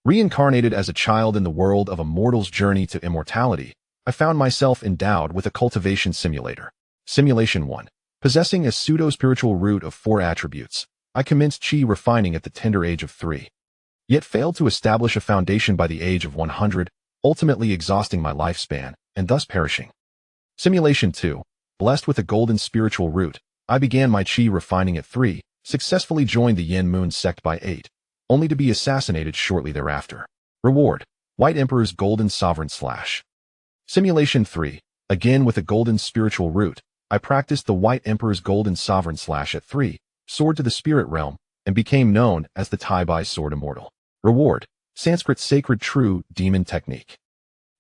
Reincarnated as a child in the world of a mortal's journey to immortality, I found myself endowed with a cultivation simulator. Simulation 1. Possessing a pseudo-spiritual root of 4 attributes, I commenced chi refining at the tender age of 3. Yet failed to establish a foundation by the age of 100, ultimately exhausting my lifespan, and thus perishing. Simulation 2. Blessed with a golden spiritual root, I began my chi refining at 3, successfully joined the Yin Moon sect by 8, only to be assassinated shortly thereafter. Reward: White Emperor's Golden Sovereign Slash. Simulation 3. Again with a golden spiritual root, I practiced the White Emperor's Golden Sovereign Slash at 3, soared to the spirit realm, and became known as the Taibai Sword Immortal. Reward: Sanskrit Sacred True Demon Technique.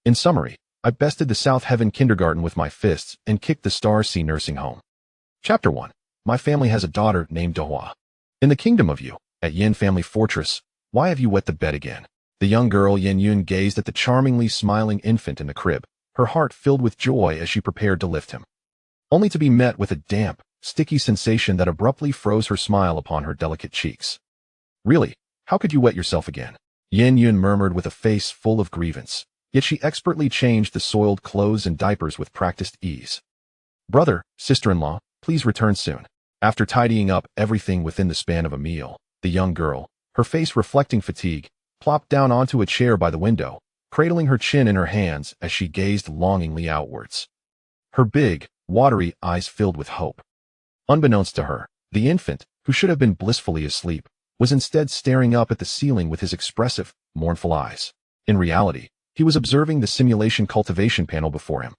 In summary, I bested the South Heaven Kindergarten with my fists and kicked the Starfall Sea nursing home. Chapter 1. My family has a daughter named Dahua. In the kingdom of Yu, at Yin Family Fortress, why have you wet the bed again? The young girl Yan Yun gazed at the charmingly smiling infant in the crib, her heart filled with joy as she prepared to lift him. Only to be met with a damp, sticky sensation that abruptly froze her smile upon her delicate cheeks. Really? How could you wet yourself again? Yan Yun murmured with a face full of grievance, yet she expertly changed the soiled clothes and diapers with practiced ease. Brother, sister-in-law, please return soon. After tidying up everything within the span of a meal, the young girl, her face reflecting fatigue, plopped down onto a chair by the window, cradling her chin in her hands as she gazed longingly outwards. Her big, watery eyes filled with hope. Unbeknownst to her, the infant, who should have been blissfully asleep, was instead staring up at the ceiling with his expressive, mournful eyes. In reality, he was observing the simulation cultivation panel before him.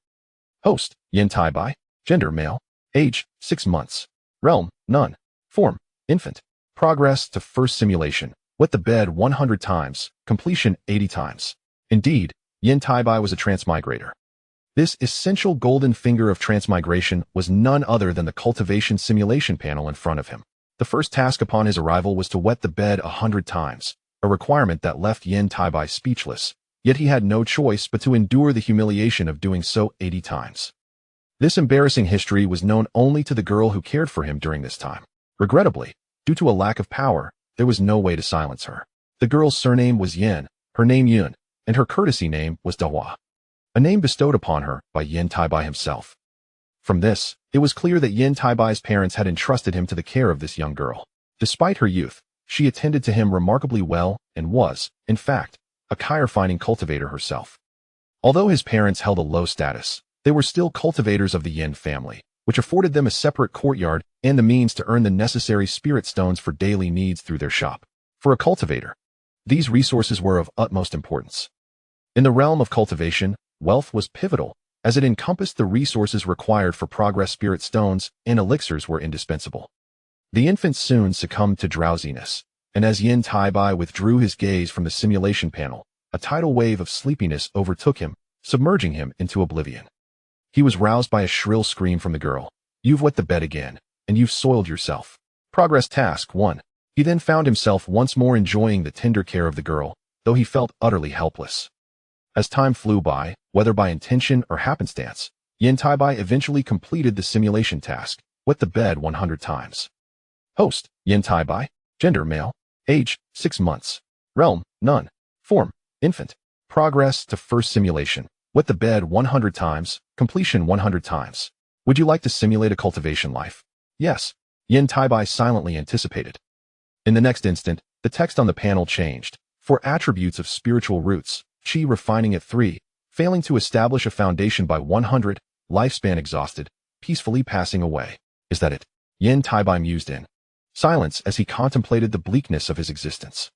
Host: Yan Taibai. Gender: male. Age: 6 months. Realm: none. Form: infant. Progress to first simulation: wet the bed 100 times, completion 80 times. Indeed, Yan Taibai was a transmigrator. This essential golden finger of transmigration was none other than the cultivation simulation panel in front of him. The first task upon his arrival was to wet the bed 100 times, a requirement that left Yan Taibai speechless, yet he had no choice but to endure the humiliation of doing so 80 times. This embarrassing history was known only to the girl who cared for him during this time. Regrettably, due to a lack of power, there was no way to silence her. The girl's surname was Yan, her name Yun, and her courtesy name was Dahua, a name bestowed upon her by Yan Taibai himself. From this, it was clear that Yan Taibai's parents had entrusted him to the care of this young girl. Despite her youth, she attended to him remarkably well and was, in fact, a chi-refining cultivator herself. Although his parents held a low status, they were still cultivators of the Yin family, which afforded them a separate courtyard and the means to earn the necessary spirit stones for daily needs through their shop. For a cultivator, these resources were of utmost importance. In the realm of cultivation, wealth was pivotal, as it encompassed the resources required for progress. Spirit stones and elixirs were indispensable. The infant soon succumbed to drowsiness, and as Yan Taibai withdrew his gaze from the simulation panel, a tidal wave of sleepiness overtook him, submerging him into oblivion. He was roused by a shrill scream from the girl. You've wet the bed again, and you've soiled yourself. Progress task 1. He then found himself once more enjoying the tender care of the girl, though he felt utterly helpless. As time flew by, whether by intention or happenstance, Yan Taibai eventually completed the simulation task, wet the bed 100 times. Host: Yan Taibai. Gender: male. Age: 6 months. Realm: none. Form: infant. Progress to first simulation: wet the bed 100 times, completion 100 times. Would you like to simulate a cultivation life? Yes, Yan Taibai silently anticipated. In the next instant, the text on the panel changed. 4 attributes of spiritual roots, chi refining at 3, failing to establish a foundation by 100, lifespan exhausted, peacefully passing away. Is that it? Yan Taibai mused in silence as he contemplated the bleakness of his existence.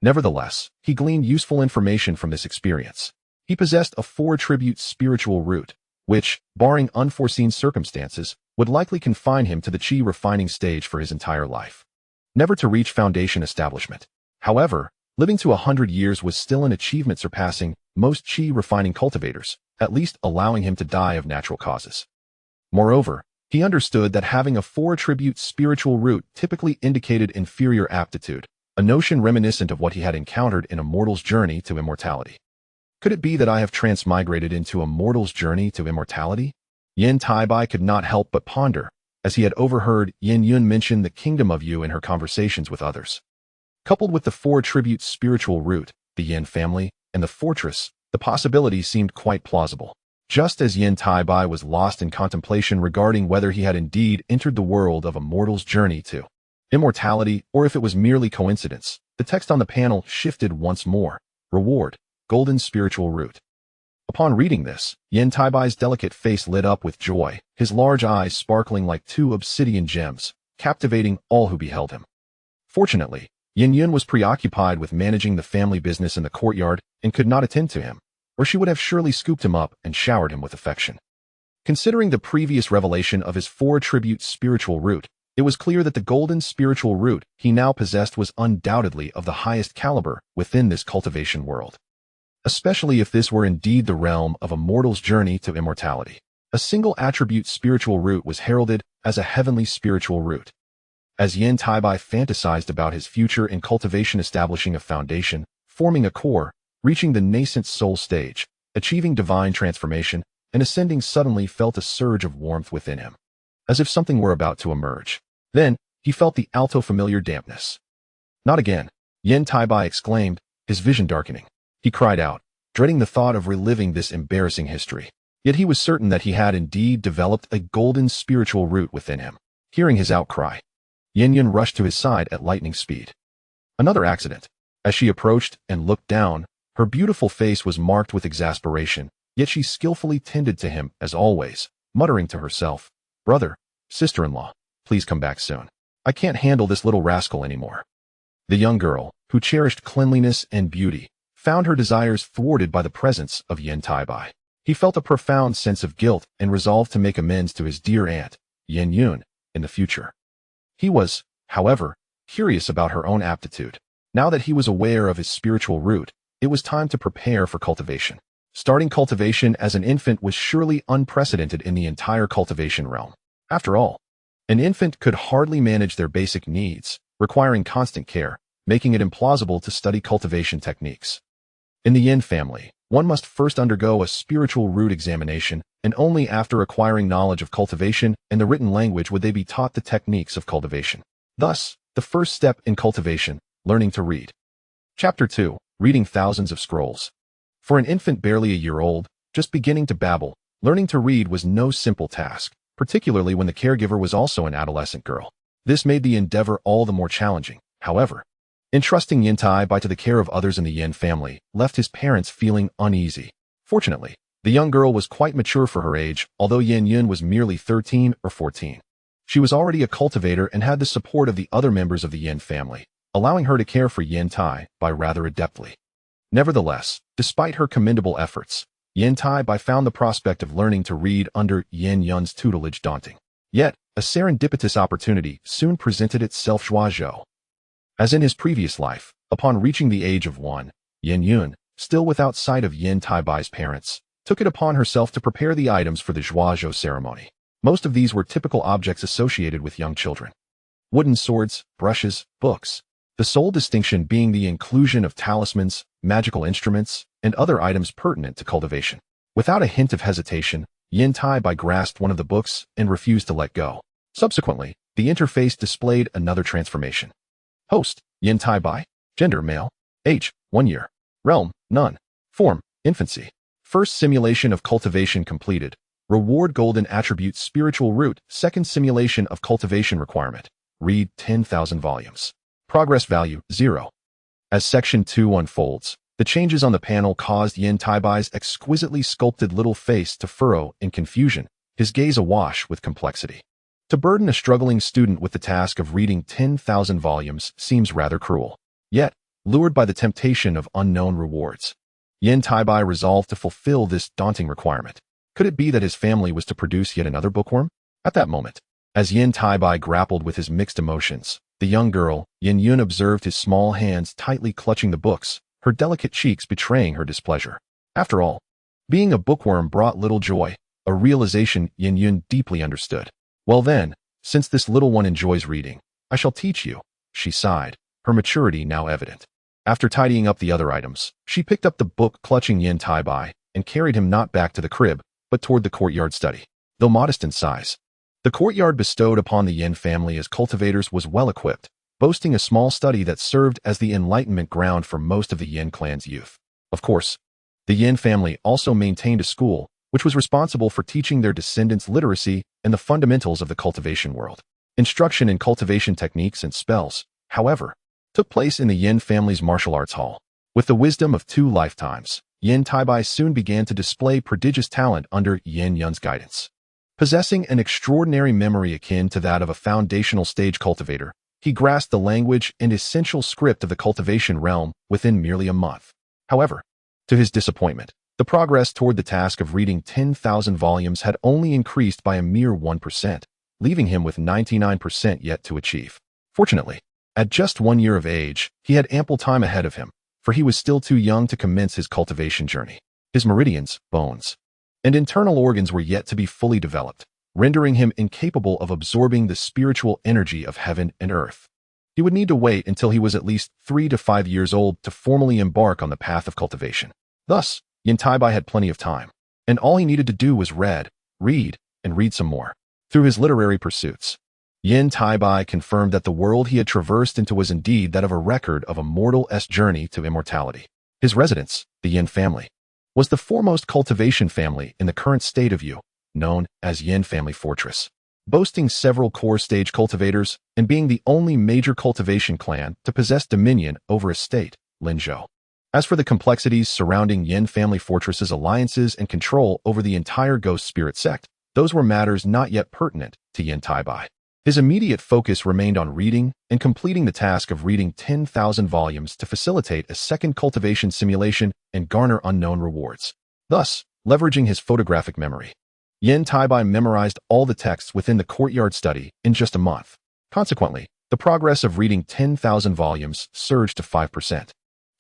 Nevertheless, he gleaned useful information from this experience. He possessed a 4-attribute spiritual root, which, barring unforeseen circumstances, would likely confine him to the chi refining stage for his entire life, never to reach foundation establishment. However, living to 100 years was still an achievement surpassing most chi refining cultivators, at least allowing him to die of natural causes. Moreover, he understood that having a 4-attribute spiritual root typically indicated inferior aptitude, a notion reminiscent of what he had encountered in a mortal's journey to immortality. Could it be that I have transmigrated into a mortal's journey to immortality? Yan Taibai could not help but ponder, as he had overheard Yan Yun mention the kingdom of Yu in her conversations with others. Coupled with the 4-attribute spiritual root, the Yan family, and the fortress, the possibility seemed quite plausible. Just as Yan Taibai was lost in contemplation regarding whether he had indeed entered the world of a mortal's journey to immortality or if it was merely coincidence, the text on the panel shifted once more. Reward, golden spiritual root. Upon reading this, Yan Taibai's delicate face lit up with joy, his large eyes sparkling like two obsidian gems, captivating all who beheld him. Fortunately, Yan Yun was preoccupied with managing the family business in the courtyard and could not attend to him, or she would have surely scooped him up and showered him with affection. Considering the previous revelation of his 4-attribute spiritual root, it was clear that the golden spiritual root he now possessed was undoubtedly of the highest caliber within this cultivation world. Especially if this were indeed the realm of a mortal's journey to immortality. A single attribute spiritual root was heralded as a heavenly spiritual root. As Yan Taibai fantasized about his future in cultivation, establishing a foundation, forming a core, reaching the nascent soul stage, achieving divine transformation, and ascending, suddenly felt a surge of warmth within him, as if something were about to emerge. Then, he felt the alto familiar dampness. Not again, Yan Taibai exclaimed, his vision darkening. He cried out, dreading the thought of reliving this embarrassing history. Yet he was certain that he had indeed developed a golden spiritual root within him. Hearing his outcry, Yan Yun rushed to his side at lightning speed. Another accident. As she approached and looked down, her beautiful face was marked with exasperation, yet she skillfully tended to him as always, muttering to herself, "Brother, sister-in-law, please come back soon. I can't handle this little rascal anymore." The young girl, who cherished cleanliness and beauty, found her desires thwarted by the presence of Yan Taibai. He felt a profound sense of guilt and resolved to make amends to his dear aunt, Yan Yun, in the future. He was, however, curious about her own aptitude. Now that he was aware of his spiritual root, it was time to prepare for cultivation. Starting cultivation as an infant was surely unprecedented in the entire cultivation realm. After all, an infant could hardly manage their basic needs, requiring constant care, making it implausible to study cultivation techniques. In the Yan family, one must first undergo a spiritual root examination, and only after acquiring knowledge of cultivation and the written language would they be taught the techniques of cultivation. Thus, the first step in cultivation, learning to read. Chapter 2, Reading Thousands of Scrolls. For an infant barely a year old, just beginning to babble, learning to read was no simple task, particularly when the caregiver was also an adolescent girl. This made the endeavor all the more challenging. However, entrusting Yan Taibai to the care of others in the Yan family left his parents feeling uneasy. Fortunately, the young girl was quite mature for her age, although Yan Yun was merely 13 or 14. She was already a cultivator and had the support of the other members of the Yan family, allowing her to care for Yan Taibai rather adeptly. Nevertheless, despite her commendable efforts, Yan Taibai found the prospect of learning to read under Yan Yun's tutelage daunting. Yet, a serendipitous opportunity soon presented itself. Zhuazhou. As in his previous life, upon reaching the age of 1, Yan Yun, still without sight of Yan Taibai's parents, took it upon herself to prepare the items for the Zhuazhou ceremony. Most of these were typical objects associated with young children. Wooden swords, brushes, books. The sole distinction being the inclusion of talismans, magical instruments, and other items pertinent to cultivation. Without a hint of hesitation, Yan Taibai grasped one of the books and refused to let go. Subsequently, the interface displayed another transformation. Host, Yan Taibai. Gender, male. Age, 1 year. Realm, none. Form, infancy. First simulation of cultivation completed. Reward, golden attribute spiritual root. Second simulation of cultivation requirement. Read 10,000 volumes. Progress value, 0. As Section 2 unfolds, the changes on the panel caused Yan Taibai's exquisitely sculpted little face to furrow in confusion, his gaze awash with complexity. To burden a struggling student with the task of reading 10,000 volumes seems rather cruel. Yet, lured by the temptation of unknown rewards, Yan Taibai resolved to fulfill this daunting requirement. Could it be that his family was to produce yet another bookworm? At that moment, as Yan Taibai grappled with his mixed emotions, the young girl, Yan Yun, observed his small hands tightly clutching the books, her delicate cheeks betraying her displeasure. After all, being a bookworm brought little joy, a realization Yan Yun deeply understood. Well then, since this little one enjoys reading, I shall teach you, she sighed, her maturity now evident. After tidying up the other items, she picked up the book clutching Yan Taibai and carried him not back to the crib, but toward the courtyard study. Though modest in size, the courtyard bestowed upon the Yan family as cultivators was well equipped, boasting a small study that served as the enlightenment ground for most of the Yan clan's youth. Of course, the Yan family also maintained a school, which was responsible for teaching their descendants literacy and the fundamentals of the cultivation world. Instruction in cultivation techniques and spells, however, took place in the Yan family's martial arts hall. With the wisdom of 2 lifetimes, Yan Taibai soon began to display prodigious talent under Yan Yun's guidance. Possessing an extraordinary memory akin to that of a foundational stage cultivator, he grasped the language and essential script of the cultivation realm within merely a month. However, to his disappointment, the progress toward the task of reading 10,000 volumes had only increased by a mere 1%, leaving him with 99% yet to achieve. Fortunately, at just 1 year of age, he had ample time ahead of him, for he was still too young to commence his cultivation journey. His meridians, bones, and internal organs were yet to be fully developed, rendering him incapable of absorbing the spiritual energy of heaven and earth. He would need to wait until he was at least 3 to 5 years old to formally embark on the path of cultivation. Thus, Yan Taibai had plenty of time, and all he needed to do was read, and read some more. Through his literary pursuits, Yan Taibai confirmed that the world he had traversed into was indeed that of a record of a mortal's journey to immortality. His residence, the Yan family, was the foremost cultivation family in the current state of Yu, known as Yan Family Fortress, boasting several core stage cultivators and being the only major cultivation clan to possess dominion over a state, Linzhou. As for the complexities surrounding Yan Family Fortress's alliances and control over the entire ghost spirit sect, those were matters not yet pertinent to Yan Taibai. His immediate focus remained on reading and completing the task of reading 10,000 volumes to facilitate a second cultivation simulation and garner unknown rewards. Thus, leveraging his photographic memory, Yan Taibai memorized all the texts within the courtyard study in just a month. Consequently, the progress of reading 10,000 volumes surged to 5%,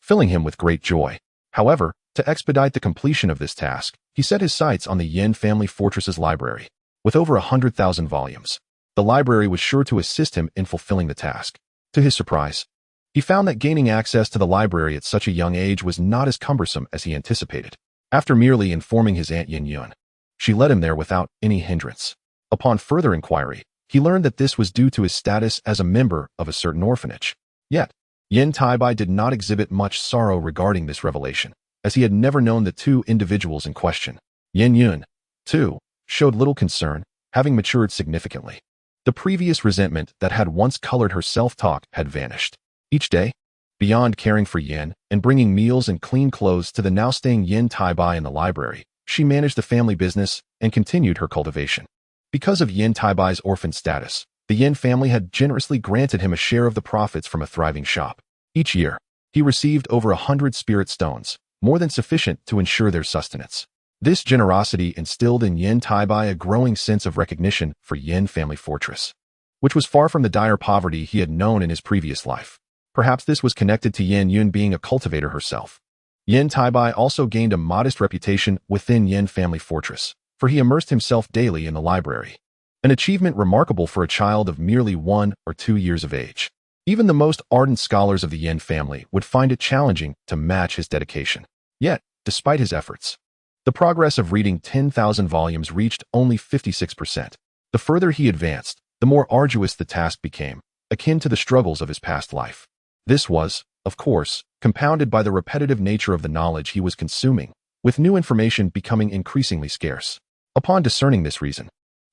filling him with great joy. However, to expedite the completion of this task, he set his sights on the Yan Family Fortress's library. With over 100,000 volumes, the library was sure to assist him in fulfilling the task. To his surprise, he found that gaining access to the library at such a young age was not as cumbersome as he anticipated. After merely informing his aunt Yan Yun, she led him there without any hindrance. Upon further inquiry, he learned that this was due to his status as a member of a certain orphanage. Yet, Yan Taibai did not exhibit much sorrow regarding this revelation, as he had never known the 2 individuals in question. Yan Yun, too, showed little concern, having matured significantly. The previous resentment that had once colored her self-talk had vanished. Each day, beyond caring for Yan and bringing meals and clean clothes to the now staying Yan Taibai in the library, she managed the family business and continued her cultivation. Because of Yan Taibai's orphan status, the Yan family had generously granted him a share of the profits from a thriving shop. Each year, he received over 100 spirit stones, more than sufficient to ensure their sustenance. This generosity instilled in Yan Taibai a growing sense of recognition for Yan Family Fortress, which was far from the dire poverty he had known in his previous life. Perhaps this was connected to Yan Yun being a cultivator herself. Yan Taibai also gained a modest reputation within Yan Family Fortress, for he immersed himself daily in the library, an achievement remarkable for a child of merely 1 or 2 years of age. Even the most ardent scholars of the Yan family would find it challenging to match his dedication. Yet, despite his efforts, the progress of reading 10,000 volumes reached only 56%. The further he advanced, the more arduous the task became, akin to the struggles of his past life. This was, of course, compounded by the repetitive nature of the knowledge he was consuming, with new information becoming increasingly scarce. Upon discerning this reason,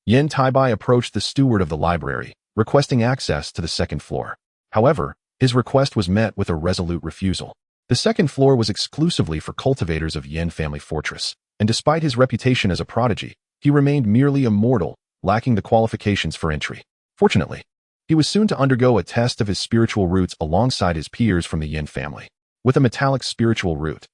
Yan Taibai approached the steward of the library, requesting access to the second floor. However, his request was met with a resolute refusal. The second floor was exclusively for cultivators of Yan Family Fortress, and despite his reputation as a prodigy, he remained merely a mortal, lacking the qualifications for entry. Fortunately, he was soon to undergo a test of his spiritual roots alongside his peers from the Yan family. With a metallic spiritual root,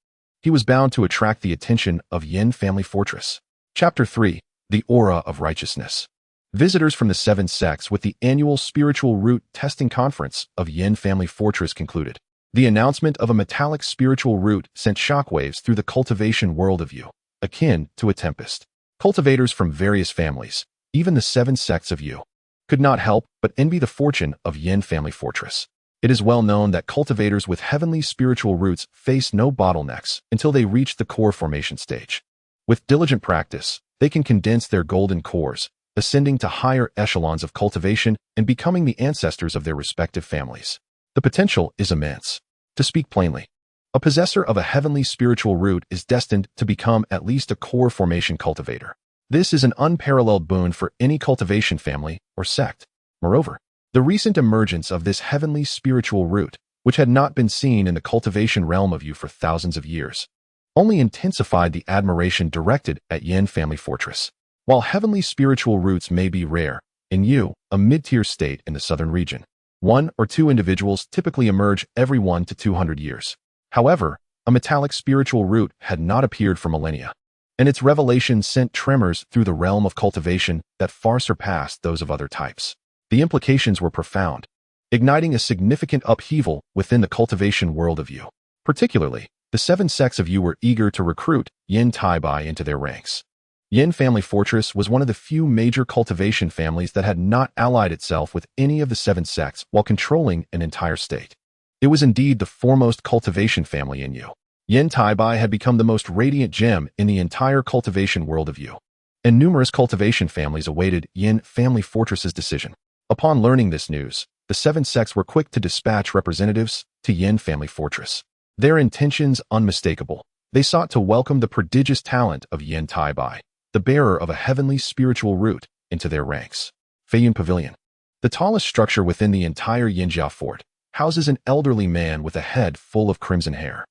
he was bound to attract the attention of Yan Family Fortress. Chapter 3. The Aura of Righteousness. Visitors from the 7 sects with the annual Spiritual Root Testing Conference of Yan Family Fortress concluded. The announcement of a metallic spiritual root sent shockwaves through the cultivation world of Yu, akin to a tempest. Cultivators from various families, even the 7 sects of Yu, could not help but envy the fortune of Yan Family Fortress. It is well known that cultivators with heavenly spiritual roots face no bottlenecks until they reach the core formation stage. With diligent practice, they can condense their golden cores, ascending to higher echelons of cultivation and becoming the ancestors of their respective families. The potential is immense. To speak plainly, a possessor of a heavenly spiritual root is destined to become at least a core formation cultivator. This is an unparalleled boon for any cultivation family or sect. Moreover, the recent emergence of this heavenly spiritual root, which had not been seen in the cultivation realm of you for thousands of years, only intensified the admiration directed at Yan family fortress. While heavenly spiritual roots may be rare, in you, a mid-tier state in the southern region, 1 or 2 individuals typically emerge every 1 to 200 years. However, a metallic spiritual root had not appeared for millennia, and its revelation sent tremors through the realm of cultivation that far surpassed those of other types. The implications were profound, igniting a significant upheaval within the cultivation world of you. Particularly, the 7 sects of you were eager to recruit Yan Taibai into their ranks. Yan Family Fortress was one of the few major cultivation families that had not allied itself with any of the 7 sects while controlling an entire state. It was indeed the foremost cultivation family in you. Yan Taibai had become the most radiant gem in the entire cultivation world of you, and numerous cultivation families awaited Yan Family Fortress's decision. Upon learning this news, the 7 sects were quick to dispatch representatives to Yan Family Fortress. Their intentions unmistakable. They sought to welcome the prodigious talent of Yan Taibai, the bearer of a heavenly spiritual root, into their ranks. Feiyun Pavilion. The tallest structure within the entire Yinjiao fort houses an elderly man with a head full of crimson hair,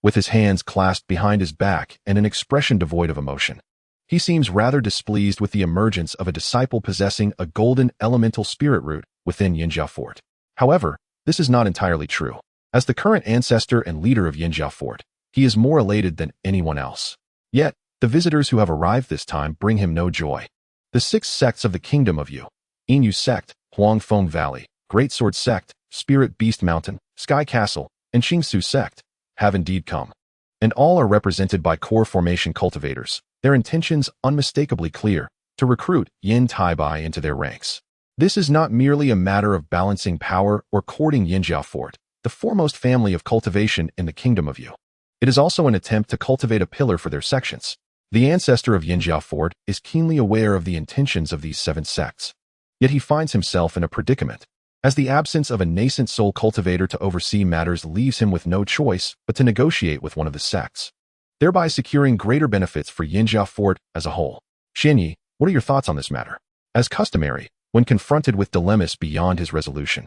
with his hands clasped behind his back and an expression devoid of emotion. He seems rather displeased with the emergence of a disciple possessing a golden elemental spirit root within Yinjiao fort. However, this is not entirely true. As the current ancestor and leader of Yinjiao fort, he is more elated than anyone else. Yet, the visitors who have arrived this time bring him no joy. The 6 sects of the kingdom of Yu, Inyu sect, Huangfeng Valley, Great Sword sect, Spirit Beast Mountain, Sky Castle, and Qingsu sect, have indeed come. And all are represented by core formation cultivators, their intentions unmistakably clear, to recruit Yan Taibai into their ranks. This is not merely a matter of balancing power or courting Yinjiao fort, the foremost family of cultivation in the kingdom of Yu. It is also an attempt to cultivate a pillar for their sections. The ancestor of Yinjiao fort is keenly aware of the intentions of these 7 sects. Yet he finds himself in a predicament, as the absence of a nascent soul cultivator to oversee matters leaves him with no choice but to negotiate with one of the sects, thereby securing greater benefits for Yinjiao fort as a whole. Xianyi, what are your thoughts on this matter? As customary, when confronted with dilemmas beyond his resolution,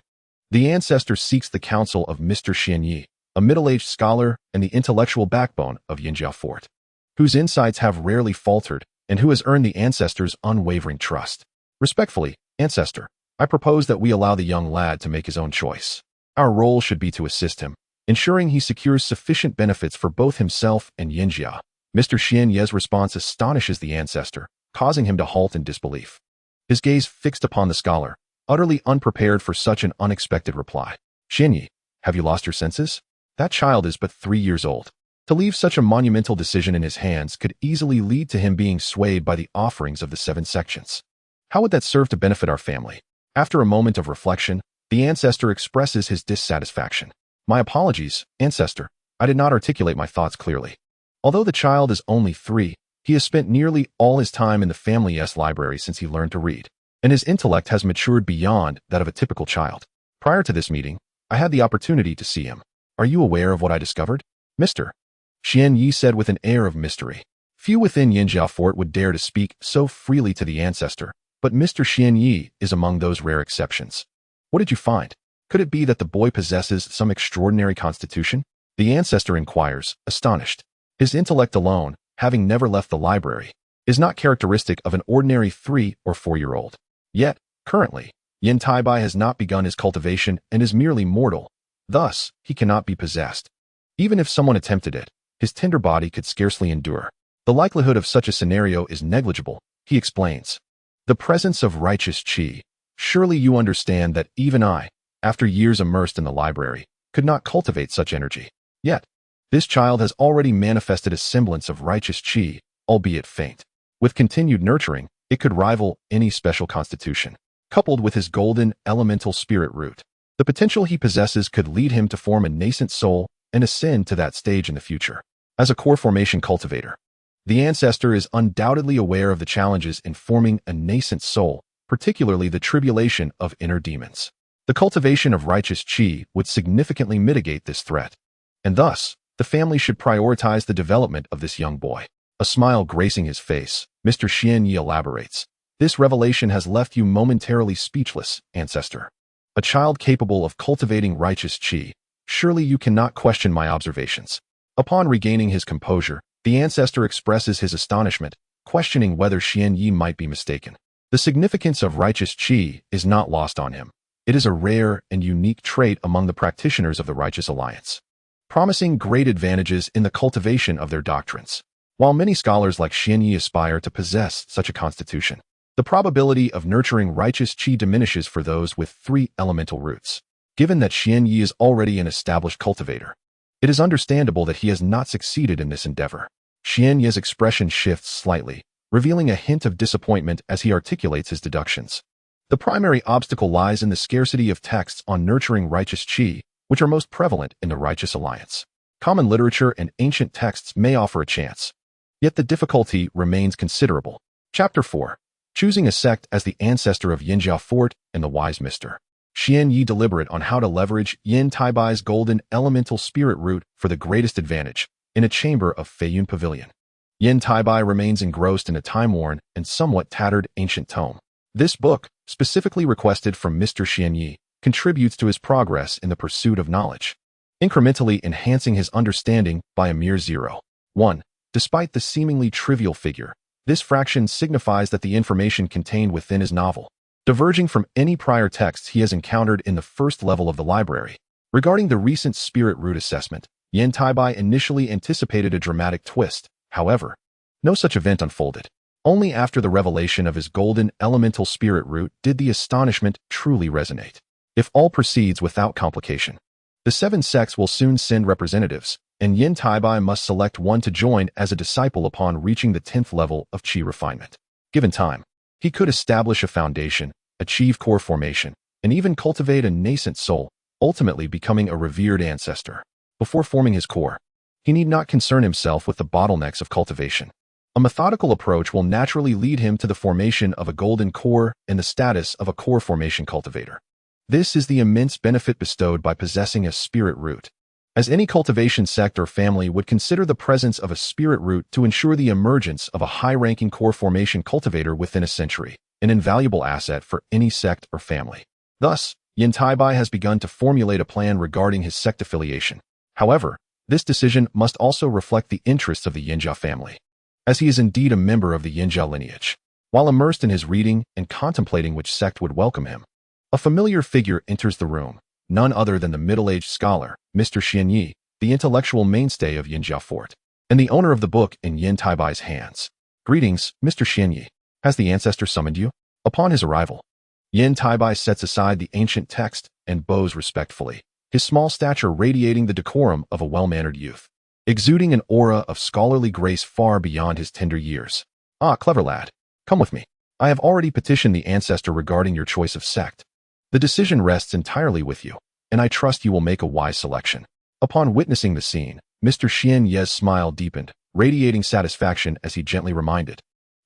the ancestor seeks the counsel of Mr. Xianyi, a middle-aged scholar and the intellectual backbone of Yinjiao fort, whose insights have rarely faltered and who has earned the ancestor's unwavering trust. Respectfully, ancestor, I propose that we allow the young lad to make his own choice. Our role should be to assist him, ensuring he secures sufficient benefits for both himself and Yinjiao. Mr. Xianyi's response astonishes the ancestor, causing him to halt in disbelief. His gaze fixed upon the scholar, utterly unprepared for such an unexpected reply. Xianyi, have you lost your senses? That child is but 3 years old. To leave such a monumental decision in his hands could easily lead to him being swayed by the offerings of the 7 sections. How would that serve to benefit our family? After a moment of reflection, the ancestor expresses his dissatisfaction. My apologies, ancestor. I did not articulate my thoughts clearly. Although the child is only 3, he has spent nearly all his time in the family's library since he learned to read, and his intellect has matured beyond that of a typical child. Prior to this meeting, I had the opportunity to see him. Are you aware of what I discovered? Mr. Xianyi said with an air of mystery. Few within Yinjiao fort would dare to speak so freely to the ancestor, but Mr. Xianyi is among those rare exceptions. What did you find? Could it be that the boy possesses some extraordinary constitution? The ancestor inquires, astonished. His intellect alone, having never left the library, is not characteristic of an ordinary 3 or 4-year-old. Yet, currently, Yan Taibai has not begun his cultivation and is merely mortal. Thus, he cannot be possessed. Even if someone attempted it, his tender body could scarcely endure. The likelihood of such a scenario is negligible, he explains. The presence of righteous qi. Surely you understand that even I, after years immersed in the library, could not cultivate such energy. Yet, this child has already manifested a semblance of righteous qi, albeit faint. With continued nurturing, it could rival any special constitution. Coupled with his golden elemental spirit root, the potential he possesses could lead him to form a nascent soul and ascend to that stage in the future. As a core formation cultivator, The ancestor is undoubtedly aware of the challenges in forming a nascent soul, particularly the tribulation of inner demons. The cultivation of righteous qi would significantly mitigate this threat, and thus, the family should prioritize the development of this young boy. A smile gracing his face, Mr. Xianyi elaborates. This revelation has left you momentarily speechless, ancestor. A child capable of cultivating righteous qi. Surely you cannot question my observations. Upon regaining his composure, the ancestor expresses his astonishment, questioning whether Xianyi might be mistaken. The significance of righteous qi is not lost on him. It is a rare and unique trait among the practitioners of the Righteous Alliance, promising great advantages in the cultivation of their doctrines. While many scholars like Xianyi aspire to possess such a constitution, the probability of nurturing righteous qi diminishes for those with 3 elemental roots. Given that Xianyi is already an established cultivator, it is understandable that he has not succeeded in this endeavor. Xianyi's expression shifts slightly, revealing a hint of disappointment as he articulates his deductions. The primary obstacle lies in the scarcity of texts on nurturing righteous qi, which are most prevalent in the Righteous Alliance. Common literature and ancient texts may offer a chance, yet the difficulty remains considerable. Chapter 4. Choosing a sect as the ancestor of Yinjiao Fort and the Wise Mister. Xianyi deliberate on how to leverage Yan Taibai's golden elemental spirit root for the greatest advantage in a chamber of Feiyun Pavilion. Yan Taibai remains engrossed in a time-worn and somewhat tattered ancient tome. This book, specifically requested from Mr. Xianyi, contributes to his progress in the pursuit of knowledge, incrementally enhancing his understanding by a mere 0.1. Despite the seemingly trivial figure, this fraction signifies that the information contained within is novel, diverging from any prior texts he has encountered in the first level of the library. Regarding the recent spirit root assessment, Yan Taibai initially anticipated a dramatic twist. However, no such event unfolded. Only after the revelation of his golden elemental spirit root did the astonishment truly resonate. If all proceeds without complication, the 7 sects will soon send representatives, and Yan Taibai must select one to join as a disciple upon reaching the 10th level of qi refinement. Given time, he could establish a foundation, achieve core formation, and even cultivate a nascent soul, ultimately becoming a revered ancestor. Before forming his core, he need not concern himself with the bottlenecks of cultivation. A methodical approach will naturally lead him to the formation of a golden core and the status of a core formation cultivator. This is the immense benefit bestowed by possessing a spirit root, as any cultivation sect or family would consider the presence of a spirit root to ensure the emergence of a high-ranking core formation cultivator within a century, an invaluable asset for any sect or family. Thus, Yan Taibai has begun to formulate a plan regarding his sect affiliation. However, this decision must also reflect the interests of the Yinjia family, as he is indeed a member of the Yinjia lineage. While immersed in his reading and contemplating which sect would welcome him, a familiar figure enters the room, none other than the middle-aged scholar, Mr. Xianyi, the intellectual mainstay of Yinjia Fort, and the owner of the book in Yan Taibai's hands. Greetings, Mr. Xianyi. Has the ancestor summoned you? Upon his arrival, Yan Taibai sets aside the ancient text and bows respectfully, his small stature radiating the decorum of a well-mannered youth, exuding an aura of scholarly grace far beyond his tender years. Ah, clever lad. Come with me. I have already petitioned the ancestor regarding your choice of sect. The decision rests entirely with you, and I trust you will make a wise selection. Upon witnessing the scene, Mr. Xianyi's smile deepened, radiating satisfaction as he gently reminded.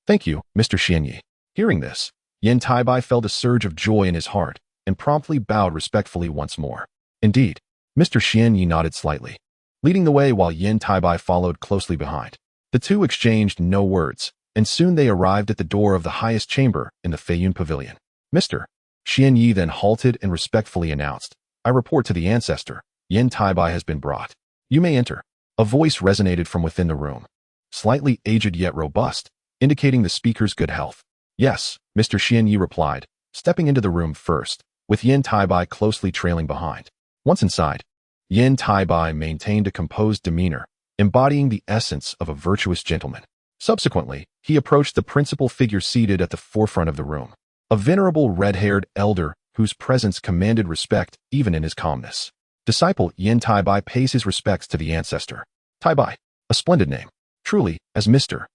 Thank you, Mr. Xianyi. Hearing this, Yan Taibai felt a surge of joy in his heart and promptly bowed respectfully once more. Indeed, Mr. Xianyi nodded slightly, leading the way while Yan Taibai followed closely behind. The two exchanged no words, and soon they arrived at the door of the highest chamber in the Feiyun Pavilion. Mr. Xianyi then halted and respectfully announced, I report to the ancestor, Yan Taibai has been brought. You may enter. A voice resonated from within the room, slightly aged yet robust, indicating the speaker's good health. Yes, Mr. Xianyi replied, stepping into the room first, with Yan Taibai closely trailing behind. Once inside, Yan Taibai maintained a composed demeanor, embodying the essence of a virtuous gentleman. Subsequently, he approached the principal figure seated at the forefront of the room, a venerable red-haired elder whose presence commanded respect even in his calmness. Disciple Yan Taibai pays his respects to the ancestor. Taibai, a splendid name. Truly, as Mr.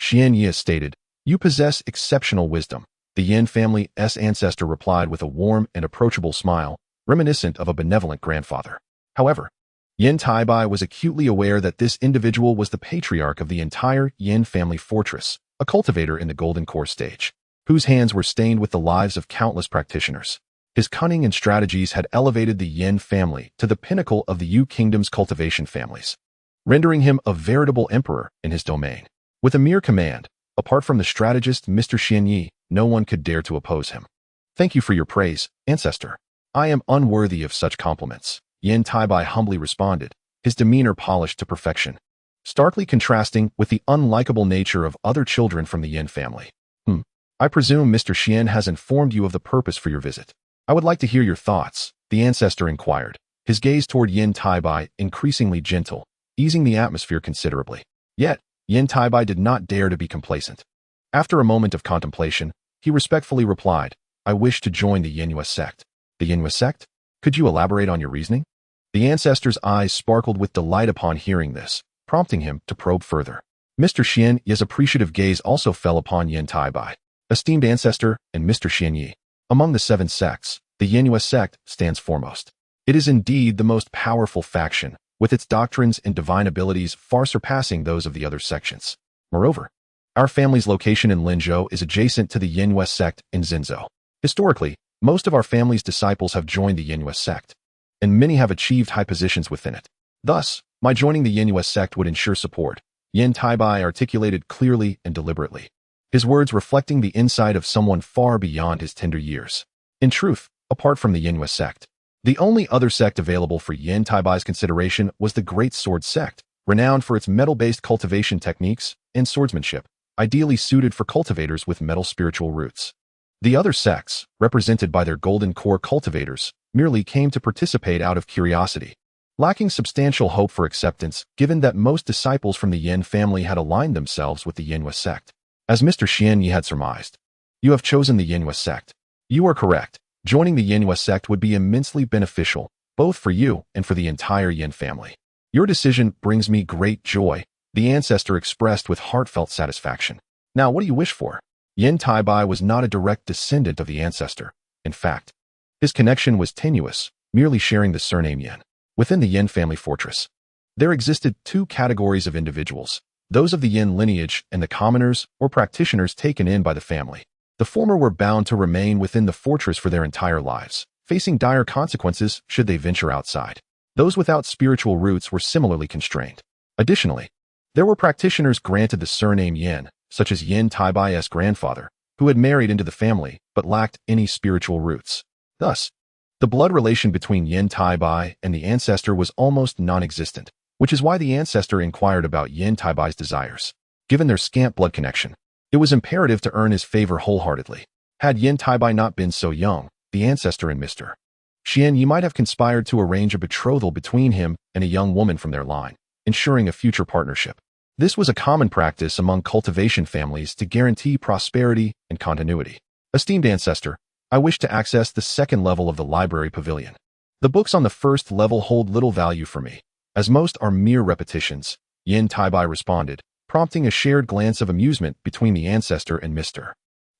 Xianyi has stated, you possess exceptional wisdom. The Yan family's ancestor replied with a warm and approachable smile, reminiscent of a benevolent grandfather. However, Yan Taibai was acutely aware that this individual was the patriarch of the entire Yan family fortress, a cultivator in the Golden Core stage, whose hands were stained with the lives of countless practitioners. His cunning and strategies had elevated the Yan family to the pinnacle of the Yu Kingdom's cultivation families, rendering him a veritable emperor in his domain. With a mere command, apart from the strategist Mr. Xianyi, no one could dare to oppose him. Thank you for your praise, ancestor. I am unworthy of such compliments, Yan Taibai humbly responded, his demeanor polished to perfection, starkly contrasting with the unlikable nature of other children from the Yan family. I presume Mr. Xian has informed you of the purpose for your visit. I would like to hear your thoughts, the ancestor inquired, his gaze toward Yan Taibai increasingly gentle, easing the atmosphere considerably. Yet, Yan Taibai did not dare to be complacent. After a moment of contemplation, he respectfully replied, I wish to join the Yinhua sect. The Yinhua sect? Could you elaborate on your reasoning? The ancestor's eyes sparkled with delight upon hearing this, prompting him to probe further. Mr. Xianyi's appreciative gaze also fell upon Yan Taibai. Esteemed ancestor and Mr. Xianyi, among the 7 sects, the Yinhua sect stands foremost. It is indeed the most powerful faction, with its doctrines and divine abilities far surpassing those of the other sections. Moreover, our family's location in Linzhou is adjacent to the Yinhua sect in Zhenzhou. Historically, most of our family's disciples have joined the Yinhua sect, and many have achieved high positions within it. Thus, my joining the Yinhua sect would ensure support, Yan Taibai articulated clearly and deliberately, his words reflecting the insight of someone far beyond his tender years. In truth, apart from the Yinhua sect, the only other sect available for Yan Taibai's consideration was the Great Sword sect, renowned for its metal-based cultivation techniques and swordsmanship, ideally suited for cultivators with metal spiritual roots. The other sects, represented by their Golden Core cultivators, merely came to participate out of curiosity, lacking substantial hope for acceptance given that most disciples from the Yan family had aligned themselves with the Yinhua sect. As Mr. Xianyi had surmised, you have chosen the Yinhua sect. You are correct. Joining the Yinhua sect would be immensely beneficial, both for you and for the entire Yan family. Your decision brings me great joy, the ancestor expressed with heartfelt satisfaction. Now, what do you wish for? Yan Taibai was not a direct descendant of the ancestor. In fact, his connection was tenuous, merely sharing the surname Yan. Within the Yan family fortress, there existed 2 categories of individuals, those of the Yan lineage and the commoners or practitioners taken in by the family. The former were bound to remain within the fortress for their entire lives, facing dire consequences should they venture outside. Those without spiritual roots were similarly constrained. Additionally, there were practitioners granted the surname Yan, such as Yan Taibai's grandfather, who had married into the family but lacked any spiritual roots. Thus, the blood relation between Yan Taibai and the ancestor was almost non-existent, which is why the ancestor inquired about Yan Taibai's desires. Given their scant blood connection, it was imperative to earn his favor wholeheartedly. Had Yan Taibai not been so young, the ancestor and Mr. Xianyi might have conspired to arrange a betrothal between him and a young woman from their line, ensuring a future partnership. This was a common practice among cultivation families to guarantee prosperity and continuity. Esteemed ancestor, I wish to access the 2nd level of the library pavilion. The books on the 1st level hold little value for me, as most are mere repetitions, Yan Taibai responded, prompting a shared glance of amusement between the ancestor and Mr.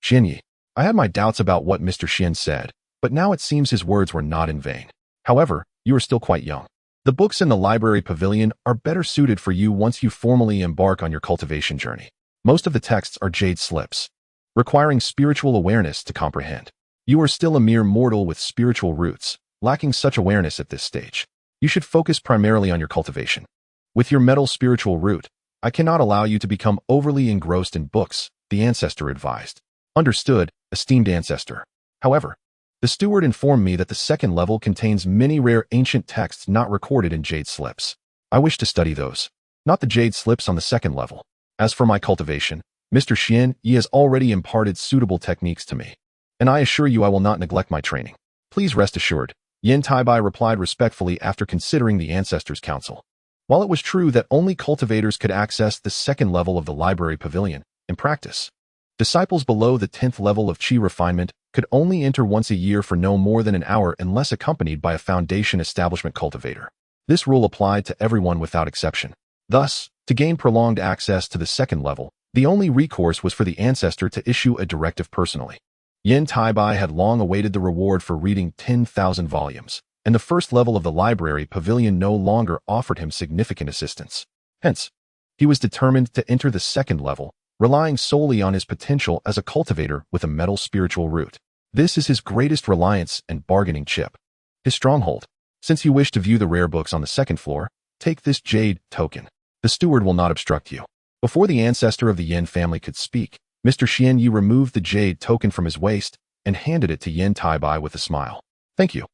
Xianyi. I had my doubts about what Mr. Xian said, but now it seems his words were not in vain. However, you are still quite young. The books in the library pavilion are better suited for you once you formally embark on your cultivation journey. Most of the texts are jade slips, requiring spiritual awareness to comprehend. You are still a mere mortal with spiritual roots, lacking such awareness at this stage. You should focus primarily on your cultivation. With your metal spiritual root, I cannot allow you to become overly engrossed in books, the ancestor advised. Understood, esteemed ancestor. However, the steward informed me that the 2nd level contains many rare ancient texts not recorded in jade slips. I wish to study those, not the jade slips on the 2nd level. As for my cultivation, Mr. Xianyi has already imparted suitable techniques to me, and I assure you I will not neglect my training. Please rest assured, Yan Taibai replied respectfully after considering the ancestor's counsel. While it was true that only cultivators could access the 2nd level of the library pavilion, in practice, disciples below the 10th level of Qi refinement could only enter once a year for no more than an hour unless accompanied by a foundation establishment cultivator. This rule applied to everyone without exception. Thus, to gain prolonged access to the 2nd level, the only recourse was for the ancestor to issue a directive personally. Yan Taibai had long awaited the reward for reading 10,000 volumes, and the first level of the library pavilion no longer offered him significant assistance. Hence, he was determined to enter the second level, relying solely on his potential as a cultivator with a metal spiritual root. This is his greatest reliance and bargaining chip. His stronghold. Since you wish to view the rare books on the second floor, take this jade token. The steward will not obstruct you. Before the ancestor of the Yan family could speak, Mr. Xianyi removed the jade token from his waist and handed it to Yan Taibai with a smile. Thank you,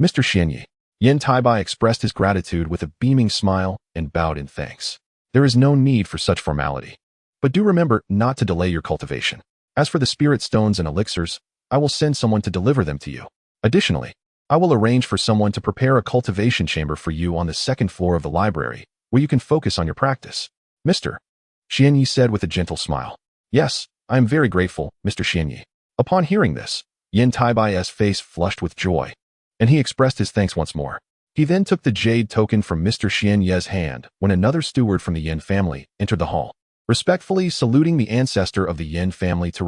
Mr. Xianyi. Yan Taibai expressed his gratitude with a beaming smile and bowed in thanks. There is no need for such formality. But do remember not to delay your cultivation. As for the spirit stones and elixirs, I will send someone to deliver them to you. Additionally, I will arrange for someone to prepare a cultivation chamber for you on the second floor of the library, where you can focus on your practice. Mr. Xianyi said with a gentle smile. Yes, I am very grateful, Mr. Xianyi. Upon hearing this, Yan Taibai's face flushed with joy, and he expressed his thanks once more. He then took the jade token from Mr. Xianyi's hand when another steward from the Yan family entered the hall, respectfully saluting the ancestor of the Yan family to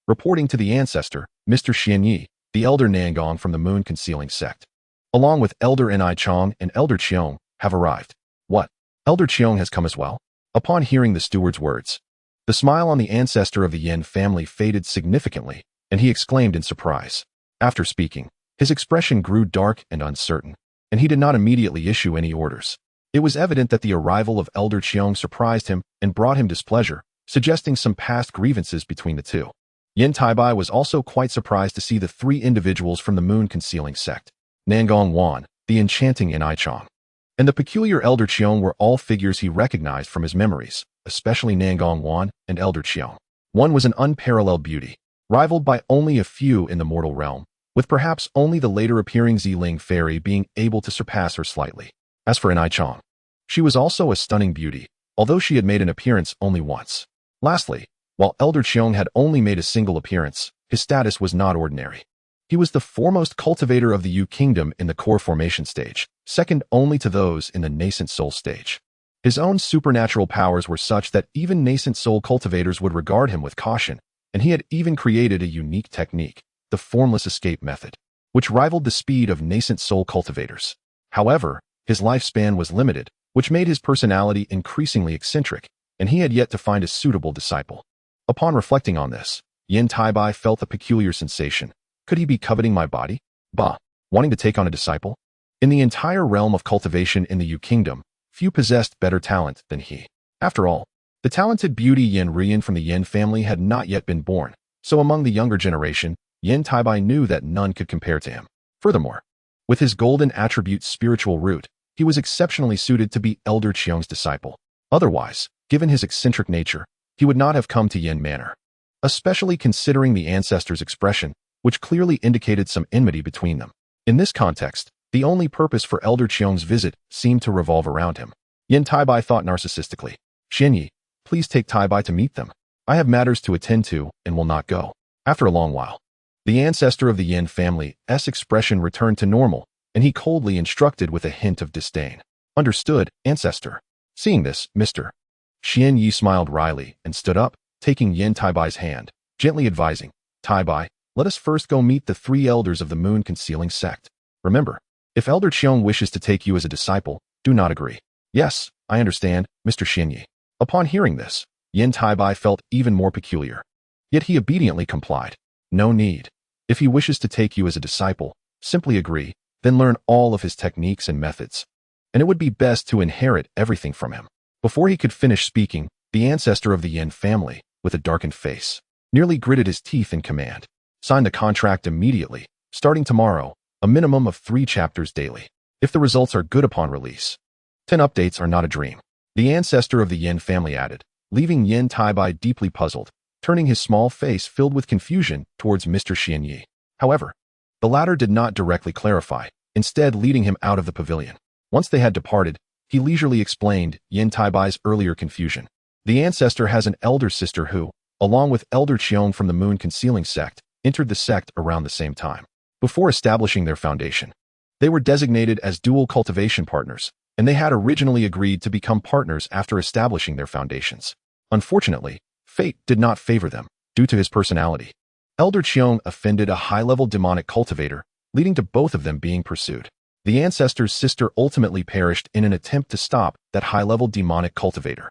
reporting to the ancestor, Mr. Xianyi, the elder Nangong from the moon concealing sect, along with Elder Ni Chong and Elder Qiong, have arrived. What? Elder Qiong has come as well? Upon hearing the steward's words, the smile on the ancestor of the Yan family faded significantly, and he exclaimed in surprise. After speaking, his expression grew dark and uncertain, and he did not immediately issue any orders. It was evident that the arrival of Elder Qiong surprised him and brought him displeasure, suggesting some past grievances between the two. Yan Taibai was also quite surprised to see the three individuals from the moon concealing sect, Nangong Wan, the enchanting Ni Chong, and the peculiar Elder Qiong were all figures he recognized from his memories, especially Nangong Wan and Elder Qiong. One was an unparalleled beauty, rivaled by only a few in the mortal realm, with perhaps only the later appearing Ziling fairy being able to surpass her slightly. As for Ni Chong, she was also a stunning beauty, although she had made an appearance only once. Lastly, while Elder Qiong had only made a single appearance, his status was not ordinary. He was the foremost cultivator of the Yu Kingdom in the core formation stage, second only to those in the nascent soul stage. His own supernatural powers were such that even nascent soul cultivators would regard him with caution, and he had even created a unique technique, the formless escape method, which rivaled the speed of nascent soul cultivators. However, his lifespan was limited, which made his personality increasingly eccentric, and he had yet to find a suitable disciple. Upon reflecting on this, Yan Taibai felt a peculiar sensation. Could he be coveting my body? Bah! Wanting to take on a disciple? In the entire realm of cultivation in the Yu Kingdom, few possessed better talent than he. After all, the talented beauty Yan Rian from the Yan family had not yet been born, so among the younger generation, Yan Taibai knew that none could compare to him. Furthermore, with his golden attribute spiritual root, he was exceptionally suited to be Elder Qiong's disciple. Otherwise, given his eccentric nature, he would not have come to Yan Manor. Especially considering the ancestor's expression, which clearly indicated some enmity between them. In this context, the only purpose for Elder Qiong's visit seemed to revolve around him. Yan Taibai thought narcissistically, Xianyi, please take Taibai to meet them. I have matters to attend to and will not go. After a long while, the ancestor of the Yan family's expression returned to normal, and he coldly instructed with a hint of disdain. Understood, ancestor. Seeing this, Mr. Xianyi smiled wryly and stood up, taking Yan Taibai's hand, gently advising, Taibai, let us first go meet the three elders of the moon concealing sect. Remember, if Elder Qiong wishes to take you as a disciple, do not agree. Yes, I understand, Mr. Xianyi. Upon hearing this, Yan Taibai felt even more peculiar. Yet he obediently complied. No need. If he wishes to take you as a disciple, simply agree, then learn all of his techniques and methods. And it would be best to inherit everything from him. Before he could finish speaking, the ancestor of the Yan family, with a darkened face, nearly gritted his teeth in command. Sign the contract immediately, starting tomorrow, a minimum of 3 chapters daily. If the results are good upon release, 10 updates are not a dream. The ancestor of the Yan family added, leaving Yan Taibai deeply puzzled, turning his small face filled with confusion towards Mr. Xianyi. However, the latter did not directly clarify, instead leading him out of the pavilion. Once they had departed, he leisurely explained Yan Taibai's earlier confusion. The ancestor has an elder sister who, along with Elder Qiong from the moon concealing sect, entered the sect around the same time. Before establishing their foundation, they were designated as dual cultivation partners, and they had originally agreed to become partners after establishing their foundations. Unfortunately, fate did not favor them, due to his personality. Elder Qiong offended a high-level demonic cultivator, leading to both of them being pursued. The ancestor's sister ultimately perished in an attempt to stop that high-level demonic cultivator.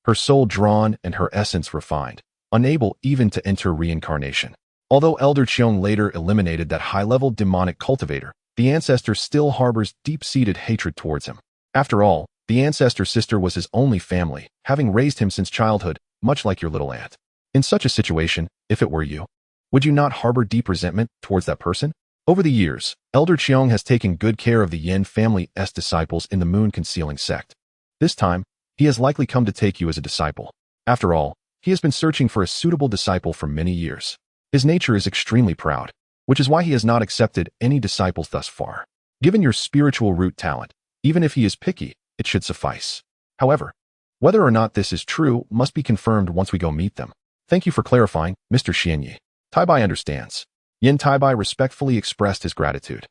Her soul drawn and her essence refined, unable even to enter reincarnation. Although Elder Cheong later eliminated that high-level demonic cultivator, the ancestor still harbors deep-seated hatred towards him. After all, the ancestor's sister was his only family, having raised him since childhood, much like your little aunt. In such a situation, if it were you, would you not harbor deep resentment towards that person? Over the years, Elder Cheong has taken good care of the Yan family's disciples in the moon-concealing sect. This time, he has likely come to take you as a disciple. After all, he has been searching for a suitable disciple for many years. His nature is extremely proud, which is why he has not accepted any disciples thus far. Given your spiritual root talent, even if he is picky, it should suffice. However, whether or not this is true must be confirmed once we go meet them. Thank you for clarifying, Mr. Xianyi. Taibai understands. Yan Taibai respectfully expressed his gratitude.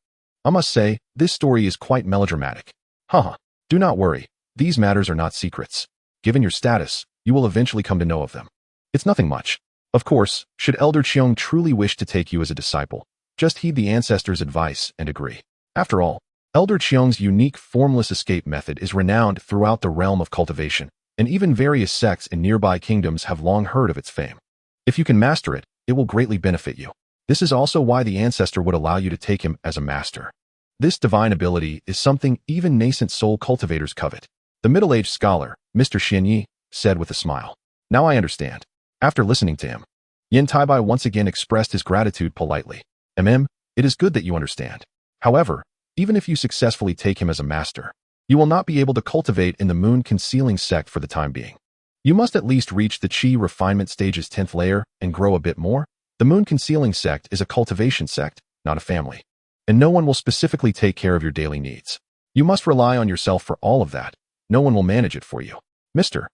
I must say, this story is quite melodramatic. Haha, do not worry, these matters are not secrets. Given your status, you will eventually come to know of them. It's nothing much. Of course, should Elder Cheong truly wish to take you as a disciple, just heed the ancestor's advice and agree. After all, Elder Cheong's unique formless escape method is renowned throughout the realm of cultivation, and even various sects in nearby kingdoms have long heard of its fame. If you can master it, it will greatly benefit you. This is also why the ancestor would allow you to take him as a master. This divine ability is something even nascent soul cultivators covet. The middle-aged scholar, Mr. Xianyi, said with a smile. Now I understand. After listening to him, Yan Taibai once again expressed his gratitude politely. It is good that you understand. However, even if you successfully take him as a master, you will not be able to cultivate in the moon-concealing sect for the time being. You must at least reach the Qi refinement stage's 10th layer and grow a bit more. The moon-concealing sect is a cultivation sect, not a family. And no one will specifically take care of your daily needs. You must rely on yourself for all of that. No one will manage it for you. Mr.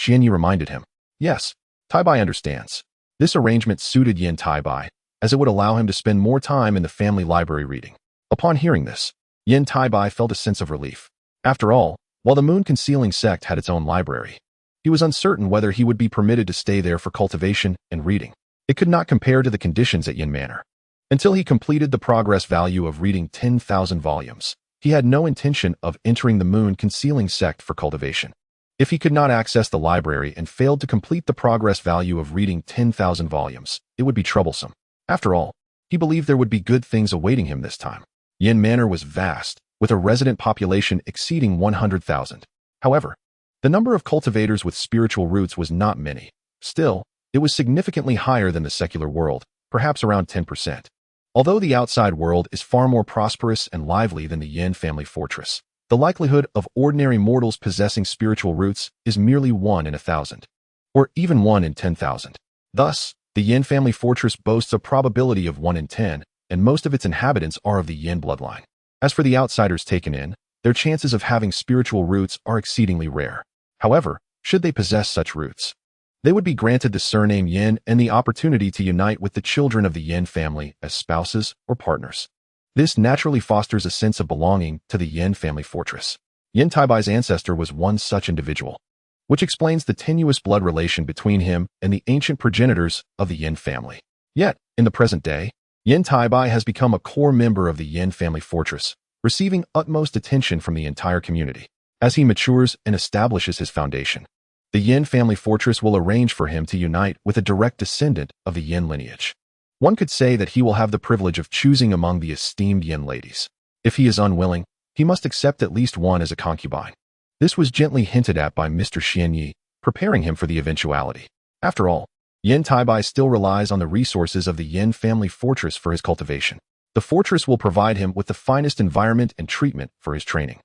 Xianyi reminded him. Yes, Taibai understands. This arrangement suited Yan Taibai, as it would allow him to spend more time in the family library reading. Upon hearing this, Yan Taibai felt a sense of relief. After all, while the moon-concealing sect had its own library, he was uncertain whether he would be permitted to stay there for cultivation and reading. It could not compare to the conditions at Yin Manor. Until he completed the progress value of reading 10,000 volumes, he had no intention of entering the moon-concealing sect for cultivation. If he could not access the library and failed to complete the progress value of reading 10,000 volumes, it would be troublesome. After all, he believed there would be good things awaiting him this time. Yin Manor was vast, with a resident population exceeding 100,000. However, the number of cultivators with spiritual roots was not many. Still, it was significantly higher than the secular world, perhaps around 10%. Although the outside world is far more prosperous and lively than the Yan family fortress, the likelihood of ordinary mortals possessing spiritual roots is merely 1 in 1,000, or even 1 in 10,000. Thus, the Yan family fortress boasts a probability of 1 in 10, and most of its inhabitants are of the Yan bloodline. As for the outsiders taken in, their chances of having spiritual roots are exceedingly rare. However, should they possess such roots, they would be granted the surname Yan and the opportunity to unite with the children of the Yan family as spouses or partners. This naturally fosters a sense of belonging to the Yan family fortress. Yan Taibai's ancestor was one such individual, which explains the tenuous blood relation between him and the ancient progenitors of the Yan family. Yet, in the present day, Yan Taibai has become a core member of the Yan family fortress, receiving utmost attention from the entire community. As he matures and establishes his foundation, the Yan family fortress will arrange for him to unite with a direct descendant of the Yan lineage. One could say that he will have the privilege of choosing among the esteemed Yan ladies. If he is unwilling, he must accept at least one as a concubine. This was gently hinted at by Mr. Xianyi, preparing him for the eventuality. After all, Yan Taibai still relies on the resources of the Yan family fortress for his cultivation. The fortress will provide him with the finest environment and treatment for his training,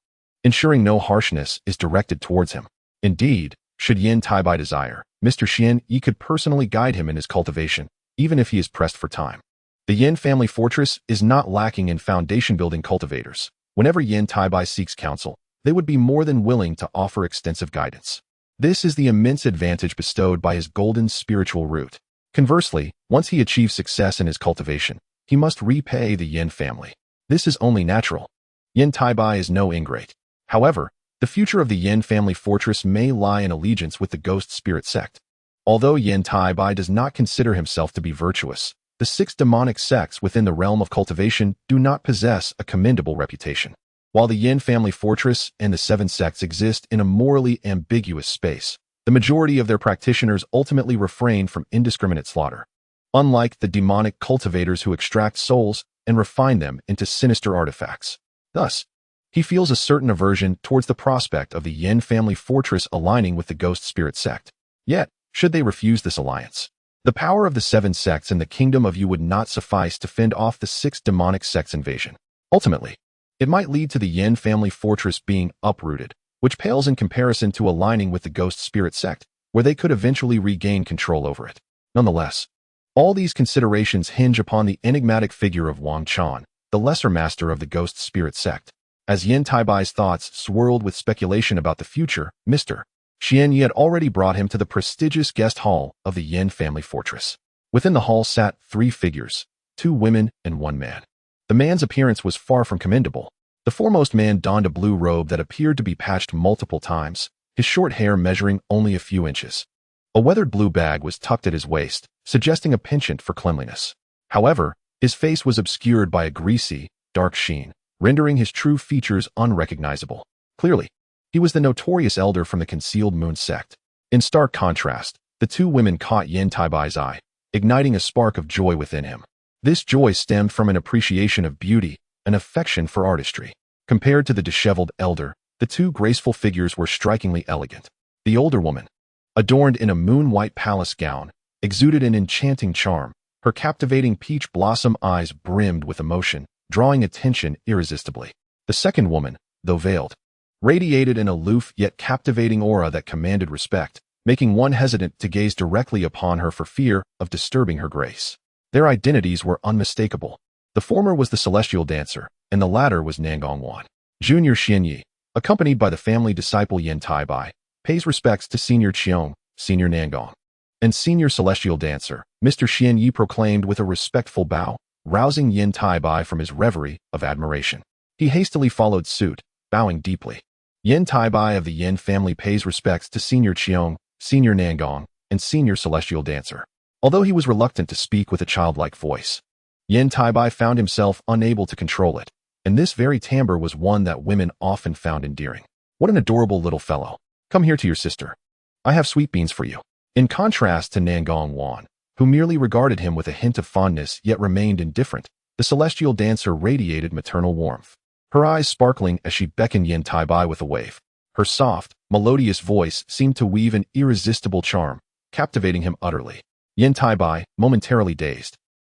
ensuring no harshness is directed towards him. Indeed, should Yan Taibai desire, Mr. Xianyi could personally guide him in his cultivation, even if he is pressed for time. The Yan family fortress is not lacking in foundation-building cultivators. Whenever Yan Taibai seeks counsel, they would be more than willing to offer extensive guidance. This is the immense advantage bestowed by his golden spiritual root. Conversely, once he achieves success in his cultivation, he must repay the Yan family. This is only natural. Yan Taibai is no ingrate. However, the future of the Yan family fortress may lie in allegiance with the ghost spirit sect. Although Yan Taibai does not consider himself to be virtuous, the 6 demonic sects within the realm of cultivation do not possess a commendable reputation. While the Yan family fortress and the seven sects exist in a morally ambiguous space, the majority of their practitioners ultimately refrain from indiscriminate slaughter. Unlike the demonic cultivators who extract souls and refine them into sinister artifacts. Thus, he feels a certain aversion towards the prospect of the Yan family fortress aligning with the ghost spirit sect. Yet, should they refuse this alliance, the power of the seven sects in the kingdom of Yu would not suffice to fend off the six demonic sects' invasion. Ultimately, it might lead to the Yan family fortress being uprooted, which pales in comparison to aligning with the ghost spirit sect, where they could eventually regain control over it. Nonetheless, all these considerations hinge upon the enigmatic figure of Wang Chan, the lesser master of the ghost spirit sect. As Yan Taibai's thoughts swirled with speculation about the future, Mr. Xianyi had already brought him to the prestigious guest hall of the Yan family fortress. Within the hall sat three figures, two women and one man. The man's appearance was far from commendable. The foremost man donned a blue robe that appeared to be patched multiple times, his short hair measuring only a few inches. A weathered blue bag was tucked at his waist, suggesting a penchant for cleanliness. However, his face was obscured by a greasy, dark sheen, rendering his true features unrecognizable. Clearly, he was the notorious elder from the Concealed Moon sect. In stark contrast, the two women caught Yan Taibai's eye, igniting a spark of joy within him. This joy stemmed from an appreciation of beauty, an affection for artistry. Compared to the disheveled elder, the two graceful figures were strikingly elegant. The older woman, adorned in a moon-white palace gown, exuded an enchanting charm. Her captivating peach blossom eyes brimmed with emotion, drawing attention irresistibly. The second woman, though veiled, radiated an aloof yet captivating aura that commanded respect, making one hesitant to gaze directly upon her for fear of disturbing her grace. Their identities were unmistakable. The former was the celestial dancer, and the latter was Nangong Wan. Junior Xianyi, accompanied by the family disciple Yan Taibai, pays respects to Senior Qiong, Senior Nangong, and Senior Celestial Dancer. Mr. Xianyi proclaimed with a respectful bow, rousing Yan Taibai from his reverie of admiration. He hastily followed suit, bowing deeply. Yan Taibai of the Yan family pays respects to Senior Qiong, Senior Nangong, and Senior Celestial Dancer. Although he was reluctant to speak with a childlike voice, Yan Taibai found himself unable to control it, and this very timbre was one that women often found endearing. What an adorable little fellow. Come here to your sister. I have sweet beans for you. In contrast to Nangong Wan, who merely regarded him with a hint of fondness yet remained indifferent, the celestial dancer radiated maternal warmth. Her eyes sparkling as she beckoned Yan Taibai with a wave. Her soft, melodious voice seemed to weave an irresistible charm, captivating him utterly. Yan Taibai, momentarily dazed,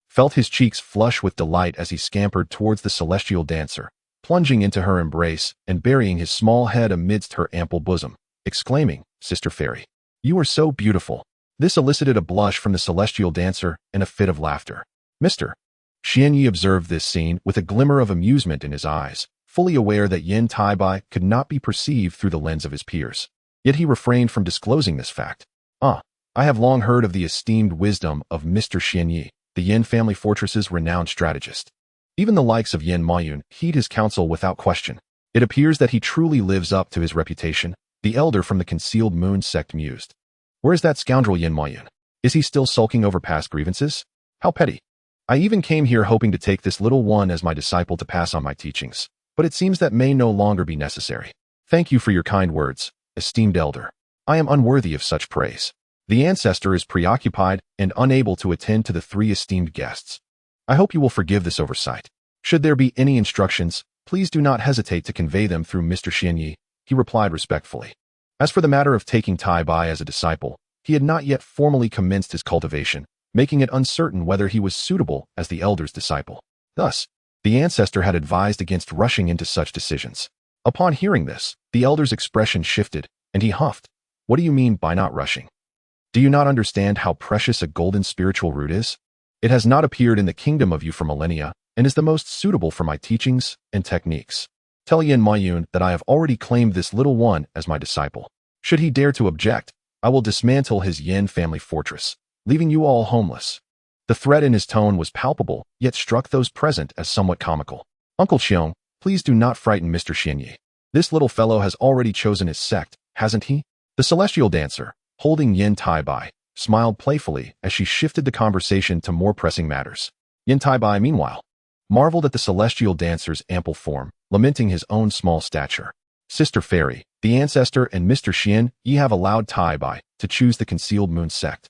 felt his cheeks flush with delight as he scampered towards the celestial dancer, plunging into her embrace and burying his small head amidst her ample bosom, exclaiming, "Sister Fairy, you are so beautiful." This elicited a blush from the celestial dancer and a fit of laughter. Mr. Xianyi observed this scene with a glimmer of amusement in his eyes, fully aware that Yan Taibai could not be perceived through the lens of his peers. Yet he refrained from disclosing this fact. I have long heard of the esteemed wisdom of Mr. Xianyi, the Yan family fortress's renowned strategist. Even the likes of Yan Maiyun heed his counsel without question. It appears that he truly lives up to his reputation, the elder from the Concealed Moon sect mused. Where is that scoundrel Yan Maiyun? Is he still sulking over past grievances? How petty. I even came here hoping to take this little one as my disciple to pass on my teachings, but it seems that may no longer be necessary. Thank you for your kind words, esteemed elder. I am unworthy of such praise. The ancestor is preoccupied and unable to attend to the three esteemed guests. I hope you will forgive this oversight. Should there be any instructions, please do not hesitate to convey them through Mr. Xianyi, he replied respectfully. As for the matter of taking Taibai as a disciple, he had not yet formally commenced his cultivation, making it uncertain whether he was suitable as the elder's disciple. Thus, the ancestor had advised against rushing into such decisions. Upon hearing this, the elder's expression shifted, and he huffed. What do you mean by not rushing? Do you not understand how precious a golden spiritual root is? It has not appeared in the kingdom of you for millennia, and is the most suitable for my teachings and techniques. Tell Yan Maiyun that I have already claimed this little one as my disciple. Should he dare to object, I will dismantle his Yan family fortress, leaving you all homeless. The threat in his tone was palpable, yet struck those present as somewhat comical. Uncle Xiong, please do not frighten Mr. Xianyi. This little fellow has already chosen his sect, hasn't he? The celestial dancer, holding Yan Taibai, smiled playfully as she shifted the conversation to more pressing matters. Yan Taibai, meanwhile, marveled at the celestial dancer's ample form, lamenting his own small stature. Sister Fairy, the ancestor and Mr. Xian, ye have allowed Taibai to choose the concealed moon sect.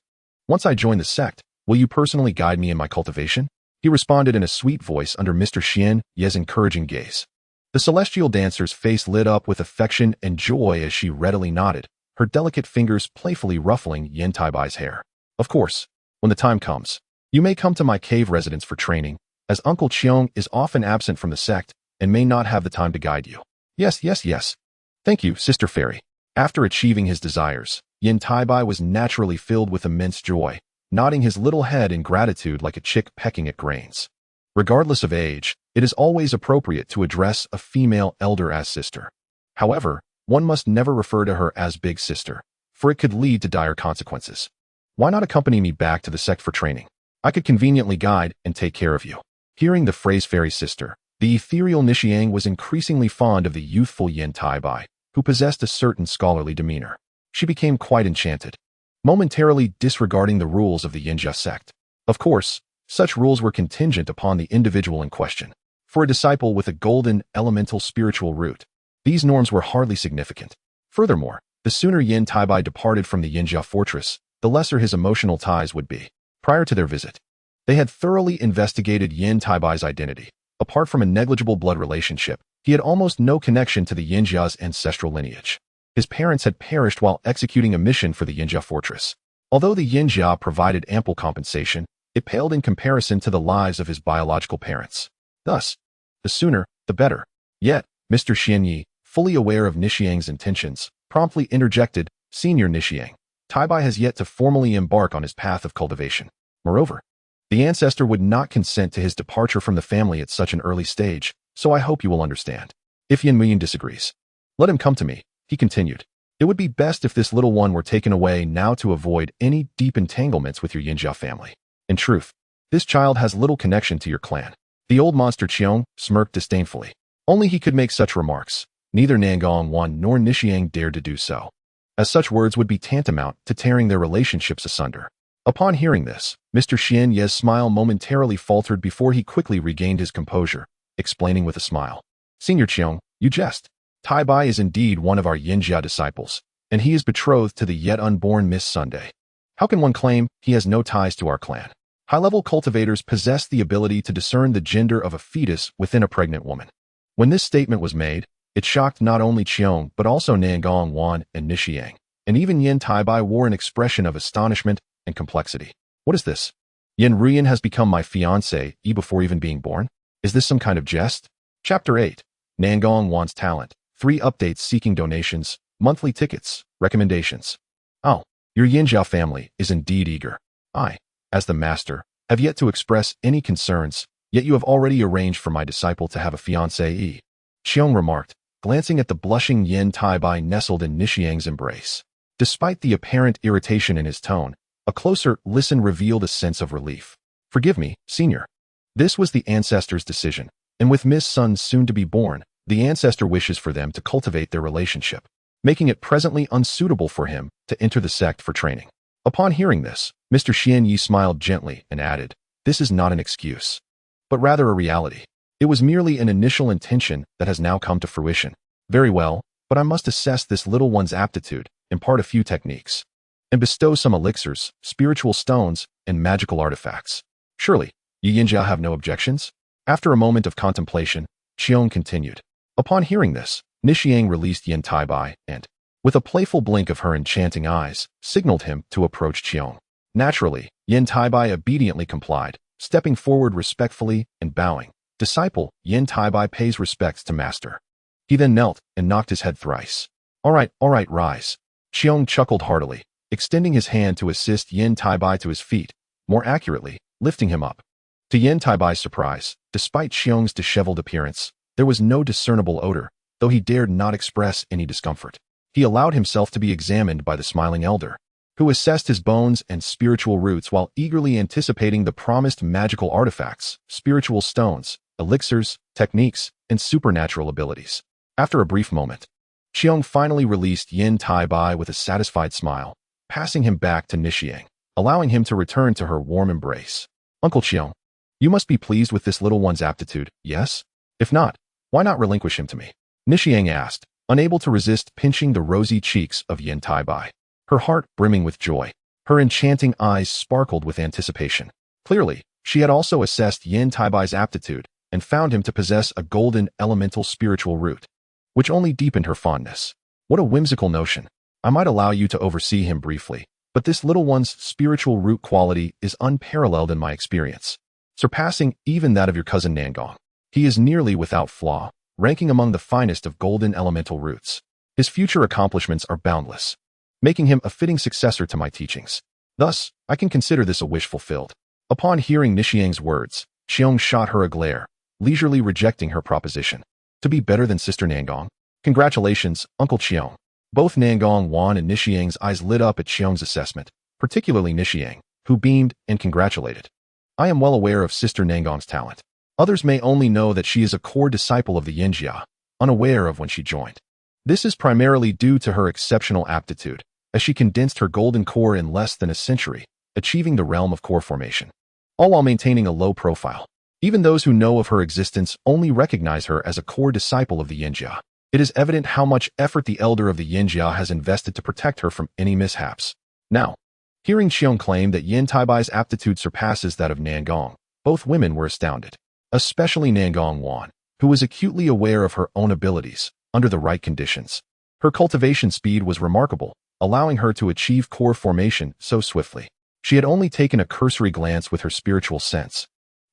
Once I join the sect, will you personally guide me in my cultivation? He responded in a sweet voice under Mr. Xian Ye's encouraging gaze. The celestial dancer's face lit up with affection and joy as she readily nodded, her delicate fingers playfully ruffling Yan Taibai's hair. Of course, when the time comes, you may come to my cave residence for training, as Uncle Cheong is often absent from the sect and may not have the time to guide you. Yes, yes, yes. Thank you, Sister Fairy. After achieving his desires, Yan Taibai was naturally filled with immense joy, nodding his little head in gratitude like a chick pecking at grains. Regardless of age, it is always appropriate to address a female elder as sister. However, one must never refer to her as big sister, for it could lead to dire consequences. Why not accompany me back to the sect for training? I could conveniently guide and take care of you. Hearing the phrase fairy sister, the ethereal Nishiang was increasingly fond of the youthful Yan Taibai, who possessed a certain scholarly demeanor. She became quite enchanted, momentarily disregarding the rules of the Yinjia sect. Of course, such rules were contingent upon the individual in question. For a disciple with a golden, elemental spiritual root, these norms were hardly significant. Furthermore, the sooner Yan Taibai departed from the Yinjia fortress, the lesser his emotional ties would be. Prior to their visit, they had thoroughly investigated Yan Taibai's identity. Apart from a negligible blood relationship, he had almost no connection to the Yinjia's ancestral lineage. His parents had perished while executing a mission for the Yinjia fortress. Although the Yinjia provided ample compensation, it paled in comparison to the lives of his biological parents. Thus, the sooner, the better. Yet, Mr. Xianyi, fully aware of Nishiang's intentions, promptly interjected, Senior Nishiang, Taibai has yet to formally embark on his path of cultivation. Moreover, the ancestor would not consent to his departure from the family at such an early stage, so I hope you will understand. If Yan Muyin disagrees, let him come to me, he continued. It would be best if this little one were taken away now to avoid any deep entanglements with your Yinjia family. In truth, this child has little connection to your clan. The old monster Cheong smirked disdainfully. Only he could make such remarks. Neither Nangong Wan nor Nishiang dared to do so, as such words would be tantamount to tearing their relationships asunder. Upon hearing this, Mr. Xian Ye's smile momentarily faltered before he quickly regained his composure, explaining with a smile. Senior Cheong, you jest. Taibai is indeed one of our Yinjia disciples, and he is betrothed to the yet unborn Miss Sunday. How can one claim he has no ties to our clan? High-level cultivators possess the ability to discern the gender of a fetus within a pregnant woman. When this statement was made, it shocked not only Cheong but also Nangong Wan and Nishiang, and even Yan Taibai wore an expression of astonishment and complexity. What is this? Yan Ruyan has become my fiancé before even being born? Is this some kind of jest? Chapter 8. Nangong Wan's Talent. 3 updates seeking donations, monthly tickets, recommendations. Oh, your Yinjia family is indeed eager. I, as the master, have yet to express any concerns, yet you have already arranged for my disciple to have a fiancée. Cheong remarked, glancing at the blushing Yan Taibai nestled in Nishiang's embrace. Despite the apparent irritation in his tone, a closer listen revealed a sense of relief. Forgive me, senior. This was the ancestor's decision, and with Miss Sun soon to be born, the ancestor wishes for them to cultivate their relationship, making it presently unsuitable for him to enter the sect for training. Upon hearing this, Mr. Xianyi smiled gently and added, this is not an excuse, but rather a reality. It was merely an initial intention that has now come to fruition. Very well, but I must assess this little one's aptitude, impart a few techniques, and bestow some elixirs, spiritual stones, and magical artifacts. Surely, you Yinjia have no objections? After a moment of contemplation, Cheong continued. Upon hearing this, Nishiang released Yan Taibai and, with a playful blink of her enchanting eyes, signaled him to approach Cheong. Naturally, Yan Taibai obediently complied, stepping forward respectfully and bowing. Disciple, Yan Taibai pays respects to master. He then knelt and knocked his head thrice. All right, rise. Cheong chuckled heartily, extending his hand to assist Yan Taibai to his feet, more accurately, lifting him up. To Yan Taibai's surprise, despite Cheong's disheveled appearance, there was no discernible odor, though he dared not express any discomfort. He allowed himself to be examined by the smiling elder, who assessed his bones and spiritual roots while eagerly anticipating the promised magical artifacts, spiritual stones, elixirs, techniques, and supernatural abilities. After a brief moment, Cheong finally released Yan Taibai with a satisfied smile, passing him back to Nishiang, allowing him to return to her warm embrace. Uncle Cheong, you must be pleased with this little one's aptitude, yes? If not, Why not relinquish him to me? Nishiang asked, unable to resist pinching the rosy cheeks of Yan Taibai, her heart brimming with joy. Her enchanting eyes sparkled with anticipation. Clearly, she had also assessed Yan Taibai's aptitude and found him to possess a golden elemental spiritual root, which only deepened her fondness. What a whimsical notion. I might allow you to oversee him briefly, but this little one's spiritual root quality is unparalleled in my experience, surpassing even that of your cousin Nangong. He is nearly without flaw, ranking among the finest of golden elemental roots. His future accomplishments are boundless, making him a fitting successor to my teachings. Thus, I can consider this a wish fulfilled. Upon hearing Nishiang's words, Xiong shot her a glare, leisurely rejecting her proposition. To be better than Sister Nangong? Congratulations, Uncle Xiong. Both Nangong Wan and Nishiang's eyes lit up at Xiong's assessment, particularly Nishiang, who beamed and congratulated. I am well aware of Sister Nangong's talent. Others may only know that she is a core disciple of the Yinjia, unaware of when she joined. This is primarily due to her exceptional aptitude, as she condensed her golden core in less than a century, achieving the realm of core formation, all while maintaining a low profile. Even those who know of her existence only recognize her as a core disciple of the Yinjia. It is evident how much effort the elder of the Yinjia has invested to protect her from any mishaps. Now, hearing Xiong claim that Yan Taibai's aptitude surpasses that of Nangong, both women were astounded, especially Nangong Wan, who was acutely aware of her own abilities under the right conditions. Her cultivation speed was remarkable, allowing her to achieve core formation so swiftly. She had only taken a cursory glance with her spiritual sense,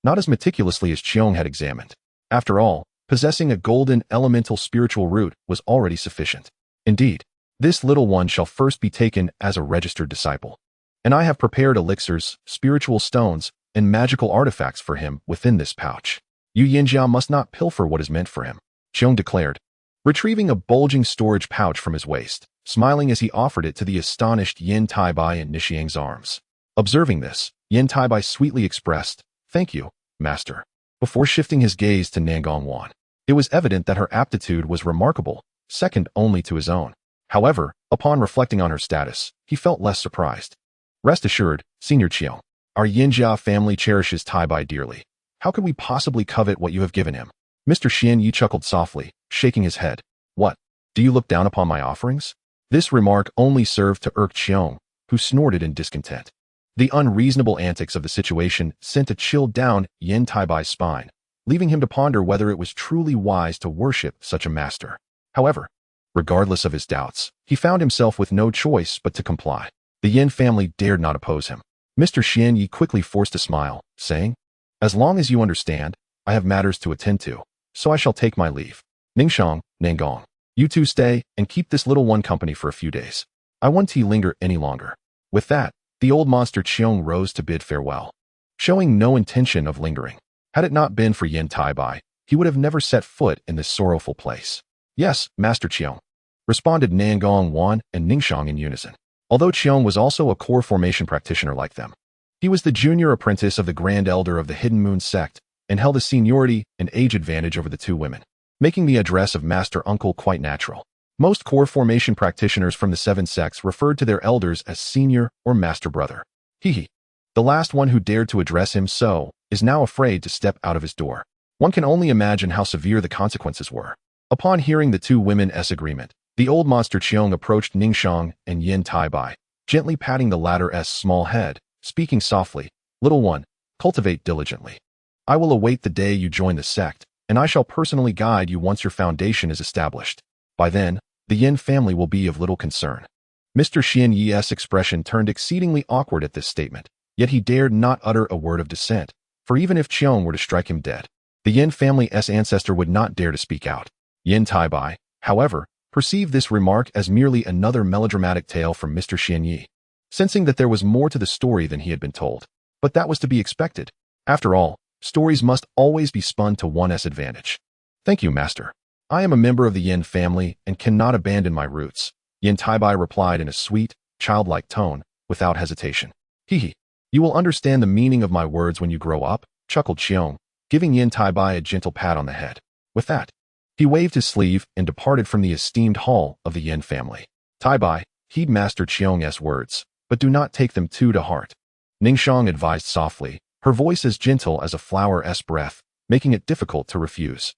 not as meticulously as Xiong had examined. After all, possessing a golden elemental spiritual root was already sufficient. Indeed, this little one shall first be taken as a registered disciple, and I have prepared elixirs, spiritual stones, and magical artifacts for him within this pouch. Yu Yinjia must not pilfer what is meant for him, Xiong declared, retrieving a bulging storage pouch from his waist, smiling as he offered it to the astonished Yan Taibai in Nishiang's arms. Observing this, Yan Taibai sweetly expressed, "Thank you, Master," before shifting his gaze to Nangong Wan. It was evident that her aptitude was remarkable, second only to his own. However, upon reflecting on her status, he felt less surprised. Rest assured, Senior Qiong, our Yinjia family cherishes Taibai dearly. How could we possibly covet what you have given him? Mr. Xian Yi chuckled softly, shaking his head. What? Do you look down upon my offerings? This remark only served to irk Qiong, who snorted in discontent. The unreasonable antics of the situation sent a chill down Yan Taibai's spine, leaving him to ponder whether it was truly wise to worship such a master. However, regardless of his doubts, he found himself with no choice but to comply. The Yin family dared not oppose him. Mr. Xian Yi quickly forced a smile, saying, "As long as you understand, I have matters to attend to, so I shall take my leave. Ningxiang, Nangong, you two stay and keep this little one company for a few days. I won't linger any longer." With that, the old monster Qiong rose to bid farewell, showing no intention of lingering. Had it not been for Yan Taibai, he would have never set foot in this sorrowful place. "Yes, Master Qiong," responded Nangong Wan and Ningxiang in unison. Although Qiong was also a core formation practitioner like them, he was the junior apprentice of the Grand Elder of the Hidden Moon sect and held a seniority and age advantage over the two women, making the address of Master Uncle quite natural. Most core formation practitioners from the seven sects referred to their elders as senior or master brother. He, the last one who dared to address him so, is now afraid to step out of his door. One can only imagine how severe the consequences were. Upon hearing the two women's agreement, the old monster Qiong approached Ningxiang and Yan Taibai, gently patting the latter's small head, speaking softly, "Little one, cultivate diligently. I will await the day you join the sect, and I shall personally guide you once your foundation is established. By then, the Yin family will be of little concern." Mr. Xian Yi's expression turned exceedingly awkward at this statement, yet he dared not utter a word of dissent, for even if Qiong were to strike him dead, the Yin family's ancestor would not dare to speak out. Yan Taibai, however, perceived this remark as merely another melodramatic tale from Mr. Xian Yi, sensing that there was more to the story than he had been told. But that was to be expected. After all, stories must always be spun to one's advantage. "Thank you, Master. I am a member of the Yin family and cannot abandon my roots," Yan Taibai replied in a sweet, childlike tone, without hesitation. "Hee. You will understand the meaning of my words when you grow up," chuckled Qiong, giving Yan Taibai a gentle pat on the head. With that, he waved his sleeve and departed from the esteemed hall of the Yin family. "Taibai, heed Master Qiong's words, but do not take them too to heart," Ningxiang advised softly, her voice as gentle as a flower's breath, making it difficult to refuse.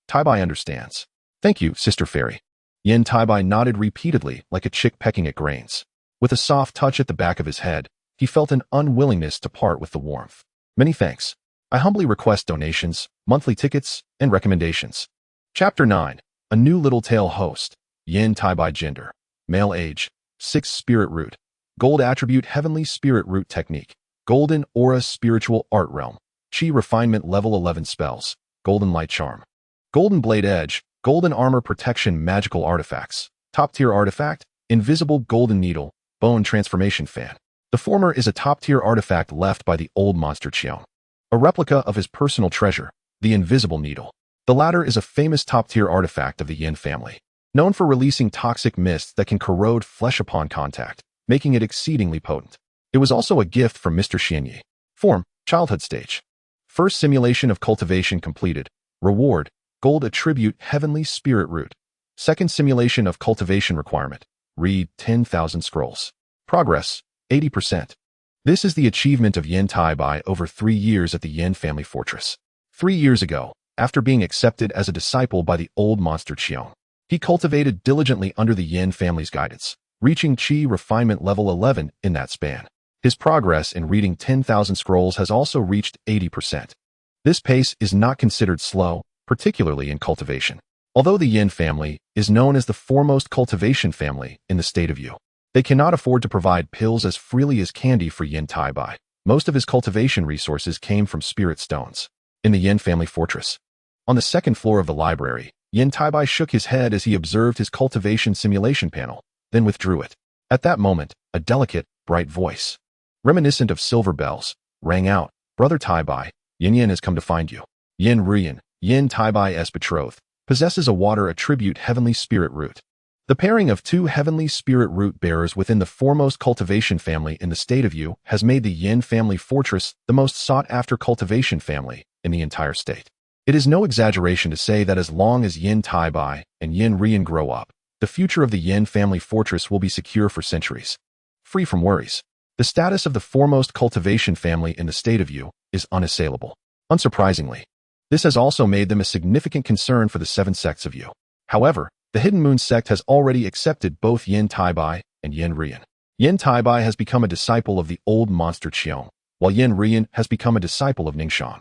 Taibai understands. Thank you, Sister Fairy. Yan Taibai nodded repeatedly like a chick pecking at grains. With a soft touch at the back of his head, he felt an unwillingness to part with the warmth. Many thanks. I humbly request donations, monthly tickets, and recommendations. Chapter 9. A New Little Tale Host. Yan Taibai Gender. Male age. 6 Spirit Root. Gold Attribute Heavenly Spirit Root Technique. Golden Aura Spiritual Art Realm. Chi Refinement Level 11 Spells. Golden Light Charm. Golden Blade Edge. Golden Armor Protection Magical Artifacts. Top-tier artifact. Invisible Golden Needle. Bone Transformation Fan. The former is a top-tier artifact left by the old monster Qiong. A replica of his personal treasure, the Invisible Needle. The latter is a famous top-tier artifact of the Yan family, known for releasing toxic mists that can corrode flesh upon contact, making it exceedingly potent. It was also a gift from Mr. Xianyi. Form, Childhood Stage. First simulation of cultivation completed. Reward, Gold Attribute Heavenly Spirit Root. Second simulation of cultivation requirement. Read 10,000 scrolls. Progress, 80%. This is the achievement of Yan Taibai over 3 years at the Yan family fortress. 3 years ago, after being accepted as a disciple by the old monster Qiong, he cultivated diligently under the Yan family's guidance, reaching Qi Refinement Level 11 in that span. His progress in reading 10,000 scrolls has also reached 80%. This pace is not considered slow, particularly in cultivation. Although the Yan family is known as the foremost cultivation family in the state of Yu, they cannot afford to provide pills as freely as candy for Yan Taibai. Most of his cultivation resources came from spirit stones. In the Yan family fortress, on the second floor of the library, Yan Taibai shook his head as he observed his cultivation simulation panel, then withdrew it. At that moment, a delicate, bright voice, reminiscent of silver bells, rang out. Brother Taibai, Yan has come to find you. Yan Rian, Yan Taibai's betrothed, possesses a water attribute heavenly spirit root. The pairing of 2 heavenly spirit root bearers within the foremost cultivation family in the state of Yu has made the Yan family fortress the most sought-after cultivation family in the entire state. It is no exaggeration to say that as long as Yan Taibai and Yan Rian grow up, the future of the Yan family fortress will be secure for centuries. Free from worries. The status of the foremost cultivation family in the state of Yu is unassailable. Unsurprisingly, this has also made them a significant concern for the 7 sects of Yu. However, the Hidden Moon sect has already accepted both Yan Taibai and Yan Rian. Yan Taibai has become a disciple of the old monster Qiong, while Yan Rian has become a disciple of Ningxiang.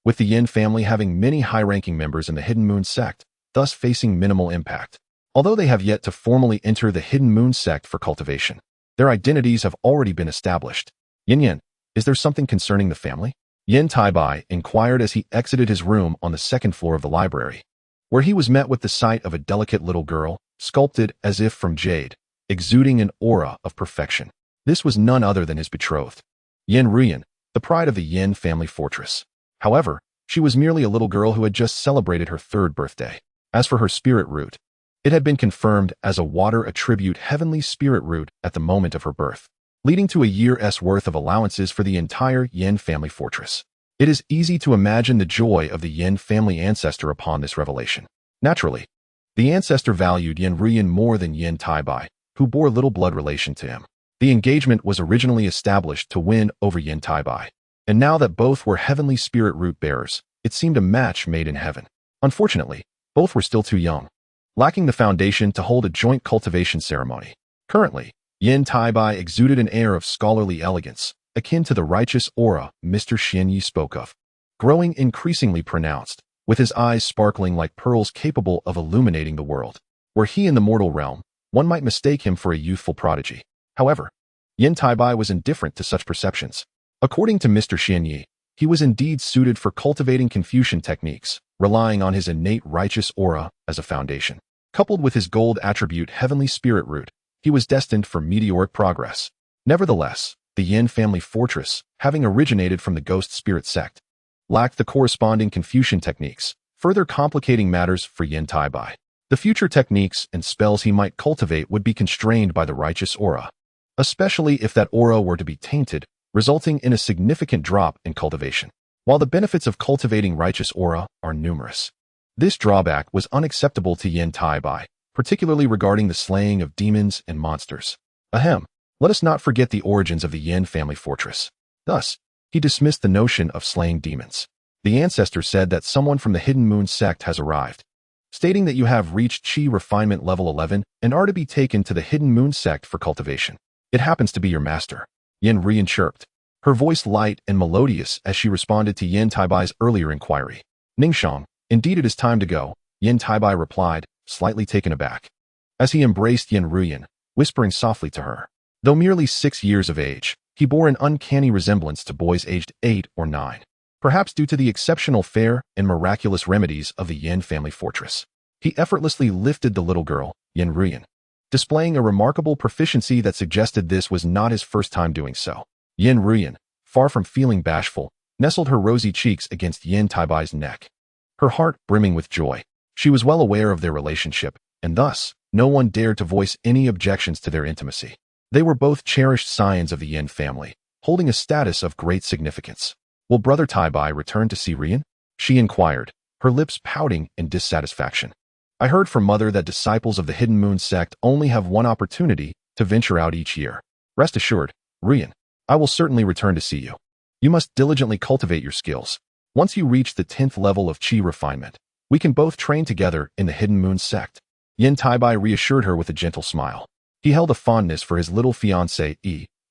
With the Yan family having many high-ranking members in the Hidden Moon sect, thus facing minimal impact. Although they have yet to formally enter the Hidden Moon sect for cultivation, their identities have already been established. Yan, is there something concerning the family? Yan Taibai inquired as he exited his room on the second floor of the library, where he was met with the sight of a delicate little girl, sculpted as if from jade, exuding an aura of perfection. This was none other than his betrothed, Yan Rian, the pride of the Yan family fortress. However, she was merely a little girl who had just celebrated her 3rd birthday. As for her spirit root, it had been confirmed as a water attribute heavenly spirit root at the moment of her birth, leading to a year's worth of allowances for the entire Yan family fortress. It is easy to imagine the joy of the Yan family ancestor upon this revelation. Naturally, the ancestor valued Yan Rian more than Yan Taibai, who bore little blood relation to him. The engagement was originally established to win over Yan Taibai, and now that both were heavenly spirit root bearers, it seemed a match made in heaven. Unfortunately, both were still too young, lacking the foundation to hold a joint cultivation ceremony. Currently, Yan Taibai exuded an air of scholarly elegance, akin to the righteous aura Mr. Xianyi spoke of, growing increasingly pronounced, with his eyes sparkling like pearls capable of illuminating the world. Were he in the mortal realm, one might mistake him for a youthful prodigy. However, Yan Taibai was indifferent to such perceptions. According to Mr. Xianyi, he was indeed suited for cultivating Confucian techniques, relying on his innate righteous aura as a foundation. Coupled with his gold attribute heavenly spirit root, he was destined for meteoric progress. Nevertheless, the Yan family fortress, having originated from the ghost spirit sect, lacked the corresponding Confucian techniques, further complicating matters for Yan Taibai. The future techniques and spells he might cultivate would be constrained by the righteous aura, especially if that aura were to be tainted, resulting in a significant drop in cultivation. While the benefits of cultivating righteous aura are numerous, this drawback was unacceptable to Yan Taibai, particularly regarding the slaying of demons and monsters. Ahem, let us not forget the origins of the Yan family fortress. Thus, he dismissed the notion of slaying demons. The ancestor said that someone from the Hidden Moon sect has arrived, stating that you have reached Qi refinement level 11 and are to be taken to the Hidden Moon sect for cultivation. It happens to be your master. Yan Ruyan chirped, her voice light and melodious as she responded to Yan Taibai's earlier inquiry. Ningxiang, indeed it is time to go, Yan Taibai replied, slightly taken aback. As he embraced Yan Ruyan, whispering softly to her. Though merely 6 years of age, he bore an uncanny resemblance to boys aged 8 or 9. Perhaps due to the exceptional fare and miraculous remedies of the Yan family fortress. He effortlessly lifted the little girl, Yan Ruyan, displaying a remarkable proficiency that suggested this was not his first time doing so. Yan Ruyan, far from feeling bashful, nestled her rosy cheeks against Yan Taibai's neck. Her heart brimming with joy. She was well aware of their relationship, and thus, no one dared to voice any objections to their intimacy. They were both cherished scions of the Yan family, holding a status of great significance. Will Brother Taibai return to see Ruyan? She inquired, her lips pouting in dissatisfaction. I heard from Mother that disciples of the Hidden Moon sect only have one opportunity to venture out each year. Rest assured, Ruyan, I will certainly return to see you. You must diligently cultivate your skills. Once you reach the 10th level of Qi refinement, we can both train together in the Hidden Moon sect. Yan Taibai reassured her with a gentle smile. He held a fondness for his little fiancée,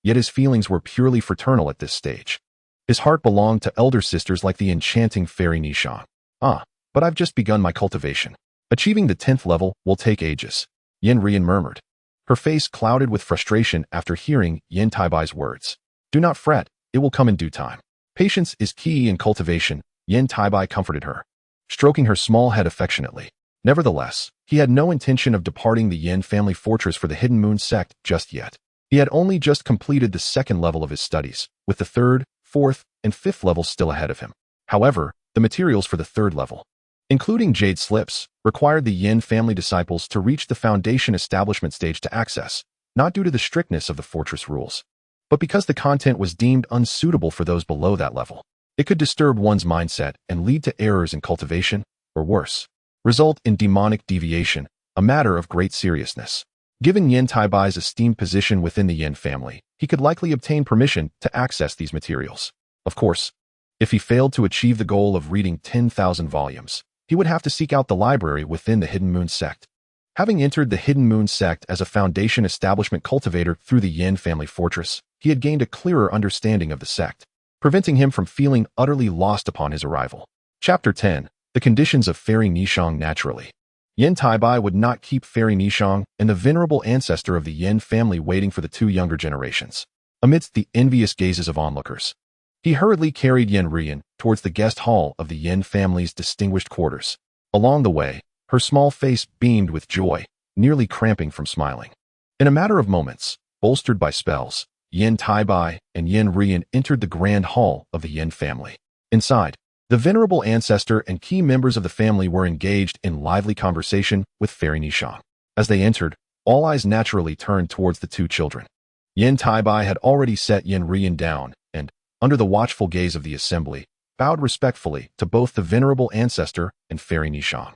yet his feelings were purely fraternal at this stage. His heart belonged to elder sisters like the enchanting fairy Nishang. But I've just begun my cultivation. Achieving the 10th level will take ages. Yan Ruyan murmured, her face clouded with frustration after hearing Yan Taibai's words. Do not fret, it will come in due time. Patience is key in cultivation, Yan Taibai comforted her, stroking her small head affectionately. Nevertheless, he had no intention of departing the Yan family fortress for the Hidden Moon sect just yet. He had only just completed the 2nd level of his studies, with the 3rd, 4th, and 5th levels still ahead of him. However, the materials for the 3rd level, including jade slips, required the Yan family disciples to reach the foundation establishment stage to access, not due to the strictness of the fortress rules, but because the content was deemed unsuitable for those below that level. It could disturb one's mindset and lead to errors in cultivation, or worse, result in demonic deviation, a matter of great seriousness. Given Yan Taibai's esteemed position within the Yan family, he could likely obtain permission to access these materials. Of course, if he failed to achieve the goal of reading 10,000 volumes, he would have to seek out the library within the Hidden Moon sect. Having entered the Hidden Moon sect as a foundation establishment cultivator through the Yan family fortress, he had gained a clearer understanding of the sect, preventing him from feeling utterly lost upon his arrival. Chapter 10. The Conditions of Fairy Nishang Naturally. Yan Taibai would not keep Fairy Nishang and the venerable ancestor of the Yan family waiting for the 2 younger generations. Amidst the envious gazes of onlookers, he hurriedly carried Yan Ruyan towards the guest hall of the Yan family's distinguished quarters. Along the way, her small face beamed with joy, nearly cramping from smiling. In a matter of moments, bolstered by spells, Yan Taibai and Yan Ruyan entered the grand hall of the Yan family. Inside, the venerable ancestor and key members of the family were engaged in lively conversation with Fairy Nishang. As they entered, all eyes naturally turned towards the 2 children. Yan Taibai had already set Yan Ruyan down and, under the watchful gaze of the assembly, bowed respectfully to both the venerable ancestor and Fairy Nishang,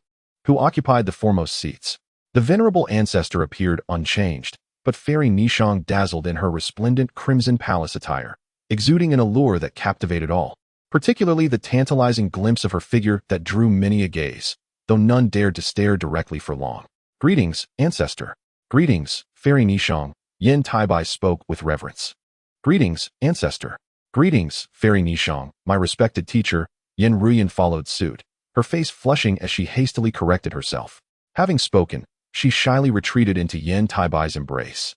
who occupied the foremost seats. The venerable ancestor appeared unchanged, but Fairy Nishang dazzled in her resplendent crimson palace attire, exuding an allure that captivated all, particularly the tantalizing glimpse of her figure that drew many a gaze, though none dared to stare directly for long. Greetings, ancestor. Greetings, Fairy Nishang, Yan Taibai spoke with reverence. Greetings, ancestor. Greetings, Fairy Nishang, my respected teacher. Yan Ruyan followed suit, her face flushing as she hastily corrected herself. Having spoken, she shyly retreated into Yan Taibai's embrace,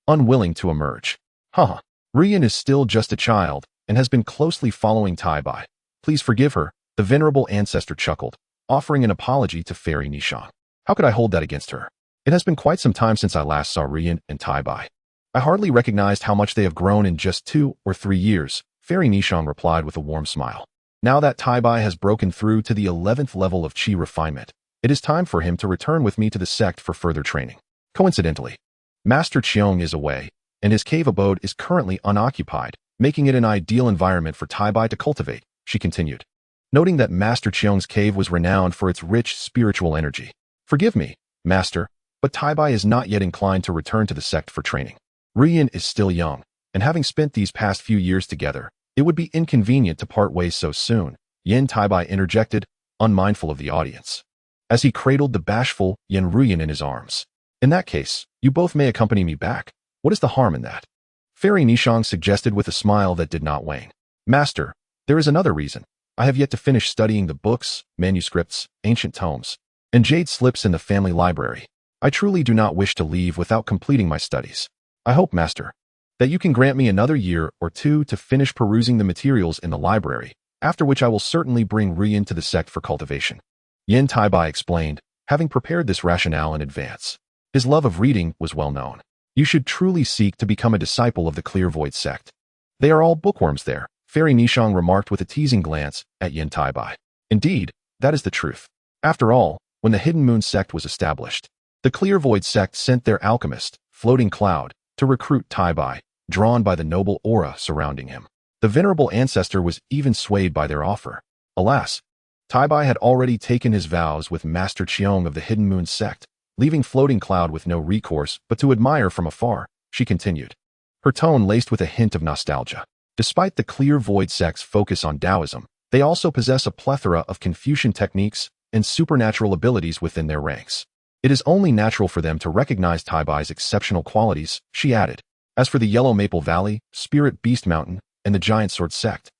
unwilling to emerge. Ruyan is still just a child and has been closely following Taibai. Please forgive her, the venerable ancestor chuckled, offering an apology to Fairy Nishang. How could I hold that against her? It has been quite some time since I last saw Ruyan and Taibai. I hardly recognized how much they have grown in just 2 or 3 years, Fairy Nishang replied with a warm smile. Now that Taibai has broken through to the 11th level of Qi refinement, it is time for him to return with me to the sect for further training. Coincidentally, Master Qiong is away, and his cave abode is currently unoccupied, making it an ideal environment for Taibai to cultivate, she continued, noting that Master Qiong's cave was renowned for its rich spiritual energy. Forgive me, Master, but Taibai is not yet inclined to return to the sect for training. Ruyan is still young, and having spent these past few years together, it would be inconvenient to part ways so soon, Yan Taibai interjected, unmindful of the audience. as he cradled the bashful Yan Ruyan in his arms. In that case, you both may accompany me back. What is the harm in that? Fairy Nishong suggested with a smile that did not wane. Master, there is another reason. I have yet to finish studying the books, manuscripts, ancient tomes, and jade slips in the family library. I truly do not wish to leave without completing my studies. I hope, Master, that you can grant me another year or two to finish perusing the materials in the library, after which I will certainly bring Ruyan to the sect for cultivation. Yan Taibai explained, having prepared this rationale in advance. His love of reading was well known. You should truly seek to become a disciple of the Clear Void sect. They are all bookworms there, Fairy Nishong remarked with a teasing glance at Yan Taibai. Indeed, that is the truth. After all, when the Hidden Moon sect was established, the Clear Void sect sent their alchemist, Floating Cloud, to recruit Taibai, drawn by the noble aura surrounding him. The venerable ancestor was even swayed by their offer. Alas, Taibai had already taken his vows with Master Cheong of the Hidden Moon sect, leaving Floating Cloud with no recourse but to admire from afar. She continued, her tone laced with a hint of nostalgia. Despite the Clear Void sect's focus on Taoism, they also possess a plethora of Confucian techniques and supernatural abilities within their ranks. It is only natural for them to recognize Taibai's exceptional qualities, she added. As for the Yellow Maple Valley, Spirit Beast Mountain, and the Giant Sword sect,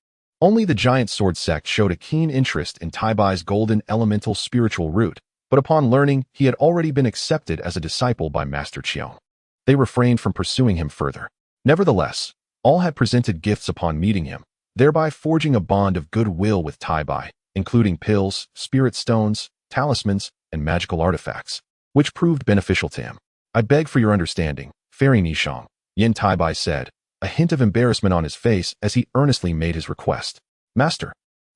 only the Giant Sword sect showed a keen interest in Taibai's golden elemental spiritual root, but upon learning he had already been accepted as a disciple by Master Cheong, they refrained from pursuing him further. Nevertheless, all had presented gifts upon meeting him, thereby forging a bond of goodwill with Taibai, including pills, spirit stones, talismans, and magical artifacts, which proved beneficial to him. I beg for your understanding, Fairy Nishong, Yan Taibai said, a hint of embarrassment on his face as he earnestly made his request. Master,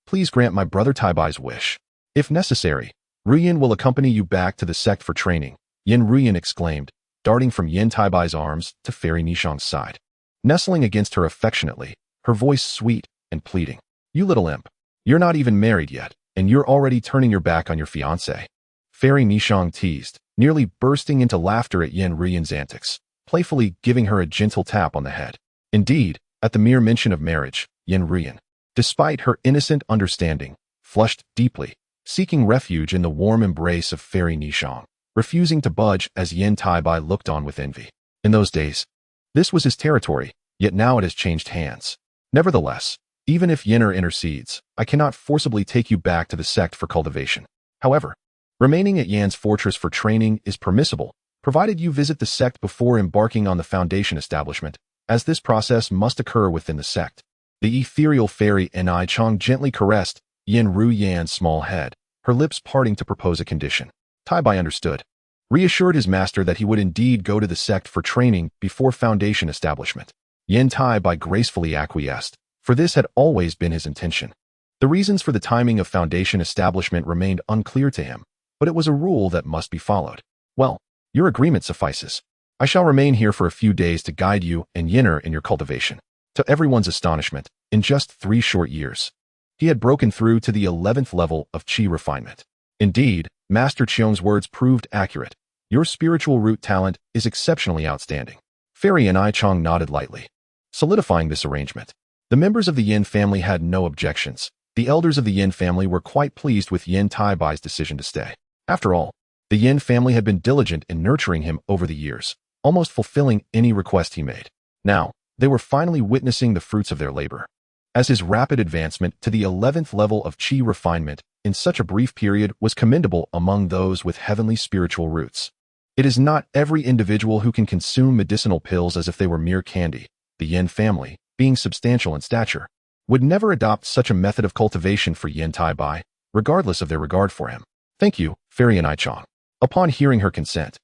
please grant my brother Taibai's wish. If necessary, Ruyan will accompany you back to the sect for training, Yan Ruyan exclaimed, darting from Yan Taibai's arms to Fairy Nishong's side. Nestling against her affectionately, her voice sweet and pleading. You little imp, you're not even married yet, and you're already turning your back on your fiancé. Fairy Nishong teased, nearly bursting into laughter at Yan Ruyan's antics, playfully giving her a gentle tap on the head. Indeed, at the mere mention of marriage, Yan Ruyan, despite her innocent understanding, flushed deeply, seeking refuge in the warm embrace of Fairy Nishong, refusing to budge as Yan Taibai looked on with envy. In those days, this was his territory, yet now it has changed hands. Nevertheless, even if Yenner intercedes, I cannot forcibly take you back to the sect for cultivation. However, remaining at Yan's fortress for training is permissible, provided you visit the sect before embarking on the foundation establishment, as this process must occur within the sect. The ethereal fairy Ni Chong gently caressed Yan Ruyan's small head, her lips parting to propose a condition. Taibai understood, reassured his master that he would indeed go to the sect for training before foundation establishment. Yan Taibai gracefully acquiesced, for this had always been his intention. The reasons for the timing of foundation establishment remained unclear to him, but it was a rule that must be followed. Well, your agreement suffices. I shall remain here for a few days to guide you and Yenner in your cultivation. To everyone's astonishment, in just 3 short years, he had broken through to the 11th level of Qi refinement. Indeed, Master Cheong's words proved accurate. Your spiritual root talent is exceptionally outstanding. Fairy Ni Chong nodded lightly, solidifying this arrangement. The members of the Yin family had no objections. The elders of the Yin family were quite pleased with Yan Taibai's decision to stay. After all, the Yin family had been diligent in nurturing him over the years, almost fulfilling any request he made. Now, they were finally witnessing the fruits of their labor. As his rapid advancement to the 11th level of Qi refinement in such a brief period was commendable among those with heavenly spiritual roots. It is not every individual who can consume medicinal pills as if they were mere candy. The Yin family, being substantial in stature, would never adopt such a method of cultivation for Yan Taibai, regardless of their regard for him. Thank you, Fairy Ni Chong. Upon hearing her consent,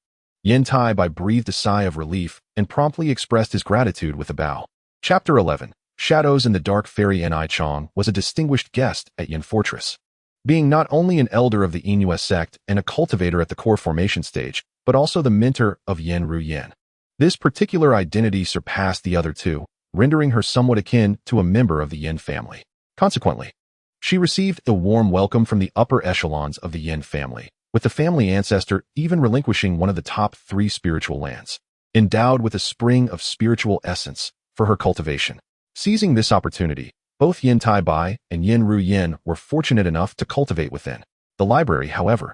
Yan Taibai breathed a sigh of relief and promptly expressed his gratitude with a bow. Chapter 11. Shadows in the Dark. Fairy Ni Chong was a distinguished guest at Yin Fortress. Being not only an elder of the Inua sect and a cultivator at the core formation stage, but also the mentor of Yan Ruyan. This particular identity surpassed the other two, rendering her somewhat akin to a member of the Yin family. Consequently, she received a warm welcome from the upper echelons of the Yin family, with the family ancestor even relinquishing one of the top 3 spiritual lands, endowed with a spring of spiritual essence, for her cultivation. Seizing this opportunity, both Yan Taibai and Yan Ruyan were fortunate enough to cultivate within. The library, however,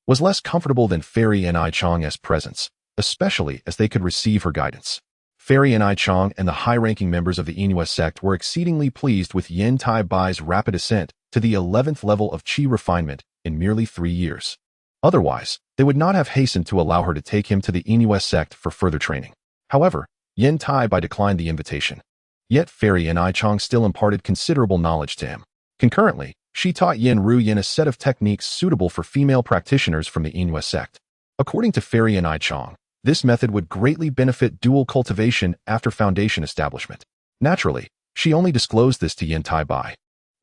was less comfortable than Fairy Yan Chang's presence, especially as they could receive her guidance. Fairy Yan Chang and the high-ranking members of the Inua sect were exceedingly pleased with Yan Taibai's rapid ascent to the 11th level of qi refinement in merely 3 years. Otherwise, they would not have hastened to allow her to take him to the Inua sect for further training. However, Yan Taibai declined the invitation. Yet Fairy Yan Chang still imparted considerable knowledge to him. Concurrently, she taught Yan Ruyin a set of techniques suitable for female practitioners from the Inua sect. According to Fairy Yan Chang, this method would greatly benefit dual cultivation after foundation establishment. Naturally, she only disclosed this to Yan Taibai.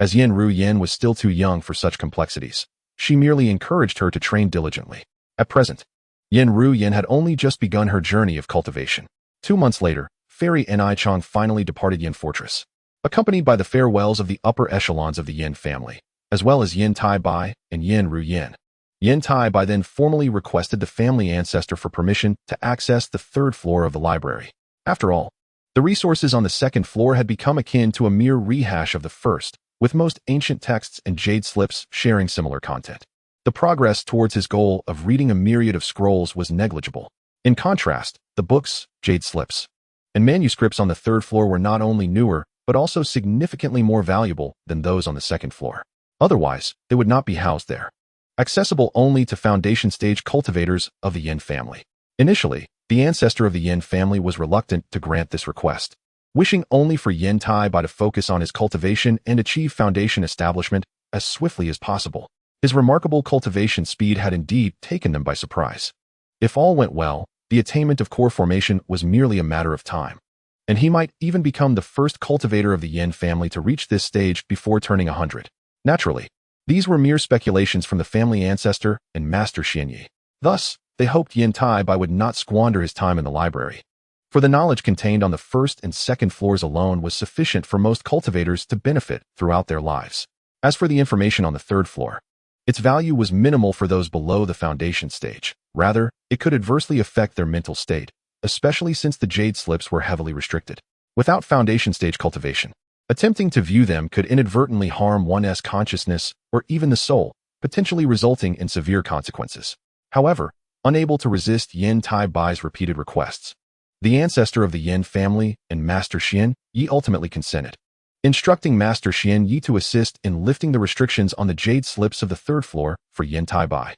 As Yan Ruyin was still too young for such complexities, she merely encouraged her to train diligently. At present, Yan Ruyin had only just begun her journey of cultivation. 2 months later, Fairy Yan Chang finally departed Yan Fortress, accompanied by the farewells of the upper echelons of the Yan family, as well as Yan Taibai and Yan Ruyin. Yan Taibai then formally requested the family ancestor for permission to access the 3rd floor of the library. After all, the resources on the 2nd floor had become akin to a mere rehash of the 1st, with most ancient texts and jade slips sharing similar content. The progress towards his goal of reading a myriad of scrolls was negligible. In contrast, the books, jade slips, and manuscripts on the 3rd floor were not only newer, but also significantly more valuable than those on the 2nd floor. Otherwise, they would not be housed there. Accessible only to foundation stage cultivators of the Yan family. Initially, the ancestor of the Yan family was reluctant to grant this request, wishing only for Yan Taibai to focus on his cultivation and achieve foundation establishment as swiftly as possible. His remarkable cultivation speed had indeed taken them by surprise. If all went well, the attainment of core formation was merely a matter of time, and he might even become the first cultivator of the Yan family to reach this stage before turning 100. Naturally, these were mere speculations from the family ancestor and Master Xianyi. Thus, they hoped Yan Taibai would not squander his time in the library, for the knowledge contained on the 1st and 2nd floors alone was sufficient for most cultivators to benefit throughout their lives. As for the information on the 3rd floor, its value was minimal for those below the foundation stage. Rather, it could adversely affect their mental state, especially since the jade slips were heavily restricted. Without foundation stage cultivation, attempting to view them could inadvertently harm one's consciousness or even the soul, potentially resulting in severe consequences. However, unable to resist Yan Taibai's repeated requests, the ancestor of the Yan family and Master Xianyi ultimately consented, instructing Master Xianyi to assist in lifting the restrictions on the jade slips of the 3rd floor for Yan Taibai.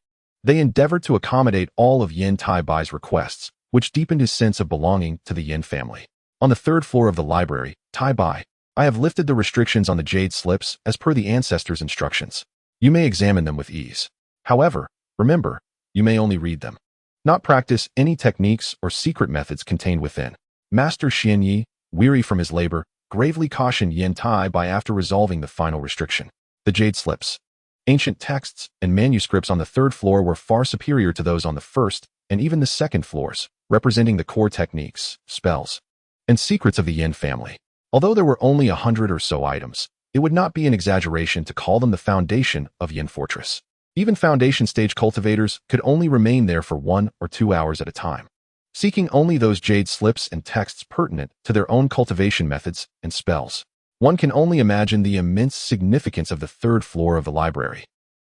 They endeavored to accommodate all of Yan Taibai's requests, which deepened his sense of belonging to the Yan family. On the 3rd floor of the library, Taibai, I have lifted the restrictions on the jade slips as per the ancestor's instructions. You may examine them with ease. However, remember, you may only read them, not practice any techniques or secret methods contained within. Master Xianyi, weary from his labor, gravely cautioned Yan Taibai after resolving the final restriction. The jade slips, ancient texts, and manuscripts on the 3rd floor were far superior to those on the 1st and even the 2nd floors, representing the core techniques, spells, and secrets of the Yan family. Although there were only 100 or so items, it would not be an exaggeration to call them the foundation of Yan Fortress. Even foundation stage cultivators could only remain there for 1 or 2 hours at a time, seeking only those jade slips and texts pertinent to their own cultivation methods and spells. One can only imagine the immense significance of the 3rd floor of the library.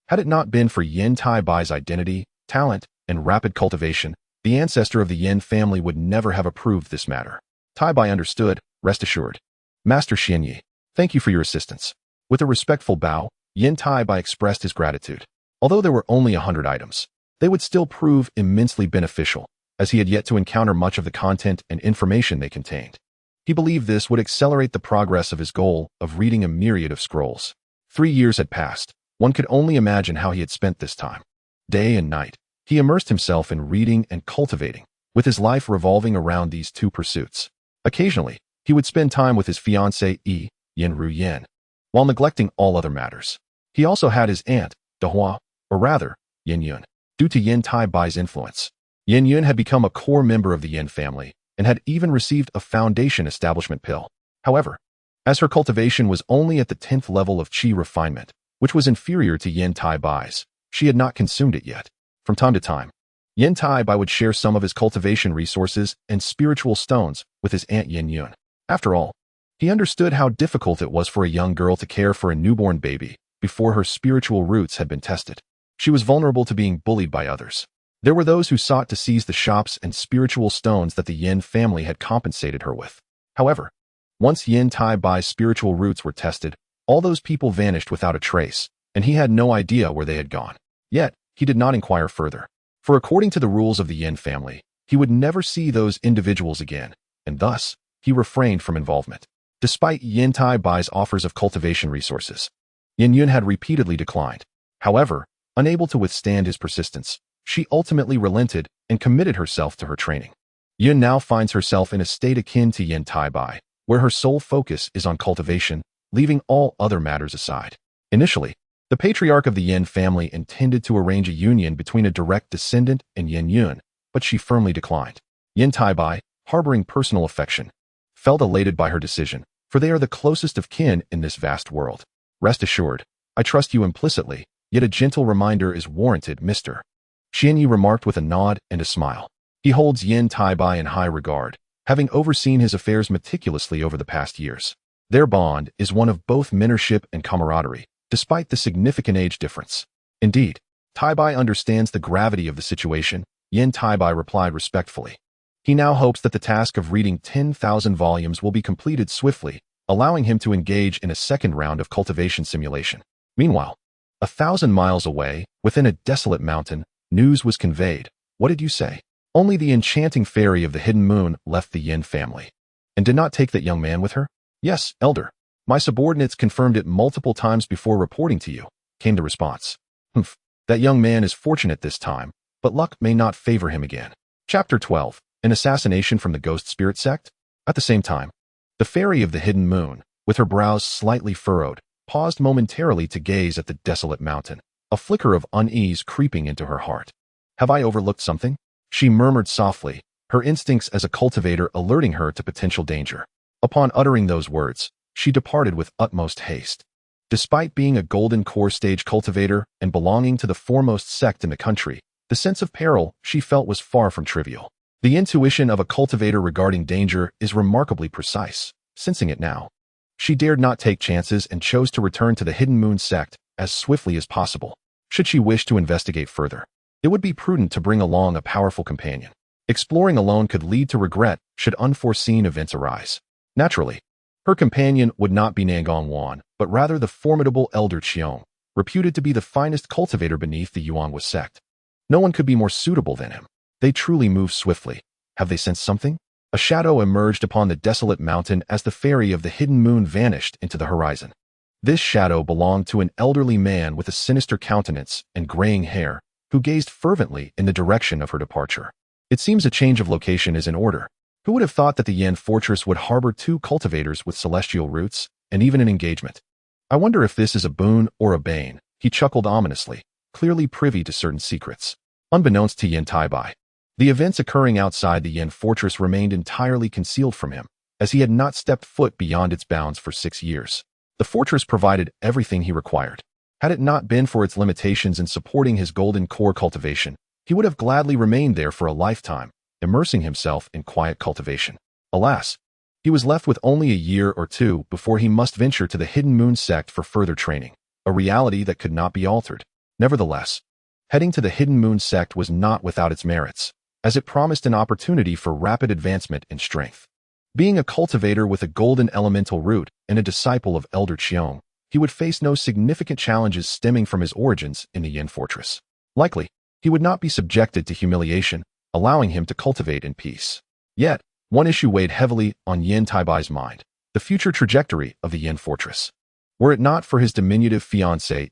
Had it not been for Yan Taibai's identity, talent, and rapid cultivation, the ancestor of the Yan family would never have approved this matter. Taibai understood, rest assured. Master Xianyi, thank you for your assistance. With a respectful bow, Yan Taibai expressed his gratitude. Although there were only 100 items, they would still prove immensely beneficial, as he had yet to encounter much of the content and information they contained. He believed this would accelerate the progress of his goal of reading a myriad of scrolls. 3 years had passed. One could only imagine how he had spent this time. Day and night, he immersed himself in reading and cultivating, with his life revolving around these 2 pursuits. Occasionally, he would spend time with his fiancée, Yan Ruyin, while neglecting all other matters. He also had his aunt, Dehua, or rather, Yan Yun. Due to Yan Taibai's influence, Yan Yun had become a core member of the Yan family and had even received a foundation establishment pill. However, as her cultivation was only at the 10th level of qi refinement, which was inferior to Yan Taibai's, she had not consumed it yet. From time to time, Yan Taibai would share some of his cultivation resources and spiritual stones with his aunt Yan Yun. After all, he understood how difficult it was for a young girl to care for a newborn baby before her spiritual roots had been tested. She was vulnerable to being bullied by others. There were those who sought to seize the shops and spiritual stones that the Yan family had compensated her with. However, once Yan Taibai's spiritual roots were tested, all those people vanished without a trace, and he had no idea where they had gone. Yet, he did not inquire further. For according to the rules of the Yan family, he would never see those individuals again, and thus, he refrained from involvement. Despite Yan Taibai's offers of cultivation resources, Yan Yun had repeatedly declined. However, unable to withstand his persistence, she ultimately relented and committed herself to her training. Yun now finds herself in a state akin to Yan Taibai, where her sole focus is on cultivation, leaving all other matters aside. Initially, the patriarch of the Yan family intended to arrange a union between a direct descendant and Yan Yun, but she firmly declined. Yan Taibai, harboring personal affection, felt elated by her decision, for they are the closest of kin in this vast world. Rest assured, I trust you implicitly, yet a gentle reminder is warranted, Mr. Xianyi remarked with a nod and a smile. He holds Yan Taibai in high regard, having overseen his affairs meticulously over the past years. Their bond is one of both mentorship and camaraderie, despite the significant age difference. Indeed, Taibai understands the gravity of the situation, Yan Taibai replied respectfully. He now hopes that the task of reading 10,000 volumes will be completed swiftly, allowing him to engage in a second round of cultivation simulation. Meanwhile, 1,000 miles away, within a desolate mountain, news was conveyed. What did you say? Only the enchanting fairy of the hidden moon left the Yin family. And did not take that young man with her? Yes, elder. My subordinates confirmed it multiple times before reporting to you, came the response. Humph, that young man is fortunate this time, but luck may not favor him again. Chapter 12. An assassination from the ghost spirit sect? At the same time, the fairy of the hidden moon, with her brows slightly furrowed, paused momentarily to gaze at the desolate mountain, a flicker of unease creeping into her heart. Have I overlooked something? She murmured softly, her instincts as a cultivator alerting her to potential danger. Upon uttering those words, she departed with utmost haste. Despite being a golden core stage cultivator and belonging to the foremost sect in the country, the sense of peril she felt was far from trivial. The intuition of a cultivator regarding danger is remarkably precise, sensing it now. She dared not take chances and chose to return to the Hidden Moon sect as swiftly as possible. Should she wish to investigate further, it would be prudent to bring along a powerful companion. Exploring alone could lead to regret should unforeseen events arise. Naturally, her companion would not be Nangong Wan, but rather the formidable Elder Qiong, reputed to be the finest cultivator beneath the Yuanhua sect. No one could be more suitable than him. They truly move swiftly. Have they sensed something? A shadow emerged upon the desolate mountain as the fairy of the hidden moon vanished into the horizon. This shadow belonged to an elderly man with a sinister countenance and graying hair, who gazed fervently in the direction of her departure. It seems a change of location is in order. Who would have thought that the Yan fortress would harbor 2 cultivators with celestial roots, and even an engagement? I wonder if this is a boon or a bane, he chuckled ominously, clearly privy to certain secrets. Unbeknownst to Yan Taibai, the events occurring outside the Yan fortress remained entirely concealed from him, as he had not stepped foot beyond its bounds for 6 years. The fortress provided everything he required. Had it not been for its limitations in supporting his golden core cultivation, he would have gladly remained there for a lifetime, immersing himself in quiet cultivation. Alas, he was left with only a year or 2 before he must venture to the Hidden Moon sect for further training, a reality that could not be altered. Nevertheless, heading to the Hidden Moon sect was not without its merits, as it promised an opportunity for rapid advancement in strength. Being a cultivator with a golden elemental root and a disciple of Elder Qiong, he would face no significant challenges stemming from his origins in the Yin fortress. Likely, he would not be subjected to humiliation, allowing him to cultivate in peace. Yet, one issue weighed heavily on Yan Taibai's mind, the future trajectory of the Yin fortress. Were it not for his diminutive fiancée,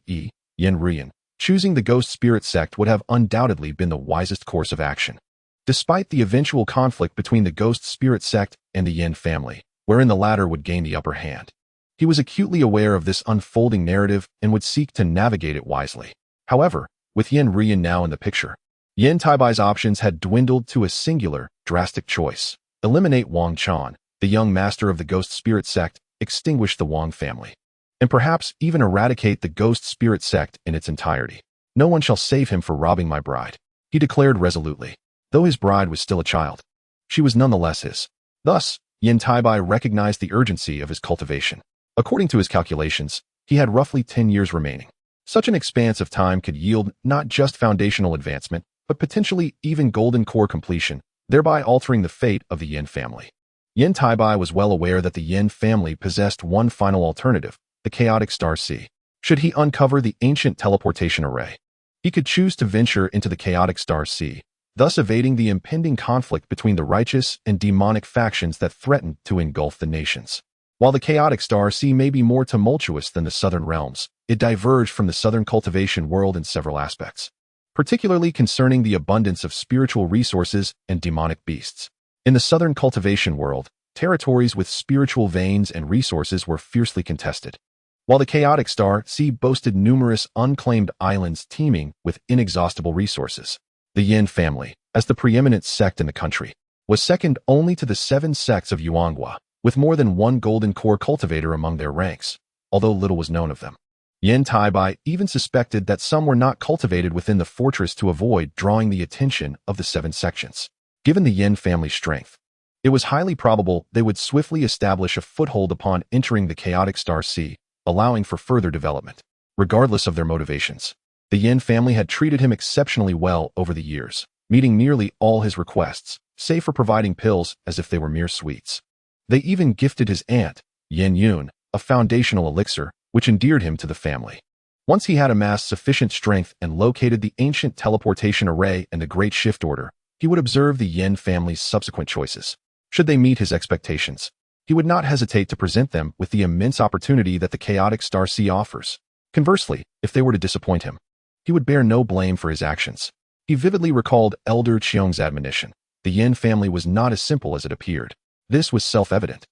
Yan Rian, choosing the ghost spirit sect would have undoubtedly been the wisest course of action. Despite the eventual conflict between the ghost spirit sect and the Yin family, wherein the latter would gain the upper hand, he was acutely aware of this unfolding narrative and would seek to navigate it wisely. However, with Yan Rian now in the picture, Yan Taibai's options had dwindled to a singular, drastic choice. Eliminate Wang Chan, the young master of the ghost spirit sect, extinguish the Wang family, and perhaps even eradicate the ghost spirit sect in its entirety. No one shall save him for robbing my bride, he declared resolutely. Though his bride was still a child, she was nonetheless his. Thus, Yan Taibai recognized the urgency of his cultivation. According to his calculations, he had roughly 10 years remaining. Such an expanse of time could yield not just foundational advancement, but potentially even golden core completion, thereby altering the fate of the Yan family. Yan Taibai was well aware that the Yan family possessed one final alternative, the chaotic Star Sea. Should he uncover the ancient teleportation array, he could choose to venture into the chaotic Star Sea, thus evading the impending conflict between the righteous and demonic factions that threatened to engulf the nations. While the chaotic Star Sea may be more tumultuous than the southern realms, it diverged from the southern cultivation world in several aspects, particularly concerning the abundance of spiritual resources and demonic beasts. In the southern cultivation world, territories with spiritual veins and resources were fiercely contested, while the chaotic Star Sea boasted numerous unclaimed islands teeming with inexhaustible resources. The Yan family, as the preeminent sect in the country, was second only to the 7 sects of Yuanhua, with more than one golden core cultivator among their ranks, although little was known of them. Yan Taibai even suspected that some were not cultivated within the fortress to avoid drawing the attention of the 7 sections. Given the Yan family's strength, it was highly probable they would swiftly establish a foothold upon entering the chaotic Star Sea, allowing for further development. Regardless of their motivations, the Yan family had treated him exceptionally well over the years, meeting nearly all his requests, save for providing pills as if they were mere sweets. They even gifted his aunt, Yan Yun, a foundational elixir, which endeared him to the family. Once he had amassed sufficient strength and located the ancient teleportation array and the Great Shift Order, he would observe the Yan family's subsequent choices. Should they meet his expectations, he would not hesitate to present them with the immense opportunity that the chaotic Star Sea offers. Conversely, if they were to disappoint him, he would bear no blame for his actions. He vividly recalled Elder Qiong's admonition. The Yan family was not as simple as it appeared. This was self-evident.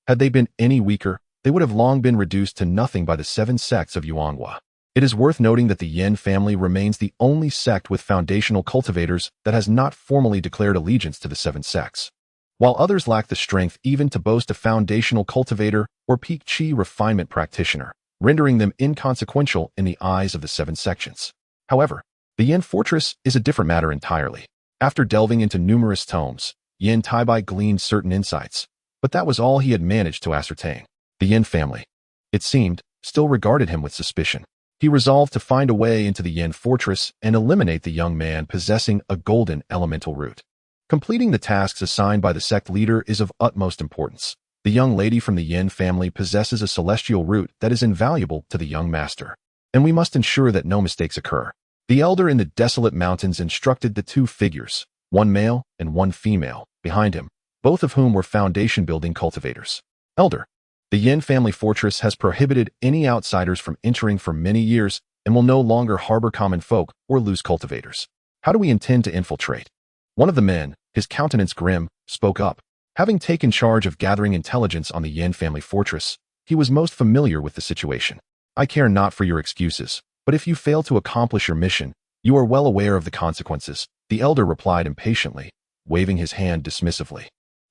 Had they been any weaker, they would have long been reduced to nothing by the 7 sects of Yuanhua. It is worth noting that the Yan family remains the only sect with foundational cultivators that has not formally declared allegiance to the 7 sects. While others lack the strength even to boast a foundational cultivator or peak qi refinement practitioner, rendering them inconsequential in the eyes of the 7 sections. However, the Yan fortress is a different matter entirely. After delving into numerous tomes, Yan Taibai gleaned certain insights, but that was all he had managed to ascertain. The Yan family, it seemed, still regarded him with suspicion. He resolved to find a way into the Yan fortress and eliminate the young man possessing a golden elemental root. Completing the tasks assigned by the sect leader is of utmost importance. The young lady from the Yan family possesses a celestial root that is invaluable to the young master, and we must ensure that no mistakes occur. The elder in the desolate mountains instructed the 2 figures, one male and one female, behind him, both of whom were foundation-building cultivators. Elder, the Yan family fortress has prohibited any outsiders from entering for many years and will no longer harbor common folk or loose cultivators. How do we intend to infiltrate? One of the men, his countenance grim, spoke up. Having taken charge of gathering intelligence on the Yan family fortress, he was most familiar with the situation. I care not for your excuses, but if you fail to accomplish your mission, you are well aware of the consequences, the elder replied impatiently, waving his hand dismissively.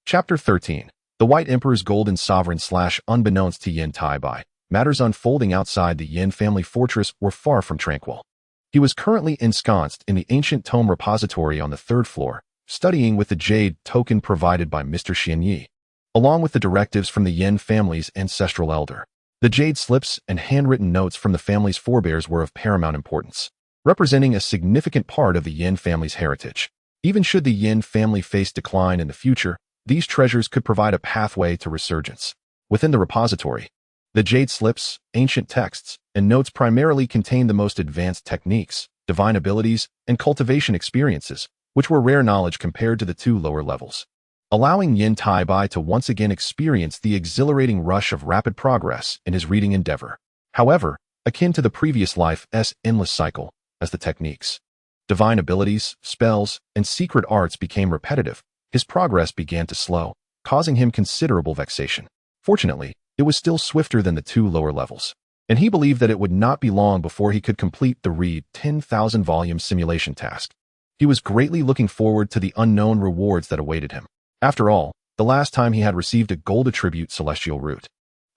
Chapter 13. The White Emperor's Golden Sovereign / Unbeknownst to Yan Taibai, matters unfolding outside the Yan family fortress were far from tranquil. He was currently ensconced in the ancient tome repository on the 3rd floor, studying with the jade token provided by Mr. Xianyi, along with the directives from the Yan family's ancestral elder. The jade slips and handwritten notes from the family's forebears were of paramount importance, representing a significant part of the Yan family's heritage. Even should the Yan family face decline in the future, these treasures could provide a pathway to resurgence. Within the repository, the jade slips, ancient texts, and notes primarily contain the most advanced techniques, divine abilities, and cultivation experiences, which were rare knowledge compared to the 2 lower levels, allowing Yan Taibai to once again experience the exhilarating rush of rapid progress in his reading endeavor. However, akin to the previous life's endless cycle, as the techniques, divine abilities, spells, and secret arts became repetitive, his progress began to slow, causing him considerable vexation. Fortunately, it was still swifter than the 2 lower levels, and he believed that it would not be long before he could complete the read 10,000 volume simulation task. He was greatly looking forward to the unknown rewards that awaited him. After all, the last time he had received a gold attribute celestial root,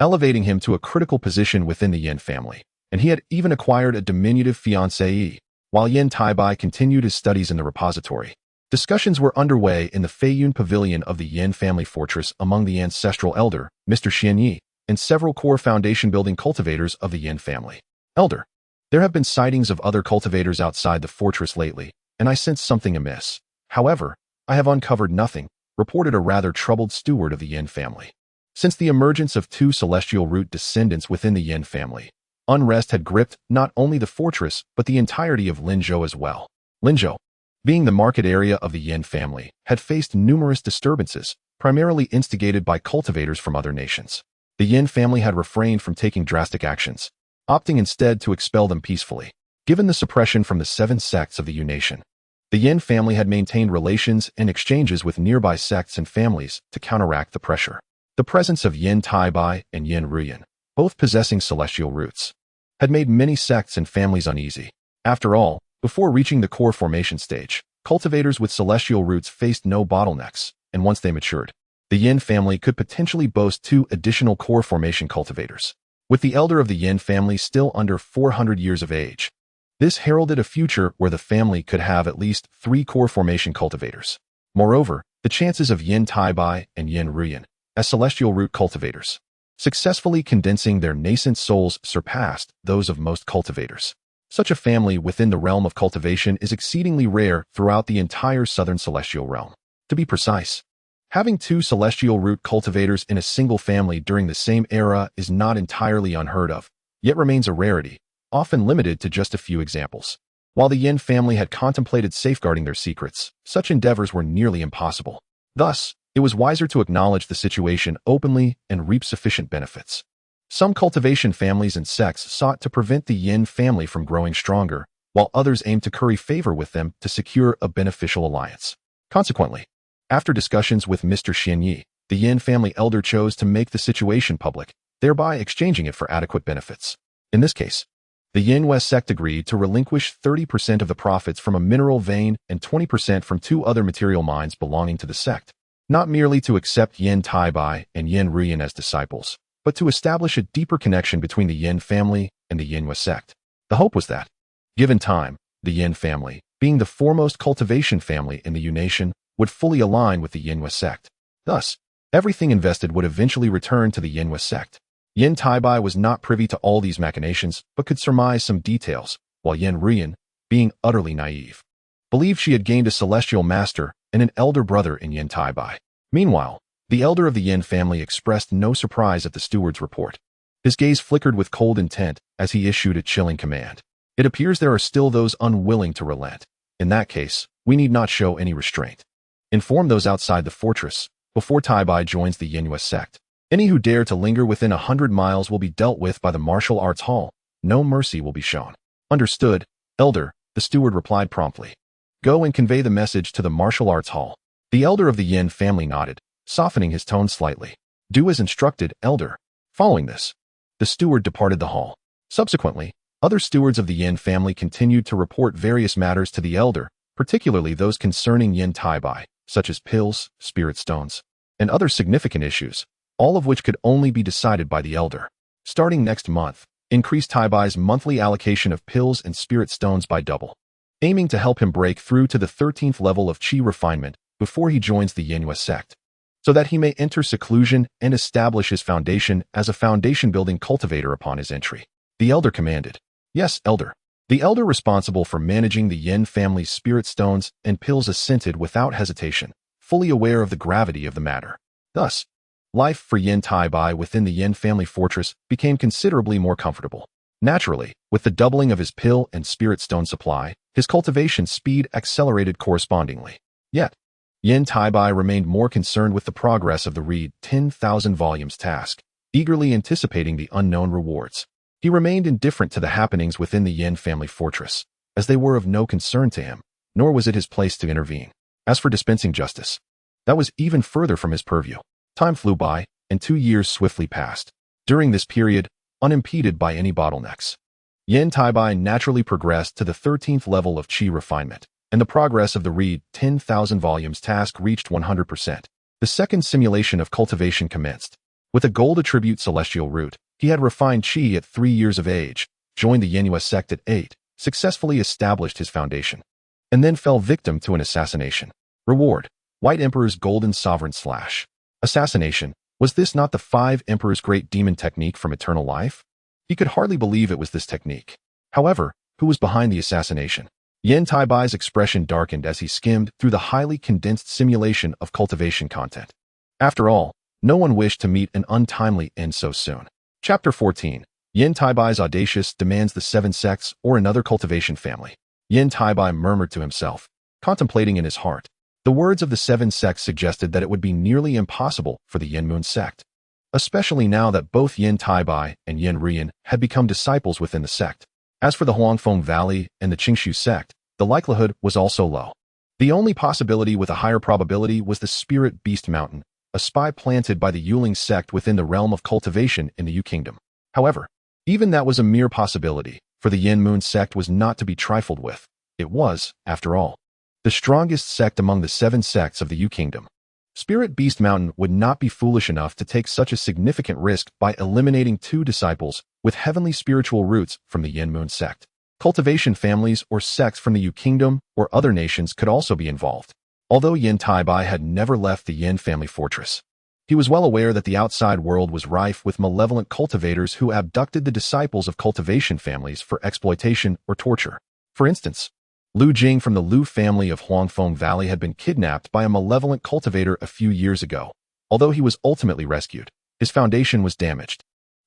elevating him to a critical position within the Yan family, and he had even acquired a diminutive fiancée. While Yan Taibai continued his studies in the repository, discussions were underway in the Feiyun Pavilion of the Yan family fortress among the ancestral elder, Mr. Xianyi, and several core foundation-building cultivators of the Yan family. Elder, There have been sightings of other cultivators outside the fortress lately, and I sense something amiss. However, I have uncovered nothing, reported a rather troubled steward of the Yan family. Since the emergence of two celestial root descendants within the Yan family, unrest had gripped not only the fortress but the entirety of Linzhou as well. Linzhou, being the market area of the Yan family, had faced numerous disturbances, primarily instigated by cultivators from other nations. The Yan family had refrained from taking drastic actions, opting instead to expel them peacefully. Given the suppression from the 7 sects of the Yu nation, the Yan family had maintained relations and exchanges with nearby sects and families to counteract the pressure. The presence of Yan Taibai and Yan Ruyan, both possessing celestial roots, had made many sects and families uneasy. After all, before reaching the core formation stage, cultivators with celestial roots faced no bottlenecks, and once they matured, the Yan family could potentially boast 2 additional core formation cultivators. With the elder of the Yan family still under 400 years of age, this heralded a future where the family could have at least 3 core formation cultivators. Moreover, the chances of Yan Taibai and Yan Ruyan as celestial root cultivators, successfully condensing their nascent souls, surpassed those of most cultivators. Such a family within the realm of cultivation is exceedingly rare throughout the entire southern celestial realm. To be precise, having 2 celestial root cultivators in a single family during the same era is not entirely unheard of, yet remains a rarity, often limited to just a few examples. While the Yan family had contemplated safeguarding their secrets, such endeavors were nearly impossible. Thus, it was wiser to acknowledge the situation openly and reap sufficient benefits. Some cultivation families and sects sought to prevent the Yan family from growing stronger, while others aimed to curry favor with them to secure a beneficial alliance. Consequently, after discussions with Mr. Xianyi, the Yan family elder chose to make the situation public, thereby exchanging it for adequate benefits. In this case, the Yan West sect agreed to relinquish 30% of the profits from a mineral vein and 20% from 2 other material mines belonging to the sect, not merely to accept Yan Taibai and Yan Ruyan as disciples, but to establish a deeper connection between the Yan family and the Yan West sect. The hope was that, given time, the Yan family, being the foremost cultivation family in the Yu nation, would fully align with the Yan West sect. Thus, everything invested would eventually return to the Yan West sect. Yan Taibai was not privy to all these machinations, but could surmise some details, while Yan Ruyan, being utterly naive, believed she had gained a celestial master and an elder brother in Yan Taibai. Meanwhile, the elder of the Yan family expressed no surprise at the steward's report. His gaze flickered with cold intent as he issued a chilling command. It appears there are still those unwilling to relent. In that case, we need not show any restraint. Inform those outside the fortress, before Taibai joins the Yan West sect. Any who dare to linger within 100 miles will be dealt with by the martial arts hall. No mercy will be shown. Understood, elder, the steward replied promptly. Go and convey the message to the martial arts hall. The elder of the Yan family nodded, softening his tone slightly. Do as instructed, elder. Following this, the steward departed the hall. Subsequently, other stewards of the Yan family continued to report various matters to the elder, particularly those concerning Yan Taibai, such as pills, spirit stones, and other significant issues, all of which could only be decided by the elder. Starting next month, increase Taibai's monthly allocation of pills and spirit stones by double, aiming to help him break through to the 13th level of qi refinement before he joins the Yan West sect, so that he may enter seclusion and establish his foundation as a foundation-building cultivator upon his entry. The elder commanded. Yes, elder. The elder responsible for managing the Yan family's spirit stones and pills assented without hesitation, fully aware of the gravity of the matter. Thus, life for Yan Taibai within the Yan family fortress became considerably more comfortable. Naturally, with the doubling of his pill and spirit stone supply, his cultivation speed accelerated correspondingly. Yet, Yan Taibai remained more concerned with the progress of the read 10,000 volumes task, eagerly anticipating the unknown rewards. He remained indifferent to the happenings within the Yan family fortress, as they were of no concern to him, nor was it his place to intervene. As for dispensing justice, that was even further from his purview. Time flew by, and 2 years swiftly passed. During this period, unimpeded by any bottlenecks, Yan Taibai naturally progressed to the 13th level of qi refinement, and the progress of the read 10,000 volumes task reached 100%. The second simulation of cultivation commenced. With a gold attribute celestial root, he had refined qi at 3 years of age, joined the Yan West sect at 8, successfully established his foundation, and then fell victim to an assassination. Reward: White Emperor's Golden Sovereign Slash. Assassination. Was this not the 5 Emperor's Great Demon technique from Eternal Life? He could hardly believe it was this technique. However, who was behind the assassination? Yan Taibai's expression darkened as he skimmed through the highly condensed simulation of cultivation content. After all, no one wished to meet an untimely end so soon. Chapter 14. Yan Taibai's audacious demands the 7 sects or another cultivation family. Yan Taibai murmured to himself, contemplating in his heart. The words of the 7 sects suggested that it would be nearly impossible for the Yan Moon sect, especially now that both Yan Taibai and Yan Rian had become disciples within the sect. As for the Huangfeng Valley and the Qingshu sect, the likelihood was also low. The only possibility with a higher probability was the Spirit Beast Mountain, a spy planted by the Yuling sect within the realm of cultivation in the Yu Kingdom. However, even that was a mere possibility, for the Yan Moon sect was not to be trifled with. It was, after all, the strongest sect among the 7 sects of the Yu Kingdom. Spirit Beast Mountain would not be foolish enough to take such a significant risk by eliminating 2 disciples with heavenly spiritual roots from the Yan Moon sect. Cultivation families or sects from the Yu Kingdom or other nations could also be involved. Although Yan Taibai had never left the Yan family fortress, he was well aware that the outside world was rife with malevolent cultivators who abducted the disciples of cultivation families for exploitation or torture. For instance, Lu Jing from the Lu family of Huangfeng Valley had been kidnapped by a malevolent cultivator a few years ago. Although he was ultimately rescued, his foundation was damaged,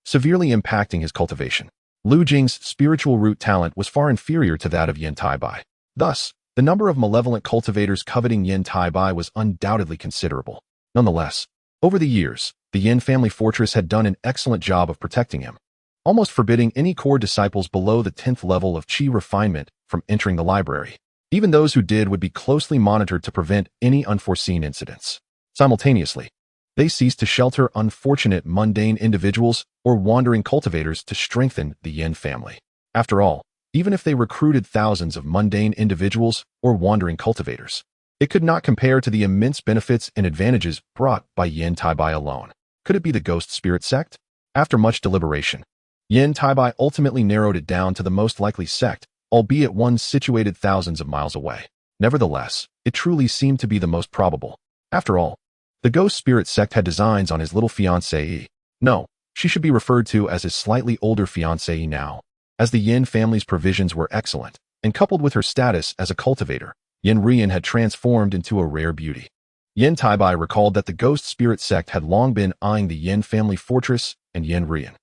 severely impacting his cultivation. Lu Jing's spiritual root talent was far inferior to that of Yan Taibai. Thus, the number of malevolent cultivators coveting Yan Taibai was undoubtedly considerable. Nonetheless, over the years, the Yan family fortress had done an excellent job of protecting him, almost forbidding any core disciples below the 10th level of Qi refinement from entering the library. Even those who did would be closely monitored to prevent any unforeseen incidents. Simultaneously, they ceased to shelter unfortunate mundane individuals or wandering cultivators to strengthen the Yan family. After all, even if they recruited thousands of mundane individuals or wandering cultivators, it could not compare to the immense benefits and advantages brought by Yan Taibai alone. Could it be the Ghost Spirit sect? After much deliberation, Yan Taibai ultimately narrowed it down to the most likely sect, albeit one situated thousands of miles away. Nevertheless, it truly seemed to be the most probable. After all, the Ghost Spirit sect had designs on his little fiancée. No, she should be referred to as his slightly older fiancée now, as the Yan family's provisions were excellent, and coupled with her status as a cultivator, Yan Rian had transformed into a rare beauty. Yan Taibai recalled that the Ghost Spirit sect had long been eyeing the Yan family fortress and Yan Rian.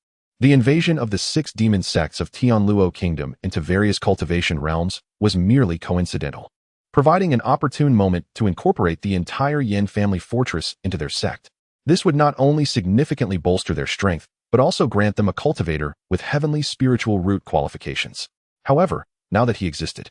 The invasion of the 6 demon sects of Tianluo Kingdom into various cultivation realms was merely coincidental, providing an opportune moment to incorporate the entire Yan family fortress into their sect. This would not only significantly bolster their strength, but also grant them a cultivator with heavenly spiritual root qualifications. However, now that he existed,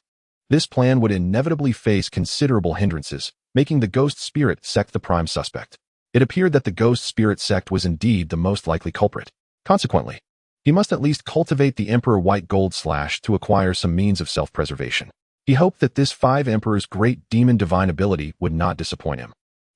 this plan would inevitably face considerable hindrances, making the Ghost Spirit sect the prime suspect. It appeared that the Ghost Spirit sect was indeed the most likely culprit. Consequently, he must at least cultivate the Emperor White Gold Slash to acquire some means of self-preservation. He hoped that this 5 Emperor's great demon divine ability would not disappoint him.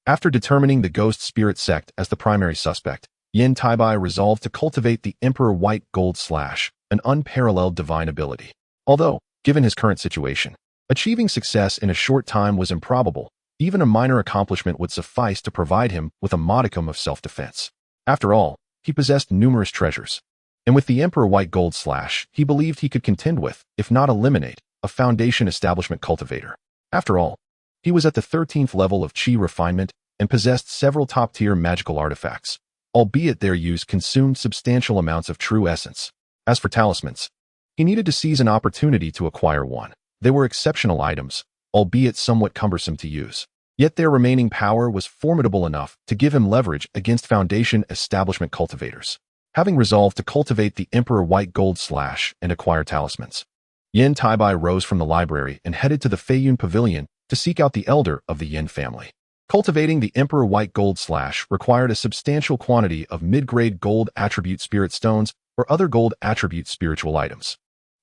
After determining the Ghost Spirit sect as the primary suspect, Yan Taibai resolved to cultivate the Emperor White Gold Slash, an unparalleled divine ability. Although, given his current situation, achieving success in a short time was improbable, even a minor accomplishment would suffice to provide him with a modicum of self-defense. After all, he possessed numerous treasures, and with the Emperor White Gold Slash, he believed he could contend with, if not eliminate, a foundation establishment cultivator. After all, he was at the 13th level of Qi refinement and possessed several top-tier magical artifacts, albeit their use consumed substantial amounts of true essence. As for talismans, he needed to seize an opportunity to acquire one. They were exceptional items, albeit somewhat cumbersome to use. Yet their remaining power was formidable enough to give him leverage against foundation establishment cultivators. Having resolved to cultivate the Emperor White Gold Slash and acquire talismans, Yan Taibai rose from the library and headed to the Feiyun Pavilion to seek out the elder of the Yan family. Cultivating the Emperor White Gold Slash required a substantial quantity of mid-grade gold attribute spirit stones or other gold attribute spiritual items.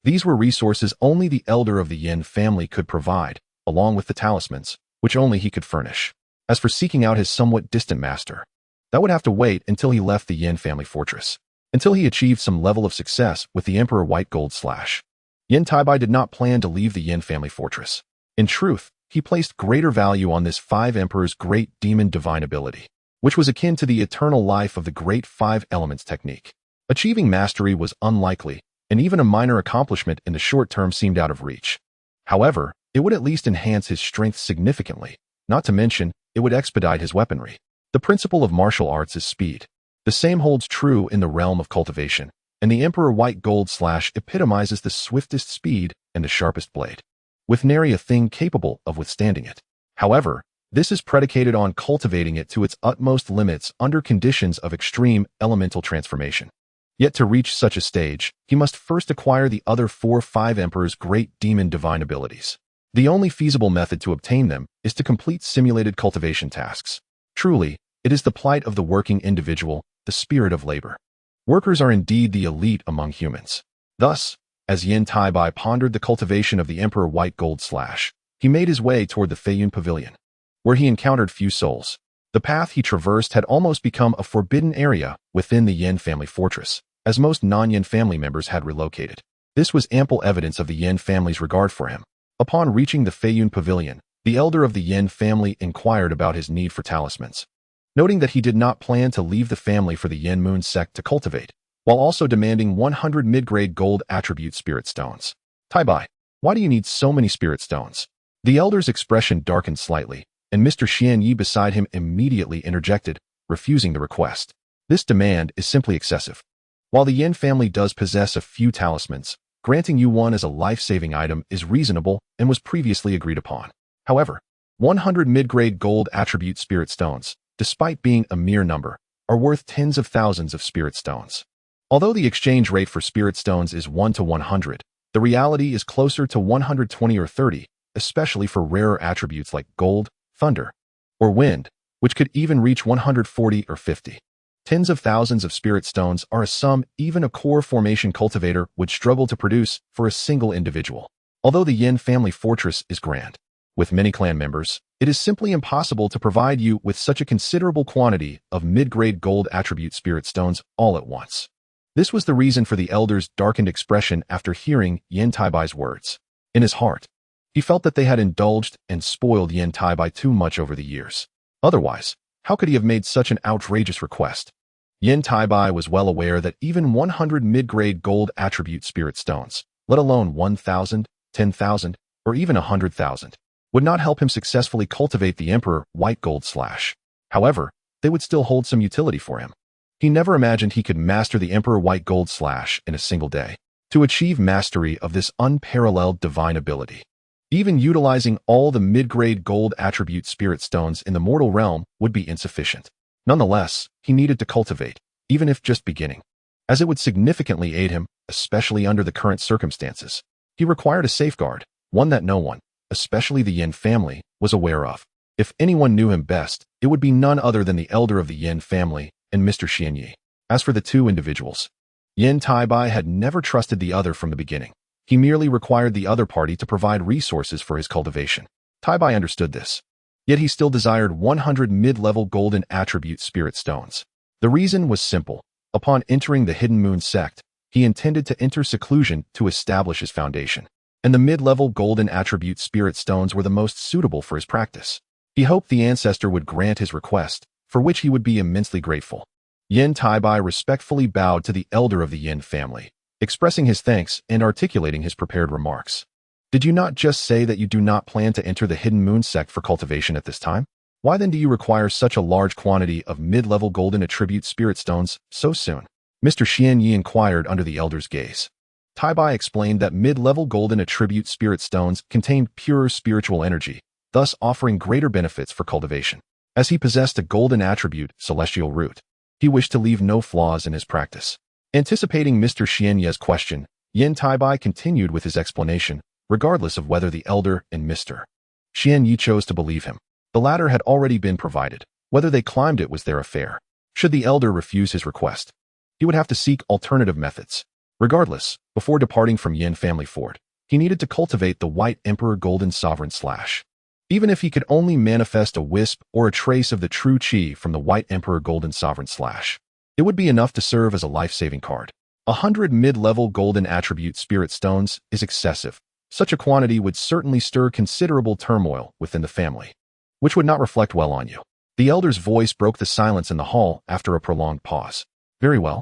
These were resources only the elder of the Yan family could provide, along with the talismans, which only he could furnish. As for seeking out his somewhat distant master, that would have to wait until he left the Yan family fortress, until he achieved some level of success with the Emperor White Gold Slash. Yan Taibai did not plan to leave the Yan family fortress. In truth, he placed greater value on this 5 Emperor's great demon divine ability, which was akin to the eternal life of the great 5 elements technique. Achieving mastery was unlikely, and even a minor accomplishment in the short term seemed out of reach. However, it would at least enhance his strength significantly, not to mention, it would expedite his weaponry. The principle of martial arts is speed. The same holds true in the realm of cultivation, and the Emperor White Gold Slash epitomizes the swiftest speed and the sharpest blade, with nary a thing capable of withstanding it. However, this is predicated on cultivating it to its utmost limits under conditions of extreme elemental transformation. Yet to reach such a stage, he must first acquire the other 4-5 Emperor's great demon divine abilities. The only feasible method to obtain them is to complete simulated cultivation tasks. Truly, it is the plight of the working individual, the spirit of labor. Workers are indeed the elite among humans. Thus, as Yan Taibai pondered the cultivation of the Emperor White Gold Slash, he made his way toward the Feiyun Pavilion, where he encountered few souls. The path he traversed had almost become a forbidden area within the Yan family fortress, as most non-Yan family members had relocated. This was ample evidence of the Yan family's regard for him. Upon reaching the Feiyun Pavilion, the elder of the Yan family inquired about his need for talismans, noting that he did not plan to leave the family for the Yan Moon sect to cultivate, while also demanding 100 mid-grade gold attribute spirit stones. Taibai, why do you need so many spirit stones? The elder's expression darkened slightly, and Mr. Xianyi beside him immediately interjected, refusing the request. This demand is simply excessive. While the Yan family does possess a few talismans, granting you one as a life-saving item is reasonable and was previously agreed upon. However, 100 mid-grade gold attribute spirit stones, despite being a mere number, are worth tens of thousands of spirit stones. Although the exchange rate for spirit stones is 1 to 100, the reality is closer to 120 or 30, especially for rarer attributes like gold, thunder, or wind, which could even reach 140 or 50. Tens of thousands of spirit stones are a sum even a core formation cultivator would struggle to produce for a single individual. Although the Yan family fortress is grand, with many clan members, it is simply impossible to provide you with such a considerable quantity of mid-grade gold attribute spirit stones all at once. This was the reason for the elder's darkened expression after hearing Yan Taibai's words. In his heart, he felt that they had indulged and spoiled Yan Taibai too much over the years. Otherwise, how could he have made such an outrageous request? Yan Taibai was well aware that even 100 mid-grade gold attribute spirit stones, let alone 1,000, 10,000, or even 100,000, would not help him successfully cultivate the Emperor White Gold Slash. However, they would still hold some utility for him. He never imagined he could master the Emperor White Gold Slash in a single day. To achieve mastery of this unparalleled divine ability, even utilizing all the mid-grade gold attribute spirit stones in the mortal realm would be insufficient. Nonetheless, he needed to cultivate, even if just beginning, as it would significantly aid him, especially under the current circumstances. He required a safeguard, one that no one, especially the Yan family, was aware of. If anyone knew him best, it would be none other than the elder of the Yan family and Mr. Xianyi. As for the two individuals, Yan Taibai had never trusted the other from the beginning. He merely required the other party to provide resources for his cultivation. Taibai understood this. Yet he still desired 100 mid-level golden attribute spirit stones. The reason was simple. Upon entering the Hidden Moon sect, he intended to enter seclusion to establish his foundation, and the mid-level golden attribute spirit stones were the most suitable for his practice. He hoped the ancestor would grant his request, for which he would be immensely grateful. Yan Taibai respectfully bowed to the elder of the Yan family, expressing his thanks and articulating his prepared remarks. Did you not just say that you do not plan to enter the Hidden Moon sect for cultivation at this time? Why then do you require such a large quantity of mid-level golden attribute spirit stones so soon? Mr. Xianyi inquired under the elder's gaze. Taibai explained that mid-level golden attribute spirit stones contained pure spiritual energy, thus offering greater benefits for cultivation. As he possessed a golden attribute, celestial root, he wished to leave no flaws in his practice. Anticipating Mr. Xianyi's question, Yan Taibai continued with his explanation, regardless of whether the elder and Mr. Xianyi chose to believe him. The latter had already been provided. Whether they climbed it was their affair. Should the elder refuse his request, he would have to seek alternative methods. Regardless, before departing from Yan family fort, he needed to cultivate the White Emperor Golden Sovereign Slash. Even if he could only manifest a wisp or a trace of the true chi from the White Emperor Golden Sovereign Slash, it would be enough to serve as a life-saving card. 100 mid-level golden attribute spirit stones is excessive. Such a quantity would certainly stir considerable turmoil within the family, which would not reflect well on you. The elder's voice broke the silence in the hall after a prolonged pause. Very well.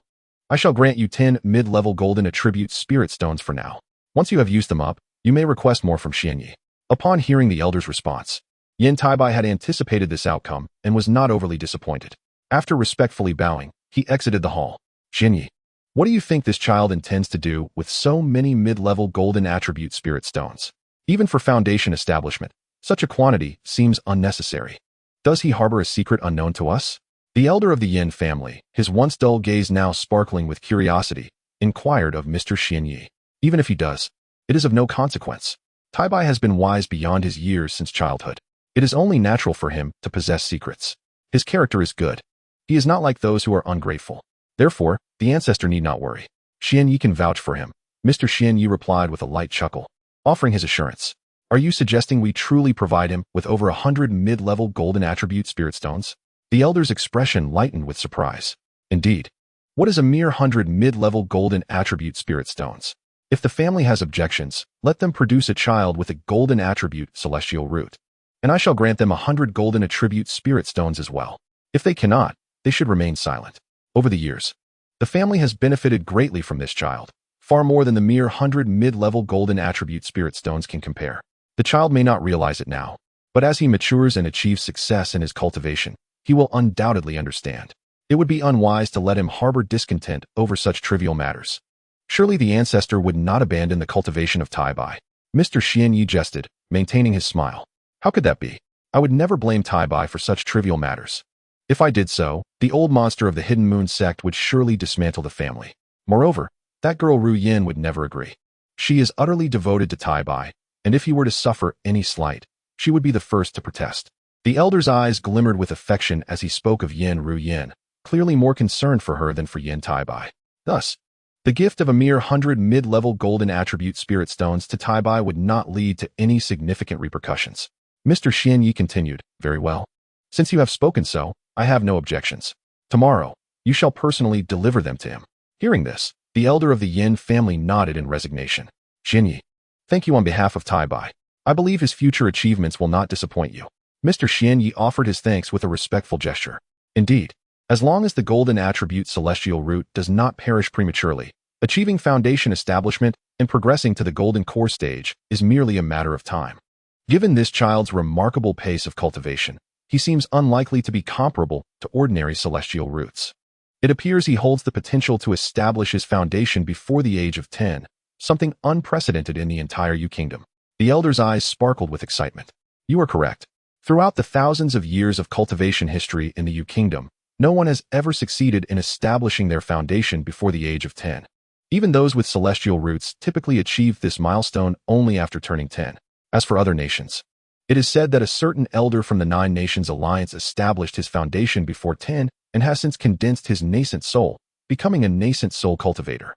I shall grant you 10 mid-level golden attribute spirit stones for now. Once you have used them up, you may request more from Xianyi. Upon hearing the elder's response, Yan Taibai had anticipated this outcome and was not overly disappointed. After respectfully bowing, he exited the hall. Xianyi, what do you think this child intends to do with so many mid-level golden attribute spirit stones? Even for foundation establishment, such a quantity seems unnecessary. Does he harbor a secret unknown to us? The elder of the Yan family, his once dull gaze now sparkling with curiosity, inquired of Mr. Xianyi. Even if he does, it is of no consequence. Taibai has been wise beyond his years since childhood. It is only natural for him to possess secrets. His character is good. He is not like those who are ungrateful. Therefore, the ancestor need not worry. Xianyi can vouch for him. Mr. Xianyi replied with a light chuckle, offering his assurance. Are you suggesting we truly provide him with over 100 mid-level golden attribute spirit stones? The elder's expression lightened with surprise. Indeed. What is a mere 100 mid-level golden attribute spirit stones? If the family has objections, let them produce a child with a golden attribute celestial root, and I shall grant them 100 golden attribute spirit stones as well. If they cannot, they should remain silent. Over the years, the family has benefited greatly from this child, far more than the mere 100 mid-level golden attribute spirit stones can compare. The child may not realize it now, but as he matures and achieves success in his cultivation, he will undoubtedly understand. It would be unwise to let him harbor discontent over such trivial matters. Surely the ancestor would not abandon the cultivation of Taibai. Mr. Xianyi jested, maintaining his smile. How could that be? I would never blame Taibai for such trivial matters. If I did so, the old monster of the Hidden Moon sect would surely dismantle the family. Moreover, that girl Ru Yin would never agree. She is utterly devoted to Taibai, and if he were to suffer any slight, she would be the first to protest. The elder's eyes glimmered with affection as he spoke of Yin Ru Yin, clearly more concerned for her than for Yan Taibai. Thus, the gift of a mere 100 mid-level golden attribute spirit stones to Taibai would not lead to any significant repercussions. Mr. Xianyi continued, Very well. Since you have spoken so, I have no objections. Tomorrow, you shall personally deliver them to him. Hearing this, the elder of the Yin family nodded in resignation. Xianyi, thank you on behalf of Taibai. I believe his future achievements will not disappoint you. Mr. Xianyi offered his thanks with a respectful gesture. Indeed, as long as the golden attribute celestial root does not perish prematurely, achieving foundation establishment and progressing to the golden core stage is merely a matter of time. Given this child's remarkable pace of cultivation, he seems unlikely to be comparable to ordinary celestial roots. It appears he holds the potential to establish his foundation before the age of 10, something unprecedented in the entire Yu Kingdom. The elder's eyes sparkled with excitement. You are correct. Throughout the thousands of years of cultivation history in the Yu Kingdom, no one has ever succeeded in establishing their foundation before the age of 10. Even those with celestial roots typically achieve this milestone only after turning 10. As for other nations, it is said that a certain elder from the Nine Nations Alliance established his foundation before 10 and has since condensed his nascent soul, becoming a nascent soul cultivator.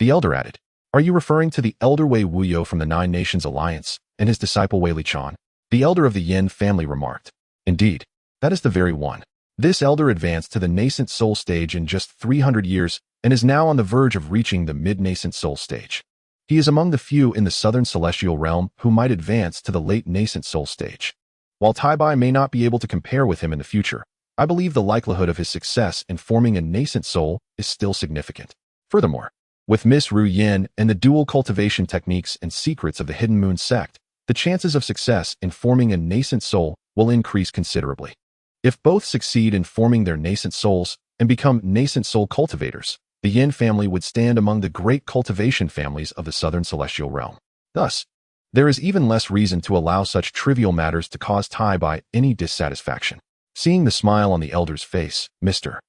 The elder added, Are you referring to the elder Wei Wuyo from the Nine Nations Alliance and his disciple Wei Lichuan? The elder of the Yin family remarked. Indeed, that is the very one. This elder advanced to the nascent soul stage in just 300 years and is now on the verge of reaching the mid-nascent soul stage. He is among the few in the southern celestial realm who might advance to the late nascent soul stage. While Taibai may not be able to compare with him in the future, I believe the likelihood of his success in forming a nascent soul is still significant. Furthermore, with Miss Ru Yin and the dual cultivation techniques and secrets of the Hidden Moon sect, the chances of success in forming a nascent soul will increase considerably. If both succeed in forming their nascent souls and become nascent soul cultivators, the Yin family would stand among the great cultivation families of the southern celestial realm. Thus, there is even less reason to allow such trivial matters to cause Taibai any dissatisfaction. Seeing the smile on the elder's face, Mr.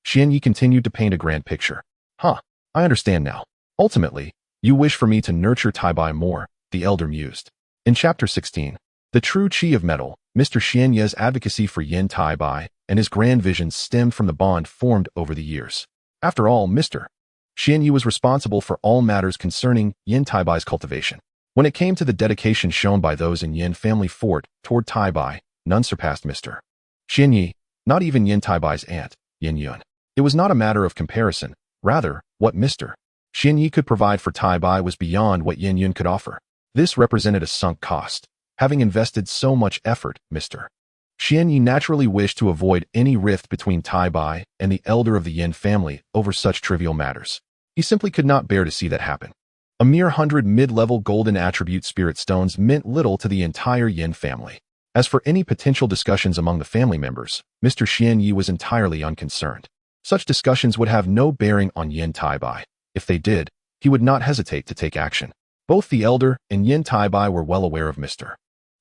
Xianyi continued to paint a grand picture. I understand now. Ultimately, you wish for me to nurture Taibai more, the elder mused. In Chapter 16, The True Qi of Metal, Mr. Xianyi's advocacy for Yan Taibai and his grand visions stemmed from the bond formed over the years. After all, Mr. Xianyi was responsible for all matters concerning Yan Taibai's cultivation. When it came to the dedication shown by those in Yan family fort toward Taibai, none surpassed Mr. Xianyi, not even Yan Taibai's aunt, Yan Yun. It was not a matter of comparison. Rather, what Mr. Xianyi could provide for Taibai was beyond what Yan Yun could offer. This represented a sunk cost. Having invested so much effort, Mr. Xian Yi naturally wished to avoid any rift between Taibai and the elder of the Yan family over such trivial matters. He simply could not bear to see that happen. A mere 100 mid-level golden attribute spirit stones meant little to the entire Yan family. As for any potential discussions among the family members, Mr. Xian Yi was entirely unconcerned. Such discussions would have no bearing on Yan Taibai. If they did, he would not hesitate to take action. Both the elder and Yan Taibai were well aware of Mr.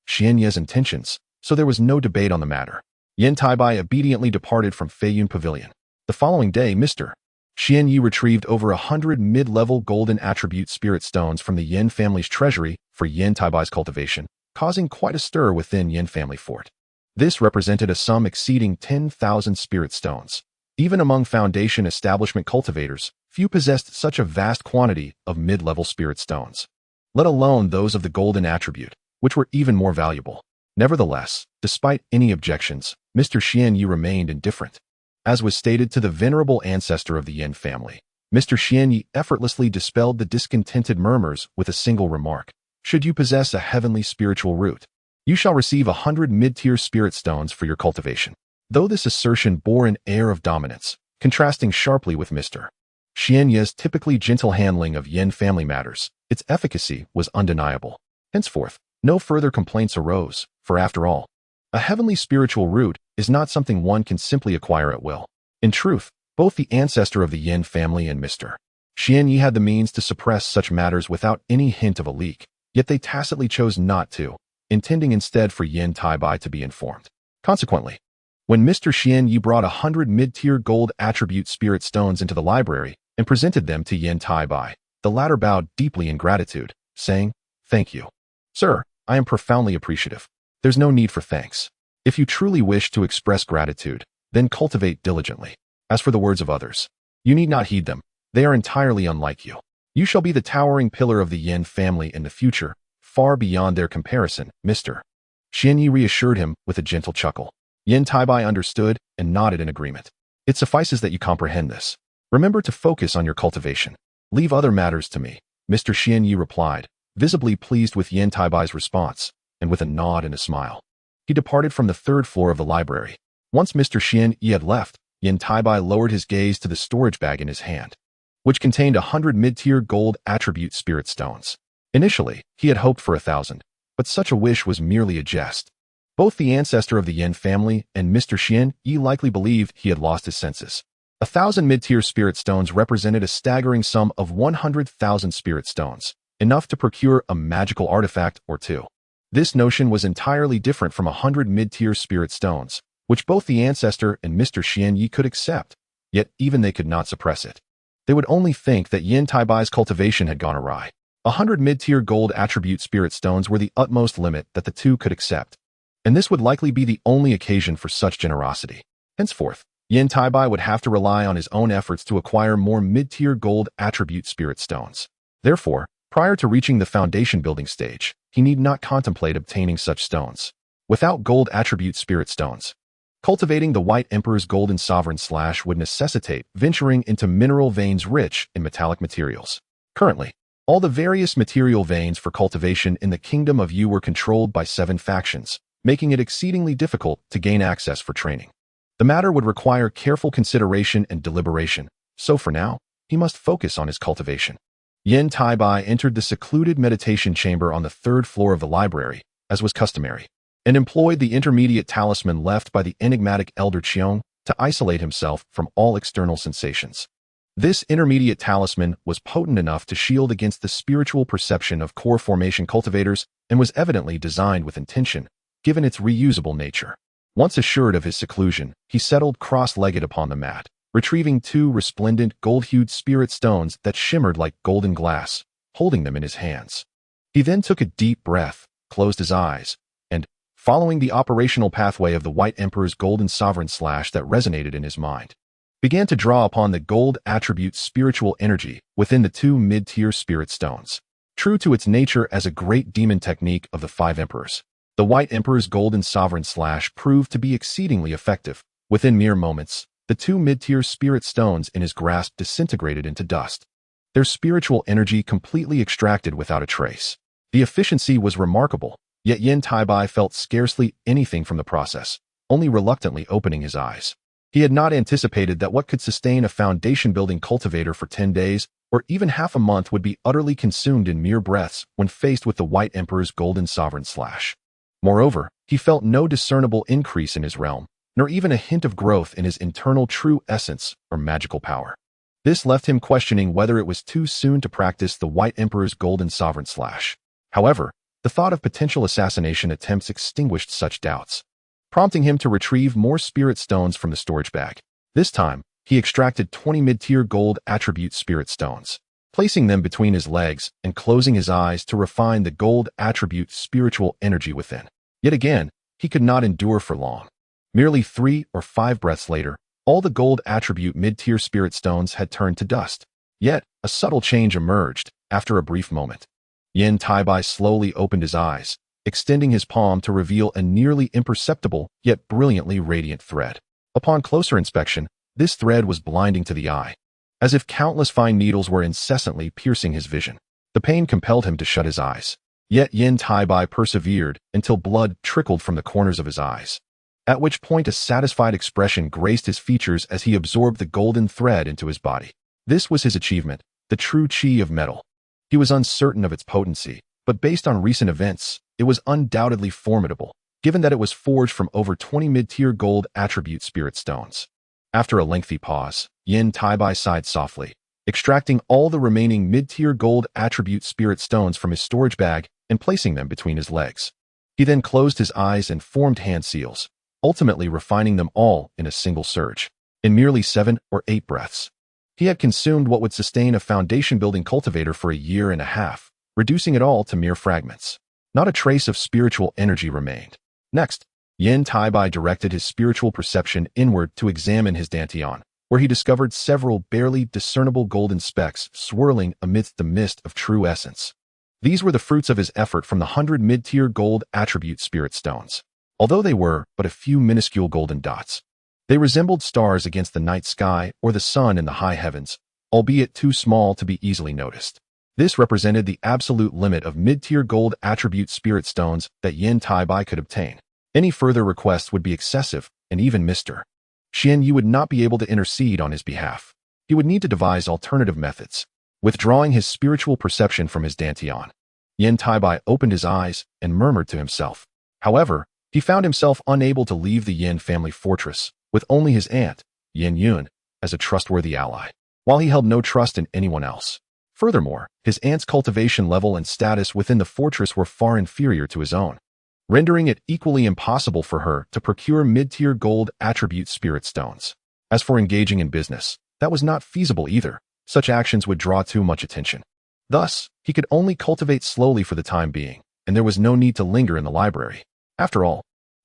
Xian Yi's intentions, so there was no debate on the matter. Yan Taibai obediently departed from Feiyun Pavilion. The following day, Mr. Xian Yi retrieved over 100 mid-level golden attribute spirit stones from the Yan family's treasury for Yan Taibai's cultivation, causing quite a stir within Yan family fort. This represented a sum exceeding 10,000 spirit stones. Even among Foundation establishment cultivators, few possessed such a vast quantity of mid-level spirit stones, let alone those of the golden attribute, which were even more valuable. Nevertheless, despite any objections, Mr. Xian Yi remained indifferent. As was stated to the venerable ancestor of the Yan family, Mr. Xian Yi effortlessly dispelled the discontented murmurs with a single remark. Should you possess a heavenly spiritual root, you shall receive 100 mid-tier spirit stones for your cultivation. Though this assertion bore an air of dominance, contrasting sharply with Mr. Xian Yi's typically gentle handling of Yan family matters, its efficacy was undeniable. Henceforth, no further complaints arose, for after all, a heavenly spiritual root is not something one can simply acquire at will. In truth, both the ancestor of the Yan family and Mr. Xian Yi had the means to suppress such matters without any hint of a leak, yet they tacitly chose not to, intending instead for Yan Taibai to be informed. Consequently, when Mr. Xian Yi brought 100 mid-tier gold attribute spirit stones into the library and presented them to Yan Taibai, the latter bowed deeply in gratitude, saying, "Thank you, sir. I am profoundly appreciative. There's no need for thanks. If you truly wish to express gratitude, then cultivate diligently. As for the words of others, you need not heed them. They are entirely unlike you. You shall be the towering pillar of the Yan family in the future, far beyond their comparison, Mr. Xian Yi reassured him with a gentle chuckle. Yan Taibai understood and nodded in agreement. It suffices that you comprehend this. Remember to focus on your cultivation. Leave other matters to me, Mr. Xian Yi replied, visibly pleased with Yan Taibai's response, and with a nod and a smile. He departed from the third floor of the library. Once Mr. Xian Yi had left, Yan Taibai lowered his gaze to the storage bag in his hand, which contained 100 mid-tier gold attribute spirit stones. Initially, he had hoped for 1,000, but such a wish was merely a jest. Both the ancestor of the Yan family and Mr. Xian Yi likely believed he had lost his senses. 1,000 mid-tier spirit stones represented a staggering sum of 100,000 spirit stones, enough to procure a magical artifact or two. This notion was entirely different from 100 mid-tier spirit stones, which both the ancestor and Mr. Xian Yi could accept, yet even they could not suppress it. They would only think that Yan Taibai's cultivation had gone awry. 100 mid-tier gold attribute spirit stones were the utmost limit that the two could accept, and this would likely be the only occasion for such generosity. Henceforth, Yan Taibai would have to rely on his own efforts to acquire more mid-tier gold attribute spirit stones. Therefore, prior to reaching the foundation building stage, he need not contemplate obtaining such stones. Without gold attribute spirit stones, cultivating the White Emperor's golden sovereign slash would necessitate venturing into mineral veins rich in metallic materials. Currently, all the various material veins for cultivation in the Kingdom of Yu were controlled by 7 factions, making it exceedingly difficult to gain access for training. The matter would require careful consideration and deliberation, so for now, he must focus on his cultivation. Yan Taibai entered the secluded meditation chamber on the 3rd floor of the library, as was customary, and employed the intermediate talisman left by the enigmatic Elder Qiong to isolate himself from all external sensations. This intermediate talisman was potent enough to shield against the spiritual perception of core formation cultivators and was evidently designed with intention, given its reusable nature. Once assured of his seclusion, he settled cross-legged upon the mat, retrieving 2 resplendent gold-hued spirit stones that shimmered like golden glass, holding them in his hands. He then took a deep breath, closed his eyes, and, following the operational pathway of the White Emperor's golden sovereign slash that resonated in his mind, began to draw upon the gold attribute spiritual energy within the 2 mid-tier spirit stones. True to its nature as a great demon technique of the 5 emperors, the White Emperor's golden sovereign slash proved to be exceedingly effective. Within mere moments, the 2 mid-tier spirit stones in his grasp disintegrated into dust, their spiritual energy completely extracted without a trace. The efficiency was remarkable, yet Yan Taibai felt scarcely anything from the process, only reluctantly opening his eyes. He had not anticipated that what could sustain a foundation-building cultivator for 10 days or even half a month would be utterly consumed in mere breaths when faced with the White Emperor's golden sovereign slash. Moreover, he felt no discernible increase in his realm, nor even a hint of growth in his internal true essence or magical power. This left him questioning whether it was too soon to practice the White Emperor's golden sovereign slash. However, the thought of potential assassination attempts extinguished such doubts, prompting him to retrieve more spirit stones from the storage bag. This time, he extracted 20 mid-tier gold attribute spirit stones, placing them between his legs and closing his eyes to refine the gold attribute spiritual energy within. Yet again, he could not endure for long. Merely 3 or 5 breaths later, all the gold attribute mid-tier spirit stones had turned to dust. Yet, a subtle change emerged after a brief moment. Yan Taibai slowly opened his eyes, extending his palm to reveal a nearly imperceptible yet brilliantly radiant thread. Upon closer inspection, this thread was blinding to the eye, as if countless fine needles were incessantly piercing his vision. The pain compelled him to shut his eyes. Yet Yan Taibai persevered until blood trickled from the corners of his eyes, at which point a satisfied expression graced his features as he absorbed the golden thread into his body. This was his achievement, the true chi of metal. He was uncertain of its potency, but based on recent events, it was undoubtedly formidable, given that it was forged from over 20 mid-tier gold attribute spirit stones. After a lengthy pause, Yan Taibai sighed softly, extracting all the remaining mid-tier gold attribute spirit stones from his storage bag and placing them between his legs. He then closed his eyes and formed hand seals, ultimately refining them all in a single surge. In merely 7 or 8 breaths, he had consumed what would sustain a foundation-building cultivator for a year and a half, reducing it all to mere fragments. Not a trace of spiritual energy remained. Next, Yan Taibai directed his spiritual perception inward to examine his dantian, where he discovered several barely discernible golden specks swirling amidst the mist of true essence. These were the fruits of his effort from the 100 mid-tier gold attribute spirit stones. Although they were but a few minuscule golden dots, they resembled stars against the night sky or the sun in the high heavens, albeit too small to be easily noticed. This represented the absolute limit of mid-tier gold attribute spirit stones that Yan Taibai could obtain. Any further request would be excessive, and even Mr. Xian Yu would not be able to intercede on his behalf. He would need to devise alternative methods. Withdrawing his spiritual perception from his dantian, Yan Taibai opened his eyes and murmured to himself. However, he found himself unable to leave the Yan family fortress, with only his aunt, Yan Yun, as a trustworthy ally, while he held no trust in anyone else. Furthermore, his aunt's cultivation level and status within the fortress were far inferior to his own, rendering it equally impossible for her to procure mid-tier gold attribute spirit stones. As for engaging in business, that was not feasible either. Such actions would draw too much attention. Thus, he could only cultivate slowly for the time being, and there was no need to linger in the library. After all,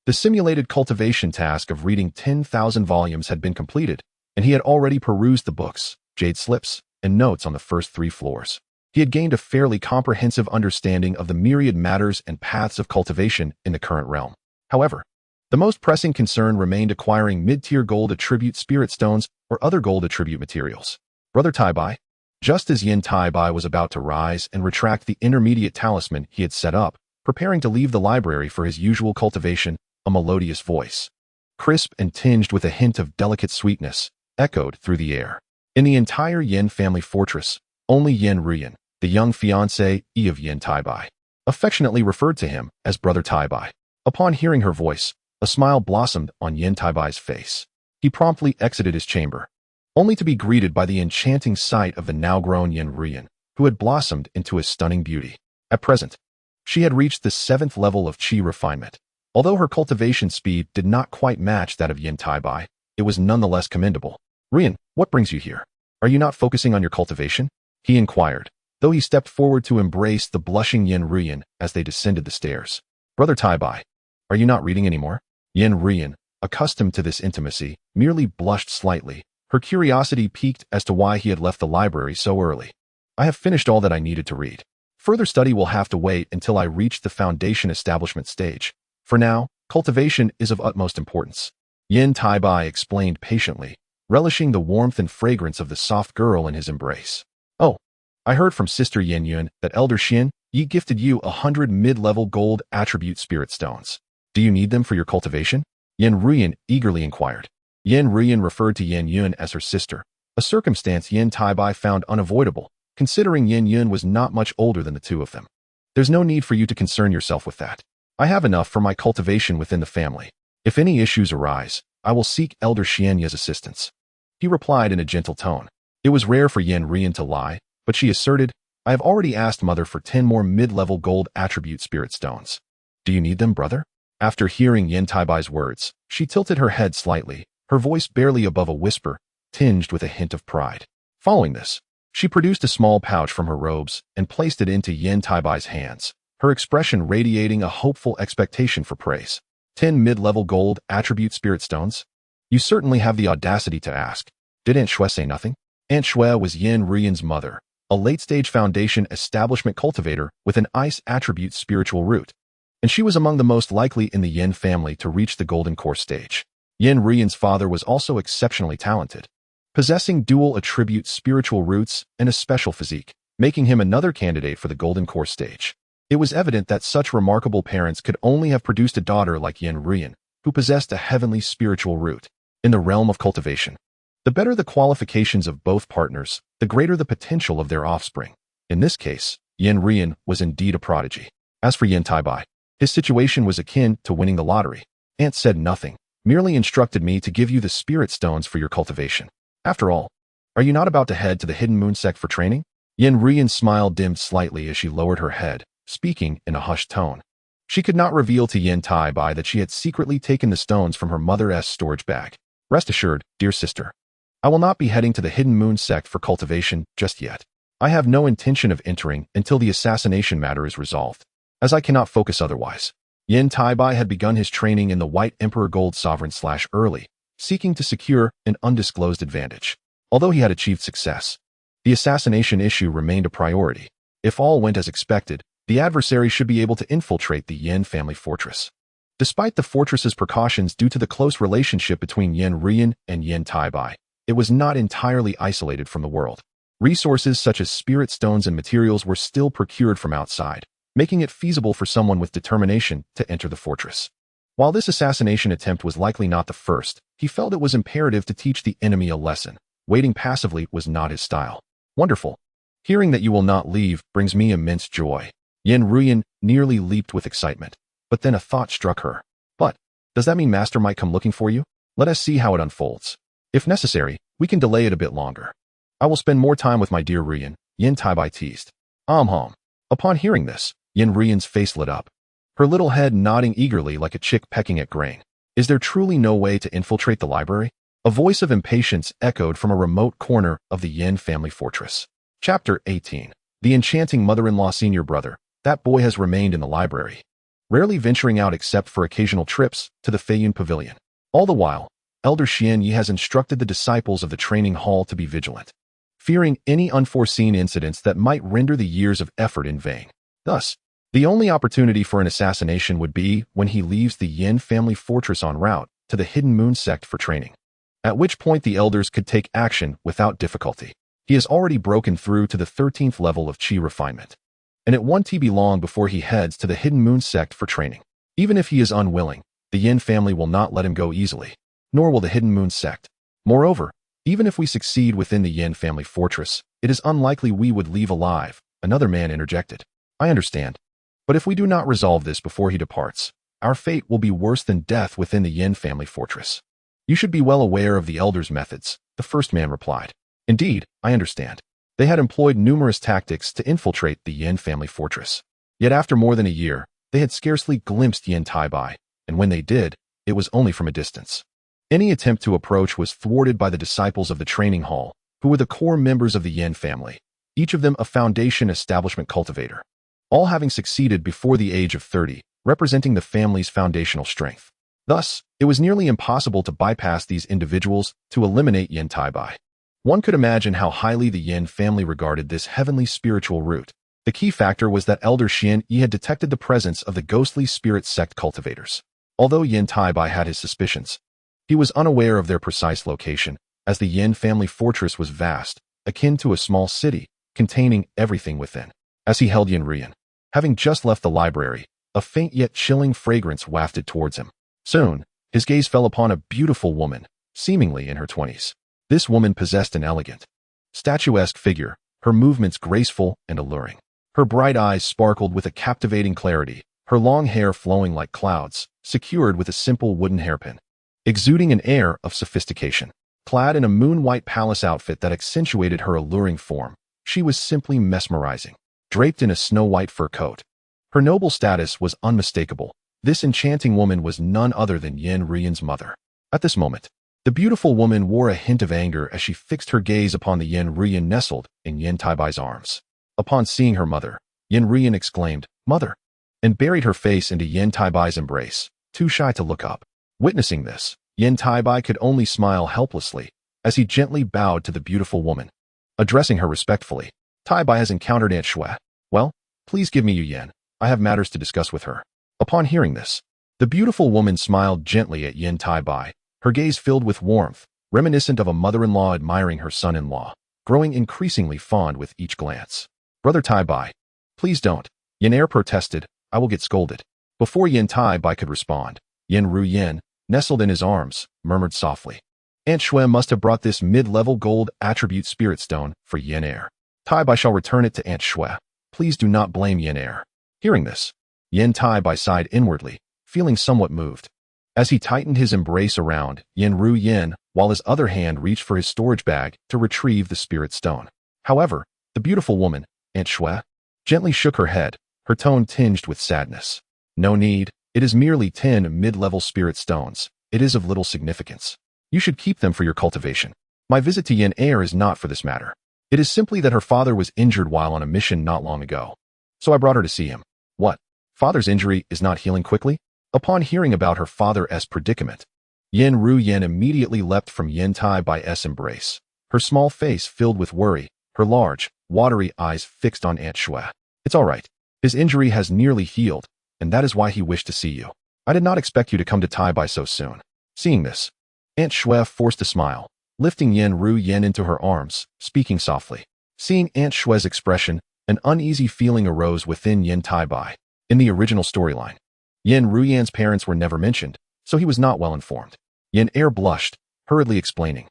the simulated cultivation task of reading 10,000 volumes had been completed, and he had already perused the books, jade slips, and notes on the first 3 floors. He had gained a fairly comprehensive understanding of the myriad matters and paths of cultivation in the current realm. However, the most pressing concern remained acquiring mid-tier gold attribute spirit stones or other gold attribute materials. Brother Taibai, just as Yan Taibai was about to rise and retract the intermediate talisman he had set up, preparing to leave the library for his usual cultivation, a melodious voice, crisp and tinged with a hint of delicate sweetness, echoed through the air. In the entire Yan family fortress, only Yan Ruyan, the young fiancé of Yan Taibai, affectionately referred to him as Brother Taibai. Upon hearing her voice, a smile blossomed on Yan Taibai's face. He promptly exited his chamber, only to be greeted by the enchanting sight of the now-grown Yan Ruyan, who had blossomed into a stunning beauty. At present, she had reached the 7th level of chi refinement. Although her cultivation speed did not quite match that of Yan Taibai, it was nonetheless commendable. Ruyan, what brings you here? Are you not focusing on your cultivation? He inquired, though he stepped forward to embrace the blushing Yan Ruyan as they descended the stairs. Brother Taibai, are you not reading anymore? Yan Ruyan, accustomed to this intimacy, merely blushed slightly. Her curiosity piqued as to why he had left the library so early. I have finished all that I needed to read. Further study will have to wait until I reach the foundation establishment stage. For now, cultivation is of utmost importance. Yan Taibai explained patiently, relishing the warmth and fragrance of the soft girl in his embrace. Oh, I heard from Sister Yan Yun that Elder Xian Yi gifted you 100 mid-level gold attribute spirit stones. Do you need them for your cultivation? Yan Ruyan eagerly inquired. Yan Ruyan referred to Yan Yun as her sister, a circumstance Yan Taibai found unavoidable, considering Yan Yun was not much older than the two of them. There's no need for you to concern yourself with that. I have enough for my cultivation within the family. If any issues arise, I will seek Elder Xianya's assistance. He replied in a gentle tone. It was rare for Yan Ruyan to lie, but she asserted, I have already asked Mother for 10 more mid-level gold attribute spirit stones. Do you need them, brother? After hearing Yan Taibai's words, she tilted her head slightly, her voice barely above a whisper, tinged with a hint of pride. Following this, she produced a small pouch from her robes and placed it into Yan Taibai's hands, her expression radiating a hopeful expectation for praise. 10 mid-level gold attribute spirit stones? You certainly have the audacity to ask. Did Aunt Shui say nothing? Aunt Shui was Yan Ruyan's mother, a late-stage foundation establishment cultivator with an ice attribute spiritual root, and she was among the most likely in the Yan family to reach the golden core stage. Yan Ruyan's father was also exceptionally talented, possessing dual attribute spiritual roots and a special physique, making him another candidate for the golden core stage. It was evident that such remarkable parents could only have produced a daughter like Yan Ruyan, who possessed a heavenly spiritual root. In the realm of cultivation, the better the qualifications of both partners, the greater the potential of their offspring. In this case, Yan Ruyan was indeed a prodigy. As for Yan Taibai, his situation was akin to winning the lottery. Aunt said nothing, merely instructed me to give you the spirit stones for your cultivation. After all, are you not about to head to the Hidden Moon sect for training? Yan Ruyan's smile dimmed slightly as she lowered her head, speaking in a hushed tone. She could not reveal to Yan Taibai that she had secretly taken the stones from her mother's storage bag. Rest assured, dear sister, I will not be heading to the Hidden Moon sect for cultivation just yet. I have no intention of entering until the assassination matter is resolved, as I cannot focus otherwise. Yan Taibai had begun his training in the White Emperor Gold Sovereign/early, seeking to secure an undisclosed advantage. Although he had achieved success, the assassination issue remained a priority. If all went as expected, the adversary should be able to infiltrate the Yan family fortress. Despite the fortress's precautions due to the close relationship between Yan Ruyan and Yan Taibai, it was not entirely isolated from the world. Resources such as spirit stones and materials were still procured from outside, making it feasible for someone with determination to enter the fortress. While this assassination attempt was likely not the first, he felt it was imperative to teach the enemy a lesson. Waiting passively was not his style. Wonderful. Hearing that you will not leave brings me immense joy. Yan Ruyan nearly leaped with excitement, but then a thought struck her. But, does that mean Master might come looking for you? Let us see how it unfolds. If necessary, we can delay it a bit longer. I will spend more time with my dear Ruyan, Yan Taibai teased. Upon hearing this, Yan Ruyan's face lit up, her little head nodding eagerly like a chick pecking at grain. Is there truly no way to infiltrate the library? A voice of impatience echoed from a remote corner of the Yan family fortress. Chapter 18. The enchanting mother-in-law senior brother. That boy has remained in the library, rarely venturing out except for occasional trips to the Feiyun Pavilion. All the while, Elder Xianyi has instructed the disciples of the training hall to be vigilant, fearing any unforeseen incidents that might render the years of effort in vain. Thus, the only opportunity for an assassination would be when he leaves the Yan family fortress en route to the Hidden Moon sect for training, at which point the elders could take action without difficulty. He has already broken through to the 13th level of Qi refinement, and it won't be long before he heads to the Hidden Moon sect for training. Even if he is unwilling, the Yan family will not let him go easily, nor will the Hidden Moon sect. Moreover, even if we succeed within the Yan family fortress, it is unlikely we would leave alive, another man interjected. I understand, but if we do not resolve this before he departs, our fate will be worse than death within the Yan family fortress. You should be well aware of the elders' methods, the first man replied. Indeed, I understand. They had employed numerous tactics to infiltrate the Yan family fortress. Yet after more than a year, they had scarcely glimpsed Yan Taibai, and when they did, it was only from a distance. Any attempt to approach was thwarted by the disciples of the training hall, who were the core members of the Yan family, each of them a foundation establishment cultivator, all having succeeded before the age of 30, representing the family's foundational strength. Thus, it was nearly impossible to bypass these individuals to eliminate Yan Taibai. One could imagine how highly the Yan family regarded this heavenly spiritual root. The key factor was that Elder Xian Yi had detected the presence of the ghostly spirit sect cultivators. Although Yan Taibai had his suspicions, he was unaware of their precise location, as the Yan family fortress was vast, akin to a small city, containing everything within. As he held Yan Ruyan, having just left the library, a faint yet chilling fragrance wafted towards him. Soon, His gaze fell upon a beautiful woman, seemingly in her 20s. This woman possessed an elegant, statuesque figure, her movements graceful and alluring. Her bright eyes sparkled with a captivating clarity, her long hair flowing like clouds, secured with a simple wooden hairpin, exuding an air of sophistication. Clad in a moon-white palace outfit that accentuated her alluring form, she was simply mesmerizing, draped in a snow-white fur coat. Her noble status was unmistakable. This enchanting woman was none other than Yan Ruyan's mother. At this moment, the beautiful woman wore a hint of anger as she fixed her gaze upon the Yan Ruyan nestled in Yan Taibai's arms. Upon seeing her mother, Yan Ruyan exclaimed, "Mother," and buried her face into Yan Taibai's embrace, too shy to look up. Witnessing this, Yan Taibai could only smile helplessly as he gently bowed to the beautiful woman. Addressing her respectfully, "Taibai has encountered Aunt Shui. Well, please give me Yu Yan. I have matters to discuss with her." Upon hearing this, the beautiful woman smiled gently at Yan Taibai, her gaze filled with warmth, reminiscent of a mother-in-law admiring her son-in-law, growing increasingly fond with each glance. "Brother Taibai, please don't," Yan Er protested. "I will get scolded." Before Yan Taibai could respond, Yan Ruyan, nestled in his arms, murmured softly, "Aunt Shui must have brought this mid-level gold attribute spirit stone for Yan Er. Taibai shall return it to Aunt Shui. Please do not blame Yan Er." Hearing this, Yan Taibai sighed inwardly, feeling somewhat moved. As he tightened his embrace around Yan Ruyan, while his other hand reached for his storage bag to retrieve the spirit stone. However, the beautiful woman, Aunt Shui, gently shook her head, her tone tinged with sadness. "No need, it is merely 10 mid-level spirit stones. It is of little significance. You should keep them for your cultivation. My visit to Yan Er is not for this matter. It is simply that her father was injured while on a mission not long ago. So I brought her to see him." "What? Father's injury is not healing quickly?" Upon hearing about her father's predicament, Yan Ruyan immediately leapt from Yan Taibai's embrace, her small face filled with worry, her large, watery eyes fixed on Aunt Shui. "It's all right. His injury has nearly healed, and that is why he wished to see you. I did not expect you to come to Taibai so soon." Seeing this, Aunt Shui forced a smile, lifting Yan Ruyan into her arms, speaking softly. Seeing Aunt Shui's expression, an uneasy feeling arose within Yan Taibai. In the original storyline, Yan Ruyan's parents were never mentioned, so he was not well informed. Yan Er blushed, hurriedly explaining,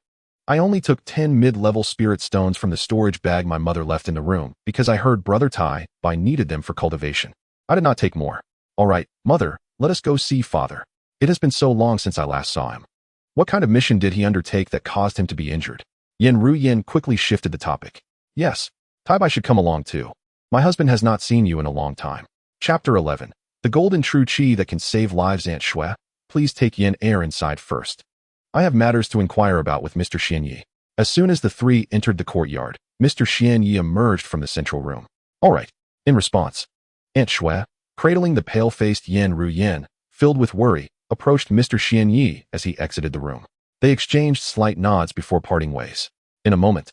"I only took 10 mid-level spirit stones from the storage bag my mother left in the room because I heard Brother Taibai needed them for cultivation. I did not take more." "All right, Mother, let us go see Father. It has been so long since I last saw him. What kind of mission did he undertake that caused him to be injured?" Yan Ruyan quickly shifted the topic. "Yes, Taibai should come along too. My husband has not seen you in a long time." Chapter 11. The golden true chi that can save lives. Aunt Shui, please take Yan Er inside first. I have matters to inquire about with Mr. Xianyi. As soon as the three entered the courtyard, Mr. Xianyi emerged from the central room. "All right." In response, Aunt Shui, cradling the pale-faced Yan Ruyan, filled with worry, approached Mr. Xianyi as he exited the room. They exchanged slight nods before parting ways. In a moment,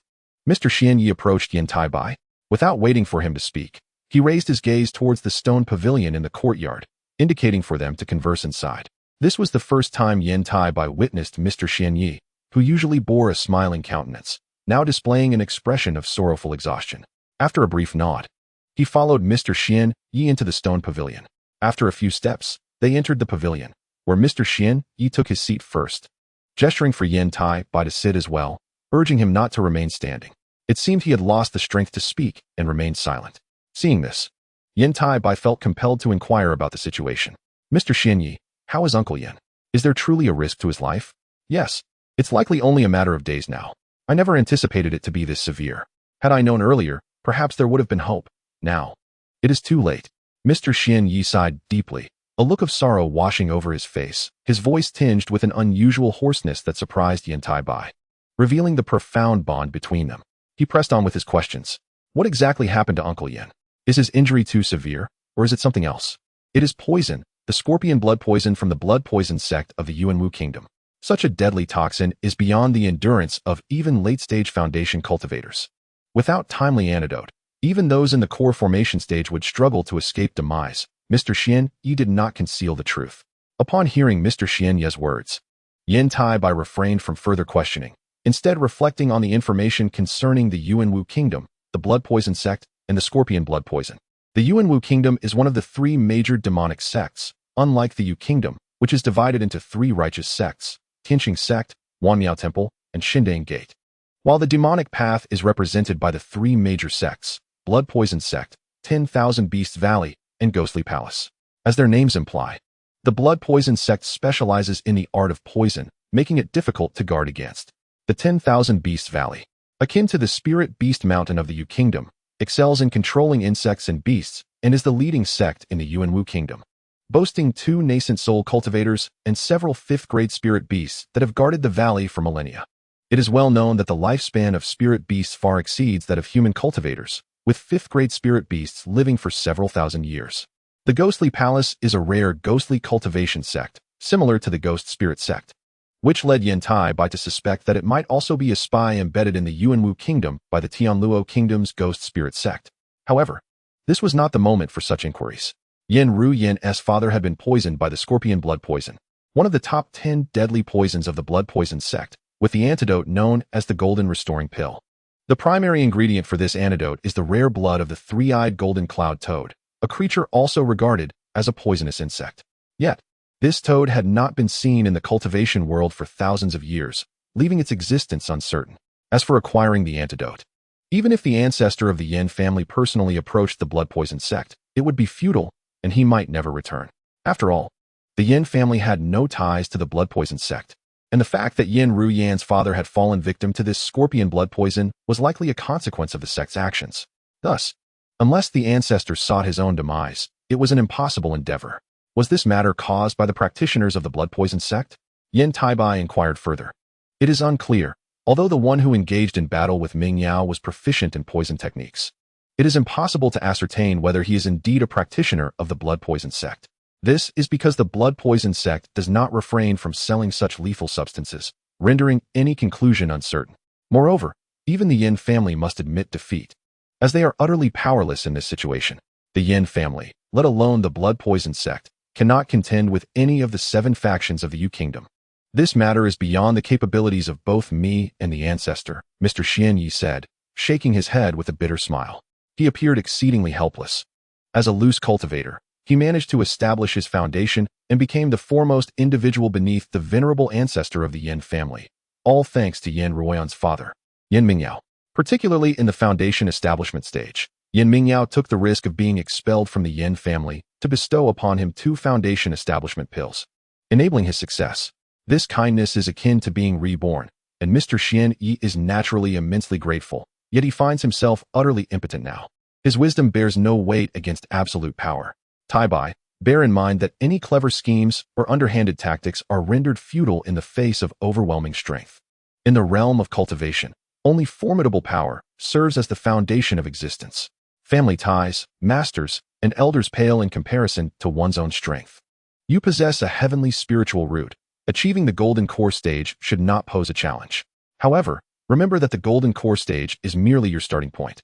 Mr. Xianyi approached Yan Taibai. Without waiting for him to speak, he raised his gaze towards the stone pavilion in the courtyard, indicating for them to converse inside. This was the first time Yan Taibai witnessed Mr. Xianyi, who usually bore a smiling countenance, now displaying an expression of sorrowful exhaustion. After a brief nod, he followed Mr. Xianyi into the stone pavilion. After a few steps, they entered the pavilion, where Mr. Xianyi took his seat first, gesturing for Yan Taibai to sit as well, urging him not to remain standing. It seemed he had lost the strength to speak and remained silent. Seeing this, Yan Taibai felt compelled to inquire about the situation. "Mr. Xianyi, how is Uncle Yan? Is there truly a risk to his life?" "Yes, it's likely only a matter of days now. I never anticipated it to be this severe. Had I known earlier, perhaps there would have been hope. Now, it is too late." Mr. Xianyi sighed deeply, a look of sorrow washing over his face, his voice tinged with an unusual hoarseness that surprised Yan Taibai, revealing the profound bond between them. He pressed on with his questions. "What exactly happened to Uncle Yan? Is his injury too severe, or is it something else?" "It is poison, the scorpion blood poison from the blood poison sect of the Yuanwu kingdom. Such a deadly toxin is beyond the endurance of even late-stage foundation cultivators. Without timely antidote, even those in the core formation stage would struggle to escape demise." Mr. Xianyi did not conceal the truth. Upon hearing Mr. Xianyi's words, Yan Taibai refrained from further questioning, instead reflecting on the information concerning the Yuanwu kingdom, the blood poison sect, and the scorpion blood poison. The Yuanwu kingdom is one of the three major demonic sects. Unlike the Yu kingdom, which is divided into three righteous sects: Tianqing sect, Wanmiao temple, and Xindang gate. While the demonic path is represented by the three major sects: Blood Poison sect, 10,000 Beasts Valley, and Ghostly Palace. As their names imply, the Blood Poison sect specializes in the art of poison, making it difficult to guard against. The 10,000 Beasts Valley, akin to the Spirit Beast Mountain of the Yu Kingdom, excels in controlling insects and beasts and is the leading sect in the Yuanwu Kingdom, boasting 2 nascent soul cultivators and several 5th-grade spirit beasts that have guarded the valley for millennia. It is well known that the lifespan of spirit beasts far exceeds that of human cultivators, with 5th-grade spirit beasts living for several thousand years. The Ghostly Palace is a rare ghostly cultivation sect, similar to the Ghost Spirit sect, which led Yan Taibai to suspect that it might also be a spy embedded in the Yuanwu Kingdom by the Tianluo Kingdom's Ghost Spirit sect. However, this was not the moment for such inquiries. Yan Ruyan's father had been poisoned by the scorpion blood poison, one of the top 10 deadly poisons of the blood poison sect, with the antidote known as the Golden Restoring Pill. The primary ingredient for this antidote is the rare blood of the three-eyed golden cloud toad, a creature also regarded as a poisonous insect. Yet, this toad had not been seen in the cultivation world for thousands of years, leaving its existence uncertain. As for acquiring the antidote, even if the ancestor of the Yan family personally approached the blood poison sect, it would be futile, and he might never return. After all, the Yan family had no ties to the blood poison sect, and the fact that Yan Ruyan's father had fallen victim to this scorpion blood poison was likely a consequence of the sect's actions. Thus, unless the ancestor sought his own demise, it was an impossible endeavor. Was this matter caused by the practitioners of the blood poison sect? Yan Taibai inquired further. It is unclear, although the one who engaged in battle with Ming Yao was proficient in poison techniques. It is impossible to ascertain whether he is indeed a practitioner of the blood poison sect. This is because the blood poison sect does not refrain from selling such lethal substances, rendering any conclusion uncertain. Moreover, even the Yan family must admit defeat, as they are utterly powerless in this situation. The Yan family, let alone the blood poison sect, cannot contend with any of the 7 factions of the Yu Kingdom. This matter is beyond the capabilities of both me and the ancestor, Mr. Xianyi said, shaking his head with a bitter smile. He appeared exceedingly helpless. As a loose cultivator, he managed to establish his foundation and became the foremost individual beneath the venerable ancestor of the Yan family, all thanks to Yan Ruoyan's father, Yan Mingyao. Particularly in the foundation establishment stage, Yan Mingyao took the risk of being expelled from the Yan family to bestow upon him 2 foundation establishment pills, enabling his success. This kindness is akin to being reborn, and Mr. Xianyi is naturally immensely grateful, yet he finds himself utterly impotent now. His wisdom bears no weight against absolute power. Taibai, bear in mind that any clever schemes or underhanded tactics are rendered futile in the face of overwhelming strength. In the realm of cultivation, only formidable power serves as the foundation of existence. Family ties, masters, and elders pale in comparison to one's own strength. You possess a heavenly spiritual root. Achieving the golden core stage should not pose a challenge. However, remember that the golden core stage is merely your starting point.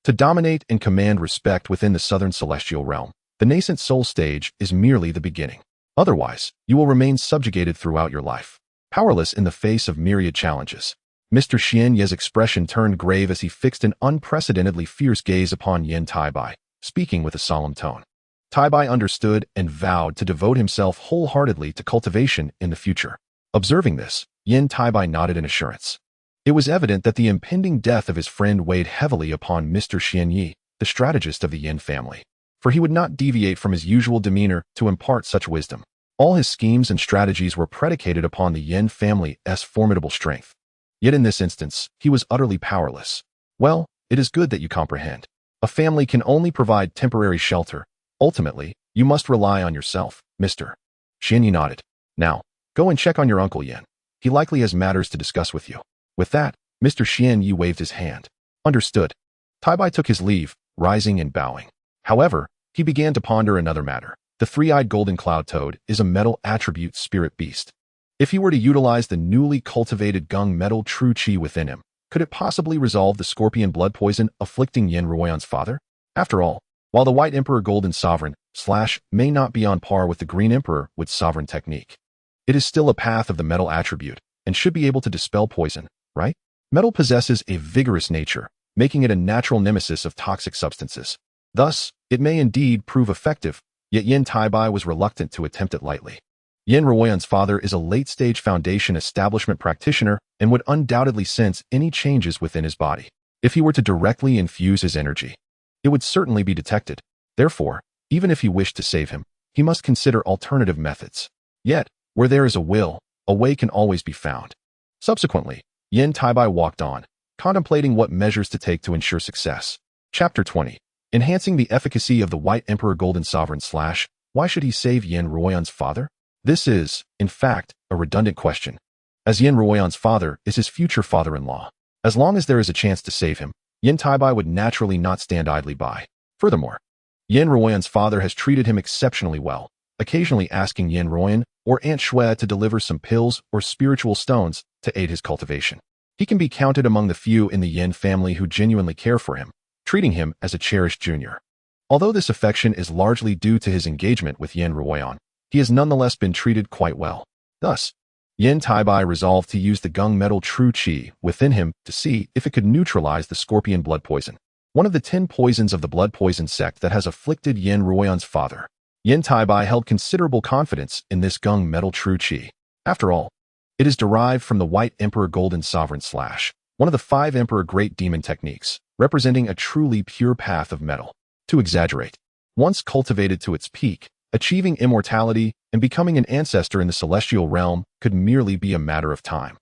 To dominate and command respect within the southern celestial realm, the nascent soul stage is merely the beginning. Otherwise, you will remain subjugated throughout your life, powerless in the face of myriad challenges. Mr. Xianyi's expression turned grave as he fixed an unprecedentedly fierce gaze upon Yan Taibai, speaking with a solemn tone. Taibai understood and vowed to devote himself wholeheartedly to cultivation in the future. Observing this, Yan Taibai nodded in assurance. It was evident that the impending death of his friend weighed heavily upon Mr. Xianyi, the strategist of the Yan family, for he would not deviate from his usual demeanor to impart such wisdom. All his schemes and strategies were predicated upon the Yan family's formidable strength. Yet in this instance, he was utterly powerless. Well, it is good that you comprehend. A family can only provide temporary shelter. Ultimately, you must rely on yourself, Mr. Xianyi nodded. Now, go and check on your Uncle Yan. He likely has matters to discuss with you. With that, Mr. Xianyi waved his hand. Understood. Taibai took his leave, rising and bowing. However, he began to ponder another matter. The three-eyed golden cloud toad is a metal attribute spirit beast. If he were to utilize the newly cultivated gung metal true qi within him, could it possibly resolve the scorpion blood poison afflicting Yan Ruoyan's father? After all, while the White Emperor Golden Sovereign / may not be on par with the Green Emperor with Sovereign Technique, it is still a path of the metal attribute and should be able to dispel poison, right? Metal possesses a vigorous nature, making it a natural nemesis of toxic substances. Thus, it may indeed prove effective, yet Yan Taibai was reluctant to attempt it lightly. Yan Ruoyan's father is a late-stage Foundation establishment practitioner and would undoubtedly sense any changes within his body. If he were to directly infuse his energy, it would certainly be detected. Therefore, even if he wished to save him, he must consider alternative methods. Yet, where there is a will, a way can always be found. Subsequently, Yan Taibai walked on, contemplating what measures to take to ensure success. Chapter 20. Enhancing the efficacy of the White Emperor Golden Sovereign / Why should he save Yan Ruoyan's father? This is, in fact, a redundant question, as Yan Ruoyan's father is his future father-in-law. As long as there is a chance to save him, Yan Taibai would naturally not stand idly by. Furthermore, Yan Ruoyan's father has treated him exceptionally well, occasionally asking Yan Ruoyan or Aunt Shui to deliver some pills or spiritual stones to aid his cultivation. He can be counted among the few in the Yan family who genuinely care for him, treating him as a cherished junior. Although this affection is largely due to his engagement with Yan Ruoyan, he has nonetheless been treated quite well. Thus, Yan Taibai resolved to use the gung metal true qi within him to see if it could neutralize the scorpion blood poison, one of the 10 poisons of the blood poison sect that has afflicted Yan Ruoyan's father. Yan Taibai held considerable confidence in this gung metal true qi. After all, it is derived from the White Emperor Golden Sovereign / one of the 5 Emperor Great Demon techniques, representing a truly pure path of metal. To exaggerate, once cultivated to its peak, achieving immortality and becoming an ancestor in the celestial realm could merely be a matter of time.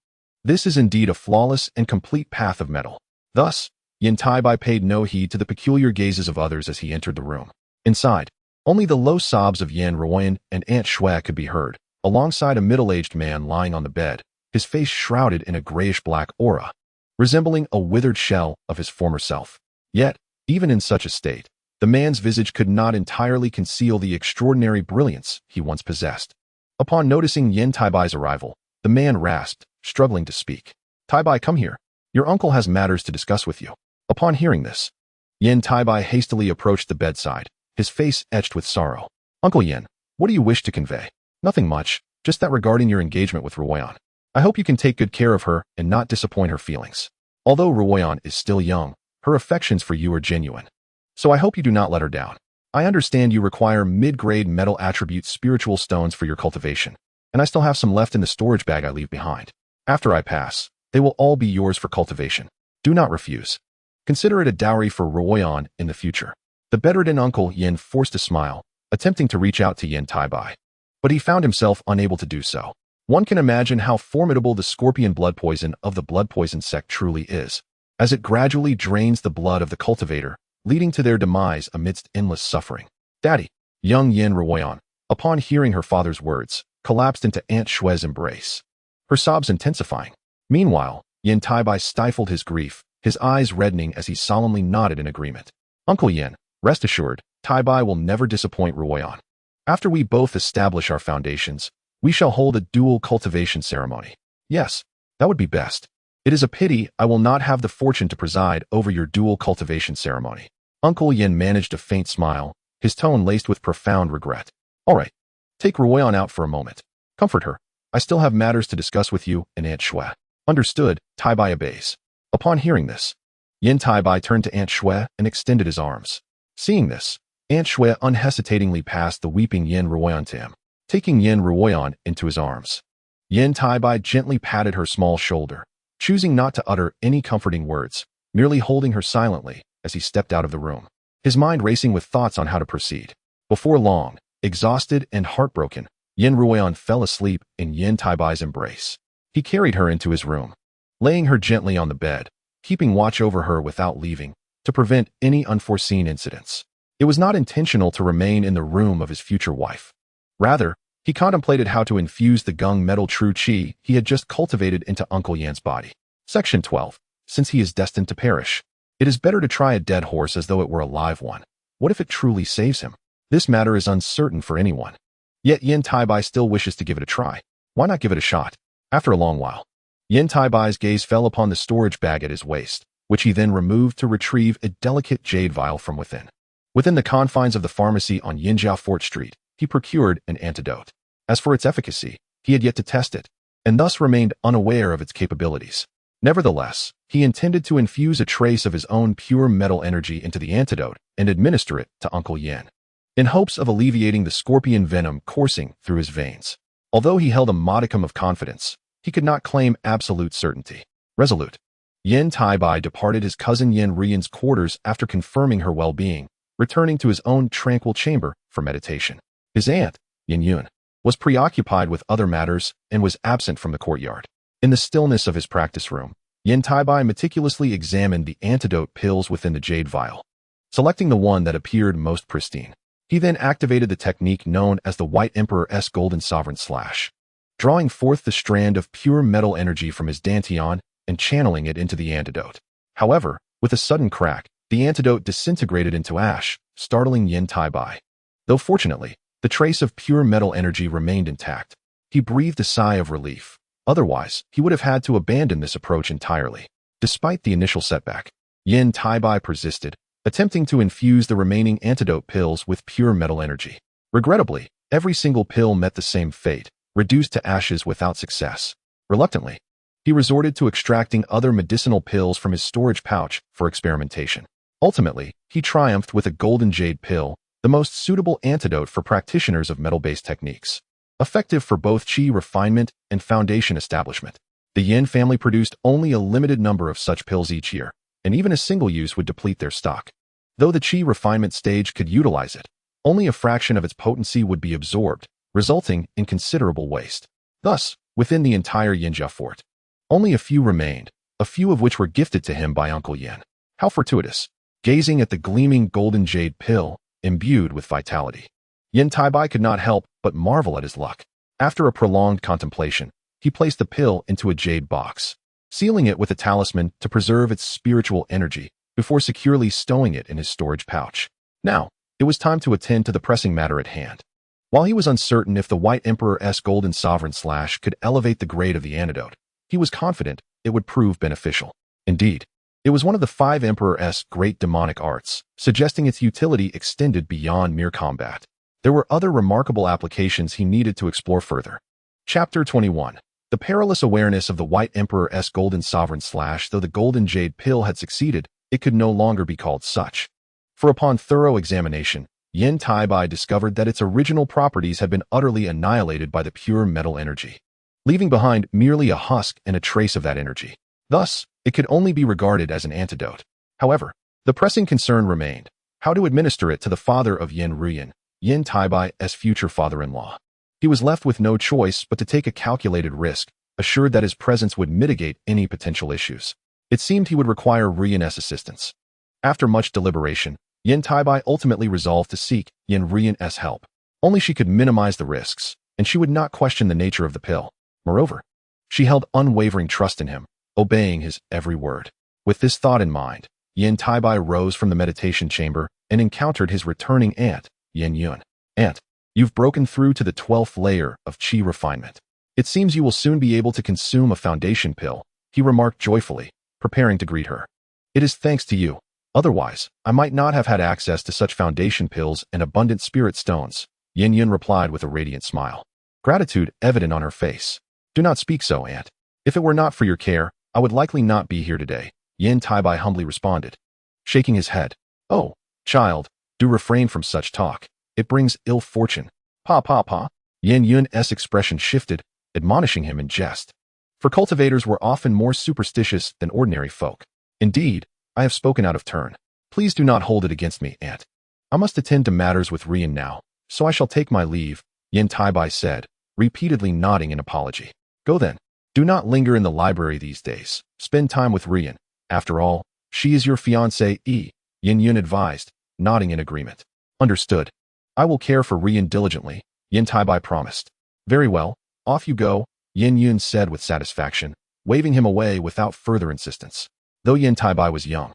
This is indeed a flawless and complete path of metal. Thus, Yan Taibai paid no heed to the peculiar gazes of others as he entered the room. Inside, only the low sobs of Yan Ruoyan and Aunt Shui could be heard, alongside a middle-aged man lying on the bed, his face shrouded in a grayish-black aura, resembling a withered shell of his former self. Yet, even in such a state, the man's visage could not entirely conceal the extraordinary brilliance he once possessed. Upon noticing Yan Taibai's arrival, the man rasped, struggling to speak. "Taibai, come here. Your uncle has matters to discuss with you." Upon hearing this, Yan Taibai hastily approached the bedside, his face etched with sorrow. "Uncle Yan, what do you wish to convey?" "Nothing much, just that regarding your engagement with Ruoyan. I hope you can take good care of her and not disappoint her feelings. Although Ruoyan is still young, her affections for you are genuine. So I hope you do not let her down. I understand you require mid-grade metal attribute spiritual stones for your cultivation, and I still have some left in the storage bag I leave behind. After I pass, they will all be yours for cultivation. Do not refuse. Consider it a dowry for Ruoyan in the future." The bedridden Uncle Yan forced a smile, attempting to reach out to Yan Taibai, but he found himself unable to do so. One can imagine how formidable the scorpion blood poison of the blood poison sect truly is, as it gradually drains the blood of the cultivator, leading to their demise amidst endless suffering. "Daddy," young Yan Ruoyan, upon hearing her father's words, collapsed into Aunt Shui's embrace, her sobs intensifying. Meanwhile, Yan Taibai stifled his grief, his eyes reddening as he solemnly nodded in agreement. "Uncle Yan, rest assured, Taibai will never disappoint Ruoyan. After we both establish our foundations, we shall hold a dual cultivation ceremony." "Yes, that would be best. It is a pity I will not have the fortune to preside over your dual cultivation ceremony." Uncle Yan managed a faint smile, his tone laced with profound regret. "All right, take Ruoyan out for a moment. Comfort her. I still have matters to discuss with you and Aunt Shui." "Understood." Taibai obeys. Upon hearing this, Yan Taibai turned to Aunt Shui and extended his arms. Seeing this, Aunt Shui unhesitatingly passed the weeping Yan Ruoyan to him, taking Yan Ruoyan into his arms. Yan Taibai gently patted her small shoulder, choosing not to utter any comforting words, merely holding her silently as he stepped out of the room, his mind racing with thoughts on how to proceed. Before long, exhausted and heartbroken, Yan Ruoyan fell asleep in Yan Taibai's embrace. He carried her into his room, laying her gently on the bed, keeping watch over her without leaving, to prevent any unforeseen incidents. It was not intentional to remain in the room of his future wife. Rather, he contemplated how to infuse the gung metal true qi he had just cultivated into Uncle Yan's body. Section 12. Since he is destined to perish, it is better to try a dead horse as though it were a live one. What if it truly saves him? This matter is uncertain for anyone. Yet Yan Taibai still wishes to give it a try. Why not give it a shot? After a long while, Yan Taibai's gaze fell upon the storage bag at his waist, which he then removed to retrieve a delicate jade vial from within. Within the confines of the pharmacy on Yinjiao Fort Street, he procured an antidote. As for its efficacy, he had yet to test it, and thus remained unaware of its capabilities. Nevertheless, he intended to infuse a trace of his own pure metal energy into the antidote and administer it to Uncle Yan, in hopes of alleviating the scorpion venom coursing through his veins. Although he held a modicum of confidence, he could not claim absolute certainty. Resolute, Yan Taibai departed his cousin Yan Rian's quarters after confirming her well-being, returning to his own tranquil chamber for meditation. His aunt, Yan Yun, was preoccupied with other matters and was absent from the courtyard. In the stillness of his practice room, Yan Taibai meticulously examined the antidote pills within the jade vial, selecting the one that appeared most pristine. He then activated the technique known as the White Emperor's Golden Sovereign Slash, drawing forth the strand of pure metal energy from his dantian and channeling it into the antidote. However, with a sudden crack, the antidote disintegrated into ash, startling Yan Taibai. Though fortunately, the trace of pure metal energy remained intact. He breathed a sigh of relief. Otherwise, he would have had to abandon this approach entirely. Despite the initial setback, Yan Taibai persisted, attempting to infuse the remaining antidote pills with pure metal energy. Regrettably, every single pill met the same fate, reduced to ashes without success. Reluctantly, he resorted to extracting other medicinal pills from his storage pouch for experimentation. Ultimately, he triumphed with a golden jade pill, the most suitable antidote for practitioners of metal-based techniques. Effective for both qi refinement and foundation establishment. The Yan family produced only a limited number of such pills each year, and even a single use would deplete their stock. Though the qi refinement stage could utilize it, only a fraction of its potency would be absorbed, resulting in considerable waste. Thus, within the entire Yanjia fort, only a few remained, a few of which were gifted to him by Uncle Yan. How fortuitous! Gazing at the gleaming golden jade pill, imbued with vitality, Yan Taibai could not help but marvel at his luck. After a prolonged contemplation, he placed the pill into a jade box, sealing it with a talisman to preserve its spiritual energy before securely stowing it in his storage pouch. Now, it was time to attend to the pressing matter at hand. While he was uncertain if the White Emperor's Golden Sovereign Slash could elevate the grade of the antidote, he was confident it would prove beneficial. Indeed, it was one of the 5 Emperor's great demonic arts, suggesting its utility extended beyond mere combat. There were other remarkable applications he needed to explore further. Chapter 21. The perilous awareness of the White Emperor's Golden Sovereign Slash. Though the Golden Jade Pill had succeeded, it could no longer be called such. For upon thorough examination, Yan Taibai discovered that its original properties had been utterly annihilated by the pure metal energy, leaving behind merely a husk and a trace of that energy. Thus, it could only be regarded as an antidote. However, the pressing concern remained: how to administer it to the father of Yan Rian, Yan Taibai as future father-in-law. He was left with no choice but to take a calculated risk, assured that his presence would mitigate any potential issues. It seemed he would require Rian's assistance. After much deliberation, Yan Taibai ultimately resolved to seek Yan Rian's help. Only she could minimize the risks, and she would not question the nature of the pill. Moreover, she held unwavering trust in him, obeying his every word. With this thought in mind, Yan Taibai rose from the meditation chamber and encountered his returning aunt, Yan Yun. Aunt, you've broken through to the 12th layer of qi refinement. It seems you will soon be able to consume a foundation pill, he remarked joyfully, preparing to greet her. It is thanks to you. Otherwise, I might not have had access to such foundation pills and abundant spirit stones, Yan Yun replied with a radiant smile, gratitude evident on her face. Do not speak so, aunt. If it were not for your care, I would likely not be here today, Yan Taibai humbly responded, shaking his head. Oh, child, do refrain from such talk. It brings ill fortune. Pa. Yan Yun's expression shifted, admonishing him in jest. For cultivators were often more superstitious than ordinary folk. Indeed, I have spoken out of turn. Please do not hold it against me, aunt. I must attend to matters with Rian now, so I shall take my leave, Yan Taibai said, repeatedly nodding in apology. Go then. Do not linger in the library these days. Spend time with Rian. After all, she is your fiancée, Yan Yun advised, nodding in agreement. Understood. I will care for Rian diligently, Yan Taibai promised. Very well, off you go, Yan Yun said with satisfaction, waving him away without further insistence. Though Yan Taibai was young,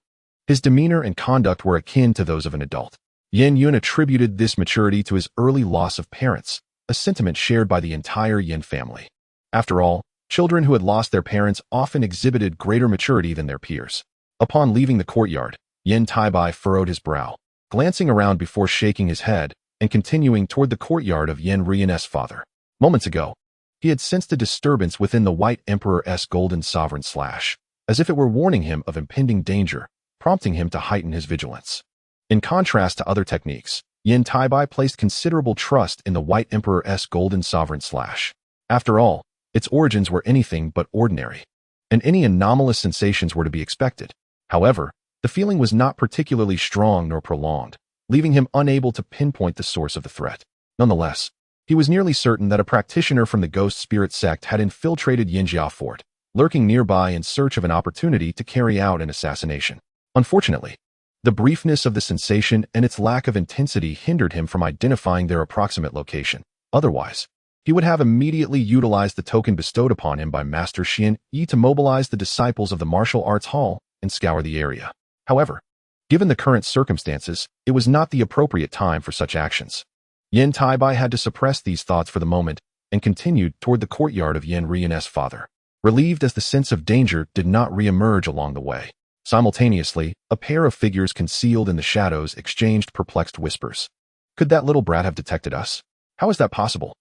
his demeanor and conduct were akin to those of an adult. Yan Yun attributed this maturity to his early loss of parents, a sentiment shared by the entire Yan family. After all, children who had lost their parents often exhibited greater maturity than their peers. Upon leaving the courtyard, Yan Taibai furrowed his brow, glancing around before shaking his head and continuing toward the courtyard of Yan Rian's father. Moments ago, he had sensed a disturbance within the White Emperor's Golden Sovereign Slash, as if it were warning him of impending danger, prompting him to heighten his vigilance. In contrast to other techniques, Yan Taibai placed considerable trust in the White Emperor's Golden Sovereign Slash. After all, its origins were anything but ordinary, and any anomalous sensations were to be expected. However, the feeling was not particularly strong nor prolonged, leaving him unable to pinpoint the source of the threat. Nonetheless, he was nearly certain that a practitioner from the ghost spirit sect had infiltrated Yinjiao Fort, lurking nearby in search of an opportunity to carry out an assassination. Unfortunately, the briefness of the sensation and its lack of intensity hindered him from identifying their approximate location. Otherwise, he would have immediately utilized the token bestowed upon him by Master Xian Yi to mobilize the disciples of the martial arts hall and scour the area. However, given the current circumstances, it was not the appropriate time for such actions. Yan Taibai had to suppress these thoughts for the moment and continued toward the courtyard of Yan Rian's father, relieved as the sense of danger did not re-emerge along the way. Simultaneously, a pair of figures concealed in the shadows exchanged perplexed whispers. Could that little brat have detected us? How is that possible?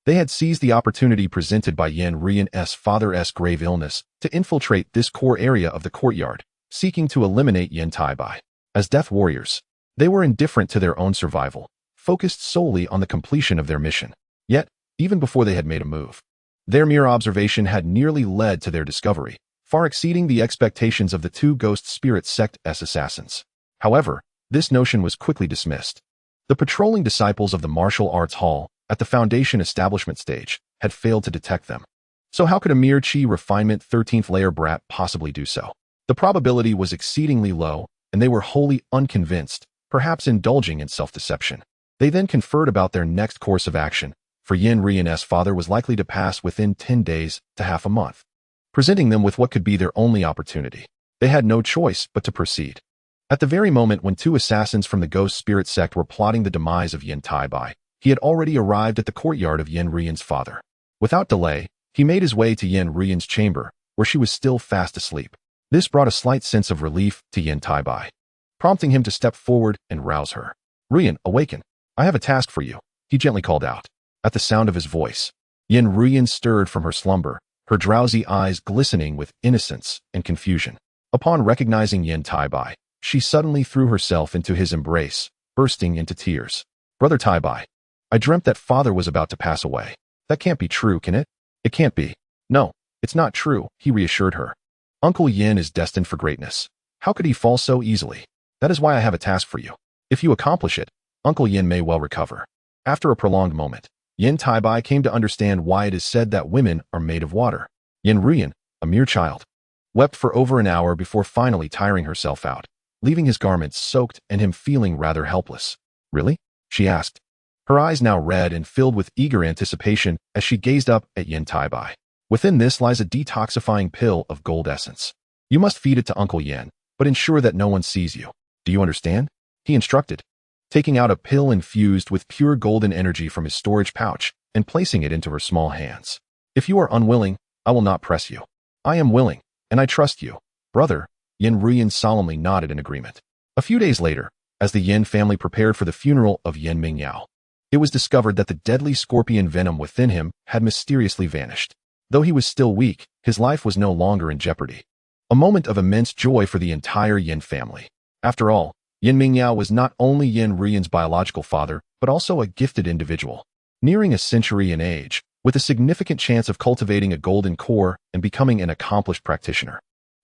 They had seized the opportunity presented by Yan Rian's father's grave illness to infiltrate this core area of the courtyard, seeking to eliminate Yan Taibai. As death warriors, they were indifferent to their own survival, focused solely on the completion of their mission. Yet, even before they had made a move, their mere observation had nearly led to their discovery, far exceeding the expectations of the two ghost spirit sect's assassins. However, this notion was quickly dismissed. The patrolling disciples of the martial arts hall, at the Foundation establishment stage, had failed to detect them. So how could a mere Qi refinement 13th layer brat possibly do so? The probability was exceedingly low, and they were wholly unconvinced, perhaps indulging in self-deception. They then conferred about their next course of action, for Yan Rian's father was likely to pass within 10 days to half a month, presenting them with what could be their only opportunity. They had no choice but to proceed. At the very moment when two assassins from the ghost spirit sect were plotting the demise of Yan Taibai, he had already arrived at the courtyard of Yan Rian's father. Without delay, he made his way to Yan Rian's chamber, where she was still fast asleep. This brought a slight sense of relief to Yan Taibai, prompting him to step forward and rouse her. "Rian, awaken. I have a task for you," he gently called out. At the sound of his voice, Yan Rian stirred from her slumber, her drowsy eyes glistening with innocence and confusion. Upon recognizing Yan Taibai, she suddenly threw herself into his embrace, bursting into tears. "Brother Taibai, I dreamt that father was about to pass away. That can't be true, can it?" "It can't be. No, it's not true," he reassured her. "Uncle Yan is destined for greatness. How could he fall so easily? That is why I have a task for you. If you accomplish it, Uncle Yan may well recover." After a prolonged moment, Yan Taibai came to understand why it is said that women are made of water. Yan Rian, a mere child, wept for over an hour before finally tiring herself out, leaving his garments soaked and him feeling rather helpless. "Really?" she asked, her eyes now red and filled with eager anticipation as she gazed up at Yan Taibai. "Within this lies a detoxifying pill of gold essence. You must feed it to Uncle Yan, but ensure that no one sees you. Do you understand?" he instructed, taking out a pill infused with pure golden energy from his storage pouch and placing it into her small hands. "If you are unwilling, I will not press you." "I am willing, and I trust you, brother." Yan Rian solemnly nodded in agreement. A few days later, as the Yan family prepared for the funeral of Yan Mingyao, it was discovered that the deadly scorpion venom within him had mysteriously vanished. Though he was still weak, his life was no longer in jeopardy. A moment of immense joy for the entire Yan family. After all, Yan Mingyao was not only Yan Rian's biological father, but also a gifted individual, nearing a century in age, with a significant chance of cultivating a golden core and becoming an accomplished practitioner.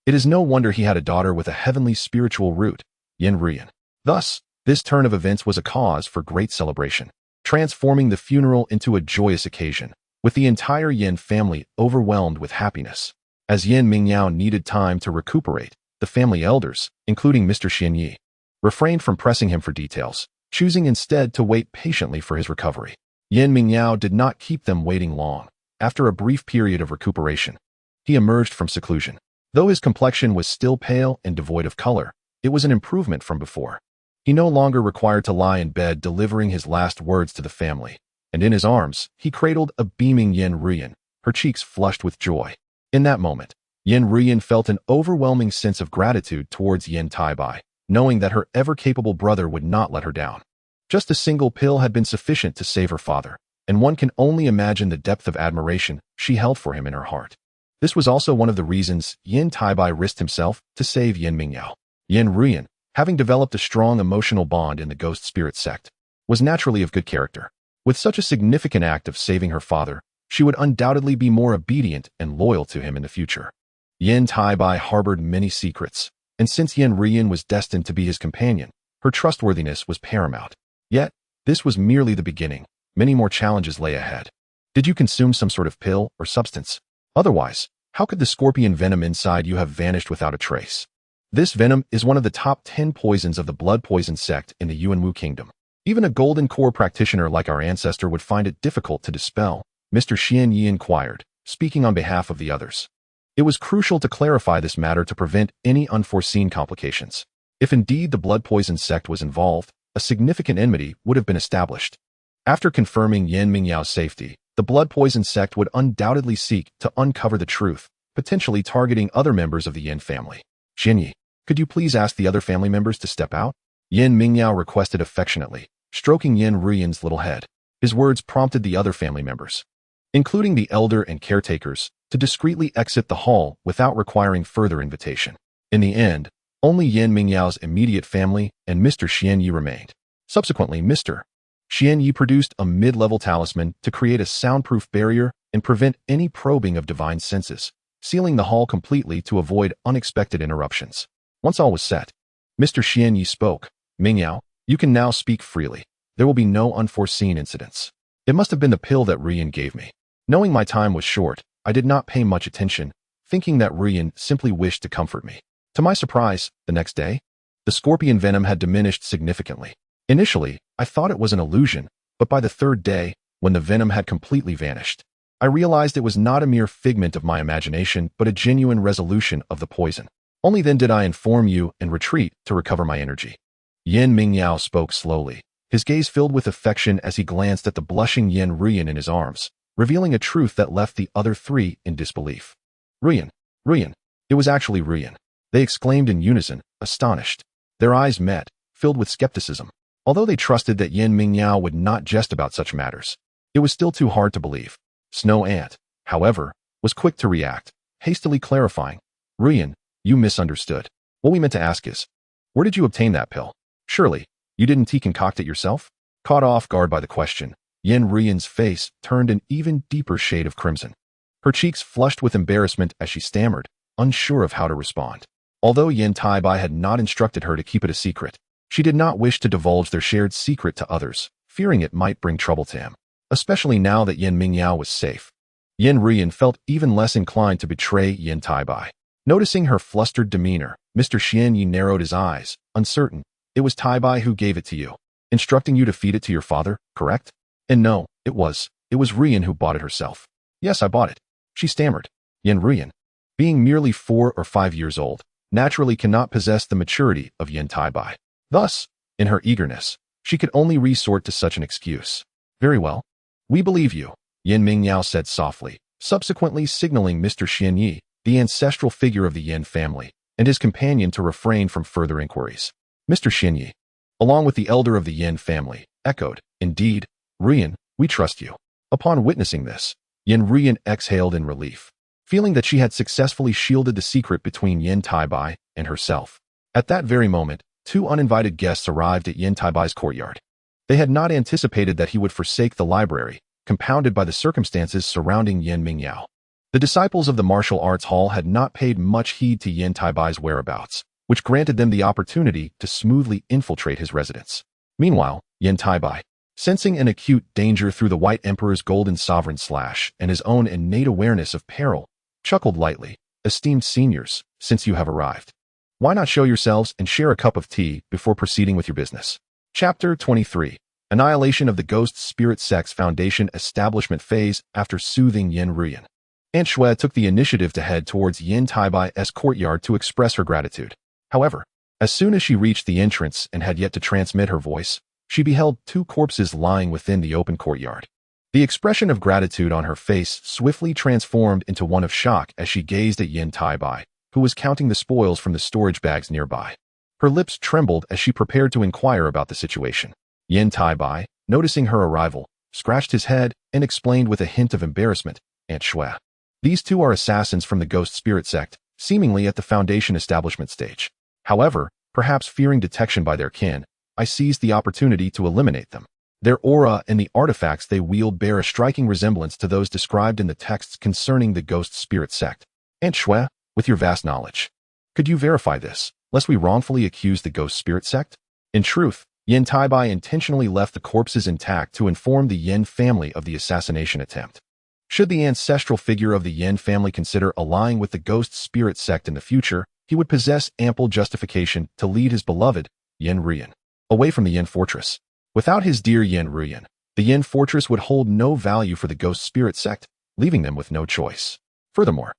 It is no wonder he had a daughter with a heavenly spiritual root, Yan Rian. Thus, this turn of events was a cause for great celebration, transforming the funeral into a joyous occasion, with the entire Yan family overwhelmed with happiness. As Yan Mingyao needed time to recuperate, the family elders, including Mr. Xian Yi, refrained from pressing him for details, choosing instead to wait patiently for his recovery. Yan Mingyao did not keep them waiting long. After a brief period of recuperation, he emerged from seclusion. Though his complexion was still pale and devoid of color, it was an improvement from before. He no longer required to lie in bed delivering his last words to the family, and in his arms, he cradled a beaming Yan Rian, her cheeks flushed with joy. In that moment, Yan Rian felt an overwhelming sense of gratitude towards Yan Taibai, knowing that her ever-capable brother would not let her down. Just a single pill had been sufficient to save her father, and one can only imagine the depth of admiration she held for him in her heart. This was also one of the reasons Yan Taibai risked himself to save Yan Mingyao. Yan Rian, having developed a strong emotional bond in the ghost spirit sect, was naturally of good character. With such a significant act of saving her father, she would undoubtedly be more obedient and loyal to him in the future. Yan Taibai harbored many secrets, and since Yan Rian was destined to be his companion, her trustworthiness was paramount. Yet, this was merely the beginning. Many more challenges lay ahead. Did you consume some sort of pill or substance? Otherwise, how could the scorpion venom inside you have vanished without a trace? This venom is one of the top 10 poisons of the blood poison sect in the Yuanwu kingdom. Even a golden core practitioner like our ancestor would find it difficult to dispel, Mr. Xian Yi inquired, speaking on behalf of the others. It was crucial to clarify this matter to prevent any unforeseen complications. If indeed the blood poison sect was involved, a significant enmity would have been established. After confirming Yan Mingyao's safety, the blood poison sect would undoubtedly seek to uncover the truth, potentially targeting other members of the Yan family. Xian Yi, could you please ask the other family members to step out? Yan Mingyao requested affectionately, stroking Yan Ruyan's little head. His words prompted the other family members, including the elder and caretakers, to discreetly exit the hall without requiring further invitation. In the end, only Yan Mingyao's immediate family and Mr. Xian Yi remained. Subsequently, Mr. Xian Yi produced a mid-level talisman to create a soundproof barrier and prevent any probing of divine senses, sealing the hall completely to avoid unexpected interruptions. Once all was set, Mr. Xian Yi spoke. Mingyao, you can now speak freely. There will be no unforeseen incidents. It must have been the pill that Rian gave me. Knowing my time was short, I did not pay much attention, thinking that Rian simply wished to comfort me. To my surprise, the next day, the scorpion venom had diminished significantly. Initially, I thought it was an illusion, but by the third day, when the venom had completely vanished, I realized it was not a mere figment of my imagination but a genuine resolution of the poison. Only then did I inform you and retreat to recover my energy. Yan Mingyao spoke slowly, his gaze filled with affection as he glanced at the blushing Yan Rian in his arms, revealing a truth that left the other three in disbelief. Rian! Rian! It was actually Rian! They exclaimed in unison, astonished. Their eyes met, filled with skepticism. Although they trusted that Yan Mingyao would not jest about such matters, it was still too hard to believe. Snow Ant, however, was quick to react, hastily clarifying. Rian, you misunderstood. What we meant to ask is, where did you obtain that pill? Surely, you didn't concoct it yourself? Caught off guard by the question, Yan Rian's face turned an even deeper shade of crimson. Her cheeks flushed with embarrassment as she stammered, unsure of how to respond. Although Yan Taibai had not instructed her to keep it a secret, she did not wish to divulge their shared secret to others, fearing it might bring trouble to him, especially now that Yan Mingyao was safe. Yan Rian felt even less inclined to betray Yan Taibai. Noticing her flustered demeanor, Mr. Xian Yi narrowed his eyes, uncertain. It was Taibai who gave it to you, instructing you to feed it to your father, correct? And no, it was Rian who bought it herself. Yes, I bought it, she stammered. Yan Rian, being merely 4 or 5 years old, naturally cannot possess the maturity of Yan Taibai. Thus, in her eagerness, she could only resort to such an excuse. Very well. We believe you, Yan Mingyao said softly, subsequently signaling Mr. Xian Yi, the ancestral figure of the Yan family, and his companion to refrain from further inquiries. Mr. Xian Yi, along with the elder of the Yan family, echoed, Indeed, Rian, we trust you. Upon witnessing this, Yan Rian exhaled in relief, feeling that she had successfully shielded the secret between Yan Taibai and herself. At that very moment, 2 uninvited guests arrived at Yan Taibai's courtyard. They had not anticipated that he would forsake the library, compounded by the circumstances surrounding Yan Mingyao. The disciples of the martial arts hall had not paid much heed to Yan Taibai's whereabouts, which granted them the opportunity to smoothly infiltrate his residence. Meanwhile, Yan Taibai, sensing an acute danger through the White Emperor's golden sovereign slash and his own innate awareness of peril, chuckled lightly. Esteemed seniors, since you have arrived, why not show yourselves and share a cup of tea before proceeding with your business? Chapter 23. Annihilation of the Ghost Spirit Sect's Foundation Establishment Phase after soothing Yan Rian. Aunt Shui took the initiative to head towards Yan Taibai's courtyard to express her gratitude. However, as soon as she reached the entrance and had yet to transmit her voice, she beheld 2 corpses lying within the open courtyard. The expression of gratitude on her face swiftly transformed into one of shock as she gazed at Yan Taibai, who was counting the spoils from the storage bags nearby. Her lips trembled as she prepared to inquire about the situation. Yan Taibai, noticing her arrival, scratched his head and explained with a hint of embarrassment, Aunt Shui. These 2 are assassins from the Ghost Spirit Sect, seemingly at the Foundation establishment stage. However, perhaps fearing detection by their kin, I seized the opportunity to eliminate them. Their aura and the artifacts they wield bear a striking resemblance to those described in the texts concerning the Ghost Spirit sect. Aunt Shui, with your vast knowledge, could you verify this, lest we wrongfully accuse the Ghost Spirit sect? In truth, Yan Taibai intentionally left the corpses intact to inform the Yan family of the assassination attempt. Should the ancestral figure of the Yan family consider allying with the Ghost Spirit sect in the future, he would possess ample justification to lead his beloved, Yan Ruyan, away from the Yan fortress. Without his dear Yan Ruyan, the Yan fortress would hold no value for the Ghost Spirit sect, leaving them with no choice. Furthermore,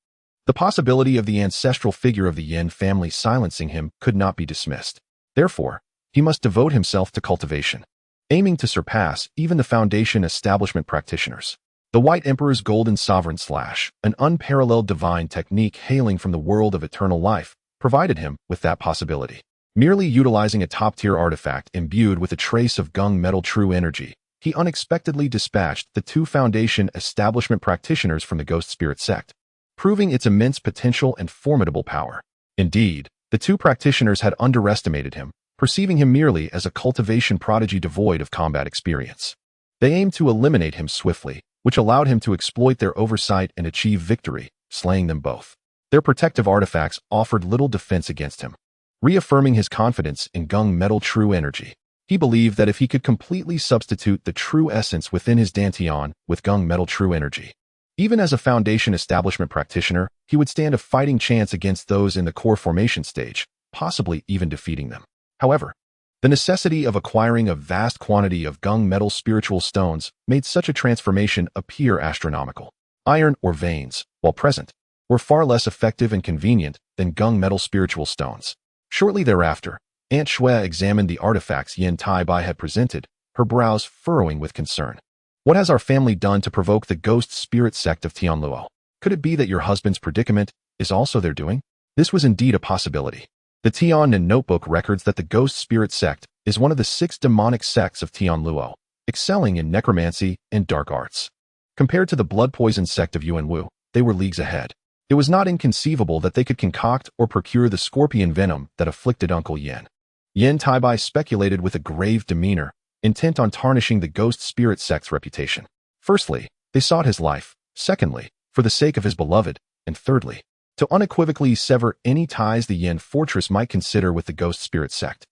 the possibility of the ancestral figure of the Yan family silencing him could not be dismissed. Therefore, he must devote himself to cultivation, aiming to surpass even the Foundation establishment practitioners. The White Emperor's Golden Sovereign Slash, an unparalleled divine technique hailing from the world of eternal life, provided him with that possibility. Merely utilizing a top-tier artifact imbued with a trace of gung metal true energy, he unexpectedly dispatched the two Foundation establishment practitioners from the Ghost Spirit sect, proving its immense potential and formidable power. Indeed, the two practitioners had underestimated him, perceiving him merely as a cultivation prodigy devoid of combat experience. They aimed to eliminate him swiftly, which allowed him to exploit their oversight and achieve victory, slaying them both. Their protective artifacts offered little defense against him. Reaffirming his confidence in gung metal true energy, he believed that if he could completely substitute the true essence within his Dantian with gung metal true energy, even as a Foundation establishment practitioner, he would stand a fighting chance against those in the core formation stage, possibly even defeating them. However, the necessity of acquiring a vast quantity of gung metal spiritual stones made such a transformation appear astronomical. Iron or veins, while present, were far less effective and convenient than gung metal spiritual stones. Shortly thereafter, Aunt Shui examined the artifacts Yan Taibai had presented, her brows furrowing with concern. What has our family done to provoke the Ghost Spirit sect of Tianluo? Could it be that your husband's predicament is also their doing? This was indeed a possibility. The Tiannan notebook records that the Ghost Spirit sect is one of the 6 demonic sects of Tianluo, excelling in necromancy and dark arts. Compared to the blood poison sect of Yuanwu, they were leagues ahead. It was not inconceivable that they could concoct or procure the scorpion venom that afflicted Uncle Yan. Yan Taibai speculated with a grave demeanor, intent on tarnishing the Ghost Spirit sect's reputation. Firstly, they sought his life. Secondly, for the sake of his beloved. And thirdly, to unequivocally sever any ties the Yan fortress might consider with the Ghost Spirit sect.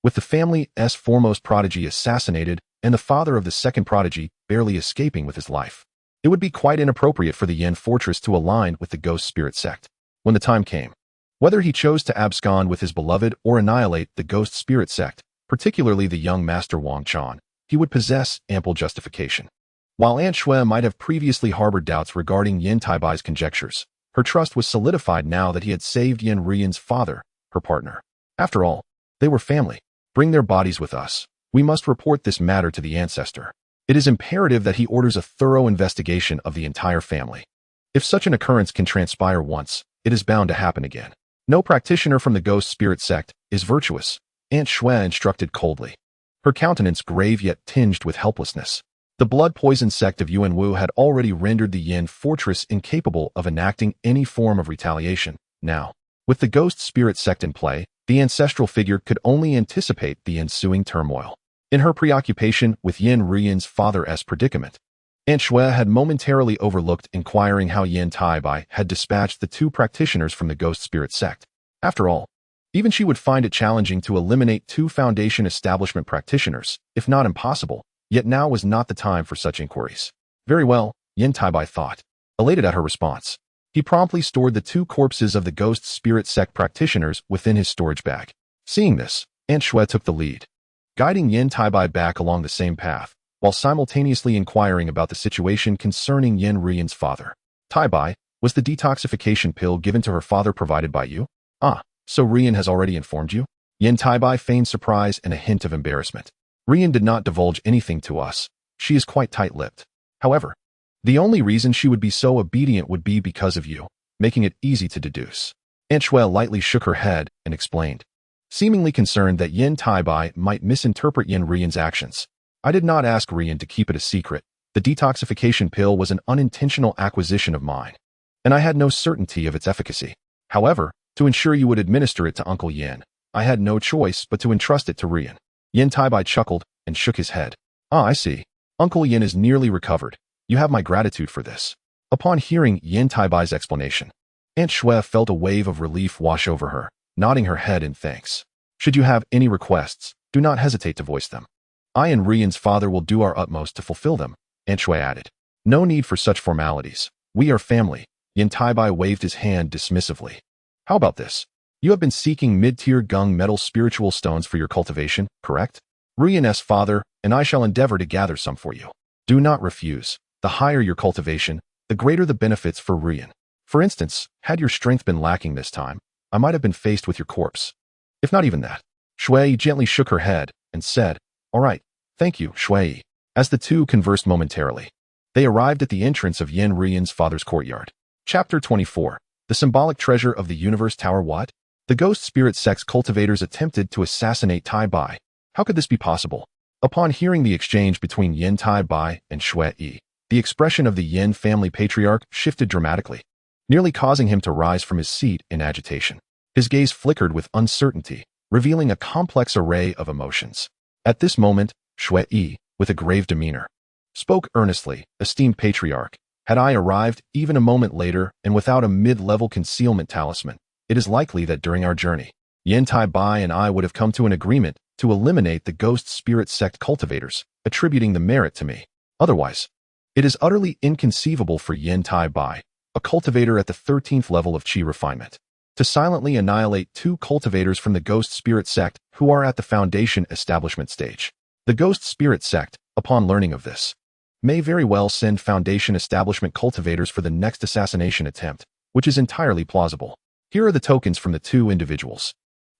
With the family's foremost prodigy assassinated and the father of the second prodigy barely escaping with his life, it would be quite inappropriate for the Yan fortress to align with the Ghost Spirit sect. When the time came, whether he chose to abscond with his beloved or annihilate the Ghost Spirit sect, particularly the young master Wang Chan, he would possess ample justification. While Aunt Shui might have previously harbored doubts regarding Yan Taibai's conjectures, her trust was solidified now that he had saved Yan Ruyan's father, her partner. After all, they were family. Bring their bodies with us. We must report this matter to the ancestor. It is imperative that he orders a thorough investigation of the entire family. If such an occurrence can transpire once, it is bound to happen again. No practitioner from the Ghost Spirit sect is virtuous, Aunt Shui instructed coldly, her countenance grave yet tinged with helplessness. The blood poison sect of Yuanwu had already rendered the Yan fortress incapable of enacting any form of retaliation. Now, with the Ghost Spirit sect in play, the ancestral figure could only anticipate the ensuing turmoil. In her preoccupation with Yan Ruyan's father's predicament, Aunt Shui had momentarily overlooked inquiring how Yan Taibai had dispatched the two practitioners from the Ghost Spirit sect. After all, even she would find it challenging to eliminate 2 Foundation establishment practitioners, if not impossible, yet now was not the time for such inquiries. Very well, Yan Taibai thought. Elated at her response, he promptly stored the 2 corpses of the Ghost Spirit sect practitioners within his storage bag. Seeing this, Aunt Shui took the lead, guiding Yan Taibai back along the same path, while simultaneously inquiring about the situation concerning Yan Ruyan's father. Taibai, was the detoxification pill given to her father provided by you? Ah, so Ruyan has already informed you? Yan Taibai feigned surprise and a hint of embarrassment. Ruyan did not divulge anything to us. She is quite tight-lipped. However, the only reason she would be so obedient would be because of you, making it easy to deduce. Aunt Shui lightly shook her head and explained, seemingly concerned that Yan Taibai might misinterpret Yan Ruyan's actions. I did not ask Ruyan to keep it a secret. The detoxification pill was an unintentional acquisition of mine, and I had no certainty of its efficacy. However, to ensure you would administer it to Uncle Yan, I had no choice but to entrust it to Ruyan. Yan Taibai chuckled and shook his head. Ah, I see. Uncle Yan is nearly recovered. You have my gratitude for this. Upon hearing Yan Taibai's explanation, Aunt Shui felt a wave of relief wash over her, nodding her head in thanks. Should you have any requests, do not hesitate to voice them. I and Rian's father will do our utmost to fulfill them, Aunt Shui added. No need for such formalities. We are family. Yan Taibai waved his hand dismissively. How about this? You have been seeking mid-tier gung metal spiritual stones for your cultivation, correct? Rian's father and I shall endeavor to gather some for you. Do not refuse. The higher your cultivation, the greater the benefits for Rian. For instance, had your strength been lacking this time, I might have been faced with your corpse. If not even that. Shui gently shook her head and said, All right, thank you, Shui. As the two conversed momentarily, they arrived at the entrance of Yan Rian's father's courtyard. Chapter 24. The Symbolic Treasure of the Universe Tower. What? The Ghost Spirit Sect's cultivators attempted to assassinate Taibai. How could this be possible? Upon hearing the exchange between Yan Taibai and Shui, the expression of the Yan family patriarch shifted dramatically, nearly causing him to rise from his seat in agitation. His gaze flickered with uncertainty, revealing a complex array of emotions. At this moment, Shui, with a grave demeanor, spoke earnestly, Esteemed patriarch, had I arrived even a moment later and without a mid-level concealment talisman, it is likely that during our journey, Yan Taibai and I would have come to an agreement to eliminate the Ghost Spirit Sect cultivators, attributing the merit to me. Otherwise, it is utterly inconceivable for Yan Taibai, a cultivator at the 13th level of Qi refinement, to silently annihilate two cultivators from the Ghost Spirit Sect who are at the Foundation establishment stage. The Ghost Spirit Sect, upon learning of this, may very well send Foundation establishment cultivators for the next assassination attempt, which is entirely plausible. Here are the tokens from the two individuals.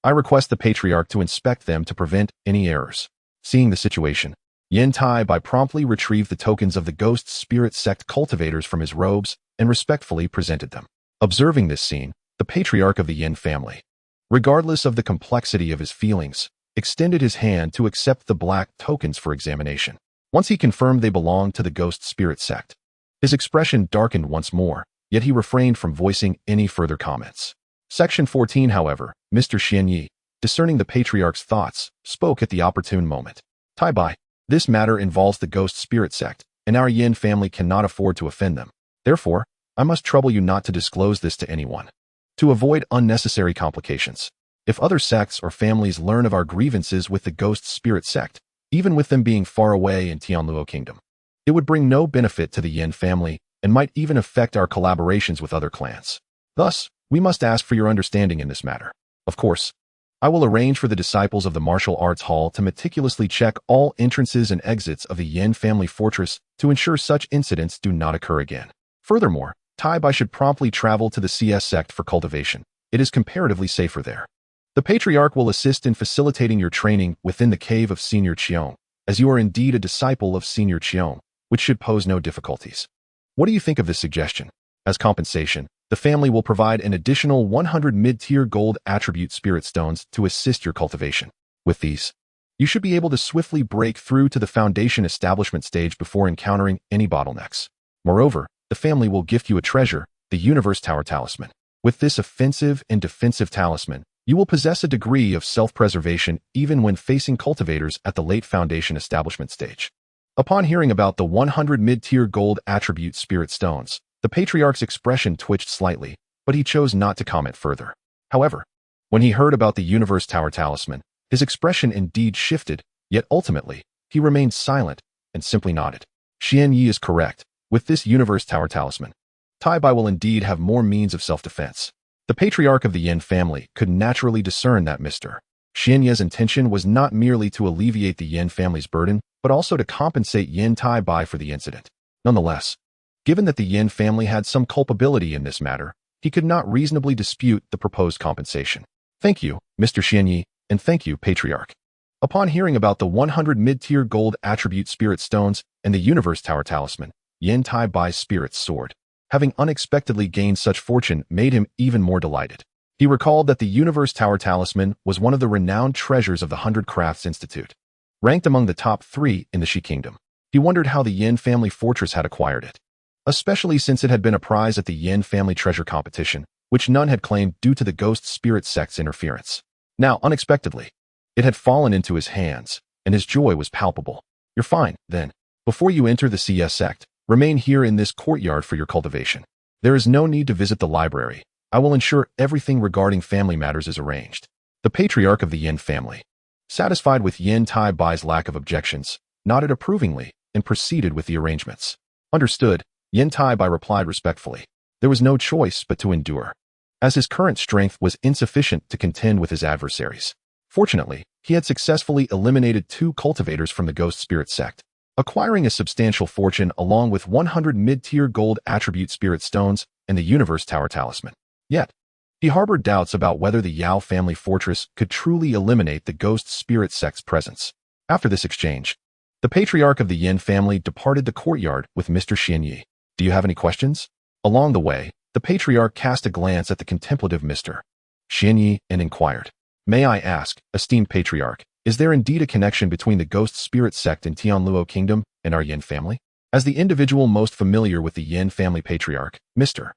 I request the Patriarch to inspect them to prevent any errors. Seeing the situation, Yan Taibai promptly retrieved the tokens of the Ghost Spirit Sect cultivators from his robes and respectfully presented them. Observing this scene, the Patriarch of the Yan family, regardless of the complexity of his feelings, extended his hand to accept the black tokens for examination. Once he confirmed they belonged to the Ghost Spirit Sect, his expression darkened once more, yet he refrained from voicing any further comments. Section 14, however, Mr. Xianyi, discerning the Patriarch's thoughts, spoke at the opportune moment. Taibai, this matter involves the Ghost Spirit Sect, and our Yan family cannot afford to offend them. Therefore, I must trouble you not to disclose this to anyone, to avoid unnecessary complications. If other sects or families learn of our grievances with the Ghost Spirit Sect, even with them being far away in Tianluo Kingdom, it would bring no benefit to the Yan family and might even affect our collaborations with other clans. Thus, we must ask for your understanding in this matter. Of course, I will arrange for the disciples of the Martial Arts Hall to meticulously check all entrances and exits of the Yan family fortress to ensure such incidents do not occur again. Furthermore, Taibai should promptly travel to the CS sect for cultivation. It is comparatively safer there. The Patriarch will assist in facilitating your training within the cave of Senior Qiong, as you are indeed a disciple of Senior Qiong, which should pose no difficulties. What do you think of this suggestion? As compensation, the family will provide an additional 100 mid-tier gold attribute spirit stones to assist your cultivation. With these, you should be able to swiftly break through to the Foundation establishment stage before encountering any bottlenecks. Moreover, the family will gift you a treasure, the Universe Tower Talisman. With this offensive and defensive talisman, you will possess a degree of self-preservation even when facing cultivators at the late Foundation establishment stage. Upon hearing about the 100 mid-tier gold attribute spirit stones, the Patriarch's expression twitched slightly, but he chose not to comment further. However, when he heard about the Universe Tower Talisman, his expression indeed shifted, yet ultimately, he remained silent and simply nodded. Xianyi is correct. With this Universe Tower Talisman, Taibai will indeed have more means of self-defense. The Patriarch of the Yan family could naturally discern that Mr. Xianyi's intention was not merely to alleviate the Yan family's burden, but also to compensate Yan Taibai for the incident. Nonetheless, given that the Yan family had some culpability in this matter, he could not reasonably dispute the proposed compensation. Thank you, Mr. Xianyi, and thank you, Patriarch. Upon hearing about the 100 mid-tier gold attribute spirit stones and the Universe Tower Talisman, Yan Taibai's spirits soared. Having unexpectedly gained such fortune made him even more delighted. He recalled that the Universe Tower Talisman was one of the renowned treasures of the 100 Crafts Institute, ranked among the top 3 in the Qi Kingdom. He wondered how the Yan family fortress had acquired it, especially since it had been a prize at the Yan family treasure competition, which none had claimed due to the Ghost Spirit Sect's interference. Now, unexpectedly, it had fallen into his hands, and his joy was palpable. You're fine, then. Before you enter the CS sect, remain here in this courtyard for your cultivation. There is no need to visit the library. I will ensure everything regarding family matters is arranged. The patriarch of the Yan family, satisfied with Yan Taibai's lack of objections, nodded approvingly and proceeded with the arrangements. Understood, Yan Taibai replied respectfully. There was no choice but to endure, as his current strength was insufficient to contend with his adversaries. Fortunately, he had successfully eliminated 2 cultivators from the Ghost Spirit sect, acquiring a substantial fortune along with 100 mid-tier gold attribute spirit stones and the Universe Tower talisman. Yet, he harbored doubts about whether the Yao family fortress could truly eliminate the Ghost Spirit sect's presence. After this exchange, the patriarch of the Yan family departed the courtyard with Mr. Xianyi. Do you have any questions? Along the way, the patriarch cast a glance at the contemplative Mr. Xianyi and inquired, May I ask, esteemed patriarch, is there indeed a connection between the Ghost Spirit sect in Tianluo Kingdom and our Yan family? As the individual most familiar with the Yan family patriarch, Mr.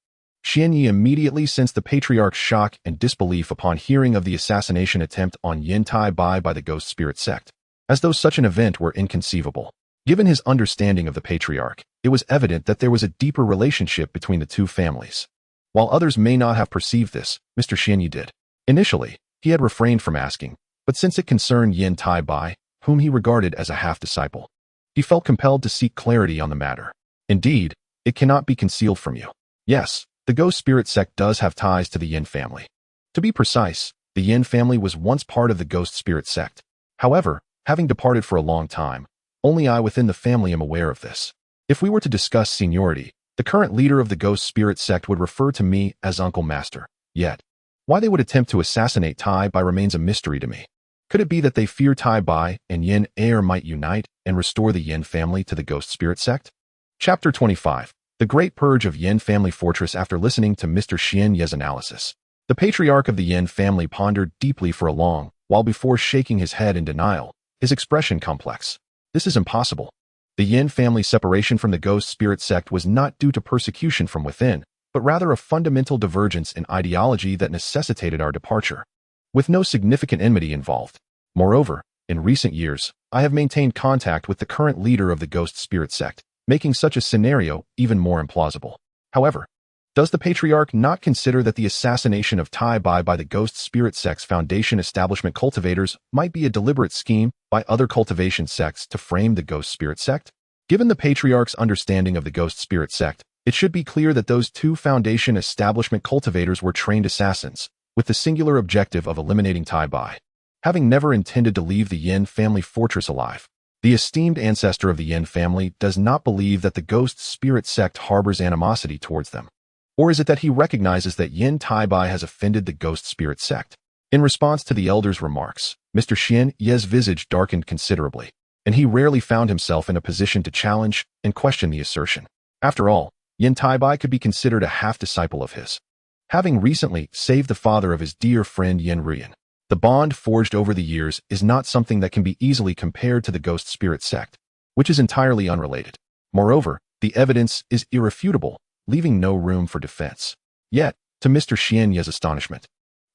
Xianyi immediately sensed the patriarch's shock and disbelief upon hearing of the assassination attempt on Yan Taibai by the Ghost Spirit sect, as though such an event were inconceivable. Given his understanding of the patriarch, it was evident that there was a deeper relationship between the 2 families. While others may not have perceived this, Mr. Xianyi did. Initially, he had refrained from asking, but since it concerned Yan Taibai, whom he regarded as a half-disciple, he felt compelled to seek clarity on the matter. Indeed, it cannot be concealed from you. Yes, the Ghost Spirit sect does have ties to the Yan family. To be precise, the Yan family was once part of the Ghost Spirit sect. However, having departed for a long time, only I within the family am aware of this. If we were to discuss seniority, the current leader of the Ghost Spirit sect would refer to me as Uncle Master. Yet, why they would attempt to assassinate Taibai remains a mystery to me. Could it be that they fear Taibai and Yan heir might unite and restore the Yan family to the Ghost Spirit sect? Chapter 25. The Great Purge of Yan Family Fortress. After listening to Mr. Xianyi's analysis, the patriarch of the Yan family pondered deeply for a long while before shaking his head in denial, his expression complex. This is impossible. The Yan family separation from the Ghost Spirit sect was not due to persecution from within, but rather a fundamental divergence in ideology that necessitated our departure, with no significant enmity involved. Moreover, in recent years, I have maintained contact with the current leader of the Ghost Spirit sect, making such a scenario even more implausible. However, does the patriarch not consider that the assassination of Taibai by the Ghost Spirit sect's foundation establishment cultivators might be a deliberate scheme by other cultivation sects to frame the Ghost Spirit sect? Given the patriarch's understanding of the Ghost Spirit sect, it should be clear that those 2 foundation establishment cultivators were trained assassins, with the singular objective of eliminating Taibai. Having never intended to leave the Yan family fortress alive, the esteemed ancestor of the Yan family does not believe that the Ghost Spirit sect harbors animosity towards them. Or is it that he recognizes that Yan Taibai has offended the Ghost Spirit sect? In response to the elder's remarks, Mr. Xianyi's visage darkened considerably, and he rarely found himself in a position to challenge and question the assertion. After all, Yan Taibai could be considered a half-disciple of his, having recently saved the father of his dear friend Yan Ruyan. The bond forged over the years is not something that can be easily compared to the Ghost Spirit sect, which is entirely unrelated. Moreover, the evidence is irrefutable, leaving no room for defense. Yet, to Mr. Xianyi's astonishment,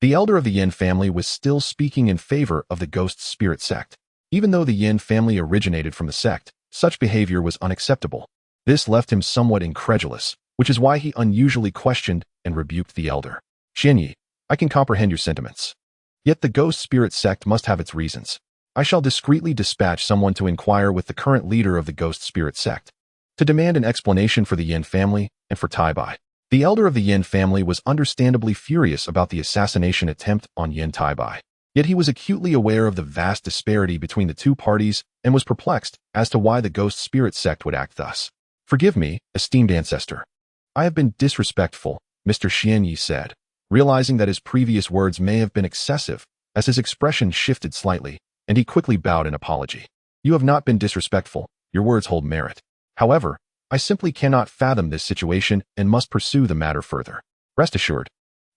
the elder of the Yan family was still speaking in favor of the Ghost Spirit sect. Even though the Yan family originated from the sect, such behavior was unacceptable. This left him somewhat incredulous, which is why he unusually questioned and rebuked the elder. Xianyi, I can comprehend your sentiments. Yet the Ghost Spirit sect must have its reasons. I shall discreetly dispatch someone to inquire with the current leader of the Ghost Spirit sect, to demand an explanation for the Yan family and for Taibai. The elder of the Yan family was understandably furious about the assassination attempt on Yan Taibai. Yet he was acutely aware of the vast disparity between the 2 parties and was perplexed as to why the Ghost Spirit sect would act thus. Forgive me, esteemed ancestor. I have been disrespectful, Mr. Xianyi said, realizing that his previous words may have been excessive, as his expression shifted slightly, and he quickly bowed in apology. You have not been disrespectful, your words hold merit. However, I simply cannot fathom this situation and must pursue the matter further. Rest assured.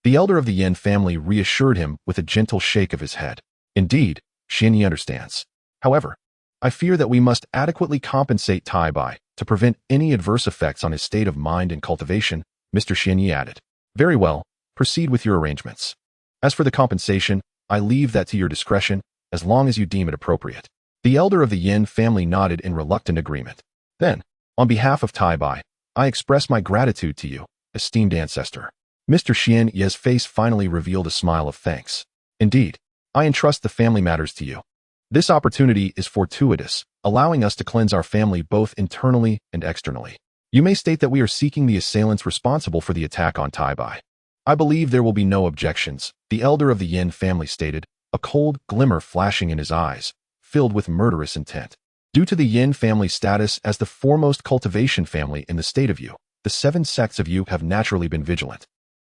The elder of the Yan family reassured him with a gentle shake of his head. Indeed, Xianyi understands. However, I fear that we must adequately compensate Taibai to prevent any adverse effects on his state of mind and cultivation, Mr. Xianyi added. Very well. Proceed with your arrangements. As for the compensation, I leave that to your discretion, as long as you deem it appropriate. The elder of the Yan family nodded in reluctant agreement. Then, on behalf of Taibai, I express my gratitude to you, esteemed ancestor. Mr. Xian Ye's face finally revealed a smile of thanks. Indeed, I entrust the family matters to you. This opportunity is fortuitous, allowing us to cleanse our family both internally and externally. You may state that we are seeking the assailants responsible for the attack on Taibai. I believe there will be no objections, the elder of the Yan family stated, a cold glimmer flashing in his eyes, filled with murderous intent. Due to the Yan family status as the foremost cultivation family in the state of Yu, the 7 sects of Yu have naturally been vigilant,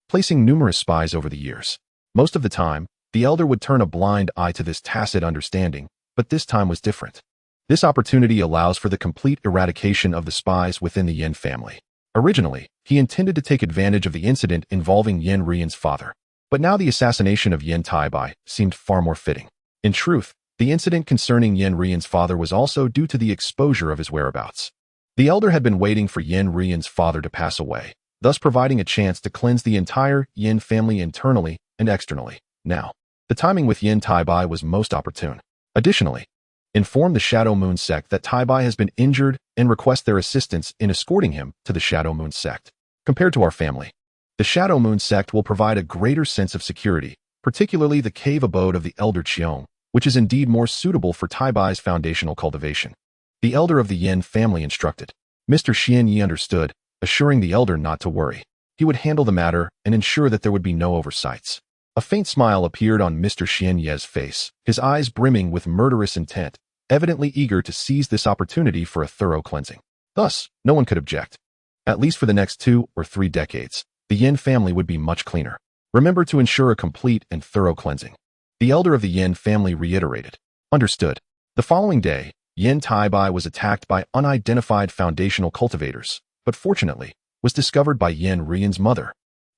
placing numerous spies over the years. Most of the time, the elder would turn a blind eye to this tacit understanding, but this time was different. This opportunity allows for the complete eradication of the spies within the Yan family. Originally, he intended to take advantage of the incident involving Yan Rian's father, but now the assassination of Yan Taibai seemed far more fitting. In truth, the incident concerning Yan Rian's father was also due to the exposure of his whereabouts. The elder had been waiting for Yan Rian's father to pass away, thus providing a chance to cleanse the entire Yan family internally and externally. Now, the timing with Yan Taibai was most opportune. Additionally, inform the Shadow Moon sect that Taibai has been injured and request their assistance in escorting him to the Shadow Moon sect. Compared to our family, the Shadow Moon sect will provide a greater sense of security, particularly the cave abode of the Elder Qiong, which is indeed more suitable for Taibai's foundational cultivation. The elder of the Yan family instructed. Mr. Xian Yi understood, assuring the elder not to worry. He would handle the matter and ensure that there would be no oversights. A faint smile appeared on Mr. Xian Ye's face, his eyes brimming with murderous intent, evidently eager to seize this opportunity for a thorough cleansing. Thus, no one could object. At least for the next 2 or 3 decades, the Yan family would be much cleaner. Remember to ensure a complete and thorough cleansing. The elder of the Yan family reiterated. Understood. The following day, Yan Taibai was attacked by unidentified foundational cultivators, but fortunately, was discovered by Yan Rian's mother,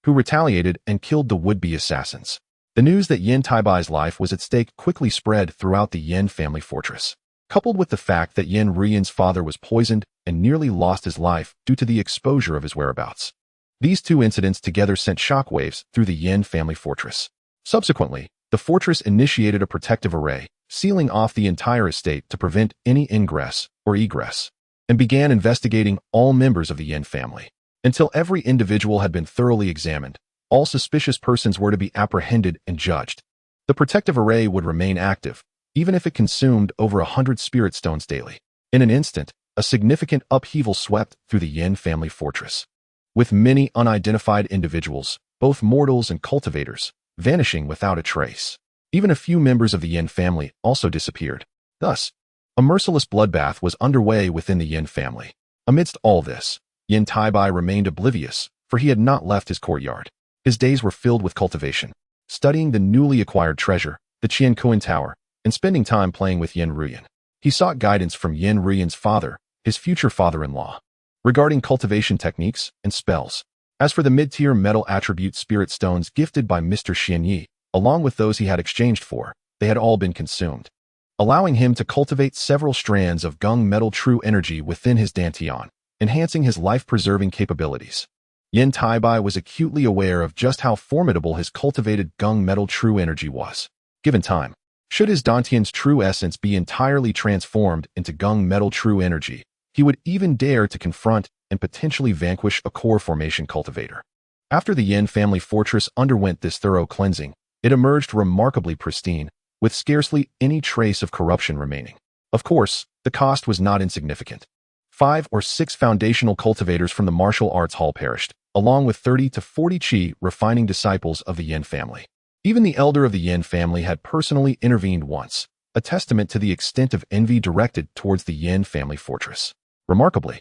who retaliated and killed the would-be assassins. The news that Yan Taibai's life was at stake quickly spread throughout the Yan family fortress. Coupled with the fact that Yan Rian's father was poisoned and nearly lost his life due to the exposure of his whereabouts. These 2 incidents together sent shockwaves through the Yan family fortress. Subsequently, the fortress initiated a protective array, sealing off the entire estate to prevent any ingress or egress, and began investigating all members of the Yan family. Until every individual had been thoroughly examined, all suspicious persons were to be apprehended and judged. The protective array would remain active, even if it consumed over 100 spirit stones daily. In an instant, a significant upheaval swept through the Yan family fortress, with many unidentified individuals, both mortals and cultivators, vanishing without a trace. Even a few members of the Yan family also disappeared. Thus, a merciless bloodbath was underway within the Yan family. Amidst all this, Yan Taibai remained oblivious, for he had not left his courtyard. His days were filled with cultivation, studying the newly acquired treasure, the Qiankuan Tower, and spending time playing with Yan Rian. He sought guidance from Yan Rian's father, his future father-in-law, regarding cultivation techniques and spells. As for the mid-tier metal attribute spirit stones gifted by Mr. Xian Yi, along with those he had exchanged for, they had all been consumed, allowing him to cultivate several strands of gung metal true energy within his dantian, enhancing his life-preserving capabilities. Yan Taibai was acutely aware of just how formidable his cultivated gung metal true energy was. Given time, should his dantian's true essence be entirely transformed into gung metal true energy, he would even dare to confront and potentially vanquish a core formation cultivator. After the Yan family fortress underwent this thorough cleansing, it emerged remarkably pristine, with scarcely any trace of corruption remaining. Of course, the cost was not insignificant. 5 or 6 foundational cultivators from the martial arts hall perished, along with 30 to 40 qi refining disciples of the Yan family. Even the elder of the Yan family had personally intervened once, a testament to the extent of envy directed towards the Yan family fortress. Remarkably,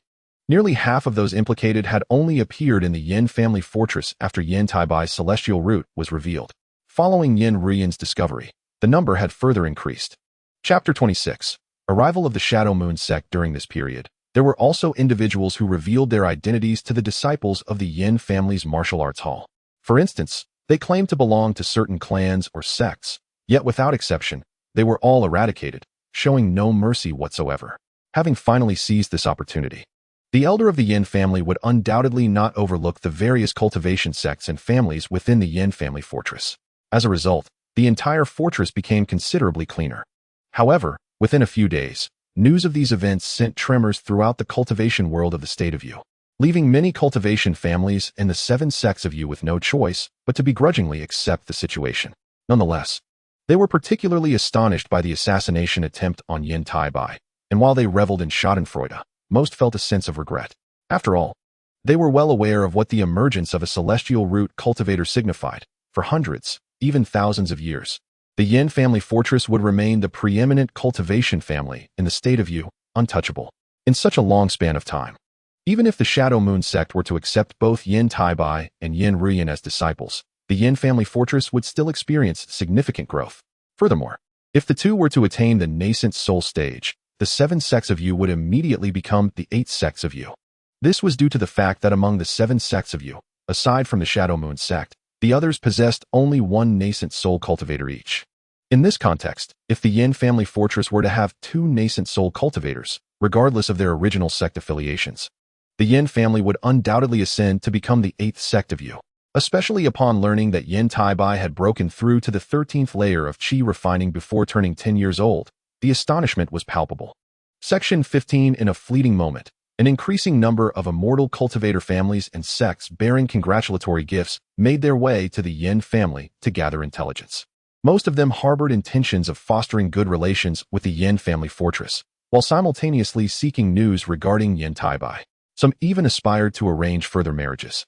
nearly half of those implicated had only appeared in the Yan family fortress after Yan Taibai's celestial root was revealed. Following Yan Rian's discovery, the number had further increased. Chapter 26. Arrival of the Shadow Moon sect. During this period, there were also individuals who revealed their identities to the disciples of the Yan family's martial arts hall. For instance, they claimed to belong to certain clans or sects, yet without exception, they were all eradicated, showing no mercy whatsoever. Having finally seized this opportunity, the elder of the Yan family would undoubtedly not overlook the various cultivation sects and families within the Yan family fortress. As a result, the entire fortress became considerably cleaner. However, Within a few days, news of these events sent tremors throughout the cultivation world of the state of Yu, leaving many cultivation families in the 7 sects of Yu with no choice but to begrudgingly accept the situation. Nonetheless, they were particularly astonished by the assassination attempt on Yan Taibai, and while they reveled in schadenfreude, most felt a sense of regret. After all, they were well aware of what the emergence of a celestial root cultivator signified. For hundreds, even thousands of years, the Yan family fortress would remain the preeminent cultivation family in the state of Yu, untouchable, in such a long span of time. Even if the Shadow Moon sect were to accept both Yan Taibai and Yan Ruyan as disciples, the Yan family fortress would still experience significant growth. Furthermore, if the two were to attain the nascent soul stage, the 7 sects of Yu would immediately become the 8 sects of Yu. This was due to the fact that among the 7 sects of Yu, aside from the Shadow Moon sect, the others possessed only one nascent soul cultivator each. In this context, if the Yan family fortress were to have 2 nascent soul cultivators, regardless of their original sect affiliations, the Yan family would undoubtedly ascend to become the 8th sect of Yu. Especially upon learning that Yan Taibai had broken through to the 13th layer of Qi refining before turning 10 years old, the astonishment was palpable. Section 15. In a fleeting moment, an increasing number of immortal cultivator families and sects bearing congratulatory gifts made their way to the Yan family to gather intelligence. Most of them harbored intentions of fostering good relations with the Yan family fortress, while simultaneously seeking news regarding Yan Taibai. Some even aspired to arrange further marriages,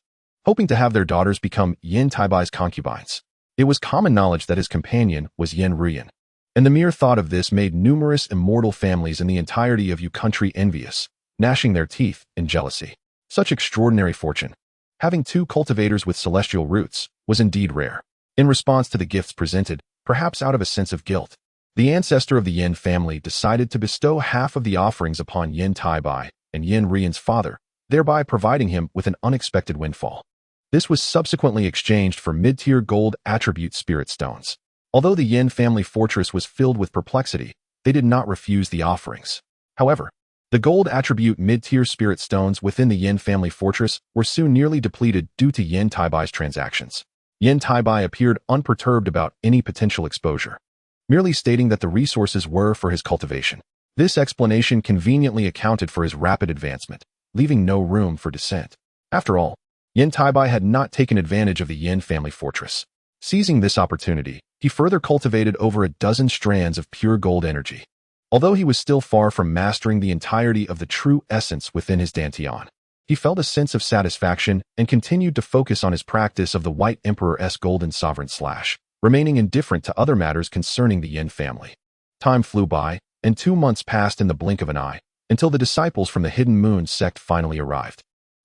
hoping to have their daughters become Yan Taibai's concubines. It was common knowledge that his companion was Yan Ruyan, and the mere thought of this made numerous immortal families in the entirety of Yu country envious, gnashing their teeth in jealousy. Such extraordinary fortune, having 2 cultivators with celestial roots, was indeed rare. In response to the gifts presented, perhaps out of a sense of guilt, the ancestor of the Yan family decided to bestow half of the offerings upon Yan Taibai and Yan Ruyan's father, thereby providing him with an unexpected windfall. This was subsequently exchanged for mid-tier gold attribute spirit stones. Although the Yan family fortress was filled with perplexity, they did not refuse the offerings. However, the gold attribute mid-tier spirit stones within the Yan family fortress were soon nearly depleted due to Yan Taibai's transactions. Yan Taibai appeared unperturbed about any potential exposure, merely stating that the resources were for his cultivation. This explanation conveniently accounted for his rapid advancement, leaving no room for dissent. After all, Yan Taibai had not taken advantage of the Yan family fortress. Seizing this opportunity, he further cultivated over a dozen strands of pure gold energy. Although he was still far from mastering the entirety of the true essence within his dantian, he felt a sense of satisfaction and continued to focus on his practice of the White Emperor's golden sovereign slash, remaining indifferent to other matters concerning the Yan family. Time flew by, and 2 months passed in the blink of an eye, until the disciples from the Hidden Moon sect finally arrived.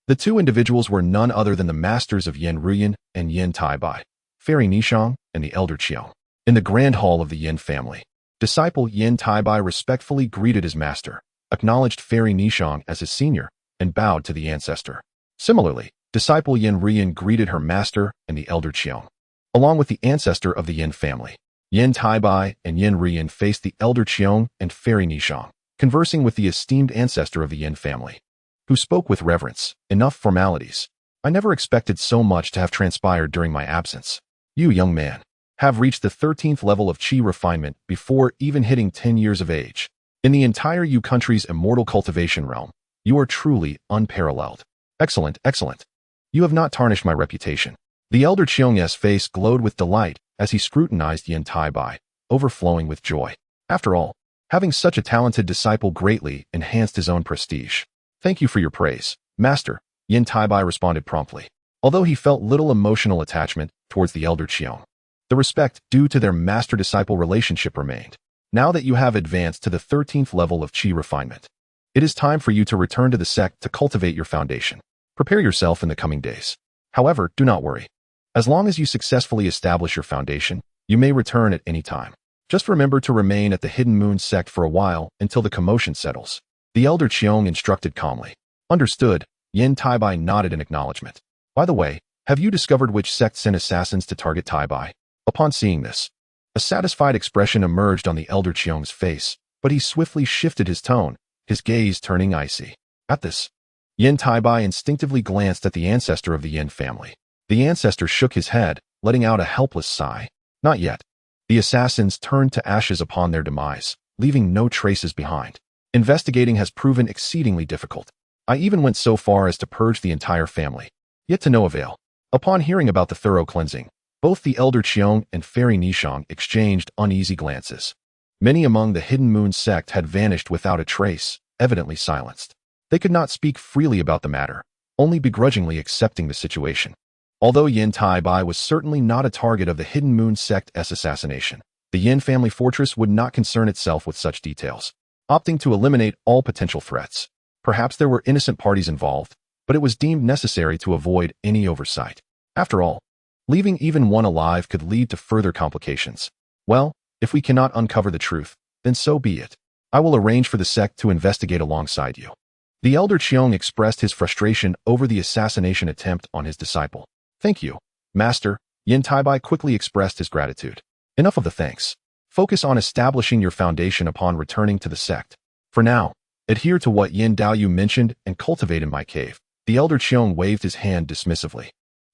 The 2 individuals were none other than the masters of Yan Ruyan and Yan Taibai, Fairy Nishang and the Elder Qiong. In the grand hall of the Yan family, disciple Yan Taibai respectfully greeted his master, acknowledged Fairy Nishang as his senior, and bowed to the ancestor. Similarly, disciple Yan Ruyan greeted her master and the Elder Qiong. Along with the ancestor of the Yan family, Yan Taibai and Yan Ruyan faced the Elder Qiong and Fairy Nishang, conversing with the esteemed ancestor of the Yan family, who spoke with reverence. Enough formalities. I never expected so much to have transpired during my absence. You, young man, have reached the 13th level of Qi refinement before even hitting 10 years of age. In the entire Yu country's immortal cultivation realm, you are truly unparalleled. Excellent, excellent. You have not tarnished my reputation. The Elder Qiong's face glowed with delight as he scrutinized Yan Taibai, overflowing with joy. After all, having such a talented disciple greatly enhanced his own prestige. Thank you for your praise, Master, Yan Taibai responded promptly. Although he felt little emotional attachment towards the Elder Qiong, the respect due to their master-disciple relationship remained. Now that you have advanced to the 13th level of Qi refinement, it is time for you to return to the sect to cultivate your foundation. Prepare yourself in the coming days. However, do not worry. As long as you successfully establish your foundation, you may return at any time. Just remember to remain at the Hidden Moon sect for a while until the commotion settles. The Elder Qiong instructed calmly. Understood. Yan Taibai nodded in acknowledgement. By the way, have you discovered which sect sent assassins to target Taibai? Upon seeing this, a satisfied expression emerged on the Elder Qiong's face, but he swiftly shifted his tone, his gaze turning icy. At this, Yan Taibai instinctively glanced at the ancestor of the Yan family. The ancestor shook his head, letting out a helpless sigh. Not yet. The assassins turned to ashes upon their demise, leaving no traces behind. Investigating has proven exceedingly difficult. I even went so far as to purge the entire family, yet to no avail. Upon hearing about the thorough cleansing, both the elder Qiong and Fairy Nishong exchanged uneasy glances. Many among the Hidden Moon sect had vanished without a trace, evidently silenced. They could not speak freely about the matter, only begrudgingly accepting the situation. Although Yan Taibai was certainly not a target of the Hidden Moon sect's assassination, the Yan family fortress would not concern itself with such details, opting to eliminate all potential threats. Perhaps there were innocent parties involved, but it was deemed necessary to avoid any oversight. After all, leaving even one alive could lead to further complications. Well, if we cannot uncover the truth, then so be it. I will arrange for the sect to investigate alongside you. The elder Qiong expressed his frustration over the assassination attempt on his disciple. Thank you, Master. Yan Taibai quickly expressed his gratitude. Enough of the thanks. Focus on establishing your foundation upon returning to the sect. For now, adhere to what Yin Daoyu mentioned and cultivate in my cave. The elder Qiong waved his hand dismissively.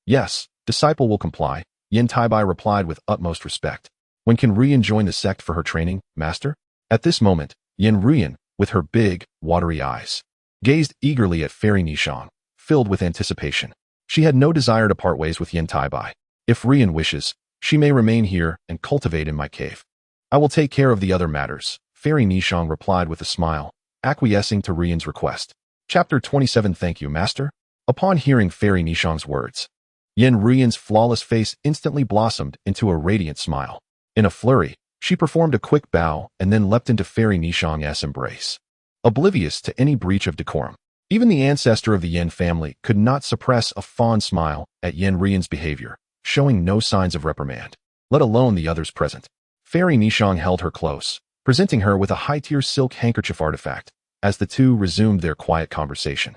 Yes, disciple will comply, Yan Taibai replied with utmost respect. When can Ruyan join the sect for her training, Master? At this moment, Yan Ruyan, with her big, watery eyes, gazed eagerly at Fairy Nishong, filled with anticipation. She had no desire to part ways with Yan Taibai. If Ruyan wishes, she may remain here and cultivate in my cave. I will take care of the other matters, Fairy Nishong replied with a smile, acquiescing to Ruyan's request. Chapter 27. Thank you, Master. Upon hearing Fairy Nishong's words, Yan Ruyan's flawless face instantly blossomed into a radiant smile. In a flurry, she performed a quick bow and then leapt into Fairy Nishong's embrace. Oblivious to any breach of decorum, even the ancestor of the Yan family could not suppress a fond smile at Yan Ruyan's behavior, showing no signs of reprimand, let alone the others present. Fairy Nishong held her close, presenting her with a high-tier silk handkerchief artifact, as the two resumed their quiet conversation,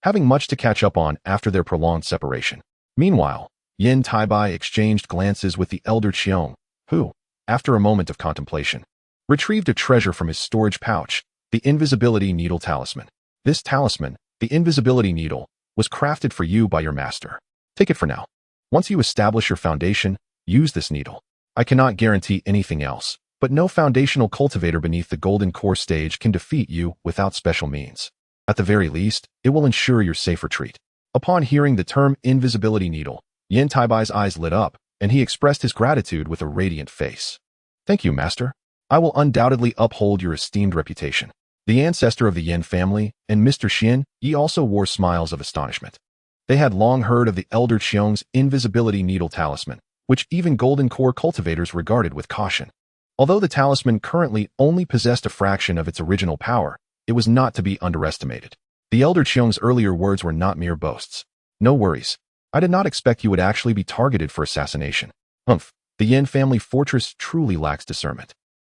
having much to catch up on after their prolonged separation. Meanwhile, Yan Taibai exchanged glances with the elder Qiong, who, after a moment of contemplation, retrieved a treasure from his storage pouch, the Invisibility Needle Talisman. This talisman, the Invisibility Needle, was crafted for you by your master. Take it for now. Once you establish your foundation, use this needle. I cannot guarantee anything else, but no foundational cultivator beneath the Golden Core stage can defeat you without special means. At the very least, it will ensure your safe retreat. Upon hearing the term Invisibility Needle, Yan Taibai's eyes lit up, and he expressed his gratitude with a radiant face. Thank you, Master. I will undoubtedly uphold your esteemed reputation. The ancestor of the Yan family and Mr. Xian Yi also wore smiles of astonishment. They had long heard of the elder Qiong's Invisibility Needle Talisman, which even Golden Core cultivators regarded with caution. Although the talisman currently only possessed a fraction of its original power, it was not to be underestimated. The elder Qiong's earlier words were not mere boasts. No worries. I did not expect you would actually be targeted for assassination. Humph, the Yan family fortress truly lacks discernment.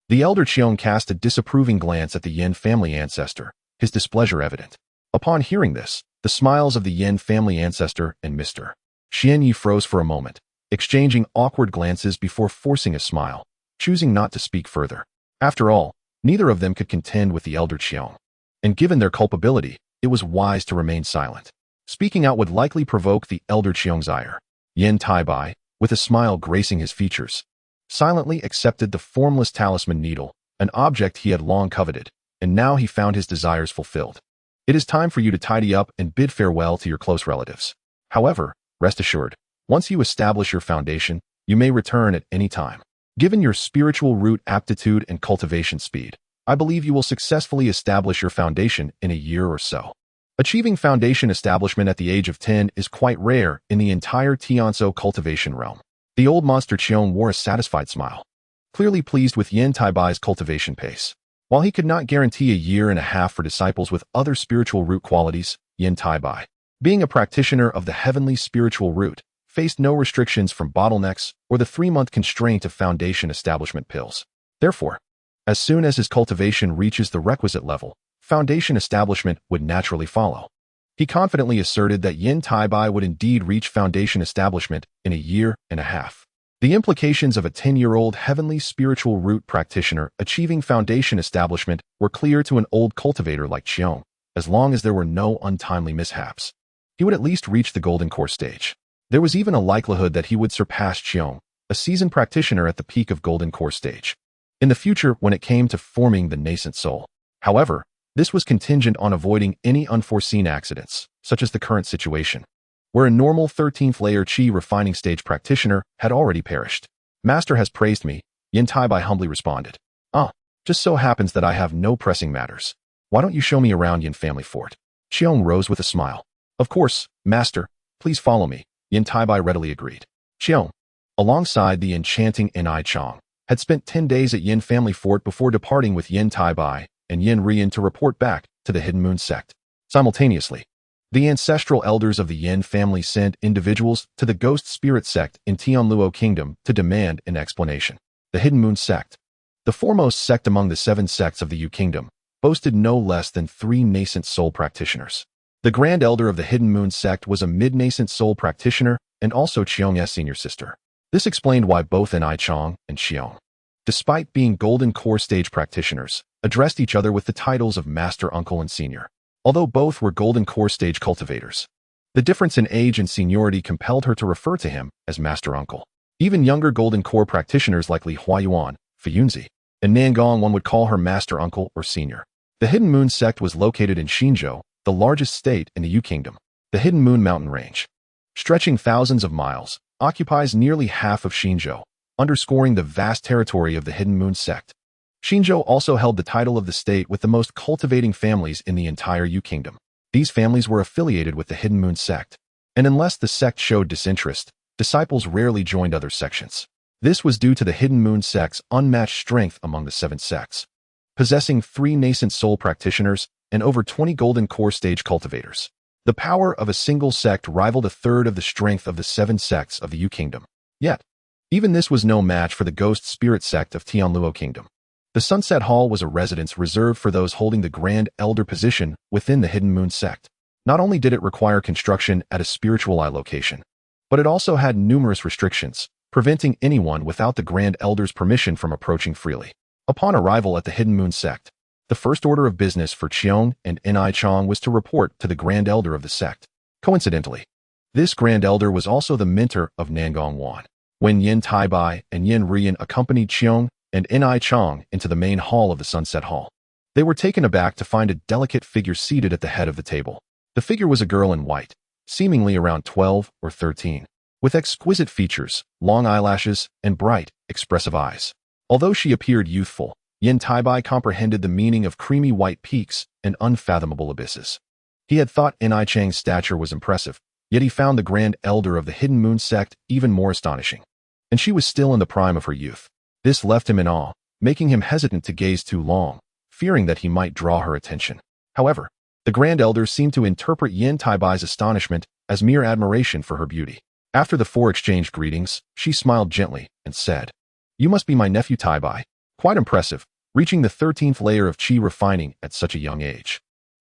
The elder Qiong cast a disapproving glance at the Yan family ancestor, his displeasure evident. Upon hearing this, the smiles of the Yan family ancestor and Mr. Xian Yi froze for a moment, exchanging awkward glances before forcing a smile, choosing not to speak further. After all, neither of them could contend with the elder Qiong. And given their culpability, it was wise to remain silent. Speaking out would likely provoke the elder Qiong's ire. Yan Taibai, with a smile gracing his features, silently accepted the formless talisman needle, an object he had long coveted, and now he found his desires fulfilled. It is time for you to tidy up and bid farewell to your close relatives. However, rest assured, once you establish your foundation, you may return at any time. Given your spiritual root aptitude and cultivation speed, I believe you will successfully establish your foundation in a year or so. Achieving foundation establishment at the age of 10 is quite rare in the entire Tianzo cultivation realm. The old monster Qiong wore a satisfied smile, clearly pleased with Yan Taibai's cultivation pace. While he could not guarantee a year and a half for disciples with other spiritual root qualities, Yan Taibai, being a practitioner of the heavenly spiritual root, faced no restrictions from bottlenecks or the 3-month constraint of foundation establishment pills. Therefore, as soon as his cultivation reaches the requisite level, foundation establishment would naturally follow. He confidently asserted that Yan Taibai would indeed reach foundation establishment in a year and a half. The implications of a 10-year-old heavenly spiritual root practitioner achieving foundation establishment were clear to an old cultivator like Qiong. As long as there were no untimely mishaps, he would at least reach the Golden Core stage. There was even a likelihood that he would surpass Qiong, a seasoned practitioner at the peak of Golden Core stage. in the future when it came to forming the nascent soul. However, this was contingent on avoiding any unforeseen accidents, such as the current situation, where a normal 13th layer Qi refining stage practitioner had already perished. Master has praised me, Yan Taibai humbly responded. Just so happens that I have no pressing matters. Why don't you show me around Yan family fort? Qiong rose with a smile. Of course, Master, please follow me, Yan Taibai readily agreed. Qiong, alongside the enchanting Ni Chong, had spent 10 days at Yan family fort before departing with Yan Taibai and Yan Rian to report back to the Hidden Moon sect. Simultaneously, the ancestral elders of the Yan family sent individuals to the Ghost Spirit sect in Tianluo Kingdom to demand an explanation. The Hidden Moon sect, the foremost sect among the 7 sects of the Yu Kingdom, boasted no less than 3 nascent soul practitioners. The Grand Elder of the Hidden Moon sect was a mid-nascent soul practitioner and also Qiong's senior sister. This explained why both Ni Chong and Qiong, despite being Golden Core stage practitioners, addressed each other with the titles of Master, Uncle, and Senior. Although both were Golden Core stage cultivators, the difference in age and seniority compelled her to refer to him as Master Uncle. Even younger Golden Core practitioners like Li Huayuan, Fuyunzi, and Nangong one would call her Master Uncle or Senior. The Hidden Moon sect was located in Xinzhou, the largest state in the Yu Kingdom. The Hidden Moon mountain range, stretching thousands of miles, occupies nearly half of Xinzhou, underscoring the vast territory of the Hidden Moon sect. Xinzhou also held the title of the state with the most cultivating families in the entire Yu Kingdom. These families were affiliated with the Hidden Moon sect, and unless the sect showed disinterest, disciples rarely joined other sections. This was due to the Hidden Moon sect's unmatched strength among the 7 sects, possessing 3 nascent soul practitioners and over 20 Golden Core stage cultivators. The power of a single sect rivaled a third of the strength of the 7 sects of the Yu Kingdom. Yet, even this was no match for the Ghost Spirit sect of Tianluo Kingdom. The Sunset Hall was a residence reserved for those holding the Grand Elder position within the Hidden Moon sect. Not only did it require construction at a spiritual location, but it also had numerous restrictions, preventing anyone without the Grand Elder's permission from approaching freely. Upon arrival at the Hidden Moon sect, the first order of business for Qiong and Ni Chong was to report to the Grand Elder of the sect. Coincidentally, this Grand Elder was also the mentor of Nangong Wan. When Yan Taibai and Yan Rian accompanied Qiong and Ni Chong into the main hall of the Sunset Hall, they were taken aback to find a delicate figure seated at the head of the table. The figure was a girl in white, seemingly around 12 or 13. With exquisite features, long eyelashes, and bright, expressive eyes. Although she appeared youthful, Yan Taibai comprehended the meaning of creamy white peaks and unfathomable abysses. He had thought Ni Chang's stature was impressive, yet he found the Grand Elder of the Hidden Moon sect even more astonishing. And she was still in the prime of her youth. This left him in awe, making him hesitant to gaze too long, fearing that he might draw her attention. However, the Grand Elder seemed to interpret Yan Taibai's astonishment as mere admiration for her beauty. After the 4 exchanged greetings, she smiled gently and said, "You must be my nephew Taibai. Quite impressive, reaching the 13th layer of Qi refining at such a young age.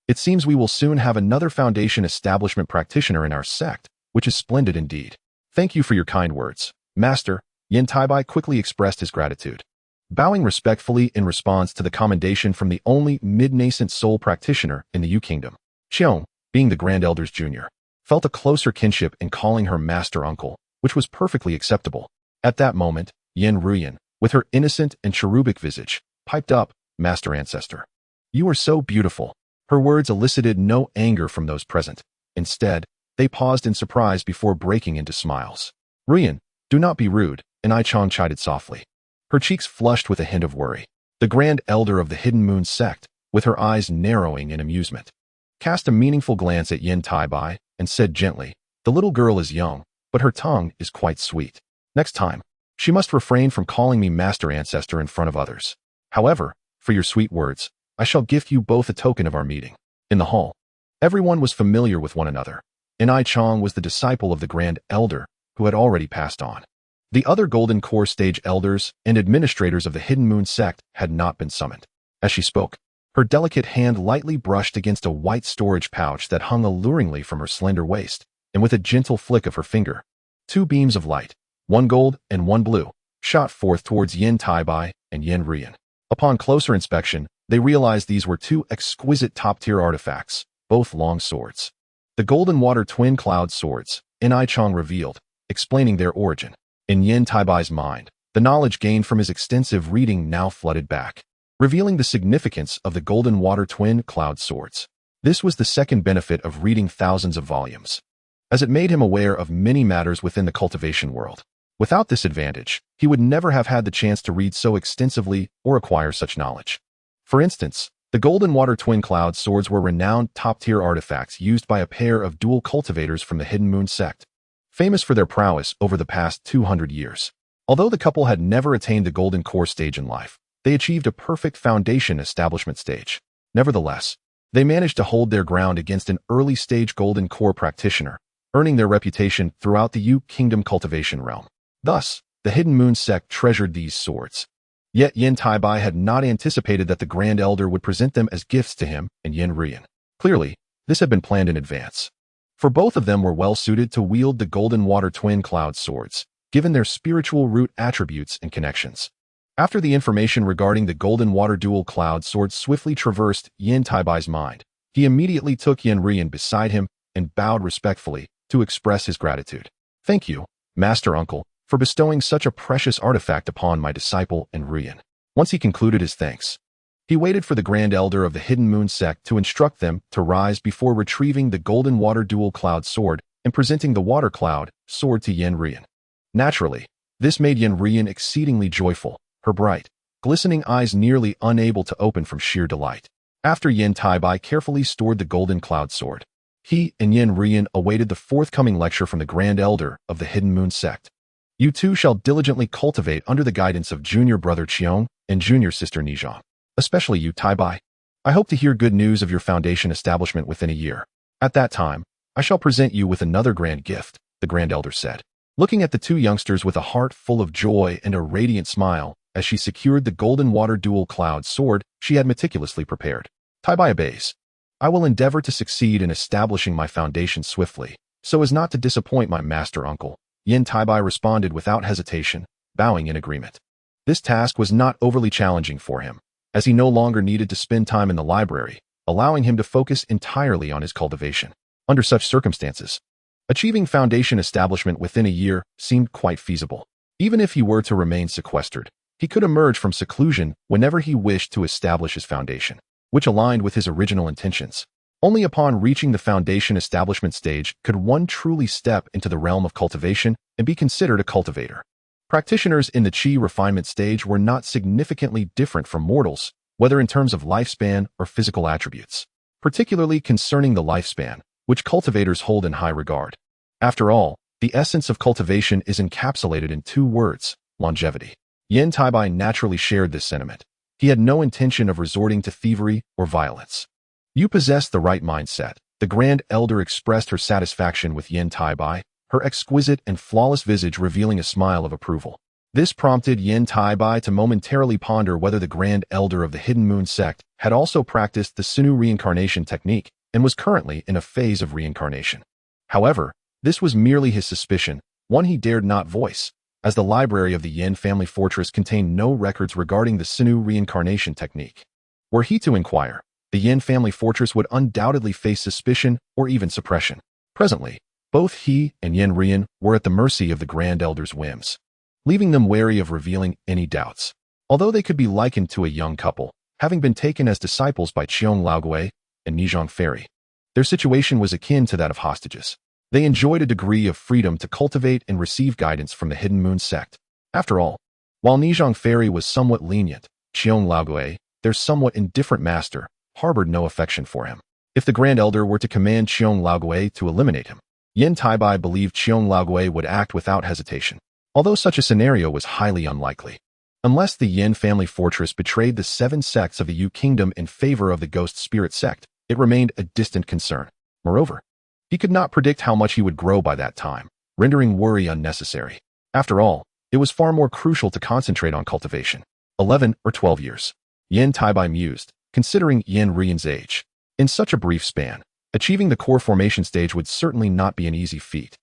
It seems we will soon have another foundation establishment practitioner in our sect, which is splendid indeed. Thank you for your kind words, Master." Yan Taibai quickly expressed his gratitude, bowing respectfully in response to the commendation from the only mid-nascent soul practitioner in the Yu Kingdom. Qiong, being the Grand Elder's junior, felt a closer kinship in calling her Master Uncle, which was perfectly acceptable. At that moment, Yan Ruyan, with her innocent and cherubic visage, piped up, "Master Ancestor. You are so beautiful." Her words elicited no anger from those present. Instead, they paused in surprise before breaking into smiles. "Ruyan, do not be rude," Ni Chong chided softly. Her cheeks flushed with a hint of worry. The Grand Elder of the Hidden Moon sect, with her eyes narrowing in amusement, cast a meaningful glance at Yan Taibai and said gently, "The little girl is young, but her tongue is quite sweet. Next time, she must refrain from calling me Master Ancestor in front of others. However, for your sweet words, I shall gift you both a token of our meeting." In the hall, everyone was familiar with one another. Ni Chong was the disciple of the Grand Elder, who had already passed on. The other Golden Core stage elders and administrators of the Hidden Moon sect had not been summoned. As she spoke, her delicate hand lightly brushed against a white storage pouch that hung alluringly from her slender waist, and with a gentle flick of her finger, 2 beams of light, one gold and one blue, shot forth towards Yan Taibai and Yan Rian. Upon closer inspection, they realized these were 2 exquisite top-tier artifacts, both long swords. The Golden Water Twin Cloud swords, Ni Chong revealed, explaining their origin. In Yan Taibai's mind, The knowledge gained from his extensive reading now flooded back, revealing the significance of the golden water twin cloud swords. This was the second benefit of reading thousands of volumes, as it made him aware of many matters within the cultivation world. Without this advantage, he would never have had the chance to read so extensively or acquire such knowledge. For instance, the golden water twin cloud swords were renowned top-tier artifacts used by a pair of dual cultivators from the Hidden Moon sect, famous for their prowess over the past 200 years. Although the couple had never attained the golden core stage in life, they achieved a perfect foundation establishment stage. Nevertheless, they managed to hold their ground against an early-stage golden core practitioner, earning their reputation throughout the Yu Kingdom cultivation realm. Thus, the Hidden Moon sect treasured these swords. Yet Yan Taibai had not anticipated that the Grand Elder would present them as gifts to him and Yan Rian. Clearly, this had been planned in advance, for both of them were well-suited to wield the golden water twin cloud swords, given their spiritual root attributes and connections. After the information regarding the golden water dual cloud sword swiftly traversed Yan Taibai's mind, he immediately took Yan Rian beside him and bowed respectfully to express his gratitude. "Thank you, Master Uncle, for bestowing such a precious artifact upon my disciple and Rian." Once he concluded his thanks, he waited for the Grand Elder of the Hidden Moon sect to instruct them to rise before retrieving the golden water dual cloud sword and presenting the water cloud sword to Yan Rian. Naturally, this made Yan Rian exceedingly joyful, her bright, glistening eyes nearly unable to open from sheer delight. After Yan Taibai carefully stored the golden cloud sword, he and Yan Rian awaited the forthcoming lecture from the Grand Elder of the Hidden Moon sect. "You two shall diligently cultivate under the guidance of junior brother Qiong and junior sister Nizhang, especially you, Taibai. I hope to hear good news of your foundation establishment within a year. At that time, I shall present you with another grand gift," the Grand Elder said, looking at the two youngsters with a heart full of joy and a radiant smile as she secured the golden water dual cloud sword she had meticulously prepared. Taibai obeys. "I will endeavor to succeed in establishing my foundation swiftly, so as not to disappoint my master uncle," Yan Taibai responded without hesitation, bowing in agreement. This task was not overly challenging for him, as he no longer needed to spend time in the library, allowing him to focus entirely on his cultivation. Under such circumstances, achieving foundation establishment within a year seemed quite feasible. Even if he were to remain sequestered, he could emerge from seclusion whenever he wished to establish his foundation, which aligned with his original intentions. Only upon reaching the foundation establishment stage could one truly step into the realm of cultivation and be considered a cultivator. Practitioners in the Qi refinement stage were not significantly different from mortals, whether in terms of lifespan or physical attributes, particularly concerning the lifespan, which cultivators hold in high regard. After all, the essence of cultivation is encapsulated in two words: longevity. Yan Taibai naturally shared this sentiment. He had no intention of resorting to thievery or violence. "You possess the right mindset." The Grand Elder expressed her satisfaction with Yan Taibai, her exquisite and flawless visage revealing a smile of approval. This prompted Yan Taibai to momentarily ponder whether the Grand Elder of the Hidden Moon sect had also practiced the Sinu reincarnation technique and was currently in a phase of reincarnation. However, this was merely his suspicion, one he dared not voice, as the library of the Yan family fortress contained no records regarding the Sinu reincarnation technique. Were he to inquire, the Yan family fortress would undoubtedly face suspicion or even suppression. Presently, both he and Yan Rian were at the mercy of the Grand Elder's whims, leaving them wary of revealing any doubts. Although they could be likened to a young couple, having been taken as disciples by Qiong Laogui and Nizhang Fairy, their situation was akin to that of hostages. They enjoyed a degree of freedom to cultivate and receive guidance from the Hidden Moon sect. After all, while Nizhang Fairy was somewhat lenient, Qiong Laogui, their somewhat indifferent master, harbored no affection for him. If the Grand Elder were to command Qiong Laogui to eliminate him, Yan Taibai believed Qiong Laogui would act without hesitation, although such a scenario was highly unlikely. Unless the Yan family fortress betrayed the 7 sects of the Yu Kingdom in favor of the Ghost Spirit sect, it remained a distant concern. Moreover, he could not predict how much he would grow by that time, rendering worry unnecessary. After all, it was far more crucial to concentrate on cultivation. 11 or 12 years. Yan Taibai mused, considering Yan Rian's age. In such a brief span, achieving the core formation stage would certainly not be an easy feat.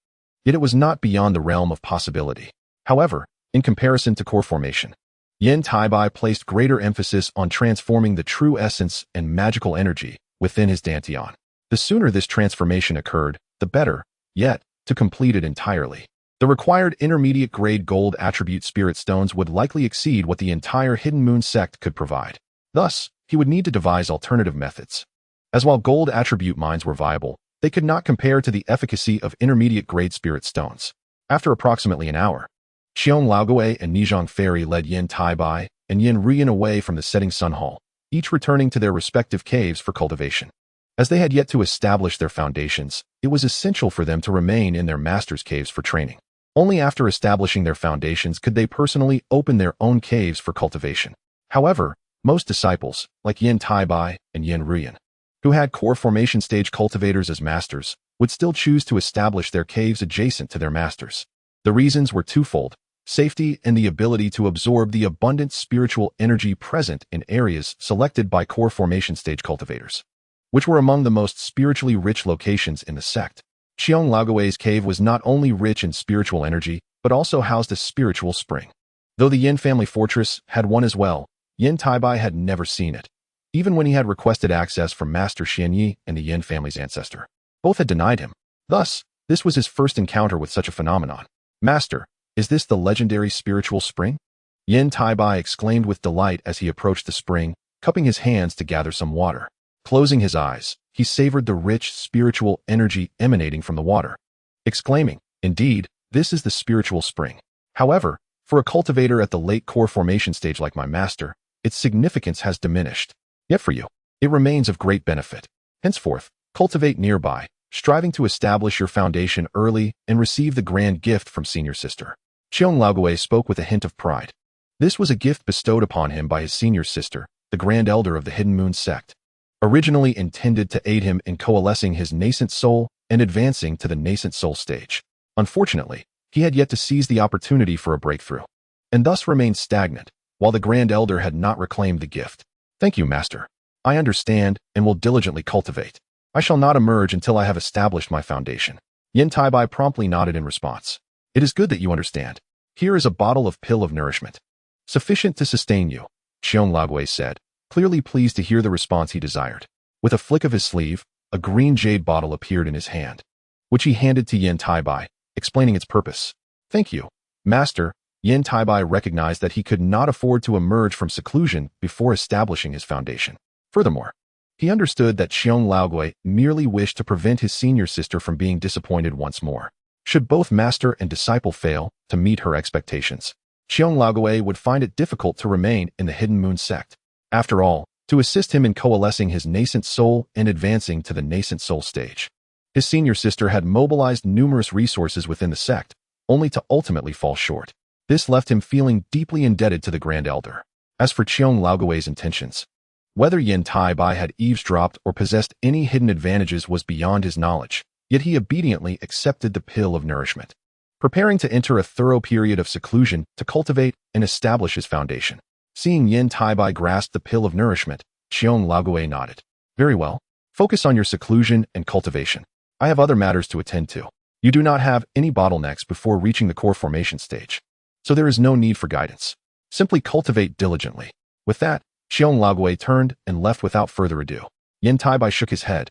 Yet it was not beyond the realm of possibility. However, in comparison to core formation, Yan Taibai placed greater emphasis on transforming the true essence and magical energy within his Dantian. The sooner this transformation occurred, the better, yet, to complete it entirely, The required intermediate-grade gold attribute spirit stones would likely exceed what the entire Hidden Moon sect could provide. Thus, he would need to devise alternative methods. As while gold attribute mines were viable, they could not compare to the efficacy of intermediate-grade spirit stones. After approximately an hour, Xiong Laogui and Nizhang Ferry led Yan Taibai and Yan Rian away from the setting sun hall, each returning to their respective caves for cultivation. As they had yet to establish their foundations, it was essential for them to remain in their master's caves for training. Only after establishing their foundations could they personally open their own caves for cultivation. However, most disciples, like Yan Taibai and Yan Rian, who had core formation stage cultivators as masters, would still choose to establish their caves adjacent to their masters. The reasons were twofold: safety and the ability to absorb the abundant spiritual energy present in areas selected by core formation stage cultivators, which were among the most spiritually rich locations in the sect. Xiong Laogui's cave was not only rich in spiritual energy, but also housed a spiritual spring. Though the Yin family fortress had one as well, Yan Taibai had never seen it, even when he had requested access from Master Xianyi and the Yin family's ancestor. Both had denied him. Thus, this was his first encounter with such a phenomenon. "Master, is this the legendary spiritual spring?" Yan Taibai exclaimed with delight as he approached the spring, cupping his hands to gather some water. Closing his eyes, he savored the rich spiritual energy emanating from the water, exclaiming, "Indeed, this is the spiritual spring." However, for a cultivator at the late core formation stage like my master, its significance has diminished. Yet for you, it remains of great benefit. Henceforth, cultivate nearby, striving to establish your foundation early and receive the grand gift from senior sister. Xiong Laogui spoke with a hint of pride. This was a gift bestowed upon him by his senior sister, the Grand Elder of the Hidden Moon sect, originally intended to aid him in coalescing his nascent soul and advancing to the nascent soul stage. Unfortunately, he had yet to seize the opportunity for a breakthrough, and thus remained stagnant, while the Grand Elder had not reclaimed the gift. "Thank you, Master. I understand and will diligently cultivate. I shall not emerge until I have established my foundation." Yan Taibai promptly nodded in response. "It is good that you understand. Here is a bottle of pill of nourishment, sufficient to sustain you," Xiong Laogui said, clearly pleased to hear the response he desired. With a flick of his sleeve, a green jade bottle appeared in his hand, which he handed to Yan Taibai, explaining its purpose. "Thank you, Master." Yan Taibai recognized that he could not afford to emerge from seclusion before establishing his foundation. Furthermore, he understood that Xiong Laogui merely wished to prevent his senior sister from being disappointed once more. Should both master and disciple fail to meet her expectations, Xiong Laogui would find it difficult to remain in the Hidden Moon sect. After all, to assist him in coalescing his nascent soul and advancing to the nascent soul stage, his senior sister had mobilized numerous resources within the sect, only to ultimately fall short. This left him feeling deeply indebted to the Grand Elder. As for Xiong Laogui's intentions, whether Yan Taibai had eavesdropped or possessed any hidden advantages was beyond his knowledge, yet he obediently accepted the pill of nourishment, preparing to enter a thorough period of seclusion to cultivate and establish his foundation. Seeing Yan Taibai grasp the pill of nourishment, Xiong Laogui nodded. "Very well. Focus on your seclusion and cultivation. I have other matters to attend to. You do not have any bottlenecks before reaching the core formation stage, so there is no need for guidance. Simply cultivate diligently." With that, Xiong Laogui turned and left without further ado. Yan Taibai shook his head,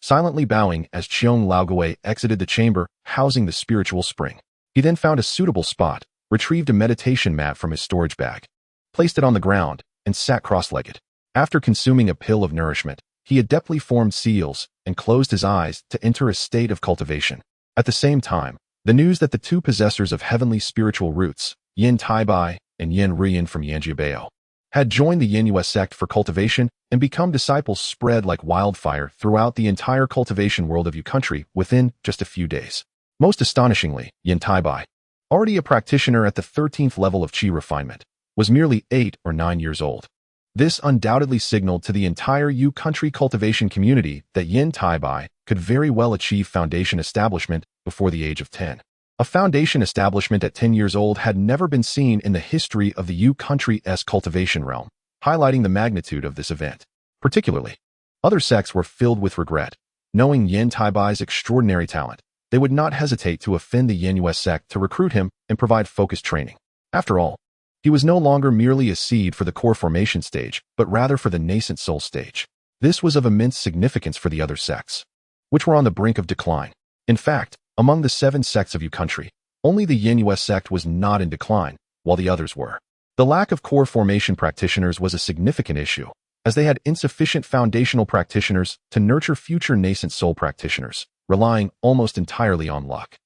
silently bowing as Xiong Laogui exited the chamber housing the spiritual spring. He then found a suitable spot, retrieved a meditation mat from his storage bag, placed it on the ground, and sat cross-legged. After consuming a pill of nourishment, he adeptly formed seals and closed his eyes to enter a state of cultivation. At the same time, the news that the two possessors of heavenly spiritual roots, Yan Taibai and Yan Rian from Yanjiabao, had joined the Yinyue sect for cultivation and become disciples spread like wildfire throughout the entire cultivation world of Yu country within just a few days. Most astonishingly, Yan Taibai, already a practitioner at the 13th level of Qi refinement, was merely 8 or 9 years old. This undoubtedly signaled to the entire Yu country cultivation community that Yan Taibai could very well achieve foundation establishment before the age of 10. A foundation establishment at 10 years old had never been seen in the history of the Yu country's cultivation realm, highlighting the magnitude of this event. Particularly, other sects were filled with regret. Knowing Yan Taibai's extraordinary talent, they would not hesitate to offend the Yinyue sect to recruit him and provide focused training. After all, he was no longer merely a seed for the core formation stage, but rather for the nascent soul stage. This was of immense significance for the other sects, which were on the brink of decline. In fact, among the 7 sects of Yu country, Only the Yin sect was not in decline, while the others were. The lack of core formation practitioners was a significant issue, as they had insufficient foundational practitioners to nurture future nascent soul practitioners, relying almost entirely on luck.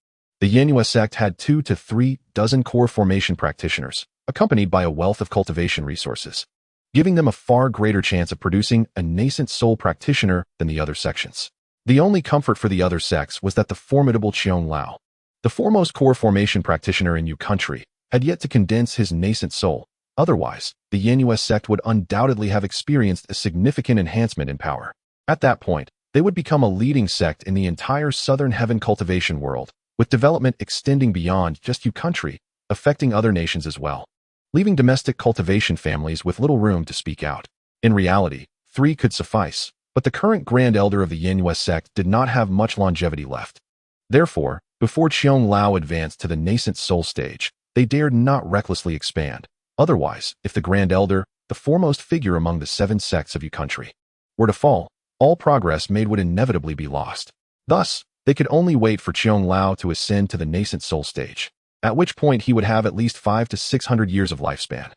The Yin sect had 2 to 3 dozen core formation practitioners, accompanied by a wealth of cultivation resources, giving them a far greater chance of producing a nascent soul practitioner than the other sections. The only comfort for the other sects was that the formidable Qiong Lao, the foremost core formation practitioner in Yu country, had yet to condense his nascent soul. Otherwise, the Yin sect would undoubtedly have experienced a significant enhancement in power. At that point, they would become a leading sect in the entire Southern Heaven cultivation world, with development extending beyond just Yu country, affecting other nations as well, leaving domestic cultivation families with little room to speak out. In reality, 3 could suffice, but the current Grand Elder of the Yin sect did not have much longevity left. Therefore, before Qiong Lao advanced to the nascent soul stage, they dared not recklessly expand. Otherwise, if the Grand Elder, the foremost figure among the 7 sects of Yu country, were to fall, all progress made would inevitably be lost. Thus, they could only wait for Qiong Lao to ascend to the nascent soul stage, at which point he would have at least 500 to 600 years of lifespan.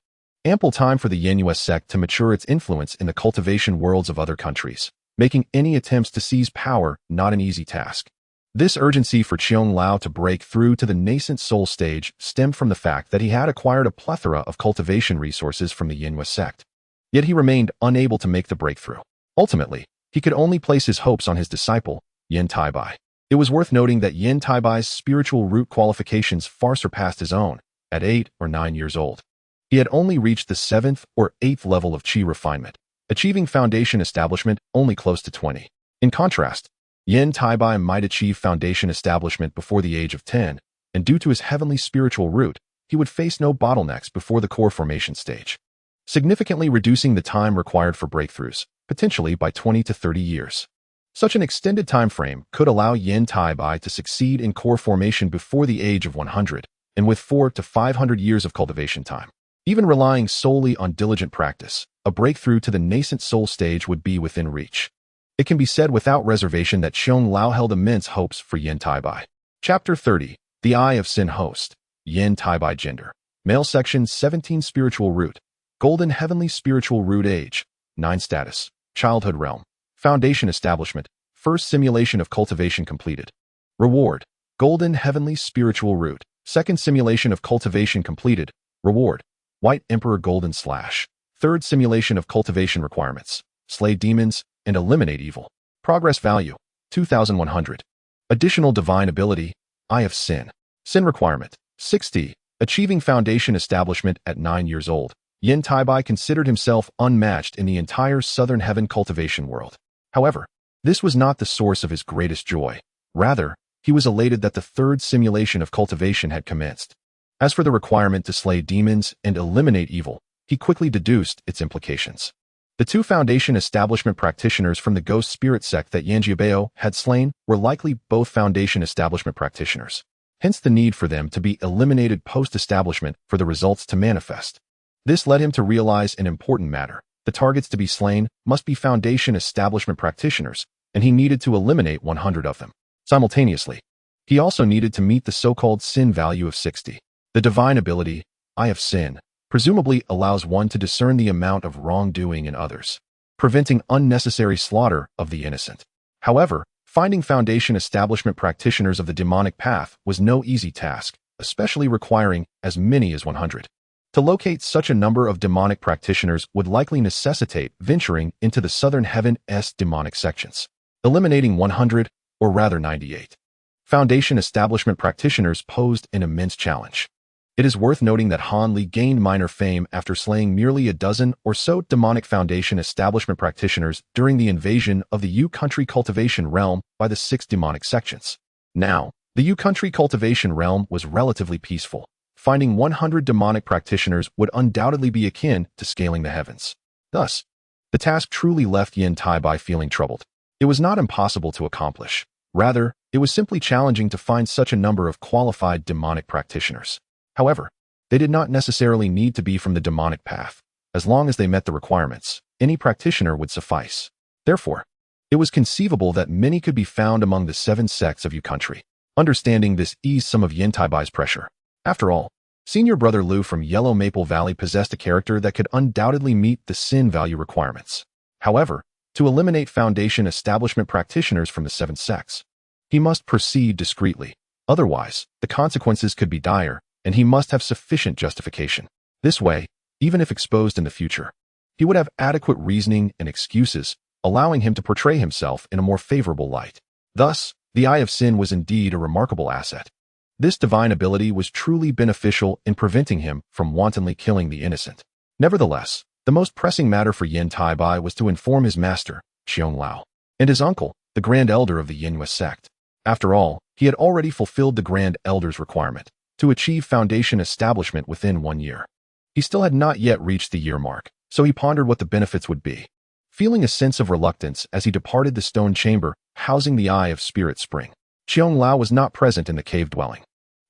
Ample time for the Yin sect to mature its influence in the cultivation worlds of other countries, making any attempts to seize power not an easy task. This urgency for Qiong Lao to break through to the nascent soul stage stemmed from the fact that he had acquired a plethora of cultivation resources from the Yin sect. Yet he remained unable to make the breakthrough. Ultimately, he could only place his hopes on his disciple, Yan Taibai. It was worth noting that Yan Taibai's spiritual root qualifications far surpassed his own. At 8 or 9 years old, he had only reached the 7th or 8th level of qi refinement, achieving foundation establishment only close to 20. In contrast, Yan Taibai might achieve foundation establishment before the age of 10, and due to his heavenly spiritual root, he would face no bottlenecks before the core formation stage, significantly reducing the time required for breakthroughs, potentially by 20 to 30 years. Such an extended time frame could allow Yan Taibai to succeed in core formation before the age of 100, and with 400 to 500 years of cultivation time. Even relying solely on diligent practice, a breakthrough to the nascent soul stage would be within reach. It can be said without reservation that Qiong Lao held immense hopes for Yan Taibai. Chapter 30. The Eye of Sin Host. Yan Taibai Gender. Male Section 17 Spiritual Root. Golden Heavenly Spiritual Root Age. 9 Status. Childhood Realm. Foundation Establishment. First Simulation of Cultivation completed. Reward. Golden Heavenly Spiritual Root. Second Simulation of Cultivation completed. Reward. White Emperor Golden Slash. Third Simulation of Cultivation Requirements. Slay demons and eliminate evil. Progress value, 2,100. Additional divine ability, Eye of Sin. Sin requirement, 60. Achieving foundation establishment at 9 years old. Yan Taibai considered himself unmatched in the entire Southern Heaven cultivation world. However, this was not the source of his greatest joy. Rather, he was elated that the 3rd simulation of cultivation had commenced. As for the requirement to slay demons and eliminate evil, he quickly deduced its implications. The 2 foundation establishment practitioners from the ghost spirit sect that Yan Jiabao had slain were likely both foundation establishment practitioners, hence the need for them to be eliminated post-establishment for the results to manifest. This led him to realize an important matter. The targets to be slain must be foundation establishment practitioners, and he needed to eliminate 100 of them. Simultaneously, he also needed to meet the so-called sin value of 60. The divine ability, Eye of Sin, presumably allows one to discern the amount of wrongdoing in others, preventing unnecessary slaughter of the innocent. However, finding foundation establishment practitioners of the demonic path was no easy task, especially requiring as many as 100. To locate such a number of demonic practitioners would likely necessitate venturing into the Southern Heaven's demonic sections, eliminating 100, or rather 98. Foundation establishment practitioners posed an immense challenge. It is worth noting that Han Li gained minor fame after slaying merely a dozen or so demonic foundation establishment practitioners during the invasion of the Yu country cultivation realm by the 6 demonic sections. Now, the Yu country cultivation realm was relatively peaceful. Finding 100 demonic practitioners would undoubtedly be akin to scaling the heavens. Thus, the task truly left Yan Taibai feeling troubled. It was not impossible to accomplish. Rather, it was simply challenging to find such a number of qualified demonic practitioners. However, they did not necessarily need to be from the demonic path. As long as they met the requirements, any practitioner would suffice. Therefore, it was conceivable that many could be found among the 7 sects of Yu country. Understanding this eased some of Yan Taibai's pressure. After all, senior brother Liu from Yellow Maple Valley possessed a character that could undoubtedly meet the sin value requirements. However, to eliminate Foundation establishment practitioners from the seventh sex, he must proceed discreetly. Otherwise, the consequences could be dire, and he must have sufficient justification. This way, even if exposed in the future, he would have adequate reasoning and excuses, allowing him to portray himself in a more favorable light. Thus, the Eye of Sin was indeed a remarkable asset. This divine ability was truly beneficial in preventing him from wantonly killing the innocent. Nevertheless, the most pressing matter for Yan Taibai was to inform his master, Xiong Lao, and his uncle, the Grand Elder of the Yinhua sect. After all, he had already fulfilled the Grand Elder's requirement to achieve Foundation establishment within 1 year. He still had not yet reached the year mark, so he pondered what the benefits would be. Feeling a sense of reluctance as he departed the stone chamber housing the Eye of Spirit Spring, Xiong Lao was not present in the cave dwelling,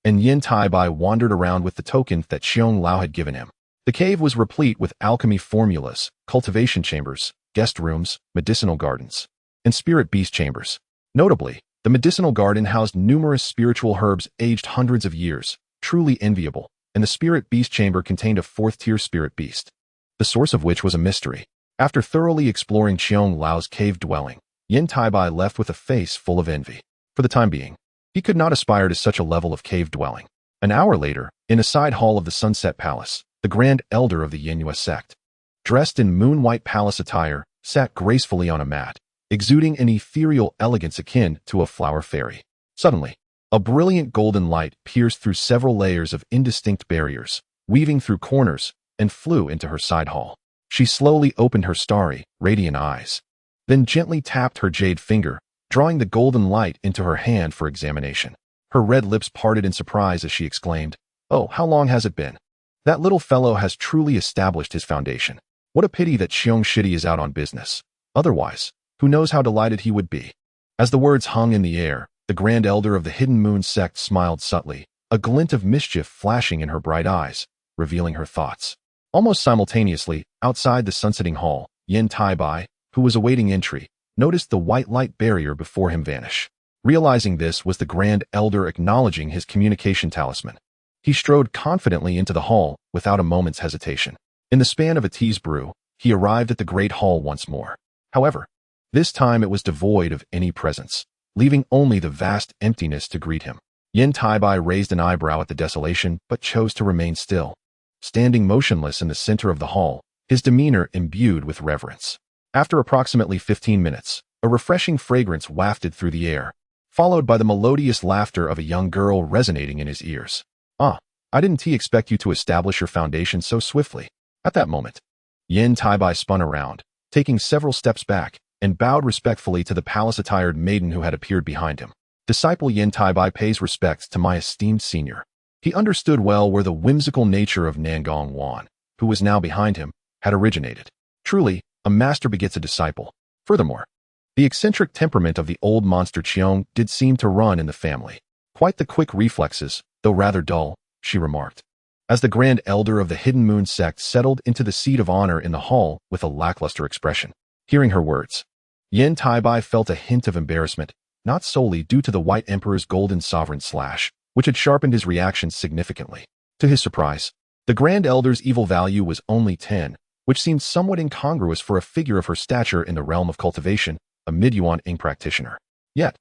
and Yan Taibai wandered around with the token that Xiong Lao had given him. The cave was replete with alchemy formulas, cultivation chambers, guest rooms, medicinal gardens, and spirit beast chambers. Notably, the medicinal garden housed numerous spiritual herbs aged hundreds of years, truly enviable, and the spirit beast chamber contained a fourth-tier spirit beast, the source of which was a mystery. After thoroughly exploring Xiong Lao's cave dwelling, Yan Taibai left with a face full of envy. For the time being, he could not aspire to such a level of cave dwelling. An hour later, in a side hall of the Sunset Palace, the Grand Elder of the Yinhua sect, dressed in moon-white palace attire, sat gracefully on a mat, exuding an ethereal elegance akin to a flower fairy. Suddenly, a brilliant golden light pierced through several layers of indistinct barriers, weaving through corners, and flew into her side hall. She slowly opened her starry, radiant eyes, then gently tapped her jade finger, drawing the golden light into her hand for examination. Her red lips parted in surprise as she exclaimed, "Oh, how long has it been? That little fellow has truly established his foundation. What a pity that Xiong Shidi is out on business. Otherwise, who knows how delighted he would be." As the words hung in the air, the Grand Elder of the Hidden Moon sect smiled subtly, a glint of mischief flashing in her bright eyes, revealing her thoughts. Almost simultaneously, outside the sunsetting hall, Yan Taibai, who was awaiting entry, noticed the white light barrier before him vanish. Realizing this was the Grand Elder acknowledging his communication talisman, he strode confidently into the hall without a moment's hesitation. In the span of a tea's brew, he arrived at the great hall once more. However, this time it was devoid of any presence, leaving only the vast emptiness to greet him. Yan Taibai raised an eyebrow at the desolation but chose to remain still, standing motionless in the center of the hall, his demeanor imbued with reverence. After approximately 15 minutes, a refreshing fragrance wafted through the air, followed by the melodious laughter of a young girl resonating in his ears. "Ah, I didn't expect you to establish your foundation so swiftly." At that moment, Yan Taibai spun around, taking several steps back, and bowed respectfully to the palace-attired maiden who had appeared behind him. Disciple Yan Taibai pays respects to my esteemed senior. He understood well where the whimsical nature of Nangong Wan, who was now behind him, had originated. Truly, a master begets a disciple. Furthermore, the eccentric temperament of the old monster Qiong did seem to run in the family. "Quite the quick reflexes, though rather dull," she remarked, as the Grand Elder of the Hidden Moon sect settled into the seat of honor in the hall with a lackluster expression. Hearing her words, Yan Taibai felt a hint of embarrassment, not solely due to the White Emperor's golden sovereign slash, which had sharpened his reaction significantly. To his surprise, the Grand Elder's evil value was only 10, which seemed somewhat incongruous for a figure of her stature in the realm of cultivation, a mid-yuan ing practitioner. Yet,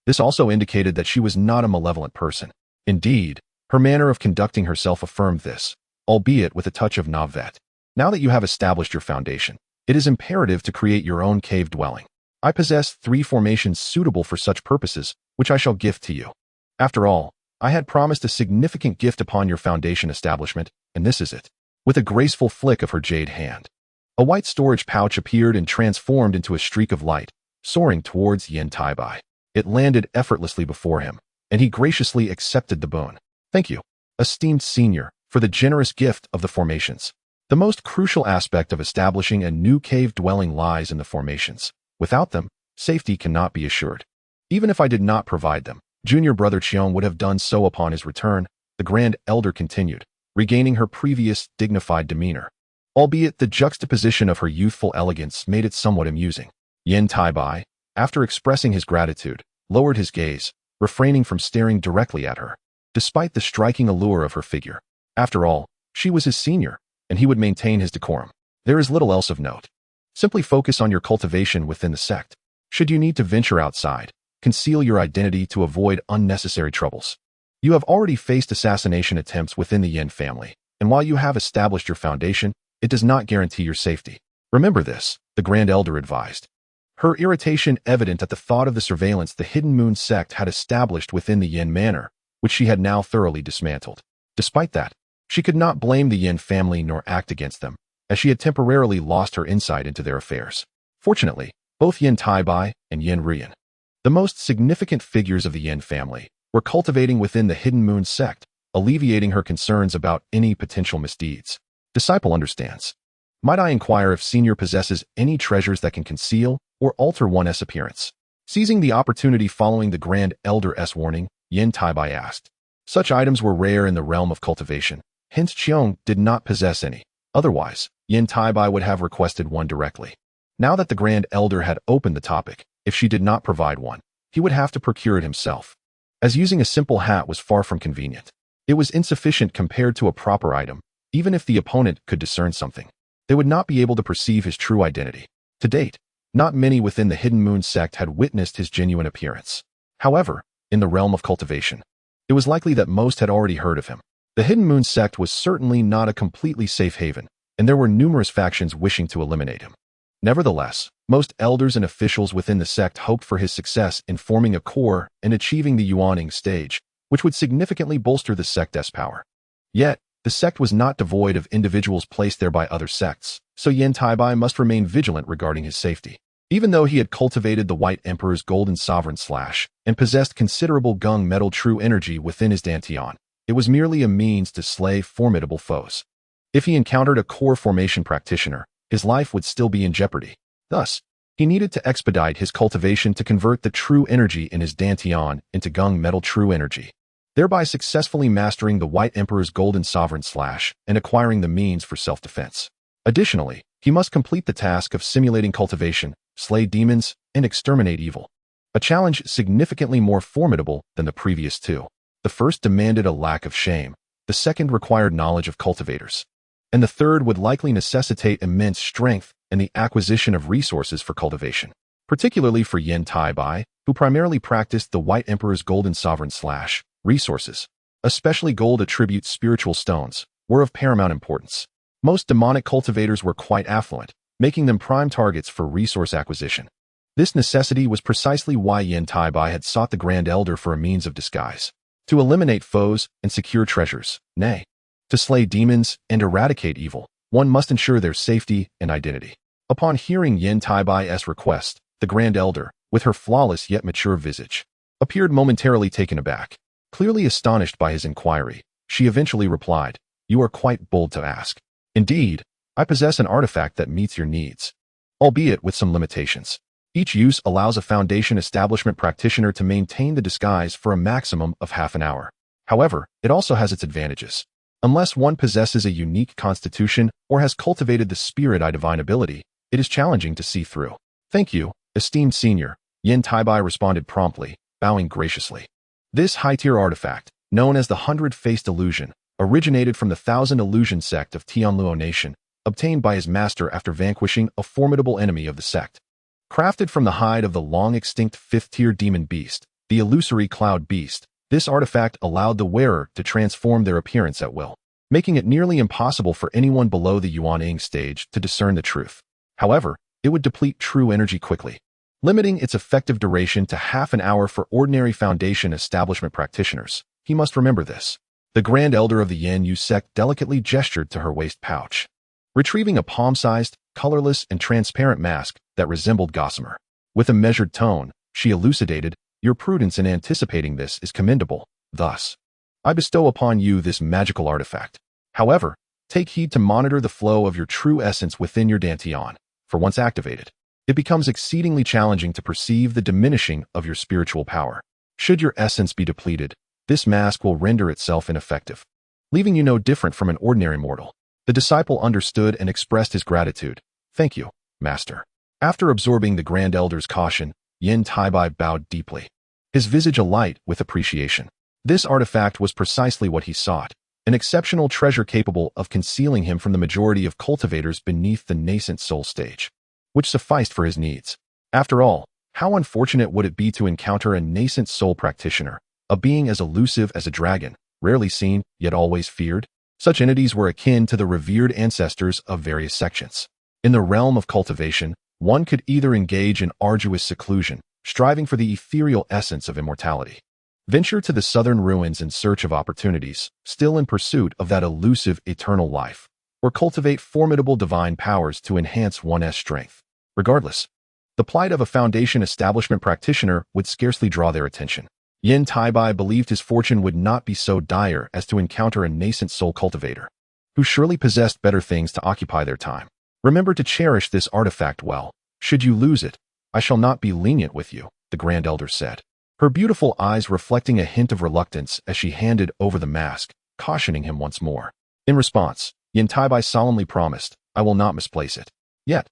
this also indicated that she was not a malevolent person. Indeed, her manner of conducting herself affirmed this, albeit with a touch of navet. "Now that you have established your foundation, it is imperative to create your own cave dwelling. I possess 3 formations suitable for such purposes, which I shall gift to you. After all, I had promised a significant gift upon your foundation establishment, and this is it." With a graceful flick of her jade hand, a white storage pouch appeared and transformed into a streak of light, soaring towards Yan Taibai. It landed effortlessly before him, and he graciously accepted the boon. "Thank you, esteemed senior, for the generous gift of the formations. The most crucial aspect of establishing a new cave dwelling lies in the formations. Without them, safety cannot be assured. Even if I did not provide them, junior brother Qiong would have done so upon his return," the Grand Elder continued, regaining her previous dignified demeanor, albeit the juxtaposition of her youthful elegance made it somewhat amusing. Yan Taibai, after expressing his gratitude, lowered his gaze, refraining from staring directly at her, despite the striking allure of her figure. After all, she was his senior, and he would maintain his decorum. There is little else of note. Simply focus on your cultivation within the sect. Should you need to venture outside, conceal your identity to avoid unnecessary troubles. You have already faced assassination attempts within the Yan family, and while you have established your foundation, it does not guarantee your safety. Remember this, the Grand Elder advised. Her irritation evident at the thought of the surveillance the Hidden Moon sect had established within the Yin manor, which she had now thoroughly dismantled. Despite that, she could not blame the Yin family nor act against them, as she had temporarily lost her insight into their affairs. Fortunately, both Yan Taibai and Yan Rian, the most significant figures of the Yin family, were cultivating within the Hidden Moon sect, alleviating her concerns about any potential misdeeds. Disciple understands. Might I inquire if Senior possesses any treasures that can conceal or alter one's appearance? Seizing the opportunity following the Grand Elder's warning, Yan Taibai asked. Such items were rare in the realm of cultivation, hence Qiong did not possess any. Otherwise, Yan Taibai would have requested one directly. Now that the Grand Elder had opened the topic, if she did not provide one, he would have to procure it himself. As using a simple hat was far from convenient. It was insufficient compared to a proper item. Even if the opponent could discern something, they would not be able to perceive his true identity. To date, not many within the Hidden Moon sect had witnessed his genuine appearance. However, in the realm of cultivation, it was likely that most had already heard of him. The Hidden Moon sect was certainly not a completely safe haven, and there were numerous factions wishing to eliminate him. Nevertheless, most elders and officials within the sect hoped for his success in forming a core and achieving the Yuaning stage, which would significantly bolster the sect's power. Yet, the sect was not devoid of individuals placed there by other sects, so Yan Taibai must remain vigilant regarding his safety. Even though he had cultivated the White Emperor's Golden Sovereign Slash and possessed considerable gung metal true energy within his dantian, it was merely a means to slay formidable foes. If he encountered a core formation practitioner, his life would still be in jeopardy. Thus, he needed to expedite his cultivation to convert the true energy in his dantian into gung metal true energy, thereby successfully mastering the White Emperor's Golden Sovereign Slash and acquiring the means for self-defense. Additionally, he must complete the task of simulating cultivation, slay demons, and exterminate evil, a challenge significantly more formidable than the previous two. The first demanded a lack of shame, the second required knowledge of cultivators, and the third would likely necessitate immense strength and the acquisition of resources for cultivation, particularly for Yan Taibai, who primarily practiced the White Emperor's Golden Sovereign Slash. Resources, especially gold attribute spiritual stones, were of paramount importance. Most demonic cultivators were quite affluent, making them prime targets for resource acquisition. This necessity was precisely why Yan Taibai had sought the Grand Elder for a means of disguise, to eliminate foes and secure treasures, nay, to slay demons and eradicate evil. One must ensure their safety and identity. Upon hearing Yan Taibai's request, the Grand Elder, with her flawless yet mature visage, appeared momentarily taken aback. Clearly astonished by his inquiry, she eventually replied, "You are quite bold to ask. Indeed, I possess an artifact that meets your needs, albeit with some limitations. Each use allows a Foundation establishment practitioner to maintain the disguise for a maximum of half an hour. However, it also has its advantages. Unless one possesses a unique constitution or has cultivated the spirit divine ability, it is challenging to see through." "Thank you, esteemed senior," Yan Taibai responded promptly, bowing graciously. This high-tier artifact, known as the 100-Faced Illusion, originated from the 1,000 Illusion sect of Tianluo Nation, obtained by his master after vanquishing a formidable enemy of the sect. Crafted from the hide of the long-extinct 5th-tier demon beast, the illusory cloud beast, this artifact allowed the wearer to transform their appearance at will, making it nearly impossible for anyone below the Yuaning stage to discern the truth. However, it would deplete true energy quickly, limiting its effective duration to half an hour for ordinary Foundation establishment practitioners. He must remember this. The Grand Elder of the Yan Yu sect delicately gestured to her waist pouch, retrieving a palm-sized, colorless, and transparent mask that resembled gossamer. With a measured tone, she elucidated, "Your prudence in anticipating this is commendable. Thus, I bestow upon you this magical artifact. However, take heed to monitor the flow of your true essence within your dantian, for once activated, it becomes exceedingly challenging to perceive the diminishing of your spiritual power. Should your essence be depleted, this mask will render itself ineffective, leaving you no different from an ordinary mortal." The disciple understood and expressed his gratitude. "Thank you, Master." After absorbing the Grand Elder's caution, Yan Taibai bowed deeply. his visage alight with appreciation. This artifact was precisely what he sought, an exceptional treasure capable of concealing him from the majority of cultivators beneath the nascent soul stage, which sufficed for his needs. After all, how unfortunate would it be to encounter a nascent soul practitioner, a being as elusive as a dragon, rarely seen, yet always feared? Such entities were akin to the revered ancestors of various sections. In the realm of cultivation, one could either engage in arduous seclusion, striving for the ethereal essence of immortality, venture to the southern ruins in search of opportunities, still in pursuit of that elusive eternal life, or cultivate formidable divine powers to enhance one's strength. Regardless, the plight of a foundation establishment practitioner would scarcely draw their attention. Yan Taibai believed his fortune would not be so dire as to encounter a nascent soul cultivator, who surely possessed better things to occupy their time. Remember to cherish this artifact well. Should you lose it, I shall not be lenient with you, the Grand Elder said, her beautiful eyes reflecting a hint of reluctance as she handed over the mask, cautioning him once more. In response, Yan Taibai solemnly promised, I will not misplace it. Yet,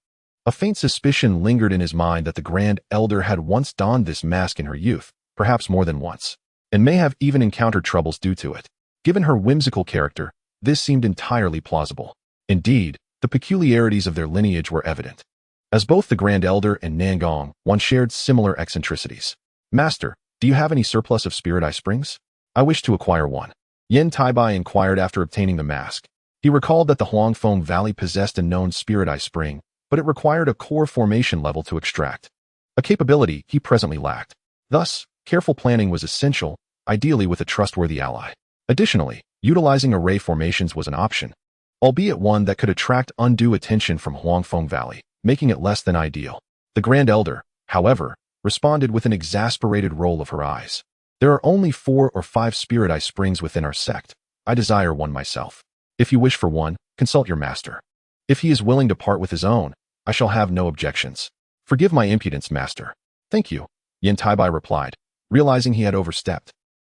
a faint suspicion lingered in his mind that the Grand Elder had once donned this mask in her youth, perhaps more than once, and may have even encountered troubles due to it. Given her whimsical character, this seemed entirely plausible. Indeed, the peculiarities of their lineage were evident, as both the Grand Elder and Nangong once shared similar eccentricities. Master, do you have any surplus of Spirit Eye Springs? I wish to acquire one. Yan Taibai inquired after obtaining the mask. He recalled that the Huangfeng Valley possessed a known Spirit Eye Spring, but it required a core formation level to extract, a capability he presently lacked. Thus, careful planning was essential, ideally with a trustworthy ally. Additionally, utilizing array formations was an option, albeit one that could attract undue attention from Huangfeng Valley, making it less than ideal. The Grand Elder, however, responded with an exasperated roll of her eyes. There are only 4 or 5 Spirit Eye Springs within our sect. I desire one myself. If you wish for one, consult your master. If he is willing to part with his own, I shall have no objections. Forgive my impudence, master. Thank you, Yan Taibai replied, realizing he had overstepped.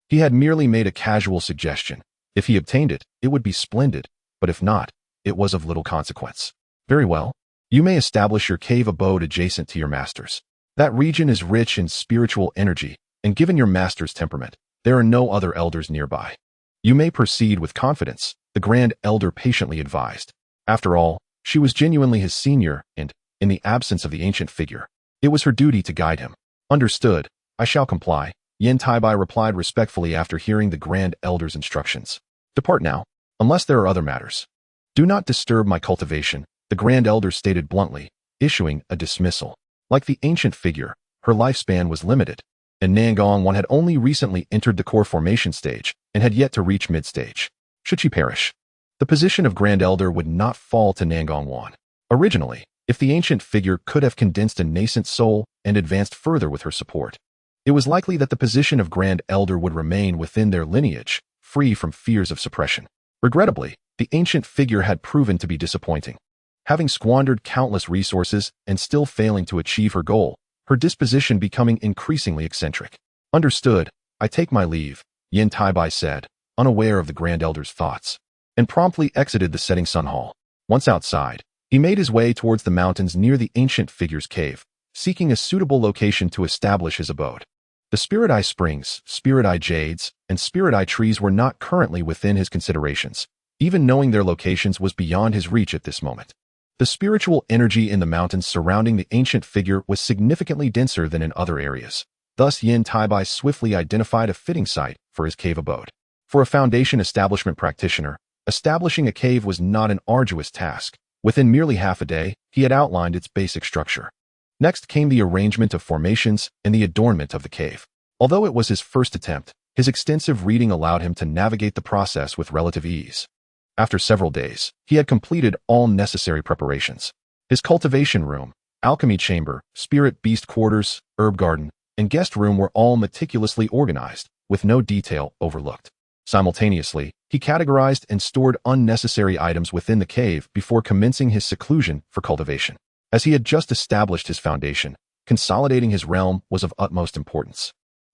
He had merely made a casual suggestion. If he obtained it, it would be splendid, but if not, it was of little consequence. Very well. You may establish your cave abode adjacent to your master's. That region is rich in spiritual energy, and given your master's temperament, there are no other elders nearby. You may proceed with confidence, the Grand Elder patiently advised. After all, she was genuinely his senior, and, in the absence of the ancient figure, it was her duty to guide him. Understood. I shall comply, Yan Taibai replied respectfully after hearing the Grand Elder's instructions. Depart now, unless there are other matters. Do not disturb my cultivation, the Grand Elder stated bluntly, issuing a dismissal. Like the ancient figure, her lifespan was limited, and Nangong had only recently entered the core formation stage and had yet to reach mid-stage. Should she perish, the position of Grand Elder would not fall to Nangong. Originally, if the ancient figure could have condensed a nascent soul and advanced further with her support, it was likely that the position of Grand Elder would remain within their lineage, free from fears of suppression. Regrettably, the ancient figure had proven to be disappointing. Having squandered countless resources and still failing to achieve her goal, her disposition becoming increasingly eccentric. Understood, I take my leave, Yan Taibai said, unaware of the Grand Elder's thoughts, and promptly exited the setting sun hall. Once outside, he made his way towards the mountains near the ancient figure's cave, seeking a suitable location to establish his abode. The Spirit Eye Springs, Spirit Eye Jades, and Spirit Eye Trees were not currently within his considerations. Even knowing their locations was beyond his reach at this moment. The spiritual energy in the mountains surrounding the ancient figure was significantly denser than in other areas. Thus, Yan Taibai swiftly identified a fitting site for his cave abode. For a foundation establishment practitioner, establishing a cave was not an arduous task. Within merely half a day, he had outlined its basic structure. Next came the arrangement of formations and the adornment of the cave. Although it was his first attempt, his extensive reading allowed him to navigate the process with relative ease. After several days, he had completed all necessary preparations. His cultivation room, alchemy chamber, spirit beast quarters, herb garden, and guest room were all meticulously organized, with no detail overlooked. Simultaneously, he categorized and stored unnecessary items within the cave before commencing his seclusion for cultivation. As he had just established his foundation, consolidating his realm was of utmost importance.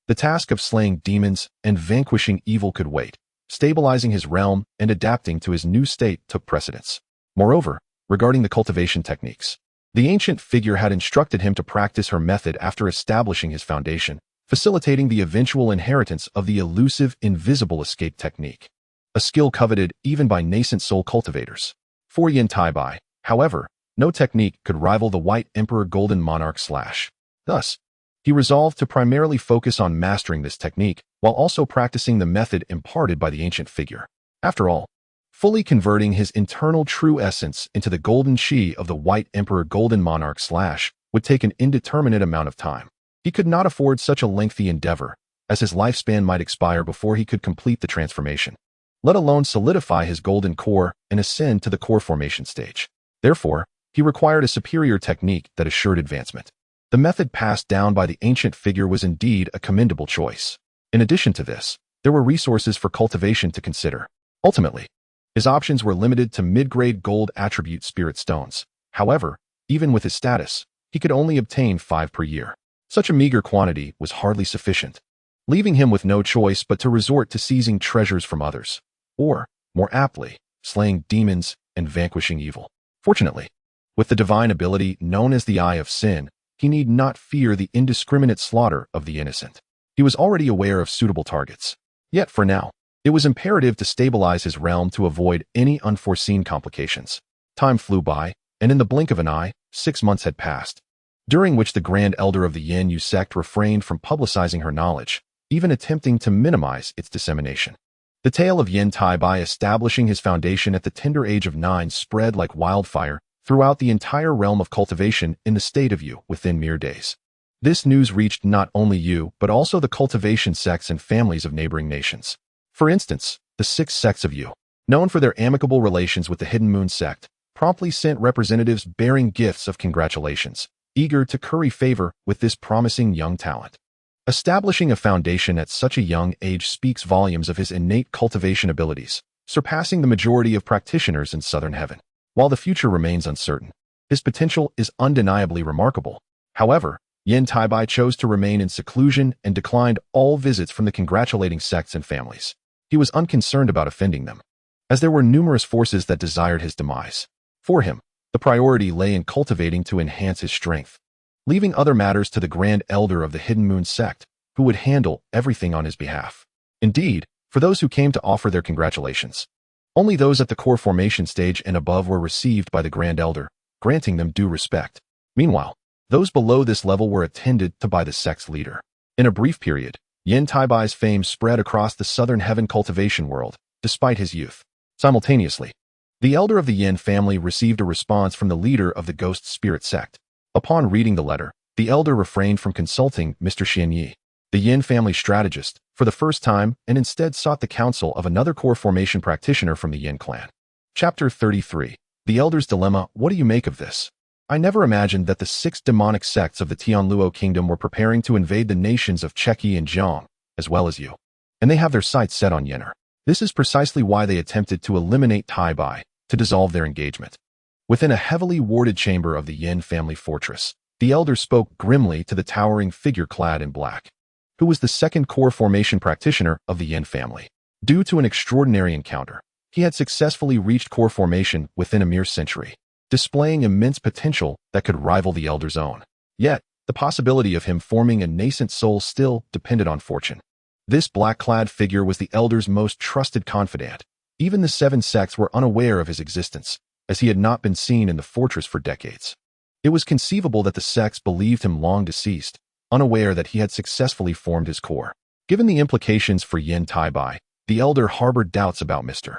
The task of slaying demons and vanquishing evil could wait. Stabilizing his realm and adapting to his new state took precedence. Moreover, regarding the cultivation techniques, the ancient figure had instructed him to practice her method after establishing his foundation, facilitating the eventual inheritance of the elusive invisible escape technique, a skill coveted even by nascent soul cultivators. For Yan Taibai, however, no technique could rival the White Emperor Golden Monarch Slash. Thus, he resolved to primarily focus on mastering this technique while also practicing the method imparted by the ancient figure. After all, fully converting his internal true essence into the golden chi of the White Emperor Golden Monarch Slash would take an indeterminate amount of time. He could not afford such a lengthy endeavor, as his lifespan might expire before he could complete the transformation, let alone solidify his golden core and ascend to the core formation stage. Therefore, he required a superior technique that assured advancement. The method passed down by the ancient figure was indeed a commendable choice. In addition to this, there were resources for cultivation to consider. Ultimately, his options were limited to mid-grade gold attribute spirit stones. However, even with his status, he could only obtain 5 per year. Such a meager quantity was hardly sufficient, leaving him with no choice but to resort to seizing treasures from others, or, more aptly, slaying demons and vanquishing evil. Fortunately, with the divine ability known as the Eye of Sin, he need not fear the indiscriminate slaughter of the innocent. He was already aware of suitable targets. Yet for now, it was imperative to stabilize his realm to avoid any unforeseen complications. Time flew by, and in the blink of an eye, 6 months had passed, during which the Grand Elder of the Yan Yu sect refrained from publicizing her knowledge, even attempting to minimize its dissemination. The tale of Yan Taibai establishing his foundation at the tender age of 9 spread like wildfire throughout the entire realm of cultivation in the state of Yu within mere days. This news reached not only Yu, but also the cultivation sects and families of neighboring nations. For instance, the 6 sects of Yu, known for their amicable relations with the Hidden Moon sect, promptly sent representatives bearing gifts of congratulations, eager to curry favor with this promising young talent. Establishing a foundation at such a young age speaks volumes of his innate cultivation abilities, surpassing the majority of practitioners in Southern Heaven. While the future remains uncertain, his potential is undeniably remarkable. However, Yan Taibai chose to remain in seclusion and declined all visits from the congratulating sects and families. He was unconcerned about offending them, as there were numerous forces that desired his demise. For him, the priority lay in cultivating to enhance his strength, leaving other matters to the Grand Elder of the Hidden Moon sect, who would handle everything on his behalf. Indeed, for those who came to offer their congratulations, only those at the core formation stage and above were received by the Grand Elder, granting them due respect. Meanwhile, those below this level were attended to by the sect's leader. In a brief period, Yan Taibai's fame spread across the Southern Heaven cultivation world, despite his youth. Simultaneously, the elder of the Yan family received a response from the leader of the Ghost Spirit sect. Upon reading the letter, the elder refrained from consulting Mr. Xianyi, the Yan family strategist, for the first time and instead sought the counsel of another core formation practitioner from the Yan clan. Chapter 33. The Elder's Dilemma. What do you make of this? I never imagined that the 6 demonic sects of the Tianluo kingdom were preparing to invade the nations of Cheqi and Zhang, as well as you. And they have their sights set on Yener. This is precisely why they attempted to eliminate Taibai, to dissolve their engagement. Within a heavily warded chamber of the Yan family fortress, the elder spoke grimly to the towering figure clad in black, who was the 2nd core formation practitioner of the Yan family. Due to an extraordinary encounter, he had successfully reached core formation within a mere century, displaying immense potential that could rival the elder's own. Yet, the possibility of him forming a nascent soul still depended on fortune. This black-clad figure was the elder's most trusted confidant. Even the 7 sects were unaware of his existence, as he had not been seen in the fortress for decades. It was conceivable that the sects believed him long deceased, unaware that he had successfully formed his core. Given the implications for Yan Taibai, the elder harbored doubts about Mr.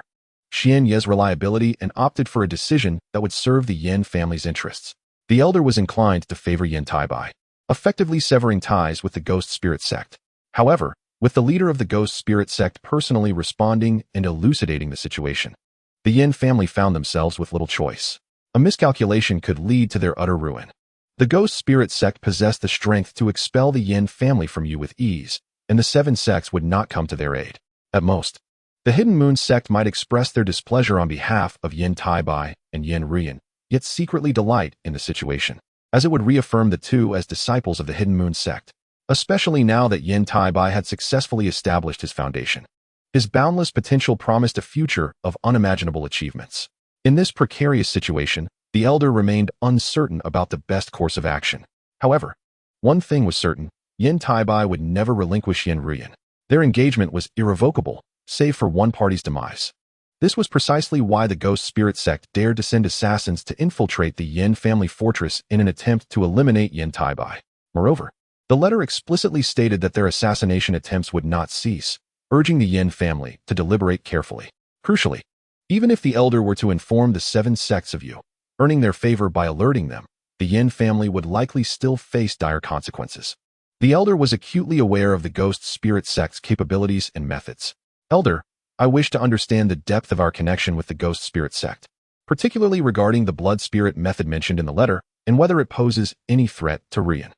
Xianye's reliability and opted for a decision that would serve the Yan family's interests. The elder was inclined to favor Yan Taibai, effectively severing ties with the Ghost Spirit sect. However, with the leader of the Ghost Spirit sect personally responding and elucidating the situation, the Yan family found themselves with little choice. A miscalculation could lead to their utter ruin. The Ghost Spirit sect possessed the strength to expel the Yan family from you with ease, and the 7 sects would not come to their aid. At most, the Hidden Moon sect might express their displeasure on behalf of Yan Taibai and Yan Ruyan, yet secretly delight in the situation, as it would reaffirm the two as disciples of the Hidden Moon sect, especially now that Yan Taibai had successfully established his foundation. His boundless potential promised a future of unimaginable achievements. In this precarious situation, the elder remained uncertain about the best course of action. However, one thing was certain: Yan Taibai would never relinquish Yan Ruyan. Their engagement was irrevocable, save for one party's demise. This was precisely why the Ghost Spirit sect dared to send assassins to infiltrate the Yan family fortress in an attempt to eliminate Yan Taibai. Moreover, the letter explicitly stated that their assassination attempts would not cease, urging the Yan family to deliberate carefully. Crucially, even if the elder were to inform the 7 sects of you, earning their favor by alerting them, the Yan family would likely still face dire consequences. The elder was acutely aware of the Ghost Spirit sect's capabilities and methods. Elder, I wish to understand the depth of our connection with the Ghost Spirit sect, particularly regarding the blood spirit method mentioned in the letter and whether it poses any threat to Ruyan.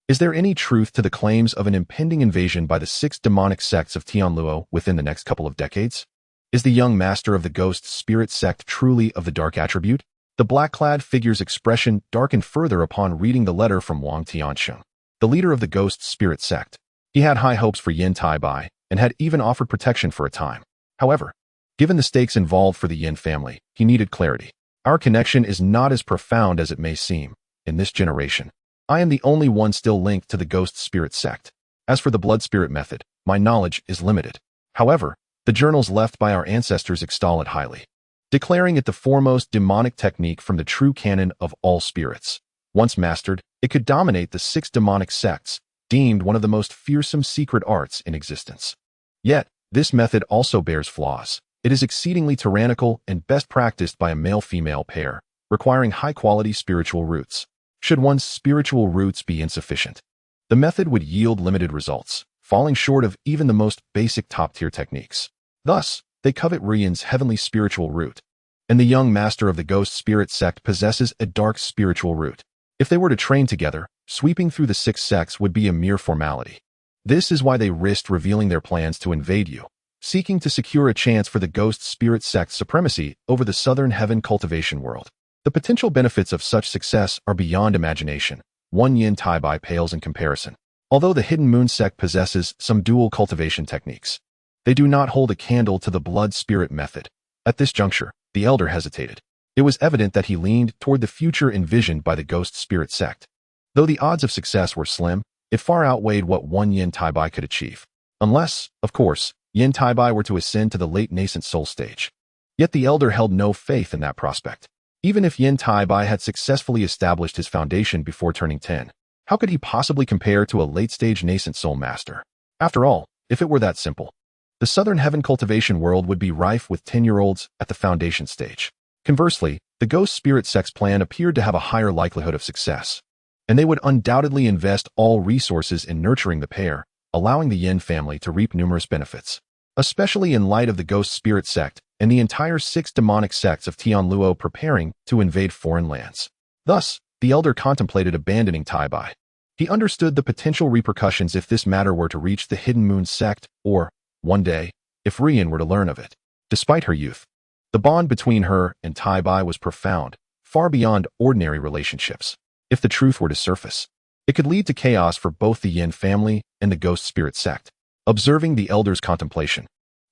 Is there any truth to the claims of an impending invasion by the 6 demonic sects of Tianluo within the next couple of decades? Is the young master of the Ghost Spirit sect truly of the dark attribute? The black-clad figure's expression darkened further upon reading the letter from Wang Tiansheng, the leader of the Ghost Spirit sect. He had high hopes for Yan Taibai and had even offered protection for a time. However, given the stakes involved for the Yan family, he needed clarity. Our connection is not as profound as it may seem. In this generation, I am the only one still linked to the Ghost Spirit sect. As for the blood spirit method, my knowledge is limited. However, the journals left by our ancestors extol it highly, declaring it the foremost demonic technique from the true canon of all spirits. Once mastered, it could dominate the 6 demonic sects, deemed one of the most fearsome secret arts in existence. Yet, this method also bears flaws. It is exceedingly tyrannical and best practiced by a male-female pair, requiring high-quality spiritual roots. Should one's spiritual roots be insufficient, the method would yield limited results, falling short of even the most basic top-tier techniques. Thus, they covet Ruyan's heavenly spiritual root, and the young master of the Ghost Spirit sect possesses a dark spiritual root. If they were to train together, sweeping through the 6 sects would be a mere formality. This is why they risked revealing their plans to invade you, seeking to secure a chance for the Ghost Spirit sect's supremacy over the Southern Heaven cultivation world. The potential benefits of such success are beyond imagination. One Yan Taibai pales in comparison. Although the Hidden Moon sect possesses some dual cultivation techniques, they do not hold a candle to the blood spirit method. At this juncture, the elder hesitated. It was evident that he leaned toward the future envisioned by the Ghost Spirit sect. Though the odds of success were slim, it far outweighed what one Yan Taibai could achieve. Unless, of course, Yan Taibai were to ascend to the late nascent soul stage. Yet the elder held no faith in that prospect. Even if Yan Taibai had successfully established his foundation before turning 10, how could he possibly compare to a late-stage nascent soul master? After all, if it were that simple, the Southern Heaven cultivation world would be rife with 10-year-olds at the foundation stage. Conversely, the Ghost Spirit sect's plan appeared to have a higher likelihood of success, and they would undoubtedly invest all resources in nurturing the pair, allowing the Yan family to reap numerous benefits, especially in light of the Ghost Spirit sect and the entire 6 demonic sects of Tianluo preparing to invade foreign lands. Thus, the elder contemplated abandoning Taibai. He understood the potential repercussions if this matter were to reach the Hidden Moon sect, or, one day, if Ruyan were to learn of it. Despite her youth, the bond between her and Taibai was profound, far beyond ordinary relationships. If the truth were to surface, it could lead to chaos for both the Yan family and the Ghost Spirit sect. Observing the elder's contemplation,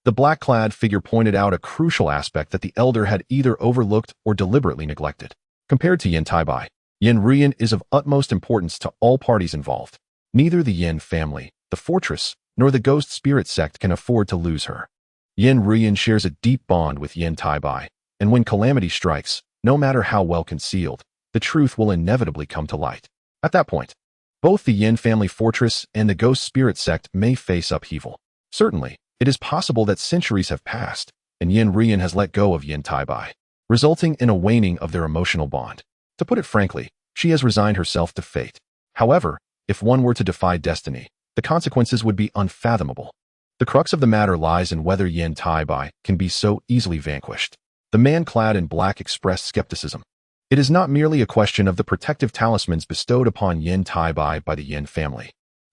the black-clad figure pointed out a crucial aspect that the elder had either overlooked or deliberately neglected. Compared to Yan Taibai, Yan Ruyan is of utmost importance to all parties involved. Neither the Yan family, the fortress, nor the Ghost Spirit sect can afford to lose her. Yan Ruyan shares a deep bond with Yan Taibai, and when calamity strikes, no matter how well concealed, the truth will inevitably come to light. At that point, both the Yan family fortress and the Ghost Spirit sect may face upheaval. Certainly, it is possible that centuries have passed, and Yan Ruyan has let go of Yan Taibai, resulting in a waning of their emotional bond. To put it frankly, she has resigned herself to fate. However, if one were to defy destiny, the consequences would be unfathomable. The crux of the matter lies in whether Yan Taibai can be so easily vanquished. The man clad in black expressed skepticism. It is not merely a question of the protective talismans bestowed upon Yan Taibai by the Yan family.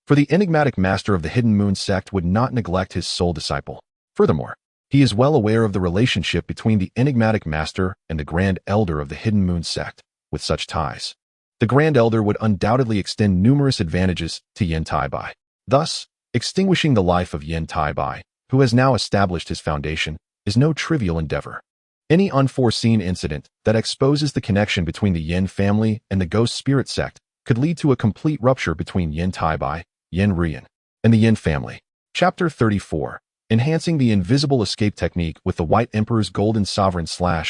For the enigmatic master of the Hidden Moon sect would not neglect his sole disciple. Furthermore, he is well aware of the relationship between the enigmatic master and the Grand Elder of the Hidden Moon sect. With such ties, the Grand Elder would undoubtedly extend numerous advantages to Yan Taibai. Thus, extinguishing the life of Yan Taibai, who has now established his foundation, is no trivial endeavor. Any unforeseen incident that exposes the connection between the Yan family and the Ghost Spirit sect could lead to a complete rupture between Yan Taibai, Yan Rian, and the Yin family. Chapter 34. Enhancing the invisible escape technique with the White Emperor's Golden Sovereign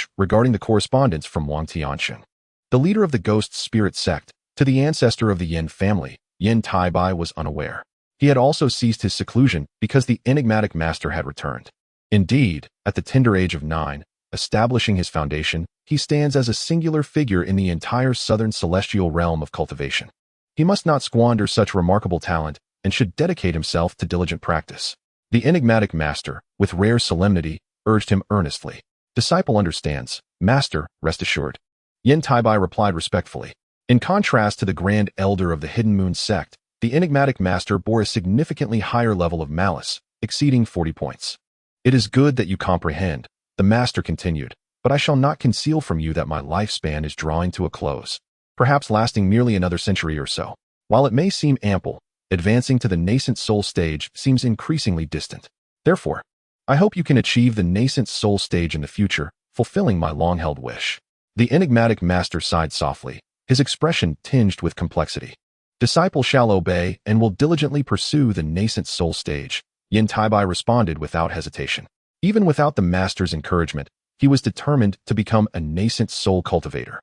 / regarding the correspondence from Wang Tianxin. The leader of the Ghost Spirit sect, to the ancestor of the Yin family, Yan Taibai was unaware. He had also ceased his seclusion because the enigmatic master had returned. Indeed, at the tender age of 9, establishing his foundation, he stands as a singular figure in the entire southern celestial realm of cultivation. He must not squander such remarkable talent and should dedicate himself to diligent practice. The enigmatic master, with rare solemnity, urged him earnestly. Disciple understands. Master, rest assured. Yan Taibai replied respectfully. In contrast to the Grand Elder of the Hidden Moon sect, the enigmatic master bore a significantly higher level of malice, exceeding 40 points. It is good that you comprehend, the master continued, but I shall not conceal from you that my lifespan is drawing to a close, perhaps lasting merely another century or so. While it may seem ample, advancing to the nascent soul stage seems increasingly distant. Therefore, I hope you can achieve the nascent soul stage in the future, fulfilling my long-held wish. The enigmatic master sighed softly, his expression tinged with complexity. Disciple shall obey and will diligently pursue the nascent soul stage, Yan Taibai responded without hesitation. Even without the master's encouragement, he was determined to become a nascent soul cultivator.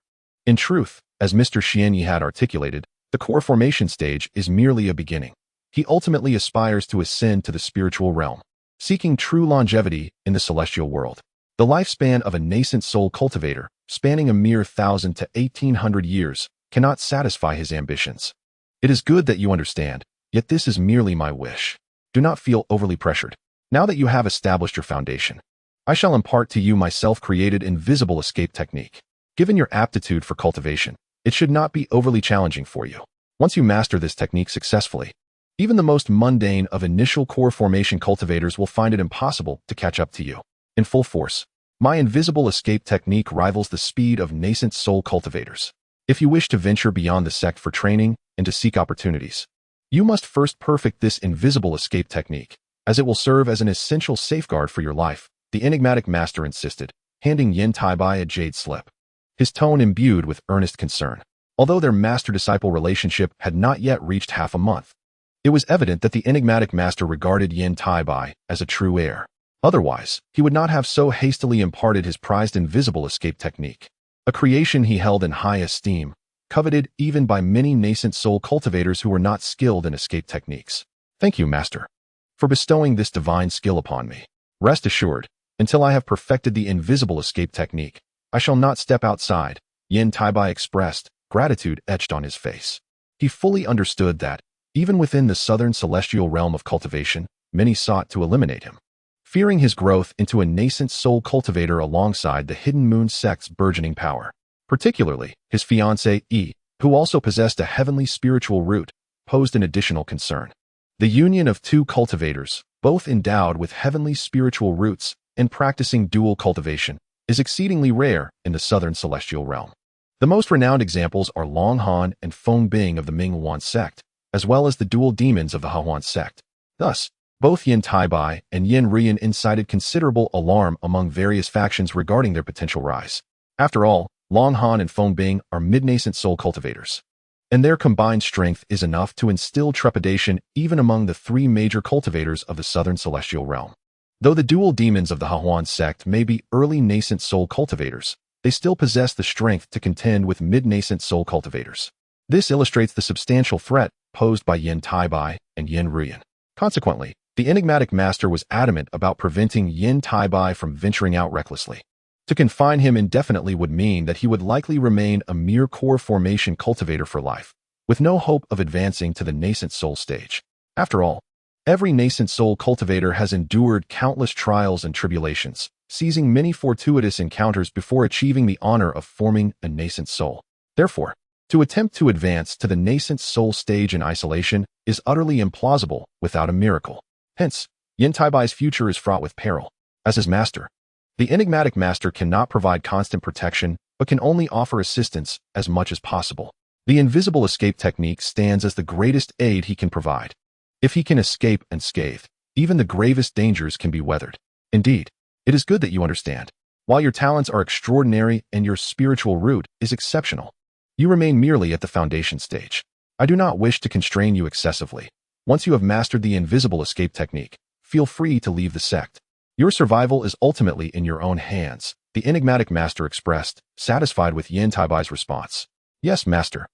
In truth, as Mr. Xianyi had articulated, the core formation stage is merely a beginning. He ultimately aspires to ascend to the spiritual realm, seeking true longevity in the celestial world. The lifespan of a nascent soul cultivator, spanning a mere 1,000 to 1,800 years, cannot satisfy his ambitions. It is good that you understand, yet this is merely my wish. Do not feel overly pressured. Now that you have established your foundation, I shall impart to you my self-created invisible escape technique. Given your aptitude for cultivation, it should not be overly challenging for you. Once you master this technique successfully, even the most mundane of initial core formation cultivators will find it impossible to catch up to you. In full force, my invisible escape technique rivals the speed of nascent soul cultivators. If you wish to venture beyond the sect for training and to seek opportunities, you must first perfect this invisible escape technique, as it will serve as an essential safeguard for your life, the enigmatic master insisted, handing Yan Taibai a jade slip, his tone imbued with earnest concern. Although their master-disciple relationship had not yet reached half a month, it was evident that the enigmatic master regarded Yan Taibai as a true heir. Otherwise, he would not have so hastily imparted his prized invisible escape technique, a creation he held in high esteem, coveted even by many nascent soul cultivators who were not skilled in escape techniques. Thank you, Master, for bestowing this divine skill upon me. Rest assured, until I have perfected the invisible escape technique, I shall not step outside, Yan Taibai expressed, gratitude etched on his face. He fully understood that, even within the southern celestial realm of cultivation, many sought to eliminate him, fearing his growth into a nascent soul cultivator alongside the Hidden Moon sect's burgeoning power. Particularly, his fiancée, Yi, who also possessed a heavenly spiritual root, posed an additional concern. The union of two cultivators, both endowed with heavenly spiritual roots and practicing dual cultivation, is exceedingly rare in the southern celestial realm. The most renowned examples are Long Han and Feng Bing of the Minghuan sect, as well as the dual demons of the Hahuan sect. Thus, both Yan Taibai and Yan Rian incited considerable alarm among various factions regarding their potential rise. After all, Long Han and Feng Bing are mid-nascent soul cultivators, and their combined strength is enough to instill trepidation even among the three major cultivators of the southern celestial realm. Though the dual demons of the Hahuan sect may be early nascent soul cultivators, they still possess the strength to contend with mid-nascent soul cultivators. This illustrates the substantial threat posed by Yan Taibai and Yan Rian. Consequently, the enigmatic master was adamant about preventing Yan Taibai from venturing out recklessly. To confine him indefinitely would mean that he would likely remain a mere core formation cultivator for life, with no hope of advancing to the nascent soul stage. After all, every nascent soul cultivator has endured countless trials and tribulations, seizing many fortuitous encounters before achieving the honor of forming a nascent soul. Therefore, to attempt to advance to the nascent soul stage in isolation is utterly implausible without a miracle. Hence, Yan Taibai's future is fraught with peril. As his master, the enigmatic master cannot provide constant protection, but can only offer assistance as much as possible. The invisible escape technique stands as the greatest aid he can provide. If he can escape unscathed, even the gravest dangers can be weathered. Indeed, it is good that you understand. While your talents are extraordinary and your spiritual root is exceptional, you remain merely at the foundation stage. I do not wish to constrain you excessively, Once you have mastered the invisible escape technique, feel free to leave the sect. Your survival is ultimately in your own hands, the enigmatic master expressed, satisfied with Yan Taibai's response. Yes, master.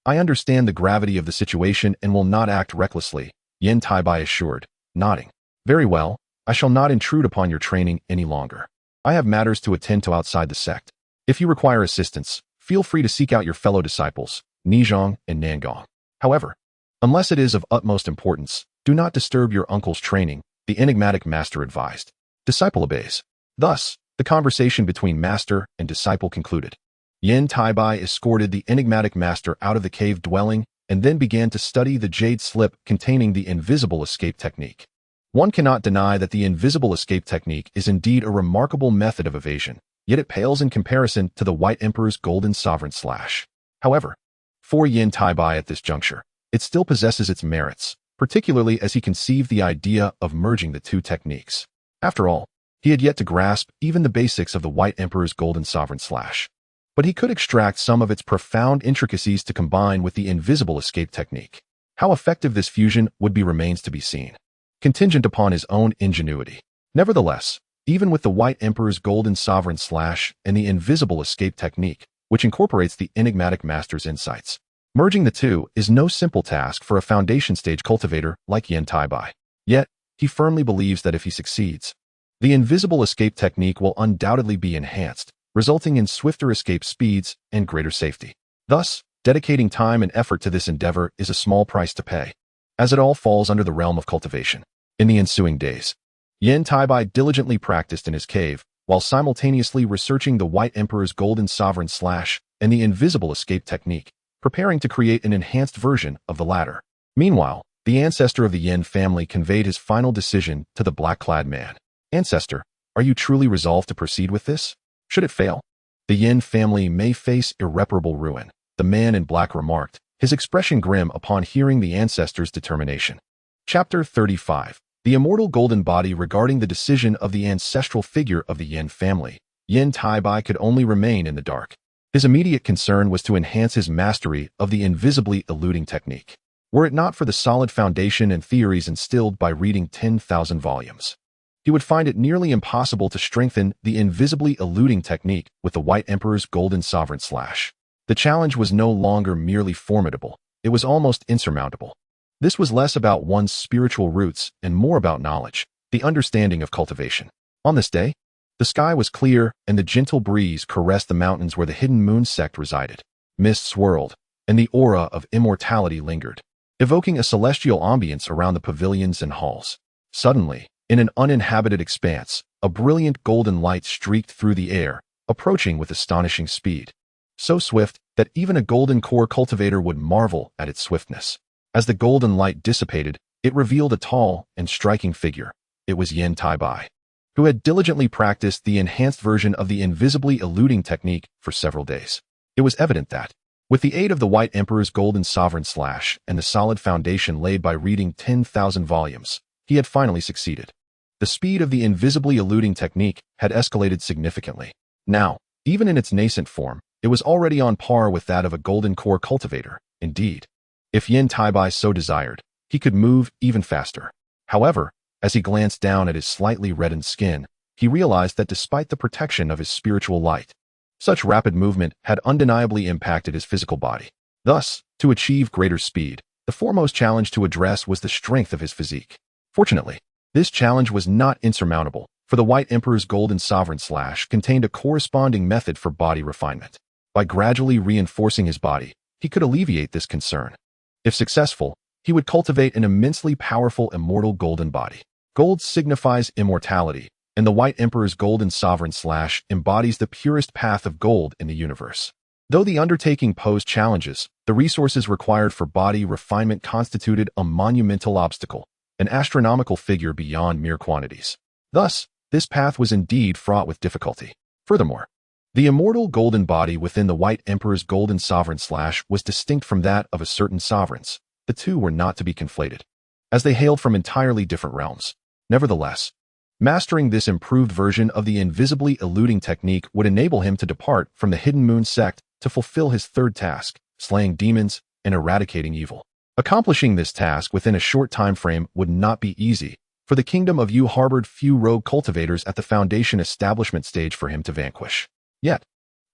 I understand the gravity of the situation and will not act recklessly, Yan Taibai assured, nodding. Very well, I shall not intrude upon your training any longer. I have matters to attend to outside the sect. If you require assistance, feel free to seek out your fellow disciples, Nizhong and Nangong. However, unless it is of utmost importance, do not disturb your uncle's training, the enigmatic master advised. Disciple obeys. Thus, the conversation between master and disciple concluded. Yan Taibai escorted the enigmatic master out of the cave dwelling and then began to study the jade slip containing the invisible escape technique. One cannot deny that the invisible escape technique is indeed a remarkable method of evasion, yet it pales in comparison to the White Emperor's golden sovereign slash. However, for Yan Taibai at this juncture, it still possesses its merits, particularly as he conceived the idea of merging the two techniques. After all, he had yet to grasp even the basics of the White Emperor's golden sovereign slash. But he could extract some of its profound intricacies to combine with the invisible escape technique. How effective this fusion would be remains to be seen, contingent upon his own ingenuity. Nevertheless, even with the White Emperor's golden sovereign slash and the invisible escape technique, which incorporates the enigmatic master's insights, merging the two is no simple task for a foundation stage cultivator like Yan Taibai. Yet, he firmly believes that if he succeeds, the invisible escape technique will undoubtedly be enhanced, resulting in swifter escape speeds and greater safety. Thus, dedicating time and effort to this endeavor is a small price to pay, as it all falls under the realm of cultivation. In the ensuing days, Yan Taibai diligently practiced in his cave, while simultaneously researching the White Emperor's golden sovereign slash and the invisible escape technique, preparing to create an enhanced version of the latter. Meanwhile, the ancestor of the Yan family conveyed his final decision to the black-clad man. Ancestor, are you truly resolved to proceed with this? Should it fail, the Yan family may face irreparable ruin, the man in black remarked, his expression grim upon hearing the ancestor's determination. Chapter 35. The Immortal Golden Body. Regarding the decision of the ancestral figure of the Yan family, Yan Taibai could only remain in the dark. His immediate concern was to enhance his mastery of the invisibly eluding technique. Were it not for the solid foundation and theories instilled by reading 10,000 volumes, he would find it nearly impossible to strengthen the invisibly eluding technique with the White Emperor's golden sovereign slash. The challenge was no longer merely formidable, it was almost insurmountable. This was less about one's spiritual roots and more about knowledge, the understanding of cultivation. On this day, the sky was clear and the gentle breeze caressed the mountains where the hidden moon sect resided. Mist swirled, and the aura of immortality lingered, evoking a celestial ambience around the pavilions and halls. Suddenly, in an uninhabited expanse, a brilliant golden light streaked through the air, approaching with astonishing speed. So swift that even a golden core cultivator would marvel at its swiftness. As the golden light dissipated, it revealed a tall and striking figure. It was Yan Taibai, who had diligently practiced the enhanced version of the invisibly eluding technique for several days. It was evident that, with the aid of the White Emperor's golden sovereign slash and the solid foundation laid by reading 10,000 volumes, he had finally succeeded. The speed of the invisibly eluding technique had escalated significantly. Now, even in its nascent form, it was already on par with that of a golden core cultivator. Indeed, if Yan Taibai so desired, he could move even faster. However, as he glanced down at his slightly reddened skin, he realized that despite the protection of his spiritual light, such rapid movement had undeniably impacted his physical body. Thus, to achieve greater speed, the foremost challenge to address was the strength of his physique. Fortunately, this challenge was not insurmountable, for the White Emperor's golden sovereign slash contained a corresponding method for body refinement. By gradually reinforcing his body, he could alleviate this concern. If successful, he would cultivate an immensely powerful immortal golden body. Gold signifies immortality, and the White Emperor's golden sovereign slash embodies the purest path of gold in the universe. Though the undertaking posed challenges, the resources required for body refinement constituted a monumental obstacle, an astronomical figure beyond mere quantities. Thus, this path was indeed fraught with difficulty. Furthermore, the immortal golden body within the White Emperor's golden sovereign slash was distinct from that of a certain sovereign's. The two were not to be conflated, as they hailed from entirely different realms. Nevertheless, mastering this improved version of the invisibly eluding technique would enable him to depart from the Hidden Moon sect to fulfill his third task, slaying demons and eradicating evil. Accomplishing this task within a short time frame would not be easy, for the Kingdom of Yu harbored few rogue cultivators at the Foundation establishment stage for him to vanquish. Yet,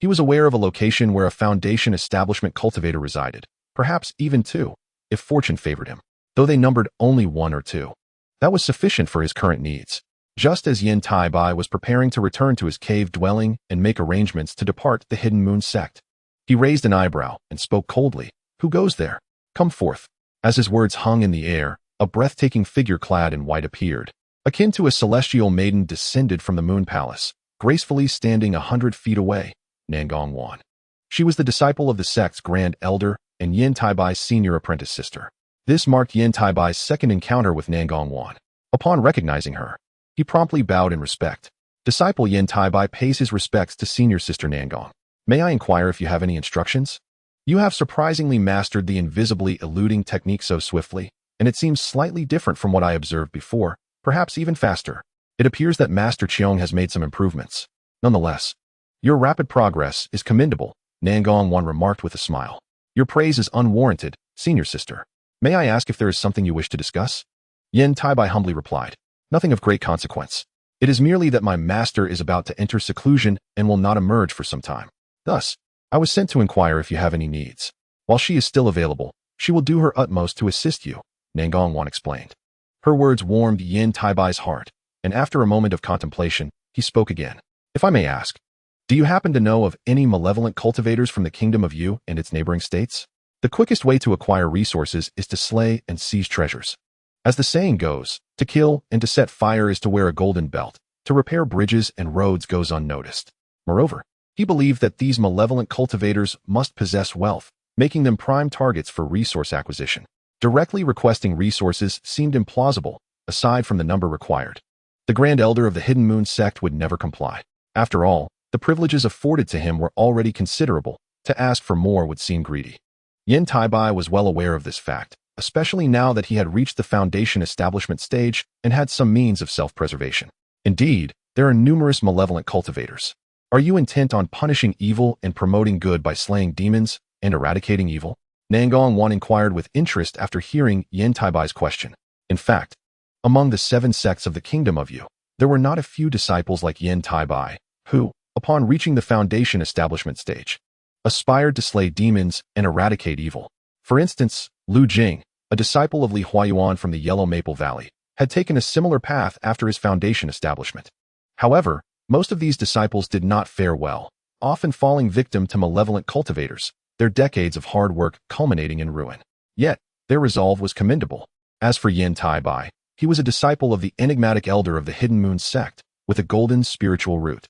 he was aware of a location where a Foundation establishment cultivator resided, perhaps even two, if fortune favored him, though they numbered only one or two. That was sufficient for his current needs. Just as Yan Taibai was preparing to return to his cave dwelling and make arrangements to depart the Hidden Moon sect, he raised an eyebrow and spoke coldly. "Who goes there? Come forth." As his words hung in the air, a breathtaking figure clad in white appeared. Akin to a celestial maiden descended from the Moon Palace, gracefully standing 100 feet away, Nangong Wan. She was the disciple of the sect's Grand Elder and Yan Taibai's senior apprentice sister. This marked Yan Taibai's second encounter with Nangong Wan. Upon recognizing her, he promptly bowed in respect. Disciple Yan Taibai pays his respects to senior sister Nangong. "May I inquire if you have any instructions? You have surprisingly mastered the invisibly eluding technique so swiftly, and it seems slightly different from what I observed before, perhaps even faster. It appears that Master Cheong has made some improvements. Nonetheless, your rapid progress is commendable," Nangong Wan remarked with a smile. "Your praise is unwarranted, senior sister. May I ask if there is something you wish to discuss?" Yan Taibai humbly replied, "Nothing of great consequence. It is merely that my master is about to enter seclusion and will not emerge for some time. Thus, I was sent to inquire if you have any needs. While she is still available, she will do her utmost to assist you," Nangong Wan explained. Her words warmed Yan Taibai's heart, and after a moment of contemplation, he spoke again. "If I may ask, do you happen to know of any malevolent cultivators from the Kingdom of Yu and its neighboring states? The quickest way to acquire resources is to slay and seize treasures. As the saying goes, to kill and to set fire is to wear a golden belt. To repair bridges and roads goes unnoticed." Moreover, he believed that these malevolent cultivators must possess wealth, making them prime targets for resource acquisition. Directly requesting resources seemed implausible, aside from the number required. The Grand Elder of the Hidden Moon sect would never comply. After all, the privileges afforded to him were already considerable. To ask for more would seem greedy. Yan Taibai was well aware of this fact, especially now that he had reached the Foundation establishment stage and had some means of self-preservation. Indeed, there are numerous malevolent cultivators. Are you intent on punishing evil and promoting good by slaying demons and eradicating evil? Nangong Wan inquired with interest after hearing Yan Taibai's question. In fact, among the 7 sects of the Kingdom of Yu, there were not a few disciples like Yan Taibai, who, upon reaching the Foundation establishment stage, aspired to slay demons and eradicate evil. For instance, Lu Jing, a disciple of Li Huayuan from the Yellow Maple Valley, had taken a similar path after his Foundation establishment. However, most of these disciples did not fare well, often falling victim to malevolent cultivators, their decades of hard work culminating in ruin. Yet, their resolve was commendable. As for Yan Taibai, he was a disciple of the enigmatic elder of the Hidden Moon sect, with a golden spiritual root.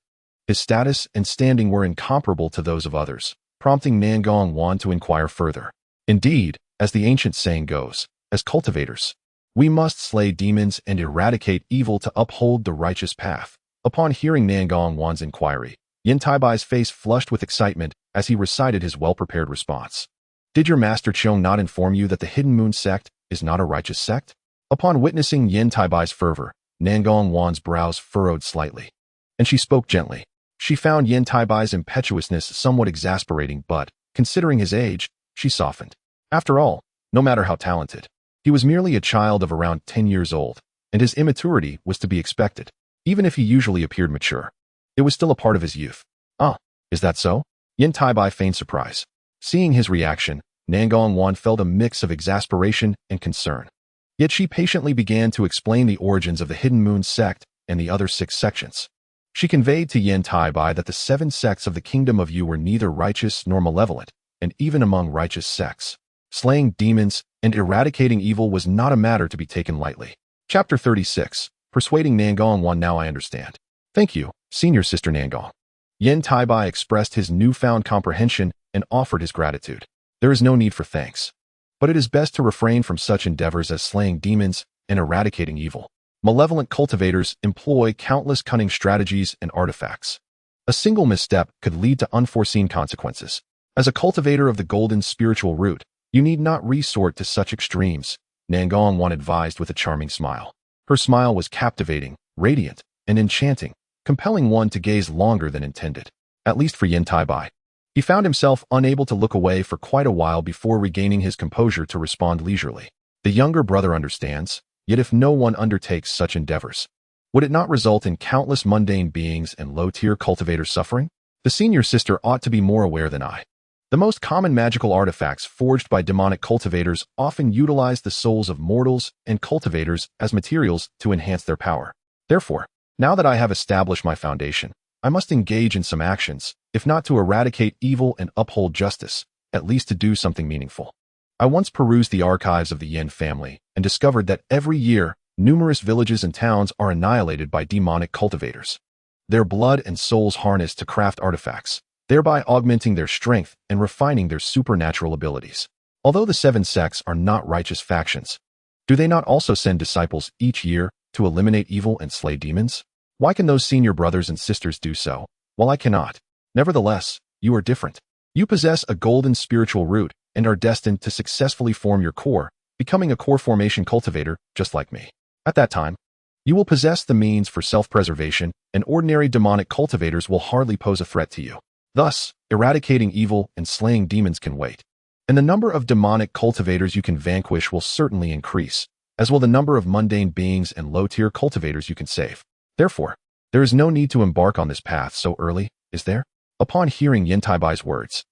His status and standing were incomparable to those of others, prompting Nangong Wan to inquire further. Indeed, as the ancient saying goes, as cultivators, we must slay demons and eradicate evil to uphold the righteous path. Upon hearing Nangong Wan's inquiry, Yan Taibai's face flushed with excitement as he recited his well-prepared response. "Did your master Cheong not inform you that the Hidden Moon sect is not a righteous sect?" Upon witnessing Yan Taibai's fervor, Nangong Wan's brows furrowed slightly, and she spoke gently. She found Yan Taibai's impetuousness somewhat exasperating, but, considering his age, she softened. After all, no matter how talented, he was merely a child of around 10 years old, and his immaturity was to be expected. Even if he usually appeared mature, it was still a part of his youth. "Ah, is that so?" Yan Taibai feigned surprise. Seeing his reaction, Nangong Wan felt a mix of exasperation and concern. Yet she patiently began to explain the origins of the Hidden Moon sect and the other 6 sections. She conveyed to Yan Taibai that the 7 sects of the Kingdom of Yu were neither righteous nor malevolent, and even among righteous sects, slaying demons and eradicating evil was not a matter to be taken lightly. Chapter 36. Persuading Nangong Wan. "Now I understand. Thank you, senior sister Nangong." Yan Taibai expressed his newfound comprehension and offered his gratitude. There is no need for thanks, but it is best to refrain from such endeavors as slaying demons and eradicating evil. Malevolent cultivators employ countless cunning strategies and artifacts. A single misstep could lead to unforeseen consequences. As a cultivator of the golden spiritual root, you need not resort to such extremes, Nangong Wan advised with a charming smile. Her smile was captivating, radiant, and enchanting, compelling one to gaze longer than intended, at least for Yan Taibai. He found himself unable to look away for quite a while before regaining his composure to respond leisurely. The younger brother understands, yet if no one undertakes such endeavors, would it not result in countless mundane beings and low-tier cultivators suffering? The senior sister ought to be more aware than I. The most common magical artifacts forged by demonic cultivators often utilize the souls of mortals and cultivators as materials to enhance their power. Therefore, now that I have established my foundation, I must engage in some actions, if not to eradicate evil and uphold justice, at least to do something meaningful. I once perused the archives of the Yan family and discovered that every year, numerous villages and towns are annihilated by demonic cultivators. Their blood and souls harnessed to craft artifacts, thereby augmenting their strength and refining their supernatural abilities. Although the 7 sects are not righteous factions, do they not also send disciples each year to eliminate evil and slay demons? Why can those senior brothers and sisters do so, while I cannot? Nevertheless, you are different. You possess a golden spiritual root and are destined to successfully form your core, becoming a core formation cultivator just like me. At that time, you will possess the means for self-preservation, and ordinary demonic cultivators will hardly pose a threat to you. Thus, eradicating evil and slaying demons can wait. And the number of demonic cultivators you can vanquish will certainly increase, as will the number of mundane beings and low-tier cultivators you can save. Therefore, there is no need to embark on this path so early, is there? Upon hearing Yan Taibai's words,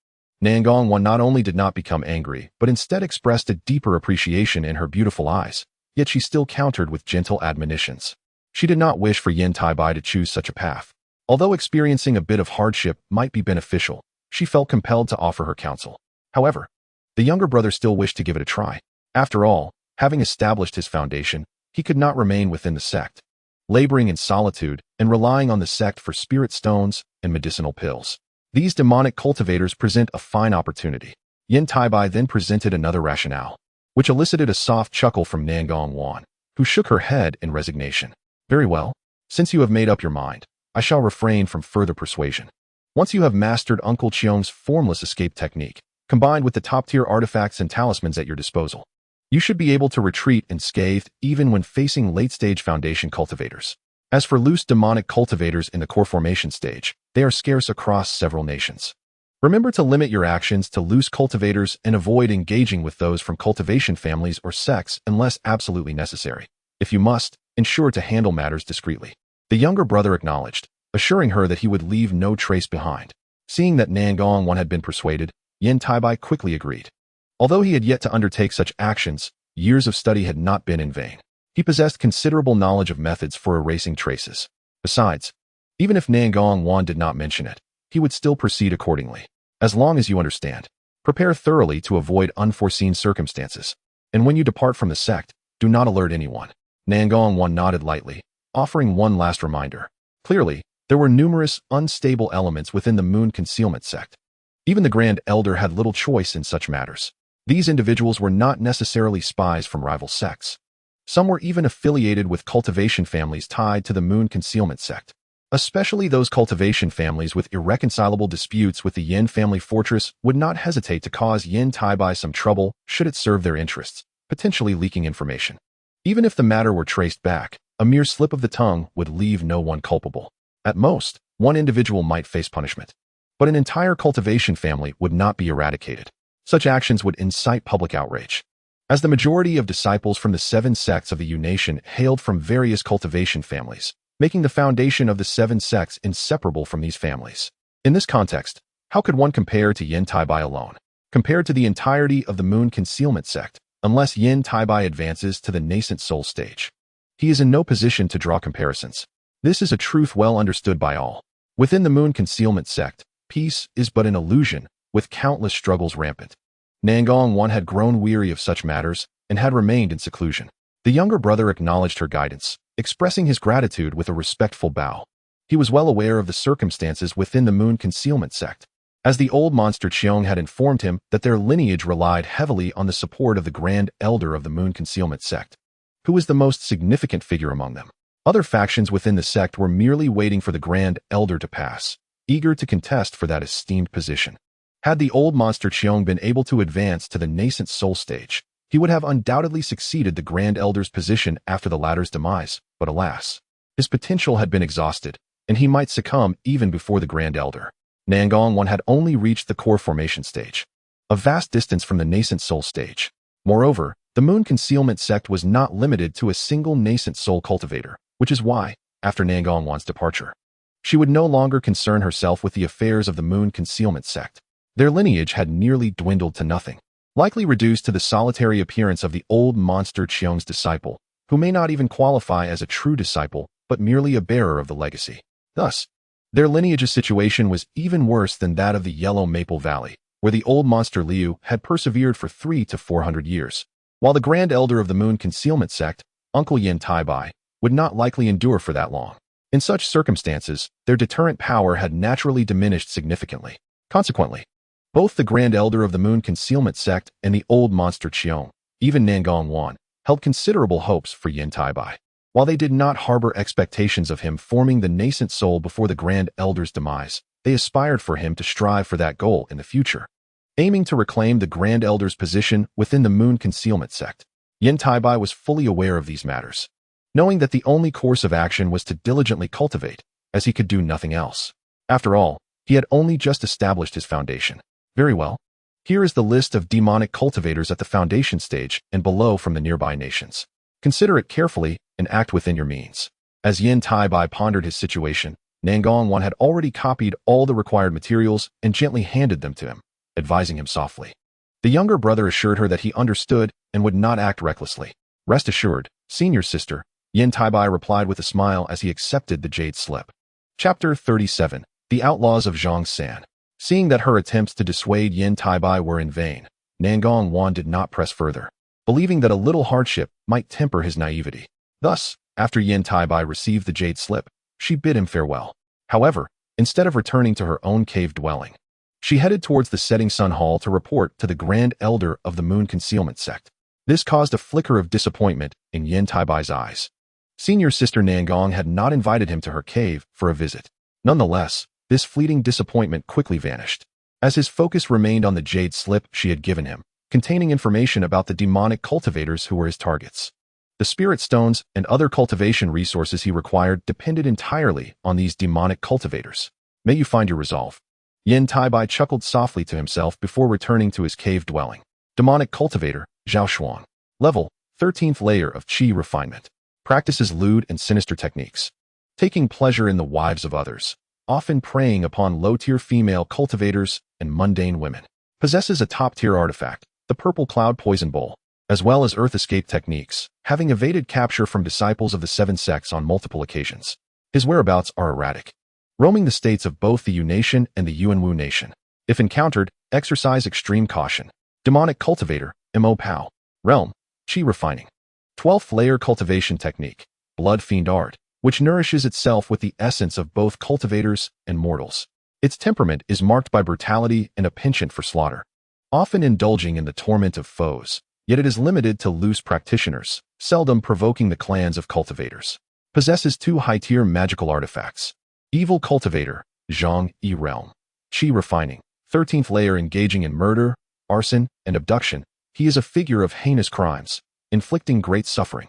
Nangong not only did not become angry, but instead expressed a deeper appreciation in her beautiful eyes, yet she still countered with gentle admonitions. She did not wish for Yan Taibai to choose such a path. Although experiencing a bit of hardship might be beneficial, she felt compelled to offer her counsel. However, the younger brother still wished to give it a try. After all, having established his foundation, he could not remain within the sect, laboring in solitude and relying on the sect for spirit stones and medicinal pills. These demonic cultivators present a fine opportunity. Yan Taibai then presented another rationale, which elicited a soft chuckle from Nangong Wan, who shook her head in resignation. Very well, since you have made up your mind, I shall refrain from further persuasion. Once you have mastered Uncle Cheong's formless escape technique, combined with the top-tier artifacts and talismans at your disposal, you should be able to retreat unscathed even when facing late-stage foundation cultivators. As for loose demonic cultivators in the core formation stage, they are scarce across several nations. Remember to limit your actions to loose cultivators and avoid engaging with those from cultivation families or sects unless absolutely necessary. If you must, ensure to handle matters discreetly. The younger brother acknowledged, assuring her that he would leave no trace behind. Seeing that Nangong had been persuaded, Yan Taibai quickly agreed. Although he had yet to undertake such actions, years of study had not been in vain. He possessed considerable knowledge of methods for erasing traces. Besides, even if Nangong did not mention it, he would still proceed accordingly. As long as you understand, prepare thoroughly to avoid unforeseen circumstances. And when you depart from the sect, do not alert anyone. Nangong nodded lightly, offering one last reminder. Clearly, there were numerous unstable elements within the Moon Concealment sect. Even the Grand Elder had little choice in such matters. These individuals were not necessarily spies from rival sects. Some were even affiliated with cultivation families tied to the Moon Concealment sect. Especially those cultivation families with irreconcilable disputes with the Yan family fortress would not hesitate to cause Yan Taibai some trouble should it serve their interests, potentially leaking information. Even if the matter were traced back, a mere slip of the tongue would leave no one culpable. At most, one individual might face punishment, but an entire cultivation family would not be eradicated. Such actions would incite public outrage. As the majority of disciples from the 7 sects of the Yu Nation hailed from various cultivation families, making the foundation of the 7 sects inseparable from these families. In this context, how could one compare to Yan Taibai alone, compared to the entirety of the Moon Concealment sect, unless Yan Taibai advances to the nascent soul stage? He is in no position to draw comparisons. This is a truth well understood by all. Within the Moon Concealment sect, peace is but an illusion, with countless struggles rampant. Nangong had grown weary of such matters and had remained in seclusion. The younger brother acknowledged her guidance, expressing his gratitude with a respectful bow. He was well aware of the circumstances within the Moon Concealment sect, as the old monster Cheong had informed him that their lineage relied heavily on the support of the Grand Elder of the Moon Concealment sect, who was the most significant figure among them. Other factions within the sect were merely waiting for the Grand Elder to pass, eager to contest for that esteemed position. Had the old monster Cheong been able to advance to the nascent soul stage, he would have undoubtedly succeeded the Grand Elder's position after the latter's demise, but alas, his potential had been exhausted, and he might succumb even before the Grand Elder. Nangong 1 had only reached the core formation stage, a vast distance from the nascent soul stage. Moreover, the moon concealment sect was not limited to a single nascent soul cultivator, which is why, after Nangong 1's departure, she would no longer concern herself with the affairs of the moon concealment sect. Their lineage had nearly dwindled to nothing, likely reduced to the solitary appearance of the old monster Qiong's disciple, who may not even qualify as a true disciple, but merely a bearer of the legacy. Thus, their lineage's situation was even worse than that of the Yellow Maple Valley, where the old monster Liu had persevered for 300 to 400 years, while the Grand Elder of the Moon Concealment Sect, Uncle Yan Taibai, would not likely endure for that long. In such circumstances, their deterrent power had naturally diminished significantly. Consequently, both the Grand Elder of the Moon Concealment Sect and the old monster Qiong, even Nangong 1, held considerable hopes for Yan Taibai. While they did not harbor expectations of him forming the nascent soul before the Grand Elder's demise, they aspired for him to strive for that goal in the future, aiming to reclaim the Grand Elder's position within the Moon Concealment Sect. Yan Taibai was fully aware of these matters, knowing that the only course of action was to diligently cultivate, as he could do nothing else. After all, he had only just established his foundation. Very well. Here is the list of demonic cultivators at the foundation stage and below from the nearby nations. Consider it carefully and act within your means. As Yan Taibai pondered his situation, Nangong 1 had already copied all the required materials and gently handed them to him, advising him softly. The younger brother assured her that he understood and would not act recklessly. Rest assured, senior sister, Yan Taibai replied with a smile as he accepted the jade slip. Chapter 37. The Outlaws of Zhongshan. Seeing that her attempts to dissuade Yan Taibai were in vain, Nangong 1 did not press further, believing that a little hardship might temper his naivety. Thus, after Yan Taibai received the jade slip, she bid him farewell. However, instead of returning to her own cave dwelling, she headed towards the Setting Sun Hall to report to the Grand Elder of the Moon Concealment Sect. This caused a flicker of disappointment in Yan Taibai's eyes. Senior sister Nangong had not invited him to her cave for a visit. Nonetheless, this fleeting disappointment quickly vanished, as his focus remained on the jade slip she had given him, containing information about the demonic cultivators who were his targets. The spirit stones and other cultivation resources he required depended entirely on these demonic cultivators. May you find your resolve. Yan Taibai chuckled softly to himself before returning to his cave dwelling. Demonic cultivator, Zhao Xuan. Level, 13th layer of Qi refinement. Practices lewd and sinister techniques. Taking pleasure in the wives of others, often preying upon low-tier female cultivators and mundane women. Possesses a top-tier artifact, the Purple Cloud Poison Bowl, as well as earth escape techniques, having evaded capture from disciples of the seven sects on multiple occasions. His whereabouts are erratic, roaming the states of both the Yu Nation and the Yuanwu Nation. If encountered, exercise extreme caution. Demonic cultivator, Mo Pao. Realm, Qi refining. 12th layer cultivation technique, Blood Fiend art, which nourishes itself with the essence of both cultivators and mortals. Its temperament is marked by brutality and a penchant for slaughter, often indulging in the torment of foes, yet it is limited to loose practitioners, seldom provoking the clans of cultivators. Possesses 2 high-tier magical artifacts. Evil cultivator, Zhang Yi realm. Qi refining, 13th layer engaging in murder, arson, and abduction. He is a figure of heinous crimes, inflicting great suffering.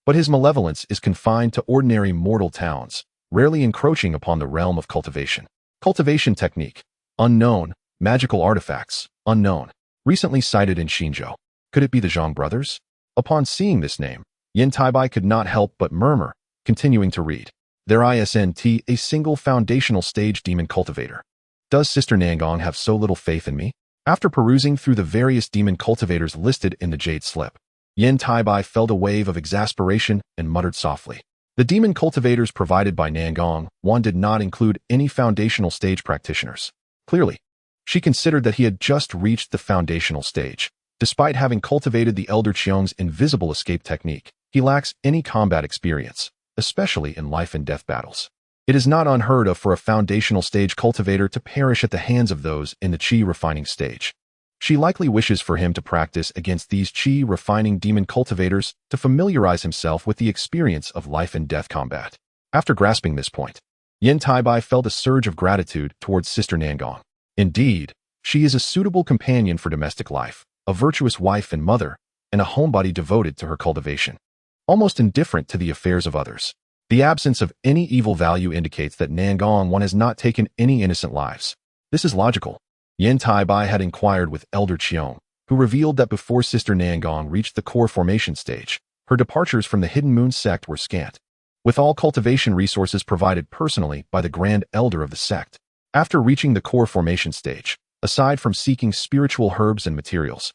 But his malevolence is confined to ordinary mortal towns, rarely encroaching upon the realm of cultivation. Cultivation technique, unknown. Magical artifacts, unknown. Recently sighted in Xinzhou. Could it be the Zhang brothers? Upon seeing this name, Yan Taibai could not help but murmur, continuing to read. Their ISNT, a single foundational stage demon cultivator. Does Sister Nangong have so little faith in me? After perusing through the various demon cultivators listed in the jade slip, Yan Taibai felt a wave of exasperation and muttered softly. The demon cultivators provided by Nangong 1 did not include any foundational stage practitioners. Clearly, she considered that he had just reached the foundational stage. Despite having cultivated the Elder Qiong's invisible escape technique, he lacks any combat experience, especially in life and death battles. It is not unheard of for a foundational stage cultivator to perish at the hands of those in the Qi refining stage. She likely wishes for him to practice against these Qi refining demon cultivators to familiarize himself with the experience of life and death combat. After grasping this point, Yan Taibai felt a surge of gratitude towards Sister Nangong. Indeed, she is a suitable companion for domestic life, a virtuous wife and mother, and a homebody devoted to her cultivation, almost indifferent to the affairs of others. The absence of any evil value indicates that Nangong 1 has not taken any innocent lives. This is logical. Yan Taibai had inquired with Elder Qiong, who revealed that before Sister Nangong reached the core formation stage, her departures from the Hidden Moon sect were scant, with all cultivation resources provided personally by the Grand Elder of the sect. After reaching the core formation stage, aside from seeking spiritual herbs and materials,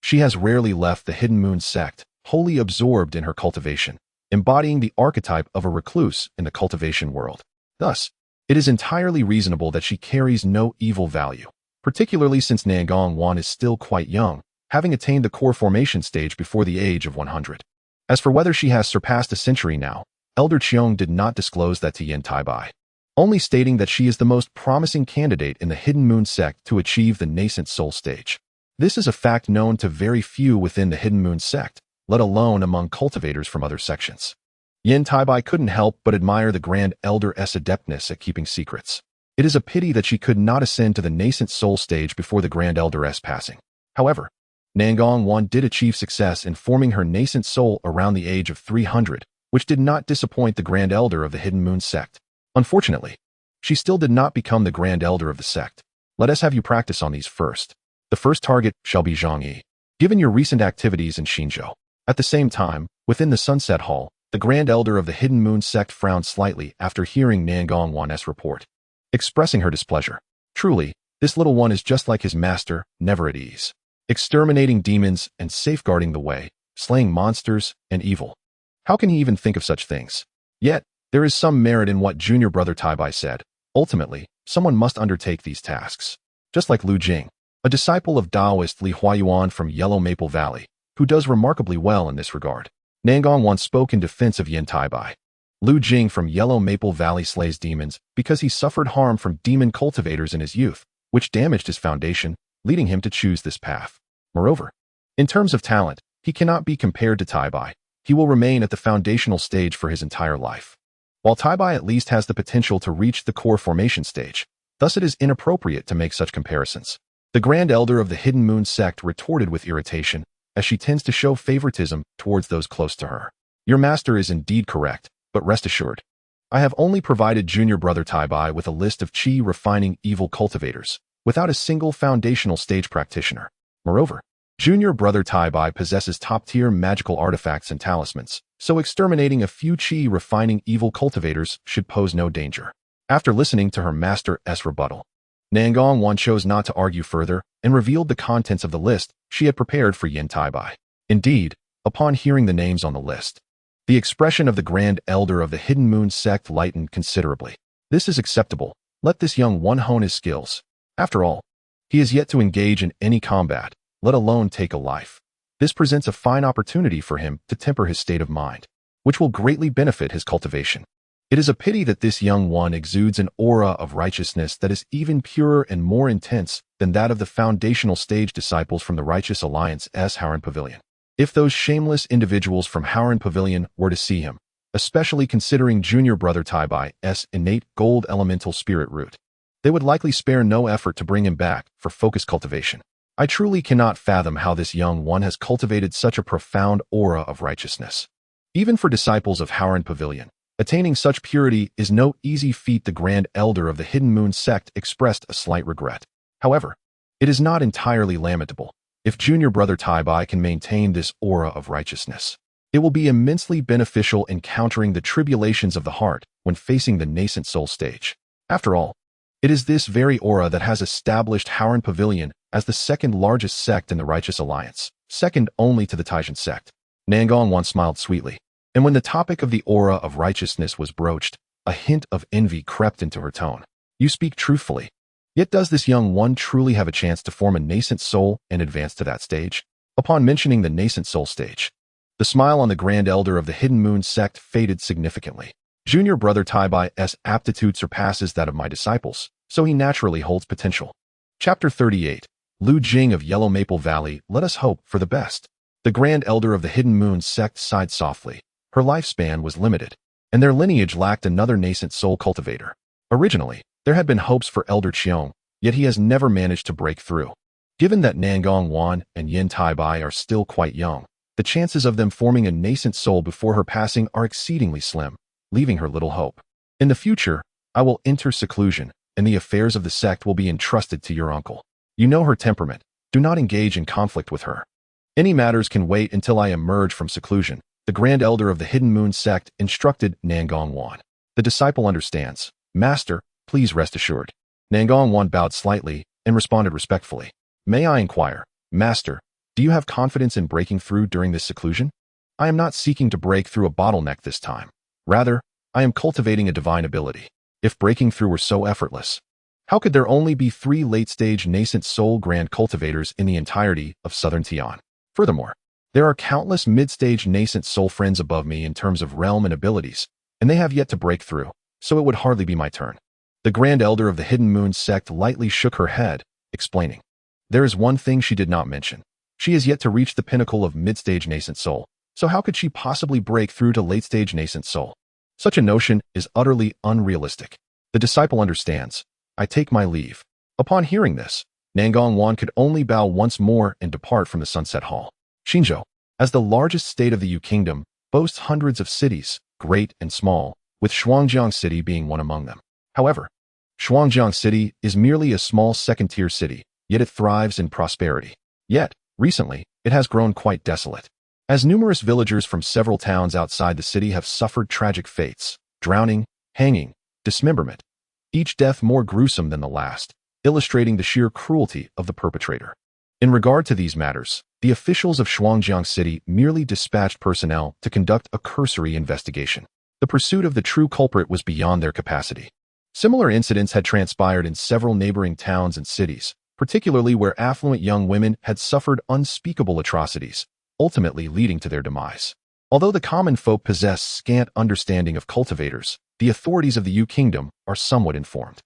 she has rarely left the Hidden Moon sect, wholly absorbed in her cultivation, embodying the archetype of a recluse in the cultivation world. Thus, it is entirely reasonable that she carries no evil value, particularly since Nangong Wan is still quite young, having attained the core formation stage before the age of 100. As for whether she has surpassed a century now, Elder Qiong did not disclose that to Yan Taibai, only stating that she is the most promising candidate in the Hidden Moon sect to achieve the nascent soul stage. This is a fact known to very few within the Hidden Moon sect, let alone among cultivators from other sections. Yan Taibai couldn't help but admire the Grand Elder's adeptness at keeping secrets. It is a pity that she could not ascend to the nascent soul stage before the Grand Elder's passing. However, Nangong Wan did achieve success in forming her nascent soul around the age of 300, which did not disappoint the Grand Elder of the Hidden Moon sect. Unfortunately, she still did not become the Grand Elder of the sect. Let us have you practice on these first. The first target shall be Zhang Yi, given your recent activities in Xinzhou. At the same time, within the Sunset Hall, the Grand Elder of the Hidden Moon sect frowned slightly after hearing Nangong Wan's report, expressing her displeasure. Truly, this little one is just like his master, never at ease, exterminating demons and safeguarding the way, slaying monsters and evil. How can he even think of such things? Yet, there is some merit in what junior brother Taibai said. Ultimately, someone must undertake these tasks. Just like Lu Jing, a disciple of Taoist Li Huayuan from Yellow Maple Valley, who does remarkably well in this regard. Nangong once spoke in defense of Yan Taibai. Lu Jing from Yellow Maple Valley slays demons because he suffered harm from demon cultivators in his youth, which damaged his foundation, leading him to choose this path. Moreover, in terms of talent, he cannot be compared to Taibai. He will remain at the foundational stage for his entire life. While Taibai at least has the potential to reach the core formation stage, thus it is inappropriate to make such comparisons. The Grand Elder of the Hidden Moon sect retorted with irritation, as she tends to show favoritism towards those close to her. Your master is indeed correct, but rest assured, I have only provided junior brother Taibai with a list of chi refining evil cultivators, without a single foundational stage practitioner. Moreover, junior brother Taibai possesses top-tier magical artifacts and talismans, so exterminating a few chi refining evil cultivators should pose no danger. After listening to her master's rebuttal, Nangong Wan chose not to argue further and revealed the contents of the list she had prepared for Yan Taibai. Indeed, upon hearing the names on the list, the expression of the Grand Elder of the Hidden Moon sect lightened considerably. This is acceptable. Let this young one hone his skills. After all, he is yet to engage in any combat, let alone take a life. This presents a fine opportunity for him to temper his state of mind, which will greatly benefit his cultivation. It is a pity that this young one exudes an aura of righteousness that is even purer and more intense than that of the foundational stage disciples from the Righteous Alliance's Howren Pavilion. If those shameless individuals from Howren Pavilion were to see him, especially considering junior brother Taibai's innate gold elemental spirit root, they would likely spare no effort to bring him back for focused cultivation. I truly cannot fathom how this young one has cultivated such a profound aura of righteousness. Even for disciples of Howren Pavilion, attaining such purity is no easy feat. The Grand Elder of the Hidden Moon sect expressed a slight regret. However, it is not entirely lamentable. If junior brother Taibai can maintain this aura of righteousness, it will be immensely beneficial in countering the tribulations of the heart when facing the nascent soul stage. After all, it is this very aura that has established Howren Pavilion as the second largest sect in the Righteous Alliance, second only to the Tiannan sect. Nangong Wan smiled sweetly, and when the topic of the aura of righteousness was broached, a hint of envy crept into her tone. You speak truthfully. Yet does this young one truly have a chance to form a nascent soul and advance to that stage? Upon mentioning the nascent soul stage, the smile on the Grand Elder of the Hidden Moon sect faded significantly. Junior brother Taibai's aptitude surpasses that of my disciples, so he naturally holds potential. Chapter 38. Lu Jing of Yellow Maple Valley, let us hope for the best. The Grand Elder of the Hidden Moon sect sighed softly. Her lifespan was limited, and their lineage lacked another nascent soul cultivator. Originally, there had been hopes for Elder Qiong, yet he has never managed to break through. Given that Nangong Wan and Yan Taibai are still quite young, the chances of them forming a nascent soul before her passing are exceedingly slim, leaving her little hope. In the future, I will enter seclusion and the affairs of the sect will be entrusted to your uncle. You know her temperament. Do not engage in conflict with her. Any matters can wait until I emerge from seclusion, the Grand Elder of the Hidden Moon sect instructed Nangong Wan. The disciple understands. Master, please rest assured. Nangong Wan bowed slightly and responded respectfully. May I inquire, Master, do you have confidence in breaking through during this seclusion? I am not seeking to break through a bottleneck this time. Rather, I am cultivating a divine ability. If breaking through were so effortless, how could there only be 3 late-stage nascent soul grand cultivators in the entirety of southern Tiannan? Furthermore, there are countless mid-stage nascent soul friends above me in terms of realm and abilities, and they have yet to break through, so it would hardly be my turn. The Grand Elder of the Hidden Moon sect lightly shook her head, explaining. There is one thing she did not mention. She has yet to reach the pinnacle of mid-stage nascent soul, so how could she possibly break through to late-stage nascent soul? Such a notion is utterly unrealistic. The disciple understands. I take my leave. Upon hearing this, Nangong Wan could only bow once more and depart from the Sunset Hall. Xinzhou, as the largest state of the Yu Kingdom, boasts hundreds of cities, great and small, with Shuangjiang City being one among them. However, Shuangjiang City is merely a small second-tier city, yet it thrives in prosperity. Yet, recently, it has grown quite desolate. As numerous villagers from several towns outside the city have suffered tragic fates, drowning, hanging, dismemberment, each death more gruesome than the last, illustrating the sheer cruelty of the perpetrator. In regard to these matters, the officials of Shuangjiang City merely dispatched personnel to conduct a cursory investigation. The pursuit of the true culprit was beyond their capacity. Similar incidents had transpired in several neighboring towns and cities, particularly where affluent young women had suffered unspeakable atrocities, ultimately leading to their demise. Although the common folk possess scant understanding of cultivators, the authorities of the Yu Kingdom are somewhat informed.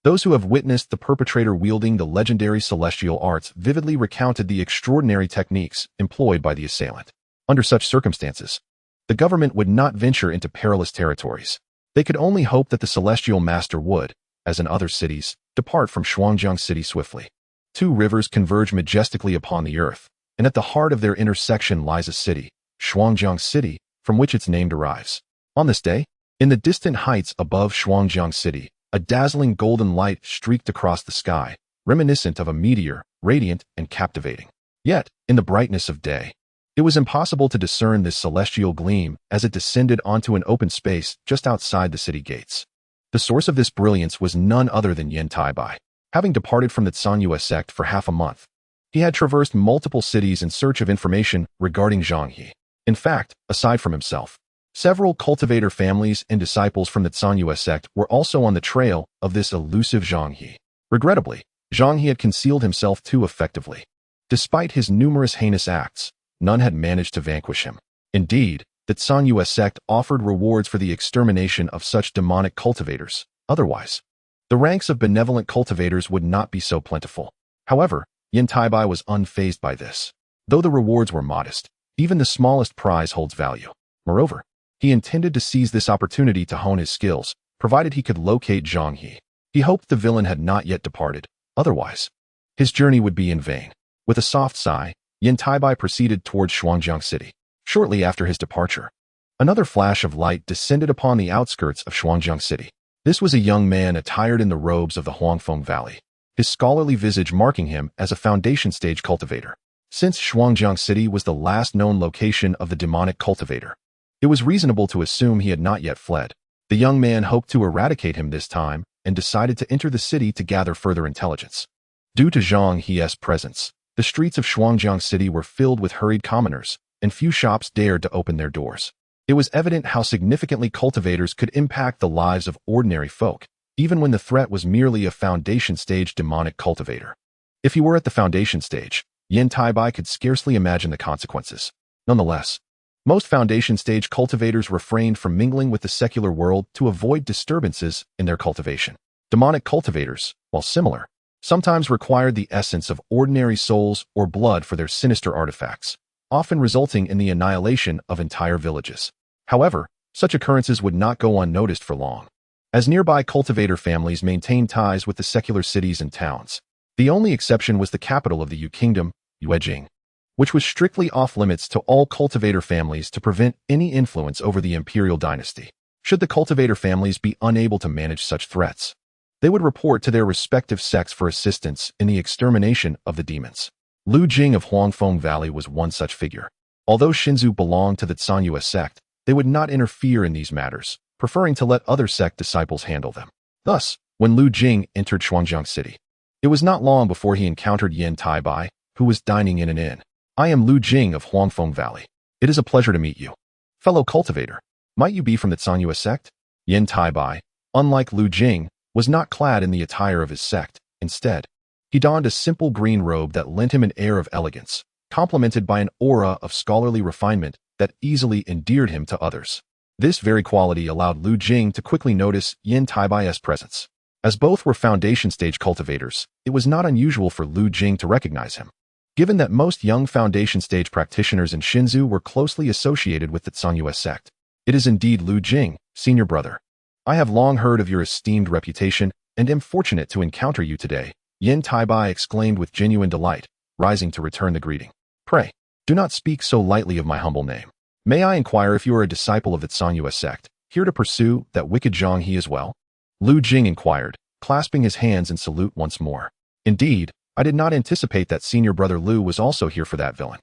Those who have witnessed the perpetrator wielding the legendary celestial arts vividly recounted the extraordinary techniques employed by the assailant. Under such circumstances, the government would not venture into perilous territories. They could only hope that the celestial master would, as in other cities, depart from Shuangjiang City swiftly. 2 rivers converge majestically upon the earth, and at the heart of their intersection lies a city, Shuangjiang City, from which its name derives. On this day, in the distant heights above Shuangjiang City, a dazzling golden light streaked across the sky, reminiscent of a meteor, radiant and captivating. Yet, in the brightness of day, it was impossible to discern this celestial gleam as it descended onto an open space just outside the city gates. The source of this brilliance was none other than Yan Taibai. Having departed from the Tsangyue sect for half a month, he had traversed multiple cities in search of information regarding Zhanghe. In fact, aside from himself, several cultivator families and disciples from the Tsangyue sect were also on the trail of this elusive Zhanghe. Regrettably, Zhanghe had concealed himself too effectively. Despite his numerous heinous acts, none had managed to vanquish him. Indeed, the Tsangyue sect offered rewards for the extermination of such demonic cultivators. Otherwise, the ranks of benevolent cultivators would not be so plentiful. However, Yan Taibai was unfazed by this. Though the rewards were modest, even the smallest prize holds value. Moreover, he intended to seize this opportunity to hone his skills, provided he could locate Zhanghe. He hoped the villain had not yet departed. Otherwise, his journey would be in vain. With a soft sigh, Yan Taibai proceeded towards Shuangjiang City. Shortly after his departure, another flash of light descended upon the outskirts of Shuangjiang City. This was a young man attired in the robes of the Huangfeng Valley, his scholarly visage marking him as a foundation stage cultivator. Since Shuangjiang City was the last known location of the demonic cultivator, it was reasonable to assume he had not yet fled. The young man hoped to eradicate him this time and decided to enter the city to gather further intelligence. Due to Zhang He's presence, the streets of Shuangjiang City were filled with hurried commoners, and few shops dared to open their doors. It was evident how significantly cultivators could impact the lives of ordinary folk, even when the threat was merely a foundation stage demonic cultivator. If he were at the foundation stage, Yan Taibai could scarcely imagine the consequences. Nonetheless, most foundation stage cultivators refrained from mingling with the secular world to avoid disturbances in their cultivation. Demonic cultivators, while similar, sometimes required the essence of ordinary souls or blood for their sinister artifacts, often resulting in the annihilation of entire villages. However, such occurrences would not go unnoticed for long, as nearby cultivator families maintained ties with the secular cities and towns. The only exception was the capital of the Yu Kingdom, Yuejing, which was strictly off-limits to all cultivator families to prevent any influence over the imperial dynasty. Should the cultivator families be unable to manage such threats, They would report to their respective sects for assistance in the extermination of the demons. Lu Jing of Huangfeng Valley was one such figure. Although Xinzu belonged to the Zhanyue sect, they would not interfere in these matters, preferring to let other sect disciples handle them. Thus, when Lu Jing entered Shuangjiang City, it was not long before he encountered Yan Taibai, who was dining in an inn. "I am Lu Jing of Huangfeng Valley. It is a pleasure to meet you. Fellow cultivator, might you be from the Zhanyue sect?" Yan Taibai, unlike Lu Jing, was not clad in the attire of his sect. Instead, he donned a simple green robe that lent him an air of elegance, complemented by an aura of scholarly refinement that easily endeared him to others. This very quality allowed Lu Jing to quickly notice Yan Taibai's presence. As both were foundation stage cultivators, it was not unusual for Lu Jing to recognize him. Given that most young foundation stage practitioners in Xinzu were closely associated with the Zhanyue sect, it is indeed Lu Jing, senior brother. I have long heard of your esteemed reputation and am fortunate to encounter you today, Yan Taibai exclaimed with genuine delight, rising to return the greeting. Pray, do not speak so lightly of my humble name. May I inquire if you are a disciple of the Zhanyue sect, here to pursue that wicked Zhang He as well? Lu Jing inquired, clasping his hands in salute once more. Indeed, I did not anticipate that senior brother Lu was also here for that villain.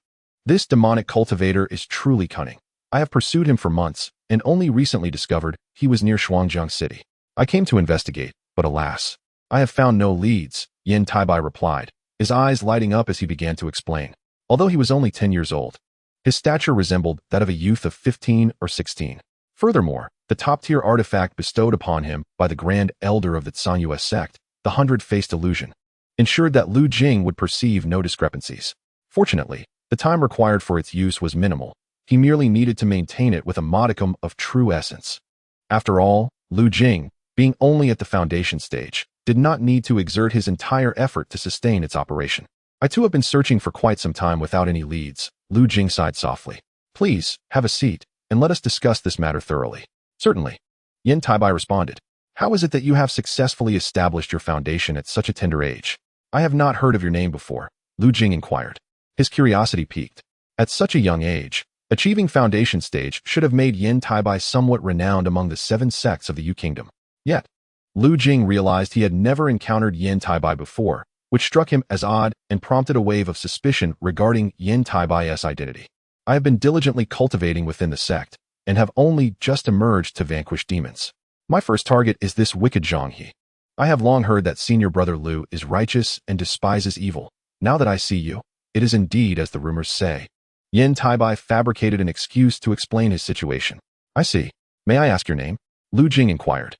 This demonic cultivator is truly cunning. I have pursued him for months, and only recently discovered he was near Shuangjiang City. I came to investigate, but alas, I have found no leads, Yan Taibai replied, his eyes lighting up as he began to explain. Although he was only 10 years old, his stature resembled that of a youth of 15 or 16. Furthermore, the top-tier artifact bestowed upon him by the Grand Elder of the Zhanyue sect, the Hundred-Faced Illusion, ensured that Lu Jing would perceive no discrepancies. Fortunately, the time required for its use was minimal. He merely needed to maintain it with a modicum of true essence. After all, Lu Jing, being only at the foundation stage, did not need to exert his entire effort to sustain its operation. I too have been searching for quite some time without any leads, Lu Jing sighed softly. Please, have a seat, and let us discuss this matter thoroughly. Certainly. Yan Taibai responded. How is it that you have successfully established your foundation at such a tender age? I have not heard of your name before, Lu Jing inquired. His curiosity piqued. At such a young age, achieving foundation stage should have made Yan Taibai somewhat renowned among the 7 sects of the Yu Kingdom. Yet, Lu Jing realized he had never encountered Yan Taibai before, which struck him as odd and prompted a wave of suspicion regarding Yan Taibai's identity. I have been diligently cultivating within the sect, and have only just emerged to vanquish demons. My first target is this wicked Zhang He. I have long heard that senior brother Lu is righteous and despises evil. Now that I see you, it is indeed as the rumors say. Yan Taibai fabricated an excuse to explain his situation. I see. May I ask your name? Lu Jing inquired,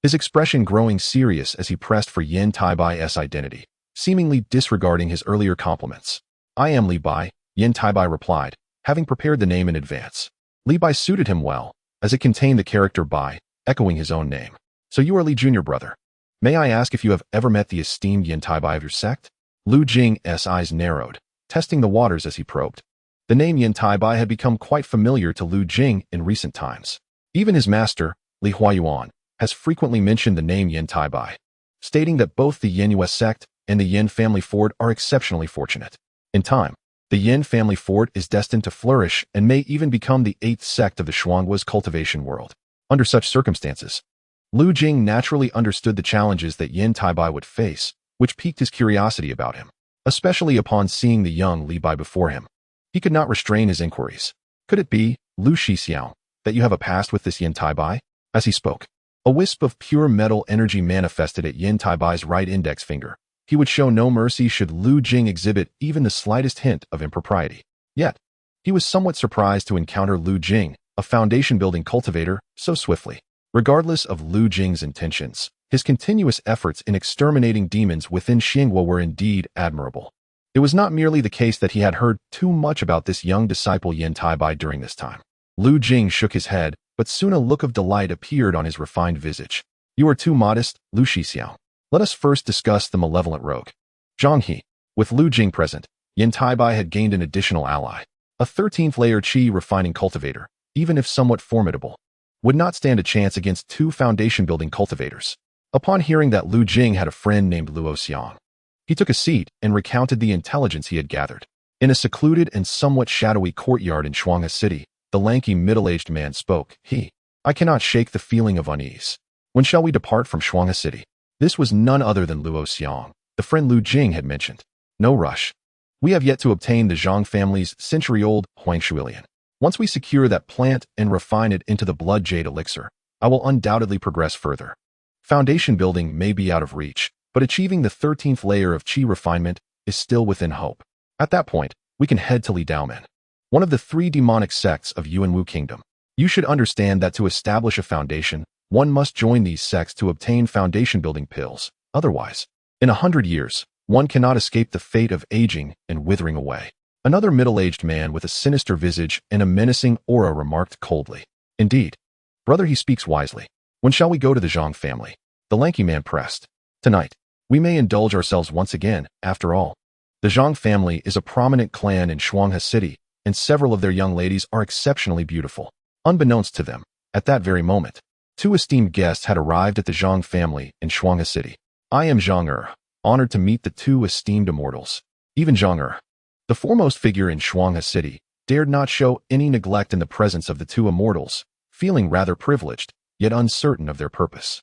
his expression growing serious as he pressed for Yan Taibai's identity, seemingly disregarding his earlier compliments. I am Li Bai, Yan Taibai replied, having prepared the name in advance. Li Bai suited him well, as it contained the character Bai, echoing his own name. So you are Li Junior brother. May I ask if you have ever met the esteemed Yan Taibai of your sect? Lu Jing's eyes narrowed, testing the waters as he probed. The name Yan Taibai had become quite familiar to Lu Jing in recent times. Even his master, Li Huayuan, has frequently mentioned the name Yan Taibai, stating that both the Yanyue sect and the Yan family fort are exceptionally fortunate. In time, the Yan family fort is destined to flourish and may even become the 8th sect of the Shuanghua's cultivation world. Under such circumstances, Lu Jing naturally understood the challenges that Yan Taibai would face, which piqued his curiosity about him, especially upon seeing the young Li Bai before him. He could not restrain his inquiries. Could it be, Lu Shixiao, that you have a past with this Yan Taibai? As he spoke, a wisp of pure metal energy manifested at Yan Taibai's right index finger. He would show no mercy should Lu Jing exhibit even the slightest hint of impropriety. Yet, he was somewhat surprised to encounter Lu Jing, a foundation-building cultivator, so swiftly. Regardless of Lu Jing's intentions, his continuous efforts in exterminating demons within Xinghua were indeed admirable. It was not merely the case that he had heard too much about this young disciple Yan Taibai during this time. Lu Jing shook his head, but soon a look of delight appeared on his refined visage. You are too modest, Lu Shixiao. Let us first discuss the malevolent rogue, Zhang He. With Lu Jing present, Yan Taibai had gained an additional ally. A 13th-layer qi refining cultivator, even if somewhat formidable, would not stand a chance against 2 foundation-building cultivators. Upon hearing that Lu Jing had a friend named Luo Xiang, he took a seat and recounted the intelligence he had gathered. In a secluded and somewhat shadowy courtyard in Shuangha City, the lanky middle-aged man spoke. I cannot shake the feeling of unease. When shall we depart from Shuangha City? This was none other than Luo Xiang, the friend Lu Jing had mentioned. No rush. We have yet to obtain the Zhang family's century-old Huangshuilian. Once we secure that plant and refine it into the blood jade elixir, I will undoubtedly progress further. Foundation building may be out of reach, but achieving the 13th layer of qi refinement is still within hope. At that point, we can head to Li Daomen, one of the 3 demonic sects of Yuanwu Kingdom. You should understand that to establish a foundation, one must join these sects to obtain foundation building pills. Otherwise, in 100 years, one cannot escape the fate of aging and withering away. Another middle-aged man with a sinister visage and a menacing aura remarked coldly. Indeed, brother, he speaks wisely. When shall we go to the Zhang family? The lanky man pressed. Tonight. We may indulge ourselves once again, after all. The Zhang family is a prominent clan in Shuanghe City, and several of their young ladies are exceptionally beautiful. Unbeknownst to them, at that very moment, 2 esteemed guests had arrived at the Zhang family in Shuanghe City. I am Zhang honored to meet the 2 esteemed immortals. Even Zhang the foremost figure in Shuanghe City, dared not show any neglect in the presence of the 2 immortals, feeling rather privileged, yet uncertain of their purpose.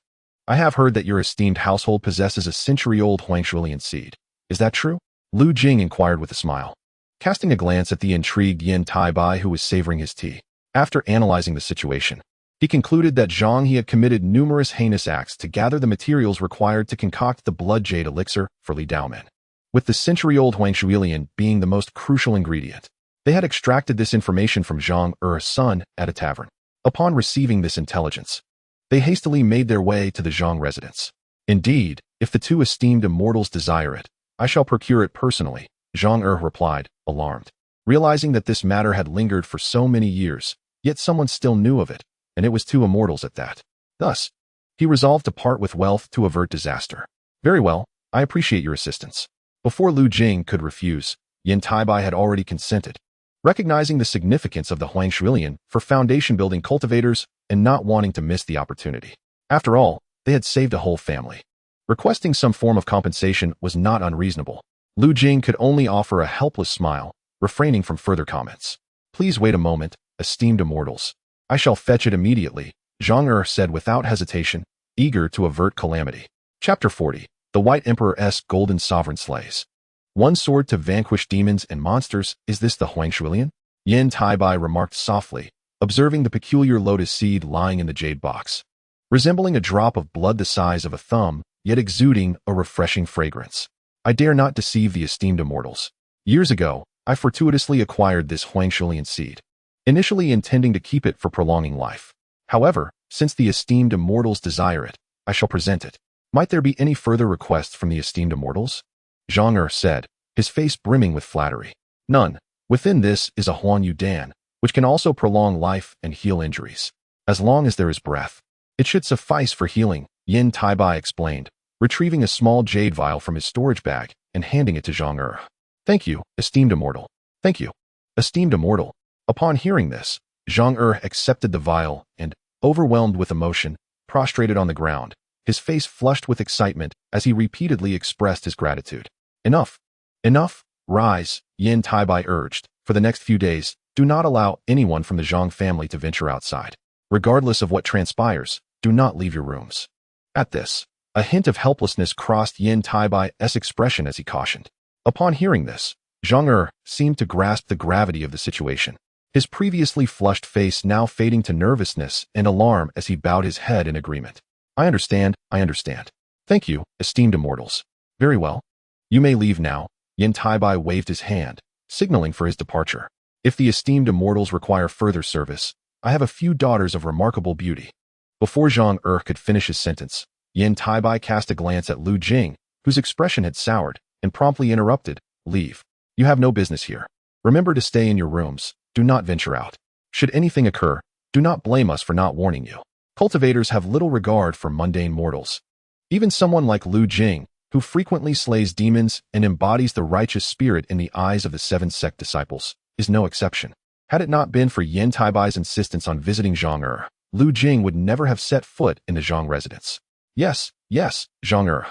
I have heard that your esteemed household possesses a century-old Huangshuilian seed. Is that true? Lu Jing inquired with a smile, casting a glance at the intrigued Yan Taibai who was savoring his tea. After analyzing the situation, he concluded that Zhang He had committed numerous heinous acts to gather the materials required to concoct the blood jade elixir for Li Daomen, with the century-old Huangshuilian being the most crucial ingredient. They had extracted this information from Zhang Er's son at a tavern. Upon receiving this intelligence, they hastily made their way to the Zhang residence. Indeed, if the 2 esteemed immortals desire it, I shall procure it personally, Zhang replied, alarmed. Realizing that this matter had lingered for so many years, yet someone still knew of it, and it was 2 immortals at that. Thus, he resolved to part with wealth to avert disaster. Very well, I appreciate your assistance. Before Lu Jing could refuse, Yan Taibai had already consented. Recognizing the significance of the Huangshuilian for foundation-building cultivators and not wanting to miss the opportunity. After all, they had saved a whole family. Requesting some form of compensation was not unreasonable. Lu Jing could only offer a helpless smile, refraining from further comments. Please wait a moment, esteemed immortals. I shall fetch it immediately, Zhang said without hesitation, eager to avert calamity. Chapter 40. The White Emperor's Golden Sovereign Slays. One sword to vanquish demons and monsters, is this the Huangshuilian? Yan Taibai remarked softly, observing the peculiar lotus seed lying in the jade box. Resembling a drop of blood the size of a thumb, yet exuding a refreshing fragrance. I dare not deceive the esteemed immortals. Years ago, I fortuitously acquired this Huangshuilian seed, initially intending to keep it for prolonging life. However, since the esteemed immortals desire it, I shall present it. Might there be any further requests from the esteemed immortals? Zhang said, his face brimming with flattery. None. Within this is a Huan Yu Dan, which can also prolong life and heal injuries. As long as there is breath, it should suffice for healing, Yan Taibai explained, retrieving a small jade vial from his storage bag and handing it to Zhang. Thank you, esteemed immortal. Thank you, esteemed immortal. Upon hearing this, Zhang accepted the vial and, overwhelmed with emotion, prostrated on the ground, his face flushed with excitement as he repeatedly expressed his gratitude. Enough. Enough. Rise, Yan Taibai urged. For the next few days, do not allow anyone from the Zhang family to venture outside. Regardless of what transpires, do not leave your rooms. At this, a hint of helplessness crossed Yan Taibai's expression as he cautioned. Upon hearing this, Zhang seemed to grasp the gravity of the situation, his previously flushed face now fading to nervousness and alarm as he bowed his head in agreement. I understand. Thank you, esteemed immortals. Very well. You may leave now. Yan Taibai waved his hand, signaling for his departure. If the esteemed immortals require further service, I have a few daughters of remarkable beauty. Before Zhang could finish his sentence, Yan Taibai cast a glance at Lu Jing, whose expression had soured, and promptly interrupted, Leave. You have no business here. Remember to stay in your rooms. Do not venture out. Should anything occur, do not blame us for not warning you. Cultivators have little regard for mundane mortals. Even someone like Lu Jing, who frequently slays demons and embodies the righteous spirit in the eyes of the 7 sect disciples, is no exception. Had it not been for Yan Taibai's insistence on visiting Zhang Lu Jing would never have set foot in the Zhang residence. Yes, Zhang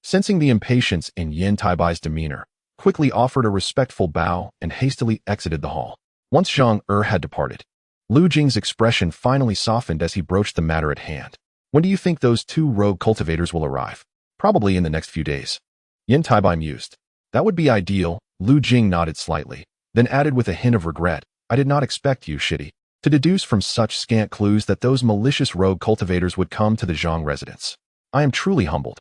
sensing the impatience in Yan Taibai's demeanor, quickly offered a respectful bow and hastily exited the hall. Once Zhang had departed, Lu Jing's expression finally softened as he broached the matter at hand. When do you think those 2 rogue cultivators will arrive? Probably in the next few days. Yan Taibai mused. That would be ideal. Lu Jing nodded slightly, then added with a hint of regret, I did not expect you, Shitty, to deduce from such scant clues that those malicious rogue cultivators would come to the Zhang residence. I am truly humbled.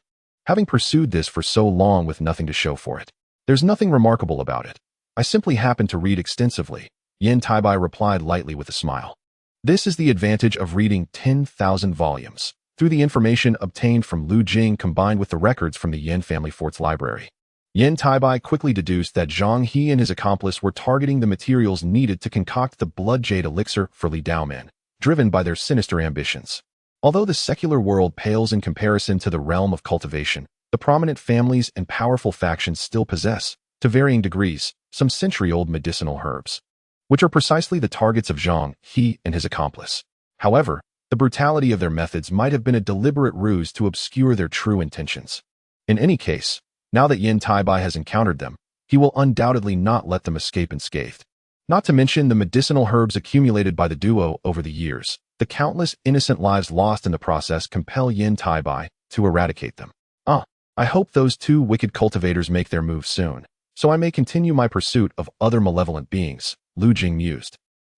Having pursued this for so long with nothing to show for it. There's nothing remarkable about it. I simply happen to read extensively, Yan Taibai replied lightly with a smile. This is the advantage of reading 10,000 volumes, through the information obtained from Lu Jing combined with the records from the Yan family fort's library. Yan Taibai quickly deduced that Zhang He and his accomplice were targeting the materials needed to concoct the blood jade elixir for Li Daomen, driven by their sinister ambitions. Although the secular world pales in comparison to the realm of cultivation, the prominent families and powerful factions still possess, to varying degrees, some century-old medicinal herbs, which are precisely the targets of Zhang He and his accomplice. However, the brutality of their methods might have been a deliberate ruse to obscure their true intentions. In any case, now that Yan Taibai has encountered them, he will undoubtedly not let them escape unscathed. Not to mention the medicinal herbs accumulated by the duo over the years. The countless innocent lives lost in the process compel Yan Taibai to eradicate them. I hope those two wicked cultivators make their move soon, so I may continue my pursuit of other malevolent beings, Lu Jing mused,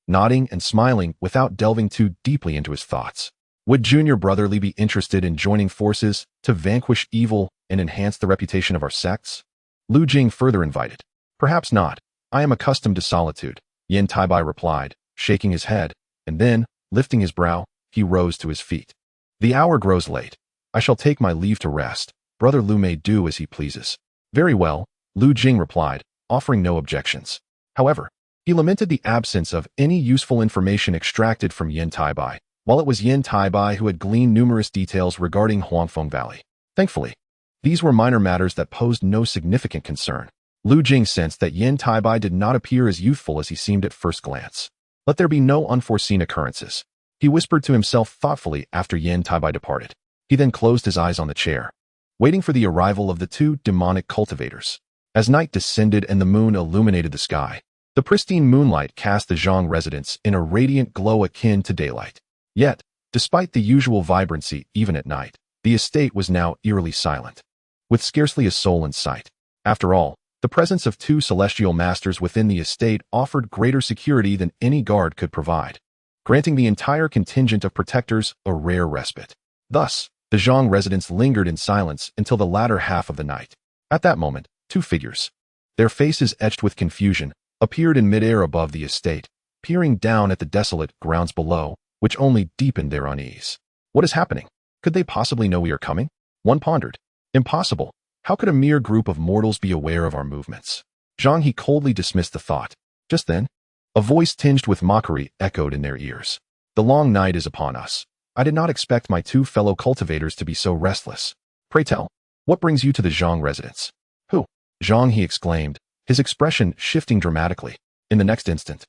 nodding and smiling without delving too deeply into his thoughts. Would junior brother Li be interested in joining forces to vanquish evil and enhance the reputation of our sects? Lu Jing further invited. Perhaps not. I am accustomed to solitude, Yan Taibai replied, shaking his head, and then, lifting his brow, he rose to his feet. The hour grows late. I shall take my leave to rest. Brother Lu may do as he pleases. Very well, Lu Jing replied, offering no objections. However, he lamented the absence of any useful information extracted from Yan Taibai, while it was Yan Taibai who had gleaned numerous details regarding Huangfeng Valley. Thankfully, these were minor matters that posed no significant concern. Lu Jing sensed that Yan Taibai did not appear as youthful as he seemed at first glance. Let there be no unforeseen occurrences, he whispered to himself thoughtfully after Yan Taibai departed. He then closed his eyes on the chair, waiting for the arrival of the two demonic cultivators. As night descended and the moon illuminated the sky, the pristine moonlight cast the Zhang residence in a radiant glow akin to daylight. Yet, despite the usual vibrancy even at night, the estate was now eerily silent, with scarcely a soul in sight. After all, the presence of two celestial masters within the estate offered greater security than any guard could provide, granting the entire contingent of protectors a rare respite. Thus, the Zhang residents lingered in silence until the latter half of the night. At that moment, two figures, their faces etched with confusion, appeared in midair above the estate, peering down at the desolate grounds below, which only deepened their unease. What is happening? Could they possibly know we are coming? One pondered. Impossible. How could a mere group of mortals be aware of our movements? Zhang He coldly dismissed the thought. Just then, a voice tinged with mockery echoed in their ears. The long night is upon us. I did not expect my two fellow cultivators to be so restless. Pray tell, what brings you to the Zhang residence? Who? Zhang He exclaimed, his expression shifting dramatically. In the next instant,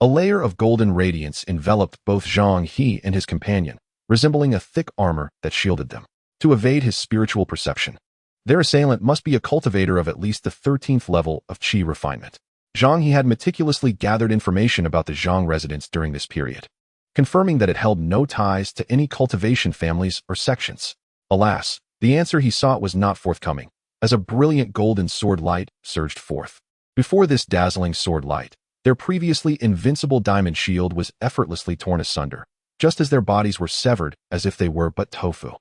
a layer of golden radiance enveloped both Zhang He and his companion, resembling a thick armor that shielded them. To evade his spiritual perception, their assailant must be a cultivator of at least the 13th level of Qi refinement. Zhang He had meticulously gathered information about the Zhang residence during this period, confirming that it held no ties to any cultivation families or sections. Alas, the answer he sought was not forthcoming, as a brilliant golden sword light surged forth. Before this dazzling sword light, their previously invincible diamond shield was effortlessly torn asunder, just as their bodies were severed as if they were but tofu,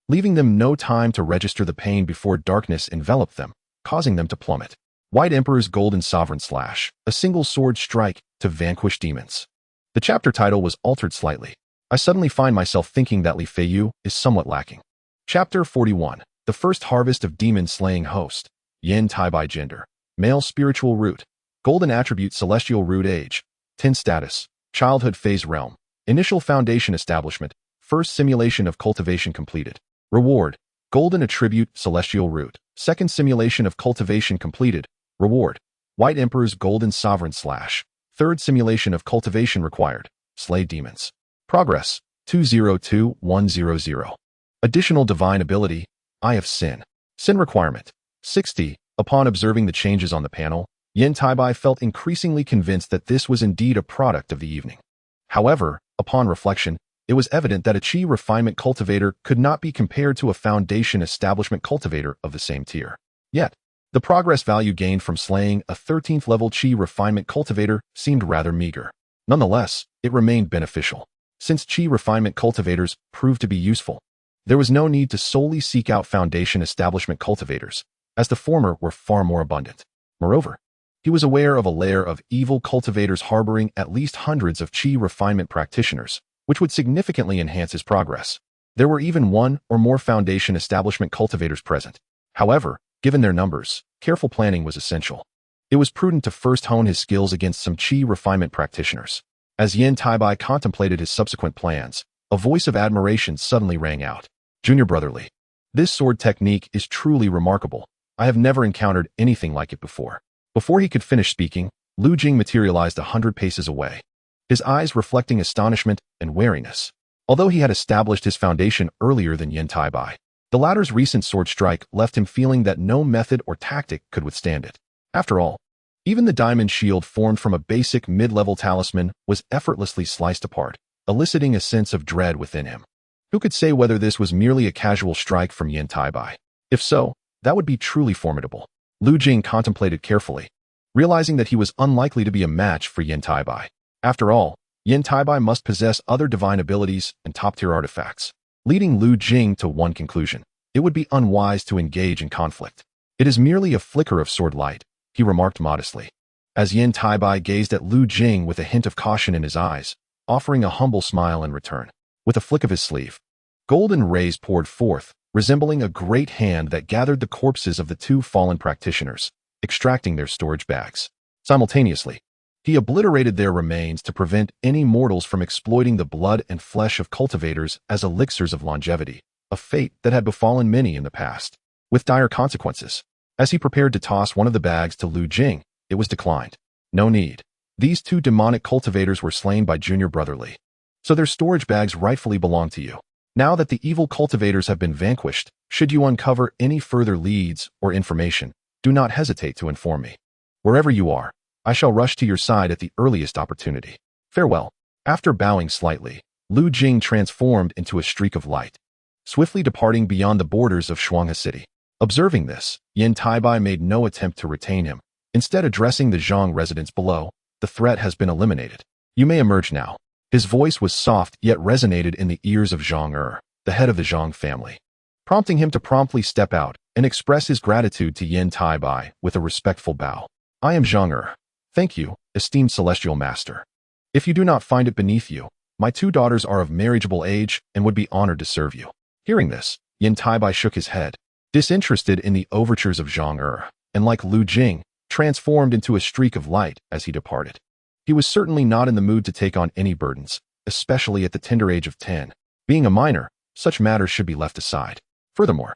leaving them no time to register the pain before darkness enveloped them, causing them to plummet. White Emperor's Golden Sovereign Slash, a single sword strike to vanquish demons. The chapter title was altered slightly. I suddenly find myself thinking that Li Feiyu is somewhat lacking. Chapter 41, The First Harvest of Demon-Slaying Host. Yan Taibai Gender. Male Spiritual Root. Golden Attribute Celestial Root Age. 10 Status. Childhood Phase Realm. Initial Foundation Establishment. First Simulation of Cultivation completed. Reward. Golden Attribute Celestial Root. Second Simulation of Cultivation completed. Reward. White Emperor's Golden Sovereign Slash. Third Simulation of Cultivation required. Slay Demons. Progress. 202100. Additional Divine Ability. Eye of Sin. Sin Requirement. 60. Upon observing the changes on the panel, Yan Taibai felt increasingly convinced that this was indeed a product of the evening. However, upon reflection, it was evident that a Qi refinement cultivator could not be compared to a foundation establishment cultivator of the same tier. Yet, the progress value gained from slaying a 13th level Qi refinement cultivator seemed rather meager. Nonetheless, it remained beneficial. Since Qi refinement cultivators proved to be useful, there was no need to solely seek out foundation establishment cultivators, as the former were far more abundant. Moreover, he was aware of a layer of evil cultivators harboring at least hundreds of Qi refinement practitioners, which would significantly enhance his progress. There were even one or more foundation establishment cultivators present. However, given their numbers, careful planning was essential. It was prudent to first hone his skills against some Qi refinement practitioners. As Yan Taibai contemplated his subsequent plans, a voice of admiration suddenly rang out. Junior brotherly, this sword technique is truly remarkable. I have never encountered anything like it before. Before he could finish speaking, Lu Jing materialized 100 paces away, his eyes reflecting astonishment and wariness. Although he had established his foundation earlier than Yan Taibai, the latter's recent sword strike left him feeling that no method or tactic could withstand it. After all, even the diamond shield formed from a basic mid-level talisman was effortlessly sliced apart, eliciting a sense of dread within him. Who could say whether this was merely a casual strike from Yan Taibai? If so, that would be truly formidable. Lu Jing contemplated carefully, realizing that he was unlikely to be a match for Yan Taibai. After all, Yan Taibai must possess other divine abilities and top-tier artifacts, leading Lu Jing to one conclusion. It would be unwise to engage in conflict. It is merely a flicker of sword light, he remarked modestly. As Yan Taibai gazed at Lu Jing with a hint of caution in his eyes, offering a humble smile in return. With a flick of his sleeve, golden rays poured forth, resembling a great hand that gathered the corpses of the two fallen practitioners, extracting their storage bags. Simultaneously, he obliterated their remains to prevent any mortals from exploiting the blood and flesh of cultivators as elixirs of longevity, a fate that had befallen many in the past, with dire consequences. As he prepared to toss one of the bags to Lu Jing, it was declined. No need. These two demonic cultivators were slain by Junior Brotherly, so their storage bags rightfully belong to you. Now that the evil cultivators have been vanquished, should you uncover any further leads or information, do not hesitate to inform me. Wherever you are, I shall rush to your side at the earliest opportunity. Farewell. After bowing slightly, Lu Jing transformed into a streak of light, swiftly departing beyond the borders of Shuanghe City. Observing this, Yan Taibai made no attempt to retain him, instead addressing the Zhang residents below. The threat has been eliminated. You may emerge now. His voice was soft yet resonated in the ears of Zhang the head of the Zhang family, prompting him to promptly step out and express his gratitude to Yan Taibai with a respectful bow. I am Zhang. Thank you, esteemed celestial master. If you do not find it beneath you, my two daughters are of marriageable age and would be honored to serve you. Hearing this, Yan Taibai shook his head, disinterested in the overtures of Zhang and like Lu Jing, transformed into a streak of light as he departed. He was certainly not in the mood to take on any burdens, especially at the tender age of 10. Being a minor, such matters should be left aside. Furthermore,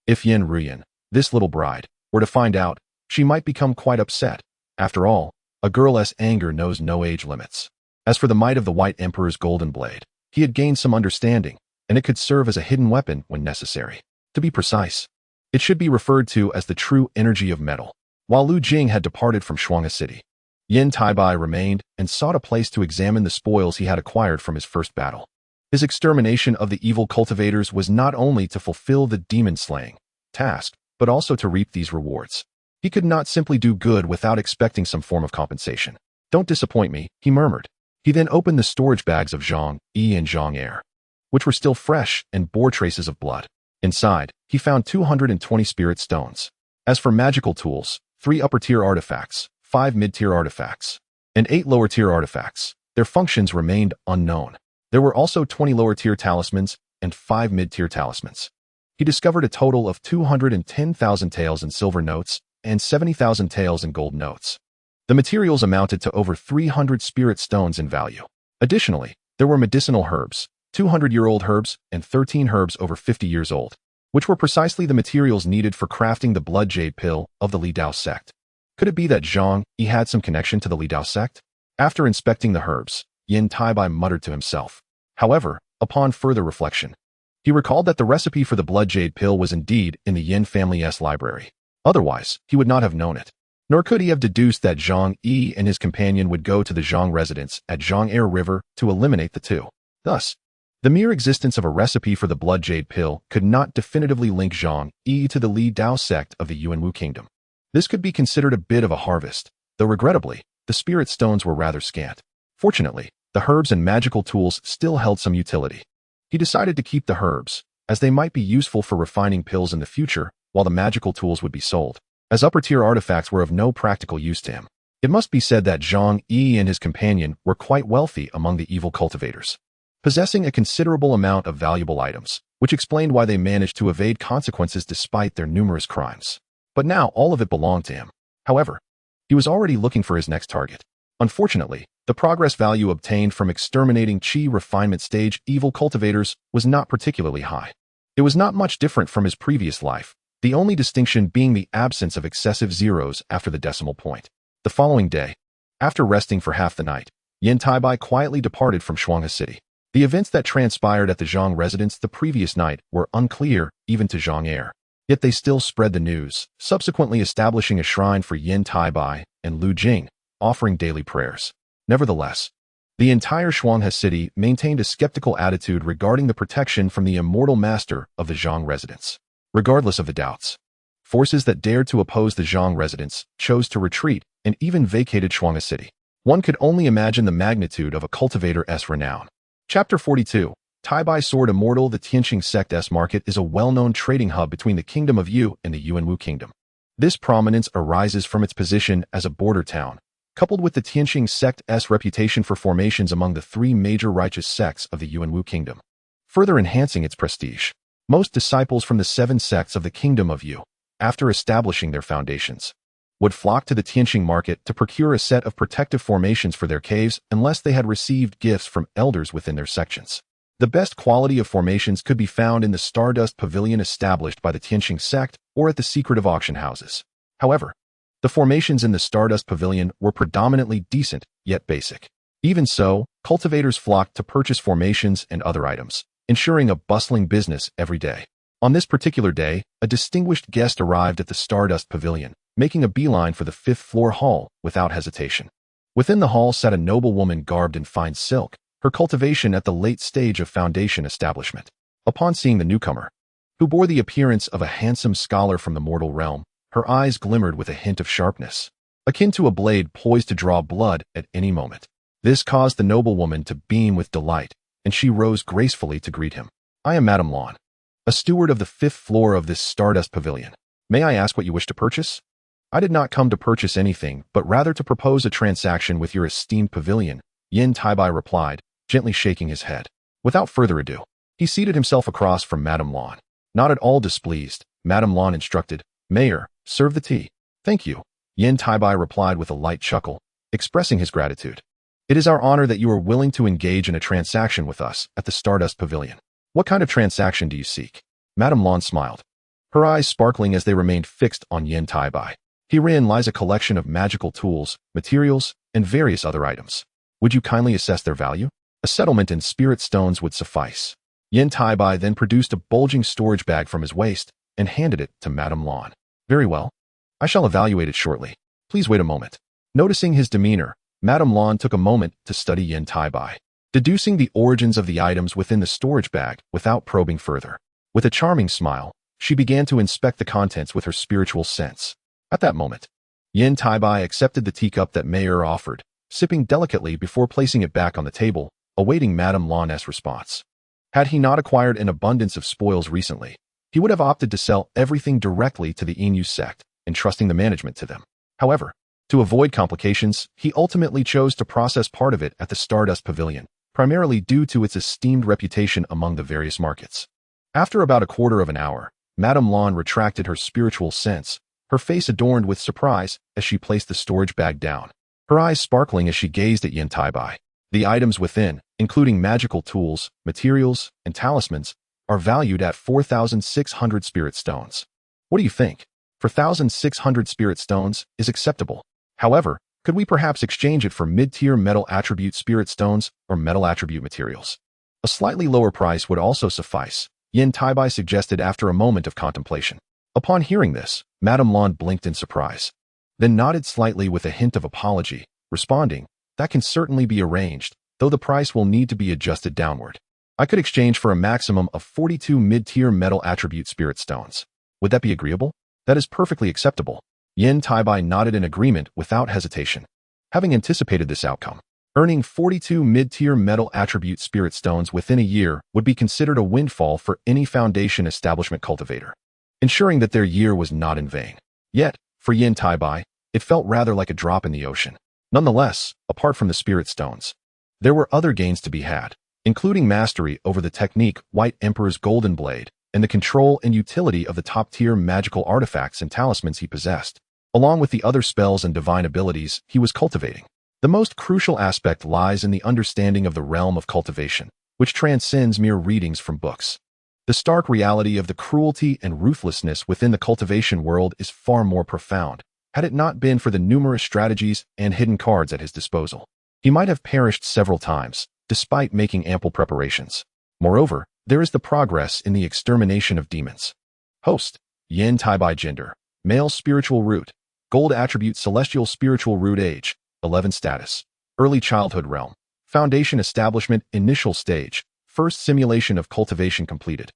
if Yan Ruyan, this little bride, were to find out, she might become quite upset. After all, a girl's anger knows no age limits. As for the might of the White Emperor's golden blade, he had gained some understanding, and it could serve as a hidden weapon when necessary. To be precise, it should be referred to as the true energy of metal. While Lu Jing had departed from Shuanghe City, Yan Taibai remained and sought a place to examine the spoils he had acquired from his first battle. His extermination of the evil cultivators was not only to fulfill the demon-slaying task, but also to reap these rewards. He could not simply do good without expecting some form of compensation. Don't disappoint me, he murmured. He then opened the storage bags of Zhang Yi and Zhang which were still fresh and bore traces of blood. Inside, he found 220 spirit stones. As for magical tools, 3 upper-tier artifacts, 5 mid-tier artifacts, and 8 lower-tier artifacts. Their functions remained unknown. There were also 20 lower-tier talismans and 5 mid-tier talismans. He discovered a total of 210,000 taels in silver notes and 70,000 taels in gold notes. The materials amounted to over 300 spirit stones in value. Additionally, there were medicinal herbs, 200-year-old herbs, and 13 herbs over 50 years old, which were precisely the materials needed for crafting the blood jade pill of the Li Dao sect. Could it be that Zhang Yi had some connection to the Li Dao sect? After inspecting the herbs, Yan Taibai muttered to himself. However, upon further reflection, he recalled that the recipe for the blood jade pill was indeed in the Yin family's library. Otherwise, he would not have known it. Nor could he have deduced that Zhang Yi and his companion would go to the Zhang residence at Zhang River to eliminate the two. Thus, The mere existence of a recipe for the blood jade pill could not definitively link Zhang Yi to the Li Dao sect of the Yuanwu kingdom. This could be considered a bit of a harvest, though regrettably, the spirit stones were rather scant. Fortunately, the herbs and magical tools still held some utility. He decided to keep the herbs, as they might be useful for refining pills in the future, while the magical tools would be sold, as upper-tier artifacts were of no practical use to him. It must be said that Zhang Yi and his companion were quite wealthy among the evil cultivators, possessing a considerable amount of valuable items, which explained why they managed to evade consequences despite their numerous crimes. But now all of it belonged to him. However, he was already looking for his next target. Unfortunately, the progress value obtained from exterminating Qi refinement stage evil cultivators was not particularly high. It was not much different from his previous life, the only distinction being the absence of excessive zeros after the decimal point. The following day, after resting for half the night, Yan Taibai quietly departed from Shuanghe City. The events that transpired at the Zhang residence the previous night were unclear even to Zhang Heir. Yet they still spread the news, subsequently establishing a shrine for Yan Taibai and Lu Jing, offering daily prayers. Nevertheless, the entire Shuanghe City maintained a skeptical attitude regarding the protection from the immortal master of the Zhang residence. Regardless of the doubts, forces that dared to oppose the Zhang residence chose to retreat and even vacated Shuanghe City. One could only imagine the magnitude of a cultivator's renown. Chapter 42. Taibai Sword Immortal. The Tianqing Sect's market is a well-known trading hub between the Kingdom of Yu and the Yuanwu Kingdom. This prominence arises from its position as a border town, coupled with the Tianqing Sect's reputation for formations among the three major righteous sects of the Yuanwu Kingdom, further enhancing its prestige. Most disciples from the 7 sects of the Kingdom of Yu, after establishing their foundations, would flock to the Tianqing market to procure a set of protective formations for their caves unless they had received gifts from elders within their sections. The best quality of formations could be found in the Stardust Pavilion established by the Tianqing sect or at the secretive auction houses. However, the formations in the Stardust Pavilion were predominantly decent, yet basic. Even so, cultivators flocked to purchase formations and other items, ensuring a bustling business every day. On this particular day, a distinguished guest arrived at the Stardust Pavilion, making a beeline for the 5th-floor hall without hesitation. Within the hall sat a noble woman garbed in fine silk, her cultivation at the late stage of foundation establishment. Upon seeing the newcomer, who bore the appearance of a handsome scholar from the mortal realm, her eyes glimmered with a hint of sharpness, akin to a blade poised to draw blood at any moment. This caused the noblewoman to beam with delight, and she rose gracefully to greet him. "I am Madame Lan, a steward of the 5th floor of this Stardust Pavilion. May I ask what you wish to purchase?" "I did not come to purchase anything, but rather to propose a transaction with your esteemed pavilion," Yan Taibai replied, gently shaking his head. Without further ado, he seated himself across from Madame Lan. Not at all displeased, Madame Lan instructed, "Mayor, serve the tea." "Thank you," Yan Taibai replied with a light chuckle, expressing his gratitude. "It is our honor that you are willing to engage in a transaction with us at the Stardust Pavilion. What kind of transaction do you seek?" Madame Lan smiled, her eyes sparkling as they remained fixed on Yan Taibai. "Herein lies a collection of magical tools, materials, and various other items. Would you kindly assess their value? A settlement in spirit stones would suffice." Yan Taibai then produced a bulging storage bag from his waist and handed it to Madame Lan. "Very well. I shall evaluate it shortly. Please wait a moment." Noticing his demeanor, Madame Lan took a moment to study Yan Taibai, deducing the origins of the items within the storage bag without probing further. With a charming smile, she began to inspect the contents with her spiritual sense. At that moment, Yan Taibai accepted the teacup that Mayor offered, sipping delicately before placing it back on the table, awaiting Madame Lan's response. Had he not acquired an abundance of spoils recently, he would have opted to sell everything directly to the Inyu sect, entrusting the management to them. However, to avoid complications, he ultimately chose to process part of it at the Stardust Pavilion, primarily due to its esteemed reputation among the various markets. After about a quarter of an hour, Madame Lan retracted her spiritual sense, her face adorned with surprise as she placed the storage bag down, her eyes sparkling as she gazed at Yan Taibai. The items within, including magical tools, materials, and talismans, are valued at 4,600 spirit stones. What do you think? 4,600 spirit stones is acceptable. However, could we perhaps exchange it for mid-tier metal attribute spirit stones or metal attribute materials? A slightly lower price would also suffice, Yan Taibai suggested after a moment of contemplation. Upon hearing this, Madame Lan blinked in surprise, then nodded slightly with a hint of apology, responding, "That can certainly be arranged, though the price will need to be adjusted downward." I could exchange for a maximum of 42 mid-tier metal attribute spirit stones. Would that be agreeable? That is perfectly acceptable. Yan Taibai nodded in agreement without hesitation. Having anticipated this outcome, earning 42 mid-tier metal attribute spirit stones within a year would be considered a windfall for any Foundation establishment cultivator, ensuring that their year was not in vain. Yet, for Yan Taibai, it felt rather like a drop in the ocean. Nonetheless, apart from the spirit stones, there were other gains to be had, including mastery over the technique White Emperor's Golden Blade and the control and utility of the top-tier magical artifacts and talismans he possessed, along with the other spells and divine abilities he was cultivating. The most crucial aspect lies in the understanding of the realm of cultivation, which transcends mere readings from books. The stark reality of the cruelty and ruthlessness within the cultivation world is far more profound. Had it not been for the numerous strategies and hidden cards at his disposal, he might have perished several times, despite making ample preparations. Moreover, there is the progress in the extermination of demons. Host: Yan Taibai. Gender: male. Spiritual root: gold. Attribute: celestial spiritual root. Age: 11. Status: early childhood. Realm: Foundation establishment. Initial stage: first simulation of cultivation completed.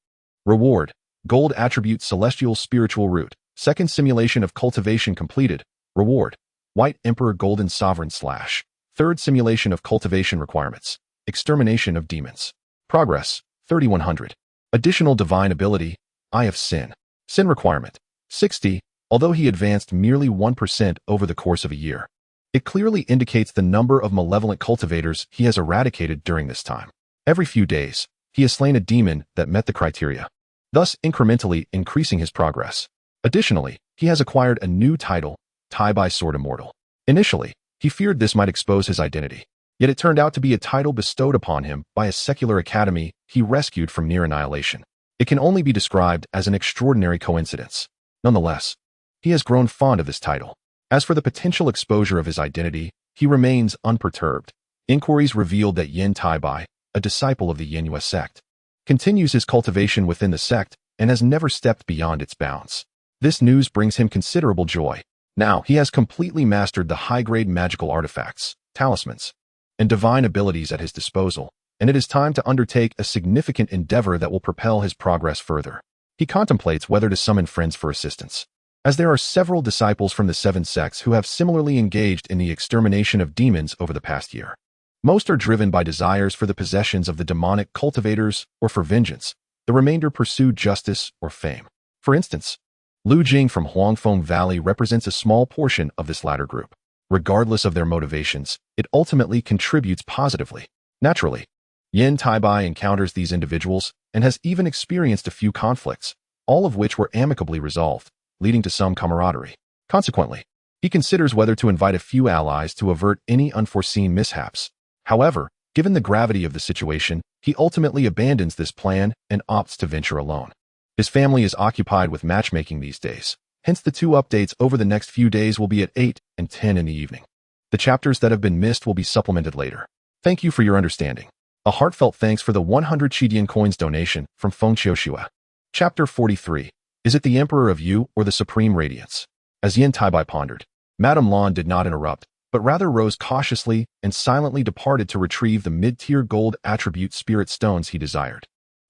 Reward: gold. Attribute: celestial spiritual root. Second simulation of cultivation completed. Reward: White Emperor Golden Sovereign / third simulation of cultivation requirements: extermination of demons. Progress: 3100. Additional divine ability: Eye of Sin. Sin requirement: 60, although he advanced merely 1% over the course of a year. It clearly indicates the number of malevolent cultivators he has eradicated during this time. Every few days, he has slain a demon that met the criteria, thus incrementally increasing his progress. Additionally, he has acquired a new title, Taibai Sword Immortal. Initially, he feared this might expose his identity, yet it turned out to be a title bestowed upon him by a secular academy he rescued from near annihilation. It can only be described as an extraordinary coincidence. Nonetheless, he has grown fond of this title. As for the potential exposure of his identity, he remains unperturbed. Inquiries revealed that Yan Taibai, a disciple of the Yinhua sect, continues his cultivation within the sect and has never stepped beyond its bounds. This news brings him considerable joy. Now, he has completely mastered the high-grade magical artifacts, talismans, and divine abilities at his disposal, and it is time to undertake a significant endeavor that will propel his progress further. He contemplates whether to summon friends for assistance, as there are several disciples from the 7 sects who have similarly engaged in the extermination of demons over the past year. Most are driven by desires for the possessions of the demonic cultivators or for vengeance. The remainder pursue justice or fame. For instance, Lu Jing from Huangfeng Valley represents a small portion of this latter group. Regardless of their motivations, it ultimately contributes positively. Naturally, Yan Taibai encounters these individuals and has even experienced a few conflicts, all of which were amicably resolved, leading to some camaraderie. Consequently, he considers whether to invite a few allies to avert any unforeseen mishaps. However, given the gravity of the situation, he ultimately abandons this plan and opts to venture alone. His family is occupied with matchmaking these days, hence the 2 updates over the next few days will be at 8 and 10 in the evening. The chapters that have been missed will be supplemented later. Thank you for your understanding. A heartfelt thanks for the 100 Chidian coins donation from Feng Qiuxua. Chapter 43. Is it the Emperor of You or the Supreme Radiance? As Yan Taibai pondered, Madame Lan did not interrupt, but rather rose cautiously and silently departed to retrieve the mid-tier gold attribute spirit stones he desired.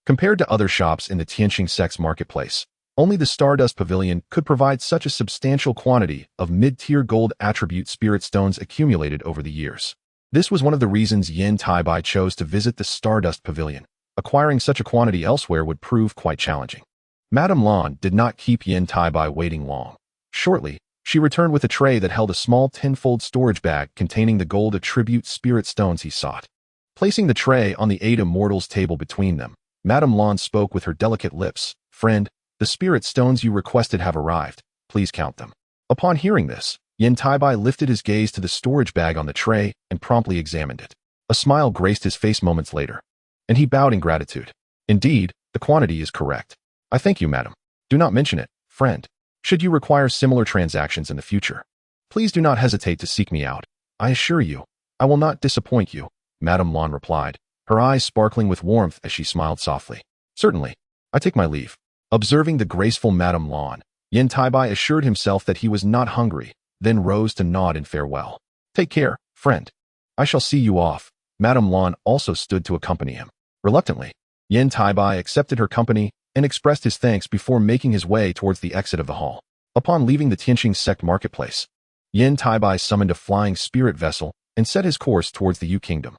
Compared to other shops in the Tianqing sect's marketplace, only the Stardust Pavilion could provide such a substantial quantity of mid-tier gold attribute spirit stones accumulated over the years. This was one of the reasons Yan Taibai chose to visit the Stardust Pavilion. Acquiring such a quantity elsewhere would prove quite challenging. Madame Lan did not keep Yan Taibai waiting long. Shortly, she returned with a tray that held a small 10-fold storage bag containing the gold attribute spirit stones he sought. Placing the tray on the 8 immortals table between them, Madame Lan spoke with her delicate lips. Friend, the spirit stones you requested have arrived. Please count them. Upon hearing this, Yan Taibai lifted his gaze to the storage bag on the tray and promptly examined it. A smile graced his face moments later, and he bowed in gratitude. Indeed, the quantity is correct. I thank you, madam. Do not mention it, friend. Should you require similar transactions in the future, please do not hesitate to seek me out. I assure you, I will not disappoint you, Madame Lan replied, her eyes sparkling with warmth as she smiled softly. Certainly, I take my leave. Observing the graceful Madame Lan, Yan Taibai assured himself that he was not hungry, then rose to nod in farewell. Take care, friend. I shall see you off. Madame Lan also stood to accompany him. Reluctantly, Yan Taibai accepted her company and expressed his thanks before making his way towards the exit of the hall. Upon leaving the Tianqing sect marketplace, Yan Taibai summoned a flying spirit vessel and set his course towards the Yu Kingdom.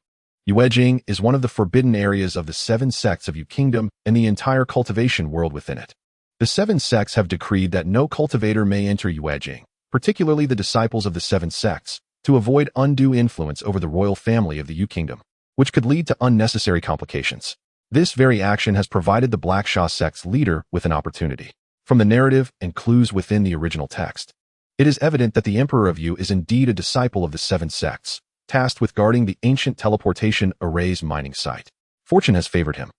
Yuejing is one of the forbidden areas of the 7 sects of Yu Kingdom and the entire cultivation world within it. The 7 sects have decreed that no cultivator may enter Yuejing, particularly the disciples of the 7 sects, to avoid undue influence over the royal family of the Yu Kingdom, which could lead to unnecessary complications. This very action has provided the Blackshaw sect's leader with an opportunity. From the narrative and clues within the original text, it is evident that the Emperor of Yu is indeed a disciple of the 7 sects, tasked with guarding the ancient teleportation array's mining site. Fortune has favored him,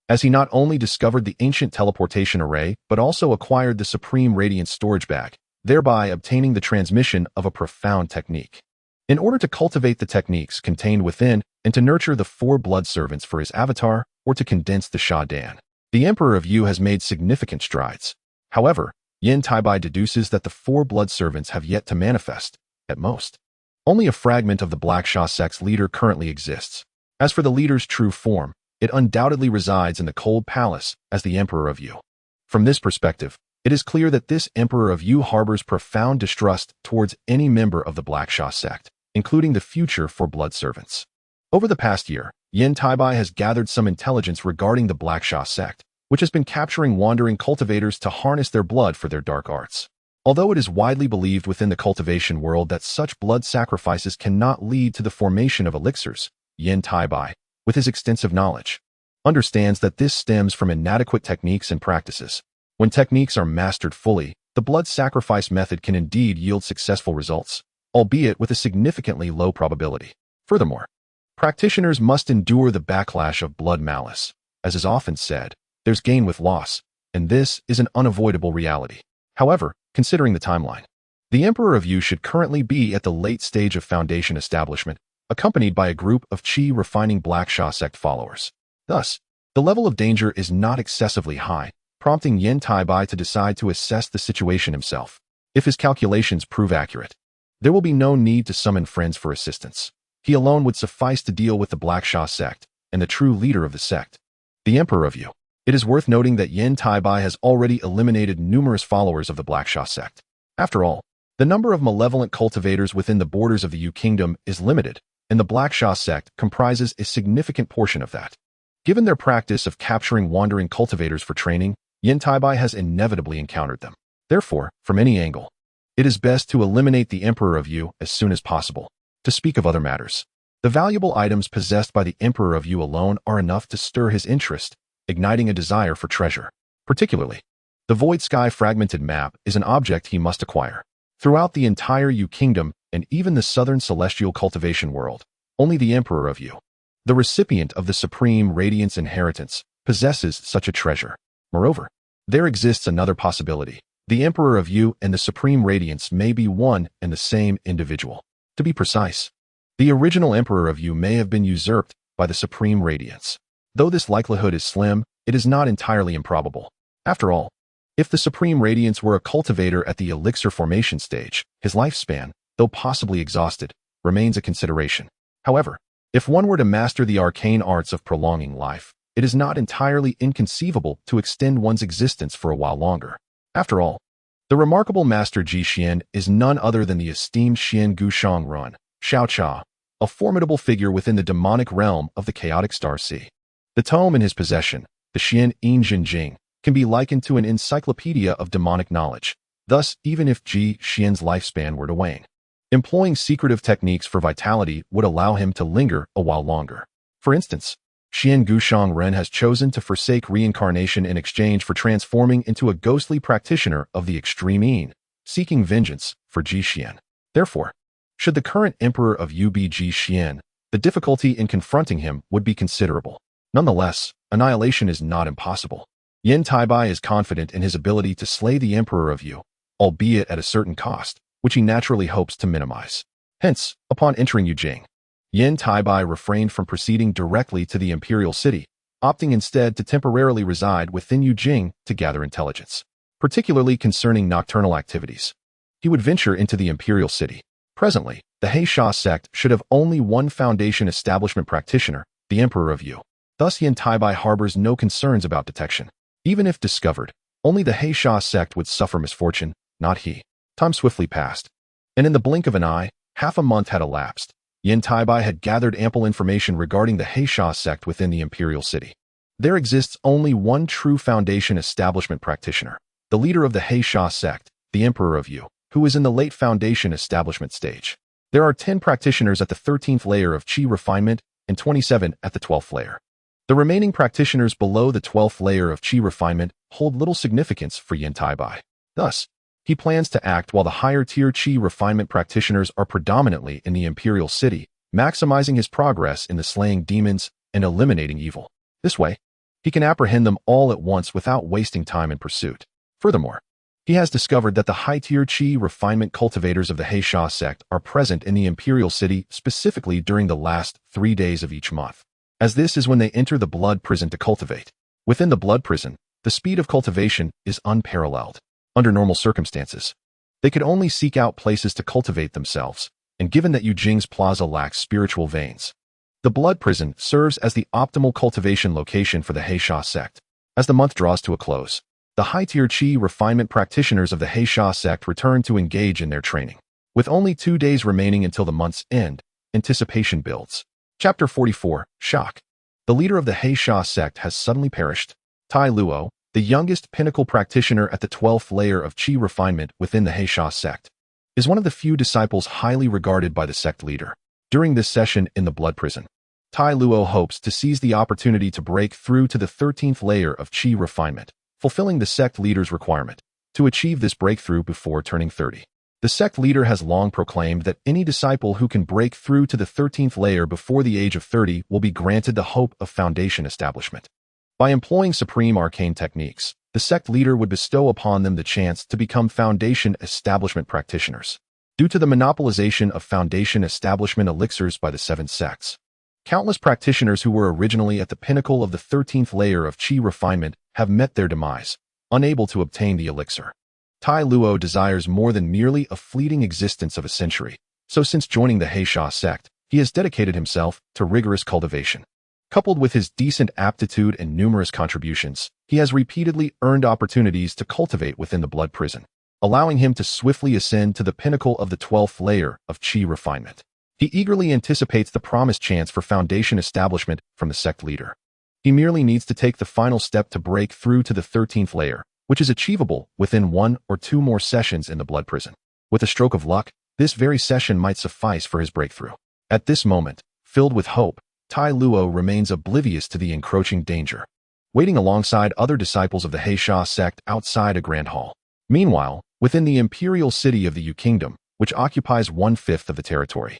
as he not only discovered the ancient teleportation array but also acquired the Supreme Radiance storage bag, thereby obtaining the transmission of a profound technique. In order to cultivate the techniques contained within and to nurture the 4 blood servants for his avatar or to condense the Sha Dan, the Emperor of Yu has made significant strides. However, Yan Taibai deduces that the 4 blood servants have yet to manifest, at most. Only a fragment of the Blackshaw sect's leader currently exists. As for the leader's true form, it undoubtedly resides in the Cold Palace as the Emperor of Yu. From this perspective, it is clear that this Emperor of Yu harbors profound distrust towards any member of the Blackshaw sect, including the future 4 blood servants. Over the past year, Yan Taibai has gathered some intelligence regarding the Blackshaw sect, which has been capturing wandering cultivators to harness their blood for their dark arts. Although it is widely believed within the cultivation world that such blood sacrifices cannot lead to the formation of elixirs, Yan Taibai, with his extensive knowledge, understands that this stems from inadequate techniques and practices. When techniques are mastered fully, the blood sacrifice method can indeed yield successful results, albeit with a significantly low probability. Furthermore, practitioners must endure the backlash of blood malice. As is often said, there's gain with loss, and this is an unavoidable reality. However, considering the timeline, the Emperor of Yu should currently be at the late stage of foundation establishment, accompanied by a group of Qi refining Blackshaw sect followers. Thus, the level of danger is not excessively high, prompting Yan Taibai to decide to assess the situation himself. If his calculations prove accurate, there will be no need to summon friends for assistance. He alone would suffice to deal with the Blackshaw sect and the true leader of the sect, the Emperor of Yu. It is worth noting that Yan Taibai has already eliminated numerous followers of the Blackshaw sect. After all, the number of malevolent cultivators within the borders of the Yu Kingdom is limited, and the Blackshaw sect comprises a significant portion of that. Given their practice of capturing wandering cultivators for training, Yan Taibai has inevitably encountered them. Therefore, from any angle, it is best to eliminate the Emperor of Yu as soon as possible. To speak of other matters, the valuable items possessed by the Emperor of Yu alone are enough to stir his interest, igniting a desire for treasure. Particularly, the Void Sky Fragmented Map is an object he must acquire. Throughout the entire Yu Kingdom and even the southern celestial cultivation world, only the Emperor of Yu, the recipient of the Supreme Radiance Inheritance, possesses such a treasure. Moreover, there exists another possibility. The Emperor of Yu and the Supreme Radiance may be one and the same individual. To be precise, the original Emperor of Yu may have been usurped by the Supreme Radiance. Though this likelihood is slim, it is not entirely improbable. After all, if the Supreme Radiance were a cultivator at the elixir formation stage, his lifespan, though possibly exhausted, remains a consideration. However, if one were to master the arcane arts of prolonging life, it is not entirely inconceivable to extend one's existence for a while longer. After all, the remarkable Master Ji Xian is none other than the esteemed Xian Gushang Run, Xiao Cha, a formidable figure within the demonic realm of the chaotic Star Sea. The tome in his possession, the Xian Yin Jing, can be likened to an encyclopedia of demonic knowledge. Thus, even if Ji Xian's lifespan were to wane, employing secretive techniques for vitality would allow him to linger a while longer. For instance, Xian Gushang Ren has chosen to forsake reincarnation in exchange for transforming into a ghostly practitioner of the extreme Yin, seeking vengeance for Ji Xian. Therefore, should the current Emperor of Yu be Ji Xian, the difficulty in confronting him would be considerable. Nonetheless, annihilation is not impossible. Yan Taibai is confident in his ability to slay the Emperor of Yu, albeit at a certain cost, which he naturally hopes to minimize. Hence, upon entering Yujing, Yan Taibai refrained from proceeding directly to the imperial city, opting instead to temporarily reside within Yujing to gather intelligence, particularly concerning nocturnal activities. He would venture into the imperial city. Presently, the Heisha sect should have only one foundation establishment practitioner, the Emperor of Yu. Thus Yan Taibai harbors no concerns about detection. Even if discovered, only the Heisha sect would suffer misfortune, not he. Time swiftly passed, and in the blink of an eye, half a month had elapsed. Yan Taibai had gathered ample information regarding the Heisha sect within the imperial city. There exists only one true foundation establishment practitioner, the leader of the Heisha sect, the Emperor of Yu, who is in the late foundation establishment stage. There are 10 practitioners at the 13th layer of Qi refinement and 27 at the 12th layer. The remaining practitioners below the 12th layer of Qi refinement hold little significance for Yan Taibai. Thus, he plans to act while the higher-tier Qi refinement practitioners are predominantly in the imperial city, maximizing his progress in the slaying demons and eliminating evil. This way, he can apprehend them all at once without wasting time in pursuit. Furthermore, he has discovered that the high-tier Qi refinement cultivators of the Heisha sect are present in the imperial city specifically during the last 3 days of each month, as this is when they enter the blood prison to cultivate. Within the blood prison, the speed of cultivation is unparalleled. Under normal circumstances, they could only seek out places to cultivate themselves, and given that Yujing's plaza lacks spiritual veins, the blood prison serves as the optimal cultivation location for the Heisha sect. As the month draws to a close, the high-tier Qi refinement practitioners of the Heisha sect return to engage in their training. With only 2 days remaining until the month's end, anticipation builds. Chapter 44, Shock. The leader of the Heisha sect has suddenly perished. Tai Luo, the youngest pinnacle practitioner at the 12th layer of Qi refinement within the Heisha sect, is one of the few disciples highly regarded by the sect leader. During this session in the blood prison, Tai Luo hopes to seize the opportunity to break through to the 13th layer of Qi refinement, fulfilling the sect leader's requirement to achieve this breakthrough before turning 30. The sect leader has long proclaimed that any disciple who can break through to the 13th layer before the age of 30 will be granted the hope of foundation establishment. By employing supreme arcane techniques, the sect leader would bestow upon them the chance to become foundation establishment practitioners. Due to the monopolization of foundation establishment elixirs by the 7 sects, countless practitioners who were originally at the pinnacle of the 13th layer of Qi refinement have met their demise, unable to obtain the elixir. Tai Luo desires more than merely a fleeting existence of a century, so since joining the Heisha sect, he has dedicated himself to rigorous cultivation. Coupled with his decent aptitude and numerous contributions, he has repeatedly earned opportunities to cultivate within the blood prison, allowing him to swiftly ascend to the pinnacle of the 12th layer of Qi refinement. He eagerly anticipates the promised chance for foundation establishment from the sect leader. He merely needs to take the final step to break through to the 13th layer, which is achievable within 1 or 2 more sessions in the blood prison. With a stroke of luck, this very session might suffice for his breakthrough. At this moment, filled with hope, Tai Luo remains oblivious to the encroaching danger, waiting alongside other disciples of the Heisha sect outside a grand hall. Meanwhile, within the imperial city of the Yu Kingdom, which occupies 1/5 of the territory,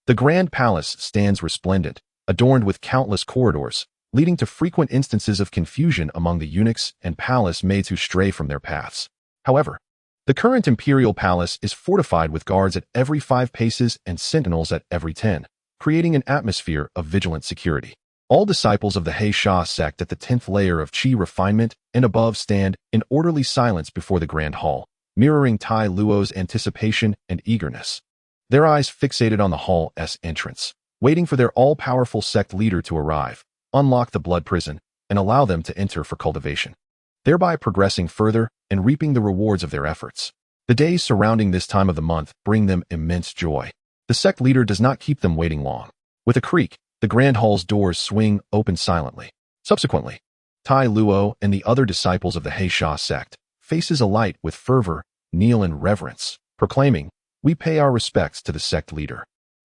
the grand palace stands resplendent, adorned with countless corridors, leading to frequent instances of confusion among the eunuchs and palace maids who stray from their paths. However, the current imperial palace is fortified with guards at every 5 paces and sentinels at every 10, creating an atmosphere of vigilant security. All disciples of the Heisha sect at the 10th layer of Qi refinement and above stand in orderly silence before the grand hall, mirroring Tai Luo's anticipation and eagerness. Their eyes fixated on the hall's entrance, waiting for their all-powerful sect leader to arrive, unlock the blood prison, and allow them to enter for cultivation, thereby progressing further and reaping the rewards of their efforts. The days surrounding this time of the month bring them immense joy. The sect leader does not keep them waiting long. With a creak, the grand hall's doors swing open silently. Subsequently, Tai Luo and the other disciples of the Heisha sect, faces alight with fervor, kneel in reverence, proclaiming, "We pay our respects to the sect leader."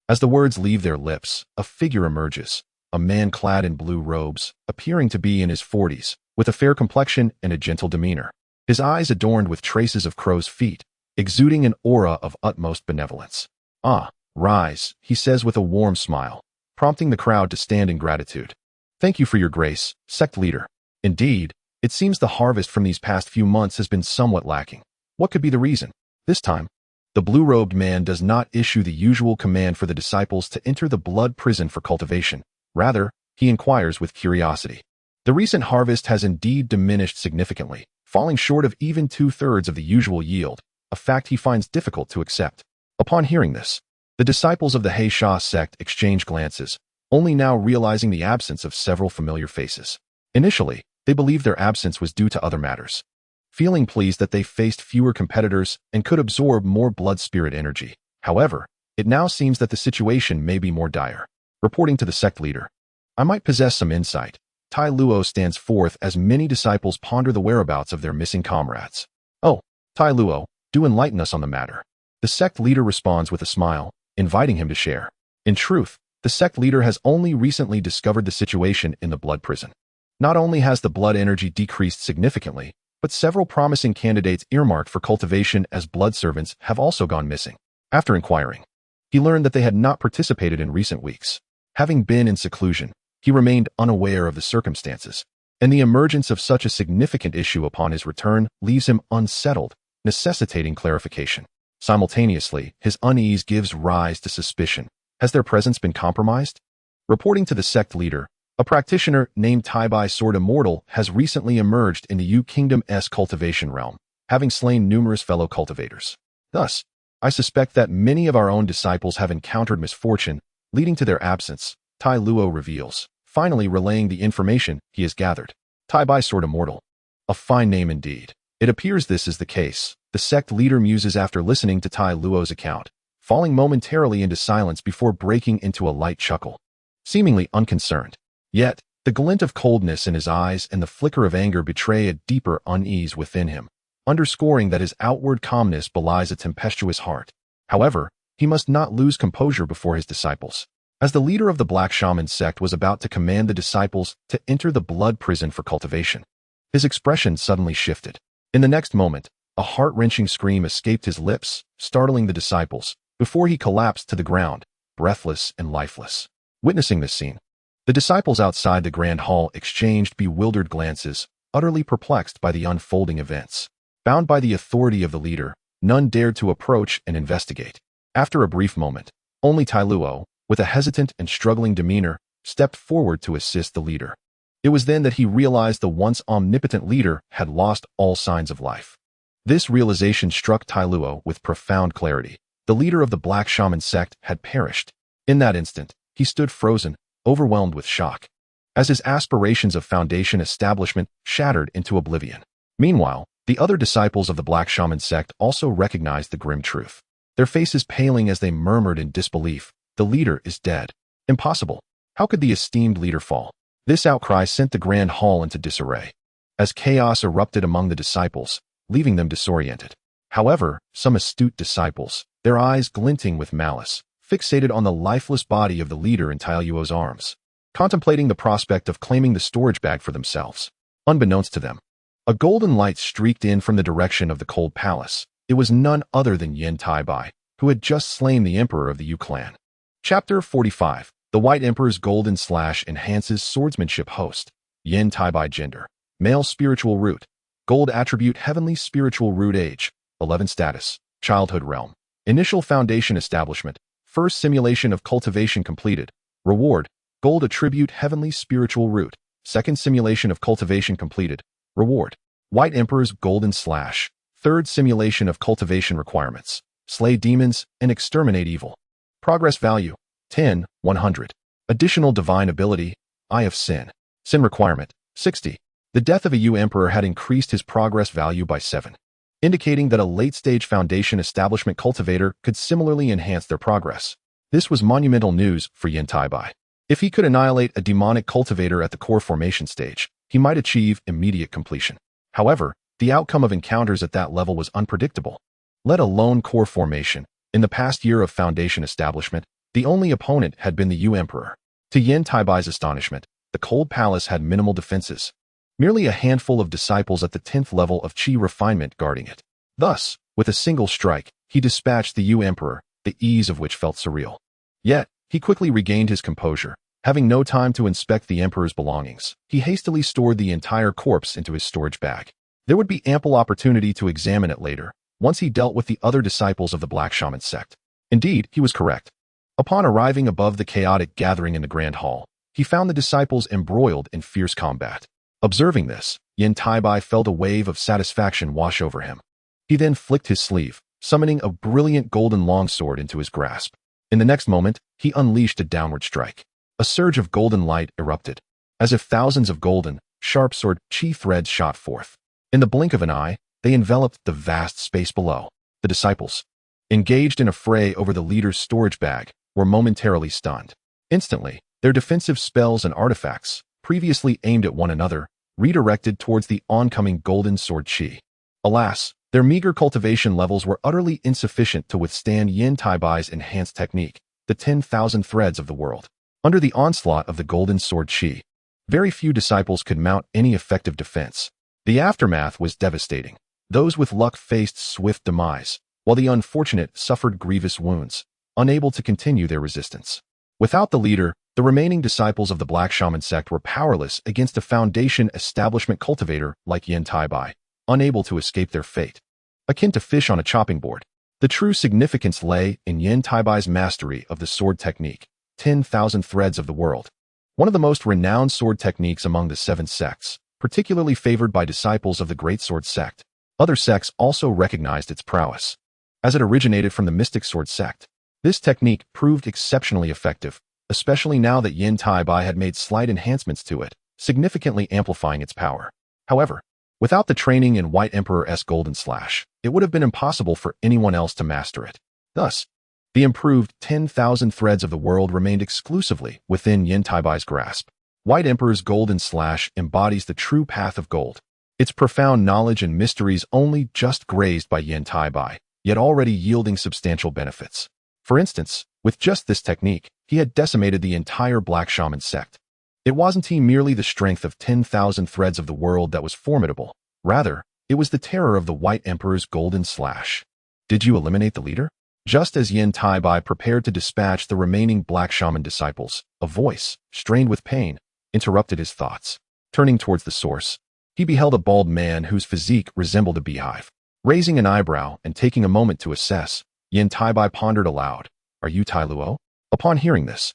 As the words leave their lips, a figure emerges, a man clad in blue robes, appearing to be in his 40s, with a fair complexion and a gentle demeanor. His eyes adorned with traces of crow's feet, exuding an aura of utmost benevolence. "Ah, rise," he says with a warm smile, prompting the crowd to stand in gratitude. "Thank you for your grace, sect leader. Indeed, it seems the harvest from these past few months has been somewhat lacking. What could be the reason?" This time, the blue-robed man does not issue the usual command for the disciples to enter the blood prison for cultivation. Rather, he inquires with curiosity. The recent harvest has indeed diminished significantly, falling short of even 2/3 of the usual yield, a fact he finds difficult to accept. Upon hearing this, the disciples of the Heisha sect exchange glances, only now realizing the absence of several familiar faces. Initially, they believed their absence was due to other matters, feeling pleased that they faced fewer competitors and could absorb more blood-spirit energy. However, it now seems that the situation may be more dire. Reporting to the sect leader, I might possess some insight. Tai Luo stands forth as many disciples ponder the whereabouts of their missing comrades. Oh, Tai Luo, do enlighten us on the matter. The sect leader responds with a smile, inviting him to share. In truth, the sect leader has only recently discovered the situation in the blood prison. Not only has the blood energy decreased significantly, but several promising candidates earmarked for cultivation as blood servants have also gone missing. After inquiring, he learned that they had not participated in recent weeks. Having been in seclusion, he remained unaware of the circumstances, and the emergence of such a significant issue upon his return leaves him unsettled, necessitating clarification. Simultaneously, his unease gives rise to suspicion. Has their presence been compromised? Reporting to the sect leader, a practitioner named Taibai Sword Immortal has recently emerged in the Yu Kingdom's cultivation realm, having slain numerous fellow cultivators. Thus, I suspect that many of our own disciples have encountered misfortune, leading to their absence, Tai Luo reveals, finally relaying the information he has gathered. Taibai Sword Immortal. A fine name indeed. It appears this is the case, the sect leader muses after listening to Tai Luo's account, falling momentarily into silence before breaking into a light chuckle. Seemingly unconcerned. Yet, the glint of coldness in his eyes and the flicker of anger betray a deeper unease within him, underscoring that his outward calmness belies a tempestuous heart. However, he must not lose composure before his disciples. As the leader of the Black Shaman sect was about to command the disciples to enter the blood prison for cultivation, his expression suddenly shifted. In the next moment, a heart-wrenching scream escaped his lips, startling the disciples, before he collapsed to the ground, breathless and lifeless. Witnessing this scene, the disciples outside the grand hall exchanged bewildered glances, utterly perplexed by the unfolding events. Bound by the authority of the leader, none dared to approach and investigate. After a brief moment, only Tai Luo, with a hesitant and struggling demeanor, stepped forward to assist the leader. It was then that he realized the once omnipotent leader had lost all signs of life. This realization struck Tai Luo with profound clarity. The leader of the Black Shaman sect had perished. In that instant, he stood frozen, overwhelmed with shock, as his aspirations of foundation establishment shattered into oblivion. Meanwhile, the other disciples of the Black Shaman sect also recognized the grim truth. Their faces paling as they murmured in disbelief, "The leader is dead. Impossible. How could the esteemed leader fall?" This outcry sent the grand hall into disarray, as chaos erupted among the disciples, leaving them disoriented. However, some astute disciples, their eyes glinting with malice, fixated on the lifeless body of the leader in Tai Luo's arms, contemplating the prospect of claiming the storage bag for themselves. Unbeknownst to them, a golden light streaked in from the direction of the cold palace. It was none other than Yan Taibai, who had just slain the emperor of the Yu clan. Chapter 45. The White Emperor's Golden Slash enhances swordsmanship. Host, Yan Taibai. Gender, male. Spiritual root, gold. Attribute, heavenly spiritual root. Age, 11. Status, childhood. Realm, initial foundation establishment. First simulation of cultivation completed. Reward, gold. Attribute, heavenly spiritual root. Second simulation of cultivation completed. Reward, White Emperor's Golden Slash. Third simulation of cultivation requirements. Slay demons and exterminate evil. Progress value, 10, 100. Additional divine ability, Eye of Sin. Sin requirement, 60. The death of a Yu Emperor had increased his progress value by 7, indicating that a late-stage foundation establishment cultivator could similarly enhance their progress. This was monumental news for Yan Taibai. If he could annihilate a demonic cultivator at the core formation stage, he might achieve immediate completion. However, the outcome of encounters at that level was unpredictable. Let alone core formation. In the past year of foundation establishment, the only opponent had been the Yu Emperor. To Yan Taibai's astonishment, the Cold Palace had minimal defenses. Merely a handful of disciples at the 10th level of Qi refinement guarding it. Thus, with a single strike, he dispatched the Yu Emperor, the ease of which felt surreal. Yet, he quickly regained his composure. Having no time to inspect the Emperor's belongings, he hastily stored the entire corpse into his storage bag. There would be ample opportunity to examine it later, once he dealt with the other disciples of the Black Shaman sect. Indeed, he was correct. Upon arriving above the chaotic gathering in the Grand Hall, he found the disciples embroiled in fierce combat. Observing this, Yan Taibai felt a wave of satisfaction wash over him. He then flicked his sleeve, summoning a brilliant golden longsword into his grasp. In the next moment, he unleashed a downward strike. A surge of golden light erupted, as if thousands of golden, sharp sword chi threads shot forth. In the blink of an eye, they enveloped the vast space below. The disciples, engaged in a fray over the leader's storage bag, were momentarily stunned. Instantly, their defensive spells and artifacts, previously aimed at one another, redirected towards the oncoming golden sword chi. Alas, their meager cultivation levels were utterly insufficient to withstand Yan Taibai's enhanced technique, the 10,000 threads of the world. Under the onslaught of the golden sword chi, very few disciples could mount any effective defense. The aftermath was devastating. Those with luck faced swift demise, while the unfortunate suffered grievous wounds, unable to continue their resistance. Without the leader, the remaining disciples of the Black Shaman sect were powerless against a foundation establishment cultivator like Yan Taibai, unable to escape their fate. Akin to fish on a chopping board, the true significance lay in Yan Taibai's mastery of the sword technique, 10,000 threads of the world. One of the most renowned sword techniques among the 7 sects, particularly favored by disciples of the Great Sword sect. Other sects also recognized its prowess. As it originated from the Mystic Sword sect, this technique proved exceptionally effective, especially now that Yan Taibai had made slight enhancements to it, significantly amplifying its power. However, without the training in White Emperor's Golden Slash, it would have been impossible for anyone else to master it. Thus, the improved 10,000 threads of the world remained exclusively within Yan Taibai's grasp. White Emperor's Golden Slash embodies the true path of gold. Its profound knowledge and mysteries only just grazed by Yan Taibai, yet already yielding substantial benefits. For instance, with just this technique, he had decimated the entire Black Shaman sect. It wasn't merely the strength of 10,000 threads of the world that was formidable. Rather, it was the terror of the White Emperor's Golden Slash. Did you eliminate the leader? Just as Yan Taibai prepared to dispatch the remaining Black Shaman disciples, a voice, strained with pain, interrupted his thoughts. Turning towards the source, he beheld a bald man whose physique resembled a beehive. Raising an eyebrow and taking a moment to assess, Yan Taibai pondered aloud, "Are you Tai Luo?" Upon hearing this,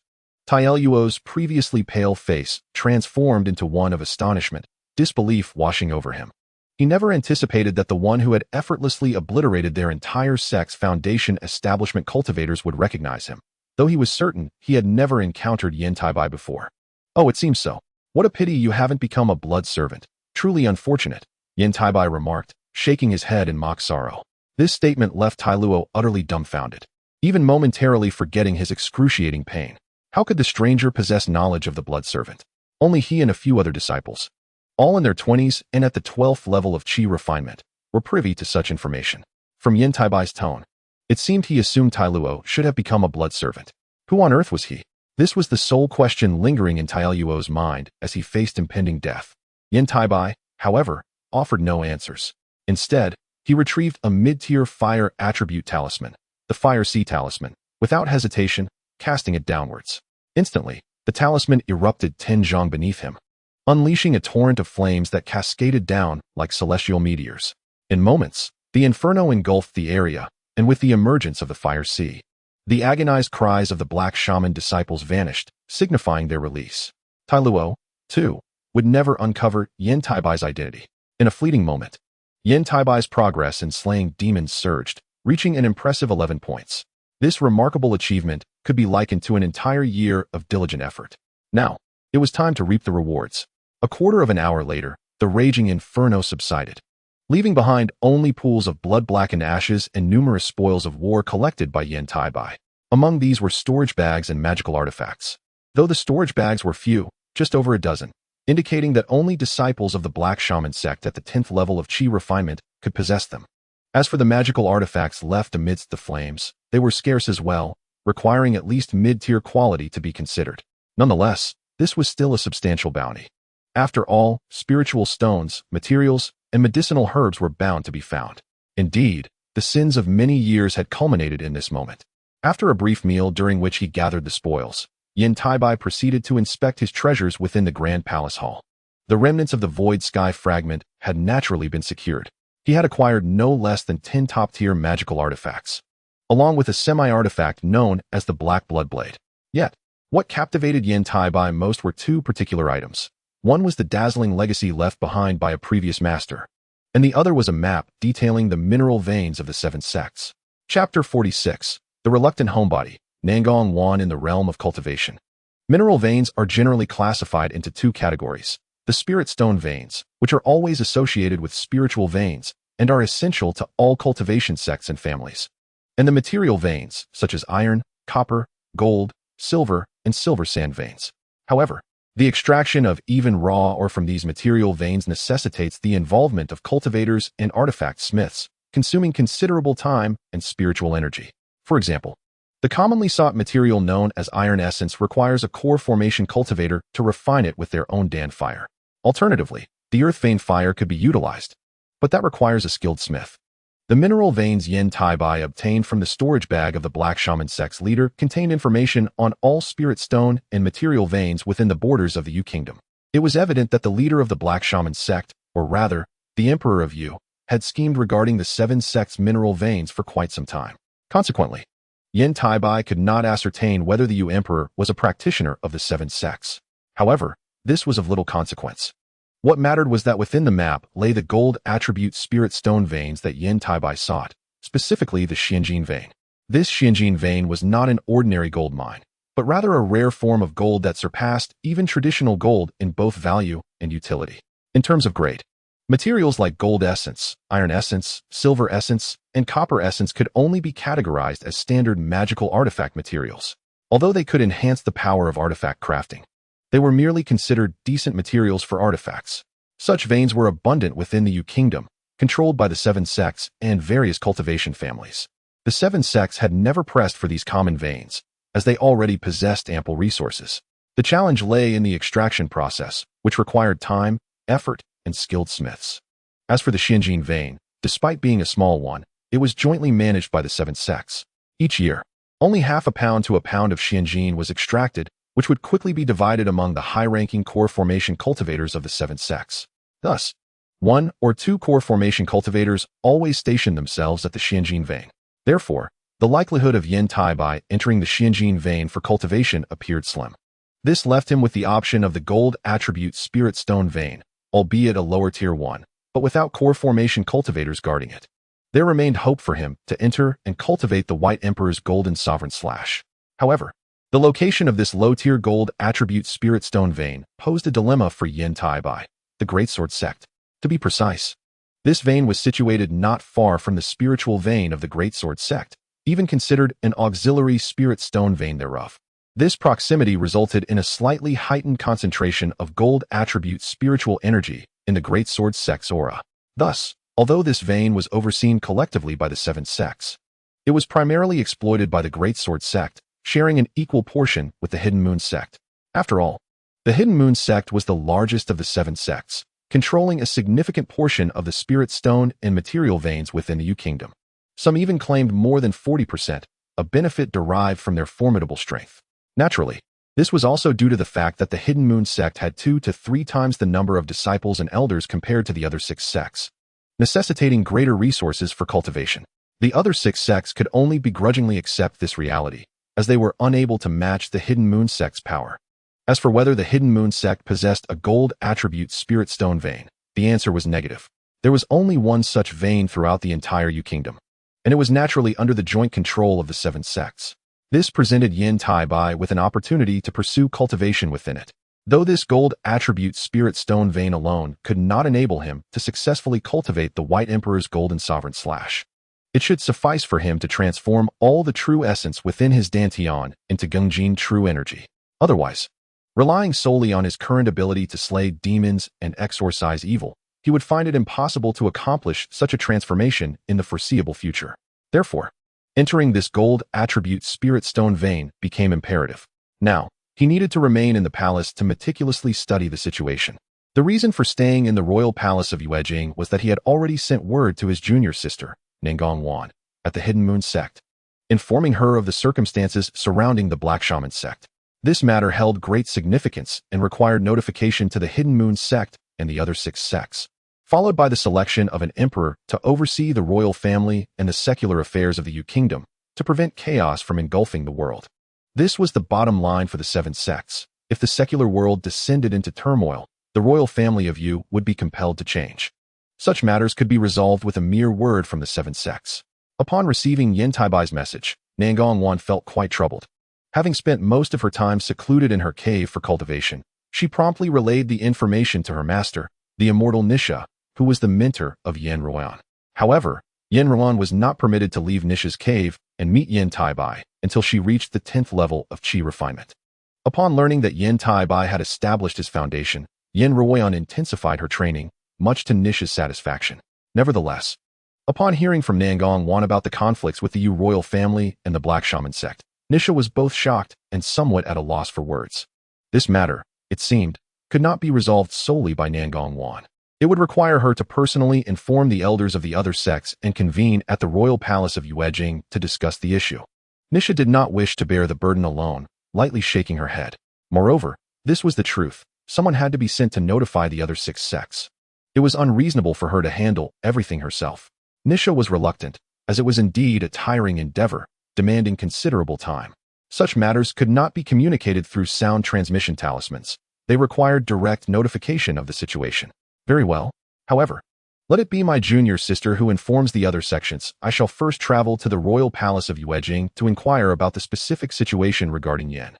Tai Luo's previously pale face transformed into one of astonishment, disbelief washing over him. He never anticipated that the one who had effortlessly obliterated their entire sect's foundation establishment cultivators would recognize him, though he was certain he had never encountered Yan Taibai before. "Oh, it seems so. What a pity you haven't become a blood servant. Truly unfortunate," Yan Taibai remarked, shaking his head in mock sorrow. This statement left Tai Luo utterly dumbfounded, even momentarily forgetting his excruciating pain. How could the stranger possess knowledge of the blood servant? Only he and a few other disciples, all in their 20s and at the 12th level of chi refinement, were privy to such information. From Yan Taibai's tone, it seemed he assumed Tai Luo should have become a blood servant. Who on earth was he? This was the sole question lingering in Tai Luo's mind as he faced impending death. Yan Taibai, however, offered no answers. Instead, he retrieved a mid-tier fire attribute talisman, the Fire Sea talisman, without hesitation, casting it downwards. Instantly, the talisman erupted 10 zhang beneath him, unleashing a torrent of flames that cascaded down like celestial meteors. In moments, the inferno engulfed the area, and with the emergence of the Fire Sea, the agonized cries of the Black Shaman disciples vanished, signifying their release. Tai Luo, too, would never uncover Yan Taibai's identity. In a fleeting moment, Yan Taibai's progress in slaying demons surged, reaching an impressive 11 points. This remarkable achievement could be likened to an entire year of diligent effort. Now, it was time to reap the rewards. A quarter of an hour later, the raging inferno subsided, leaving behind only pools of blood-blackened ashes and numerous spoils of war collected by Yan Taibai. Among these were storage bags and magical artifacts. Though the storage bags were few, just over a dozen, indicating that only disciples of the Black Shaman sect at the 10th level of chi refinement could possess them. As for the magical artifacts left amidst the flames, they were scarce as well, requiring at least mid-tier quality to be considered. Nonetheless, this was still a substantial bounty. After all, spiritual stones, materials, and medicinal herbs were bound to be found. Indeed, the sins of many years had culminated in this moment. After a brief meal during which he gathered the spoils, Yan Taibai proceeded to inspect his treasures within the Grand Palace Hall. The remnants of the Void Sky fragment had naturally been secured. He had acquired no less than 10 top-tier magical artifacts, along with a semi-artifact known as the Black Blood Blade. Yet, what captivated Yan Taibai most were 2 particular items. One was the dazzling legacy left behind by a previous master, and the other was a map detailing the mineral veins of the 7 sects. Chapter 46. The Reluctant Homebody, Nangong Wan in the Realm of Cultivation. Mineral veins are generally classified into two categories: the spirit stone veins, which are always associated with spiritual veins and are essential to all cultivation sects and families, and the material veins, such as iron, copper, gold, silver, and silver sand veins. However, the extraction of even raw ore from these material veins necessitates the involvement of cultivators and artifact smiths, consuming considerable time and spiritual energy. For example, the commonly sought material known as iron essence requires a core formation cultivator to refine it with their own Dan fire. Alternatively, the earth vein fire could be utilized, but that requires a skilled smith. The mineral veins Yan Taibai obtained from the storage bag of the Black Shaman sect's leader contained information on all spirit stone and material veins within the borders of the Yu Kingdom. It was evident that the leader of the Black Shaman sect, or rather, the Emperor of Yu, had schemed regarding the seven sects' mineral veins for quite some time. Consequently, Yan Taibai could not ascertain whether the Yu Emperor was a practitioner of the seven sects. However, this was of little consequence. What mattered was that within the map lay the gold attribute spirit stone veins that Yan Taibai sought, specifically the Xianjin vein. This Xianjin vein was not an ordinary gold mine, but rather a rare form of gold that surpassed even traditional gold in both value and utility. In terms of grade, materials like gold essence, iron essence, silver essence, and copper essence could only be categorized as standard magical artifact materials. Although they could enhance the power of artifact crafting, they were merely considered decent materials for artifacts. Such veins were abundant within the Yu Kingdom, controlled by the seven sects and various cultivation families. The seven sects had never pressed for these common veins, as they already possessed ample resources. The challenge lay in the extraction process, which required time, effort, and skilled smiths. As for the Xianjin vein, despite being a small one, it was jointly managed by the seven sects. Each year, only half a pound to a pound of Xianjin was extracted, which would quickly be divided among the high-ranking core formation cultivators of the seven sects. Thus, one or two core formation cultivators always stationed themselves at the Xianjin vein. Therefore, the likelihood of Yan Taibai entering the Xianjin vein for cultivation appeared slim. This left him with the option of the gold attribute spirit stone vein, albeit a lower tier one, but without core formation cultivators guarding it. There remained hope for him to enter and cultivate the White Emperor's golden sovereign slash. However, the location of this low-tier gold attribute spirit stone vein posed a dilemma for Yan Taibai, the Greatsword sect. To be precise, this vein was situated not far from the spiritual vein of the Greatsword sect, even considered an auxiliary spirit stone vein thereof. This proximity resulted in a slightly heightened concentration of gold attribute spiritual energy in the Greatsword sect's aura. Thus, although this vein was overseen collectively by the seven sects, it was primarily exploited by the Greatsword sect, sharing an equal portion with the Hidden Moon sect. After all, the Hidden Moon sect was the largest of the seven sects, controlling a significant portion of the spirit stone and material veins within the Yu Kingdom. Some even claimed more than 40%, a benefit derived from their formidable strength. Naturally, this was also due to the fact that the Hidden Moon sect had 2 to 3 times the number of disciples and elders compared to the other 6 sects, necessitating greater resources for cultivation. The other 6 sects could only begrudgingly accept this reality, as they were unable to match the Hidden Moon sect's power. As for whether the Hidden Moon sect possessed a gold attribute spirit stone vein, the answer was negative. There was only one such vein throughout the entire Yu Kingdom, and it was naturally under the joint control of the 7 sects. This presented Yan Taibai with an opportunity to pursue cultivation within it. Though this gold attribute spirit stone vein alone could not enable him to successfully cultivate the White Emperor's golden sovereign slash, it should suffice for him to transform all the true essence within his Dantian into Gungjin true energy. Otherwise, relying solely on his current ability to slay demons and exorcise evil, he would find it impossible to accomplish such a transformation in the foreseeable future. Therefore, entering this gold attribute spirit stone vein became imperative. Now, he needed to remain in the palace to meticulously study the situation. The reason for staying in the royal palace of Yuejing was that he had already sent word to his junior sister, Nangong Wan, at the Hidden Moon sect, informing her of the circumstances surrounding the Black Shaman sect. This matter held great significance and required notification to the Hidden Moon sect and the other 6 sects, followed by the selection of an emperor to oversee the royal family and the secular affairs of the Yu Kingdom to prevent chaos from engulfing the world. This was the bottom line for the 7 sects. If the secular world descended into turmoil, the royal family of Yu would be compelled to change. Such matters could be resolved with a mere word from the 7 sects. Upon receiving Yan Taibai's message, Nangong Wan felt quite troubled. Having spent most of her time secluded in her cave for cultivation, she promptly relayed the information to her master, the immortal Nisha, who was the mentor of Yan Ruan. However, Yan Ruan was not permitted to leave Nisha's cave and meet Yan Taibai until she reached the 10th level of Qi refinement. Upon learning that Yan Taibai had established his foundation, Yan Ruan intensified her training, much to Nisha's satisfaction. Nevertheless, upon hearing from Nangong Wan about the conflicts with the Yu royal family and the Black Shaman sect, Nisha was both shocked and somewhat at a loss for words. This matter, it seemed, could not be resolved solely by Nangong Wan. It would require her to personally inform the elders of the other sects and convene at the royal palace of Yuejing to discuss the issue. Nisha did not wish to bear the burden alone, lightly shaking her head. Moreover, this was the truth. Someone had to be sent to notify the other 6 sects. It was unreasonable for her to handle everything herself. Nisha was reluctant, as it was indeed a tiring endeavor, demanding considerable time. Such matters could not be communicated through sound transmission talismans. They required direct notification of the situation. Very well. However, let it be my junior sister who informs the other sections. I shall first travel to the royal palace of Yuejing to inquire about the specific situation regarding Yan.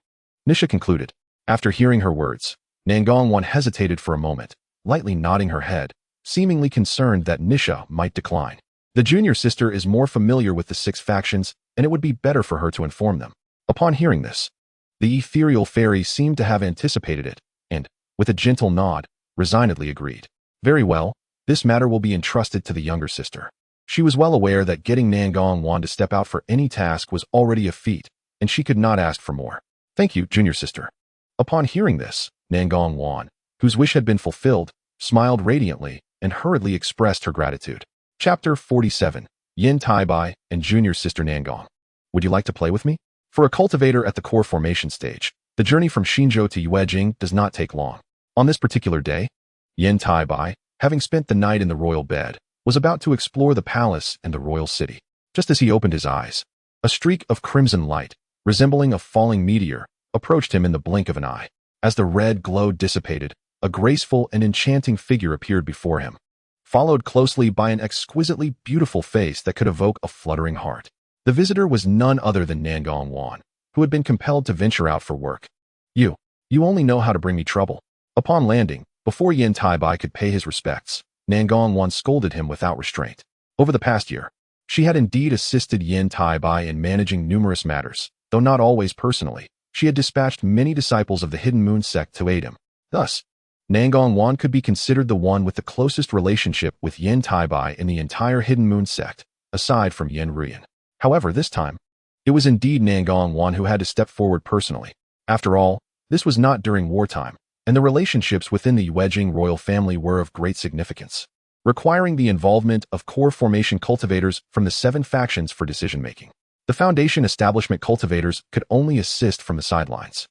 Nisha concluded. After hearing her words, Nangong Wan hesitated for a moment, lightly nodding her head, seemingly concerned that Nisha might decline. The junior sister is more familiar with the 6 factions, and it would be better for her to inform them. Upon hearing this, the ethereal fairy seemed to have anticipated it, and, with a gentle nod, resignedly agreed. Very well, this matter will be entrusted to the younger sister. She was well aware that getting Nangong Wan to step out for any task was already a feat, and she could not ask for more. Thank you, junior sister. Upon hearing this, Nangong Wan, whose wish had been fulfilled, smiled radiantly and hurriedly expressed her gratitude. Chapter 47, Yan Taibai and Junior Sister Nangong. Would you like to play with me? For a cultivator at the core formation stage, the journey from Xinzhou to Yuejing does not take long. On this particular day, Yan Taibai, having spent the night in the royal bed, was about to explore the palace and the royal city. Just as he opened his eyes, a streak of crimson light, resembling a falling meteor, approached him in the blink of an eye. As the red glow dissipated, a graceful and enchanting figure appeared before him, followed closely by an exquisitely beautiful face that could evoke a fluttering heart. The visitor was none other than Nangong Wan, who had been compelled to venture out for work. You only know how to bring me trouble. Upon landing, before Yan Taibai could pay his respects, Nangong Wan scolded him without restraint. Over the past year, she had indeed assisted Yan Taibai in managing numerous matters, though not always personally. She had dispatched many disciples of the Hidden Moon sect to aid him. Thus, Nangong Wan could be considered the one with the closest relationship with Yan Taibai in the entire Hidden Moon sect, aside from Yan Ruyan. However, this time, it was indeed Nangong Wan who had to step forward personally. After all, this was not during wartime, and the relationships within the Yuejing royal family were of great significance, requiring the involvement of core formation cultivators from the 7 factions for decision-making. The Foundation establishment cultivators could only assist from the sidelines.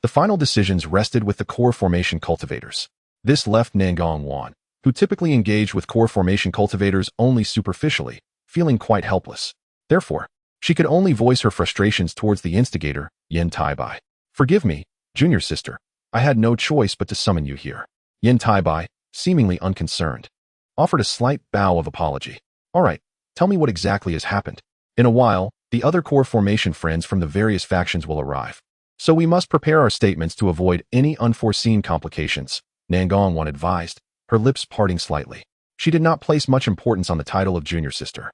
The final decisions rested with the core formation cultivators. This left Nangong Wan, who typically engaged with core formation cultivators only superficially, feeling quite helpless. Therefore, she could only voice her frustrations towards the instigator, Yan Taibai. Forgive me, junior sister. I had no choice but to summon you here. Yan Taibai, seemingly unconcerned, offered a slight bow of apology. All right, tell me what exactly has happened. In a while, the other core formation friends from the various factions will arrive. So we must prepare our statements to avoid any unforeseen complications, Nangong Wan advised, her lips parting slightly. She did not place much importance on the title of junior sister.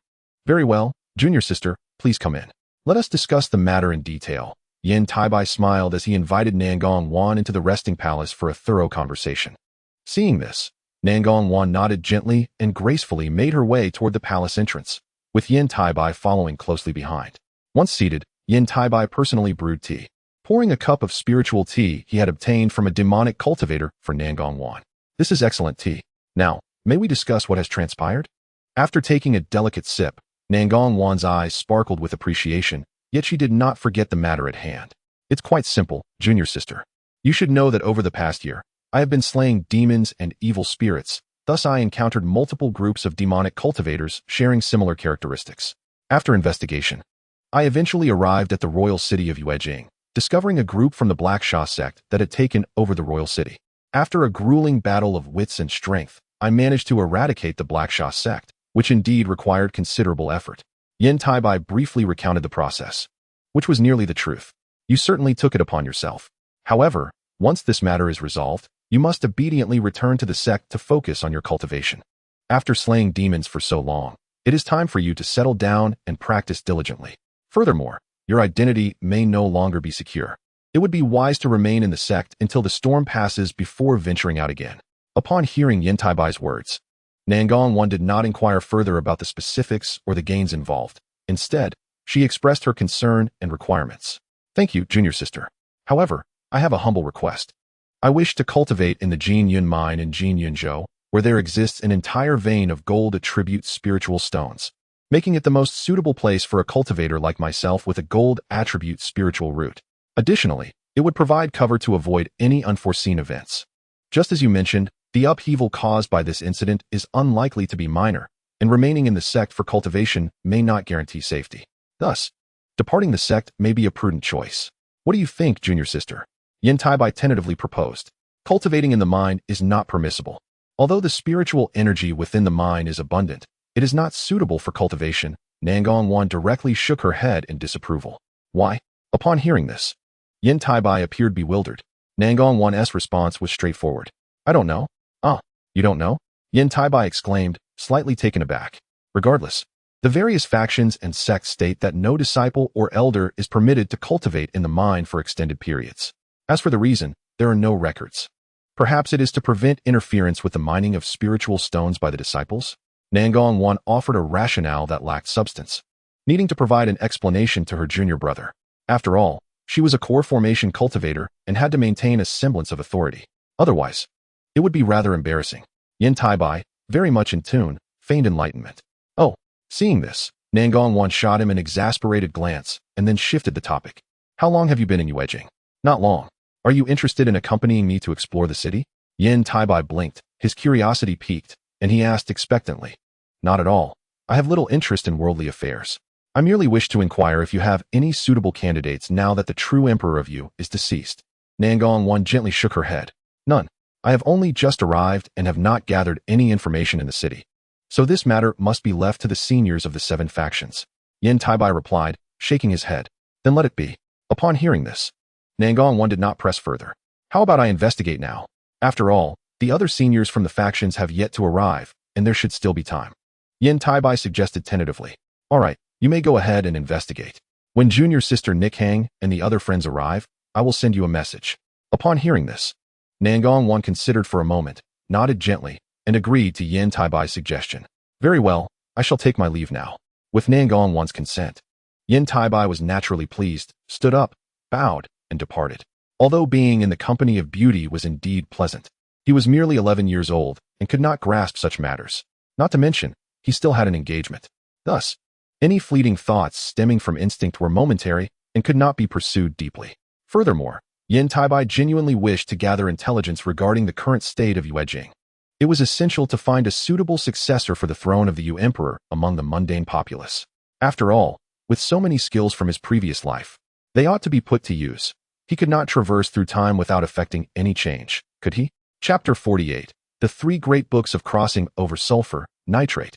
Very well, junior sister, please come in. Let us discuss the matter in detail. Yan Taibai smiled as he invited Nangong Wan into the resting palace for a thorough conversation. Seeing this, Nangong Wan nodded gently and gracefully made her way toward the palace entrance, with Yan Taibai following closely behind. Once seated, Yan Taibai personally brewed tea, pouring a cup of spiritual tea he had obtained from a demonic cultivator for Nangong Wan. This is excellent tea. Now, may we discuss what has transpired? After taking a delicate sip, Nangong Wan's eyes sparkled with appreciation, yet she did not forget the matter at hand. It's quite simple, junior sister. You should know that over the past year, I have been slaying demons and evil spirits. Thus I encountered multiple groups of demonic cultivators sharing similar characteristics. After investigation, I eventually arrived at the royal city of Yuejing, discovering a group from the Black Sha sect that had taken over the royal city. After a grueling battle of wits and strength, I managed to eradicate the Black Sha sect, which indeed required considerable effort. Yan Taibai briefly recounted the process, which was nearly the truth. You certainly took it upon yourself. However, once this matter is resolved, you must obediently return to the sect to focus on your cultivation. After slaying demons for so long, it is time for you to settle down and practice diligently. Furthermore, your identity may no longer be secure. It would be wise to remain in the sect until the storm passes before venturing out again. Upon hearing Yan Taibai's words, Nangong did not inquire further about the specifics or the gains involved. Instead, she expressed her concern and requirements. Thank you, junior sister. However, I have a humble request. I wish to cultivate in the Jinyun mine in Jinyunzhou, where there exists an entire vein of gold attribute spiritual stones, making it the most suitable place for a cultivator like myself with a gold attribute spiritual root. Additionally, it would provide cover to avoid any unforeseen events. Just as you mentioned, the upheaval caused by this incident is unlikely to be minor, and remaining in the sect for cultivation may not guarantee safety. Thus, departing the sect may be a prudent choice. What do you think, junior sister? Yan Taibai tentatively proposed. Cultivating in the mine is not permissible. Although the spiritual energy within the mine is abundant, it is not suitable for cultivation. Nangong directly shook her head in disapproval. Why? Upon hearing this, Yan Taibai appeared bewildered. Nangong's response was straightforward. I don't know. Ah, you don't know? Yan Taibai exclaimed, slightly taken aback. Regardless, the various factions and sects state that no disciple or elder is permitted to cultivate in the mine for extended periods. As for the reason, there are no records. Perhaps it is to prevent interference with the mining of spiritual stones by the disciples? Nangong offered a rationale that lacked substance, needing to provide an explanation to her junior brother. After all, she was a core formation cultivator and had to maintain a semblance of authority. Otherwise, it would be rather embarrassing. Yan Taibai, very much in tune, feigned enlightenment. Oh, seeing this, Nangong shot him an exasperated glance and then shifted the topic. How long have you been in Yuejing? Not long. Are you interested in accompanying me to explore the city? Yan Taibai blinked, his curiosity piqued, and he asked expectantly. Not at all. I have little interest in worldly affairs. I merely wish to inquire if you have any suitable candidates now that the true emperor of you is deceased. Nangong gently shook her head. None. I have only just arrived and have not gathered any information in the city. So this matter must be left to the seniors of the 7 factions. Yan Taibai replied, shaking his head. Then let it be. Upon hearing this, Nangong did not press further. How about I investigate now? After all, the other seniors from the factions have yet to arrive, and there should still be time. Yan Taibai suggested tentatively. All right, you may go ahead and investigate. When junior sister Nikhang and the other friends arrive, I will send you a message. Upon hearing this, Nangong considered for a moment, nodded gently, and agreed to Yan Taibai's suggestion. Very well, I shall take my leave now. With Nangong's consent, Yan Taibai was naturally pleased, stood up, bowed, and departed. Although being in the company of beauty was indeed pleasant, he was merely 11 years old and could not grasp such matters. Not to mention, he still had an engagement. Thus, any fleeting thoughts stemming from instinct were momentary and could not be pursued deeply. Furthermore, Yan Taibai genuinely wished to gather intelligence regarding the current state of Yuejing. It was essential to find a suitable successor for the throne of the Yu Emperor among the mundane populace. After all, with so many skills from his previous life, they ought to be put to use. He could not traverse through time without effecting any change, could he? Chapter 48. The 3 Great Books of Crossing Over Sulfur, Nitrate,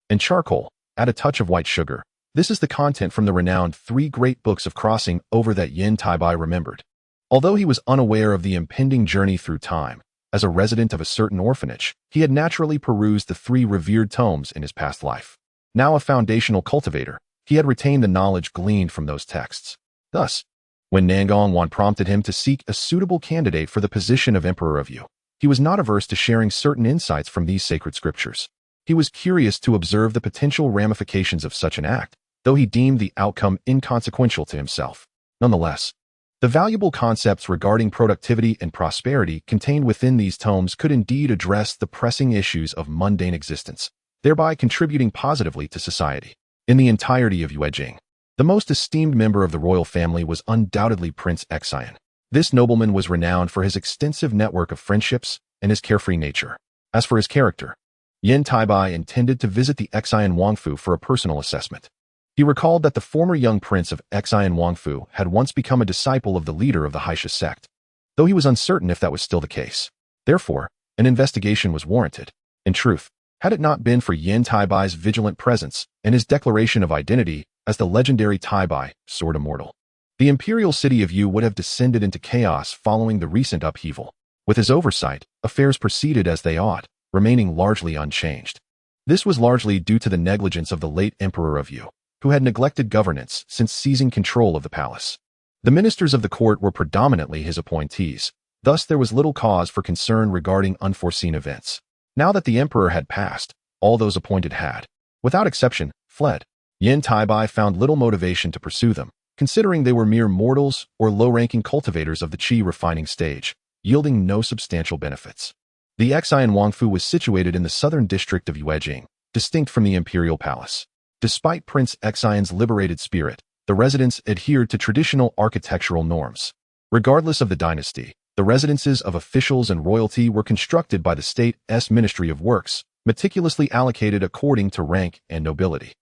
and Charcoal. Add a touch of white sugar. This is the content from the renowned 3 Great Books of Crossing Over that Yan Taibai remembered. Although he was unaware of the impending journey through time, as a resident of a certain orphanage, he had naturally perused the 3 revered tomes in his past life. Now a foundational cultivator, he had retained the knowledge gleaned from those texts. Thus, when Nangong prompted him to seek a suitable candidate for the position of Emperor of Yu, he was not averse to sharing certain insights from these sacred scriptures. He was curious to observe the potential ramifications of such an act, though he deemed the outcome inconsequential to himself. Nonetheless, the valuable concepts regarding productivity and prosperity contained within these tomes could indeed address the pressing issues of mundane existence, thereby contributing positively to society. In the entirety of Yuejing, the most esteemed member of the royal family was undoubtedly Prince Xian. This nobleman was renowned for his extensive network of friendships and his carefree nature. As for his character, Yan Taibai intended to visit the Xian Wangfu for a personal assessment. He recalled that the former young prince of Xian Wangfu had once become a disciple of the leader of the Haisha sect, though he was uncertain if that was still the case. Therefore, an investigation was warranted. In truth, had it not been for Yan Taibai's vigilant presence and his declaration of identity as the legendary Taibai, Sword Immortal, The imperial city of Yu would have descended into chaos following the recent upheaval. With his oversight, affairs proceeded as they ought, remaining largely unchanged. This was largely due to the negligence of the late Emperor of Yu, who had neglected governance since seizing control of the palace. The ministers of the court were predominantly his appointees, thus there was little cause for concern regarding unforeseen events. Now that the emperor had passed, all those appointed had, without exception, fled. Yan Taibai found little motivation to pursue them, considering they were mere mortals or low-ranking cultivators of the qi refining stage, yielding no substantial benefits. The Xian Wangfu was situated in the southern district of Yuejing, distinct from the imperial palace. Despite Prince Xian's liberated spirit, the residents adhered to traditional architectural norms. Regardless of the dynasty, the residences of officials and royalty were constructed by the state's Ministry of Works, meticulously allocated according to rank and nobility.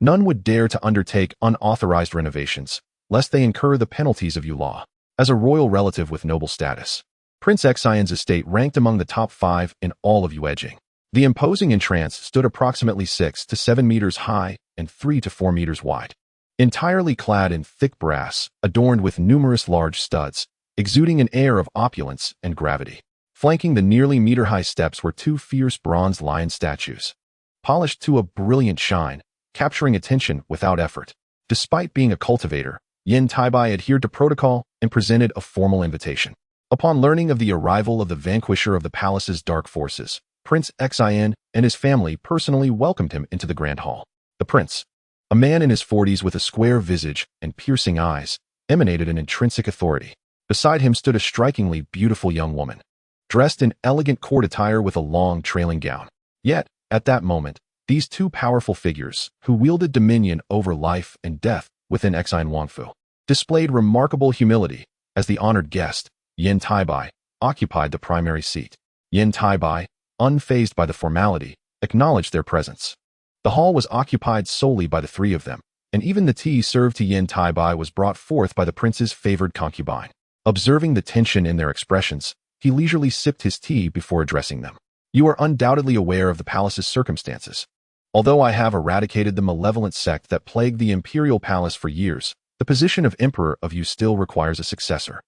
None would dare to undertake unauthorized renovations, lest they incur the penalties of Yu law. As a royal relative with noble status, Prince Xian's estate ranked among the top 5 in all of Yuejing. The imposing entrance stood approximately 6 to 7 meters high and 3 to 4 meters wide. Entirely clad in thick brass, adorned with numerous large studs, exuding an air of opulence and gravity. Flanking the nearly meter-high steps were 2 fierce bronze lion statues, polished to a brilliant shine, capturing attention without effort. Despite being a cultivator, Yan Taibai adhered to protocol and presented a formal invitation. Upon learning of the arrival of the vanquisher of the palace's dark forces, Prince Xian and his family personally welcomed him into the grand hall. The prince, a man in his 40s with a square visage and piercing eyes, emanated an intrinsic authority. Beside him stood a strikingly beautiful young woman, dressed in elegant court attire with a long trailing gown. Yet, at that moment, these two powerful figures, who wielded dominion over life and death within Xian Wangfu, displayed remarkable humility. As the honored guest, Yan Taibai occupied the primary seat. Yan Taibai, unfazed by the formality, acknowledged their presence. The hall was occupied solely by the 3 of them, and even the tea served to Yan Taibai was brought forth by the prince's favored concubine. Observing the tension in their expressions, he leisurely sipped his tea before addressing them. You are undoubtedly aware of the palace's circumstances. Although I have eradicated the malevolent sect that plagued the imperial palace for years, the position of emperor of Yu still requires a successor.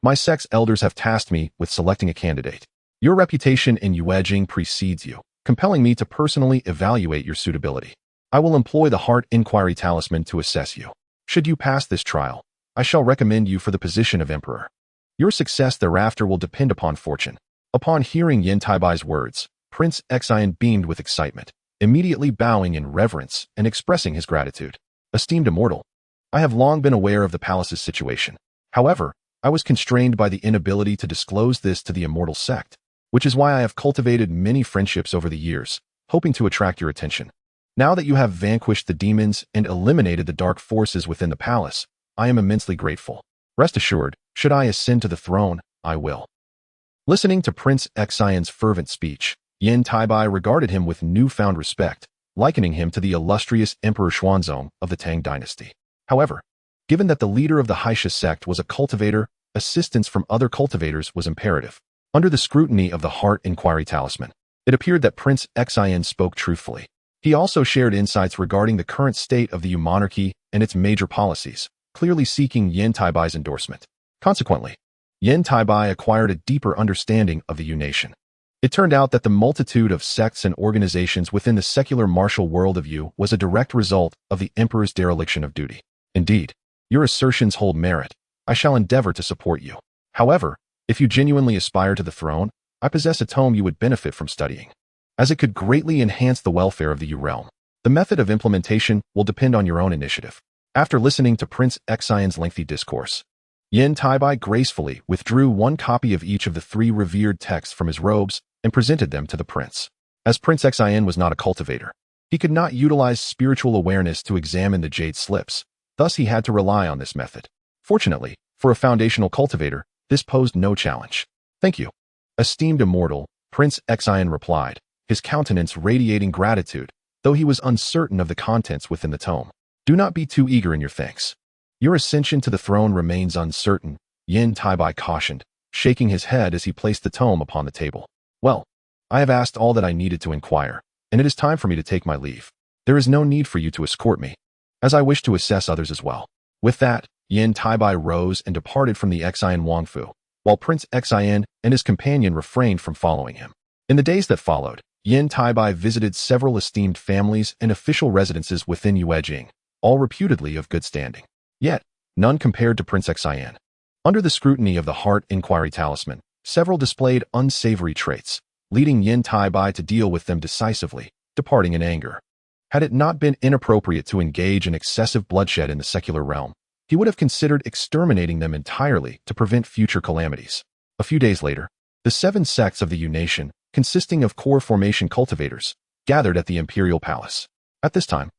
My sect's elders have tasked me with selecting a candidate. Your reputation in Yuejing precedes you, compelling me to personally evaluate your suitability. I will employ the Heart Inquiry Talisman to assess you. Should you pass this trial, I shall recommend you for the position of emperor. Your success thereafter will depend upon fortune. Upon hearing Yan Taibai's words, Prince Xian beamed with excitement, immediately bowing in reverence and expressing his gratitude. Esteemed immortal, I have long been aware of the palace's situation. However, I was constrained by the inability to disclose this to the immortal sect, which is why I have cultivated many friendships over the years, hoping to attract your attention. Now that you have vanquished the demons and eliminated the dark forces within the palace, I am immensely grateful. Rest assured, should I ascend to the throne, I will. Listening to Prince Xian's fervent speech, Yan Taibai regarded him with newfound respect, likening him to the illustrious Emperor Xuanzong of the Tang dynasty. However, given that the leader of the Haisha sect was a cultivator, assistance from other cultivators was imperative. Under the scrutiny of the Heart Inquiry Talisman, it appeared that Prince Xian spoke truthfully. He also shared insights regarding the current state of the Yu monarchy and its major policies, clearly seeking Yan Taibai's endorsement. Consequently, Yan Taibai acquired a deeper understanding of the Yu nation. It turned out that the multitude of sects and organizations within the secular martial world of Yu was a direct result of the emperor's dereliction of duty. Indeed, your assertions hold merit. I shall endeavor to support you. However, if you genuinely aspire to the throne, I possess a tome you would benefit from studying, as it could greatly enhance the welfare of the Yu realm. The method of implementation will depend on your own initiative. After listening to Prince Xian's lengthy discourse, Yan Taibai gracefully withdrew one copy of each of the 3 revered texts from his robes and presented them to the prince. As Prince Xian was not a cultivator, he could not utilize spiritual awareness to examine the jade slips, thus he had to rely on this method. Fortunately, for a foundational cultivator, this posed no challenge. Thank you. Esteemed immortal, Prince Xian replied, his countenance radiating gratitude, though he was uncertain of the contents within the tome. Do not be too eager in your thanks. Your ascension to the throne remains uncertain, Yan Taibai cautioned, shaking his head as he placed the tome upon the table. Well, I have asked all that I needed to inquire, and it is time for me to take my leave. There is no need for you to escort me, as I wish to assess others as well. With that, Yan Taibai rose and departed from the Xian Wangfu, while Prince Xian and his companion refrained from following him. In the days that followed, Yan Taibai visited several esteemed families and official residences within Yuejing, all reputedly of good standing. Yet, none compared to Prince Xian. Under the scrutiny of the Heart Inquiry Talisman, several displayed unsavory traits, leading Yan Taibai to deal with them decisively, departing in anger. Had it not been inappropriate to engage in excessive bloodshed in the secular realm, he would have considered exterminating them entirely to prevent future calamities. A few days later, the 7 sects of the Yu nation, consisting of core formation cultivators, gathered at the imperial palace. At this time,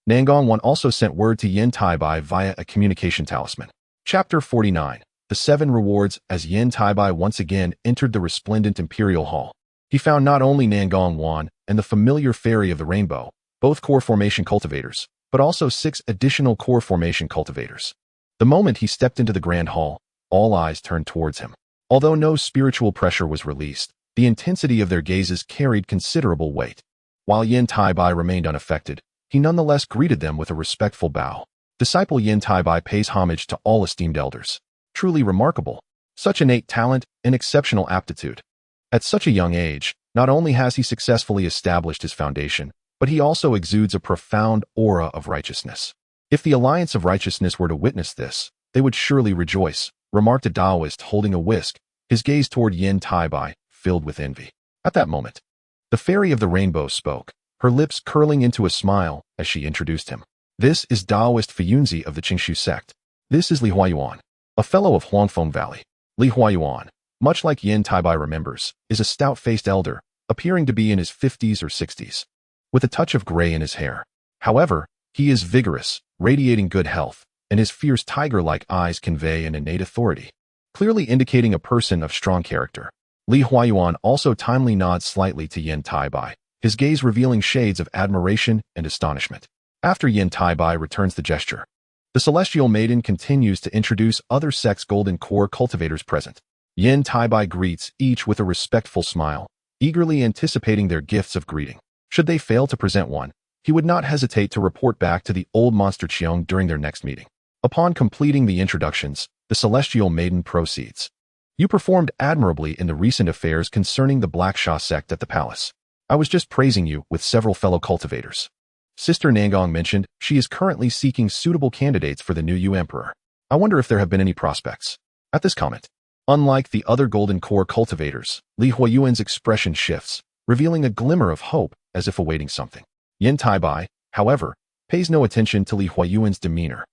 Nangong Wan also sent word to Yan Taibai via a communication talisman. Chapter 49. The 7 Rewards. As Yan Taibai once again entered the resplendent imperial hall, he found not only Nangong Wan and the familiar fairy of the rainbow, both core formation cultivators, but also 6 additional core formation cultivators. The moment he stepped into the grand hall, all eyes turned towards him. Although no spiritual pressure was released, the intensity of their gazes carried considerable weight. While Yan Taibai remained unaffected, he nonetheless greeted them with a respectful bow. Disciple Yan Taibai pays homage to all esteemed elders. Truly remarkable. Such innate talent and exceptional aptitude. At such a young age, not only has he successfully established his foundation, but he also exudes a profound aura of righteousness. If the Alliance of Righteousness were to witness this, they would surely rejoice, remarked a Taoist holding a whisk, his gaze toward Yan Taibai, filled with envy. At that moment, the fairy of the rainbow spoke, her lips curling into a smile as she introduced him. This is Taoist Fuyunzi of the Qingshu sect. This is Li Huayuan, a fellow of Huangfeng Valley. Li Huayuan, much like Yan Taibai remembers, is a stout-faced elder, appearing to be in his 50s or 60s, with a touch of gray in his hair. However, he is vigorous, radiating good health, and his fierce tiger-like eyes convey an innate authority, clearly indicating a person of strong character. Li Huayuan also timely nods slightly to Yan Taibai, his gaze revealing shades of admiration and astonishment. After Yan Taibai returns the gesture, the celestial maiden continues to introduce other sects' golden core cultivators present. Yan Taibai greets each with a respectful smile, eagerly anticipating their gifts of greeting. Should they fail to present one, he would not hesitate to report back to the old monster Qiong during their next meeting. Upon completing the introductions, the celestial maiden proceeds. You performed admirably in the recent affairs concerning the Black Sha sect at the palace. I was just praising you with several fellow cultivators. Sister Nangong mentioned she is currently seeking suitable candidates for the new Yu Emperor. I wonder if there have been any prospects. At this comment, unlike the other golden core cultivators, Li Huayuan's expression shifts, revealing a glimmer of hope as if awaiting something. Yan Taibai, however, pays no attention to Li Huayuan's demeanor.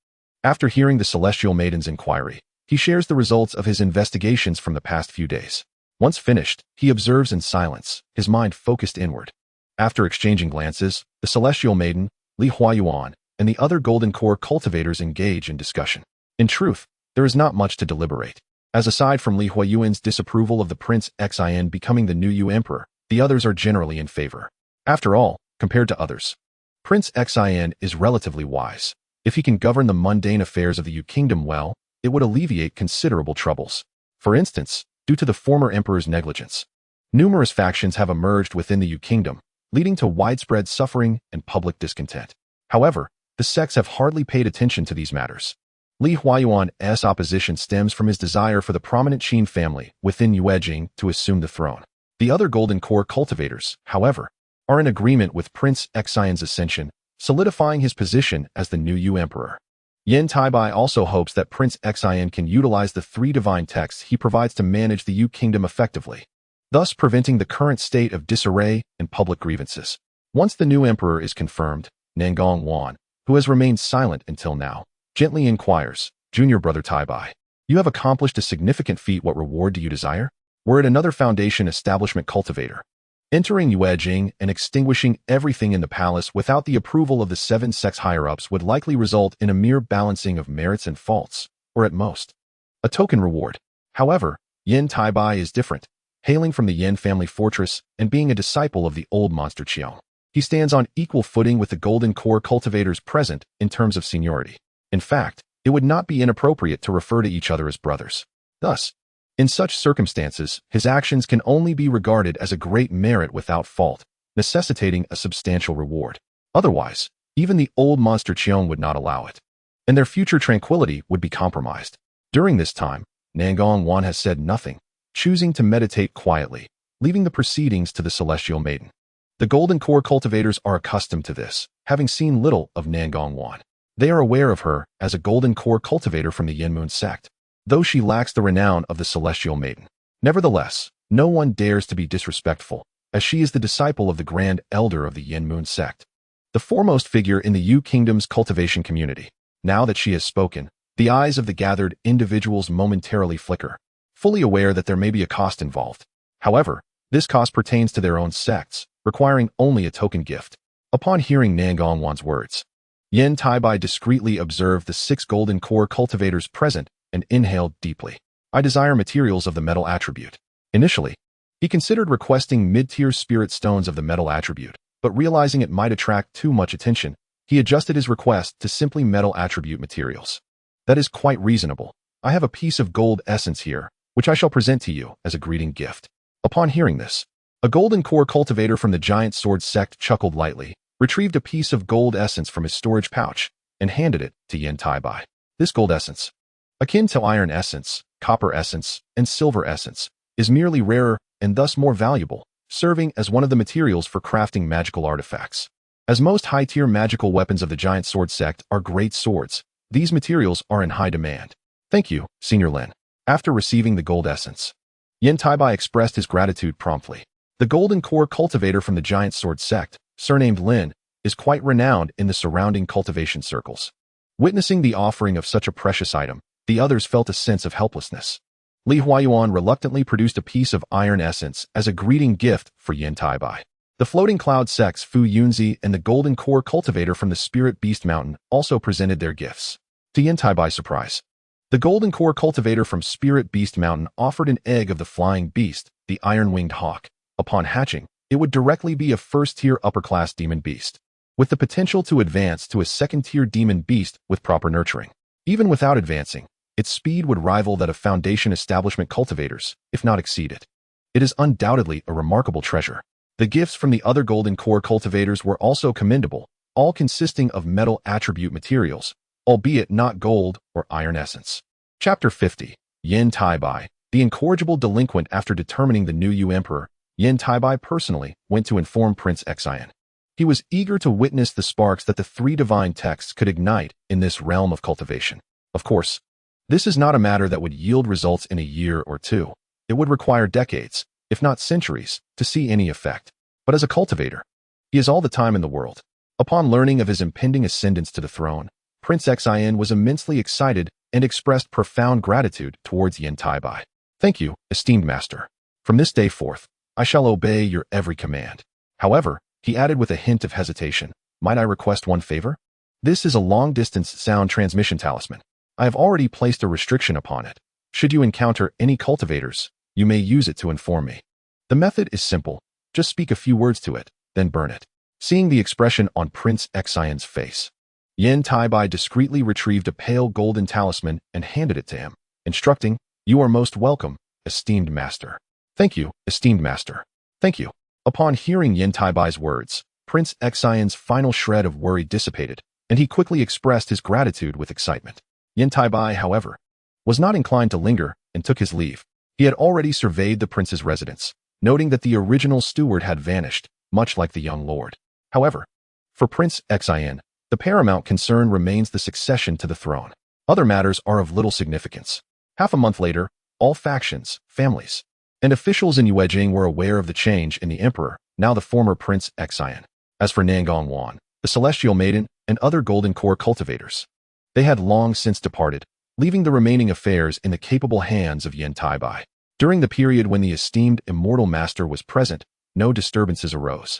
After hearing the celestial maiden's inquiry, he shares the results of his investigations from the past few days. Once finished, he observes in silence, his mind focused inward. After exchanging glances, the celestial maiden, Li Huayuan, and the other golden core cultivators engage in discussion. In truth, there is not much to deliberate, as aside from Li Huayuan's disapproval of the Prince Xian becoming the new Yu Emperor, the others are generally in favor. After all, compared to others, Prince Xian is relatively wise. If he can govern the mundane affairs of the Yu Kingdom well, it would alleviate considerable troubles. For instance, due to the former emperor's negligence, numerous factions have emerged within the Yu Kingdom, leading to widespread suffering and public discontent. However, the sects have hardly paid attention to these matters. Li Huayuan's opposition stems from his desire for the prominent Qin family within Yuejing to assume the throne. The other golden core cultivators, however, are in agreement with Prince Xian's ascension, solidifying his position as the new Yu Emperor. Yan Taibai also hopes that Prince Xian can utilize the 3 divine texts he provides to manage the Yu Kingdom effectively, thus preventing the current state of disarray and public grievances. Once the new emperor is confirmed, Nangong Wan, who has remained silent until now, gently inquires, Junior Brother Taibai, you have accomplished a significant feat. What reward do you desire? Were it another foundation establishment cultivator, entering Yuejing and extinguishing everything in the palace without the approval of the 7 sects higher-ups would likely result in a mere balancing of merits and faults, or at most, a token reward. However, Yan Taibai is different, hailing from the Yan family fortress and being a disciple of the old monster Qiong. He stands on equal footing with the golden core cultivators present in terms of seniority. In fact, it would not be inappropriate to refer to each other as brothers. Thus, in such circumstances, his actions can only be regarded as a great merit without fault, necessitating a substantial reward. Otherwise, even the old monster Qiong would not allow it. and their future tranquility would be compromised. During this time, Nangong Wan has said nothing, choosing to meditate quietly, leaving the proceedings to the celestial maiden. The Golden Core cultivators are accustomed to this, having seen little of Nangong Wan. They are aware of her as a Golden Core cultivator from the Yin Moon sect, though she lacks the renown of the celestial maiden. Nevertheless, no one dares to be disrespectful, as she is the disciple of the Grand Elder of the Yin Moon sect, the foremost figure in the Yu Kingdom's cultivation community. Now that she has spoken, the eyes of the gathered individuals momentarily flicker, fully aware that there may be a cost involved. However, this cost pertains to their own sects, requiring only a token gift. Upon hearing Nangong Wan's words, Yan Taibai discreetly observed the 6 Golden Core cultivators present and inhaled deeply. I desire materials of the metal attribute. Initially, he considered requesting mid-tier spirit stones of the metal attribute, but realizing it might attract too much attention, he adjusted his request to simply metal attribute materials. That is quite reasonable. I have a piece of gold essence here, which I shall present to you as a greeting gift. Upon hearing this, a Golden Core cultivator from the Giant Sword sect chuckled lightly, retrieved a piece of gold essence from his storage pouch, and handed it to Yan Taibai. This gold essence, akin to iron essence, copper essence, and silver essence, is merely rarer and thus more valuable, serving as one of the materials for crafting magical artifacts. As most high-tier magical weapons of the Giant Sword sect are great swords, these materials are in high demand. Thank you, Senior Lin. After receiving the gold essence, Yan Taibai expressed his gratitude promptly. The Golden Core cultivator from the Giant Sword sect, surnamed Lin, is quite renowned in the surrounding cultivation circles. Witnessing the offering of such a precious item, the others felt a sense of helplessness. Li Huayuan reluctantly produced a piece of iron essence as a greeting gift for Yan Taibai. The Floating Cloud sects Fu Yunzi and the Golden Core cultivator from the Spirit Beast Mountain also presented their gifts. To Yan Taibai's surprise, the Golden Core cultivator from Spirit Beast Mountain offered an egg of the flying beast, the Iron-Winged Hawk. Upon hatching, it would directly be a first-tier upper-class demon beast, with the potential to advance to a second-tier demon beast with proper nurturing. Even without advancing, its speed would rival that of Foundation Establishment cultivators, if not exceed it. It is undoubtedly a remarkable treasure. The gifts from the other Golden Core cultivators were also commendable, all consisting of metal attribute materials, albeit not gold or iron essence. Chapter 50. Yan Taibai, the incorrigible delinquent. After determining the new Yu Emperor, Yan Taibai personally went to inform Prince Xian. He was eager to witness the sparks that the 3 divine texts could ignite in this realm of cultivation. Of course, this is not a matter that would yield results in a year or two. It would require decades, if not centuries, to see any effect. But as a cultivator, he has all the time in the world. Upon learning of his impending ascendance to the throne, Prince Xian was immensely excited and expressed profound gratitude towards Yan Taibai. Thank you, esteemed master. From this day forth, I shall obey your every command. However, he added with a hint of hesitation, might I request one favor? This is a long-distance sound transmission talisman. I have already placed a restriction upon it. Should you encounter any cultivators, you may use it to inform me. The method is simple. Just speak a few words to it, then burn it. Seeing the expression on Prince Xian's face, Yan Taibai discreetly retrieved a pale golden talisman and handed it to him, instructing, "You are most welcome, esteemed master." Thank you, esteemed master. Thank you. Upon hearing Yan Taibai's words, Prince Xian's final shred of worry dissipated, and he quickly expressed his gratitude with excitement. Yan Taibai, however, was not inclined to linger and took his leave. He had already surveyed the prince's residence, noting that the original steward had vanished, much like the young lord. However, for Prince Xian, the paramount concern remains the succession to the throne. Other matters are of little significance. Half a month later, all factions, families, and officials in Yuejing were aware of the change in the emperor, now the former Prince Xian. As for Nangong Wan, the Celestial Maiden, and other Golden Core cultivators, they had long since departed, leaving the remaining affairs in the capable hands of Yan Taibai. During the period when the esteemed Immortal Master was present, no disturbances arose.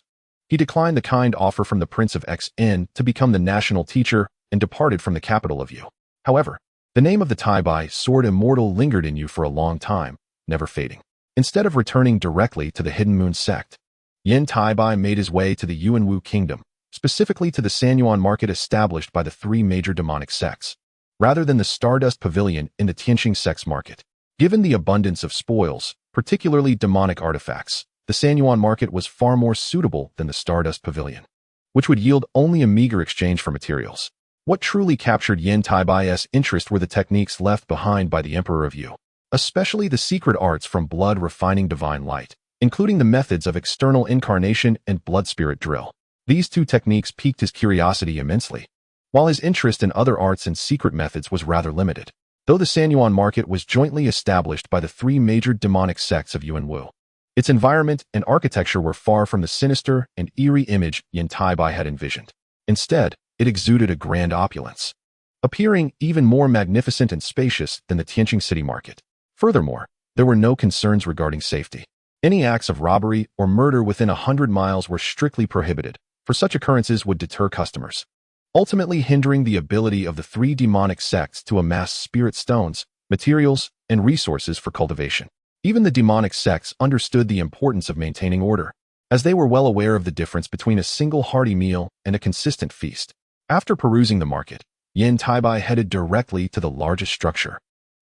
He declined the kind offer from the Prince of Xn to become the national teacher and departed from the capital of Yu. However, the name of the Taibai sword immortal lingered in Yu for a long time, never fading. Instead of returning directly to the Hidden Moon sect, Yan Taibai made his way to the Yuanwu kingdom, specifically to the Sanyuan market established by the 3 major demonic sects, rather than the Stardust Pavilion in the Tianqing sect's market. Given the abundance of spoils, particularly demonic artifacts, the Sanyuan market was far more suitable than the Stardust Pavilion, which would yield only a meager exchange for materials. What truly captured Yan Taibai's interest were the techniques left behind by the Emperor of Yu, especially the secret arts from blood refining divine light, including the methods of external incarnation and blood spirit drill. These two techniques piqued his curiosity immensely, while his interest in other arts and secret methods was rather limited. Though the Sanyuan market was jointly established by the three major demonic sects of Yuan Wu, its environment and architecture were far from the sinister and eerie image Yan Taibai had envisioned. Instead, it exuded a grand opulence, appearing even more magnificent and spacious than the Tianqing city market. Furthermore, there were no concerns regarding safety. Any acts of robbery or murder within 100 miles were strictly prohibited, for such occurrences would deter customers, ultimately hindering the ability of the three demonic sects to amass spirit stones, materials, and resources for cultivation. Even the demonic sects understood the importance of maintaining order, as they were well aware of the difference between a single hearty meal and a consistent feast. After perusing the market, Yan Taibai headed directly to the largest structure,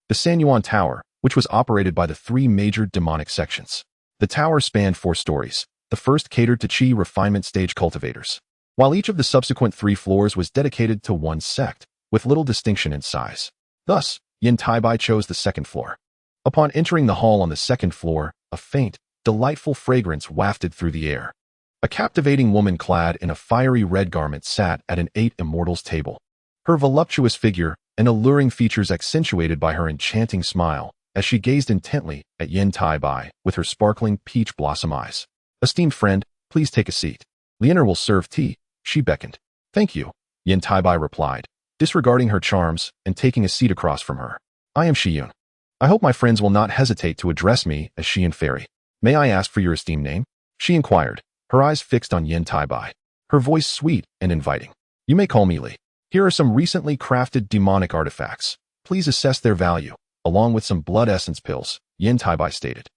the Sanyuan Tower, which was operated by the three major demonic sections. The tower spanned 4 stories. The first catered to Qi refinement stage cultivators, while each of the subsequent 3 floors was dedicated to one sect, with little distinction in size. Thus, Yan Taibai chose the second floor. Upon entering the hall on the second floor, a faint, delightful fragrance wafted through the air. A captivating woman clad in a fiery red garment sat at an 8 immortals table. Her voluptuous figure and alluring features accentuated by her enchanting smile as she gazed intently at Yan Taibai with her sparkling peach blossom eyes. "Esteemed friend, please take a seat. Lianer will serve tea," she beckoned. "Thank you," Yan Taibai replied, disregarding her charms and taking a seat across from her. "I am Shiyun. I hope my friends will not hesitate to address me as Shi and Fairy. May I ask for your esteemed name?" she inquired, her eyes fixed on Yan Taibai, her voice sweet and inviting. "You may call me Li. Here are some recently crafted demonic artifacts. Please assess their value, along with some blood essence pills," Yan Taibai stated,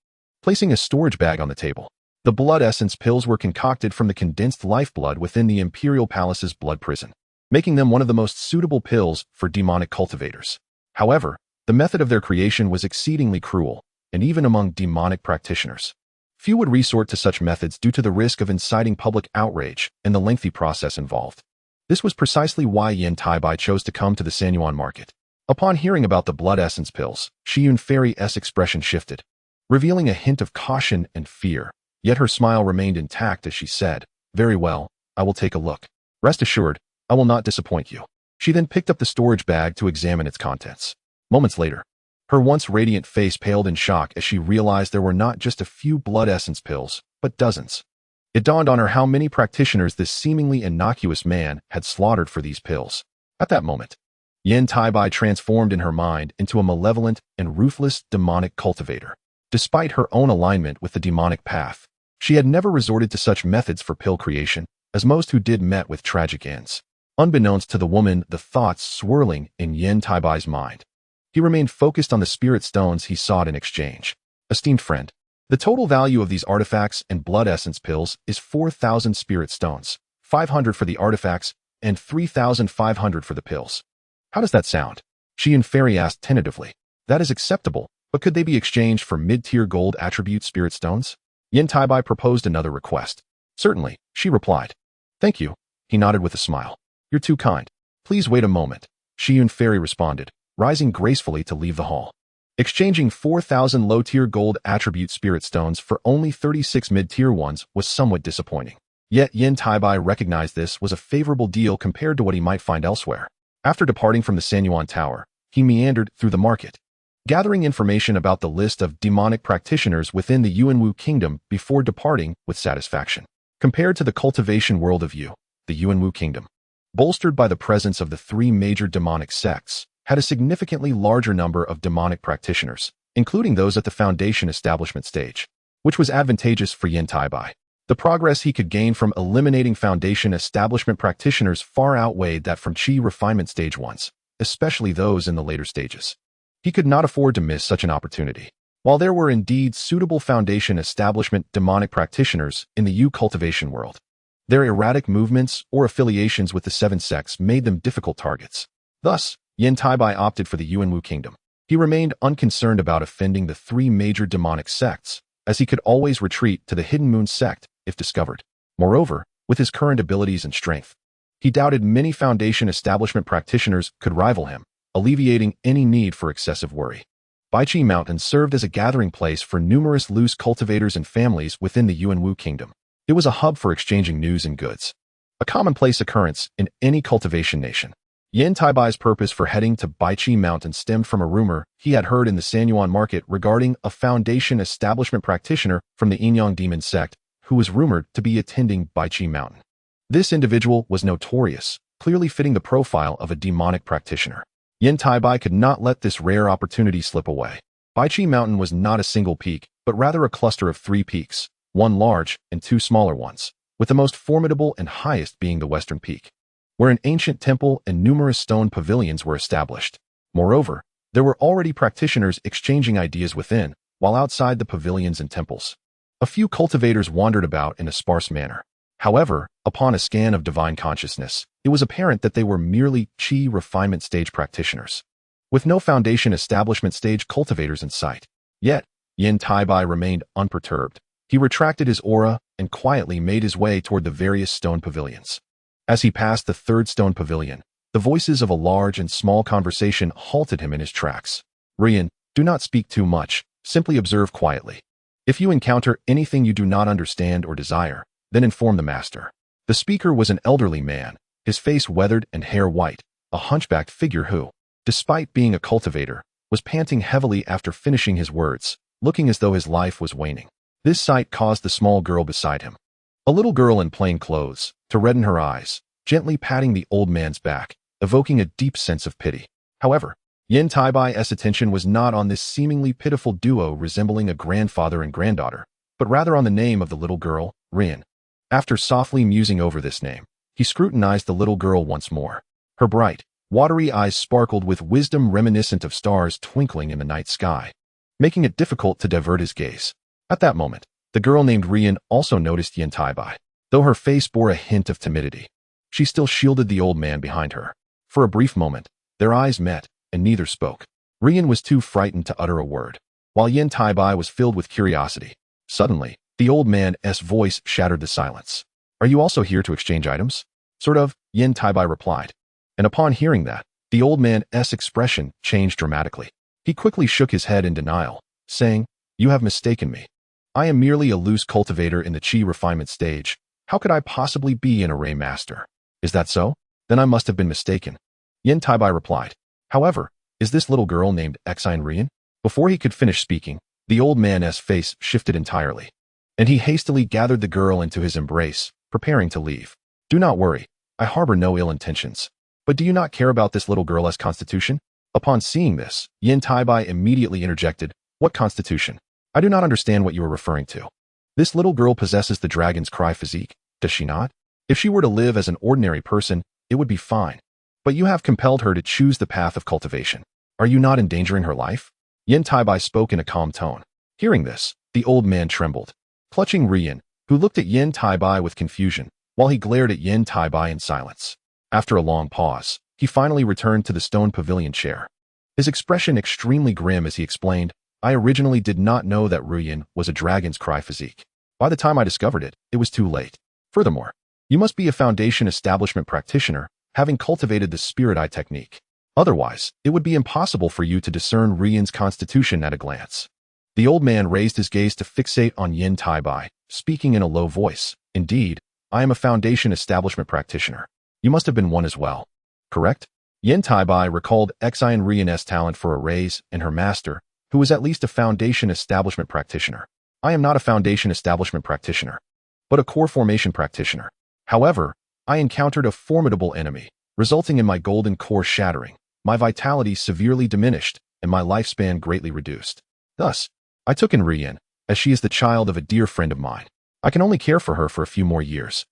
placing a storage bag on the table. The blood essence pills were concocted from the condensed lifeblood within the Imperial Palace's blood prison, making them one of the most suitable pills for demonic cultivators. However, the method of their creation was exceedingly cruel, and even among demonic practitioners, few would resort to such methods due to the risk of inciting public outrage and the lengthy process involved. This was precisely why Yan Taibai chose to come to the Sanyuan market. Upon hearing about the blood essence pills, Shiyun Fairy's expression shifted, revealing a hint of caution and fear, yet her smile remained intact as she said, "Very well, I will take a look. Rest assured, I will not disappoint you." She then picked up the storage bag to examine its contents. Moments later, her once radiant face paled in shock as she realized there were not just a few blood essence pills, but dozens. It dawned on her how many practitioners this seemingly innocuous man had slaughtered for these pills. At that moment, Yan Taibai transformed in her mind into a malevolent and ruthless demonic cultivator. Despite her own alignment with the demonic path, she had never resorted to such methods for pill creation, as most who did met with tragic ends. Unbeknownst to the woman, the thoughts swirling in Yan Taibai's mind, he remained focused on the spirit stones he sought in exchange. "Esteemed friend, the total value of these artifacts and blood essence pills is 4,000 spirit stones, 500 for the artifacts, and 3,500 for the pills. How does that sound?" She and Fairy asked tentatively. "That is acceptable, but could they be exchanged for mid-tier gold attribute spirit stones?" Yan Taibai proposed another request. "Certainly," she replied. "Thank you," he nodded with a smile. "You're too kind. Please wait a moment," Shiyun Fairy responded, rising gracefully to leave the hall. Exchanging 4,000 low-tier gold attribute spirit stones for only 36 mid-tier ones was somewhat disappointing. Yet Yan Taibai recognized this was a favorable deal compared to what he might find elsewhere. After departing from the Sanyuan Tower, he meandered through the market, gathering information about the list of demonic practitioners within the Yuanwu Kingdom before departing with satisfaction. Compared to the cultivation world of Yu, the Yuanwu Kingdom, bolstered by the presence of the 3 major demonic sects, had a significantly larger number of demonic practitioners, including those at the foundation establishment stage, which was advantageous for Yan Taibai. The progress he could gain from eliminating foundation establishment practitioners far outweighed that from Qi refinement stage ones, especially those in the later stages. He could not afford to miss such an opportunity. While there were indeed suitable foundation establishment demonic practitioners in the Yu cultivation world, their erratic movements or affiliations with the 7 sects made them difficult targets. Thus, Yan Taibai opted for the Yuanwu Kingdom. He remained unconcerned about offending the 3 major demonic sects, as he could always retreat to the Hidden Moon sect if discovered. Moreover, with his current abilities and strength, He doubted many foundation establishment practitioners could rival him, alleviating any need for excessive worry. Baichi Mountain served as a gathering place for numerous loose cultivators and families within the Yuanwu Kingdom. It was a hub for exchanging news and goods, a commonplace occurrence in any cultivation nation. Yan Taibai's purpose for heading to Baichi Mountain stemmed from a rumor he had heard in the Sanyuan market regarding a foundation establishment practitioner from the Yinyang demon sect who was rumored to be attending Baichi Mountain. This individual was notorious, clearly fitting the profile of a demonic practitioner. Yan Taibai could not let this rare opportunity slip away. Baichi Mountain was not a single peak, but rather a cluster of 3 peaks, one large and 2 smaller ones, with the most formidable and highest being the western peak, where an ancient temple and numerous stone pavilions were established. Moreover, there were already practitioners exchanging ideas within, while outside the pavilions and temples. A few cultivators wandered about in a sparse manner. However, upon a scan of divine consciousness, it was apparent that they were merely Qi refinement stage practitioners, with no foundation establishment stage cultivators in sight. Yet, Yan Taibai remained unperturbed. He retracted his aura and quietly made his way toward the various stone pavilions. As he passed the 3rd stone pavilion, the voices of a large and small conversation halted him in his tracks. Rian, do not speak too much, simply observe quietly. If you encounter anything you do not understand or desire, then inform the master. The speaker was an elderly man, his face weathered and hair white, a hunchbacked figure who, despite being a cultivator, was panting heavily after finishing his words, looking as though his life was waning. This sight caused the small girl beside him, a little girl in plain clothes, to redden her eyes, gently patting the old man's back, evoking a deep sense of pity. However, Yan Taibai's attention was not on this seemingly pitiful duo resembling a grandfather and granddaughter, but rather on the name of the little girl, Rian. After softly musing over this name, he scrutinized the little girl once more. Her bright, watery eyes sparkled with wisdom reminiscent of stars twinkling in the night sky, making it difficult to divert his gaze. At that moment, the girl named Rian also noticed Yan Taibai, though her face bore a hint of timidity. She still shielded the old man behind her. For a brief moment, their eyes met, and neither spoke. Rian was too frightened to utter a word, while Yan Taibai was filled with curiosity. Suddenly, the old man's voice shattered the silence. Are you also here to exchange items? Sort of, Yan Taibai replied. And upon hearing that, the old man's expression changed dramatically. He quickly shook his head in denial, saying, You have mistaken me. I am merely a loose cultivator in the Qi refinement stage. How could I possibly be an array master? Is that so? Then I must have been mistaken. Yan Taibai replied. However, is this little girl named Xine Rian? Before he could finish speaking, the old man's face shifted entirely, and he hastily gathered the girl into his embrace, preparing to leave. Do not worry, I harbor no ill intentions. But do you not care about this little girl's constitution? Upon seeing this, Yan Taibai immediately interjected, What constitution? I do not understand what you are referring to. This little girl possesses the dragon's cry physique, does she not? If she were to live as an ordinary person, it would be fine. But you have compelled her to choose the path of cultivation. Are you not endangering her life? Yan Taibai spoke in a calm tone. Hearing this, the old man trembled, clutching Rian, who looked at Yan Taibai with confusion, while he glared at Yan Taibai in silence. After a long pause, he finally returned to the stone pavilion chair, his expression extremely grim as he explained, I originally did not know that Rian was a dragon's cry physique. By the time I discovered it, it was too late. Furthermore, you must be a foundation establishment practitioner, having cultivated the spirit eye technique. Otherwise, it would be impossible for you to discern Rian's constitution at a glance. The old man raised his gaze to fixate on Yan Taibai, speaking in a low voice. Indeed, I am a foundation establishment practitioner. You must have been one as well. Correct? Yan Taibai recalled Xine Rian's talent for arrays and her master, who was at least a foundation establishment practitioner. I am not a foundation establishment practitioner, but a core formation practitioner. However, I encountered a formidable enemy, resulting in my golden core shattering, my vitality severely diminished, and my lifespan greatly reduced. Thus, I took in Rian, as she is the child of a dear friend of mine. I can only care for her for a few more years,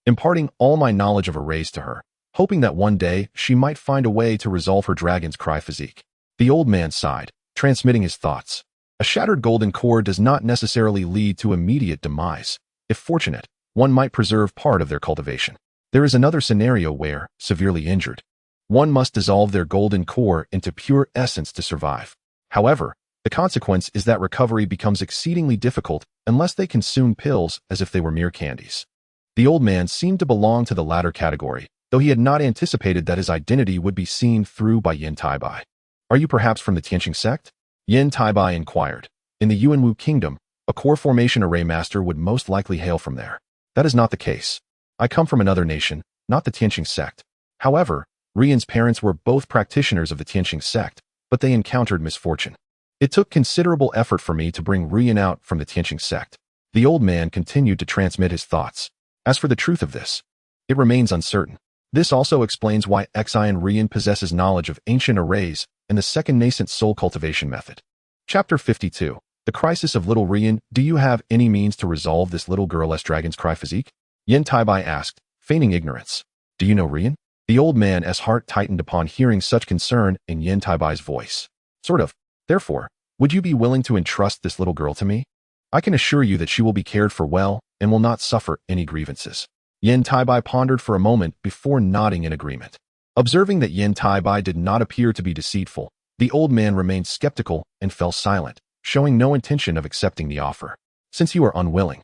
imparting all my knowledge of arrays to her, hoping that one day she might find a way to resolve her dragon's cry physique. The old man sighed, transmitting his thoughts. A shattered golden core does not necessarily lead to immediate demise. If fortunate, one might preserve part of their cultivation. There is another scenario where, severely injured, one must dissolve their golden core into pure essence to survive. However, the consequence is that recovery becomes exceedingly difficult unless they consume pills as if they were mere candies. The old man seemed to belong to the latter category, though he had not anticipated that his identity would be seen through by Yan Taibai. Are you perhaps from the Tianqing sect? Yan Taibai inquired. In the Yuanwu kingdom, a core formation array master would most likely hail from there. That is not the case. I come from another nation, not the Tianqing sect. However, Rian's parents were both practitioners of the Tianqing sect, but they encountered misfortune. It took considerable effort for me to bring Rian out from the Tianqing sect. The old man continued to transmit his thoughts. As for the truth of this, it remains uncertain. This also explains why Xian Rian possesses knowledge of ancient arrays and the second nascent soul cultivation method. Chapter 52. The Crisis of Little Rian. Do you have any means to resolve this little girl's dragon's cry physique? Yan Taibai asked, feigning ignorance. Do you know Rian? The old man's heart tightened upon hearing such concern in Yan Taibai's voice. Sort of. Therefore, would you be willing to entrust this little girl to me? I can assure you that she will be cared for well and will not suffer any grievances. Yan Taibai pondered for a moment before nodding in agreement. Observing that Yan Taibai did not appear to be deceitful, the old man remained skeptical and fell silent, showing no intention of accepting the offer. Since you are unwilling,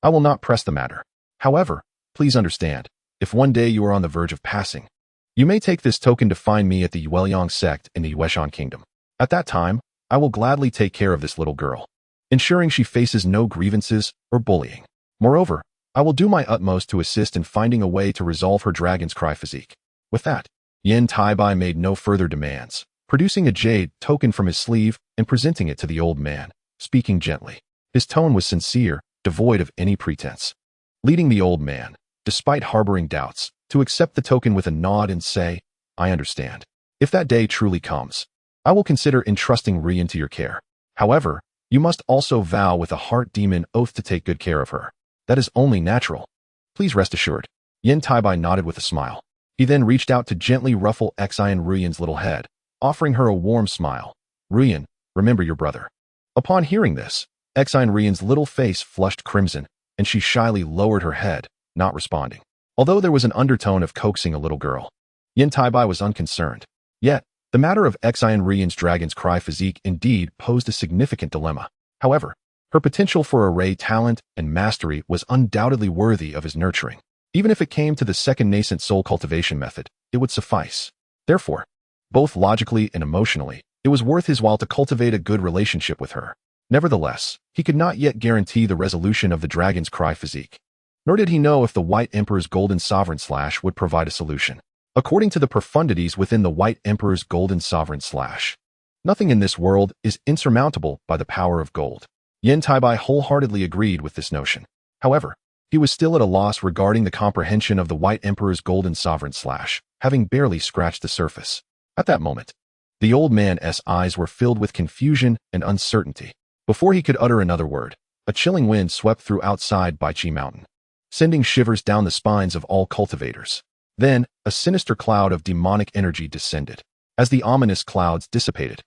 I will not press the matter. However, please understand, if one day you are on the verge of passing, you may take this token to find me at the Yueliang sect in the Yueshan kingdom. At that time, I will gladly take care of this little girl, ensuring she faces no grievances or bullying. Moreover, I will do my utmost to assist in finding a way to resolve her dragon's cry physique. With that, Yan Taibai made no further demands, producing a jade token from his sleeve and presenting it to the old man, speaking gently. His tone was sincere, devoid of any pretense, leading the old man, despite harboring doubts, to accept the token with a nod and say, I understand. If that day truly comes, I will consider entrusting Rian to your care. However, you must also vow with a heart demon oath to take good care of her. That is only natural. Please rest assured. Yan Taibai nodded with a smile. He then reached out to gently ruffle Xian Rian's little head, offering her a warm smile. Rian, remember your brother. Upon hearing this, Xian Rian's little face flushed crimson, and she shyly lowered her head, not responding. Although there was an undertone of coaxing a little girl, Yan Taibai was unconcerned. Yet, the matter of Xian Rian's dragon's cry physique indeed posed a significant dilemma. However, her potential for array talent and mastery was undoubtedly worthy of his nurturing. Even if it came to the second nascent soul cultivation method, it would suffice. Therefore, both logically and emotionally, it was worth his while to cultivate a good relationship with her. Nevertheless, he could not yet guarantee the resolution of the dragon's cry physique. Nor did he know if the White Emperor's Golden Sovereign Slash would provide a solution. According to the profundities within the White Emperor's Golden Sovereign Slash, nothing in this world is insurmountable by the power of gold. Yan Taibai wholeheartedly agreed with this notion. However, he was still at a loss regarding the comprehension of the White Emperor's Golden Sovereign Slash, having barely scratched the surface. At that moment, the old man's eyes were filled with confusion and uncertainty. Before he could utter another word, a chilling wind swept through outside Baichi Mountain, sending shivers down the spines of all cultivators. Then, a sinister cloud of demonic energy descended. As the ominous clouds dissipated,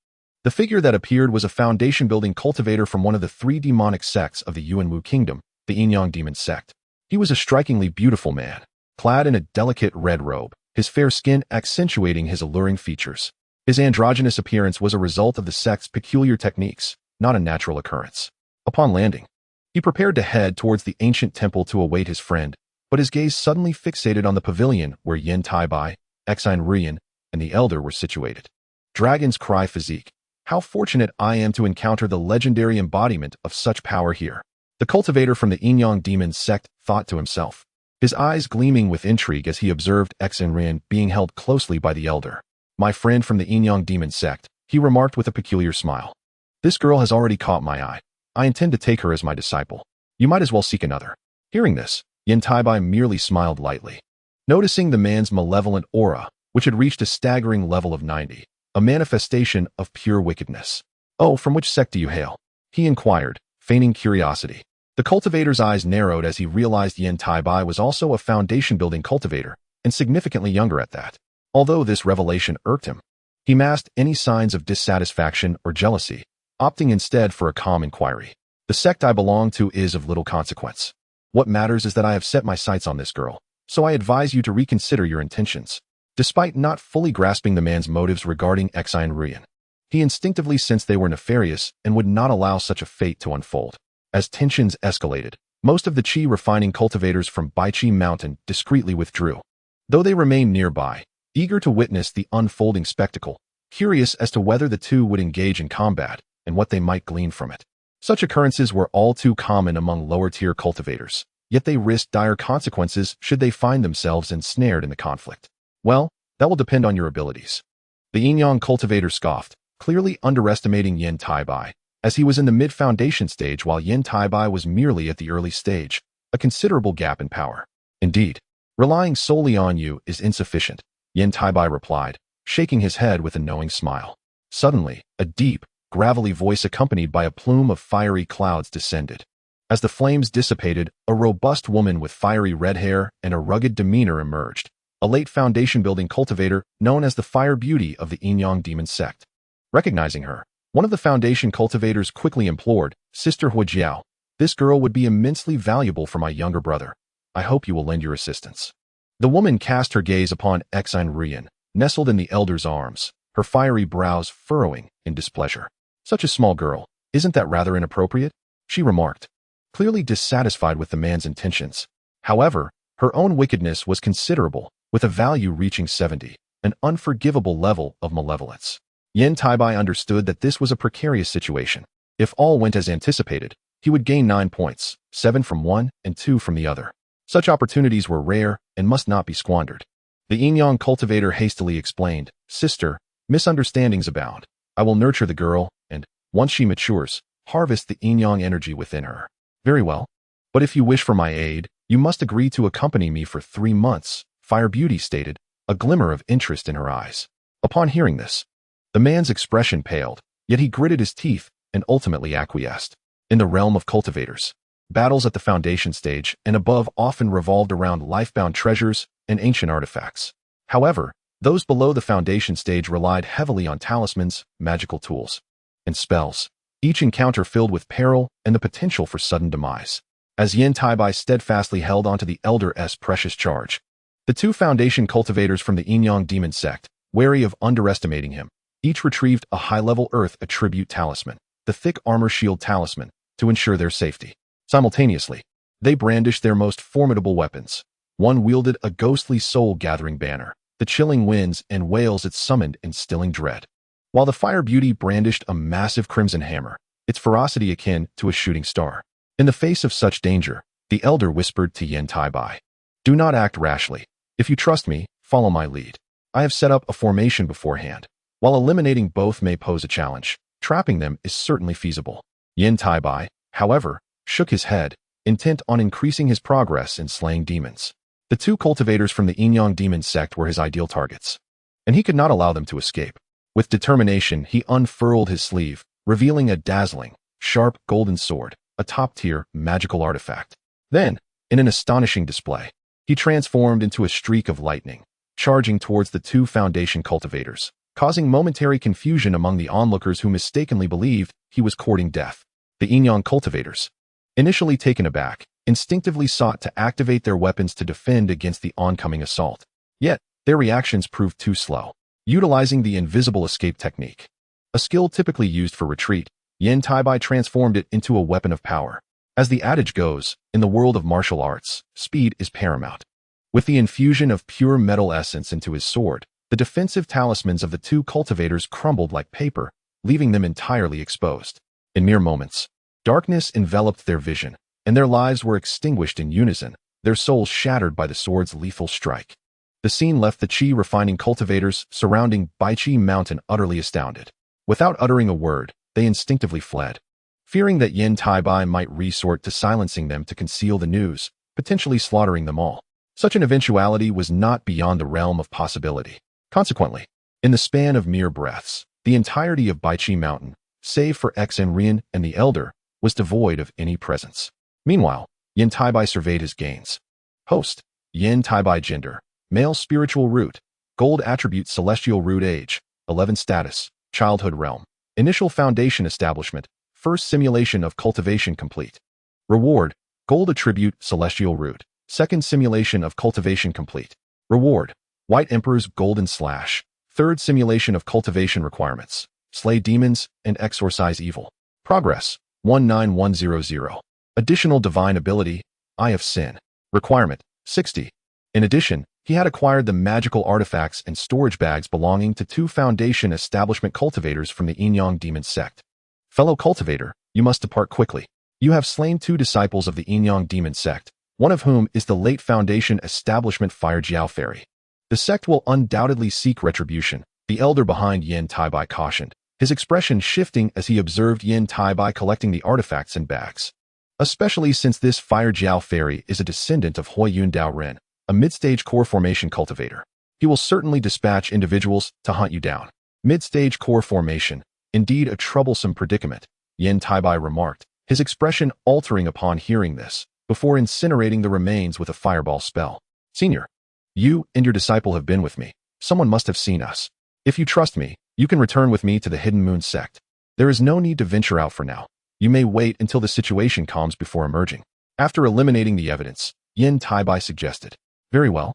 the figure that appeared was a foundation-building cultivator from one of the three demonic sects of the Yuanwu kingdom, the Yinyang demon sect. He was a strikingly beautiful man, clad in a delicate red robe, his fair skin accentuating his alluring features. His androgynous appearance was a result of the sect's peculiar techniques, not a natural occurrence. Upon landing, he prepared to head towards the ancient temple to await his friend, but his gaze suddenly fixated on the pavilion where Yan Taibai, Xian Rian, and the elder were situated. Dragon's cry physique. How fortunate I am to encounter the legendary embodiment of such power here. The cultivator from the Yinyang demon sect thought to himself, his eyes gleaming with intrigue as he observed Xian Rian being held closely by the elder. My friend from the Yinyang demon sect, he remarked with a peculiar smile. This girl has already caught my eye. I intend to take her as my disciple. You might as well seek another. Hearing this, Yan Taibai merely smiled lightly. Noticing the man's malevolent aura, which had reached a staggering level of 90, a manifestation of pure wickedness. Oh, from which sect do you hail? He inquired, feigning curiosity. The cultivator's eyes narrowed as he realized Yan Taibai was also a foundation-building cultivator, and significantly younger at that. Although this revelation irked him, he masked any signs of dissatisfaction or jealousy, opting instead for a calm inquiry. The sect I belong to is of little consequence. What matters is that I have set my sights on this girl, so I advise you to reconsider your intentions. Despite not fully grasping the man's motives regarding Xian Rian, he instinctively sensed they were nefarious and would not allow such a fate to unfold. As tensions escalated, most of the qi refining cultivators from Baichi Mountain discreetly withdrew. though they remained nearby, eager to witness the unfolding spectacle, curious as to whether the two would engage in combat and what they might glean from it. Such occurrences were all too common among lower-tier cultivators, yet they risked dire consequences should they find themselves ensnared in the conflict. Well, that will depend on your abilities. The Inyang cultivator scoffed, clearly underestimating Yan Taibai, as he was in the mid-foundation stage while Yan Taibai was merely at the early stage, a considerable gap in power. Indeed, relying solely on you is insufficient, Yan Taibai replied, shaking his head with a knowing smile. Suddenly, a deep, gravelly voice accompanied by a plume of fiery clouds descended. As the flames dissipated, a robust woman with fiery red hair and a rugged demeanor emerged, a late foundation-building cultivator known as the Fire Beauty of the Inyang demon sect. Recognizing her, one of the foundation cultivators quickly implored, "Sister Huijiao, this girl would be immensely valuable for my younger brother. I hope you will lend your assistance." The woman cast her gaze upon Xan Rian, nestled in the elder's arms, her fiery brows furrowing in displeasure. "Such a small girl, isn't that rather inappropriate?" she remarked, clearly dissatisfied with the man's intentions. However, her own wickedness was considerable, with a value reaching 70, an unforgivable level of malevolence. Yan Taibai understood that this was a precarious situation. If all went as anticipated, he would gain 9 points, 7 from one and 2 from the other. Such opportunities were rare and must not be squandered. The Inyang cultivator hastily explained, "Sister, misunderstandings abound. I will nurture the girl and, once she matures, harvest the Inyang energy within her." "Very well. But if you wish for my aid, you must agree to accompany me for 3 months, Fire Beauty stated, a glimmer of interest in her eyes. Upon hearing this, the man's expression paled, yet he gritted his teeth and ultimately acquiesced. In the realm of cultivators, battles at the foundation stage and above often revolved around life-bound treasures and ancient artifacts. However, those below the foundation stage relied heavily on talismans, magical tools, and spells, each encounter filled with peril and the potential for sudden demise. As Yan Taibai steadfastly held onto the elder's precious charge, the 2 foundation cultivators from the Inyang demon sect, wary of underestimating him, each retrieved a high-level earth attribute talisman, the thick armor shield talisman, to ensure their safety. Simultaneously, they brandished their most formidable weapons. One wielded a ghostly soul-gathering banner, the chilling winds and wails it summoned instilling dread, while the Fire Beauty brandished a massive crimson hammer, its ferocity akin to a shooting star. In the face of such danger, the elder whispered to Yan Taibai, "Do not act rashly. If you trust me, follow my lead. I have set up a formation beforehand. While eliminating both may pose a challenge, trapping them is certainly feasible." Yan Taibai, however, shook his head, intent on increasing his progress in slaying demons. The 2 cultivators from the Inyang demon sect were his ideal targets, and he could not allow them to escape. With determination, he unfurled his sleeve, revealing a dazzling, sharp golden sword, a top-tier magical artifact. Then, in an astonishing display, he transformed into a streak of lightning, charging towards the 2 foundation cultivators, causing momentary confusion among the onlookers who mistakenly believed he was courting death. The Inyang cultivators, initially taken aback, instinctively sought to activate their weapons to defend against the oncoming assault. Yet, their reactions proved too slow. Utilizing the invisible escape technique, a skill typically used for retreat, Yan Taibai transformed it into a weapon of power. As the adage goes, in the world of martial arts, speed is paramount. With the infusion of pure metal essence into his sword, the defensive talismans of the 2 cultivators crumbled like paper, leaving them entirely exposed. In mere moments, darkness enveloped their vision, and their lives were extinguished in unison, their souls shattered by the sword's lethal strike. The scene left the chi-refining cultivators surrounding Baichi Mountain utterly astounded. Without uttering a word, they instinctively fled, fearing that Yan Taibai might resort to silencing them to conceal the news, potentially slaughtering them all. Such an eventuality was not beyond the realm of possibility. Consequently, in the span of mere breaths, the entirety of Baichi Mountain, save for Xen Rian and the Elder, was devoid of any presence. Meanwhile, Yan Taibai surveyed his gains. Host, Yan Taibai gender, male spiritual root, gold attribute celestial root age, 11 status, childhood realm, initial foundation establishment, first simulation of cultivation complete. Reward, gold attribute celestial root, second simulation of cultivation complete. Reward, White Emperor's golden slash, third simulation of cultivation requirements, slay demons and exorcise evil. Progress, 19100. Additional divine ability, Eye of Sin. Requirement, 60. In addition, He had acquired the magical artifacts and storage bags belonging to 2 Foundation Establishment cultivators from the Inyang Demon Sect. Fellow cultivator, you must depart quickly. You have slain 2 disciples of the Inyang Demon Sect, one of whom is the late Foundation Establishment Fire Jiao Fairy. The sect will undoubtedly seek retribution, the elder behind Yan Taibai cautioned, his expression shifting as he observed Yan Taibai collecting the artifacts in bags. Especially since this Fire Jiao Fairy is a descendant of Hui Yun Dao Ren, a mid-stage core formation cultivator. He will certainly dispatch individuals to hunt you down. Mid-stage core formation, indeed a troublesome predicament, Yan Taibai remarked, his expression altering upon hearing this, before incinerating the remains with a fireball spell. Senior, you and your disciple have been with me. Someone must have seen us. If you trust me, you can return with me to the Hidden Moon sect. There is no need to venture out for now. You may wait until the situation calms before emerging. After eliminating the evidence, Yan Taibai suggested, very well.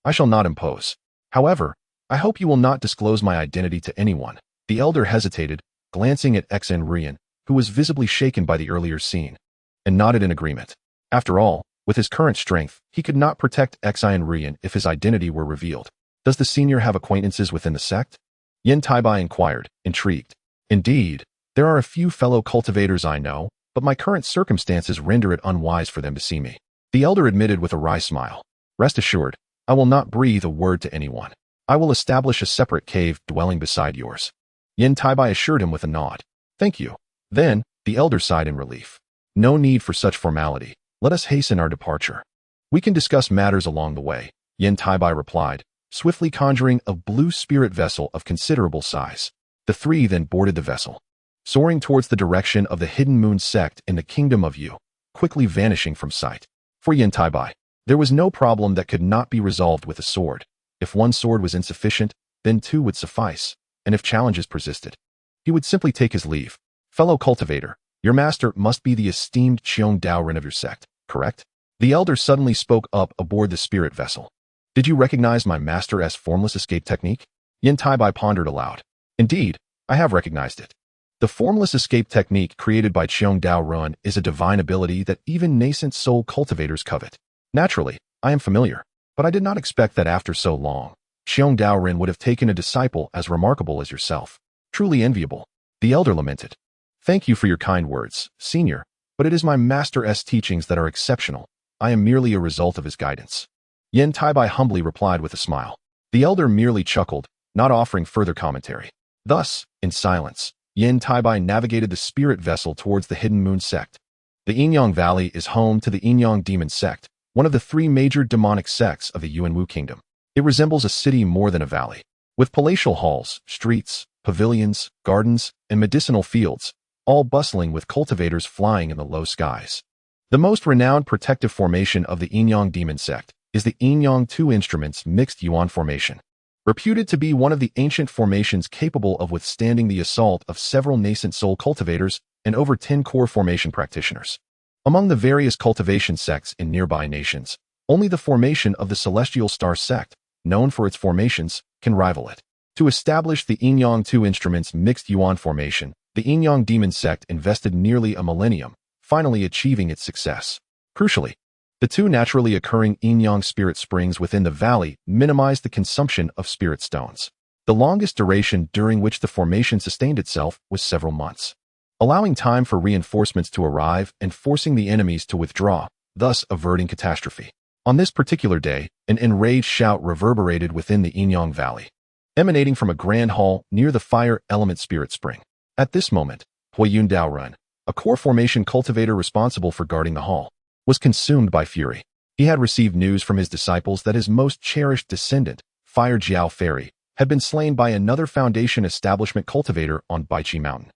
I shall not impose. However, I hope you will not disclose my identity to anyone. The elder hesitated, glancing at Xen Rian, who was visibly shaken by the earlier scene, and nodded in agreement. After all, with his current strength, he could not protect Xen Rian if his identity were revealed. Does the senior have acquaintances within the sect? Yan Taibai inquired, intrigued. Indeed, there are a few fellow cultivators I know, but my current circumstances render it unwise for them to see me. The elder admitted with a wry smile. Rest assured, I will not breathe a word to anyone. I will establish a separate cave dwelling beside yours. Yan Taibai assured him with a nod. Thank you. Then, the elder sighed in relief. No need for such formality. Let us hasten our departure. We can discuss matters along the way, Yan Taibai replied, swiftly conjuring a blue spirit vessel of considerable size. The 3 then boarded the vessel, soaring towards the direction of the Hidden Moon sect in the Kingdom of Yu, quickly vanishing from sight. For Yan Taibai, there was no problem that could not be resolved with a sword. If 1 sword was insufficient, then 2 would suffice, and if challenges persisted, he would simply take his leave. Fellow cultivator, your master must be the esteemed Qiong Daoren of your sect, correct? The elder suddenly spoke up aboard the spirit vessel. Did you recognize my master's formless escape technique? Yan Taibai pondered aloud. Indeed, I have recognized it. The formless escape technique created by Qiong Daoren is a divine ability that even nascent soul cultivators covet. Naturally, I am familiar, but I did not expect that after so long, Qiong Daoren would have taken a disciple as remarkable as yourself. Truly enviable. The elder lamented. Thank you for your kind words, senior, but it is my master's teachings that are exceptional. I am merely a result of his guidance. Yan Taibai humbly replied with a smile. The elder merely chuckled, not offering further commentary. Thus, in silence, Yan Taibai navigated the spirit vessel towards the Hidden Moon sect. The Inyang Valley is home to the Inyang Demon Sect, one of the 3 major demonic sects of the Yuanwu Kingdom. It resembles a city more than a valley, with palatial halls, streets, pavilions, gardens, and medicinal fields, all bustling with cultivators flying in the low skies. The most renowned protective formation of the Inyang Demon Sect is the Inyang 2 Instruments Mixed Yuan Formation, reputed to be one of the ancient formations capable of withstanding the assault of several nascent soul cultivators and over 10 core formation practitioners. Among the various cultivation sects in nearby nations, only the formation of the Celestial Star Sect, known for its formations, can rival it. To establish the Inyang 2 Instruments Mixed Yuan Formation, the Inyang Demon Sect invested nearly a millennium, finally achieving its success. Crucially, the 2 naturally occurring Inyang spirit springs within the valley minimized the consumption of spirit stones. The longest duration during which the formation sustained itself was several months, allowing time for reinforcements to arrive and forcing the enemies to withdraw, thus averting catastrophe. On this particular day, an enraged shout reverberated within the Inyang Valley, emanating from a grand hall near the fire element spirit spring. At this moment, Hui Yun Dao Ren, a core formation cultivator responsible for guarding the hall, was consumed by fury. He had received news from his disciples that his most cherished descendant, Fire Jiao Fairy, had been slain by another Foundation Establishment cultivator on Baichi Mountain,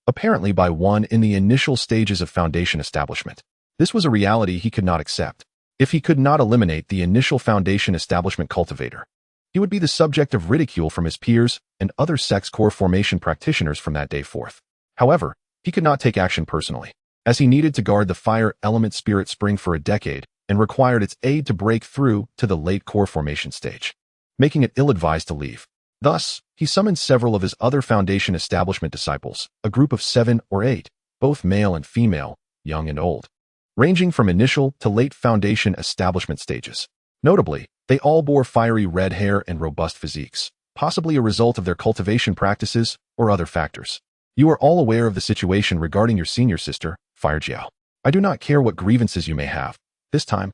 apparently by one in the initial stages of Foundation establishment. This was a reality he could not accept. If he could not eliminate the initial Foundation Establishment cultivator, he would be the subject of ridicule from his peers and other sects core formation practitioners from that day forth. However, he could not take action personally, as he needed to guard the fire element spirit spring for a decade and required its aid to break through to the late core formation stage, making it ill-advised to leave. Thus, he summoned several of his other Foundation Establishment disciples, a group of 7 or 8, both male and female, young and old, ranging from initial to late Foundation Establishment stages. Notably, They all bore fiery red hair and robust physiques, possibly a result of their cultivation practices or other factors. You are all aware of the situation regarding your senior sister, Fire Jiao. I do not care what grievances you may have. This time,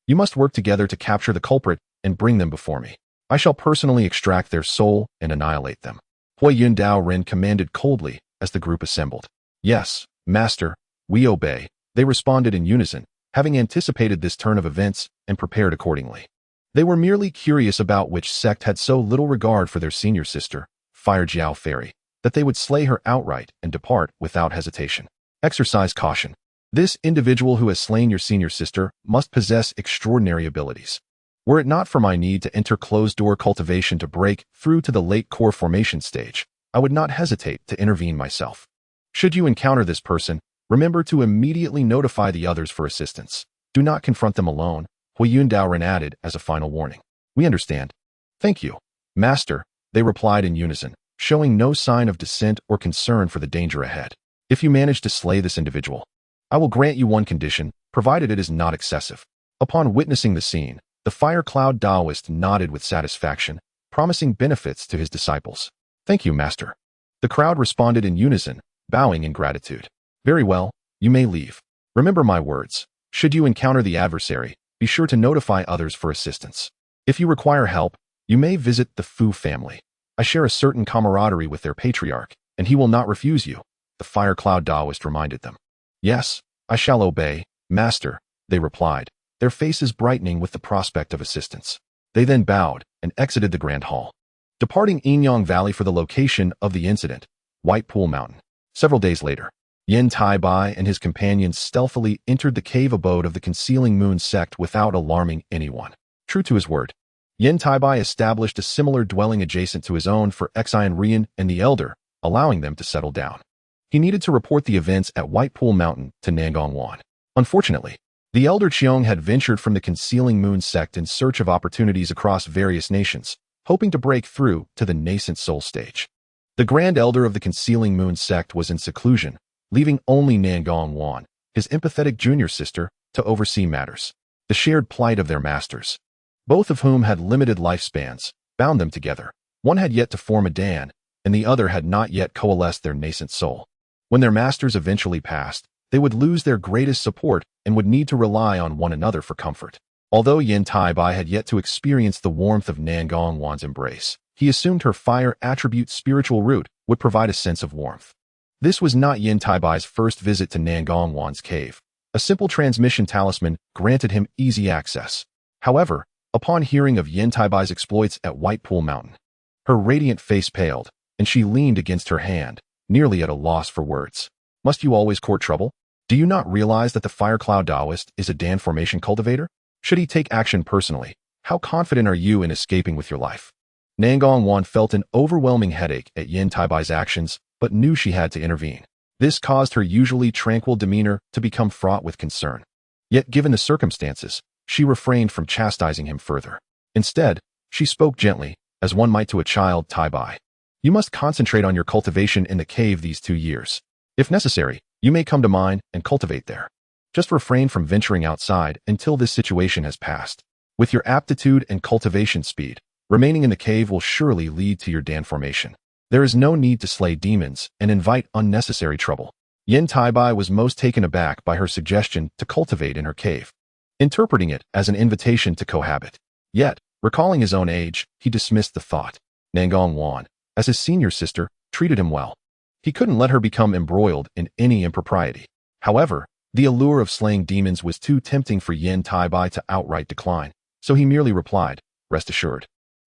you must work together to capture the culprit and bring them before me. I shall personally extract their soul and annihilate them. Hui Yun Dao Ren commanded coldly as the group assembled. Yes, Master, we obey, they responded in unison, having anticipated this turn of events and prepared accordingly. They were merely curious about which sect had so little regard for their senior sister, Fire Jiao Fairy, that they would slay her outright and depart without hesitation. Exercise caution. This individual who has slain your senior sister must possess extraordinary abilities. Were it not for my need to enter closed-door cultivation to break through to the late core formation stage, I would not hesitate to intervene myself. Should you encounter this person, remember to immediately notify the others for assistance. Do not confront them alone, Hui Yun Daoren added as a final warning. We understand. Thank you, Master, they replied in unison, showing no sign of dissent or concern for the danger ahead. If you manage to slay this individual, I will grant you one condition, provided it is not excessive. Upon witnessing the scene, the Fire Cloud Taoist nodded with satisfaction, promising benefits to his disciples. Thank you, Master. The crowd responded in unison, bowing in gratitude. Very well, you may leave. Remember my words. Should you encounter the adversary, be sure to notify others for assistance. If you require help, you may visit the Fu family. I share a certain camaraderie with their patriarch, and he will not refuse you, the Fire Cloud Taoist reminded them. Yes, I shall obey, Master, they replied, their faces brightening with the prospect of assistance. They then bowed and exited the Grand Hall, departing Inyang Valley for the location of the incident, White Pool Mountain. Several days later, Yan Taibai and his companions stealthily entered the cave abode of the Concealing Moon sect without alarming anyone. True to his word, Yan Taibai established a similar dwelling adjacent to his own for Xian Rian and the Elder, allowing them to settle down. He needed to report the events at White Pool Mountain to Nangong Wan. Unfortunately, the Elder Cheong had ventured from the Concealing Moon sect in search of opportunities across various nations, hoping to break through to the nascent soul stage. The Grand Elder of the Concealing Moon sect was in seclusion, leaving only Nangong Wan, his empathetic junior sister, to oversee matters. The shared plight of their masters, both of whom had limited lifespans, bound them together. One had yet to form a Dan, and the other had not yet coalesced their nascent soul. When their masters eventually passed, they would lose their greatest support and would need to rely on one another for comfort. Although Yan Taibai had yet to experience the warmth of Nangong Wan's embrace, he assumed her fire attribute spiritual root would provide a sense of warmth. This was not Yan Taibai's first visit to Nangong Wan's cave. A simple transmission talisman granted him easy access. However, upon hearing of Yan Taibai's exploits at White Pool Mountain, her radiant face paled, and she leaned against her hand, nearly at a loss for words. Must you always court trouble? Do you not realize that the Fire Cloud Taoist is a Dan formation cultivator? Should he take action personally, how confident are you in escaping with your life? Nangong Wan felt an overwhelming headache at Yan Taibai's actions, but knew she had to intervene. This caused her usually tranquil demeanor to become fraught with concern. Yet given the circumstances, she refrained from chastising him further. Instead, she spoke gently, as one might to a child. Taibai, you must concentrate on your cultivation in the cave these 2 years. If necessary, you may come to mine and cultivate there. Just refrain from venturing outside until this situation has passed. With your aptitude and cultivation speed, remaining in the cave will surely lead to your Dan formation. There is no need to slay demons and invite unnecessary trouble. Yan Taibai was most taken aback by her suggestion to cultivate in her cave, interpreting it as an invitation to cohabit. Yet, recalling his own age, he dismissed the thought. Nangong Wan, as his senior sister, treated him well. He couldn't let her become embroiled in any impropriety. However, the allure of slaying demons was too tempting for Yan Taibai to outright decline, so he merely replied, "Rest assured,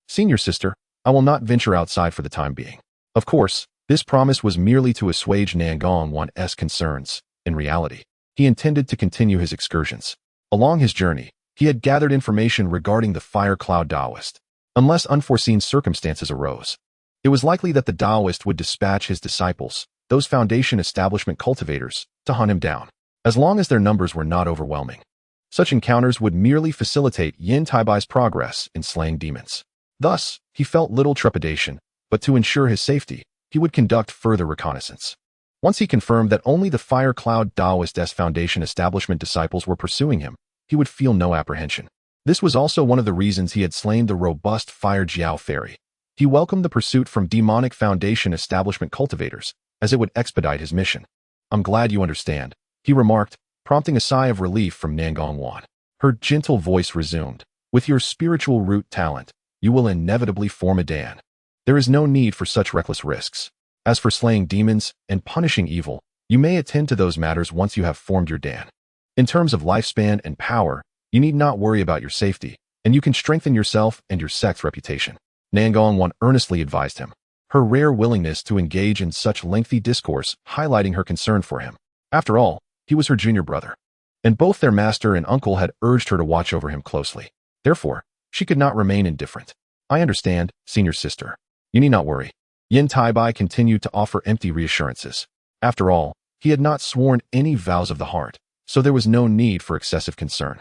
senior sister, I will not venture outside for the time being." Of course, this promise was merely to assuage Nangong Wan's concerns. In reality, he intended to continue his excursions. Along his journey, he had gathered information regarding the Fire Cloud Taoist. Unless unforeseen circumstances arose, it was likely that the Taoist would dispatch his disciples, those Foundation establishment cultivators, to hunt him down. As long as their numbers were not overwhelming, such encounters would merely facilitate Yan Taibai's progress in slaying demons. Thus, he felt little trepidation, but to ensure his safety, he would conduct further reconnaissance. Once he confirmed that only the Fire Cloud Taoist's Foundation establishment disciples were pursuing him, he would feel no apprehension. This was also one of the reasons he had slain the robust Fire Jiao fairy. He welcomed the pursuit from demonic Foundation establishment cultivators, as it would expedite his mission. I'm glad you understand, he remarked, prompting a sigh of relief from Nangongwan. Her gentle voice resumed. With your spiritual root talent, you will inevitably form a Dan. There is no need for such reckless risks. As for slaying demons and punishing evil, you may attend to those matters once you have formed your Dan. In terms of lifespan and power, you need not worry about your safety, and you can strengthen yourself and your sect's reputation. Nangongwan earnestly advised him, her rare willingness to engage in such lengthy discourse highlighting her concern for him. After all, he was her junior brother, and both their master and uncle had urged her to watch over him closely. Therefore, she could not remain indifferent. I understand, senior sister. You need not worry. Yan Taibai continued to offer empty reassurances. After all, he had not sworn any vows of the heart, so there was no need for excessive concern.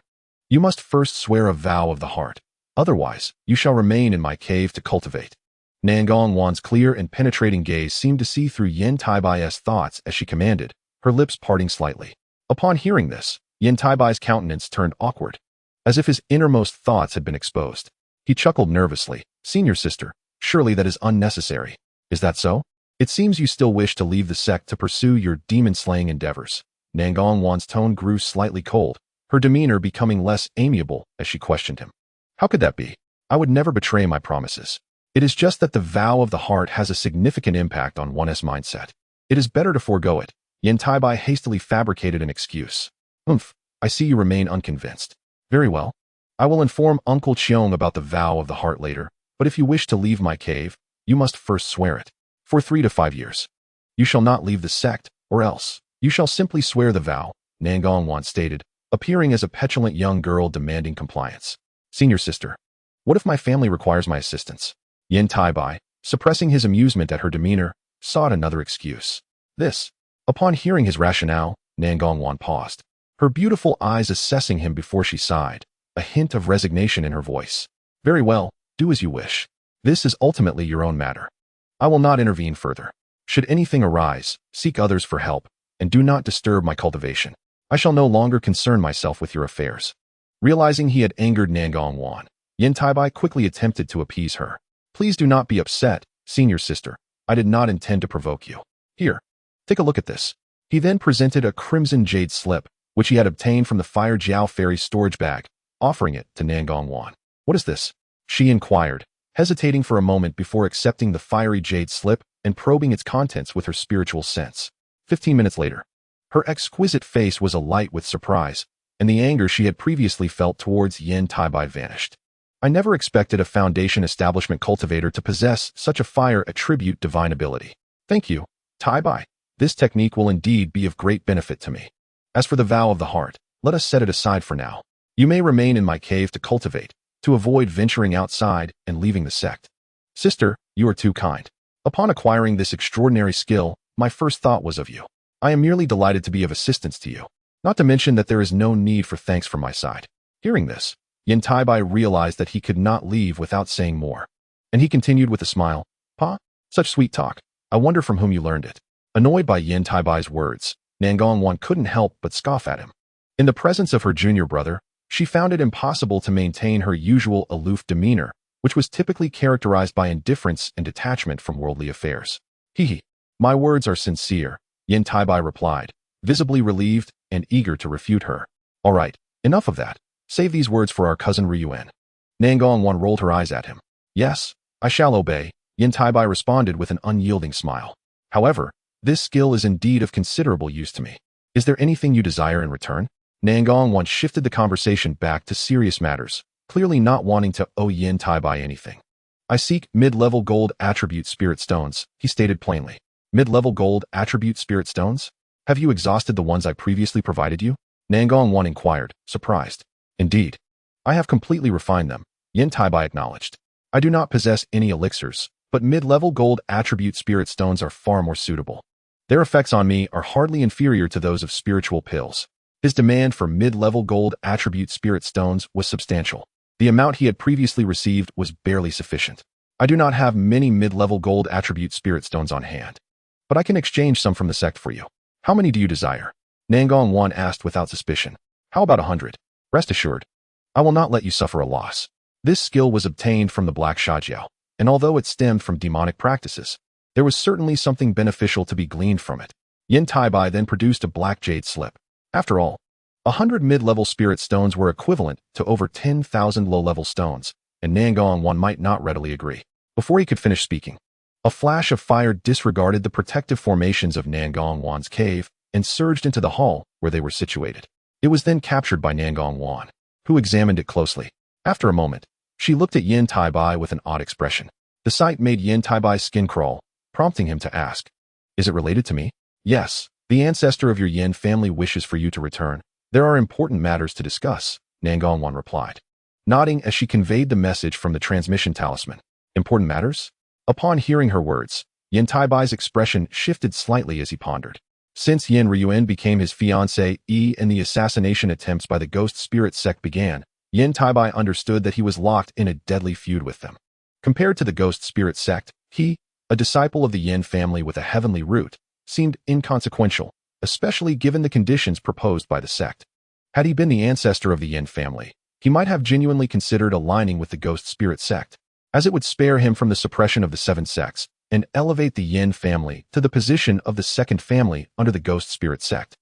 You must first swear a vow of the heart. Otherwise, you shall remain in my cave to cultivate. Nangongwan's clear and penetrating gaze seemed to see through Yan Taibai's thoughts as she commanded, her lips parting slightly. Upon hearing this, Yan Taibai's countenance turned awkward, as if his innermost thoughts had been exposed. He chuckled nervously. Senior sister, surely that is unnecessary. Is that so? It seems you still wish to leave the sect to pursue your demon-slaying endeavors. Nangongwan's tone grew slightly cold, her demeanor becoming less amiable as she questioned him. How could that be? I would never betray my promises. It is just that the vow of the heart has a significant impact on one's mindset. It is better to forego it. Yan Taibai hastily fabricated an excuse. I see you remain unconvinced. Very well. I will inform Uncle Cheong about the vow of the heart later, but if you wish to leave my cave, you must first swear it. For 3 to 5 years. You shall not leave the sect, or else. You shall simply swear the vow, Nangongwan stated, appearing as a petulant young girl demanding compliance. Senior sister, what if my family requires my assistance? Yan Taibai, suppressing his amusement at her demeanor, sought another excuse. Upon hearing his rationale, Nangongwan paused, her beautiful eyes assessing him before she sighed, a hint of resignation in her voice. Very well, do as you wish. This is ultimately your own matter. I will not intervene further. Should anything arise, seek others for help, and do not disturb my cultivation. I shall no longer concern myself with your affairs. Realizing he had angered Nangongwan, Yan Taibai quickly attempted to appease her. Please do not be upset, senior sister. I did not intend to provoke you. Here, take a look at this. He then presented a crimson jade slip, which he had obtained from the Fire Jiao fairy's storage bag, offering it to Nangongwan. What is this? She inquired, hesitating for a moment before accepting the fiery jade slip and probing its contents with her spiritual sense. 15 minutes later, her exquisite face was alight with surprise, and the anger she had previously felt towards Yan Taibai vanished. I never expected a Foundation establishment cultivator to possess such a fire attribute divine ability. Thank you, Taibai. This technique will indeed be of great benefit to me. As for the vow of the heart, let us set it aside for now. You may remain in my cave to cultivate, to avoid venturing outside and leaving the sect. Sister, you are too kind. Upon acquiring this extraordinary skill, my first thought was of you. I am merely delighted to be of assistance to you, not to mention that there is no need for thanks from my side. Hearing this, Yan Taibai realized that he could not leave without saying more, and he continued with a smile. Pa, such sweet talk. I wonder from whom you learned it. Annoyed by Yan Taibai's words, Nangongwan couldn't help but scoff at him. In the presence of her junior brother, she found it impossible to maintain her usual aloof demeanor, which was typically characterized by indifference and detachment from worldly affairs. My words are sincere, Yan Taibai replied, visibly relieved and eager to refute her. All right, enough of that. Save these words for our cousin Ryuan. Nangongwan rolled her eyes at him. Yes, I shall obey, Yan Taibai responded with an unyielding smile. However, this skill is indeed of considerable use to me. Is there anything you desire in return? Nangongwan shifted the conversation back to serious matters, clearly not wanting to owe Yan Taibai anything. I seek mid-level gold attribute spirit stones, he stated plainly. Mid-level gold attribute spirit stones? Have you exhausted the ones I previously provided you? Nangongwan inquired, surprised. Indeed. I have completely refined them, Yan Taibai acknowledged. I do not possess any elixirs, but mid-level gold attribute spirit stones are far more suitable. Their effects on me are hardly inferior to those of spiritual pills. His demand for mid-level gold attribute spirit stones was substantial. The amount he had previously received was barely sufficient. I do not have many mid-level gold attribute spirit stones on hand, but I can exchange some from the sect for you. How many do you desire? Nangongwan asked without suspicion. How about 100? Rest assured, I will not let you suffer a loss. This skill was obtained from the Black Shajiao, and although it stemmed from demonic practices, there was certainly something beneficial to be gleaned from it. Yan Taibai then produced a black jade slip. After all, 100 mid-level spirit stones were equivalent to over 10,000 low-level stones, and Nangong might not readily agree. Before he could finish speaking, a flash of fire disregarded the protective formations of Nangong's cave and surged into the hall where they were situated. It was then captured by Nangong, who examined it closely. After a moment, she looked at Yan Taibai with an odd expression. The sight made Yan Taibai's skin crawl, prompting him to ask, "Is it related to me?" "Yes, the ancestor of your Yan family wishes for you to return. There are important matters to discuss," Nangong replied, nodding as she conveyed the message from the transmission talisman. "Important matters?" Upon hearing her words, Yan Taibai's expression shifted slightly as he pondered. Since Yan Ryuan became his fiancée and the assassination attempts by the Ghost Spirit sect began, Yan Taibai understood that he was locked in a deadly feud with them. Compared to the Ghost Spirit sect, he, a disciple of the Yan family with a heavenly root, seemed inconsequential, especially given the conditions proposed by the sect. Had he been the ancestor of the Yan family, he might have genuinely considered aligning with the Ghost Spirit sect, as it would spare him from the suppression of the 7 sects and elevate the Yan family to the position of the second family under the Ghost Spirit sect.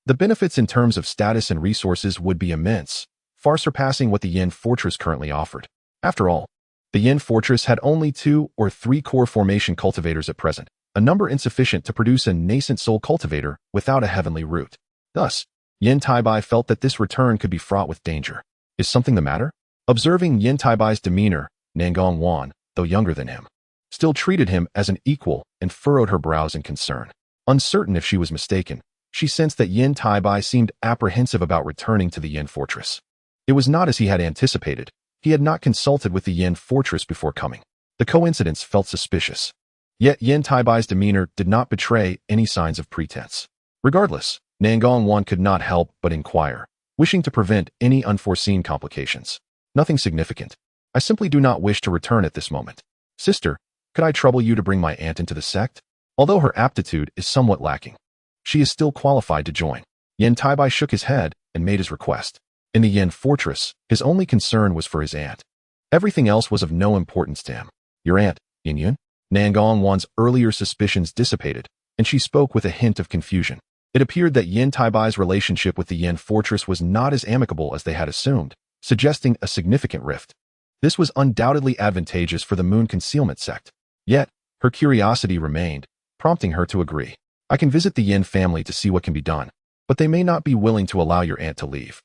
The benefits in terms of status and resources would be immense, far surpassing what the Yan fortress currently offered. After all, the Yan fortress had only 2 or 3 core formation cultivators at present, a number insufficient to produce a nascent soul cultivator without a heavenly root. Thus, Yan Taibai felt that this return could be fraught with danger. Is something the matter? Observing Yan Taibai's demeanor, Nangong, though younger than him, still treated him as an equal and furrowed her brows in concern. Uncertain if she was mistaken, she sensed that Yan Taibai seemed apprehensive about returning to the Yan fortress. It was not as he had anticipated. He had not consulted with the Yan fortress before coming. The coincidence felt suspicious. Yet Yan Taibai's demeanor did not betray any signs of pretense. Regardless, Nangong could not help but inquire, wishing to prevent any unforeseen complications. "Nothing significant. I simply do not wish to return at this moment. Sister, could I trouble you to bring my aunt into the sect? Although her aptitude is somewhat lacking, she is still qualified to join." Yan Taibai shook his head and made his request. In the Yan fortress, his only concern was for his aunt. Everything else was of no importance to him. "Your aunt, Yin?" Nangong's earlier suspicions dissipated, and she spoke with a hint of confusion. It appeared that Yan Taibai's relationship with the Yan fortress was not as amicable as they had assumed, suggesting a significant rift. This was undoubtedly advantageous for the Moon Concealment sect. Yet, her curiosity remained, prompting her to agree. "I can visit the Yan family to see what can be done, but they may not be willing to allow your aunt to leave."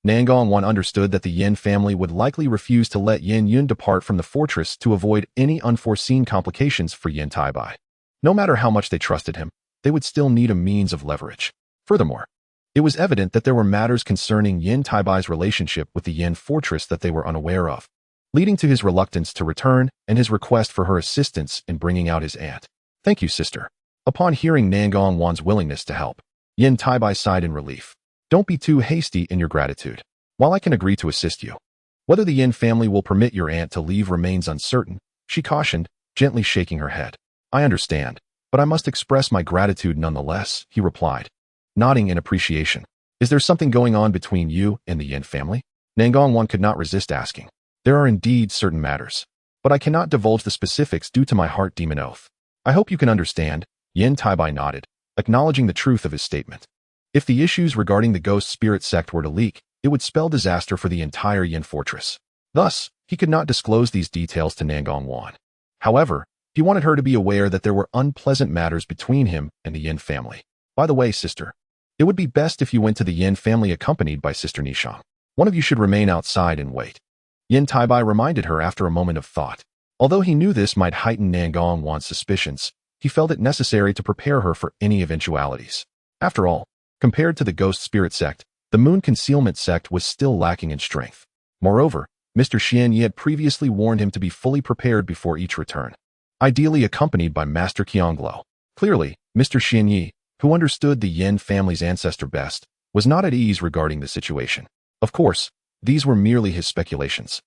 Nangong understood that the Yan family would likely refuse to let Yan Yun depart from the fortress to avoid any unforeseen complications for Yan Taibai. No matter how much they trusted him, they would still need a means of leverage. Furthermore, it was evident that there were matters concerning Yan Taibai's relationship with the Yan fortress that they were unaware of, leading to his reluctance to return and his request for her assistance in bringing out his aunt. "Thank you, sister." Upon hearing Nangong's willingness to help, Yan Taibai sighed in relief. "Don't be too hasty in your gratitude. While I can agree to assist you, whether the Yan family will permit your aunt to leave remains uncertain," she cautioned, gently shaking her head. "I understand, but I must express my gratitude nonetheless," he replied, nodding in appreciation. "Is there something going on between you and the Yan family?" Nangong could not resist asking. "There are indeed certain matters, but I cannot divulge the specifics due to my heart demon oath. I hope you can understand." Yan Taibai nodded, acknowledging the truth of his statement. If the issues regarding the Ghost Spirit sect were to leak, it would spell disaster for the entire Yan fortress. Thus, he could not disclose these details to Nangong. However, he wanted her to be aware that there were unpleasant matters between him and the Yan family. "By the way, sister, it would be best if you went to the Yan family accompanied by Sister Nisham. One of you should remain outside and wait." Yan Taibai reminded her after a moment of thought. Although he knew this might heighten Nangong's suspicions, he felt it necessary to prepare her for any eventualities. After all, compared to the Ghost Spirit sect, the Moon Concealment sect was still lacking in strength. Moreover, Mr. Xianyi had previously warned him to be fully prepared before each return, ideally accompanied by Master Qianglou. Clearly, Mr. Xianyi, who understood the Yan family's ancestor best, was not at ease regarding the situation. Of course, these were merely his speculations.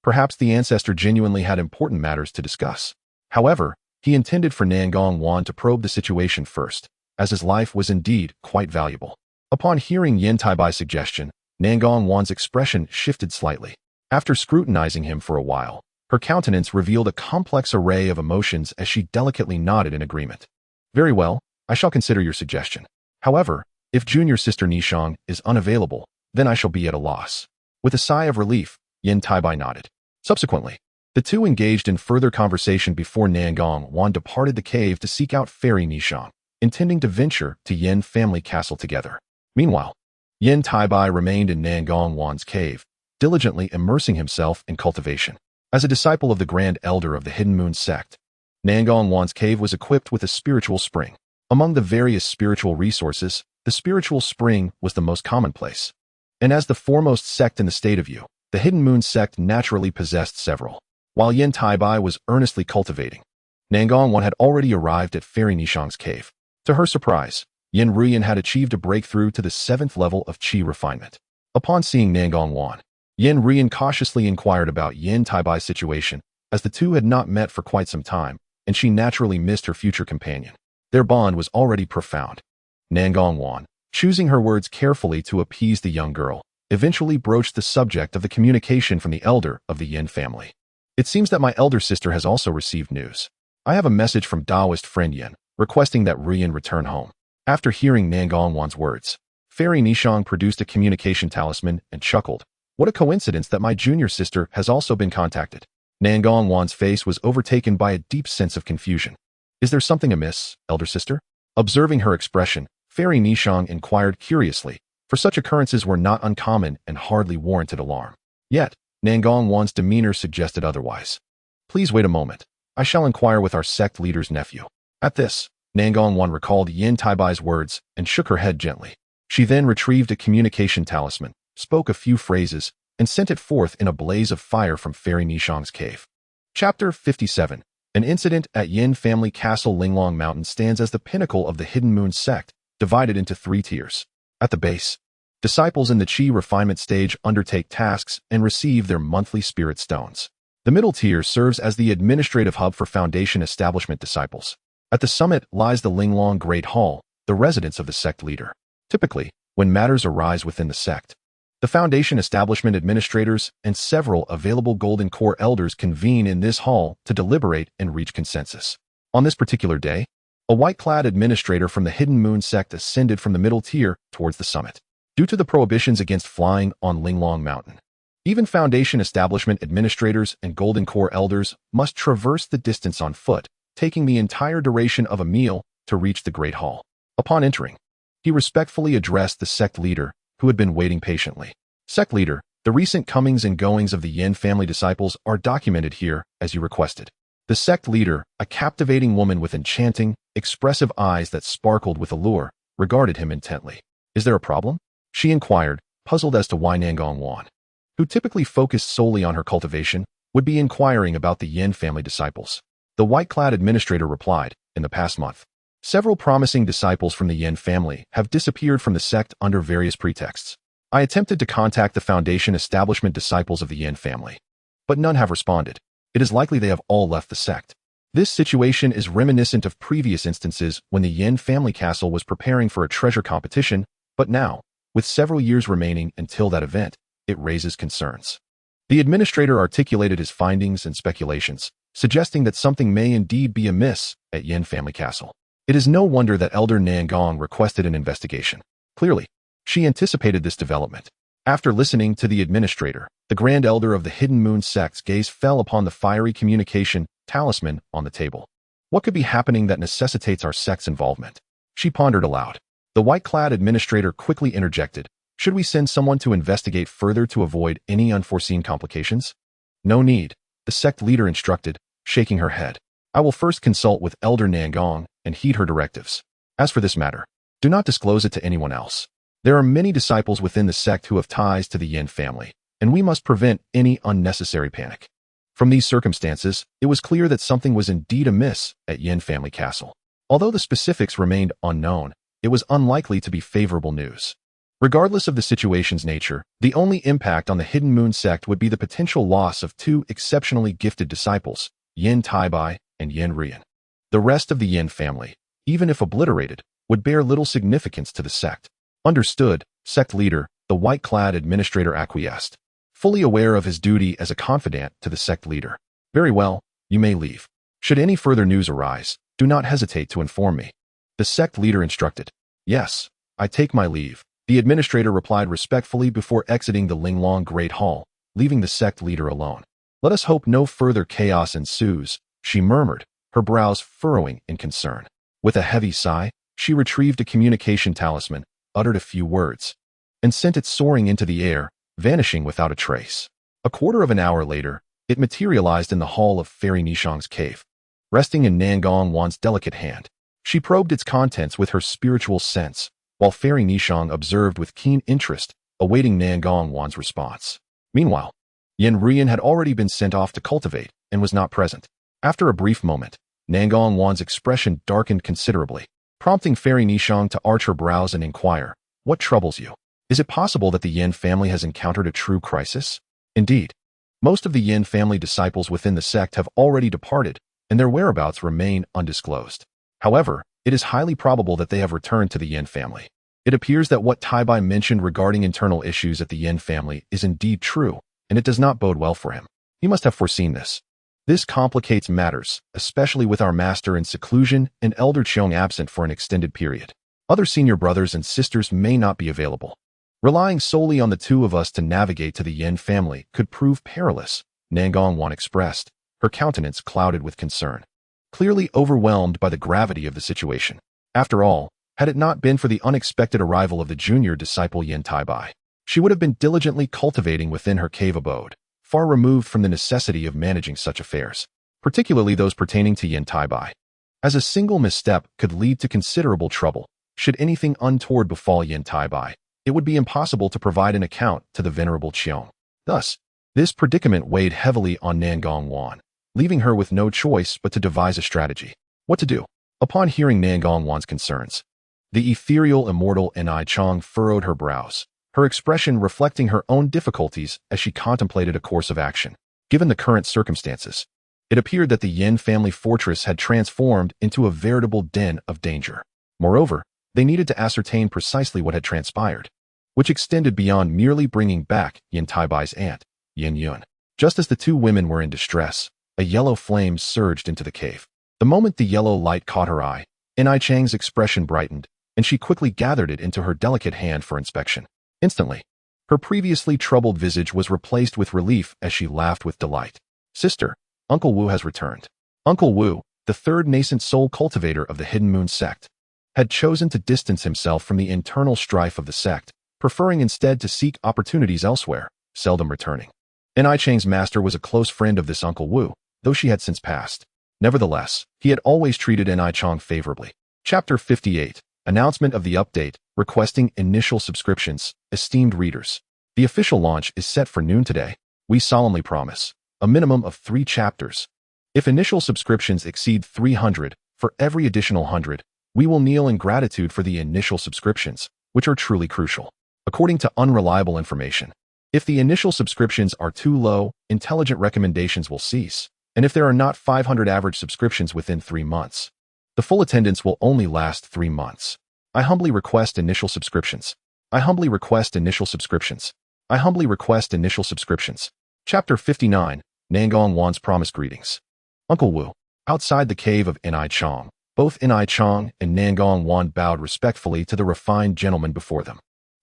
Perhaps the ancestor genuinely had important matters to discuss. However, he intended for Nangong to probe the situation first, as his life was indeed quite valuable. Upon hearing Yan Taibai's suggestion, Nangong Wan's expression shifted slightly. After scrutinizing him for a while, her countenance revealed a complex array of emotions as she delicately nodded in agreement. Very well, I shall consider your suggestion. However, if junior sister Nishang is unavailable, then I shall be at a loss. With a sigh of relief, Yan Taibai nodded. Subsequently, the two engaged in further conversation before Nangong Wan departed the cave to seek out Fairy Nishang, intending to venture to Yan family castle together. Meanwhile, Yan Taibai remained in Nangong Wan's cave, diligently immersing himself in cultivation. As a disciple of the Grand Elder of the Hidden Moon sect, Nangong Wan's cave was equipped with a spiritual spring. Among the various spiritual resources, the spiritual spring was the most commonplace. And as the foremost sect in the state of Yu, the Hidden Moon sect naturally possessed several. While Yan Taibai was earnestly cultivating, Nangong Wan had already arrived at Fairy Nishang's cave. To her surprise, Yan Ruyan had achieved a breakthrough to the 7th level of Qi refinement. Upon seeing Nangong Wan, Yan Ruyan cautiously inquired about Yan Taibai's situation, as the two had not met for quite some time, and she naturally missed her future companion. Their bond was already profound. Nangong Wan, choosing her words carefully to appease the young girl, eventually broached the subject of the communication from the elder of the Yin family. It seems that my elder sister has also received news. I have a message from Taoist friend Yin, requesting that Ruyan return home. After hearing Nangong Wan's words, Fairy Nishang produced a communication talisman and chuckled. What a coincidence that my junior sister has also been contacted. Nangong Wan's face was overtaken by a deep sense of confusion. Is there something amiss, elder sister? Observing her expression, Fairy Nishang inquired curiously, for such occurrences were not uncommon and hardly warranted alarm. Yet, Nangong Wan's demeanor suggested otherwise. Please wait a moment. I shall inquire with our sect leader's nephew. At this, Nangong Wan recalled Yan Taibai's words and shook her head gently. She then retrieved a communication talisman, spoke a few phrases, and sent it forth in a blaze of fire from Fairy Nishang's cave. Chapter 57. An incident at Yin family castle. Linglong Mountain stands as the pinnacle of the Hidden Moon sect, divided into 3 tiers. At the base, disciples in the Qi refinement stage undertake tasks and receive their monthly spirit stones. The middle tier serves as the administrative hub for foundation establishment disciples. At the summit lies the Linglong Great Hall, the residence of the sect leader. Typically, when matters arise within the sect, the foundation establishment administrators and several available Golden Core elders convene in this hall to deliberate and reach consensus. On this particular day, a white-clad administrator from the Hidden Moon sect ascended from the middle tier towards the summit. Due to the prohibitions against flying on Linglong Mountain, even foundation establishment administrators and Golden Core elders must traverse the distance on foot, taking the entire duration of a meal to reach the Great Hall. Upon entering, he respectfully addressed the sect leader, who had been waiting patiently. Sect leader, the recent comings and goings of the Yin family disciples are documented here, as you requested. The sect leader, a captivating woman with enchanting, expressive eyes that sparkled with allure, regarded him intently. Is there a problem? She inquired, puzzled as to why Nangong Wan, who typically focused solely on her cultivation, would be inquiring about the Yin family disciples. The white-clad administrator replied, in the past month, several promising disciples from the Yin family have disappeared from the sect under various pretexts. I attempted to contact the foundation establishment disciples of the Yin family, but none have responded. It is likely they have all left the sect. This situation is reminiscent of previous instances when the Yin family castle was preparing for a treasure competition, but now, with several years remaining until that event, it raises concerns. The administrator articulated his findings and speculations, suggesting that something may indeed be amiss at Yin family castle. It is no wonder that Elder Nangong requested an investigation. Clearly, she anticipated this development. After listening to the administrator, the Grand Elder of the Hidden Moon sect's gaze fell upon the fiery communication talisman on the table. What could be happening that necessitates our sect's involvement? She pondered aloud. The white-clad administrator quickly interjected. Should we send someone to investigate further to avoid any unforeseen complications? No need, the sect leader instructed, shaking her head. I will first consult with Elder Nangong and heed her directives. As for this matter, do not disclose it to anyone else. There are many disciples within the sect who have ties to the Yin family, and we must prevent any unnecessary panic. From these circumstances, it was clear that something was indeed amiss at Yin family castle. Although the specifics remained unknown, it was unlikely to be favorable news. Regardless of the situation's nature, the only impact on the Hidden Moon sect would be the potential loss of 2 exceptionally gifted disciples, Yan Taibai and Yan Ruyan. The rest of the Yin family, even if obliterated, would bear little significance to the sect. Understood, sect leader, The white-clad administrator acquiesced, fully aware of his duty as a confidant to the sect leader. Very well, you may leave. Should any further news arise, do not hesitate to inform me. The sect leader instructed. Yes, I take my leave. The administrator replied respectfully before exiting the Linglong Great Hall, leaving the sect leader alone. Let us hope no further chaos ensues, she murmured, her brows furrowing in concern. With a heavy sigh, she retrieved a communication talisman, uttered a few words, and sent it soaring into the air, vanishing without a trace. A quarter of an hour later, it materialized in the hall of Fairy Nishang's cave. Resting in Nangong Wan's delicate hand, she probed its contents with her spiritual sense, while Fairy Nishang observed with keen interest, awaiting Nangong Wan's response. Meanwhile, Yan Rian had already been sent off to cultivate and was not present. After a brief moment, Nangong Wan's expression darkened considerably, prompting Fairy Nishang to arch her brows and inquire, "What troubles you? Is it possible that the Yan family has encountered a true crisis?" Indeed, most of the Yan family disciples within the sect have already departed, and their whereabouts remain undisclosed. However, it is highly probable that they have returned to the Yan family. It appears that what Taibai mentioned regarding internal issues at the Yan family is indeed true, and it does not bode well for him. He must have foreseen this. This complicates matters, especially with our master in seclusion and Elder Cheong absent for an extended period. Other senior brothers and sisters may not be available. Relying solely on the two of us to navigate to the Yan family could prove perilous, Nangong Wan expressed, her countenance clouded with concern, clearly overwhelmed by the gravity of the situation. After all, had it not been for the unexpected arrival of the junior disciple Yan Taibai, she would have been diligently cultivating within her cave abode, far removed from the necessity of managing such affairs, particularly those pertaining to Yan Taibai. As a single misstep could lead to considerable trouble, should anything untoward befall Yan Taibai, it would be impossible to provide an account to the venerable Cheong. Thus, this predicament weighed heavily on Nangong Wan, leaving her with no choice but to devise a strategy. What to do? Upon hearing Nangong Wan's concerns, the ethereal immortal Ni Chong furrowed her brows, her expression reflecting her own difficulties as she contemplated a course of action. Given the current circumstances, it appeared that the Yan family fortress had transformed into a veritable den of danger. Moreover, they needed to ascertain precisely what had transpired, which extended beyond merely bringing back Yan Taibai's aunt, Yan Yun. Just as the two women were in distress, a yellow flame surged into the cave. The moment the yellow light caught her eye, Ni Chang's expression brightened, and she quickly gathered it into her delicate hand for inspection. Instantly, her previously troubled visage was replaced with relief as she laughed with delight. "Sister, Uncle Wu has returned." Uncle Wu, the third nascent soul cultivator of the Hidden Moon sect, had chosen to distance himself from the internal strife of the sect, preferring instead to seek opportunities elsewhere, seldom returning. Ni Chang's master was a close friend of this Uncle Wu, though she had since passed. Nevertheless, he had always treated Ni Chang favorably. Chapter 58. Announcement of the update, requesting initial subscriptions. Esteemed readers, the official launch is set for noon today. We solemnly promise a minimum of 3 chapters. If initial subscriptions exceed 300, for every additional 100, we will kneel in gratitude for the initial subscriptions, which are truly crucial. According to unreliable information, if the initial subscriptions are too low, intelligent recommendations will cease, and if there are not 500 average subscriptions within 3 months, the full attendance will only last 3 months. I humbly request initial subscriptions. I humbly request initial subscriptions. I humbly request initial subscriptions. Chapter 59. Nangong Wan's Promise Greetings. Uncle Wu. Outside the cave of Ni Chong, both Ni Chong and Nangong Wan bowed respectfully to the refined gentleman before them.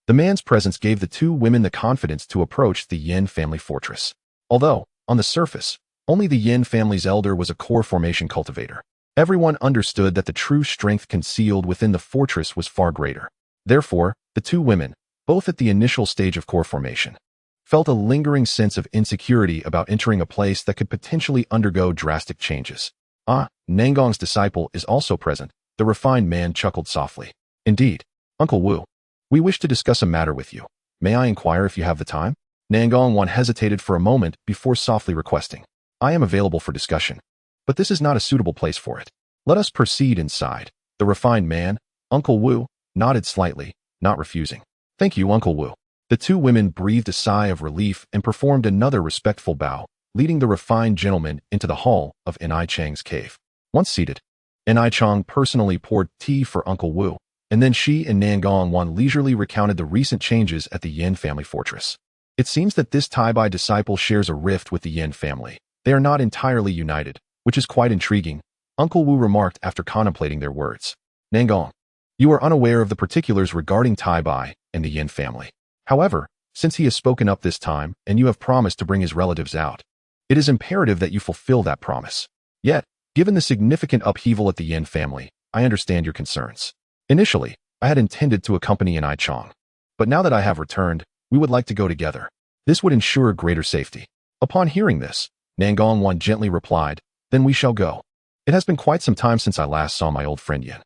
The man's presence gave the two women the confidence to approach the Yin family fortress. Although, on the surface, only the Yin family's elder was a core formation cultivator, everyone understood that the true strength concealed within the fortress was far greater. Therefore, the two women, both at the initial stage of core formation, felt a lingering sense of insecurity about entering a place that could potentially undergo drastic changes. "Ah, Nangong's disciple is also present," the refined man chuckled softly. "Indeed, Uncle Wu, we wish to discuss a matter with you. May I inquire if you have the time?" Nangong Wan hesitated for a moment before softly requesting, "I am available for discussion, but this is not a suitable place for it. Let us proceed inside." The refined man, Uncle Wu, nodded slightly, not refusing. "Thank you, Uncle Wu." The two women breathed a sigh of relief and performed another respectful bow, leading the refined gentleman into the hall of Ni Chang's cave. Once seated, Ni Chang personally poured tea for Uncle Wu, And then she and Nan Gongwan leisurely recounted the recent changes at the Yan family fortress. It seems that this Taibai disciple shares a rift with the Yan family. They are not entirely united, which is quite intriguing, Uncle Wu remarked after contemplating their words. Nangong, you are unaware of the particulars regarding Taibai and the Yan family. However, since he has spoken up this time and you have promised to bring his relatives out, it is imperative that you fulfill that promise. Yet, given the significant upheaval at the Yan family, I understand your concerns. Initially, I had intended to accompany Yan Chong, but now that I have returned, we would like to go together. This would ensure greater safety. Upon hearing this, Nangongwan gently replied, then we shall go. It has been quite some time since I last saw my old friend Yan.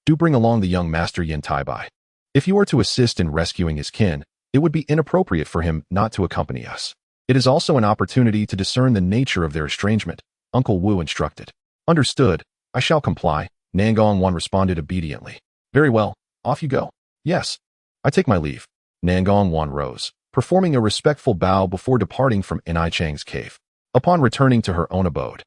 Do bring along the young master Yan Taibai. If you are to assist in rescuing his kin, it would be inappropriate for him not to accompany us. It is also an opportunity to discern the nature of their estrangement, Uncle Wu instructed. Understood, I shall comply, Nangongwan responded obediently. Very well, off you go. Yes. I take my leave. Nangongwan rose, performing a respectful bow before departing from Yan Chang's cave. Upon returning to her own abode,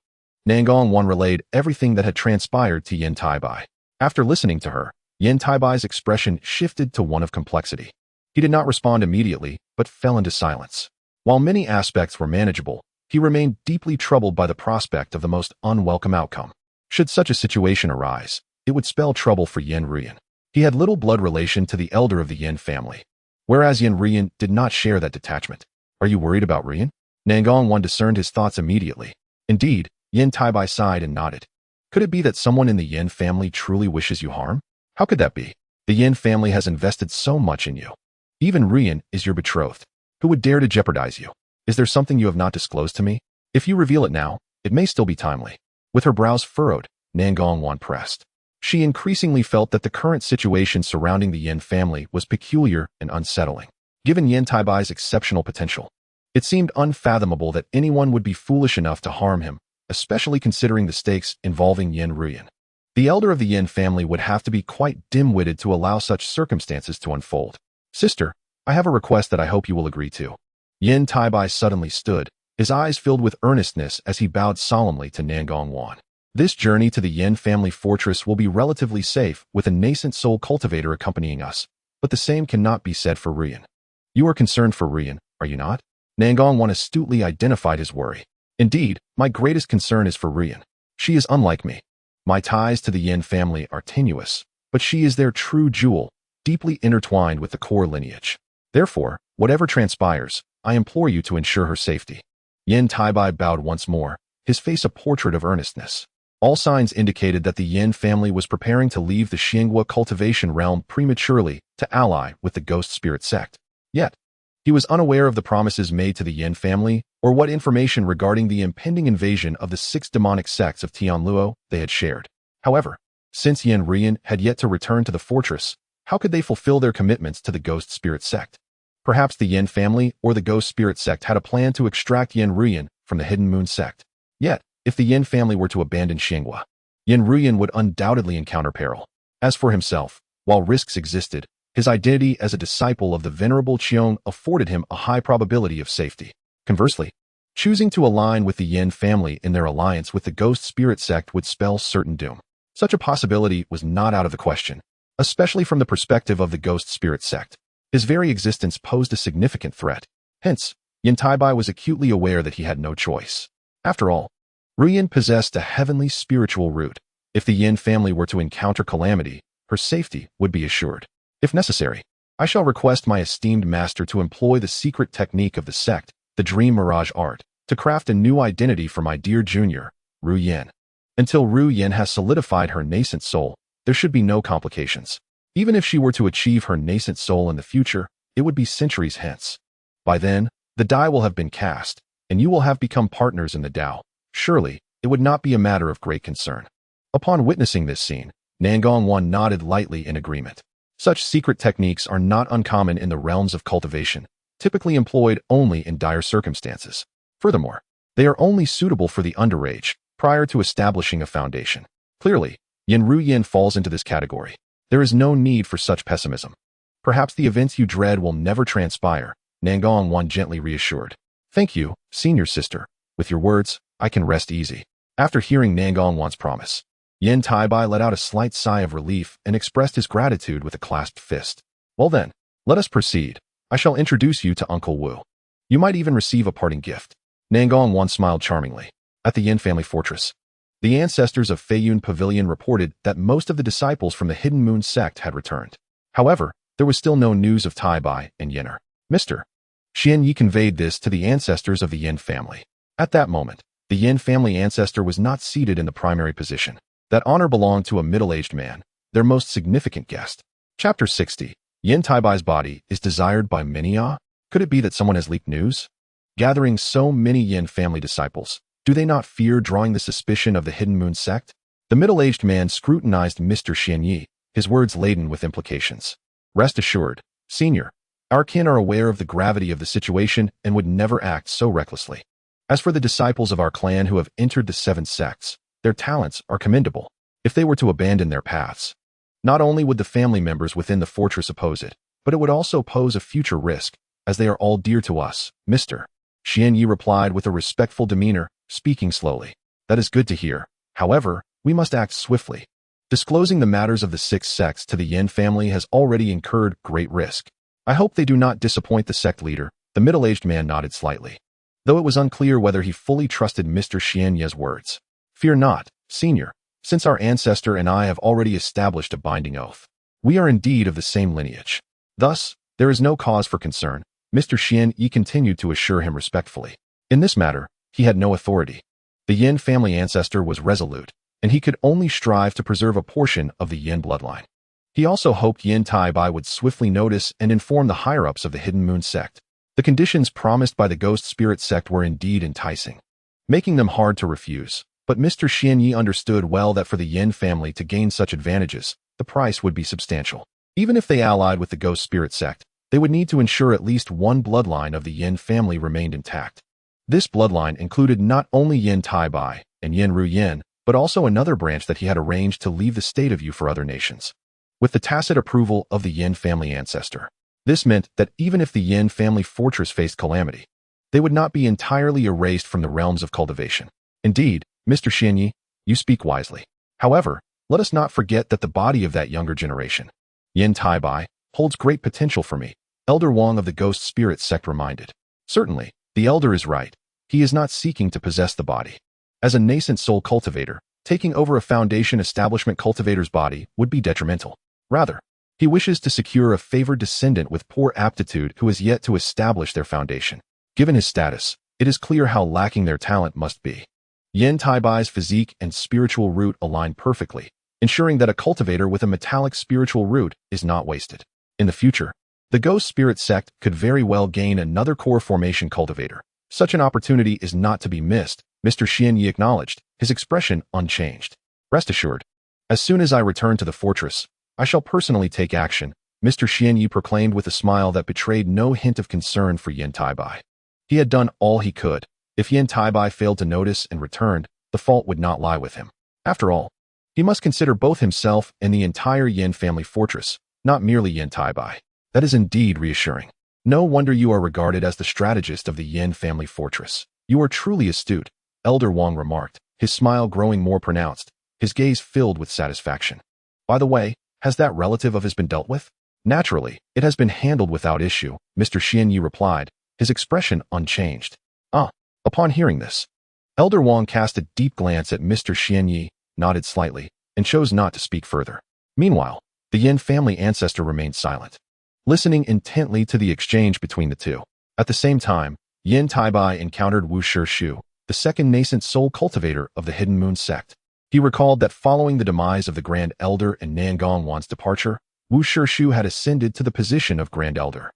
Nangongwan relayed everything that had transpired to Yan Taibai. After listening to her, Yan Taibai's expression shifted to one of complexity. He did not respond immediately, but fell into silence. While many aspects were manageable, he remained deeply troubled by the prospect of the most unwelcome outcome. Should such a situation arise, it would spell trouble for Yan Ruyan. He had little blood relation to the elder of the Yan family, whereas Yan Ruyan did not share that detachment. Are you worried about Ruyan? Nangongwan discerned his thoughts immediately. Indeed, Yan Taibai sighed and nodded. Could it be that someone in the Yan family truly wishes you harm? How could that be? The Yan family has invested so much in you. Even Ruyan is your betrothed. Who would dare to jeopardize you? Is there something you have not disclosed to me? If you reveal it now, it may still be timely. With her brows furrowed, Nangongwan pressed. She increasingly felt that the current situation surrounding the Yan family was peculiar and unsettling. Given Yan Taibai's exceptional potential, it seemed unfathomable that anyone would be foolish enough to harm him, especially considering the stakes involving Yan Ruyan. The elder of the Yan family would have to be quite dim-witted to allow such circumstances to unfold. Sister, I have a request that I hope you will agree to. Yan Taibai suddenly stood, his eyes filled with earnestness as he bowed solemnly to Nangongwan. This journey to the Yan family fortress will be relatively safe with a nascent soul cultivator accompanying us, but the same cannot be said for Ruyan. You are concerned for Ruyan, are you not? Nangongwan astutely identified his worry. Indeed, my greatest concern is for Ruyan. She is unlike me. My ties to the Yan family are tenuous, but she is their true jewel, deeply intertwined with the core lineage. Therefore, whatever transpires, I implore you to ensure her safety. Yan Taibai bowed once more, his face a portrait of earnestness. All signs indicated that the Yan family was preparing to leave the Xianghua cultivation realm prematurely to ally with the ghost spirit sect. Yet, he was unaware of the promises made to the Yan family or what information regarding the impending invasion of the 6 demonic sects of Tianluo they had shared. However, since Yan Ruyan had yet to return to the fortress, how could they fulfill their commitments to the ghost spirit sect? Perhaps the Yan family or the ghost spirit sect had a plan to extract Yan Ruyan from the Hidden Moon sect. Yet, if the Yan family were to abandon Xianghua, Yan Ruyan would undoubtedly encounter peril. As for himself, while risks existed, his identity as a disciple of the venerable Qiong afforded him a high probability of safety. Conversely, choosing to align with the Yan family in their alliance with the ghost spirit sect would spell certain doom. Such a possibility was not out of the question, especially from the perspective of the ghost spirit sect. His very existence posed a significant threat. Hence, Yan Taibai was acutely aware that he had no choice. After all, Ruyan possessed a heavenly spiritual root. If the Yan family were to encounter calamity, her safety would be assured. If necessary, I shall request my esteemed master to employ the secret technique of the sect, the Dream Mirage art, to craft a new identity for my dear junior, Ru Yan. Until Ru Yan has solidified her nascent soul, there should be no complications. Even if she were to achieve her nascent soul in the future, it would be centuries hence. By then, the die will have been cast, and you will have become partners in the Tao. Surely, it would not be a matter of great concern. Upon witnessing this scene, Nangongwan nodded lightly in agreement. Such secret techniques are not uncommon in the realms of cultivation, typically employed only in dire circumstances. Furthermore, they are only suitable for the underage, prior to establishing a foundation. Clearly, Yan Ruyan falls into this category. There is no need for such pessimism. Perhaps the events you dread will never transpire, Nangongwan gently reassured. Thank you, senior sister. With your words, I can rest easy. After hearing Nangongwan's promise, Yan Taibai let out a slight sigh of relief and expressed his gratitude with a clasped fist. Well then, let us proceed. I shall introduce you to Uncle Wu. You might even receive a parting gift. Nangong Wan smiled charmingly. At the Yan family fortress, the ancestors of Feiyun Pavilion reported that most of the disciples from the Hidden Moon sect had returned. However, there was still no news of Taibai and Yinner. Mr. Xian Yi conveyed this to the ancestors of the Yin family. At that moment, the Yin family ancestor was not seated in the primary position. That honor belonged to a middle-aged man, their most significant guest. Chapter 60. Yan Taibai's body is desired by many. Could it be that someone has leaked news? Gathering so many Yin family disciples, do they not fear drawing the suspicion of the Hidden Moon sect? The middle-aged man scrutinized Mr. Xian Yi, his words laden with implications. Rest assured, Senior, our kin are aware of the gravity of the situation and would never act so recklessly. As for the disciples of our clan who have entered the 7 sects, their talents are commendable. If they were to abandon their paths, not only would the family members within the fortress oppose it, but it would also pose a future risk, as they are all dear to us, Mr. Xian Yi replied with a respectful demeanor, speaking slowly. That is good to hear. However, we must act swiftly. Disclosing the matters of the 6 sects to the Yin family has already incurred great risk. I hope they do not disappoint the sect leader. The middle-aged man nodded slightly, though it was unclear whether he fully trusted Mr. Xian Yi's words. Fear not, Senior, since our ancestor and I have already established a binding oath. We are indeed of the same lineage. Thus, there is no cause for concern, Mr. Xian Yi continued to assure him respectfully. In this matter, he had no authority. The Yin family ancestor was resolute, and he could only strive to preserve a portion of the Yin bloodline. He also hoped Yan Taibai would swiftly notice and inform the higher-ups of the Hidden Moon sect. The conditions promised by the Ghost Spirit sect were indeed enticing, making them hard to refuse. But Mr. Xian Yi understood well that for the Yin family to gain such advantages, the price would be substantial. Even if they allied with the Ghost Spirit sect, they would need to ensure at least one bloodline of the Yin family remained intact. This bloodline included not only Yan Taibai and Yin Ru Yin, but also another branch that he had arranged to leave the state of Yu for other nations. With the tacit approval of the Yin family ancestor, this meant that even if the Yin family fortress faced calamity, they would not be entirely erased from the realms of cultivation. Indeed, Mr. Xian Yi, you speak wisely. However, let us not forget that the body of that younger generation, Yan Taibai, holds great potential for me, Elder Wang of the Ghost Spirit sect reminded. Certainly, the elder is right. He is not seeking to possess the body. As a nascent soul cultivator, taking over a foundation establishment cultivator's body would be detrimental. Rather, he wishes to secure a favored descendant with poor aptitude who has yet to establish their foundation. Given his status, it is clear how lacking their talent must be. Yan Taibai's physique and spiritual root align perfectly, ensuring that a cultivator with a metallic spiritual root is not wasted. In the future, the Ghost Spirit sect could very well gain another core formation cultivator. Such an opportunity is not to be missed, Mr. Xian Yi acknowledged, his expression unchanged. Rest assured, as soon as I return to the fortress, I shall personally take action, Mr. Xian Yi proclaimed with a smile that betrayed no hint of concern for Yan Taibai. He had done all he could. If Yan Taibai failed to notice and returned, the fault would not lie with him. After all, he must consider both himself and the entire Yin family fortress, not merely Yan Taibai. That is indeed reassuring. No wonder you are regarded as the strategist of the Yin family fortress. You are truly astute, Elder Wang remarked, his smile growing more pronounced, his gaze filled with satisfaction. By the way, has that relative of his been dealt with? Naturally, it has been handled without issue, Mr. Xian Yi replied, his expression unchanged. Upon hearing this, Elder Wang cast a deep glance at Mr. Xian Yi, nodded slightly, and chose not to speak further. Meanwhile, the Yin family ancestor remained silent, listening intently to the exchange between the two. At the same time, Yan Taibai encountered Wu Shu, the second nascent soul cultivator of the Hidden Moon sect. He recalled that following the demise of the Grand Elder and Nangong Wan's departure, Wu Shu had ascended to the position of Grand Elder,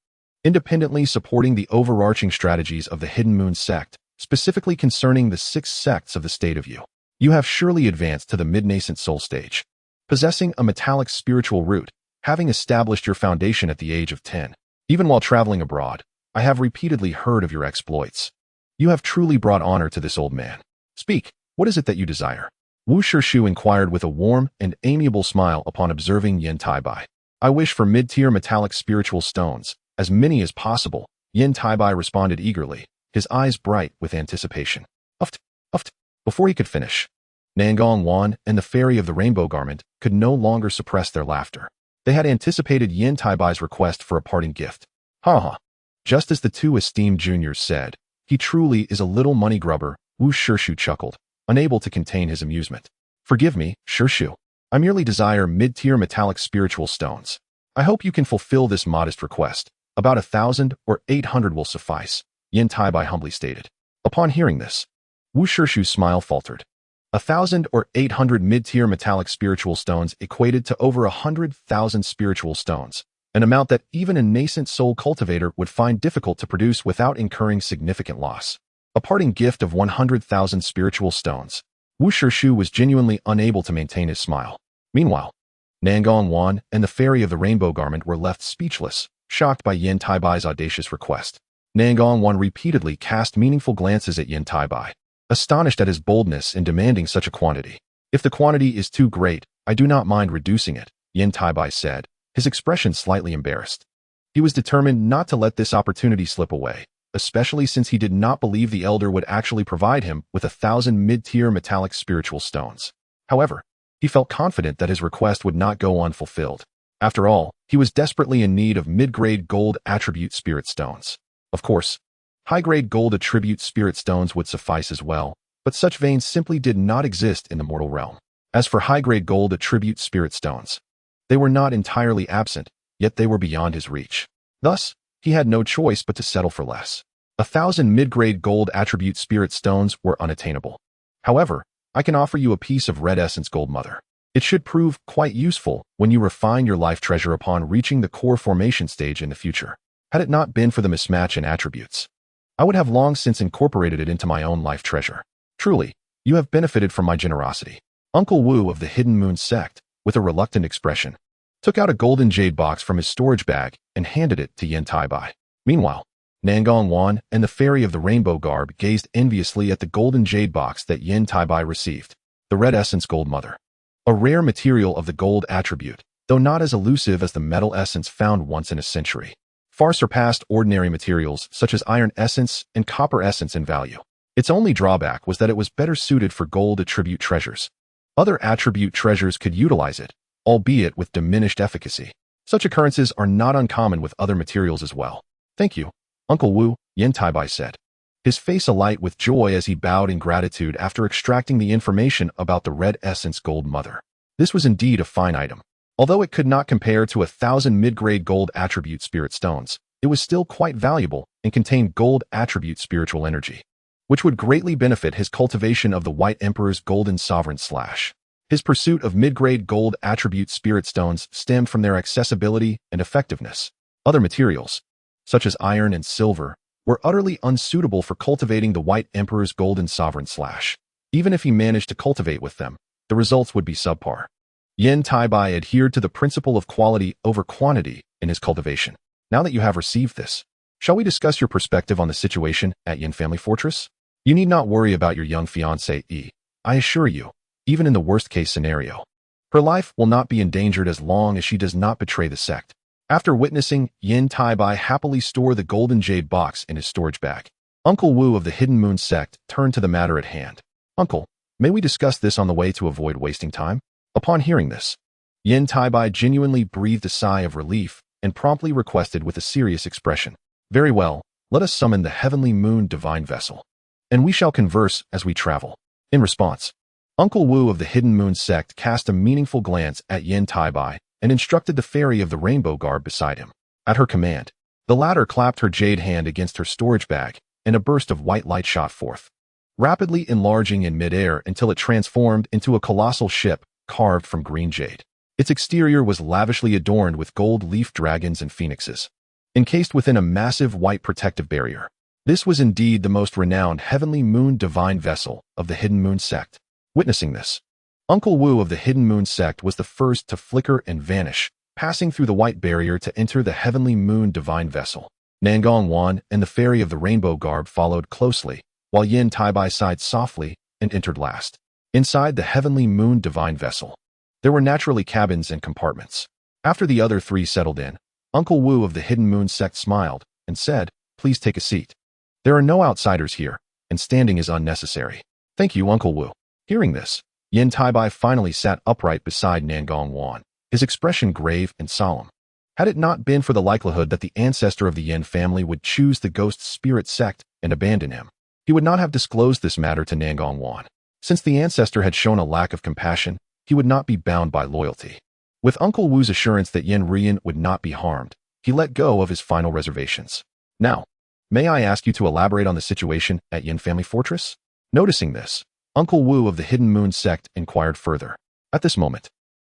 independently supporting the overarching strategies of the Hidden Moon sect, specifically concerning the 6 sects of the state of Yu. You have surely advanced to the mid-nascent soul stage, possessing a metallic spiritual root, having established your foundation at the age of 10. Even while traveling abroad, I have repeatedly heard of your exploits. You have truly brought honor to this old man. Speak, what is it that you desire? Wu Shu inquired with a warm and amiable smile upon observing Yan Taibai. I wish for mid-tier metallic spiritual stones, as many as possible, Yan Taibai responded eagerly, his eyes bright with anticipation. Uft. Before he could finish, Nangong Wan and the Fairy of the Rainbow Garment could no longer suppress their laughter. They had anticipated Yan Taibai's request for a parting gift. Ha ha. Just as the two esteemed juniors said, he truly is a little money grubber, Wu Shirshu chuckled, unable to contain his amusement. Forgive me, Shirshu. I merely desire mid-tier metallic spiritual stones. I hope you can fulfill this modest request. About 1,000 or 800 will suffice, Yan Taibai humbly stated. Upon hearing this, Wu Shirshu's smile faltered. 1,000 or 800 mid-tier metallic spiritual stones equated to over 100,000 spiritual stones, an amount that even a nascent soul cultivator would find difficult to produce without incurring significant loss. A parting gift of 100,000 spiritual stones. Wu Shirshu was genuinely unable to maintain his smile. Meanwhile, Nangong Wan and the Fairy of the Rainbow Garment were left speechless, shocked by Yan Taibai's audacious request. Nangong Wan repeatedly cast meaningful glances at Yan Taibai, astonished at his boldness in demanding such a quantity. If the quantity is too great, I do not mind reducing it, Yan Taibai said, his expression slightly embarrassed. He was determined not to let this opportunity slip away, especially since he did not believe the elder would actually provide him with 1,000 mid-tier metallic spiritual stones. However, he felt confident that his request would not go unfulfilled. After all, he was desperately in need of mid-grade gold attribute spirit stones. Of course, high-grade gold attribute spirit stones would suffice as well, but such veins simply did not exist in the mortal realm. As for high-grade gold attribute spirit stones, they were not entirely absent, yet they were beyond his reach. Thus, he had no choice but to settle for less. 1,000 mid-grade gold attribute spirit stones were unattainable. However, I can offer you a piece of red essence gold mother. It should prove quite useful when you refine your life treasure upon reaching the core formation stage in the future. Had it not been for the mismatch in attributes, I would have long since incorporated it into my own life treasure. Truly, you have benefited from my generosity. Uncle Wu of the Hidden Moon sect, with a reluctant expression, took out a golden jade box from his storage bag and handed it to Yan Taibai. Meanwhile, Nangong Wan and the Fairy of the Rainbow Garb gazed enviously at the golden jade box that Yan Taibai received. The red essence gold mother. A rare material of the gold attribute, though not as elusive as the metal essence found once in a century. Far surpassed ordinary materials such as iron essence and copper essence in value. Its only drawback was that it was better suited for gold attribute treasures. Other attribute treasures could utilize it, albeit with diminished efficacy. Such occurrences are not uncommon with other materials as well. Thank you, Uncle Wu, Yan Taibai said, his face alight with joy as he bowed in gratitude after extracting the information about the red essence gold mother. This was indeed a fine item. Although it could not compare to 1,000 mid-grade gold attribute spirit stones, it was still quite valuable and contained gold attribute spiritual energy, which would greatly benefit his cultivation of the White Emperor's golden sovereign slash. His pursuit of mid-grade gold attribute spirit stones stemmed from their accessibility and effectiveness. Other materials, such as iron and silver, were utterly unsuitable for cultivating the White Emperor's golden sovereign slash. Even if he managed to cultivate with them, the results would be subpar. Yan Taibai adhered to the principle of quality over quantity in his cultivation. Now that you have received this, shall we discuss your perspective on the situation at Yan Family Fortress? You need not worry about your young fiancée. I assure you, even in the worst-case scenario, her life will not be endangered as long as she does not betray the sect. After witnessing Yan Taibai happily store the golden jade box in his storage bag, Uncle Wu of the Hidden Moon sect turned to the matter at hand. Uncle, may we discuss this on the way to avoid wasting time? Upon hearing this, Yan Taibai genuinely breathed a sigh of relief and promptly requested with a serious expression. Very well, let us summon the Heavenly Moon Divine Vessel, and we shall converse as we travel. In response, Uncle Wu of the Hidden Moon sect cast a meaningful glance at Yan Taibai and instructed the Fairy of the Rainbow Garb beside him. At her command, the latter clapped her jade hand against her storage bag, and a burst of white light shot forth, rapidly enlarging in midair until it transformed into a colossal ship carved from green jade. Its exterior was lavishly adorned with gold leaf dragons and phoenixes, encased within a massive white protective barrier. This was indeed the most renowned Heavenly Moon Divine Vessel of the Hidden Moon sect. Witnessing this, Uncle Wu of the Hidden Moon sect was the first to flicker and vanish, passing through the white barrier to enter the Heavenly Moon Divine Vessel. Nangong Wan and the Fairy of the Rainbow Garb followed closely, while Yan Taibai sighed softly and entered last. Inside the Heavenly Moon Divine Vessel, there were naturally cabins and compartments. After the other three settled in, Uncle Wu of the Hidden Moon sect smiled and said, "Please take a seat. There are no outsiders here, and standing is unnecessary." "Thank you, Uncle Wu." Hearing this, Yan Taibai finally sat upright beside Nangong Wan, his expression grave and solemn. Had it not been for the likelihood that the ancestor of the Yan family would choose the ghost spirit sect and abandon him, he would not have disclosed this matter to Nangong Wan. Since the ancestor had shown a lack of compassion, he would not be bound by loyalty. With Uncle Wu's assurance that Yan Rian would not be harmed, he let go of his final reservations. Now, may I ask you to elaborate on the situation at Yan Family Fortress? Noticing this, Uncle Wu of the Hidden Moon sect inquired further. At this moment,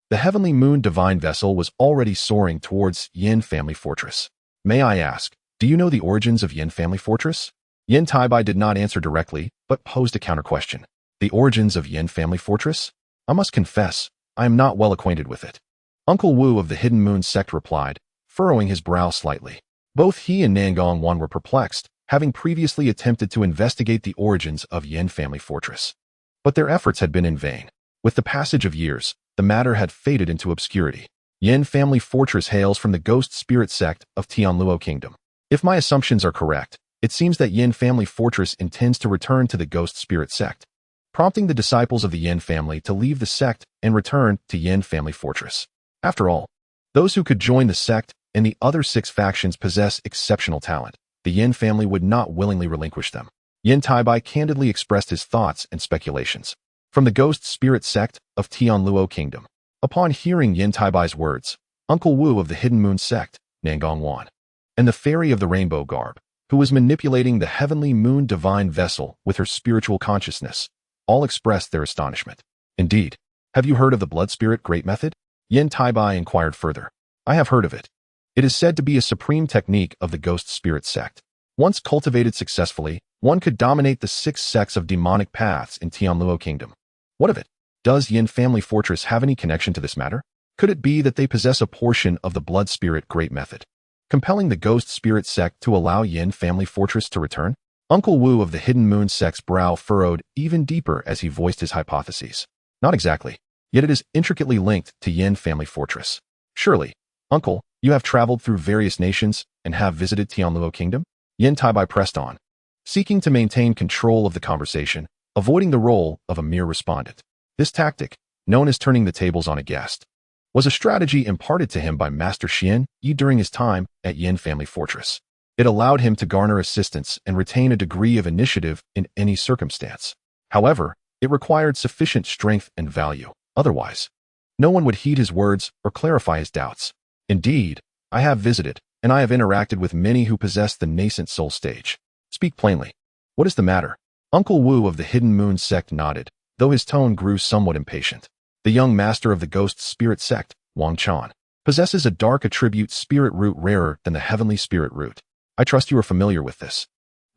the Heavenly Moon Divine Vessel was already soaring towards Yan Family Fortress. May I ask, do you know the origins of Yan Family Fortress? Yan Taibai did not answer directly, but posed a counter-question. The origins of Yan Family Fortress? I must confess, I am not well acquainted with it. Uncle Wu of the Hidden Moon sect replied, furrowing his brow slightly. Both he and Nangong Wan were perplexed, having previously attempted to investigate the origins of Yan Family Fortress. But their efforts had been in vain. With the passage of years, the matter had faded into obscurity. Yan Family Fortress hails from the ghost spirit sect of Tianluo Kingdom. If my assumptions are correct, it seems that Yan Family Fortress intends to return to the ghost spirit sect, prompting the disciples of the Yan family to leave the sect and return to Yan Family Fortress. After all, those who could join the sect and the other 6 factions possess exceptional talent. The Yan family would not willingly relinquish them. Yan Taibai candidly expressed his thoughts and speculations. From the ghost spirit sect of Tianluo Kingdom. Upon hearing Yan Taibai's words, Uncle Wu of the Hidden Moon sect, Nangong Wan, and the Fairy of the Rainbow Garb, who was manipulating the Heavenly Moon Divine Vessel with her spiritual consciousness, all expressed their astonishment. Indeed, have you heard of the Blood Spirit Great Method? Yan Taibai inquired further. I have heard of it. It is said to be a supreme technique of the ghost spirit sect. Once cultivated successfully, one could dominate the 6 sects of demonic paths in Tianluo Kingdom. What of it? Does Yan Family Fortress have any connection to this matter? Could it be that they possess a portion of the Blood Spirit Great Method, compelling the ghost spirit sect to allow Yan Family Fortress to return? Uncle Wu of the Hidden Moon sect's brow furrowed even deeper as he voiced his hypotheses. Not exactly, yet it is intricately linked to Yan Family Fortress. Surely, Uncle, you have traveled through various nations and have visited Tianluo Kingdom? Yan Taibai pressed on, seeking to maintain control of the conversation, avoiding the role of a mere respondent. This tactic, known as turning the tables on a guest, was a strategy imparted to him by Master Xian Yi during his time at Yan Family Fortress. It allowed him to garner assistance and retain a degree of initiative in any circumstance. However, it required sufficient strength and value. Otherwise, no one would heed his words or clarify his doubts. Indeed, I have visited, and I have interacted with many who possess the nascent soul stage. Speak plainly. What is the matter? Uncle Wu of the Hidden Moon sect nodded, though his tone grew somewhat impatient. The young master of the ghost spirit sect, Wang Chan, possesses a dark attribute spirit root rarer than the heavenly spirit root. I trust you are familiar with this.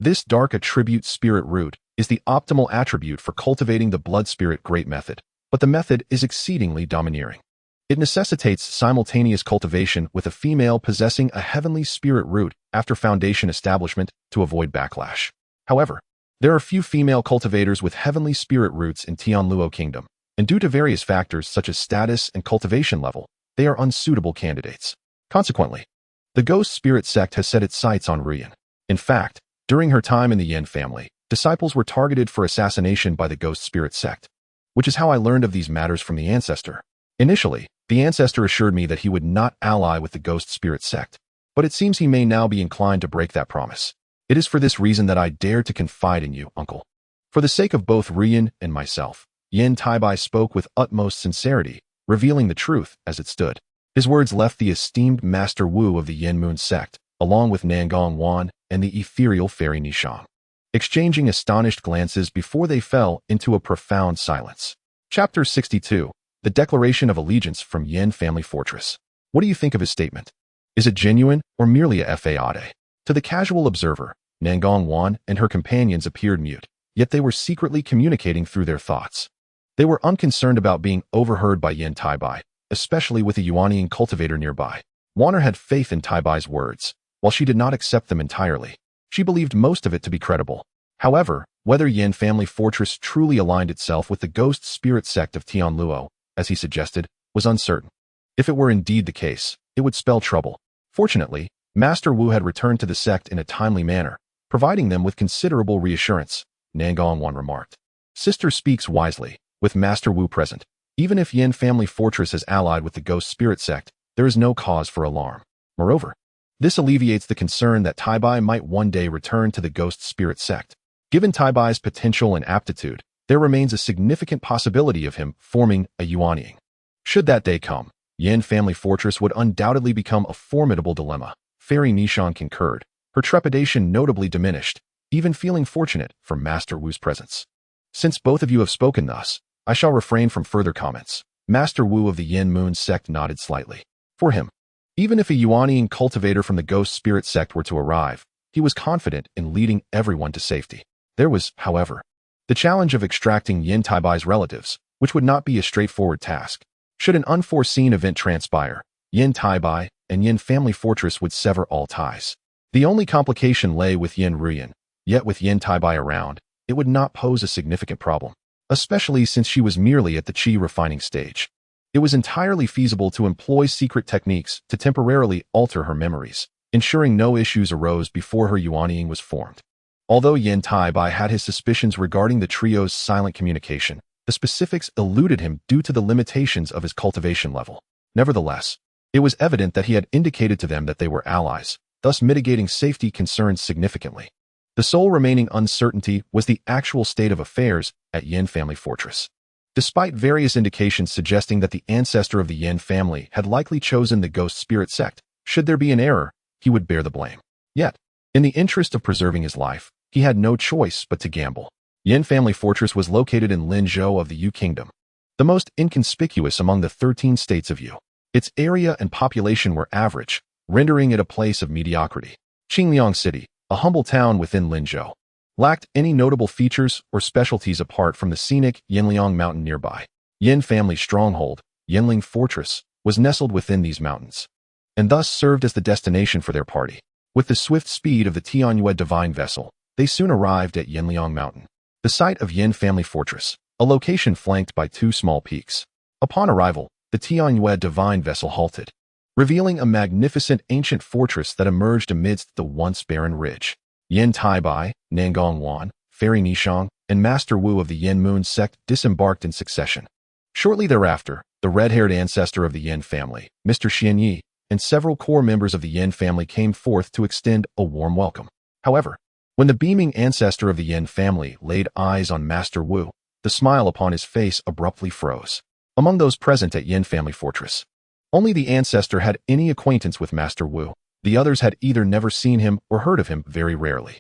This dark attribute spirit root is the optimal attribute for cultivating the blood spirit great method, but the method is exceedingly domineering. It necessitates simultaneous cultivation with a female possessing a heavenly spirit root after foundation establishment to avoid backlash. However, there are few female cultivators with heavenly spirit roots in Tianluo Kingdom, and due to various factors such as status and cultivation level, they are unsuitable candidates. Consequently, the ghost spirit sect has set its sights on Rian. In fact, during her time in the Yan family, disciples were targeted for assassination by the ghost spirit sect, which is how I learned of these matters from the ancestor. Initially, the ancestor assured me that he would not ally with the ghost spirit sect, but it seems he may now be inclined to break that promise. It is for this reason that I dare to confide in you, uncle. For the sake of both Rian and myself, Yan Taibai spoke with utmost sincerity, revealing the truth as it stood. His words left the esteemed Master Wu of the Yan Moon sect, along with Nangong Wan and the ethereal fairy Nishang, exchanging astonished glances before they fell into a profound silence. Chapter 62. The Declaration of Allegiance from Yan Family Fortress. What do you think of his statement? Is it genuine or merely a fade? To the casual observer, Nangong Wan and her companions appeared mute, yet they were secretly communicating through their thoughts. They were unconcerned about being overheard by Yan Taibai, especially with a Yuanian cultivator nearby. Wanner had faith in Taibai's words, while she did not accept them entirely. She believed most of it to be credible. However, whether Yan Family Fortress truly aligned itself with the ghost spirit sect of Tianluo, as he suggested, was uncertain. If it were indeed the case, it would spell trouble. Fortunately, Master Wu had returned to the sect in a timely manner, providing them with considerable reassurance, Nangong Wan remarked. Sister speaks wisely. With Master Wu present, even if Yan family fortress is allied with the ghost spirit sect, there is no cause for alarm. Moreover, this alleviates the concern that Taibai might one day return to the ghost spirit sect. Given Taibai's potential and aptitude, there remains a significant possibility of him forming a Yuanying. Should that day come, Yan family fortress would undoubtedly become a formidable dilemma. Fairy Nishan concurred, her trepidation notably diminished, even feeling fortunate for Master Wu's presence. Since both of you have spoken thus, I shall refrain from further comments. Master Wu of the Yin Moon sect nodded slightly. For him, even if a Yuanying cultivator from the ghost spirit sect were to arrive, he was confident in leading everyone to safety. There was, however, the challenge of extracting Yan Taibai's relatives, which would not be a straightforward task. Should an unforeseen event transpire, Yan Taibai and Yan family fortress would sever all ties. The only complication lay with Yan Ruyan, yet with Yan Taibai around, it would not pose a significant problem, especially since she was merely at the qi refining stage. It was entirely feasible to employ secret techniques to temporarily alter her memories, ensuring no issues arose before her Yuanying was formed. Although Yan Taibai had his suspicions regarding the trio's silent communication, the specifics eluded him due to the limitations of his cultivation level. Nevertheless, it was evident that he had indicated to them that they were allies, thus mitigating safety concerns significantly. The sole remaining uncertainty was the actual state of affairs at Yan family fortress. Despite various indications suggesting that the ancestor of the Yan family had likely chosen the ghost spirit sect, should there be an error, he would bear the blame. Yet, in the interest of preserving his life, he had no choice but to gamble. Yan family fortress was located in Linzhou of the Yu Kingdom, the most inconspicuous among the 13 states of Yu. Its area and population were average, rendering it a place of mediocrity. Qingliang City, a humble town within Linzhou, lacked any notable features or specialties apart from the scenic Yanliang mountain nearby. Yan family's stronghold, Yanling Fortress, was nestled within these mountains, and thus served as the destination for their party. With the swift speed of the Tiannan divine vessel, they soon arrived at Yanliang Mountain, the site of Yan family fortress, a location flanked by two small peaks. Upon arrival, the Tiannan divine vessel halted, revealing a magnificent ancient fortress that emerged amidst the once barren ridge. Yan Taibai, Nangong Wan, Fairy Nishang, and Master Wu of the Yan Moon sect disembarked in succession. Shortly thereafter, the red-haired ancestor of the Yan family, Mr. Xianyi, and several core members of the Yan family came forth to extend a warm welcome. However, when the beaming ancestor of the Yan family laid eyes on Master Wu, the smile upon his face abruptly froze. Among those present at Yan family fortress, only the ancestor had any acquaintance with Master Wu. The others had either never seen him or heard of him very rarely.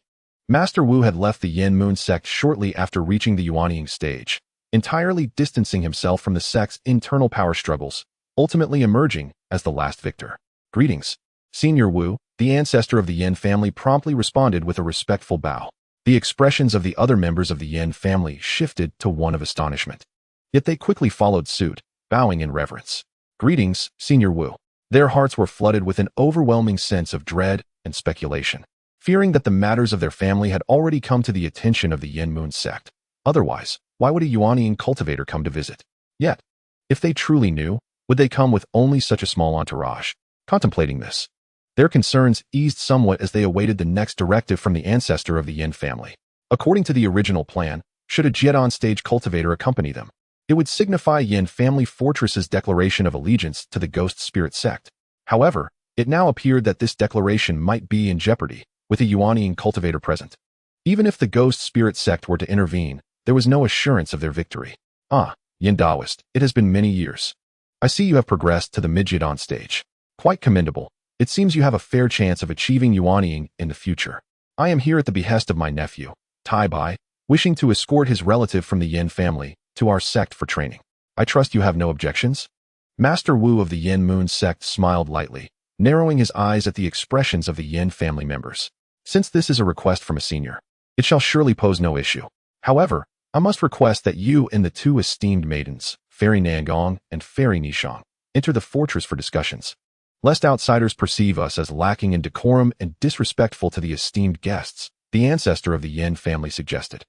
Master Wu had left the Yan Moon sect shortly after reaching the Yuanying stage, entirely distancing himself from the sect's internal power struggles, ultimately emerging as the last victor. Greetings, Senior Wu. The ancestor of the Yan family promptly responded with a respectful bow. The expressions of the other members of the Yan family shifted to one of astonishment. Yet they quickly followed suit, bowing in reverence. Greetings, Senior Wu. Their hearts were flooded with an overwhelming sense of dread and speculation, fearing that the matters of their family had already come to the attention of the Yan Moon sect. Otherwise, why would a Yuanying cultivator come to visit? Yet, if they truly knew, would they come with only such a small entourage? Contemplating this, their concerns eased somewhat as they awaited the next directive from the ancestor of the Yan family. According to the original plan, should a Jiedon stage cultivator accompany them, it would signify Yan family fortress's declaration of allegiance to the ghost spirit sect. However, it now appeared that this declaration might be in jeopardy, with a Yuanying cultivator present. Even if the ghost spirit sect were to intervene, there was no assurance of their victory. Ah, Yan Daoist, it has been many years. I see you have progressed to the mid-Jiedon stage. Quite commendable. It seems you have a fair chance of achieving Yuanying in the future. I am here at the behest of my nephew, Taibai, wishing to escort his relative from the Yan family to our sect for training. I trust you have no objections? Master Wu of the Yan Moon sect smiled lightly, narrowing his eyes at the expressions of the Yan family members. Since this is a request from a senior, it shall surely pose no issue. However, I must request that you and the two esteemed maidens, Fairy Nangong and Fairy Nishang, enter the fortress for discussions, lest outsiders perceive us as lacking in decorum and disrespectful to the esteemed guests, the ancestor of the Yan family suggested.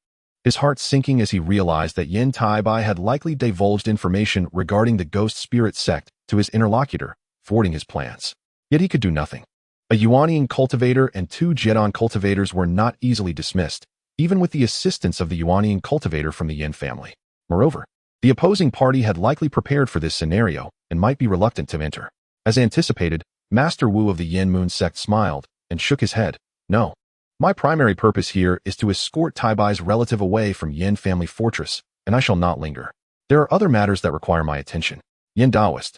His heart sinking as he realized that Yan Taibai had likely divulged information regarding the ghost spirit sect to his interlocutor, thwarting his plans. Yet he could do nothing. A Yuanying cultivator and two Jiedon cultivators were not easily dismissed, even with the assistance of the Yuanying cultivator from the Yan family. Moreover, The opposing party had likely prepared for this scenario and might be reluctant to enter. As anticipated, Master Wu of the Yin Moon sect smiled and shook his head. No. My primary purpose here is to escort Taibai's relative away from Yin family fortress, and I shall not linger. There are other matters that require my attention. Yin Daoist,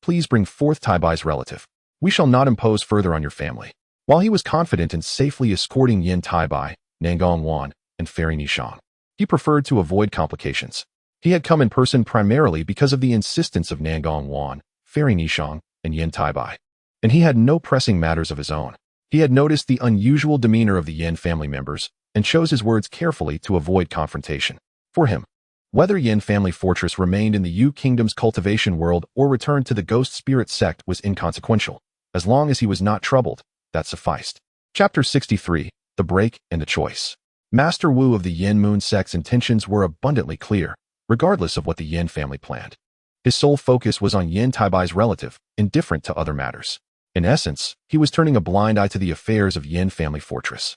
please bring forth Taibai's relative. We shall not impose further on your family. While he was confident in safely escorting Yan Taibai, Nangong Wan, and Fairy Nishang, he preferred to avoid complications. He had come in person primarily because of the insistence of Nangong Wan, Fairy Nishang, and Yan Taibai, and he had no pressing matters of his own. He had noticed the unusual demeanor of the Yin family members and chose his words carefully to avoid confrontation. For him, whether Yin family fortress remained in the Yu Kingdom's cultivation world or returned to the ghost spirit sect was inconsequential. As long as he was not troubled, that sufficed. Chapter 63, The Break and the Choice. Master Wu of the Yin Moon sect's intentions were abundantly clear, regardless of what the Yin family planned. His sole focus was on Yan Taibai's relative, indifferent to other matters. In essence, he was turning a blind eye to the affairs of Yin family fortress.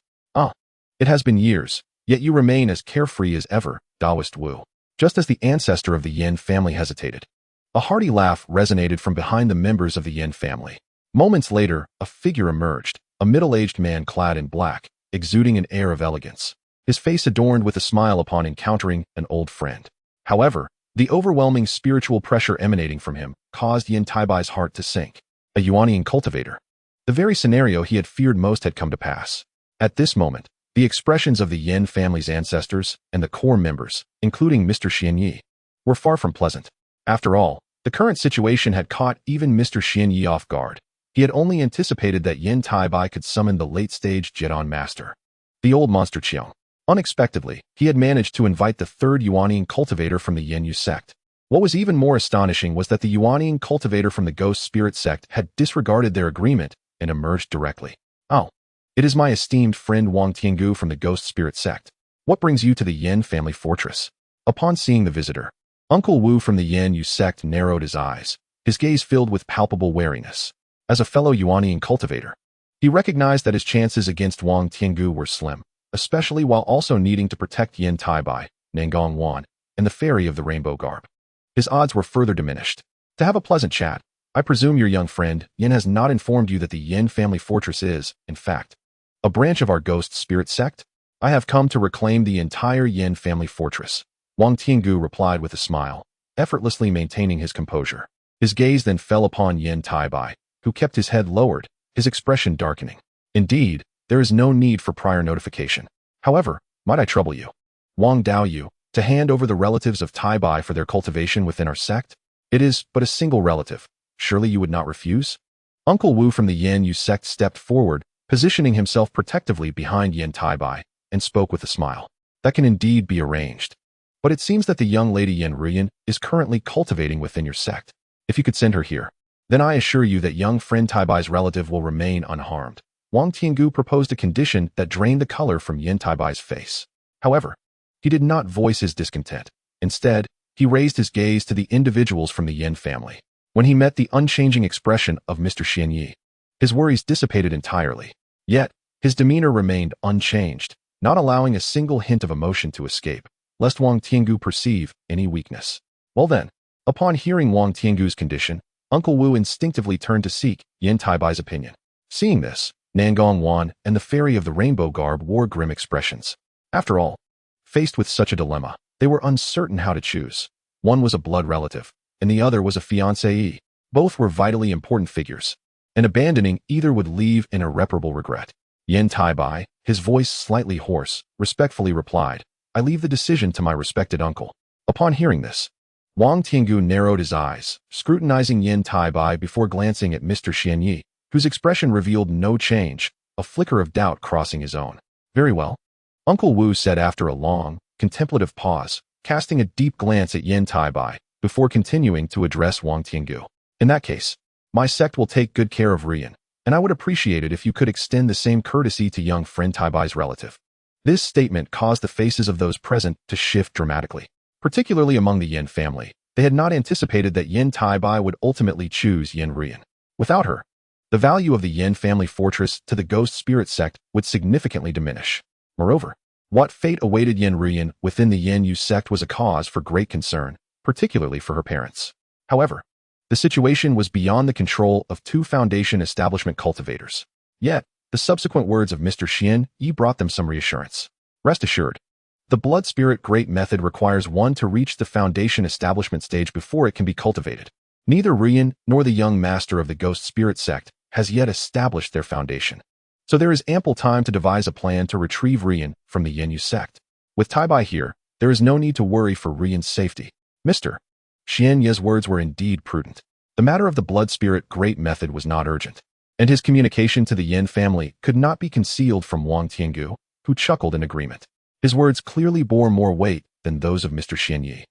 It has been years, yet you remain as carefree as ever, Daoist Wu. Just as the ancestor of the Yin family hesitated. A hearty laugh resonated from behind the members of the Yin family. Moments later, a figure emerged, a middle-aged man clad in black, exuding an air of elegance. His face adorned with a smile upon encountering an old friend. However, the overwhelming spiritual pressure emanating from him caused Yan Taibai's heart to sink. A Yuanian cultivator. The very scenario he had feared most had come to pass. At this moment, the expressions of the Yin family's ancestors and the core members, including Mr. Xianyi, were far from pleasant. After all, the current situation had caught even Mr. Xianyi off guard. He had only anticipated that Yan Taibai could summon the late-stage Jedon master, the old monster Qiong. Unexpectedly, he had managed to invite the third Yuanian cultivator from the Yin Yu sect. What was even more astonishing was that the Yuanian cultivator from the Ghost Spirit sect had disregarded their agreement and emerged directly. It is my esteemed friend Wang Tiangu from the Ghost Spirit sect. What brings you to the Yin family fortress? Upon seeing the visitor, Uncle Wu from the Yin Yu sect narrowed his eyes, his gaze filled with palpable wariness. As a fellow Yuanian cultivator, he recognized that his chances against Wang Tiangu were slim, especially while also needing to protect Yan Taibai, Nangong Wan, and the Fairy of the Rainbow Garb. His odds were further diminished. To have a pleasant chat, I presume your young friend, Yin, has not informed you that the Yin family fortress is, in fact, a branch of our Ghost Spirit sect? I have come to reclaim the entire Yin family fortress. Wang Tiangu replied with a smile, effortlessly maintaining his composure. His gaze then fell upon Yan Taibai, who kept his head lowered, his expression darkening. Indeed, there is no need for prior notification. However, might I trouble you, Wang Daoyu, to hand over the relatives of Taibai for their cultivation within our sect? It is but a single relative. Surely you would not refuse? Uncle Wu from the Yin Yu sect stepped forward, positioning himself protectively behind Yan Taibai, and spoke with a smile. That can indeed be arranged. But it seems that the young lady Yan Ruyan is currently cultivating within your sect. If you could send her here, then I assure you that young friend Taibai's relative will remain unharmed. Wang Tiangu proposed a condition that drained the color from Yan Taibai's face. However, he did not voice his discontent. Instead, he raised his gaze to the individuals from the Yin family. When he met the unchanging expression of Mr. Xianyi, his worries dissipated entirely. Yet, his demeanor remained unchanged, not allowing a single hint of emotion to escape, lest Wang Tiangu perceive any weakness. Well then, upon hearing Wang Tiangu's condition, Uncle Wu instinctively turned to seek Yan Taibai's opinion. Seeing this, Nangong Wan and the Fairy of the Rainbow Garb wore grim expressions. After all, faced with such a dilemma, they were uncertain how to choose. One was a blood relative, and the other was a fiancée. Both were vitally important figures, and abandoning either would leave an irreparable regret. Yan Taibai, his voice slightly hoarse, respectfully replied, I leave the decision to my respected uncle. Upon hearing this, Wang Tiangu narrowed his eyes, scrutinizing Yan Taibai before glancing at Mr. Xianyi, whose expression revealed no change, a flicker of doubt crossing his own. Very well, Uncle Wu said after a long, contemplative pause, casting a deep glance at Yan Taibai, before continuing to address Wang Tiangu. In that case, my sect will take good care of Rian, and I would appreciate it if you could extend the same courtesy to young friend Taibai's relative. This statement caused the faces of those present to shift dramatically, particularly among the Yin family. They had not anticipated that Yan Taibai would ultimately choose Yan Rian. Without her, the value of the Yin family fortress to the Ghost Spirit sect would significantly diminish. Moreover, what fate awaited Yan Rian within the Yin Yu sect was a cause for great concern. particularly for her parents. However, the situation was beyond the control of two Foundation establishment cultivators. Yet, the subsequent words of Mr. Xian Yi brought them some reassurance. Rest assured, the blood spirit great method requires one to reach the Foundation establishment stage before it can be cultivated. Neither Rian nor the young master of the ghost spirit sect has yet established their foundation. So there is ample time to devise a plan to retrieve Rian from the Yin Yu sect. With Taibai here, there is no need to worry for Rian's safety. Mr. Xian Ye's words were indeed prudent. The matter of the blood spirit great method was not urgent, and his communication to the Yin family could not be concealed from Wang Tiangu, who chuckled in agreement. His words clearly bore more weight than those of Mr. Xian Yi,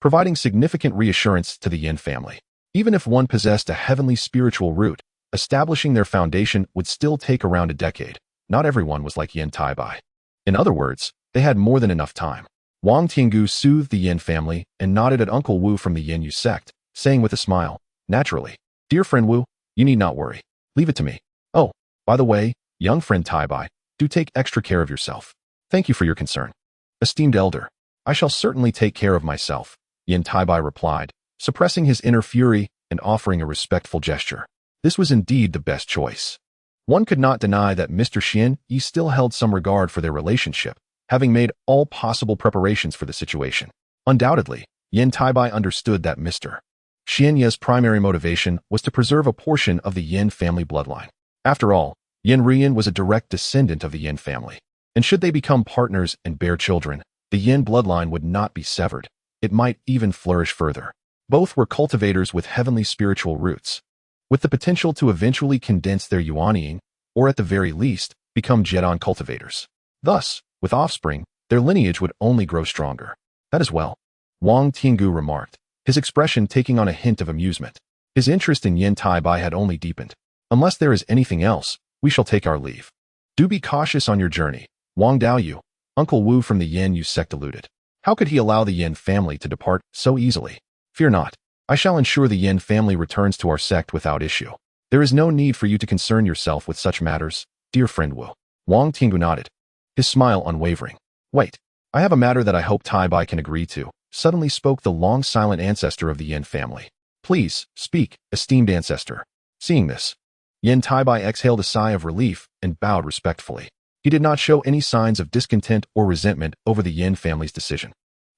providing significant reassurance to the Yin family. Even if one possessed a heavenly spiritual root, establishing their foundation would still take around a decade. Not everyone was like Yan Taibai. In other words, they had more than enough time. Wang Tiangu soothed the Yin family and nodded at Uncle Wu from the Yin Yu sect, saying with a smile, "Naturally, dear friend Wu, you need not worry. Leave it to me. Oh, by the way, young friend Taibai, do take extra care of yourself. Thank you for your concern. Esteemed elder, I shall certainly take care of myself," Yan Taibai replied, suppressing his inner fury and offering a respectful gesture. This was indeed the best choice. One could not deny that Mr. Xian Yi still held some regard for their relationship, having made all possible preparations for the situation. Undoubtedly, Yan Taibai understood that Mr. Xian Yi's primary motivation was to preserve a portion of the Yin family bloodline. After all, Yin Rian was a direct descendant of the Yin family, and should they become partners and bear children, the Yin bloodline would not be severed. It might even flourish further. Both were cultivators with heavenly spiritual roots, with the potential to eventually condense their Yuanying, or at the very least, become Jedon cultivators. Thus, with offspring, their lineage would only grow stronger. That is well, Wang Tiangu remarked, his expression taking on a hint of amusement. His interest in Yan Taibai had only deepened. Unless there is anything else, we shall take our leave. Do be cautious on your journey, Wang Daoyu, Uncle Wu from the Yin Yu sect alluded. How could he allow the Yin family to depart so easily? Fear not. I shall ensure the Yin family returns to our sect without issue. There is no need for you to concern yourself with such matters, dear friend Wu. Wang Tiangu nodded, his smile unwavering. Wait, I have a matter that I hope Taibai can agree to, suddenly spoke the long-silent ancestor of the Yin family. Please, speak, esteemed ancestor. Seeing this, Yan Taibai exhaled a sigh of relief and bowed respectfully. He did not show any signs of discontent or resentment over the Yin family's decision.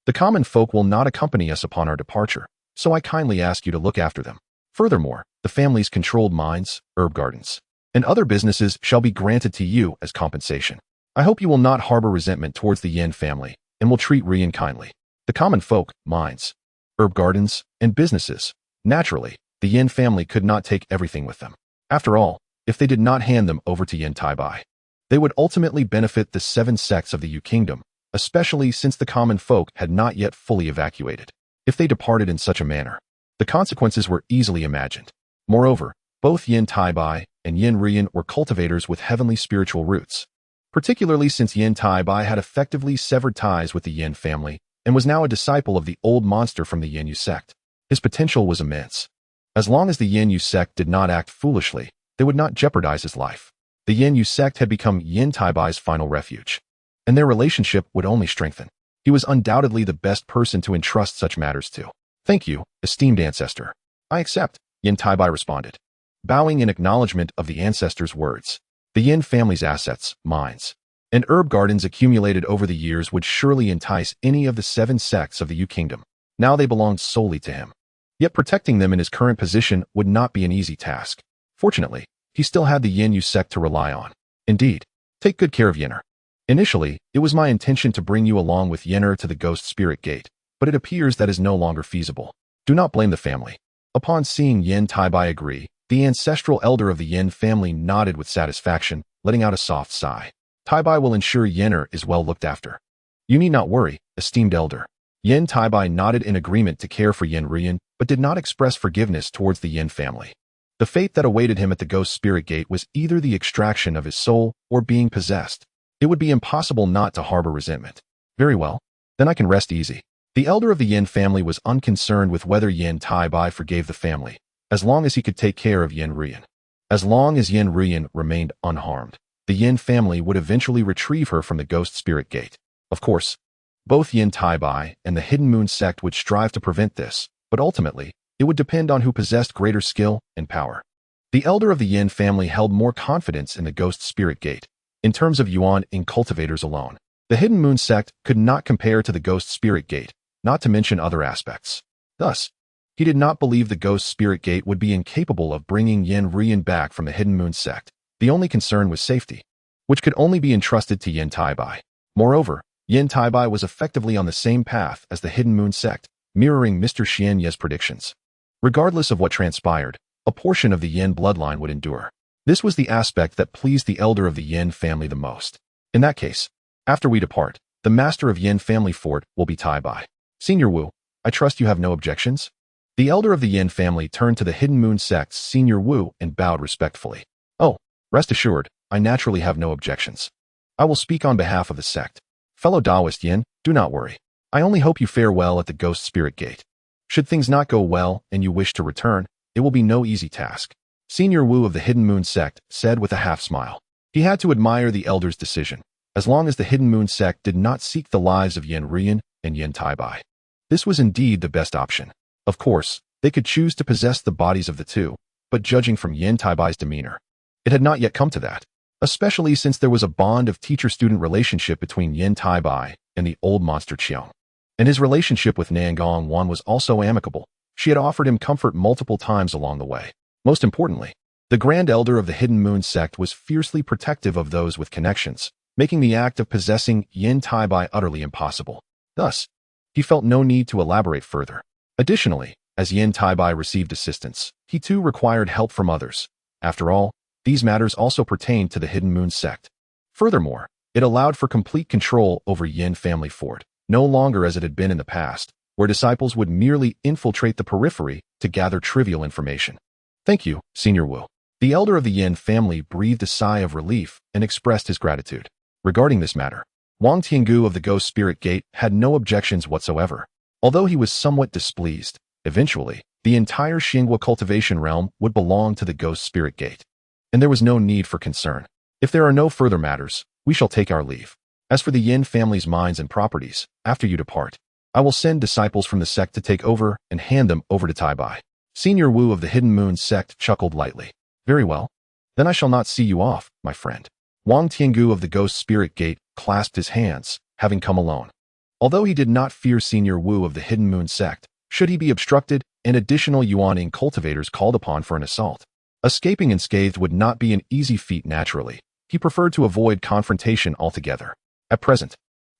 The common folk will not accompany us upon our departure, so I kindly ask you to look after them. Furthermore, the family's controlled mines, herb gardens, and other businesses shall be granted to you as compensation. I hope you will not harbor resentment towards the Yin family and will treat Rian kindly. The common folk, mines, herb gardens, and businesses. Naturally, the Yin family could not take everything with them. After all, if they did not hand them over to Yan Taibai, they would ultimately benefit the 7 sects of the Yu kingdom, especially since the common folk had not yet fully evacuated. If they departed in such a manner, the consequences were easily imagined. Moreover, both Yan Taibai and Yin Rian were cultivators with heavenly spiritual roots, particularly since Yan Taibai had effectively severed ties with the Yin family and was now a disciple of the old monster from the Yin Yu sect. His potential was immense. As long as the Yin Yu sect did not act foolishly, they would not jeopardize his life. The Yin Yu sect had become Yan Taibai's final refuge, and their relationship would only strengthen. He was undoubtedly the best person to entrust such matters to. Thank you, esteemed ancestor. I accept, Yan Taibai responded, bowing in acknowledgement of the ancestor's words. The Yin family's assets, mines, and herb gardens accumulated over the years would surely entice any of the 7 sects of the Yu kingdom. Now they belonged solely to him. Yet protecting them in his current position would not be an easy task. Fortunately, he still had the Yin Yu sect to rely on. Indeed, take good care of Yenner. Initially, it was my intention to bring you along with Yenner to the Ghost Spirit Gate, but it appears that is no longer feasible. Do not blame the family. Upon seeing Yan Taibai agree, the ancestral elder of the Yin family nodded with satisfaction, letting out a soft sigh. Taibai will ensure Yenner is well looked after. You need not worry, esteemed elder. Yan Taibai nodded in agreement to care for Yin Rian, but did not express forgiveness towards the Yin family. The fate that awaited him at the Ghost Spirit Gate was either the extraction of his soul or being possessed. It would be impossible not to harbor resentment. Very well, then I can rest easy. The elder of the Yin family was unconcerned with whether Yan Taibai forgave the family, as long as he could take care of Yin Rian. As long as Yin Rian remained unharmed, the Yin family would eventually retrieve her from the Ghost Spirit Gate. Of course, Both Yan Taibai and the Hidden Moon sect would strive to prevent this, but ultimately, it would depend on who possessed greater skill and power. The elder of the Yin family held more confidence in the Ghost Spirit Gate. In terms of yuan in cultivators alone, the Hidden Moon sect could not compare to the Ghost Spirit Gate, not to mention other aspects. Thus, he did not believe the Ghost Spirit Gate would be incapable of bringing Yan Rian back from the Hidden Moon sect. The only concern was safety, which could only be entrusted to Yan Taibai. Moreover, Yan Taibai was effectively on the same path as the Hidden Moon sect, mirroring Mr. Xianye's predictions. Regardless of what transpired, a portion of the Yan bloodline would endure. This was the aspect that pleased the elder of the Yan family the most. In that case, after we depart, the master of Yan family fort will be Taibai. Senior Wu, I trust you have no objections? The elder of the Yan family turned to the Hidden Moon sect's Senior Wu and bowed respectfully. Oh, rest assured, I naturally have no objections. I will speak on behalf of the sect. Fellow Taoist Yin, do not worry. I only hope you fare well at the Ghost Spirit Gate. Should things not go well and you wish to return, it will be no easy task. Senior Wu of the Hidden Moon sect said with a half-smile. He had to admire the elder's decision, as long as the Hidden Moon sect did not seek the lives of Yan Rian and Yan Taibai. This was indeed the best option. Of course, they could choose to possess the bodies of the two, but judging from Yan Taibai's demeanor, it had not yet come to that, especially since there was a bond of teacher-student relationship between Yan Taibai and the old monster Qiong. And his relationship with Nangong Wan was also amicable. She had offered him comfort multiple times along the way. Most importantly, the Grand Elder of the Hidden Moon sect was fiercely protective of those with connections, making the act of possessing Yan Taibai utterly impossible. Thus, he felt no need to elaborate further. Additionally, as Yan Taibai received assistance, he too required help from others. After all, these matters also pertained to the Hidden Moon sect. Furthermore, it allowed for complete control over Yan family fort, no longer as it had been in the past, where disciples would merely infiltrate the periphery to gather trivial information. Thank you, Senior Wu. The elder of the Yan family breathed a sigh of relief and expressed his gratitude. Regarding this matter, Wang Tiangu of the Ghost Spirit Gate had no objections whatsoever. Although he was somewhat displeased, eventually, the entire Xinghua cultivation realm would belong to the Ghost Spirit Gate. And there was no need for concern. If there are no further matters, we shall take our leave. As for the Yin family's mines and properties, after you depart, I will send disciples from the sect to take over and hand them over to Taibai. Senior Wu of the Hidden Moon sect chuckled lightly. Very well. Then I shall not see you off, my friend. Wang Tiangu of the Ghost Spirit Gate clasped his hands, having come alone. Although he did not fear Senior Wu of the Hidden Moon sect, should he be obstructed and additional Yuaning cultivators called upon for an assault, escaping unscathed would not be an easy feat naturally. He preferred to avoid confrontation altogether. At present,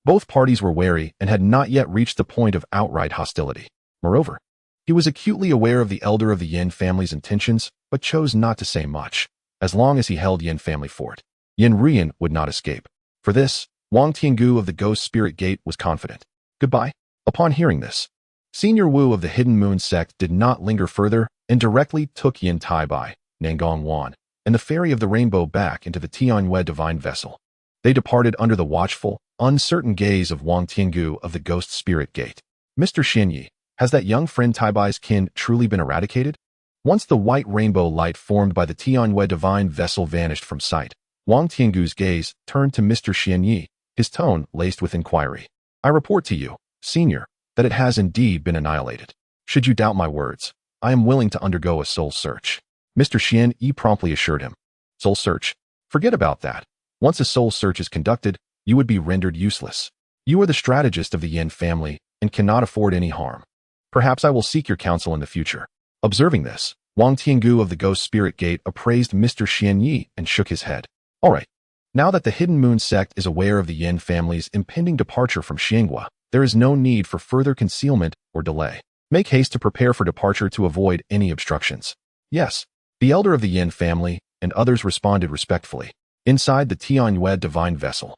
both parties were wary and had not yet reached the point of outright hostility. Moreover, he was acutely aware of the elder of the Yin family's intentions, but chose not to say much. As long as he held Yin family fort, Yan Rian would not escape. For this, Wang Tiangu of the Ghost Spirit Gate was confident. Goodbye. Upon hearing this, Senior Wu of the Hidden Moon sect did not linger further and directly took Yan Taibai, Nangong Wan, and the Fairy of the Rainbow back into the Tiannan divine vessel. They departed under the watchful, uncertain gaze of Wang Tiangu of the Ghost Spirit Gate. Mr. Xinyi, has that young friend Taibai's kin truly been eradicated? Once the white rainbow light formed by the Tiannan divine vessel vanished from sight, Wang Tiangu's gaze turned to Mr. Xinyi, his tone laced with inquiry. I report to you, Senior, that it has indeed been annihilated. Should you doubt my words, I am willing to undergo a soul search. Mr. Xinyi promptly assured him. Soul search? Forget about that. Once a soul search is conducted, you would be rendered useless. You are the strategist of the Yin family and cannot afford any harm. Perhaps I will seek your counsel in the future. Observing this, Wang Tiangu of the Ghost Spirit Gate appraised Mr. Xinyi and shook his head. All right. Now that the Hidden Moon sect is aware of the Yin family's impending departure from Xinghua, there is no need for further concealment or delay. Make haste to prepare for departure to avoid any obstructions. Yes, the elder of the Yin family and others responded respectfully. Inside the Tiannan divine vessel,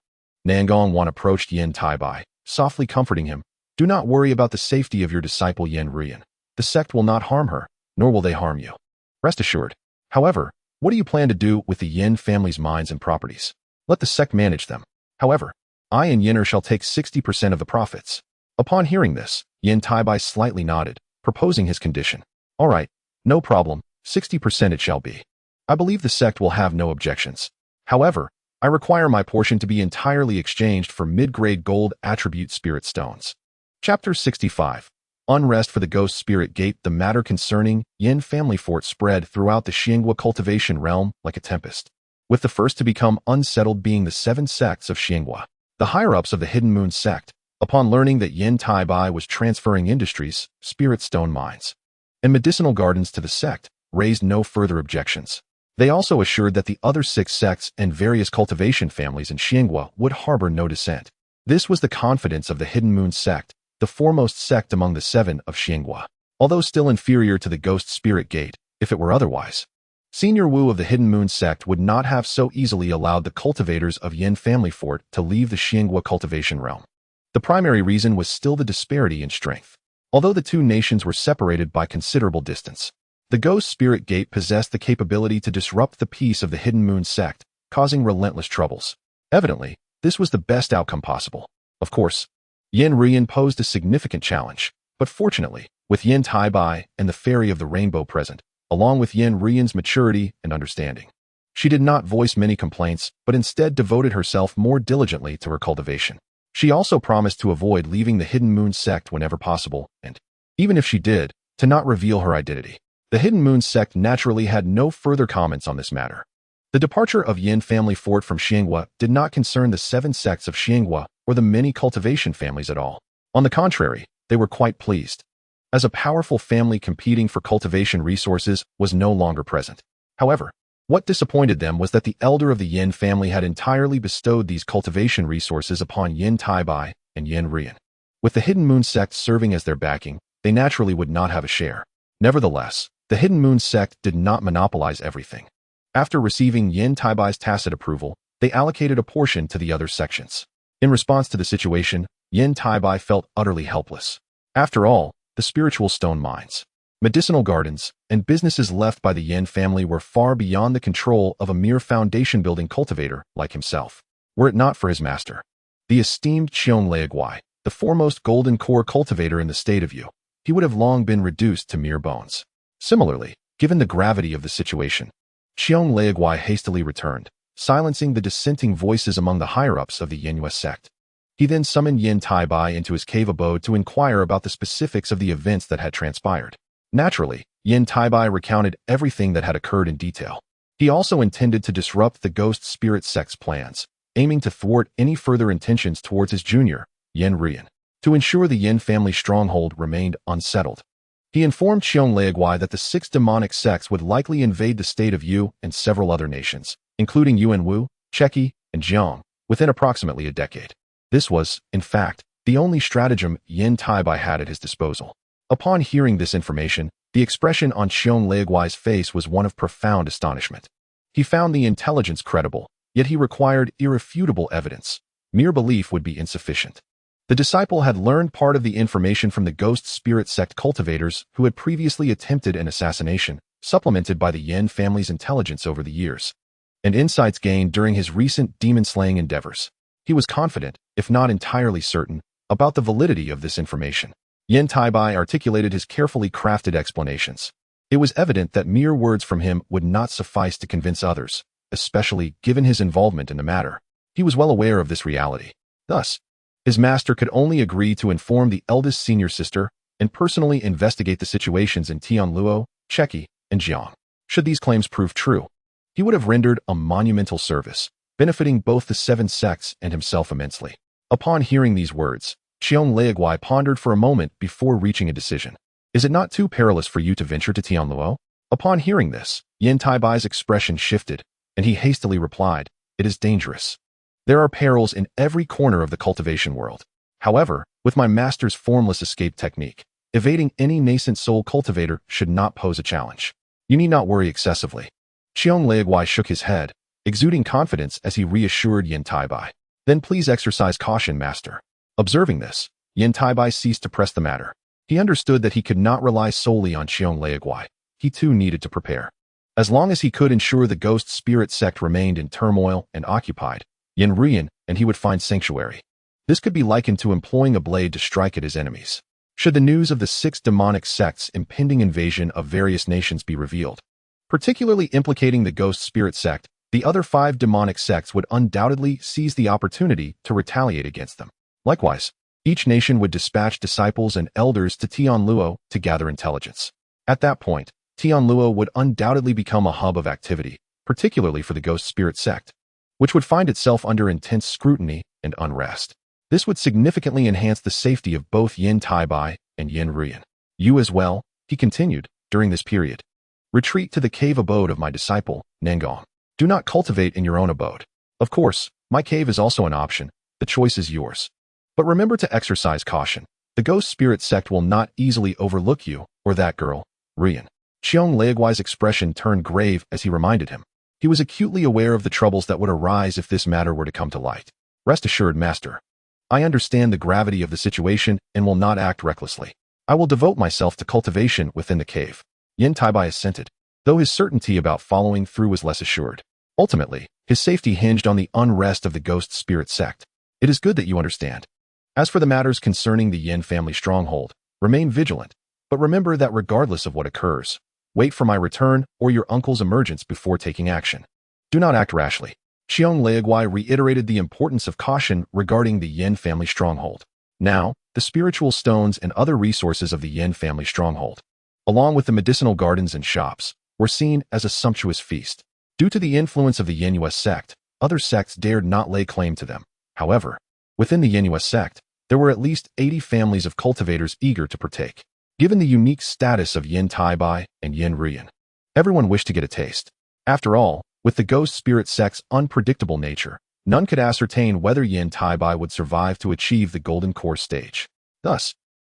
Nangong Wan approached Yan Taibai, softly comforting him. Do not worry about the safety of your disciple Yan Rian. The sect will not harm her, nor will they harm you. Rest assured. However, what do you plan to do with the Yin family's mines and properties? Let the sect manage them. However, I and Yinner shall take 60% of the profits. Upon hearing this, Yan Taibai slightly nodded, proposing his condition. All right, no problem, 60% it shall be. I believe the sect will have no objections. However, I require my portion to be entirely exchanged for mid-grade gold attribute spirit stones. Chapter 65. Unrest for the Ghost Spirit Gate. The matter concerning Yan family fort spread throughout the Xianghua cultivation realm like a tempest, with the first to become unsettled being the 7 sects of Xianghua. The higher-ups of the Hidden Moon sect, upon learning that Yan Taibai was transferring industries, spirit stone mines, and medicinal gardens to the sect, raised no further objections. They also assured that the other 6 sects and various cultivation families in Xianghua would harbor no dissent. This was the confidence of the Hidden Moon sect, the foremost sect among the 7 of Xianghua, although still inferior to the Ghost Spirit Gate, if it were otherwise. Senior Wu of the Hidden Moon sect would not have so easily allowed the cultivators of Yan family fort to leave the Xianghua cultivation realm. The primary reason was still the disparity in strength. Although the 2 nations were separated by considerable distance, the Ghost Spirit Gate possessed the capability to disrupt the peace of the Hidden Moon sect, causing relentless troubles. Evidently, this was the best outcome possible. Of course, Yan Rian posed a significant challenge, but fortunately, with Yan Taibai and the Fairy of the Rainbow present, along with Yan Rian's maturity and understanding, she did not voice many complaints, but instead devoted herself more diligently to her cultivation. She also promised to avoid leaving the Hidden Moon sect whenever possible, and, even if she did, to not reveal her identity. The Hidden Moon sect naturally had no further comments on this matter. The departure of Yan family fort from Xianghua did not concern the 7 sects of Xianghua or the many cultivation families at all. On the contrary, they were quite pleased, as a powerful family competing for cultivation resources was no longer present. However, what disappointed them was that the elder of the Yan family had entirely bestowed these cultivation resources upon Yan Taibai and Yan Rian. With the Hidden Moon sect serving as their backing, they naturally would not have a share. Nevertheless, the Hidden Moon sect did not monopolize everything. After receiving Yan Taibai's tacit approval, they allocated a portion to the other sections. In response to the situation, Yan Taibai felt utterly helpless. After all, the spiritual stone mines, medicinal gardens, and businesses left by the Yan family were far beyond the control of a mere foundation-building cultivator like himself. Were it not for his master, the esteemed Qiong Leaguai, the foremost golden core cultivator in the state of Yu, he would have long been reduced to mere bones. Similarly, given the gravity of the situation, Qiong Leaguai hastily returned, silencing the dissenting voices among the higher-ups of the Yanhua sect. He then summoned Yan Taibai into his cave abode to inquire about the specifics of the events that had transpired. Naturally, Yan Taibai recounted everything that had occurred in detail. He also intended to disrupt the Ghost Spirit sect's plans, aiming to thwart any further intentions towards his junior, Yan Rian, to ensure the Yan family stronghold remained unsettled. He informed Qiong Leaguai that the 6 demonic sects would likely invade the state of Yu and several other nations, including Yuanwu, Cheki, and Jiang, within approximately a decade. This was, in fact, the only stratagem Yan Taibai had at his disposal. Upon hearing this information, the expression on Qiong Leaguai's face was one of profound astonishment. He found the intelligence credible, yet he required irrefutable evidence. Mere belief would be insufficient. The disciple had learned part of the information from the Ghost Spirit sect cultivators who had previously attempted an assassination, supplemented by the Yan family's intelligence over the years, and insights gained during his recent demon-slaying endeavors. He was confident, if not entirely certain, about the validity of this information. Yan Taibai articulated his carefully crafted explanations. It was evident that mere words from him would not suffice to convince others, especially given his involvement in the matter. He was well aware of this reality. Thus, his master could only agree to inform the eldest senior sister and personally investigate the situations in Tianluo, Cheki, and Jiang. Should these claims prove true, he would have rendered a monumental service, benefiting both the 7 sects and himself immensely. Upon hearing these words, Qiong Leaguai pondered for a moment before reaching a decision. Is it not too perilous for you to venture to Tianluo? Upon hearing this, Yan Taibai's expression shifted, and he hastily replied, "It is dangerous. There are perils in every corner of the cultivation world. However, with my master's formless escape technique, evading any nascent soul cultivator should not pose a challenge. You need not worry excessively." Qiong Leaguai shook his head, exuding confidence as he reassured Yan Taibai. "Then please exercise caution, master." Observing this, Yan Taibai ceased to press the matter. He understood that he could not rely solely on Qiong Leaguai. He too needed to prepare. As long as he could ensure the Ghost Spirit sect remained in turmoil and occupied, Yan Rian and he would find sanctuary. This could be likened to employing a blade to strike at his enemies. Should the news of the 6 demonic sects' impending invasion of various nations be revealed, particularly implicating the Ghost Spirit sect, the other 5 demonic sects would undoubtedly seize the opportunity to retaliate against them. Likewise, each nation would dispatch disciples and elders to Tianluo to gather intelligence. At that point, Tianluo would undoubtedly become a hub of activity, particularly for the Ghost Spirit sect, which would find itself under intense scrutiny and unrest. This would significantly enhance the safety of both Yan Taibai and Yan Ruyan. You as well, he continued, during this period. Retreat to the cave abode of my disciple, Nangong. Do not cultivate in your own abode. Of course, my cave is also an option. The choice is yours. But remember to exercise caution. The Ghost Spirit sect will not easily overlook you or that girl, Ruyan. Xiong Leaguai's expression turned grave as he reminded him. He was acutely aware of the troubles that would arise if this matter were to come to light. Rest assured, Master. I understand the gravity of the situation and will not act recklessly. I will devote myself to cultivation within the cave. Yan Taibai assented, though his certainty about following through was less assured. Ultimately, his safety hinged on the unrest of the Ghost Spirit sect. It is good that you understand. As for the matters concerning the Yan family stronghold, remain vigilant, but remember that regardless of what occurs, wait for my return or your uncle's emergence before taking action. Do not act rashly. Xiong Leaguai reiterated the importance of caution regarding the Yan family stronghold. Now, the spiritual stones and other resources of the Yan family stronghold, along with the medicinal gardens and shops, were seen as a sumptuous feast. Due to the influence of the Yanyue sect, other sects dared not lay claim to them. However, within the Yanyue sect, there were at least 80 families of cultivators eager to partake. Given the unique status of Yan Taibai and Yan Ruyan, everyone wished to get a taste. After all, with the Ghost Spirit sect's unpredictable nature, none could ascertain whether Yan Taibai would survive to achieve the Golden Core stage. Thus,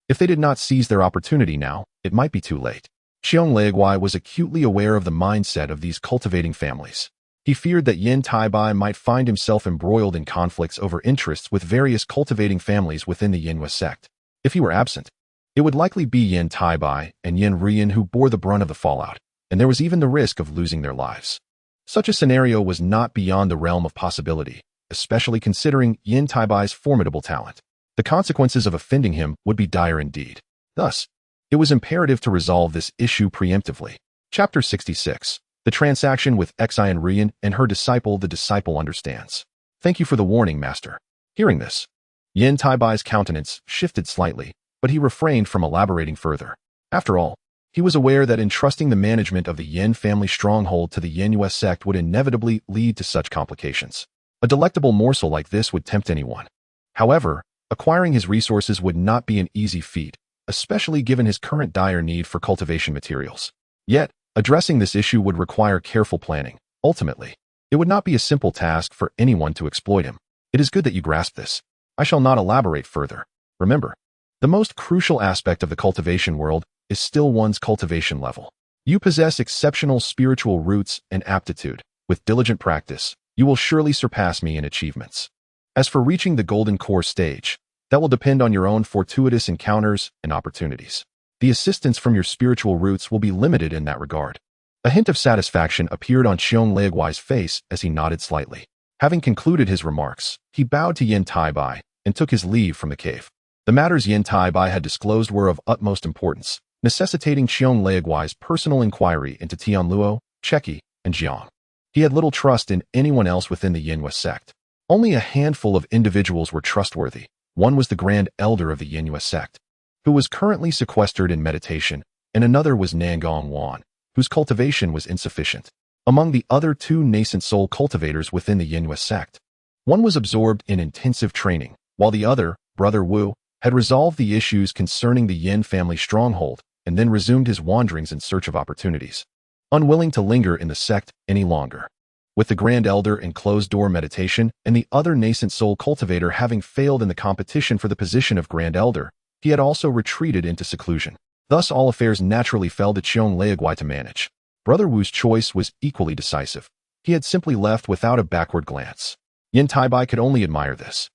if they did not seize their opportunity now, it might be too late. Xiong Leaguai was acutely aware of the mindset of these cultivating families. He feared that Yan Taibai might find himself embroiled in conflicts over interests with various cultivating families within the Yanyue sect. If he were absent, it would likely be Yan Taibai and Yan Ruyan who bore the brunt of the fallout, and there was even the risk of losing their lives. Such a scenario was not beyond the realm of possibility, especially considering Yan Taibai's formidable talent. The consequences of offending him would be dire indeed. Thus, it was imperative to resolve this issue preemptively. Chapter 66. The transaction with Xian Ruyan and her disciple. The disciple understands. Thank you for the warning, Master. Hearing this, Yan Taibai's countenance shifted slightly, but he refrained from elaborating further. After all, he was aware that entrusting the management of the Yan family stronghold to the Yanyue sect would inevitably lead to such complications. A delectable morsel like this would tempt anyone. However, acquiring his resources would not be an easy feat, especially given his current dire need for cultivation materials. Yet, addressing this issue would require careful planning. Ultimately, it would not be a simple task for anyone to exploit him. It is good that you grasp this. I shall not elaborate further. Remember, the most crucial aspect of the cultivation world is still one's cultivation level. You possess exceptional spiritual roots and aptitude. With diligent practice, you will surely surpass me in achievements. As for reaching the Golden Core stage, that will depend on your own fortuitous encounters and opportunities. The assistance from your spiritual roots will be limited in that regard. A hint of satisfaction appeared on Xiong Leaguai's face as he nodded slightly. Having concluded his remarks, he bowed to Yan Taibai and took his leave from the cave. The matters Yan Taibai had disclosed were of utmost importance, necessitating Xiong Leaguai's personal inquiry into Tianluo, Cheki, and Jiang. He had little trust in anyone else within the Yanyue sect. Only a handful of individuals were trustworthy. One was the Grand Elder of the Yanyue sect, who was currently sequestered in meditation, and another was Nangong Wan, whose cultivation was insufficient. Among the other 2 nascent soul cultivators within the Yanyue sect, one was absorbed in intensive training, while the other, Brother Wu, had resolved the issues concerning the Yan family stronghold and then resumed his wanderings in search of opportunities, unwilling to linger in the sect any longer. With the Grand Elder in closed-door meditation and the other nascent soul cultivator having failed in the competition for the position of Grand Elder, he had also retreated into seclusion. Thus all affairs naturally fell to Xiong Leaguai to manage. Brother Wu's choice was equally decisive. He had simply left without a backward glance. Yan Taibai could only admire this.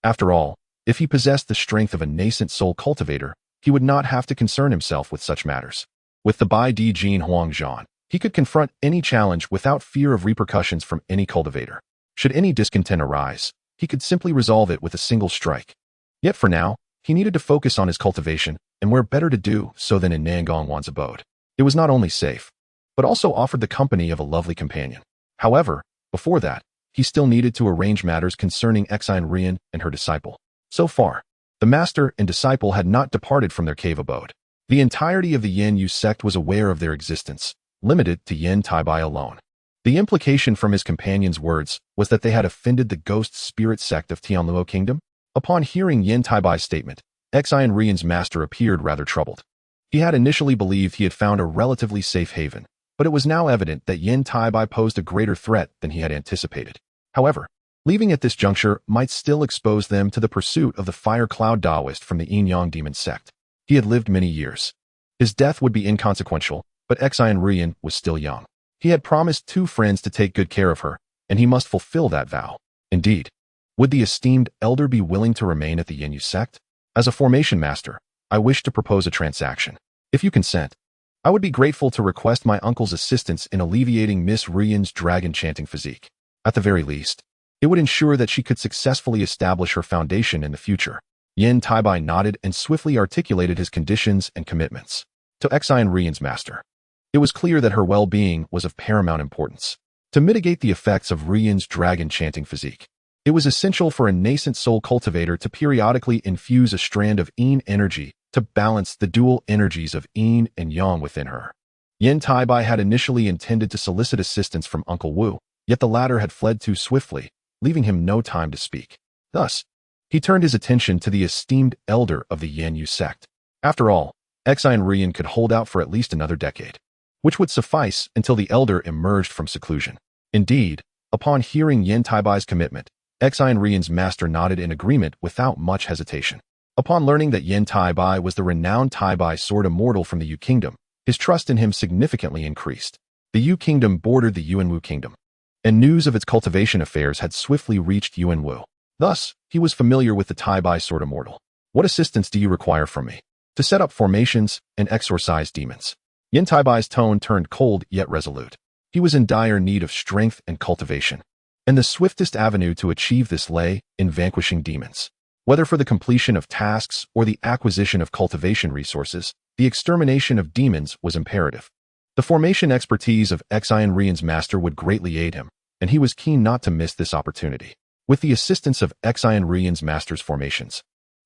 After all, if he possessed the strength of a nascent soul cultivator, he would not have to concern himself with such matters. With the Bai Di Jin Huangzhan, he could confront any challenge without fear of repercussions from any cultivator. Should any discontent arise, he could simply resolve it with a single strike. Yet for now, he needed to focus on his cultivation, and where better to do so than in Nangong Wan's abode. It was not only safe, but also offered the company of a lovely companion. However, Before that, he still needed to arrange matters concerning Exine Rian and her disciple. So far, the master and disciple had not departed from their cave abode. The entirety of the Yan Yu sect was aware of their existence, limited to Yan Taibai alone. The implication from his companion's words was that they had offended the ghost spirit sect of Tianluo Kingdom. Upon hearing Yan Taibai's statement, Exine Rian's master appeared rather troubled. He had initially believed he had found a relatively safe haven, but it was now evident that Yan Taibai posed a greater threat than he had anticipated. However, leaving at this juncture might still expose them to the pursuit of the Fire Cloud Taoist from the Yin Yang demon sect. He had lived many years. His death would be inconsequential, but Exine Rian was still young. He had promised 2 friends to take good care of her, and he must fulfill that vow. Indeed, would the esteemed elder be willing to remain at the Yin Yu sect? As a formation master, I wish to propose a transaction. If you consent, I would be grateful to request my uncle's assistance in alleviating Miss Rian's dragon-chanting physique. At the very least, it would ensure that she could successfully establish her foundation in the future. Yan Taibai nodded and swiftly articulated his conditions and commitments. To Exine Rian's master, it was clear that her well-being was of paramount importance. To mitigate the effects of Rian's dragon-chanting physique, it was essential for a nascent soul cultivator to periodically infuse a strand of Yin energy to balance the dual energies of Yin and Yang within her. Yan Taibai had initially intended to solicit assistance from Uncle Wu, yet the latter had fled too swiftly, leaving him no time to speak. Thus, he turned his attention to the esteemed elder of the Yan Yu sect. After all, Exine Rian could hold out for at least another decade, which would suffice until the elder emerged from seclusion. Indeed, upon hearing Yan Taibai's commitment, Exine Rian's master nodded in agreement without much hesitation. Upon learning that Yan Taibai was the renowned Taibai sword immortal from the Yu Kingdom, his trust in him significantly increased. The Yu Kingdom bordered the Yuanwu Kingdom, and news of its cultivation affairs had swiftly reached Yuanwu. Thus, he was familiar with the Taibai sword immortal. What assistance do you require from me? To set up formations and exorcise demons. Yan Taibai's tone turned cold yet resolute. He was in dire need of strength and cultivation, and the swiftest avenue to achieve this lay in vanquishing demons. Whether for the completion of tasks or the acquisition of cultivation resources, the extermination of demons was imperative. The formation expertise of Exine Rian's master would greatly aid him, and he was keen not to miss this opportunity. With the assistance of Exine Rian's master's formations,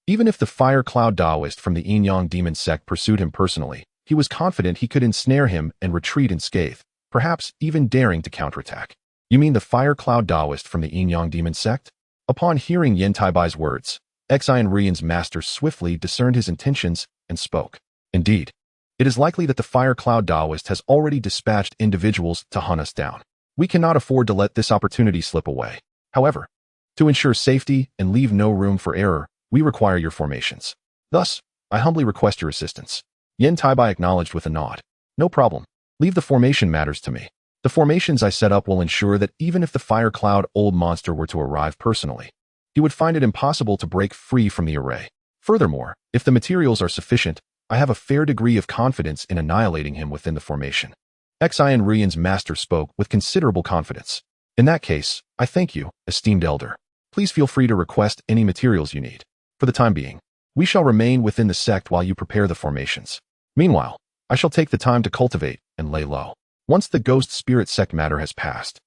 even if the Fire Cloud Taoist from the Yin Yang demon sect pursued him personally, he was confident he could ensnare him and retreat unscathed, perhaps even daring to counterattack. You mean the Fire Cloud Taoist from the Yin Yang demon sect? Upon hearing Yan Taibai's words, Exine Rian's master swiftly discerned his intentions and spoke. Indeed, it is likely that the Fire Cloud Taoist has already dispatched individuals to hunt us down. We cannot afford to let this opportunity slip away. However, to ensure safety and leave no room for error, we require your formations. Thus, I humbly request your assistance. Yan Taibai acknowledged with a nod. No problem. Leave the formation matters to me. The formations I set up will ensure that even if the Fire Cloud old monster were to arrive personally, he would find it impossible to break free from the array. Furthermore, if the materials are sufficient, I have a fair degree of confidence in annihilating him within the formation. Exine Rian's master spoke with considerable confidence. In that case, I thank you, esteemed elder. Please feel free to request any materials you need. For the time being, we shall remain within the sect while you prepare the formations. Meanwhile, I shall take the time to cultivate and lay low. Once the ghost spirit sect matter has passed,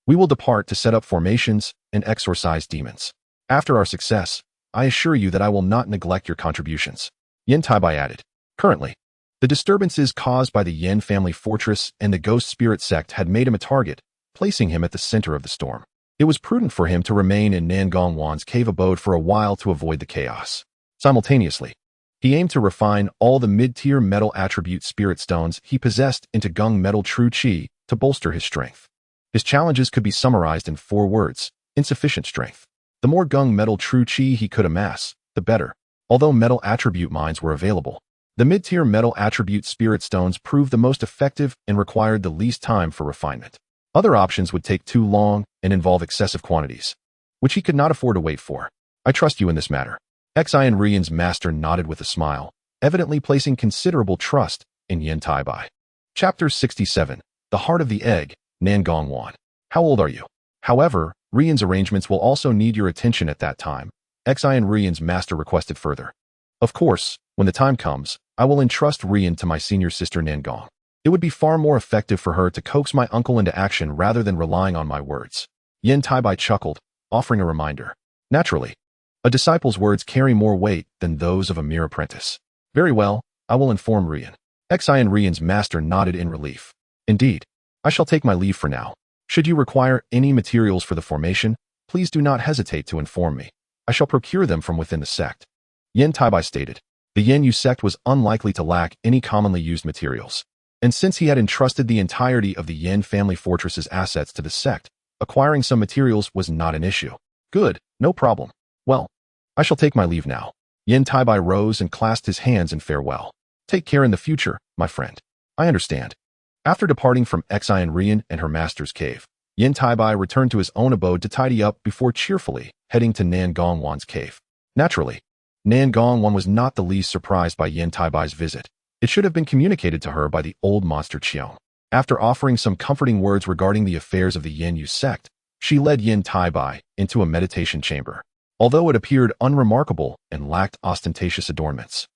we will depart to set up formations and exorcise demons. After our success, I assure you that I will not neglect your contributions. Yan Taibai added. Currently, the disturbances caused by the Yan family fortress and the ghost spirit sect had made him a target, placing him at the center of the storm. It was prudent for him to remain in Nangong Wan's cave abode for a while to avoid the chaos. Simultaneously, he aimed to refine all the mid-tier metal attribute spirit stones he possessed into Gung Metal True Qi to bolster his strength. His challenges could be summarized in 4 words: insufficient strength. The more Gung Metal True Qi he could amass, the better. Although metal attribute mines were available, the mid-tier metal attribute spirit stones proved the most effective and required the least time for refinement. Other options would take too long and involve excessive quantities, which he could not afford to wait for. I trust you in this matter. Exine Rian's master nodded with a smile, evidently placing considerable trust in Yan Taibai. Chapter 67. The Heart of the Egg, Nangong Wan. How old are you? However, Rian's arrangements will also need your attention at that time. Exine Rian's master requested further. Of course, when the time comes, I will entrust Rian to my senior sister Nangong. It would be far more effective for her to coax my uncle into action rather than relying on my words. Yan Taibai chuckled, offering a reminder. Naturally, a disciple's words carry more weight than those of a mere apprentice. Very well, I will inform Rian. Xian Rian's master nodded in relief. Indeed, I shall take my leave for now. Should you require any materials for the formation, please do not hesitate to inform me. I shall procure them from within the sect. Yan Taibai stated. The Yan Yu sect was unlikely to lack any commonly used materials. And since he had entrusted the entirety of the Yan family fortress's assets to the sect, acquiring some materials was not an issue. Good, no problem. Well, I shall take my leave now. Yan Taibai rose and clasped his hands in farewell. Take care in the future, my friend. I understand. After departing from Xian Rian and her master's cave, Yan Taibai returned to his own abode to tidy up before cheerfully heading to Nan Gongwan's cave. Naturally, Nan Gongwan was not the least surprised by Yan Taibai's visit. It should have been communicated to her by the old monster Qiong. After offering some comforting words regarding the affairs of the Yan Yu sect, she led Yan Taibai into a meditation chamber. Although it appeared unremarkable and lacked ostentatious adornments,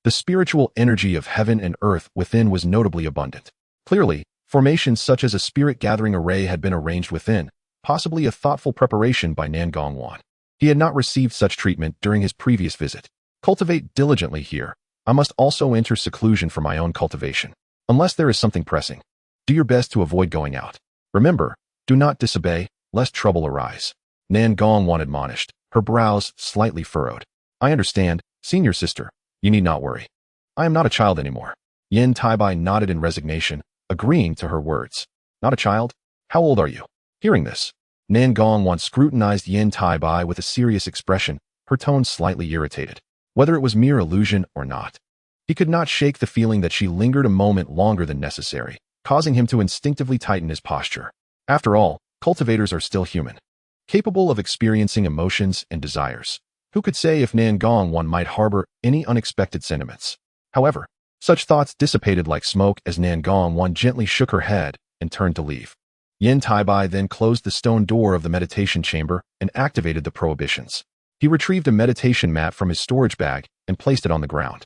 the spiritual energy of heaven and earth within was notably abundant. Clearly, formations such as a spirit-gathering array had been arranged within, possibly a thoughtful preparation by Nan Gongwan. He had not received such treatment during his previous visit. Cultivate diligently here. I must also enter seclusion for my own cultivation. Unless there is something pressing, do your best to avoid going out. Remember, do not disobey, lest trouble arise. Nan Gongwan admonished, her brows slightly furrowed. I understand, senior sister. You need not worry. I am not a child anymore. Yan Taibai nodded in resignation, agreeing to her words. Not a child? How old are you? Hearing this, Nan Gongwan scrutinized Yan Taibai with a serious expression, her tone slightly irritated. Whether it was mere illusion or not, he could not shake the feeling that she lingered a moment longer than necessary, causing him to instinctively tighten his posture. After all, cultivators are still human, capable of experiencing emotions and desires. Who could say if Nan Gongwan might harbor any unexpected sentiments? However, such thoughts dissipated like smoke as Nan Gongwan gently shook her head and turned to leave. Yan Taibai then closed the stone door of the meditation chamber and activated the prohibitions. He retrieved a meditation mat from his storage bag and placed it on the ground.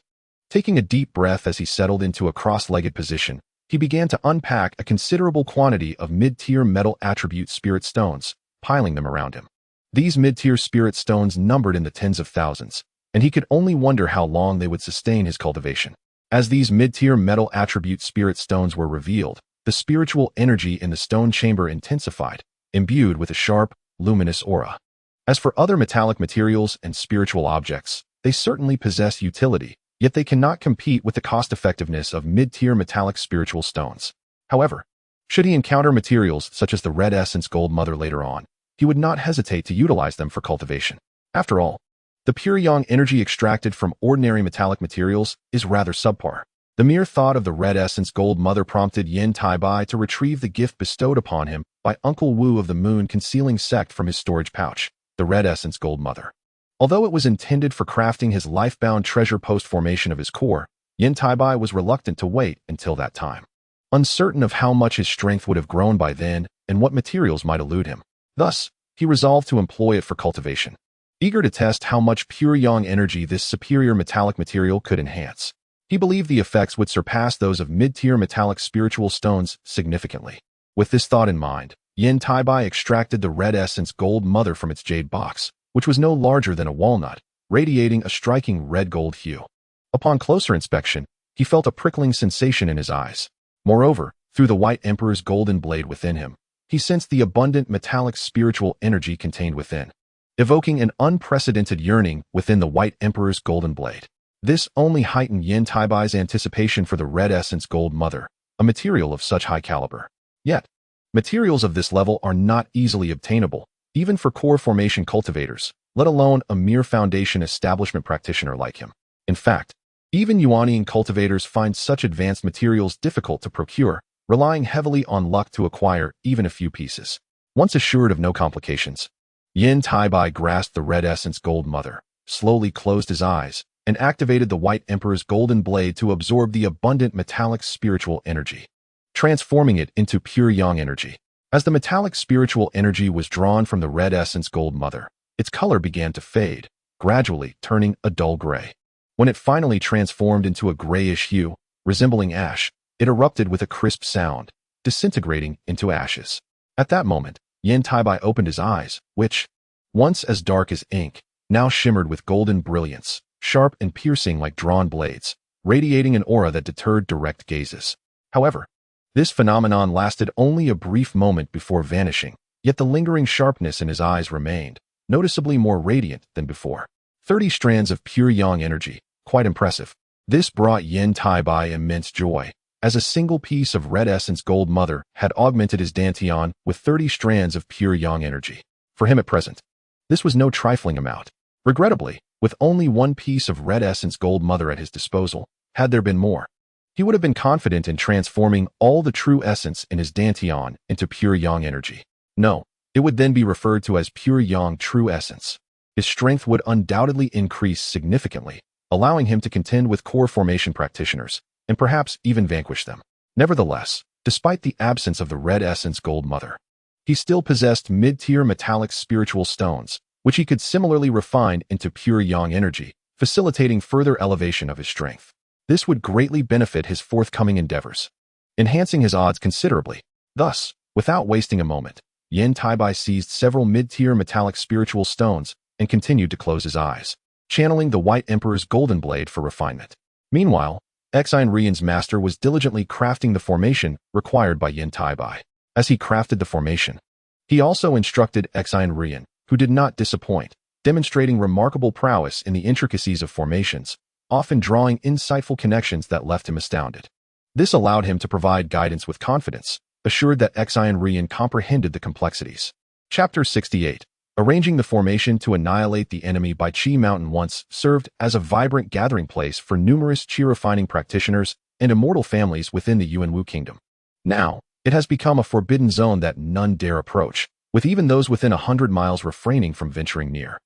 Taking a deep breath as he settled into a cross-legged position, he began to unpack a considerable quantity of mid-tier metal attribute spirit stones, piling them around him. These mid-tier spirit stones numbered in the tens of thousands, and he could only wonder how long they would sustain his cultivation. As these mid-tier metal attribute spirit stones were revealed, the spiritual energy in the stone chamber intensified, imbued with a sharp, luminous aura. As for other metallic materials and spiritual objects, they certainly possess utility, yet they cannot compete with the cost-effectiveness of mid-tier metallic spiritual stones. However, should he encounter materials such as the red essence gold mother later on, he would not hesitate to utilize them for cultivation. After all, the pure yang energy extracted from ordinary metallic materials is rather subpar. The mere thought of the red essence gold mother prompted Yan Taibai to retrieve the gift bestowed upon him by Uncle Wu of the Moon Concealing Sect from his storage pouch, the red essence gold mother. Although it was intended for crafting his life-bound treasure post-formation of his core, Yan Taibai was reluctant to wait until that time, uncertain of how much his strength would have grown by then and what materials might elude him. Thus, he resolved to employ it for cultivation, eager to test how much pure yang energy this superior metallic material could enhance. He believed the effects would surpass those of mid-tier metallic spiritual stones significantly. With this thought in mind, Yan Taibai extracted the red essence gold mother from its jade box, which was no larger than a walnut, radiating a striking red-gold hue. Upon closer inspection, he felt a prickling sensation in his eyes. Moreover, through the White Emperor's golden blade within him, he sensed the abundant metallic spiritual energy contained within, evoking an unprecedented yearning within the White Emperor's golden blade. This only heightened Yan Taibai's anticipation for the red essence gold mother, a material of such high caliber. Yet, materials of this level are not easily obtainable, even for core formation cultivators, let alone a mere foundation establishment practitioner like him. In fact, even Yuanian cultivators find such advanced materials difficult to procure, relying heavily on luck to acquire even a few pieces. Once assured of no complications, Yan Taibai grasped the red essence gold mother, slowly closed his eyes, and activated the White Emperor's golden blade to absorb the abundant metallic spiritual energy, transforming it into pure yang energy. As the metallic spiritual energy was drawn from the red essence gold mother, its color began to fade, gradually turning a dull gray. When it finally transformed into a grayish hue, resembling ash, it erupted with a crisp sound, disintegrating into ashes. At that moment, Yan Taibai opened his eyes, which, once as dark as ink, now shimmered with golden brilliance, sharp and piercing like drawn blades, radiating an aura that deterred direct gazes. However, this phenomenon lasted only a brief moment before vanishing, yet the lingering sharpness in his eyes remained, noticeably more radiant than before. 30 strands of pure yang energy, quite impressive. This brought Yan Taibai immense joy, as a single piece of red essence gold mother had augmented his dantian with 30 strands of pure yang energy. For him at present, this was no trifling amount. Regrettably, with only one piece of red essence gold mother at his disposal, had there been more, he would have been confident in transforming all the true essence in his dantian into pure yang energy. No, it would then be referred to as pure yang true essence. His strength would undoubtedly increase significantly, allowing him to contend with core formation practitioners, and perhaps even vanquish them. Nevertheless, despite the absence of the red essence gold mother, he still possessed mid-tier metallic spiritual stones, which he could similarly refine into pure yang energy, facilitating further elevation of his strength. This would greatly benefit his forthcoming endeavors, enhancing his odds considerably. Thus, without wasting a moment, Yan Taibai seized several mid-tier metallic spiritual stones and continued to close his eyes, channeling the White Emperor's golden blade for refinement. Meanwhile, Exine Rian's master was diligently crafting the formation required by Yan Taibai. As he crafted the formation, he also instructed Exine Rian, who did not disappoint, demonstrating remarkable prowess in the intricacies of formations, often drawing insightful connections that left him astounded. This allowed him to provide guidance with confidence, assured that Exine Rian comprehended the complexities. Chapter 68. Arranging the formation to annihilate the enemy by Qi Mountain once served as a vibrant gathering place for numerous qi-refining practitioners and immortal families within the Yuanwu Kingdom. Now, it has become a forbidden zone that none dare approach, with even those within 100 miles refraining from venturing near.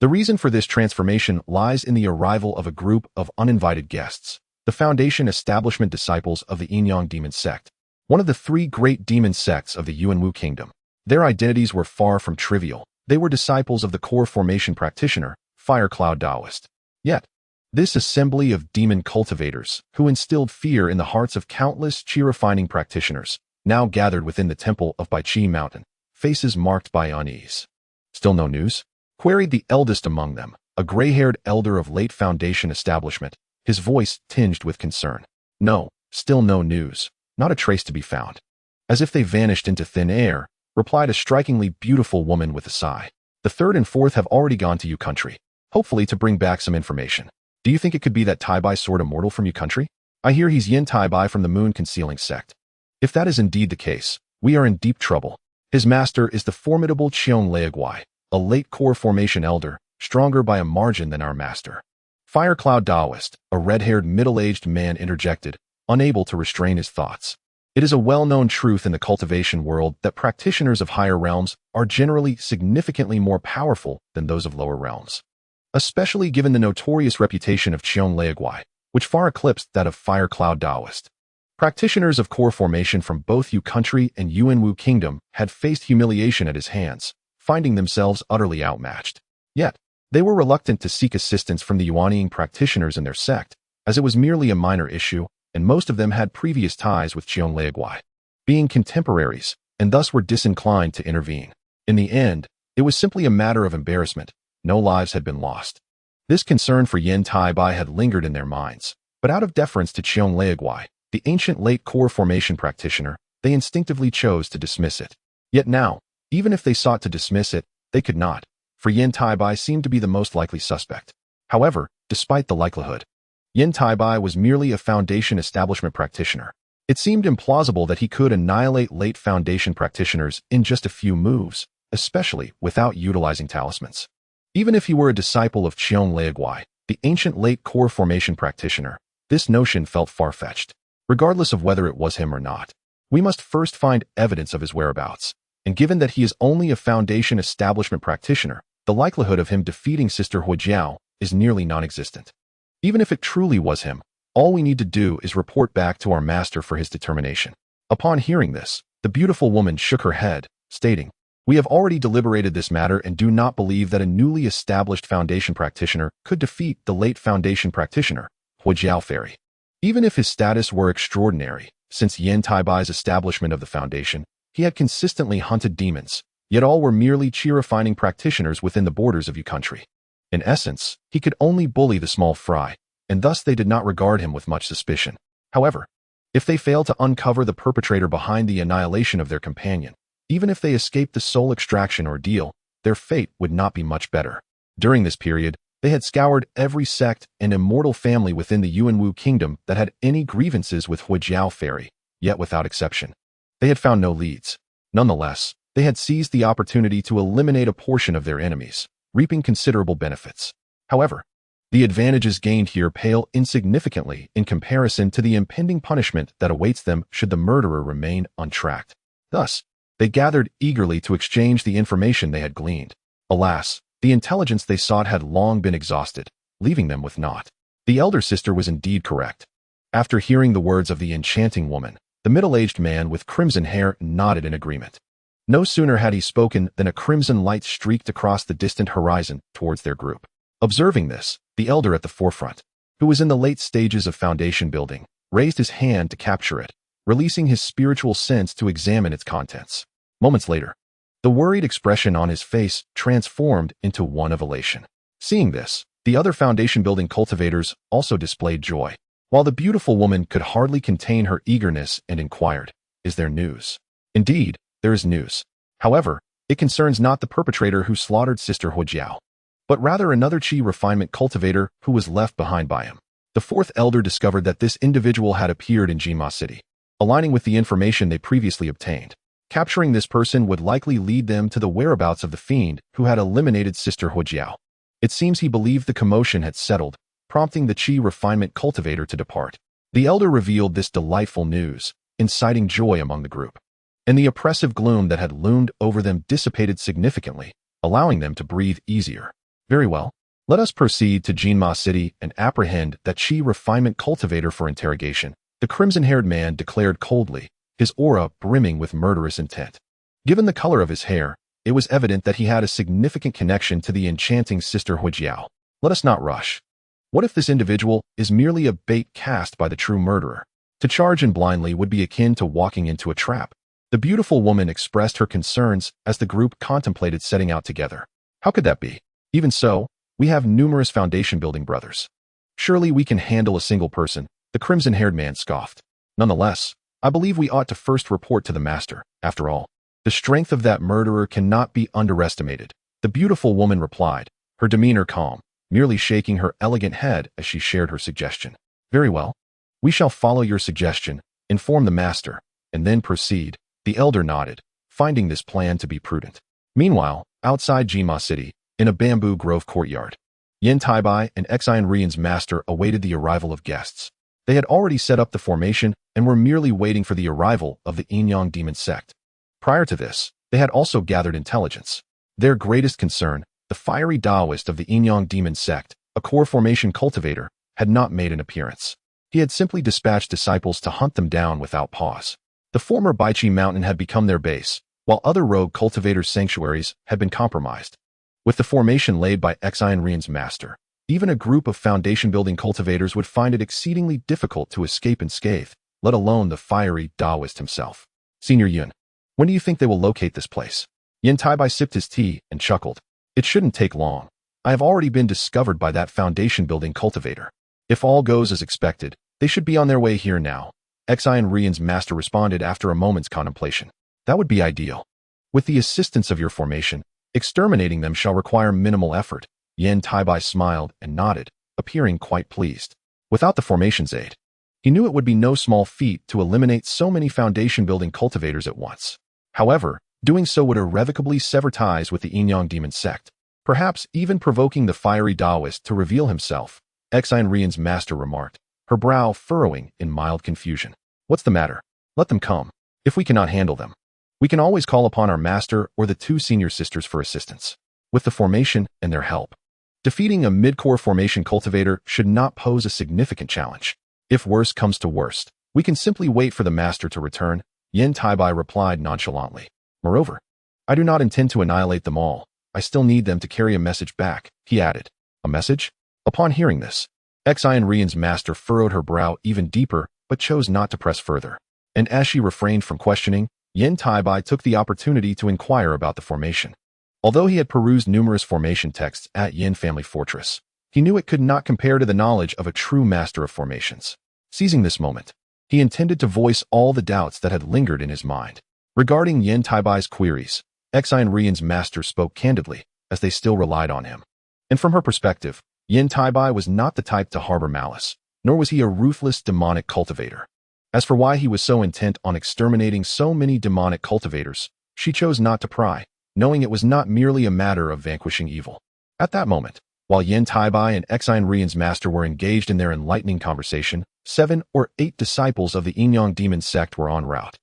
The reason for this transformation lies in the arrival of a group of uninvited guests, the Foundation Establishment disciples of the Yinyang Demon Sect, one of the 3 great demon sects of the Yuanwu Kingdom. Their identities were far from trivial. They were disciples of the core formation practitioner, Fire Cloud Taoist. Yet, this assembly of demon cultivators, who instilled fear in the hearts of countless qi-refining practitioners, now gathered within the temple of Baiqi Mountain, faces marked by unease. Still no news? Queried the eldest among them, a gray-haired elder of late Foundation establishment, his voice tinged with concern. No, still no news, not a trace to be found. As if they vanished into thin air, replied a strikingly beautiful woman with a sigh. The 3rd and 4th have already gone to Yu Country, hopefully to bring back some information. Do you think it could be that Taibai Sword Immortal from Yu Country? I hear he's Yan Taibai from the Moon Concealing Sect. If that is indeed the case, we are in deep trouble. His master is the formidable Qiong Leaguai, a late core formation elder, stronger by a margin than our master. Fire Cloud Taoist, a red-haired middle-aged man interjected, unable to restrain his thoughts. It is a well-known truth in the cultivation world that practitioners of higher realms are generally significantly more powerful than those of lower realms, especially given the notorious reputation of Qiong Leaguai, which far eclipsed that of Fire Cloud Taoist. Practitioners of core formation from both Yu Country and Yuanwu Kingdom had faced humiliation at his hands, finding themselves utterly outmatched. Yet, they were reluctant to seek assistance from the Yuanying practitioners in their sect, as it was merely a minor issue, and most of them had previous ties with Qiong Leaguai, being contemporaries, and thus were disinclined to intervene. In the end, it was simply a matter of embarrassment. No lives had been lost. This concern for Yan Taibai had lingered in their minds, but out of deference to Qiong Leaguai, the ancient late core formation practitioner, they instinctively chose to dismiss it. Yet now, even if they sought to dismiss it, they could not, for Yan Taibai seemed to be the most likely suspect. However, despite the likelihood, Yan Taibai was merely a Foundation establishment practitioner. It seemed implausible that he could annihilate late Foundation practitioners in just a few moves, especially without utilizing talismans. Even if he were a disciple of Qiong Leaguai, the ancient late core formation practitioner, this notion felt far-fetched. Regardless of whether it was him or not, we must first find evidence of his whereabouts, and given that he is only a Foundation establishment practitioner, the likelihood of him defeating Sister Huojiao is nearly non-existent. Even if it truly was him, all we need to do is report back to our master for his determination. Upon hearing this, the beautiful woman shook her head, stating, "We have already deliberated this matter and do not believe that a newly established Foundation practitioner could defeat the late Foundation practitioner, Huojiao Fairy. Even if his status were extraordinary, since Yan Taibai's establishment of the Foundation, he had consistently hunted demons, yet all were merely chi-refining practitioners within the borders of Yu country. In essence, he could only bully the small fry, and thus they did not regard him with much suspicion. However, if they failed to uncover the perpetrator behind the annihilation of their companion, even if they escaped the soul extraction ordeal, their fate would not be much better. During this period, they had scoured every sect and immortal family within the Yuanwu kingdom that had any grievances with Huijiao Ferry, yet without exception. They had found no leads. Nonetheless, they had seized the opportunity to eliminate a portion of their enemies, reaping considerable benefits. However, the advantages gained here pale insignificantly in comparison to the impending punishment that awaits them should the murderer remain untracked. Thus, they gathered eagerly to exchange the information they had gleaned. Alas, the intelligence they sought had long been exhausted, leaving them with naught. The elder sister was indeed correct. After hearing the words of the enchanting woman, the middle-aged man with crimson hair nodded in agreement. No sooner had he spoken than a crimson light streaked across the distant horizon towards their group. Observing this, the elder at the forefront, who was in the late stages of foundation building, raised his hand to capture it, releasing his spiritual sense to examine its contents. Moments later, the worried expression on his face transformed into one of elation. Seeing this, the other foundation building cultivators also displayed joy, while the beautiful woman could hardly contain her eagerness and inquired, "Is there news?" Indeed, there is news. However, it concerns not the perpetrator who slaughtered Sister Huijiao, but rather another chi refinement cultivator who was left behind by him. The fourth elder discovered that this individual had appeared in Jinma City, aligning with the information they previously obtained. Capturing this person would likely lead them to the whereabouts of the fiend who had eliminated Sister Huijiao. It seems he believed the commotion had settled, prompting the chi refinement cultivator to depart. The elder revealed this delightful news, inciting joy among the group, and the oppressive gloom that had loomed over them dissipated significantly, allowing them to breathe easier. Very well. Let us proceed to Jinma City and apprehend that chi refinement cultivator for interrogation, the crimson-haired man declared coldly, his aura brimming with murderous intent. Given the color of his hair, it was evident that he had a significant connection to the enchanting Sister Huijiao. Let us not rush. What if this individual is merely a bait cast by the true murderer? To charge in blindly would be akin to walking into a trap. The beautiful woman expressed her concerns as the group contemplated setting out together. How could that be? Even so, we have numerous foundation-building brothers. Surely we can handle a single person, the crimson-haired man scoffed. Nonetheless, I believe we ought to first report to the master. After all, the strength of that murderer cannot be underestimated. The beautiful woman replied, her demeanor calm, merely shaking her elegant head as she shared her suggestion. Very well. We shall follow your suggestion, inform the master, and then proceed. The elder nodded, finding this plan to be prudent. Meanwhile, outside Jinma City, in a bamboo grove courtyard, Yan Taibai and Xian Rian's master awaited the arrival of guests. They had already set up the formation and were merely waiting for the arrival of the Inyang demon sect. Prior to this, they had also gathered intelligence. Their greatest concern, the fiery Taoist of the Inyang demon sect, a core formation cultivator, had not made an appearance. He had simply dispatched disciples to hunt them down without pause. The former Baichi Mountain had become their base, while other rogue cultivators' sanctuaries had been compromised. With the formation laid by Xian Rian's master, even a group of foundation-building cultivators would find it exceedingly difficult to escape unscathed, let alone the fiery Taoist himself. Senior Yun, when do you think they will locate this place? Yan Taibai sipped his tea and chuckled. It shouldn't take long. I have already been discovered by that foundation-building cultivator. If all goes as expected, they should be on their way here now. Xian Rian's master responded after a moment's contemplation. That would be ideal. With the assistance of your formation, exterminating them shall require minimal effort. Yan Taibai smiled and nodded, appearing quite pleased. Without the formation's aid, he knew it would be no small feat to eliminate so many foundation-building cultivators at once. However, doing so would irrevocably sever ties with the Inyang demon sect, perhaps even provoking the fiery Taoist to reveal himself, Xian Rian's master remarked, her brow furrowing in mild confusion. What's the matter? Let them come. If we cannot handle them, we can always call upon our master or the two senior sisters for assistance. With the formation and their help, defeating a mid-core formation cultivator should not pose a significant challenge. If worse comes to worst, we can simply wait for the master to return, Yan Taibai replied nonchalantly. Moreover, I do not intend to annihilate them all. I still need them to carry a message back, he added. A message? Upon hearing this, Xian Rian's master furrowed her brow even deeper, but chose not to press further. And as she refrained from questioning, Yan Taibai took the opportunity to inquire about the formation. Although he had perused numerous formation texts at Yin Family Fortress, he knew it could not compare to the knowledge of a true master of formations. Seizing this moment, he intended to voice all the doubts that had lingered in his mind. Regarding Yan Taibai's queries, Xian Rian's master spoke candidly, as they still relied on him. And from her perspective, Yan Taibai was not the type to harbor malice, nor was he a ruthless demonic cultivator. As for why he was so intent on exterminating so many demonic cultivators, she chose not to pry, knowing it was not merely a matter of vanquishing evil. At that moment, while Yan Taibai and Xian Rian's master were engaged in their enlightening conversation, 7 or 8 disciples of the Yinyang demon sect were en route.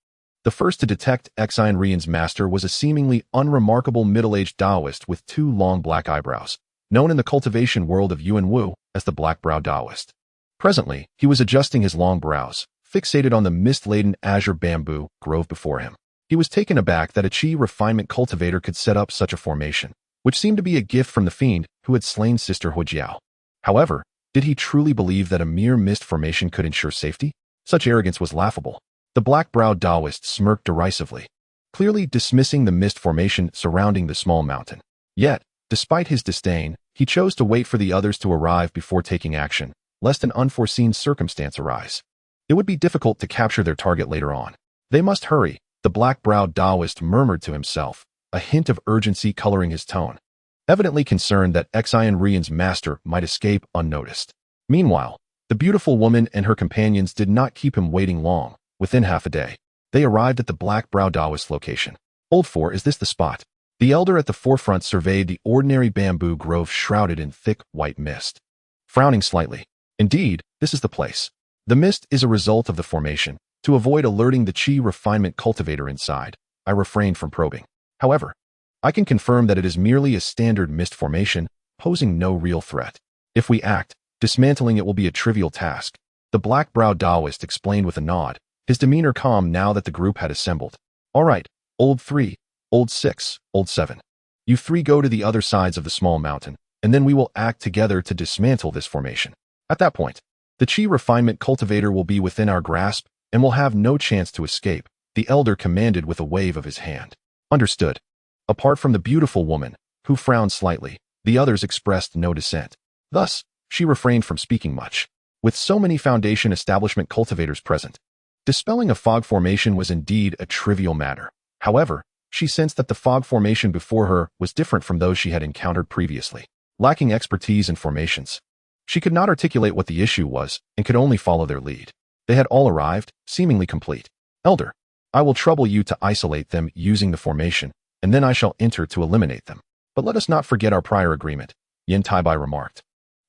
The first to detect Xian Rian's master was a seemingly unremarkable middle-aged Taoist with 2 long black eyebrows, known in the cultivation world of Yuan Wu as the Black-Browed Taoist. Presently, he was adjusting his long brows, fixated on the mist-laden azure bamboo grove before him. He was taken aback that a Qi refinement cultivator could set up such a formation, which seemed to be a gift from the fiend who had slain Sister Huojiao. However, did he truly believe that a mere mist formation could ensure safety? Such arrogance was laughable. The black-browed Taoist smirked derisively, clearly dismissing the mist formation surrounding the small mountain. Yet, despite his disdain, he chose to wait for the others to arrive before taking action, lest an unforeseen circumstance arise. It would be difficult to capture their target later on. They must hurry, the black-browed Taoist murmured to himself, a hint of urgency coloring his tone, evidently concerned that Xian Rian's master might escape unnoticed. Meanwhile, the beautiful woman and her companions did not keep him waiting long. Within half a day, they arrived at the black-browed Taoist location. Old 4, is this the spot? The elder at the forefront surveyed the ordinary bamboo grove shrouded in thick white mist. Frowning slightly, indeed, this is the place. The mist is a result of the formation. To avoid alerting the Qi refinement cultivator inside, I refrained from probing. However, I can confirm that it is merely a standard mist formation, posing no real threat. If we act, dismantling it will be a trivial task. The black-browed Taoist explained with a nod, his demeanor calm now that the group had assembled. All right, Old 3, Old 6, Old 7. You 3 go to the other sides of the small mountain, and then we will act together to dismantle this formation. At that point, the Qi refinement cultivator will be within our grasp and will have no chance to escape, the elder commanded with a wave of his hand. Understood. Apart from the beautiful woman, who frowned slightly, the others expressed no dissent. Thus, she refrained from speaking much. With so many Foundation establishment cultivators present, dispelling a fog formation was indeed a trivial matter. However, she sensed that the fog formation before her was different from those she had encountered previously. Lacking expertise in formations, she could not articulate what the issue was and could only follow their lead. They had all arrived, seemingly complete. Elder, I will trouble you to isolate them using the formation, and then I shall enter to eliminate them. But let us not forget our prior agreement, Yan Taibai remarked,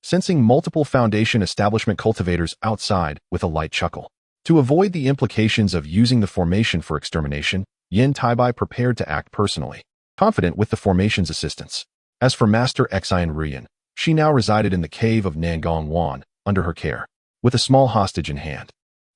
sensing multiple Foundation establishment cultivators outside with a light chuckle. To avoid the implications of using the formation for extermination, Yan Taibai prepared to act personally, confident with the formation's assistance. As for Master Xian Rian, she now resided in the cave of Nangong Wan, under her care, with a small hostage in hand.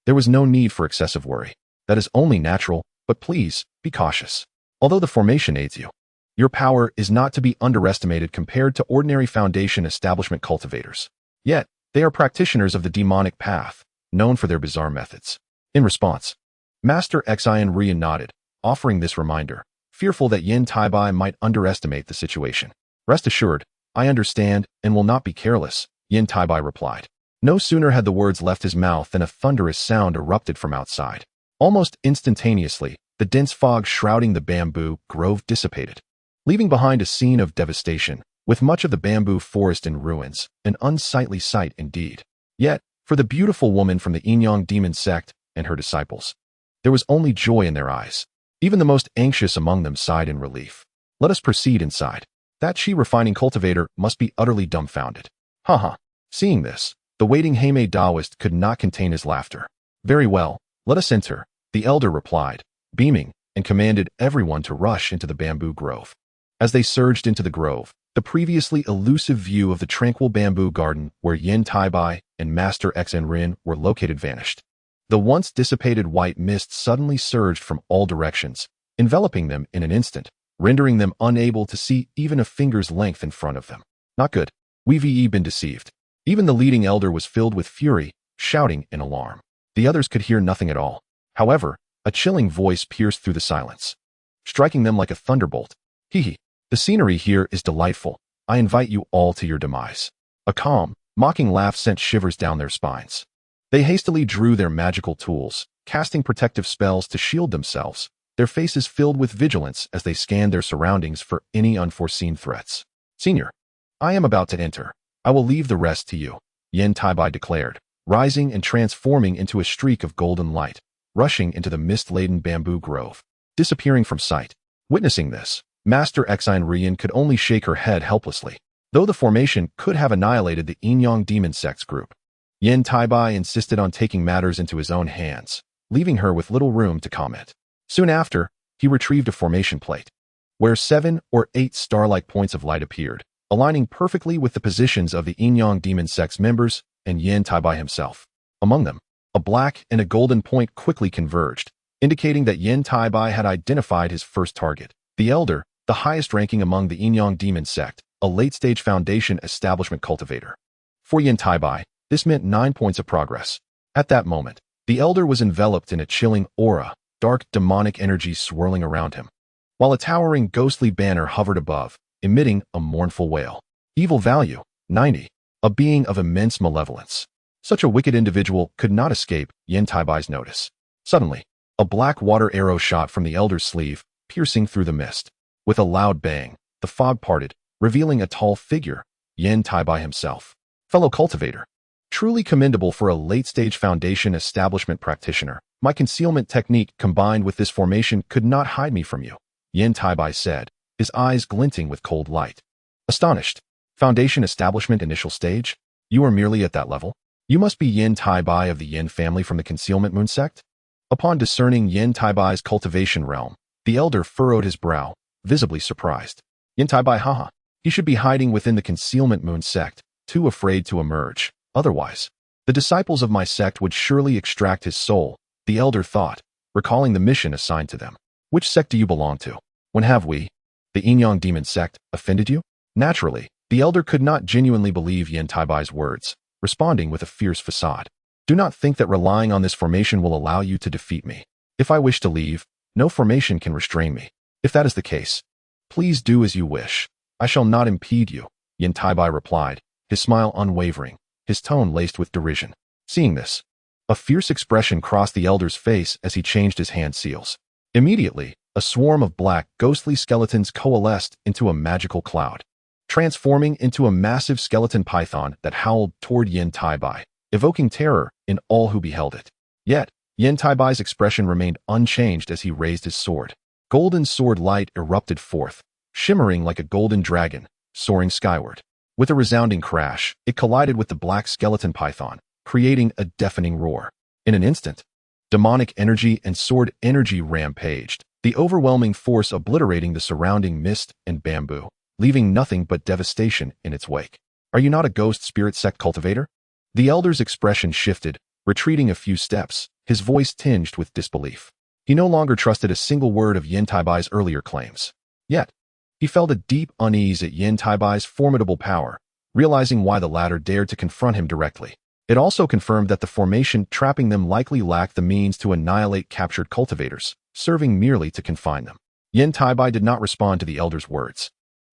There was no need for excessive worry. That is only natural, but please, be cautious. Although the formation aids you, your power is not to be underestimated compared to ordinary Foundation establishment cultivators. Yet, they are practitioners of the demonic path, known for their bizarre methods. In response, Master Xian Rian nodded, offering this reminder, fearful that Yan Taibai might underestimate the situation. Rest assured, I understand and will not be careless, Yan Taibai replied. No sooner had the words left his mouth than a thunderous sound erupted from outside. Almost instantaneously, the dense fog shrouding the bamboo grove dissipated, leaving behind a scene of devastation, with much of the bamboo forest in ruins, an unsightly sight indeed. Yet, for the beautiful woman from the Yinyang demon sect and her disciples, there was only joy in their eyes. Even the most anxious among them sighed in relief. Let us proceed inside. That Qi refining cultivator must be utterly dumbfounded. Haha. Seeing this, the waiting Heimei Taoist could not contain his laughter. Very well, let us enter, the elder replied, beaming, and commanded everyone to rush into the bamboo grove. As they surged into the grove, the previously elusive view of the tranquil bamboo garden where Yan Taibai and Master Xian Rian were located vanished. The once dissipated white mist suddenly surged from all directions, enveloping them in an instant, rendering them unable to see even a finger's length in front of them. Not good. We've been deceived. Even the leading elder was filled with fury, shouting in alarm. The others could hear nothing at all. However, A chilling voice pierced through the silence, striking them like a thunderbolt. Hee. The scenery here is delightful. I invite you all to your demise. A calm, mocking laugh sent shivers down their spines. They hastily drew their magical tools, casting protective spells to shield themselves, their faces filled with vigilance as they scanned their surroundings for any unforeseen threats. Senior, I am about to enter. I will leave the rest to you, Yan Taibai declared, rising and transforming into a streak of golden light, rushing into the mist-laden bamboo grove, disappearing from sight. Witnessing this, Master Exine Rian could only shake her head helplessly. Though the formation could have annihilated the Inyang demon sect's group, Yan Taibai insisted on taking matters into his own hands, leaving her with little room to comment. Soon after, he retrieved a formation plate, where 7 or 8 star-like points of light appeared, aligning perfectly with the positions of the Inyang demon sect's members and Yan Taibai himself. Among them, a black and a golden point quickly converged, indicating that Yan Taibai had identified his first target, the Elder, the highest ranking among the Inyang demon sect, a late-stage foundation establishment cultivator. For Yan Taibai, this meant 9 points of progress. At that moment, the Elder was enveloped in a chilling aura, dark demonic energy swirling around him, while a towering ghostly banner hovered above, emitting a mournful wail. Evil value, 90. A being of immense malevolence. Such a wicked individual could not escape Yan Taibai's notice. Suddenly, a black water arrow shot from the Elder's sleeve, piercing through the mist. With a loud bang, the fog parted, revealing a tall figure, Yan Taibai himself. Fellow cultivator. Truly commendable for a late-stage foundation establishment practitioner. My concealment technique combined with this formation could not hide me from you, Yan Taibai said, his eyes glinting with cold light. Astonished. Foundation establishment initial stage? You are merely at that level? You must be Yan Taibai of the Yan family from the Concealment Moon sect? Upon discerning Yan Taibai's cultivation realm, the Elder furrowed his brow, visibly surprised. Yan Taibai, haha. He should be hiding within the Concealment Moon sect, too afraid to emerge. Otherwise, the disciples of my sect would surely extract his soul, the Elder thought, recalling the mission assigned to them. Which sect do you belong to? When have we, the Inyang demon sect, offended you? Naturally, the Elder could not genuinely believe Yan Taibai's words, responding with a fierce facade. Do not think that relying on this formation will allow you to defeat me. If I wish to leave, no formation can restrain me. If that is the case, please do as you wish. I shall not impede you, Yan Taibai replied, his smile unwavering, his tone laced with derision. Seeing this, a fierce expression crossed the Elder's face as he changed his hand seals. Immediately, a swarm of black, ghostly skeletons coalesced into a magical cloud, transforming into a massive skeleton python that howled toward Yan Taibai, evoking terror in all who beheld it. Yet, Yan Taibai's expression remained unchanged as he raised his sword. Golden sword light erupted forth, shimmering like a golden dragon, soaring skyward. With a resounding crash, it collided with the black skeleton python, creating a deafening roar. In an instant, demonic energy and sword energy rampaged, the overwhelming force obliterating the surrounding mist and bamboo, leaving nothing but devastation in its wake. Are you not a ghost spirit sect cultivator? The Elder's expression shifted, retreating a few steps, his voice tinged with disbelief. He no longer trusted a single word of Yan Taibai's earlier claims. Yet, he felt a deep unease at Yan Taibai's formidable power, realizing why the latter dared to confront him directly. It also confirmed that the formation trapping them likely lacked the means to annihilate captured cultivators, serving merely to confine them. Yan Taibai did not respond to the Elder's words.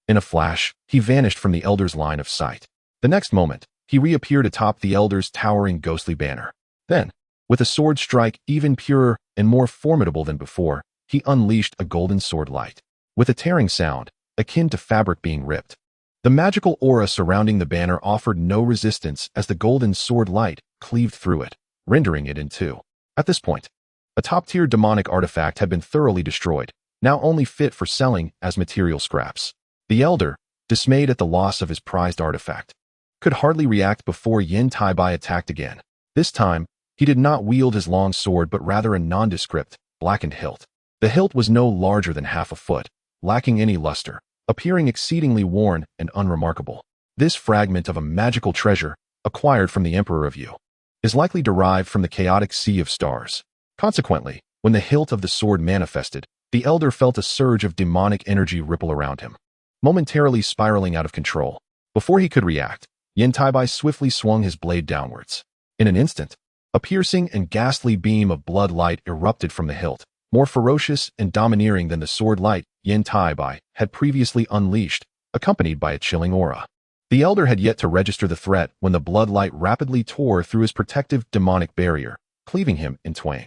In a flash, he vanished from the Elder's line of sight. The next moment, he reappeared atop the Elder's towering ghostly banner. Then, with a sword strike even purer and more formidable than before, he unleashed a golden sword light. With a tearing sound, akin to fabric being ripped, the magical aura surrounding the banner offered no resistance as the golden sword light cleaved through it, rendering it in two. At this point, a top-tier demonic artifact had been thoroughly destroyed, now only fit for selling as material scraps. The Elder, dismayed at the loss of his prized artifact, could hardly react before Yan Taibai attacked again. This time, he did not wield his long sword but rather a nondescript, blackened hilt. The hilt was no larger than half a foot, lacking any luster, appearing exceedingly worn and unremarkable. This fragment of a magical treasure, acquired from the Emperor of Yu, is likely derived from the chaotic sea of stars. Consequently, when the hilt of the sword manifested, the Elder felt a surge of demonic energy ripple around him, momentarily spiraling out of control. Before he could react, Yan Taibai swiftly swung his blade downwards. In an instant, A piercing and ghastly beam of blood light erupted from the hilt, more ferocious and domineering than the sword light Yan Taibai had previously unleashed, accompanied by a chilling aura. The elder had yet to register the threat when the blood light rapidly tore through his protective demonic barrier, cleaving him in twain.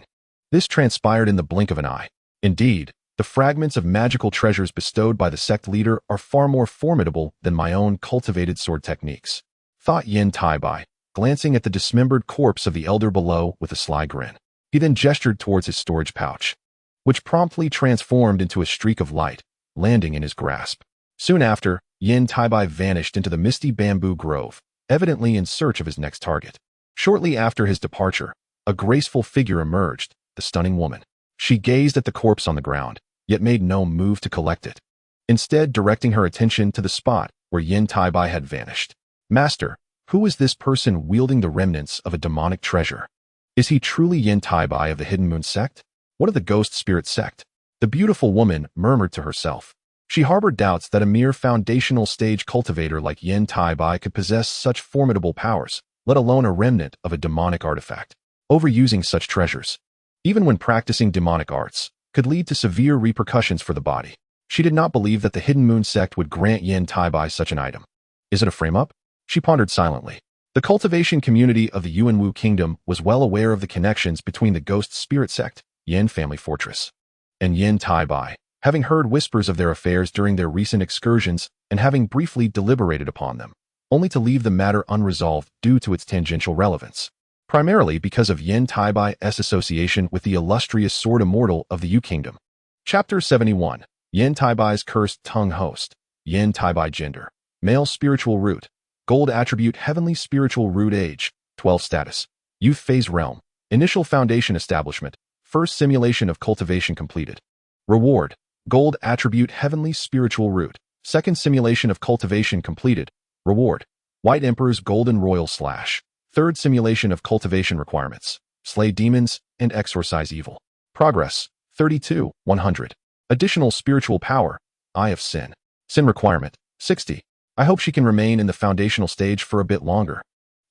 This transpired in the blink of an eye. Indeed, the fragments of magical treasures bestowed by the sect leader are far more formidable than my own cultivated sword techniques, thought Yan Taibai, glancing at the dismembered corpse of the elder below with a sly grin. He then gestured towards his storage pouch, which promptly transformed into a streak of light, landing in his grasp. Soon after, Yan Taibai vanished into the misty bamboo grove, evidently in search of his next target. Shortly after his departure, a graceful figure emerged, the stunning woman. She gazed at the corpse on the ground, yet made no move to collect it, instead directing her attention to the spot where Yan Taibai had vanished. Master, who is this person wielding the remnants of a demonic treasure? Is he truly Yan Taibai of the Hidden Moon sect? What of the Ghost Spirit sect? The beautiful woman murmured to herself. She harbored doubts that a mere foundational stage cultivator like Yan Taibai could possess such formidable powers, let alone a remnant of a demonic artifact. Overusing such treasures, even when practicing demonic arts, could lead to severe repercussions for the body. She did not believe that the Hidden Moon sect would grant Yan Taibai such an item. Is it a frame-up? She pondered silently. The cultivation community of the Yuanwu Kingdom was well aware of the connections between the Ghost Spirit sect, Yan Family Fortress, and Yan Taibai, having heard whispers of their affairs during their recent excursions and having briefly deliberated upon them, only to leave the matter unresolved due to its tangential relevance, primarily because of Yan Taibai's association with the illustrious Sword Immortal of the Yu Kingdom. Chapter 71. Yan Taibai's Cursed Tongue Host. Yan Taibai Gender. Male Spiritual Root. Gold Attribute Heavenly Spiritual Root Age. 12 Status. Youth Phase Realm. Initial Foundation Establishment. First Simulation of Cultivation completed. Reward. Gold Attribute Heavenly Spiritual Root. Second Simulation of Cultivation completed. Reward. White Emperor's Golden Royal Slash. Third Simulation of Cultivation requirements. Slay demons and exorcise evil. Progress. 32, 100. Additional spiritual power. Eye of Sin. Sin requirement. 60. I hope she can remain in the foundational stage for a bit longer.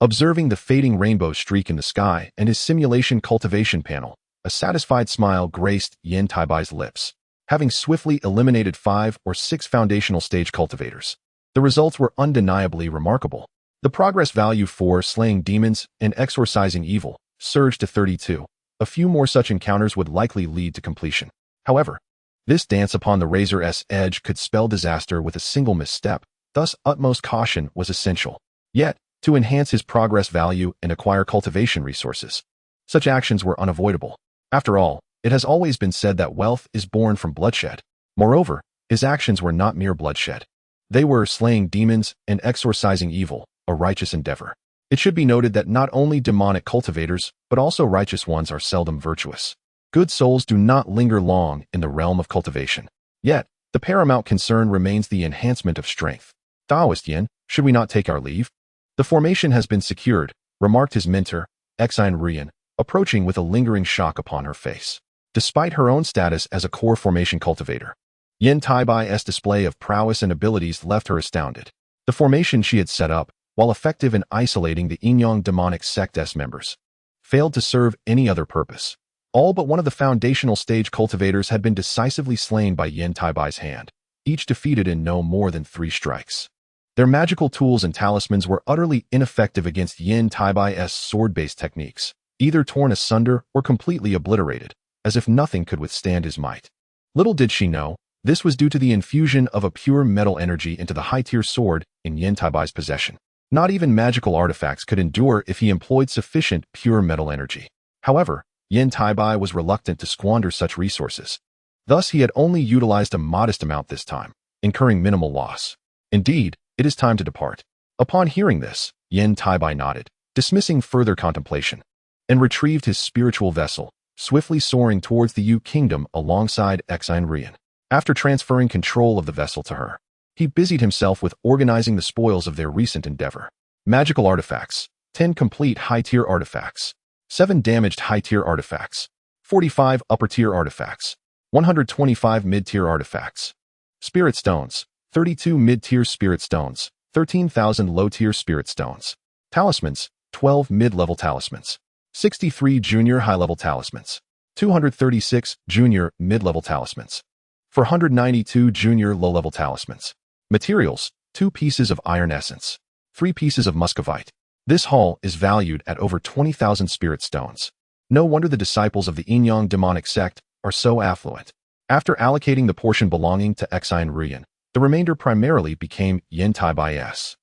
Observing the fading rainbow streak in the sky and his simulation cultivation panel, a satisfied smile graced Yan Taibai's lips. Having swiftly eliminated 5 or 6 foundational stage cultivators, the results were undeniably remarkable. The progress value for slaying demons and exorcising evil surged to 32. A few more such encounters would likely lead to completion. However, this dance upon the razor's edge could spell disaster with a single misstep, thus utmost caution was essential. Yet, to enhance his progress value and acquire cultivation resources, such actions were unavoidable. After all, it has always been said that wealth is born from bloodshed. Moreover, his actions were not mere bloodshed. They were slaying demons and exorcising evil, a righteous endeavor. It should be noted that not only demonic cultivators, but also righteous ones are seldom virtuous. Good souls do not linger long in the realm of cultivation. Yet, the paramount concern remains the enhancement of strength. Taoist Yin, should we not take our leave? The formation has been secured, remarked his mentor, Exine Rian, approaching with a lingering shock upon her face. Despite her own status as a core formation cultivator, Yan Taibai's display of prowess and abilities left her astounded. The formation she had set up, while effective in isolating the Inyang demonic sect's members, failed to serve any other purpose. All but one of the foundational stage cultivators had been decisively slain by Yan Taibai's hand, each defeated in no more than 3 strikes. Their magical tools and talismans were utterly ineffective against Yan Taibai's sword-based techniques, either torn asunder or completely obliterated, as if nothing could withstand his might. Little did she know, this was due to the infusion of a pure metal energy into the high-tier sword in Yan Taibai's possession. Not even magical artifacts could endure if he employed sufficient pure metal energy. However, Yan Taibai was reluctant to squander such resources. Thus, he had only utilized a modest amount this time, incurring minimal loss. Indeed, it is time to depart. Upon hearing this, Yan Taibai nodded, dismissing further contemplation, and retrieved his spiritual vessel, swiftly soaring towards the Yu Kingdom alongside Exine Rian. After transferring control of the vessel to her, he busied himself with organizing the spoils of their recent endeavor. Magical artifacts, 10 complete high-tier artifacts, 7 damaged high-tier artifacts, 45 upper-tier artifacts, 125 mid-tier artifacts. Spirit stones, 32 mid-tier spirit stones, 13,000 low-tier spirit stones. Talismans, 12 mid-level talismans. 63 Junior High-Level Talismans, 236 Junior Mid-Level Talismans, 492 Junior Low-Level Talismans. Materials: 2 pieces of iron essence, 3 pieces of muscovite. This haul is valued at over 20,000 spirit stones. No wonder the disciples of the Inyang demonic sect are so affluent. After allocating the portion belonging to Yan Taibai, the remainder primarily became Yan Taibai's.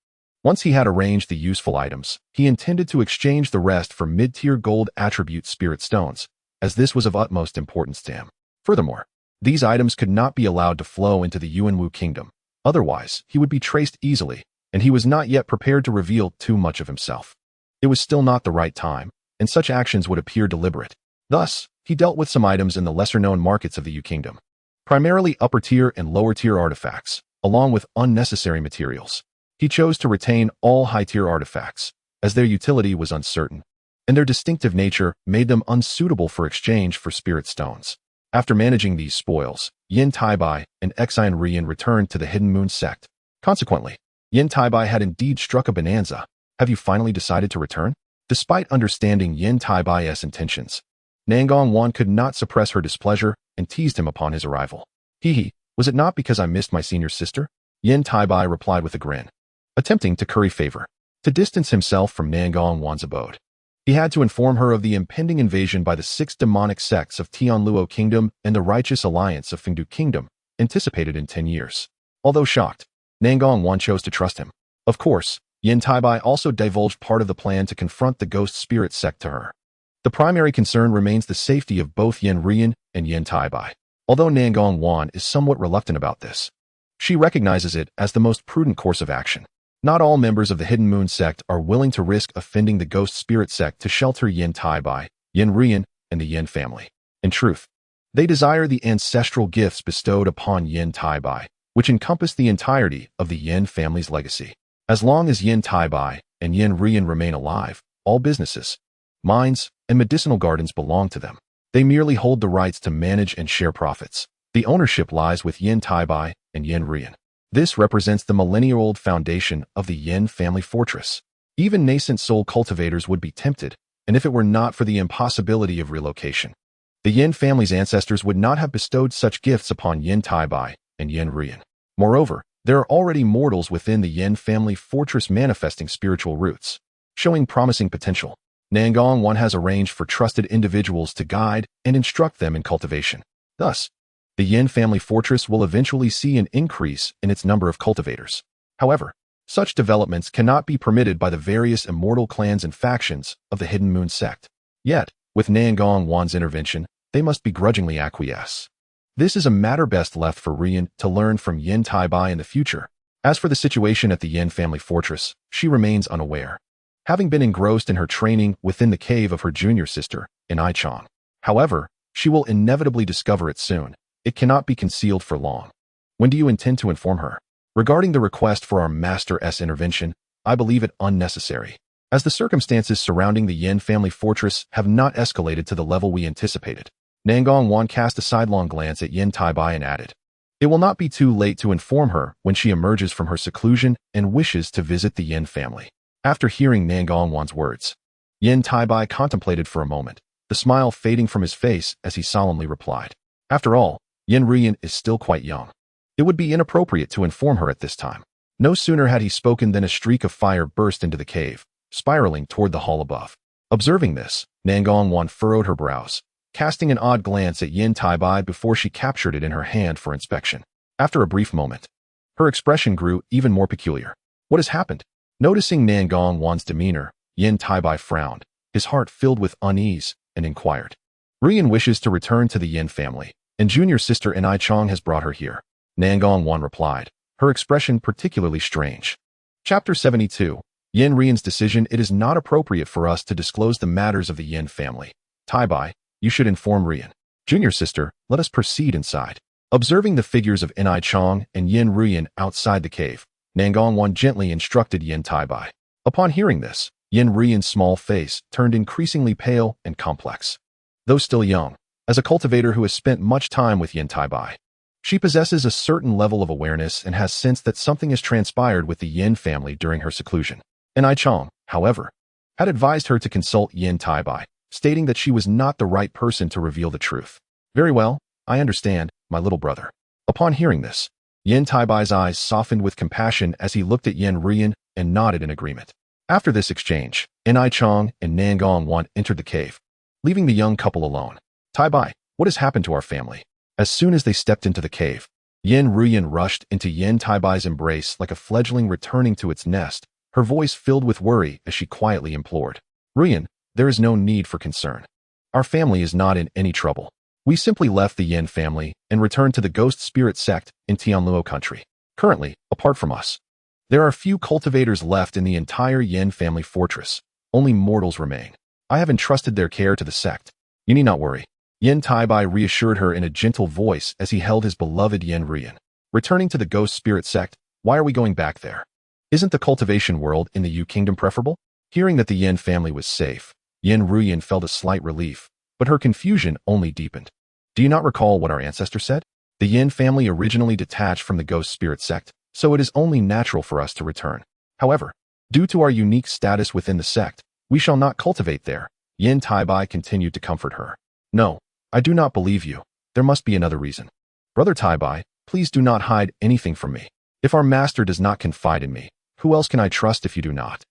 Once he had arranged the useful items, he intended to exchange the rest for mid-tier gold attribute spirit stones, as this was of utmost importance to him. Furthermore, these items could not be allowed to flow into the Yuanwu kingdom, otherwise he would be traced easily, and he was not yet prepared to reveal too much of himself. It was still not the right time, and such actions would appear deliberate. Thus, he dealt with some items in the lesser-known markets of the Yu kingdom, primarily upper-tier and lower-tier artifacts, along with unnecessary materials. He chose to retain all high-tier artifacts, as their utility was uncertain, and their distinctive nature made them unsuitable for exchange for spirit stones. After managing these spoils, Yan Taibai and Yan Taibai returned to the Hidden Moon sect. Consequently, Yan Taibai had indeed struck a bonanza. Have you finally decided to return? Despite understanding Yan Taibai's intentions, Nangong Wan could not suppress her displeasure and teased him upon his arrival. Hee, was it not because I missed my senior sister? Yan Taibai replied with a grin, attempting to curry favor. To distance himself from Nangong Wan's abode, he had to inform her of the impending invasion by the 6 demonic sects of Tianluo Kingdom and the righteous alliance of Fengdu Kingdom, anticipated in 10 years. Although shocked, Nangong Wan chose to trust him. Of course, Yan Taibai also divulged part of the plan to confront the ghost spirit sect to her. The primary concern remains the safety of both Yan Taibai and Yan Taibai. Although Nangong Wan is somewhat reluctant about this, she recognizes it as the most prudent course of action. Not all members of the Hidden Moon sect are willing to risk offending the ghost spirit sect to shelter Yan Taibai, Yan Taibai, and the Yan family. In truth, they desire the ancestral gifts bestowed upon Yan Taibai, which encompass the entirety of the Yan family's legacy. As long as Yan Taibai and Yan Taibai remain alive, all businesses, mines, and medicinal gardens belong to them. They merely hold the rights to manage and share profits. The ownership lies with Yan Taibai and Yan Taibai. This represents the millennia-old foundation of the Yan family fortress. Even nascent soul cultivators would be tempted, and if it were not for the impossibility of relocation, the Yan family's ancestors would not have bestowed such gifts upon Yan Taibai and Yan Taibai. Moreover, there are already mortals within the Yan family fortress manifesting spiritual roots, showing promising potential. Nangong Wan has arranged for trusted individuals to guide and instruct them in cultivation. Thus, the Yan family fortress will eventually see an increase in its number of cultivators. However, such developments cannot be permitted by the various immortal clans and factions of the Hidden Moon sect. Yet, with Nangong Wan's intervention, they must begrudgingly acquiesce. This is a matter best left for Rian to learn from Yan Taibai in the future. As for the situation at the Yan family fortress, she remains unaware, having been engrossed in her training within the cave of her junior sister, Inai Chong. However, she will inevitably discover it soon. It cannot be concealed for long. When do you intend to inform her? Regarding the request for our Master's intervention, I believe it unnecessary, as the circumstances surrounding the Yan family fortress have not escalated to the level we anticipated. Nangong Wan cast a sidelong glance at Yan Taibai and added, it will not be too late to inform her when she emerges from her seclusion and wishes to visit the Yan family. After hearing Nangong Wan's words, Yan Taibai contemplated for a moment, the smile fading from his face as he solemnly replied, after all, Yan Taibai is still quite young. It would be inappropriate to inform her at this time. No sooner had he spoken than a streak of fire burst into the cave, spiraling toward the hall above. Observing this, Nangong Wan furrowed her brows, casting an odd glance at Yan Taibai before she captured it in her hand for inspection. After a brief moment, her expression grew even more peculiar. What has happened? Noticing Nangong Wan's demeanor, Yan Taibai frowned, his heart filled with unease, and inquired. Rian wishes to return to the Yan family, and junior sister Inai Chong has brought her here. Nangong Wan replied, her expression particularly strange. Chapter 72. Yan Rian's decision. It is not appropriate for us to disclose the matters of the Yan family. Taibai, you should inform Rian. Junior sister, let us proceed inside. Observing the figures of Inai Chong and Yan Rian outside the cave, Nangong Wan gently instructed Yan Taibai. Upon hearing this, Yan Rian's small face turned increasingly pale and complex. Though still young, as a cultivator who has spent much time with Yan Taibai, she possesses a certain level of awareness and has sensed that something has transpired with the Yan family during her seclusion. Inai Chong, however, had advised her to consult Yan Taibai, stating that she was not the right person to reveal the truth. Very well, I understand, my little brother. Upon hearing this, Yan Taibai's eyes softened with compassion as he looked at Yan Ruyan and nodded in agreement. After this exchange, N.I. Chong and Nangong Wan entered the cave, leaving the young couple alone. Taibai, what has happened to our family? As soon as they stepped into the cave, Yan Ruyan rushed into Yan Taibai's embrace like a fledgling returning to its nest, her voice filled with worry as she quietly implored. Ruyan, there is no need for concern. Our family is not in any trouble. We simply left the Yan family and returned to the ghost spirit sect in Tianluo country. Currently, apart from us, there are few cultivators left in the entire Yan family fortress. Only mortals remain. I have entrusted their care to the sect. You need not worry. Yan Taibai reassured her in a gentle voice as he held his beloved Yan Ruyan. Returning to the ghost spirit sect, why are we going back there? Isn't the cultivation world in the Yu kingdom preferable? Hearing that the Yan family was safe, Yan Ruyan felt a slight relief, but her confusion only deepened. Do you not recall what our ancestor said? The Yan family originally detached from the ghost spirit sect, so it is only natural for us to return. However, due to our unique status within the sect, we shall not cultivate there. Yan Taibai continued to comfort her. No, I do not believe you. There must be another reason. Brother Taibai, please do not hide anything from me. If our master does not confide in me, who else can I trust if you do not?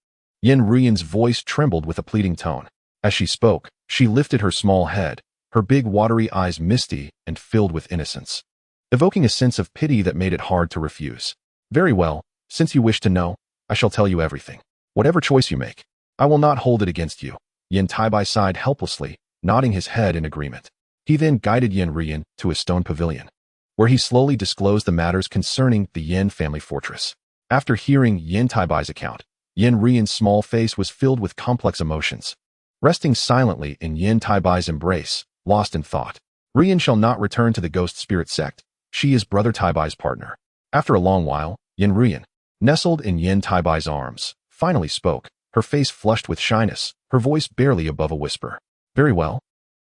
Yan Ruyan's voice trembled with a pleading tone. As she spoke, she lifted her small head, her big watery eyes misty and filled with innocence, evoking a sense of pity that made it hard to refuse. Very well, since you wish to know, I shall tell you everything. Whatever choice you make, I will not hold it against you. Yan Taibai sighed helplessly, nodding his head in agreement. He then guided Yan Ruyan to a stone pavilion, where he slowly disclosed the matters concerning the Yan family fortress. After hearing Yan Taibai's account, Yan Ruyan's small face was filled with complex emotions. Resting silently in Yan Taibai's embrace, lost in thought. Ruyan shall not return to the ghost spirit sect. She is Brother Taibai's partner. After a long while, Yan Ruyan, nestled in Yan Taibai's arms, finally spoke, her face flushed with shyness, her voice barely above a whisper. Very well.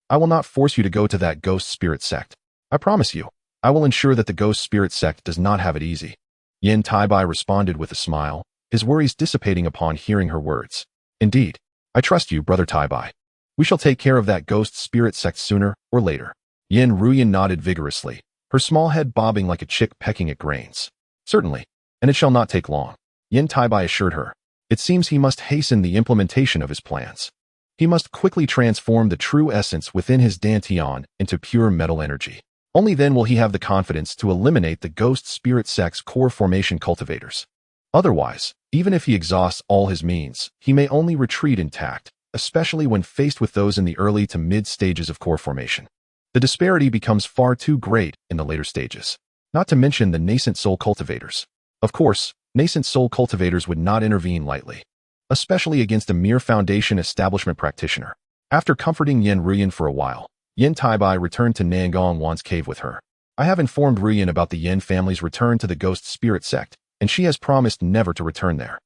I will not force you to go to that ghost spirit sect. I promise you, I will ensure that the ghost spirit sect does not have it easy. Yan Taibai responded with a smile, his worries dissipating upon hearing her words. Indeed, I trust you, Brother Taibai. We shall take care of that ghost spirit sect sooner or later. Yan Ruyan nodded vigorously, her small head bobbing like a chick pecking at grains. Certainly, and it shall not take long. Yan Taibai assured her. It seems he must hasten the implementation of his plans. He must quickly transform the true essence within his dantian into pure metal energy. Only then will he have the confidence to eliminate the ghost spirit sect's core formation cultivators. Otherwise, even if he exhausts all his means, he may only retreat intact, especially when faced with those in the early to mid stages of core formation. The disparity becomes far too great in the later stages. Not to mention the nascent soul cultivators. Of course, nascent soul cultivators would not intervene lightly, especially against a mere foundation establishment practitioner. After comforting Yan Ruyan for a while, Yan Taibai returned to Nangong Wan's cave with her. I have informed Ruyan about the Yan family's return to the ghost spirit sect, and she has promised never to return there.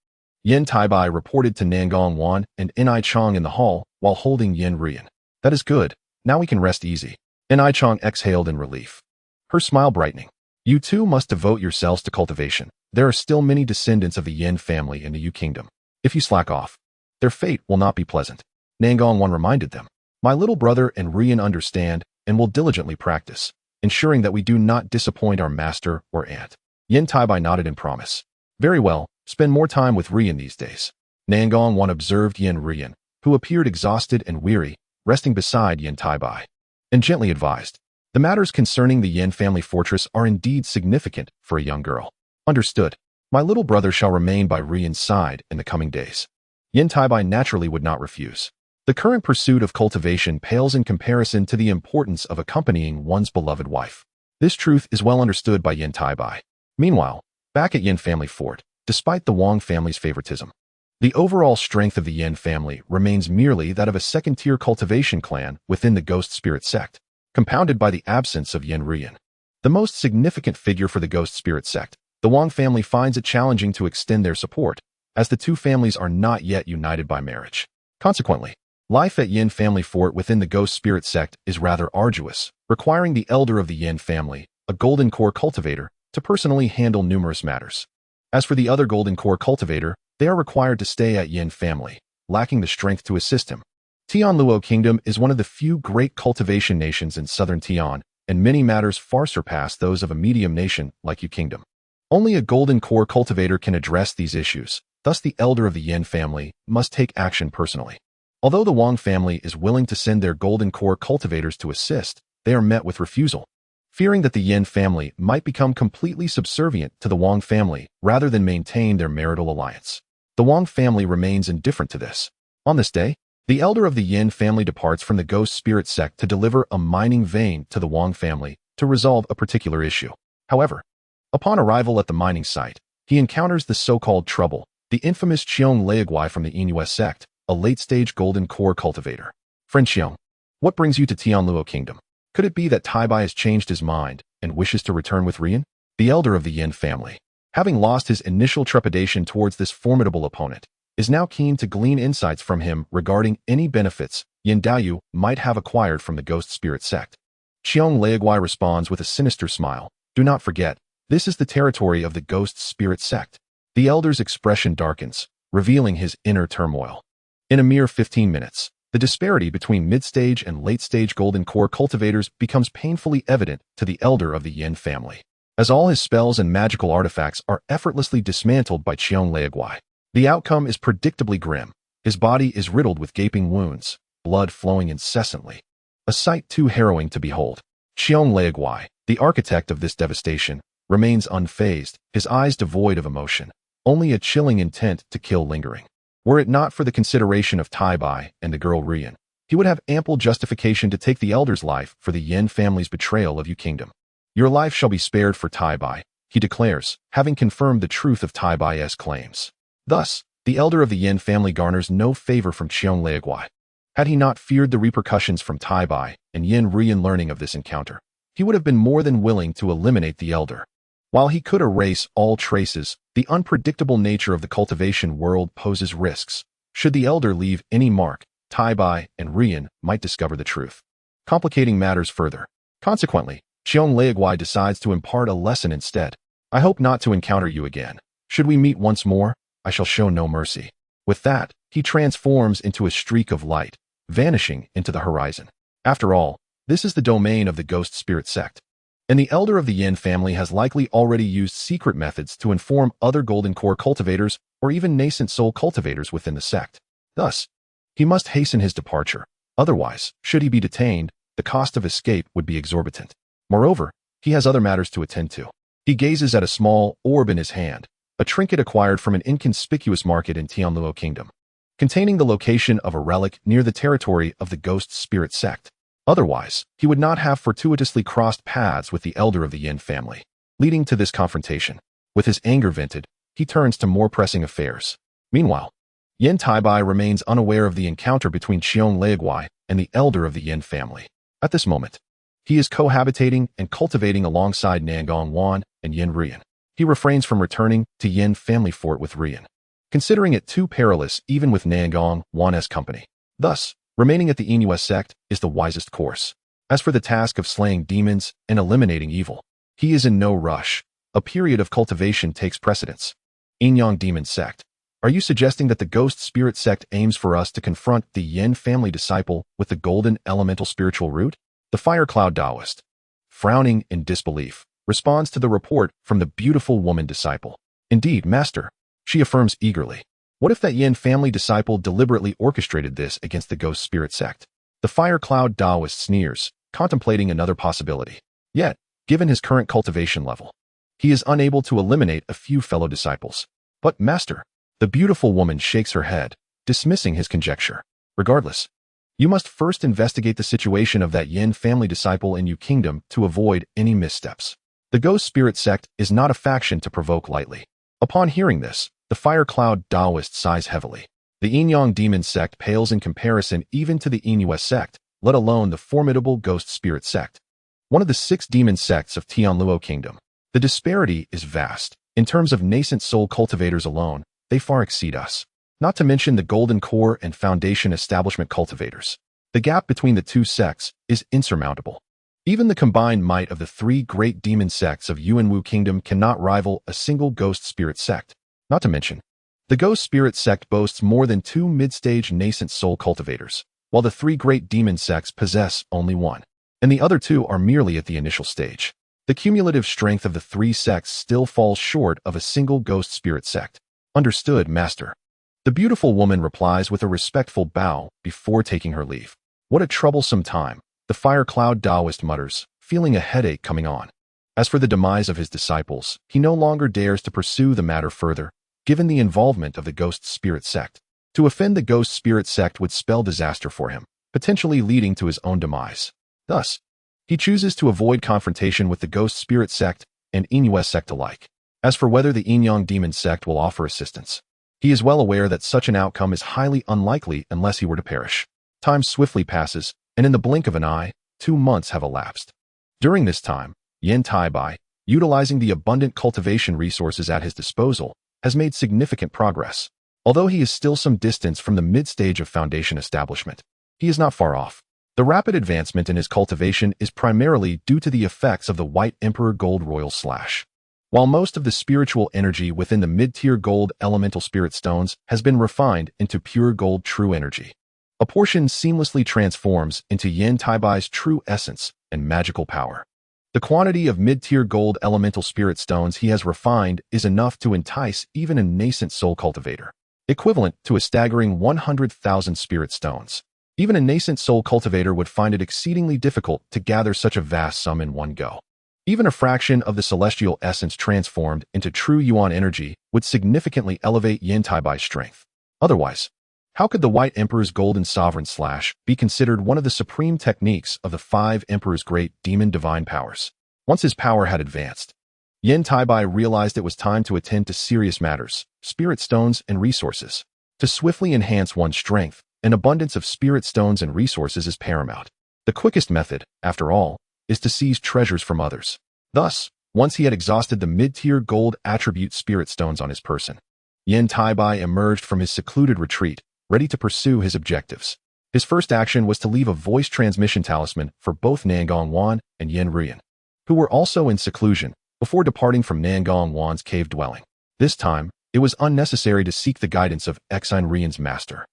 Yan Taibai reported to Nangong Wan and N.I. Chong in the hall while holding Yan Ruyan. That is good. Now we can rest easy. N.I. Chong exhaled in relief, her smile brightening. You too must devote yourselves to cultivation. There are still many descendants of the Yan family in the Yu kingdom. If you slack off, their fate will not be pleasant. Nangong Wan reminded them. My little brother and Ruyan understand and will diligently practice, ensuring that we do not disappoint our master or aunt. Yan Taibai nodded in promise. Very well, spend more time with Ruyan these days. Nangong Wan observed Yan Ruyan, who appeared exhausted and weary, resting beside Yan Taibai, and gently advised. The matters concerning the Yan family fortress are indeed significant for a young girl. Understood. My little brother shall remain by Ruyan's side in the coming days. Yan Taibai naturally would not refuse. The current pursuit of cultivation pales in comparison to the importance of accompanying one's beloved wife. This truth is well understood by Yan Taibai. Meanwhile, back at Yan family fort, despite the Wang family's favoritism, the overall strength of the Yan family remains merely that of a second-tier cultivation clan within the ghost spirit sect, compounded by the absence of Yan Ruyan. The most significant figure for the ghost spirit sect, the Wang family finds it challenging to extend their support, as the two families are not yet united by marriage. Consequently, life at Yan family fort within the ghost spirit sect is rather arduous, requiring the elder of the Yan family, a golden core cultivator, to personally handle numerous matters. As for the other golden core cultivator, they are required to stay at Yan family, lacking the strength to assist him. Tianluo Kingdom is one of the few great cultivation nations in southern Tian, and many matters far surpass those of a medium nation like Yu Kingdom. Only a golden core cultivator can address these issues, thus the elder of the Yan family must take action personally. Although the Wang family is willing to send their golden core cultivators to assist, they are met with refusal. Fearing that the Yan family might become completely subservient to the Wang family rather than maintain their marital alliance. The Wang family remains indifferent to this. On this day, the elder of the Yan family departs from the ghost spirit sect to deliver a mining vein to the Wang family to resolve a particular issue. However, upon arrival at the mining site, he encounters the so-called trouble, the infamous Qiong Leiguai from the Inuit sect, a late-stage golden core cultivator. Friend Qiong, what brings you to Tianluo Kingdom? Could it be that Taibai has changed his mind and wishes to return with Rian? The elder of the Yan family, having lost his initial trepidation towards this formidable opponent, is now keen to glean insights from him regarding any benefits Yan Daoyu might have acquired from the ghost spirit sect. Qiong Leiguai responds with a sinister smile. Do not forget, this is the territory of the ghost spirit sect. The elder's expression darkens, revealing his inner turmoil. In a mere 15 minutes, the disparity between mid-stage and late-stage golden core cultivators becomes painfully evident to the elder of the Yan family, as all his spells and magical artifacts are effortlessly dismantled by Qiong Leiguai. The outcome is predictably grim. His body is riddled with gaping wounds, blood flowing incessantly. A sight too harrowing to behold. Qiong Leiguai, the architect of this devastation, remains unfazed, his eyes devoid of emotion, only a chilling intent to kill lingering. Were it not for the consideration of Taibai and the girl Rian, he would have ample justification to take the elder's life for the Yan family's betrayal of Yu Kingdom. Your life shall be spared for Taibai, he declares, having confirmed the truth of Taibai's claims. Thus, the elder of the Yan family garners no favor from Qiong Leiguai. Had he not feared the repercussions from Taibai and Yan Rian learning of this encounter, he would have been more than willing to eliminate the elder. While he could erase all traces, the unpredictable nature of the cultivation world poses risks. Should the elder leave any mark, Taibai and Rian might discover the truth, complicating matters further. Consequently, Qiong Leiguai decides to impart a lesson instead. I hope not to encounter you again. Should we meet once more, I shall show no mercy. With that, he transforms into a streak of light, vanishing into the horizon. After all, this is the domain of the ghost spirit sect, and the elder of the Yan family has likely already used secret methods to inform other golden core cultivators or even nascent soul cultivators within the sect. Thus, he must hasten his departure. Otherwise, should he be detained, the cost of escape would be exorbitant. Moreover, he has other matters to attend to. He gazes at a small orb in his hand, a trinket acquired from an inconspicuous market in Tianluo Kingdom, containing the location of a relic near the territory of the ghost spirit sect. Otherwise, he would not have fortuitously crossed paths with the elder of the Yan family, leading to this confrontation. With his anger vented, he turns to more pressing affairs. Meanwhile, Yan Taibai remains unaware of the encounter between Qiong Leiguai and the elder of the Yan family. At this moment, he is cohabitating and cultivating alongside Nangong Wan and Yan Rian. He refrains from returning to Yan family fort with Rian, considering it too perilous even with Nangong Wan's company. Thus, remaining at the Inuit sect is the wisest course. As for the task of slaying demons and eliminating evil, he is in no rush. A period of cultivation takes precedence. Inyang Demon Sect. Are you suggesting that the Ghost Spirit Sect aims for us to confront the Yan family disciple with the golden elemental spiritual root? The Fire Cloud Taoist, frowning in disbelief, responds to the report from the beautiful woman disciple. Indeed, Master, she affirms eagerly. What if that Yan family disciple deliberately orchestrated this against the Ghost Spirit Sect? The Fire Cloud Taoist sneers, contemplating another possibility. Yet, given his current cultivation level, he is unable to eliminate a few fellow disciples. But, Master, the beautiful woman shakes her head, dismissing his conjecture. Regardless, you must first investigate the situation of that Yan family disciple in Yu Kingdom to avoid any missteps. The Ghost Spirit Sect is not a faction to provoke lightly. Upon hearing this, the Fire Cloud Taoist sighs heavily. The Inyang Demon Sect pales in comparison even to the Inuit Sect, let alone the formidable Ghost Spirit Sect, one of the 6 demon sects of Tianluo Kingdom. The disparity is vast. In terms of nascent soul cultivators alone, they far exceed us. Not to mention the Golden Core and Foundation Establishment cultivators. The gap between the two sects is insurmountable. Even the combined might of the 3 great demon sects of Yuanwu Kingdom cannot rival a single Ghost Spirit Sect. Not to mention, the Ghost Spirit Sect boasts more than 2 mid-stage nascent soul cultivators, while while the three great demon sects possess only one, and the other two are merely at the initial stage. The cumulative strength of the three sects still falls short of a single ghost spirit sect. Understood, Master. The beautiful woman replies with a respectful bow before taking her leave. What a troublesome time, the fire cloud Taoist mutters, feeling a headache coming on. As for the demise of his disciples, he no longer dares to pursue the matter further, given the involvement of the ghost spirit sect. To offend the ghost spirit sect would spell disaster for him, potentially leading to his own demise. Thus, he chooses to avoid confrontation with the ghost spirit sect and Inuit sect alike. As for whether the Inyang demon sect will offer assistance, he is well aware that such an outcome is highly unlikely unless he were to perish. Time swiftly passes, and in the blink of an eye, 2 months have elapsed. During this time, Yan Taibai, utilizing the abundant cultivation resources at his disposal, has made significant progress. Although he is still some distance from the mid-stage of foundation establishment, he is not far off. The rapid advancement in his cultivation is primarily due to the effects of the White Emperor Gold Royal Slash. While most of the spiritual energy within the mid-tier gold elemental spirit stones has been refined into pure gold true energy, a portion seamlessly transforms into Yan Taibai's true essence and magical power. The quantity of mid-tier gold elemental spirit stones he has refined is enough to entice even a nascent soul cultivator, equivalent to a staggering 100,000 spirit stones. Even a nascent soul cultivator would find it exceedingly difficult to gather such a vast sum in one go. Even a fraction of the celestial essence transformed into true yuan energy would significantly elevate Yan Taibai's strength. Otherwise, how could the White Emperor's Golden Sovereign Slash be considered one of the supreme techniques of the 5 Emperor's great demon divine powers? Once his power had advanced, Yan Taibai realized it was time to attend to serious matters, spirit stones and resources. To swiftly enhance one's strength, an abundance of spirit stones and resources is paramount. The quickest method, after all, is to seize treasures from others. Thus, once he had exhausted the mid-tier gold attribute spirit stones on his person, Yan Taibai emerged from his secluded retreat, ready to pursue his objectives. His first action was to leave a voice transmission talisman for both Nangong Wan and Yen Ruyan, who were also in seclusion, before departing from Nangong Wan's cave dwelling. This time, it was unnecessary to seek the guidance of Exine Ruyan's master,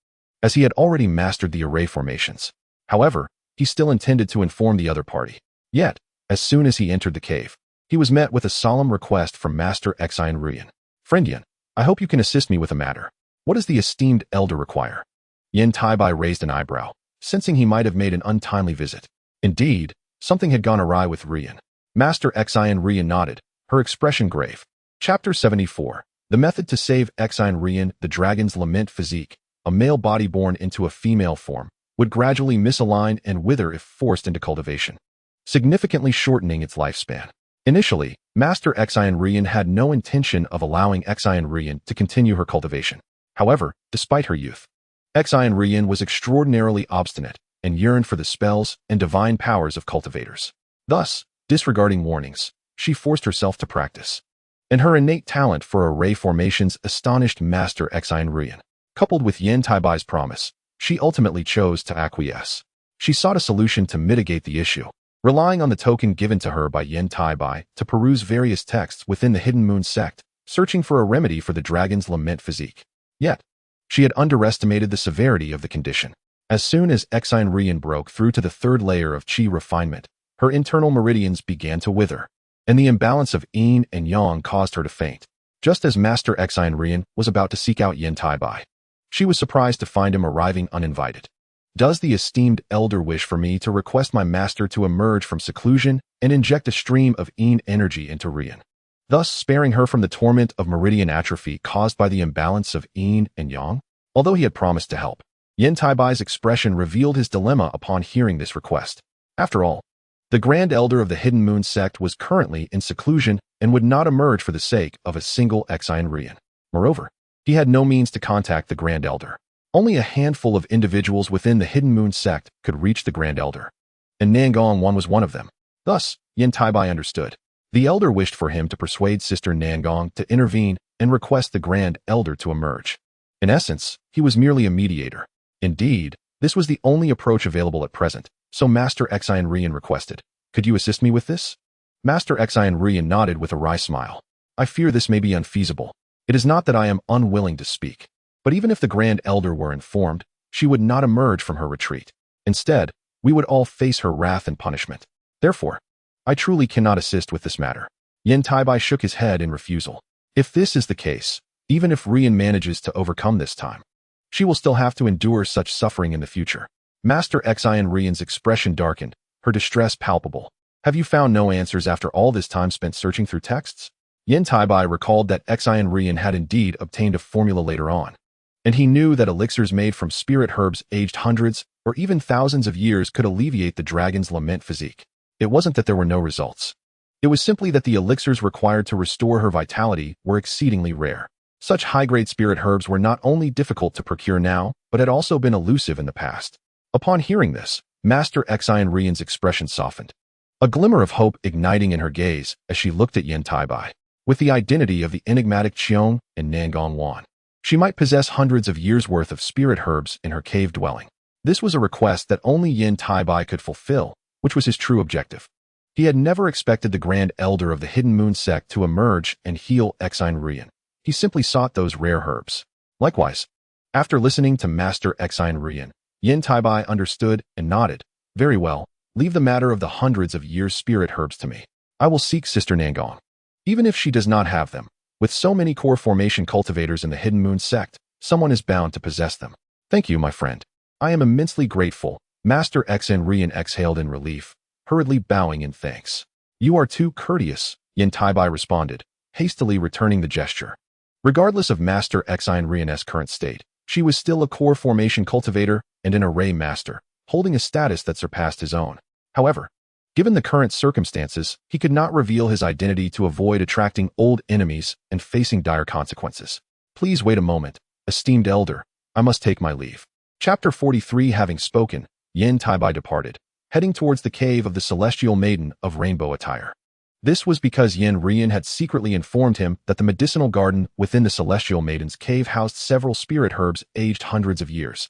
as he had already mastered the array formations. However, he still intended to inform the other party. Yet, as soon as he entered the cave, he was met with a solemn request from Master Exine Ruyan. Friend Yan, I hope you can assist me with a matter. What does the esteemed elder require? Yan Taibai raised an eyebrow, sensing he might have made an untimely visit. Indeed, something had gone awry with Ruyan. Master Exine Ruyan nodded, her expression grave. Chapter 74. The method to save Exine Ruyan, the dragon's lament physique, a male body born into a female form, would gradually misalign and wither if forced into cultivation, significantly shortening its lifespan. Initially, Master Exine Ruyan had no intention of allowing Exine Ruyan to continue her cultivation. However, despite her youth, Exine Ruyan was extraordinarily obstinate and yearned for the spells and divine powers of cultivators. Thus, disregarding warnings, she forced herself to practice. And her innate talent for array formations astonished Master Exine Ruyan. Coupled with Yan Taibai's promise, she ultimately chose to acquiesce. She sought a solution to mitigate the issue, relying on the token given to her by Yan Taibai to peruse various texts within the Hidden Moon sect, searching for a remedy for the dragon's lament physique. Yet, she had underestimated the severity of the condition. As soon as Exine Ruyan broke through to the third layer of chi refinement, her internal meridians began to wither, and the imbalance of yin and yang caused her to faint. Just as Master Exine Ruyan was about to seek out Yan Taibai, she was surprised to find him arriving uninvited. Does the esteemed elder wish for me to request my master to emerge from seclusion and inject a stream of yin energy into Ruyan, thus sparing her from the torment of meridian atrophy caused by the imbalance of yin and yang? Although he had promised to help, Yan Taibai's expression revealed his dilemma upon hearing this request. After all, the Grand Elder of the Hidden Moon sect was currently in seclusion and would not emerge for the sake of a single Exine Ruyan. Moreover, he had no means to contact the Grand Elder. Only a handful of individuals within the Hidden Moon sect could reach the Grand Elder, and Nangong Wan was one of them. Thus, Yan Taibai understood. The Elder wished for him to persuade Sister Nangong to intervene and request the Grand Elder to emerge. In essence, he was merely a mediator. Indeed, this was the only approach available at present, so Master Exine Ruyan requested, "Could you assist me with this?" Master Exine Ruyan nodded with a wry smile. "I fear this may be unfeasible. It is not that I am unwilling to speak, but even if the Grand Elder were informed, she would not emerge from her retreat. Instead, we would all face her wrath and punishment. Therefore, I truly cannot assist with this matter. Yan Taibai shook his head in refusal. If this is the case, even if Rian manages to overcome this time, she will still have to endure such suffering in the future. Master Xian Rian's expression darkened, her distress palpable. Have you found no answers after all this time spent searching through texts? Yan Taibai recalled that Xian Rian had indeed obtained a formula later on, and he knew that elixirs made from spirit herbs aged hundreds or even thousands of years could alleviate the dragon's lament physique. It wasn't that there were no results. It was simply that the elixirs required to restore her vitality were exceedingly rare. Such high-grade spirit herbs were not only difficult to procure now, but had also been elusive in the past. Upon hearing this, Master Xian Rian's expression softened, a glimmer of hope igniting in her gaze as she looked at Yan Taibai. With the identity of the enigmatic Qiong and Nangong Wan, she might possess hundreds of years' worth of spirit herbs in her cave dwelling. This was a request that only Yan Taibai could fulfill, which was his true objective. He had never expected the Grand Elder of the Hidden Moon sect to emerge and heal Xian Rian. He simply sought those rare herbs. Likewise, after listening to Master Xian Rian, Yan Taibai understood and nodded. Very well, leave the matter of the hundreds of years spirit herbs to me. I will seek Sister Nangong. Even if she does not have them, with so many core formation cultivators in the Hidden Moon sect, someone is bound to possess them. Thank you, my friend. I am immensely grateful. Master Xian Rian exhaled in relief, hurriedly bowing in thanks. You are too courteous, Yan Taibai responded, hastily returning the gesture. Regardless of Master Xian Rian's current state, she was still a core formation cultivator and an array master, holding a status that surpassed his own. However, given the current circumstances, he could not reveal his identity to avoid attracting old enemies and facing dire consequences. Please wait a moment, esteemed elder. I must take my leave. Chapter 43. Having spoken, Yan Taibai departed, heading towards the cave of the Celestial Maiden of Rainbow Attire. This was because Yan Rian had secretly informed him that the medicinal garden within the Celestial Maiden's cave housed several spirit herbs aged hundreds of years,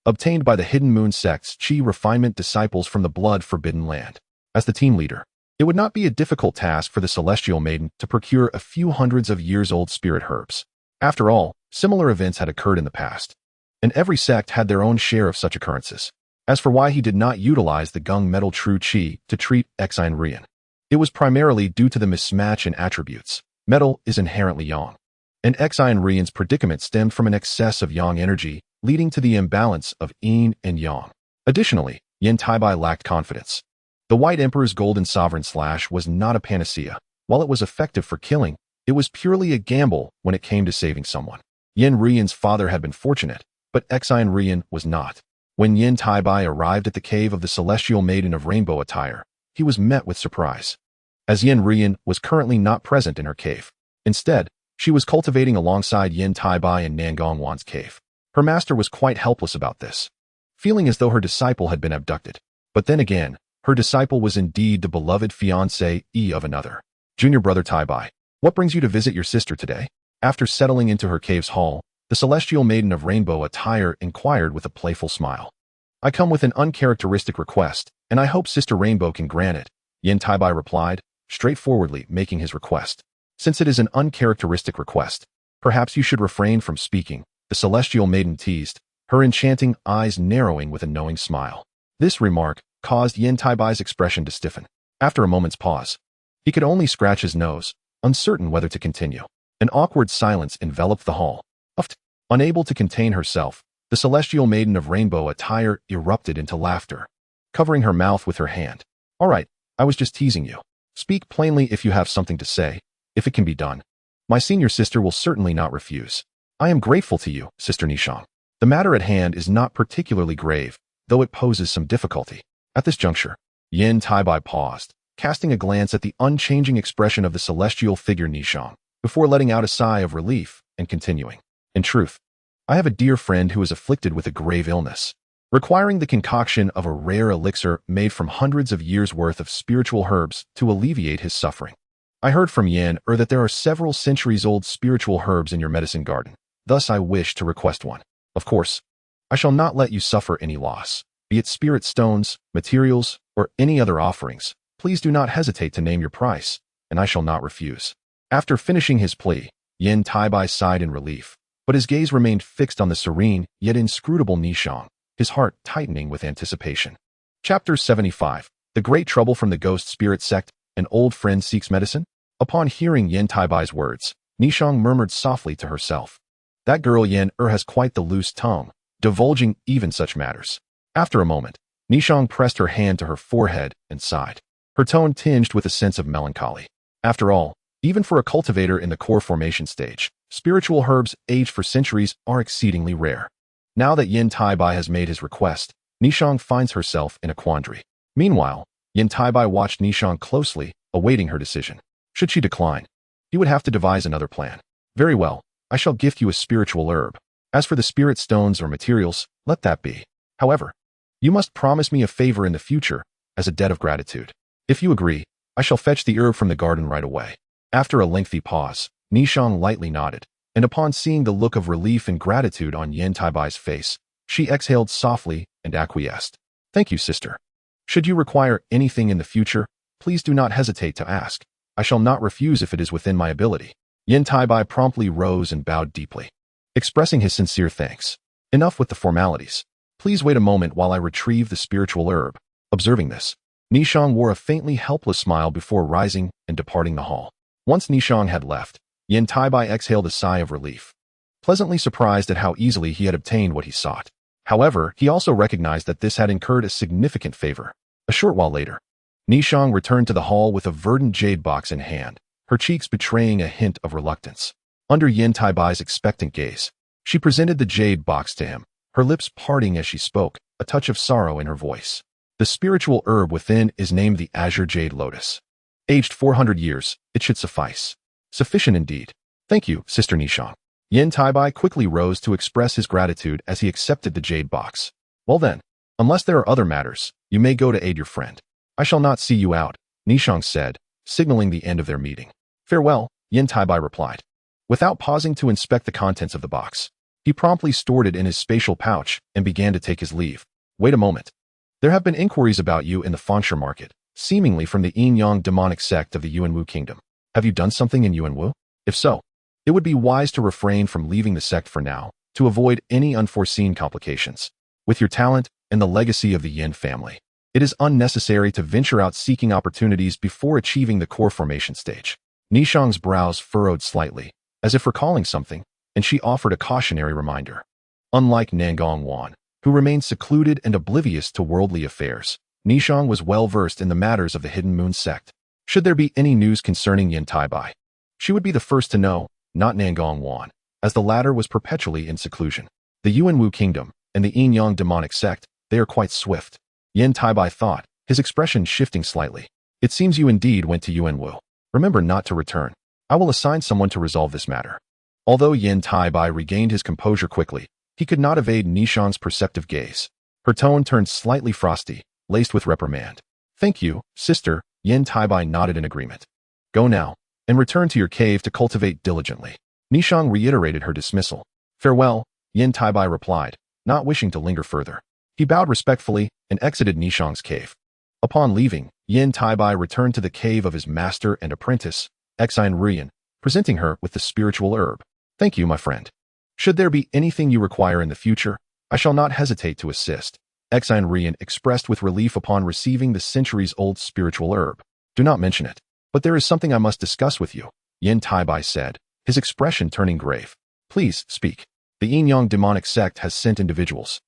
obtained by the Hidden Moon sect's Qi refinement disciples from the Blood Forbidden Land. As the team leader, it would not be a difficult task for the Celestial Maiden to procure a few hundreds of years-old spirit herbs. After all, similar events had occurred in the past, and every sect had their own share of such occurrences. As for why he did not utilize the Gung Metal True Qi to treat Xian Rian, it was primarily due to the mismatch in attributes. Metal is inherently yang, and Xian Rian's predicament stemmed from an excess of yang energy, leading to the imbalance of yin and yang. Additionally, Yan Taibai lacked confidence. The White Emperor's Golden Sovereign Slash was not a panacea. While it was effective for killing, it was purely a gamble when it came to saving someone. Yan Rian's father had been fortunate, but Xian Rian was not. When Yan Taibai arrived at the cave of the Celestial Maiden of Rainbow Attire, he was met with surprise, as Yan Rian was currently not present in her cave. Instead, she was cultivating alongside Yan Taibai in Nangong Wan's cave. Her master was quite helpless about this, feeling as though her disciple had been abducted. But then again, her disciple was indeed the beloved fiancé of another. Junior brother Taibai, what brings you to visit your sister today? After settling into her cave's hall, the Celestial Maiden of Rainbow Attire inquired with a playful smile. I come with an uncharacteristic request, and I hope Sister Rainbow can grant it, Yan Taibai replied, straightforwardly making his request. Since it is an uncharacteristic request, perhaps you should refrain from speaking, the Celestial Maiden teased, her enchanting eyes narrowing with a knowing smile. This remark caused Yan Taibai's expression to stiffen. After a moment's pause, he could only scratch his nose, uncertain whether to continue. An awkward silence enveloped the hall. Unable to contain herself, the Celestial Maiden of Rainbow Attire erupted into laughter, covering her mouth with her hand. All right, I was just teasing you. Speak plainly if you have something to say, if it can be done. My senior sister will certainly not refuse. I am grateful to you, Sister Nishang. The matter at hand is not particularly grave, though it poses some difficulty. At this juncture, Yan Taibai paused, casting a glance at the unchanging expression of the celestial figure Nishang, before letting out a sigh of relief and continuing. In truth, I have a dear friend who is afflicted with a grave illness, requiring the concoction of a rare elixir made from hundreds of years' worth of spiritual herbs to alleviate his suffering. I heard from Yan that there are several centuries-old spiritual herbs in your medicine garden. Thus I wish to request one. Of course, I shall not let you suffer any loss, be it spirit stones, materials, or any other offerings. Please do not hesitate to name your price, and I shall not refuse. After finishing his plea, Yan Taibai sighed in relief, but his gaze remained fixed on the serene yet inscrutable Nishang, his heart tightening with anticipation. Chapter 75. The Great Trouble from the Ghost Spirit Sect. An old friend seeks medicine? Upon hearing Yan Taibai's words, Nishang murmured softly to herself. That girl Yan has quite the loose tongue, divulging even such matters. After a moment, Nishang pressed her hand to her forehead and sighed, her tone tinged with a sense of melancholy. After all, even for a cultivator in the core formation stage, spiritual herbs aged for centuries are exceedingly rare. Now that Yan Taibai has made his request, Nishang finds herself in a quandary. Meanwhile, Yan Taibai watched Nishang closely, awaiting her decision. Should she decline, he would have to devise another plan. Very well, I shall gift you a spiritual herb. As for the spirit stones or materials, let that be. However, you must promise me a favor in the future, as a debt of gratitude. If you agree, I shall fetch the herb from the garden right away. After a lengthy pause, Nishang lightly nodded, and upon seeing the look of relief and gratitude on Yan Taibai's face, she exhaled softly and acquiesced. Thank you, sister. Should you require anything in the future, please do not hesitate to ask. I shall not refuse if it is within my ability. Yan Taibai promptly rose and bowed deeply, expressing his sincere thanks. Enough with the formalities. Please wait a moment while I retrieve the spiritual herb. Observing this, Nishang wore a faintly helpless smile before rising and departing the hall. Once Nishang had left, Yan Taibai exhaled a sigh of relief, pleasantly surprised at how easily he had obtained what he sought. However, he also recognized that this had incurred a significant favor. A short while later, Nishang returned to the hall with a verdant jade box in hand, her cheeks betraying a hint of reluctance. Under Yan Taibai's expectant gaze, she presented the jade box to him, her lips parting as she spoke, a touch of sorrow in her voice. The spiritual herb within is named the Azure Jade Lotus. Aged 400 years, it should suffice. Sufficient indeed. Thank you, Sister Nishang. Yan Taibai quickly rose to express his gratitude as he accepted the jade box. Well then, unless there are other matters, you may go to aid your friend. I shall not see you out, Nishang said, signaling the end of their meeting. Farewell, Yan Taibai replied. Without pausing to inspect the contents of the box, he promptly stored it in his spatial pouch and began to take his leave. Wait a moment. There have been inquiries about you in the Fansha market, seemingly from the Yin-Yang demonic sect of the Yuanwu kingdom. Have you done something in Yuanwu? If so, it would be wise to refrain from leaving the sect for now, to avoid any unforeseen complications. With your talent and the legacy of the Yin family, it is unnecessary to venture out seeking opportunities before achieving the core formation stage. Nishang's brows furrowed slightly, as if recalling something, and she offered a cautionary reminder. Unlike Nangong Wan, who remained secluded and oblivious to worldly affairs, Nishang was well versed in the matters of the Hidden Moon sect. Should there be any news concerning Yan Taibai, she would be the first to know, not Nangong Wan, as the latter was perpetually in seclusion. The Yuanwu kingdom and the Yin-Yang demonic sect, they are quite swift. Yan Taibai thought, his expression shifting slightly. It seems you indeed went to Yuanwu. Remember not to return. I will assign someone to resolve this matter. Although Yan Taibai regained his composure quickly, he could not evade Nishang's perceptive gaze. Her tone turned slightly frosty, laced with reprimand. Thank you, sister, Yan Taibai nodded in agreement. Go now, and return to your cave to cultivate diligently. Nishang reiterated her dismissal. Farewell, Yan Taibai replied, not wishing to linger further. He bowed respectfully and exited Nishang's cave. Upon leaving, Yan Taibai returned to the cave of his master and apprentice, Exine Rian, presenting her with the spiritual herb. Thank you, my friend. Should there be anything you require in the future, I shall not hesitate to assist. Exine Rian expressed with relief upon receiving the centuries-old spiritual herb. Do not mention it. But there is something I must discuss with you, Yan Taibai said, his expression turning grave. Please, speak. The Yin-Yang demonic sect has sent individuals,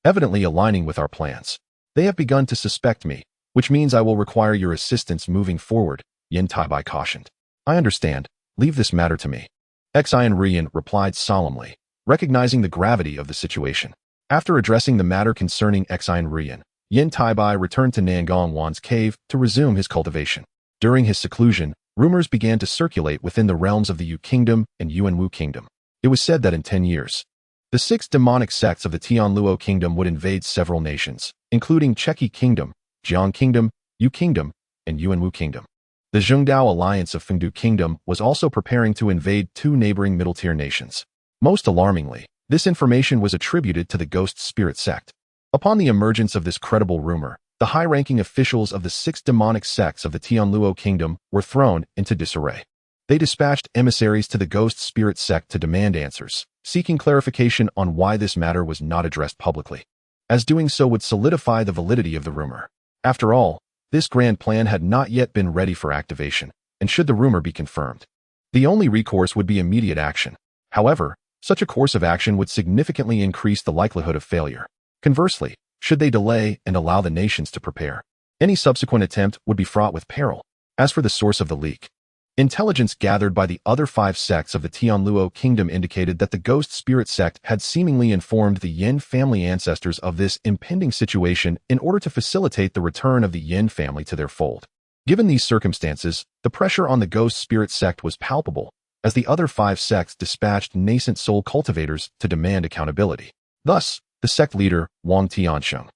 evidently aligning with our plans. They have begun to suspect me, which means I will require your assistance moving forward, Yan Taibai cautioned. I understand. Leave this matter to me. Exine Rian replied solemnly, recognizing the gravity of the situation. After addressing the matter concerning Exine Rian, Yan Taibai returned to Nangong Wan's cave to resume his cultivation. During his seclusion, rumors began to circulate within the realms of the Yu Kingdom and Yuanwu Kingdom. It was said that in 10 years, the 6 demonic sects of the Tianluo Kingdom would invade several nations, including Cheqi Kingdom, Jiang Kingdom, Yu Kingdom, and Yuanwu Kingdom. The Zhengdao alliance of Fengdu Kingdom was also preparing to invade 2 neighboring middle-tier nations. Most alarmingly, this information was attributed to the Ghost Spirit sect. Upon the emergence of this credible rumor, the high-ranking officials of the 6 demonic sects of the Tianluo Kingdom were thrown into disarray. They dispatched emissaries to the Ghost Spirit sect to demand answers, seeking clarification on why this matter was not addressed publicly, as doing so would solidify the validity of the rumor. After all, this grand plan had not yet been ready for activation, and should the rumor be confirmed, the only recourse would be immediate action. However, such a course of action would significantly increase the likelihood of failure. Conversely, should they delay and allow the nations to prepare, any subsequent attempt would be fraught with peril. As for the source of the leak, intelligence gathered by the other 5 sects of the Tianluo kingdom indicated that the ghost spirit sect had seemingly informed the Yan family ancestors of this impending situation in order to facilitate the return of the Yan family to their fold. Given these circumstances, the pressure on the ghost spirit sect was palpable, as the other 5 sects dispatched nascent soul cultivators to demand accountability. Thus, the sect leader, Wang Tiansheng,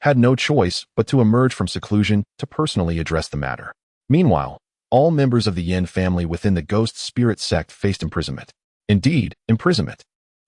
had no choice but to emerge from seclusion to personally address the matter. Meanwhile, all members of the Yan family within the ghost spirit sect faced imprisonment. Indeed, imprisonment.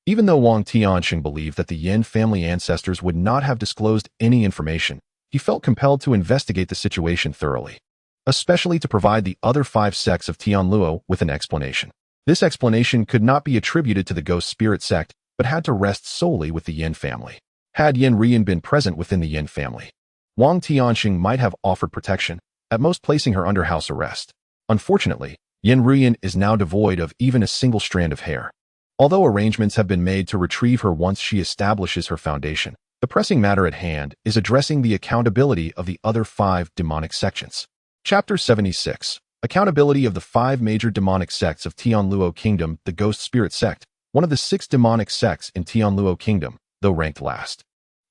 Even though Wang Tiansheng believed that the Yan family ancestors would not have disclosed any information, he felt compelled to investigate the situation thoroughly, especially to provide the other 5 sects of Tianluo with an explanation. This explanation could not be attributed to the ghost spirit sect, but had to rest solely with the Yan family. Had Yan Ruyan been present within the Yan family, Wang Tiansheng might have offered protection, at most placing her under house arrest. Unfortunately, Yan Ruyan is now devoid of even a single strand of hair. Although arrangements have been made to retrieve her once she establishes her foundation, the pressing matter at hand is addressing the accountability of the other 5 demonic sections. Chapter 76. Accountability of the 5 major demonic sects of Tianluo Kingdom. The Ghost Spirit Sect, one of the 6 demonic sects in Tianluo Kingdom, though ranked last,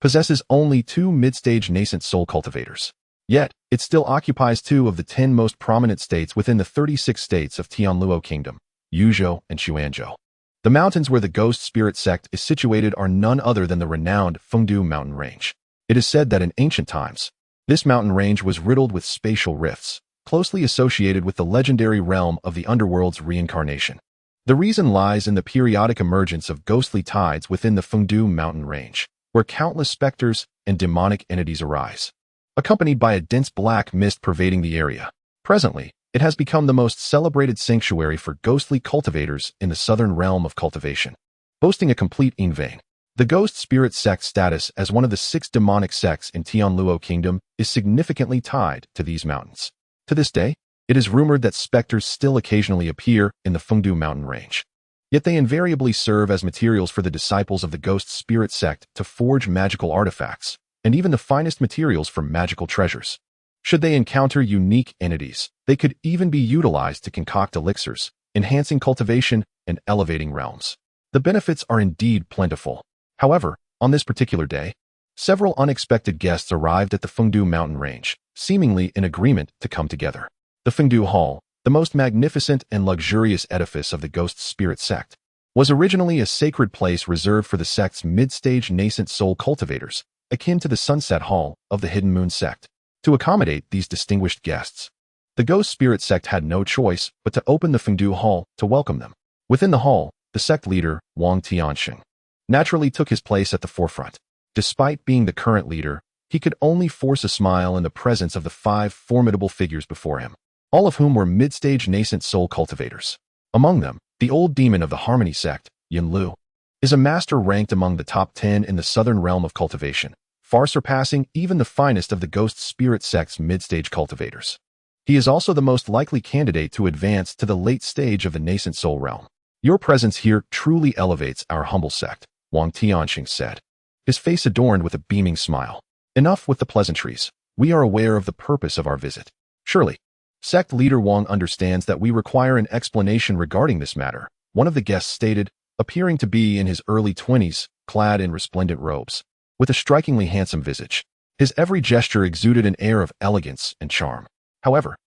possesses only 2 mid-stage nascent soul cultivators. Yet, it still occupies 2 of the 10 most prominent states within the 36 states of Tianluo Kingdom, Yuzhou and Xuanzhou. The mountains where the Ghost Spirit Sect is situated are none other than the renowned Fengdu mountain range. It is said that in ancient times, this mountain range was riddled with spatial rifts, closely associated with the legendary realm of the underworld's reincarnation. The reason lies in the periodic emergence of ghostly tides within the Fengdu mountain range, where countless specters and demonic entities arise, accompanied by a dense black mist pervading the area. Presently, it has become the most celebrated sanctuary for ghostly cultivators in the southern realm of cultivation. Boasting a complete vein, the Ghost Spirit Sect status as one of the 6 demonic sects in Tianluo Kingdom is significantly tied to these mountains. To this day, it is rumored that specters still occasionally appear in the Fengdu mountain range. Yet they invariably serve as materials for the disciples of the Ghost Spirit Sect to forge magical artifacts, and even the finest materials for magical treasures. Should they encounter unique entities, they could even be utilized to concoct elixirs, enhancing cultivation and elevating realms. The benefits are indeed plentiful. However, on this particular day, several unexpected guests arrived at the Fengdu mountain range, seemingly in agreement to come together. The Fengdu Hall, the most magnificent and luxurious edifice of the Ghost Spirit Sect, was originally a sacred place reserved for the sect's mid-stage nascent soul cultivators, akin to the Sunset Hall of the Hidden Moon Sect. To accommodate these distinguished guests, the Ghost Spirit Sect had no choice but to open the Fengdu Hall to welcome them. Within the hall, the sect leader, Wang Tiansheng, naturally took his place at the forefront. Despite being the current leader, he could only force a smile in the presence of the 5 formidable figures before him, all of whom were mid-stage nascent soul cultivators. Among them, the old demon of the Harmony sect, Yan Lu, is a master ranked among the top 10 in the southern realm of cultivation, far surpassing even the finest of the Ghost Spirit Sect's mid-stage cultivators. He is also the most likely candidate to advance to the late stage of the nascent soul realm. Your presence here truly elevates our humble sect, Wang Tiansheng said, his face adorned with a beaming smile. Enough with the pleasantries. We are aware of the purpose of our visit. Surely, sect leader Wang understands that we require an explanation regarding this matter, one of the guests stated, appearing to be in his early 20s, clad in resplendent robes, with a strikingly handsome visage. His every gesture exuded an air of elegance and charm. However,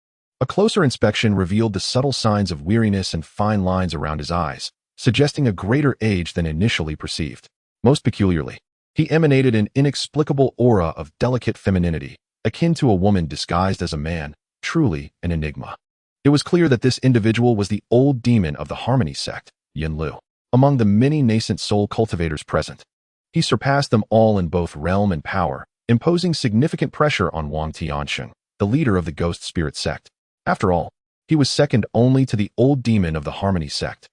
a closer inspection revealed the subtle signs of weariness and fine lines around his eyes, suggesting a greater age than initially perceived. Most peculiarly, he emanated an inexplicable aura of delicate femininity, akin to a woman disguised as a man, truly an enigma. It was clear that this individual was the old demon of the Harmony sect, Yan Lu. Among the many nascent soul cultivators present, he surpassed them all in both realm and power, imposing significant pressure on Wang Tiansheng, the leader of the Ghost Spirit Sect. After all, he was second only to the old demon of the Harmony sect,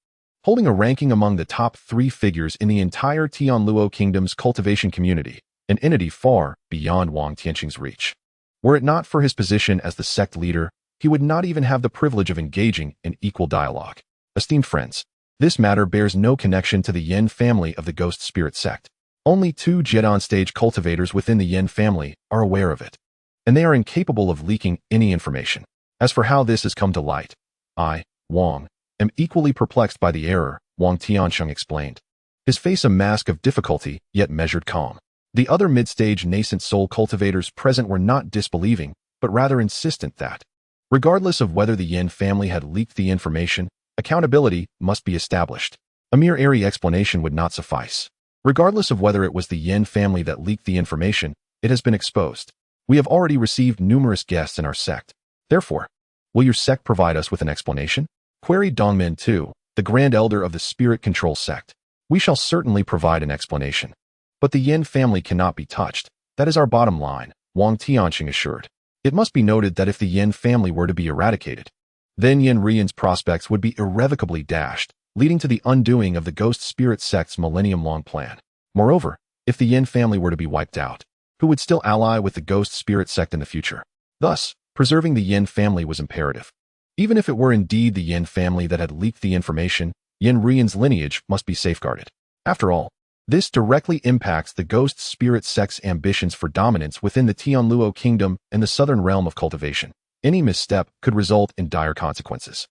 holding a ranking among the top 3 figures in the entire Tianluo Kingdom's cultivation community, an entity far beyond Wang Tianqing's reach. Were it not for his position as the sect leader, he would not even have the privilege of engaging in equal dialogue. Esteemed friends, this matter bears no connection to the Yan family of the Ghost Spirit sect. Only 2 Jedon stage cultivators within the Yan family are aware of it, and they are incapable of leaking any information. As for how this has come to light, I, Wang, am equally perplexed by the error, Wang Tiansheng explained, his face a mask of difficulty yet measured calm. The other mid-stage nascent soul cultivators present were not disbelieving, but rather insistent that, regardless of whether the Yan family had leaked the information, accountability must be established. A mere airy explanation would not suffice. Regardless of whether it was the Yan family that leaked the information, it has been exposed. We have already received numerous guests in our sect. Therefore, will your sect provide us with an explanation? Queried Dongmin Tu, the Grand Elder of the Spirit Control sect. We shall certainly provide an explanation. But the Yan family cannot be touched. That is our bottom line, Wang Tianqing assured. It must be noted that if the Yan family were to be eradicated, then Yan Rian's prospects would be irrevocably dashed, leading to the undoing of the Ghost Spirit sect's millennium-long plan. Moreover, if the Yan family were to be wiped out, who would still ally with the Ghost Spirit sect in the future? Thus, preserving the Yan family was imperative. Even if it were indeed the Yan family that had leaked the information, Yan Rian's lineage must be safeguarded. After all, this directly impacts the Ghost Spirit sect's ambitions for dominance within the Tianluo Kingdom and the southern realm of cultivation. Any misstep could result in dire consequences.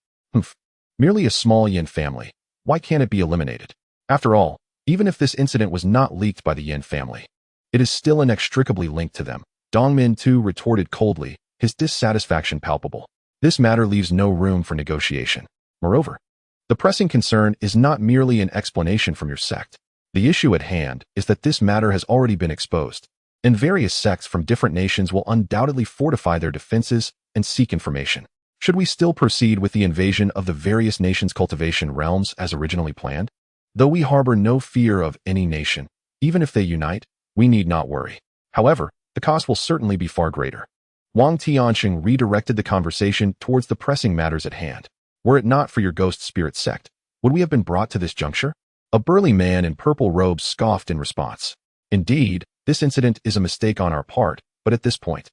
Merely a small Yan family. Why can't it be eliminated? After all, even if this incident was not leaked by the Yan family, it is still inextricably linked to them. Dongmin Tu retorted coldly, his dissatisfaction palpable. This matter leaves no room for negotiation. Moreover, the pressing concern is not merely an explanation from your sect. The issue at hand is that this matter has already been exposed, and various sects from different nations will undoubtedly fortify their defenses and seek information. Should we still proceed with the invasion of the various nations' cultivation realms as originally planned? Though we harbor no fear of any nation, even if they unite, we need not worry. However, the cost will certainly be far greater. Wang Tianqing redirected the conversation towards the pressing matters at hand. Were it not for your Ghost Spirit sect, would we have been brought to this juncture? A burly man in purple robes scoffed in response. Indeed, this incident is a mistake on our part, but at this point,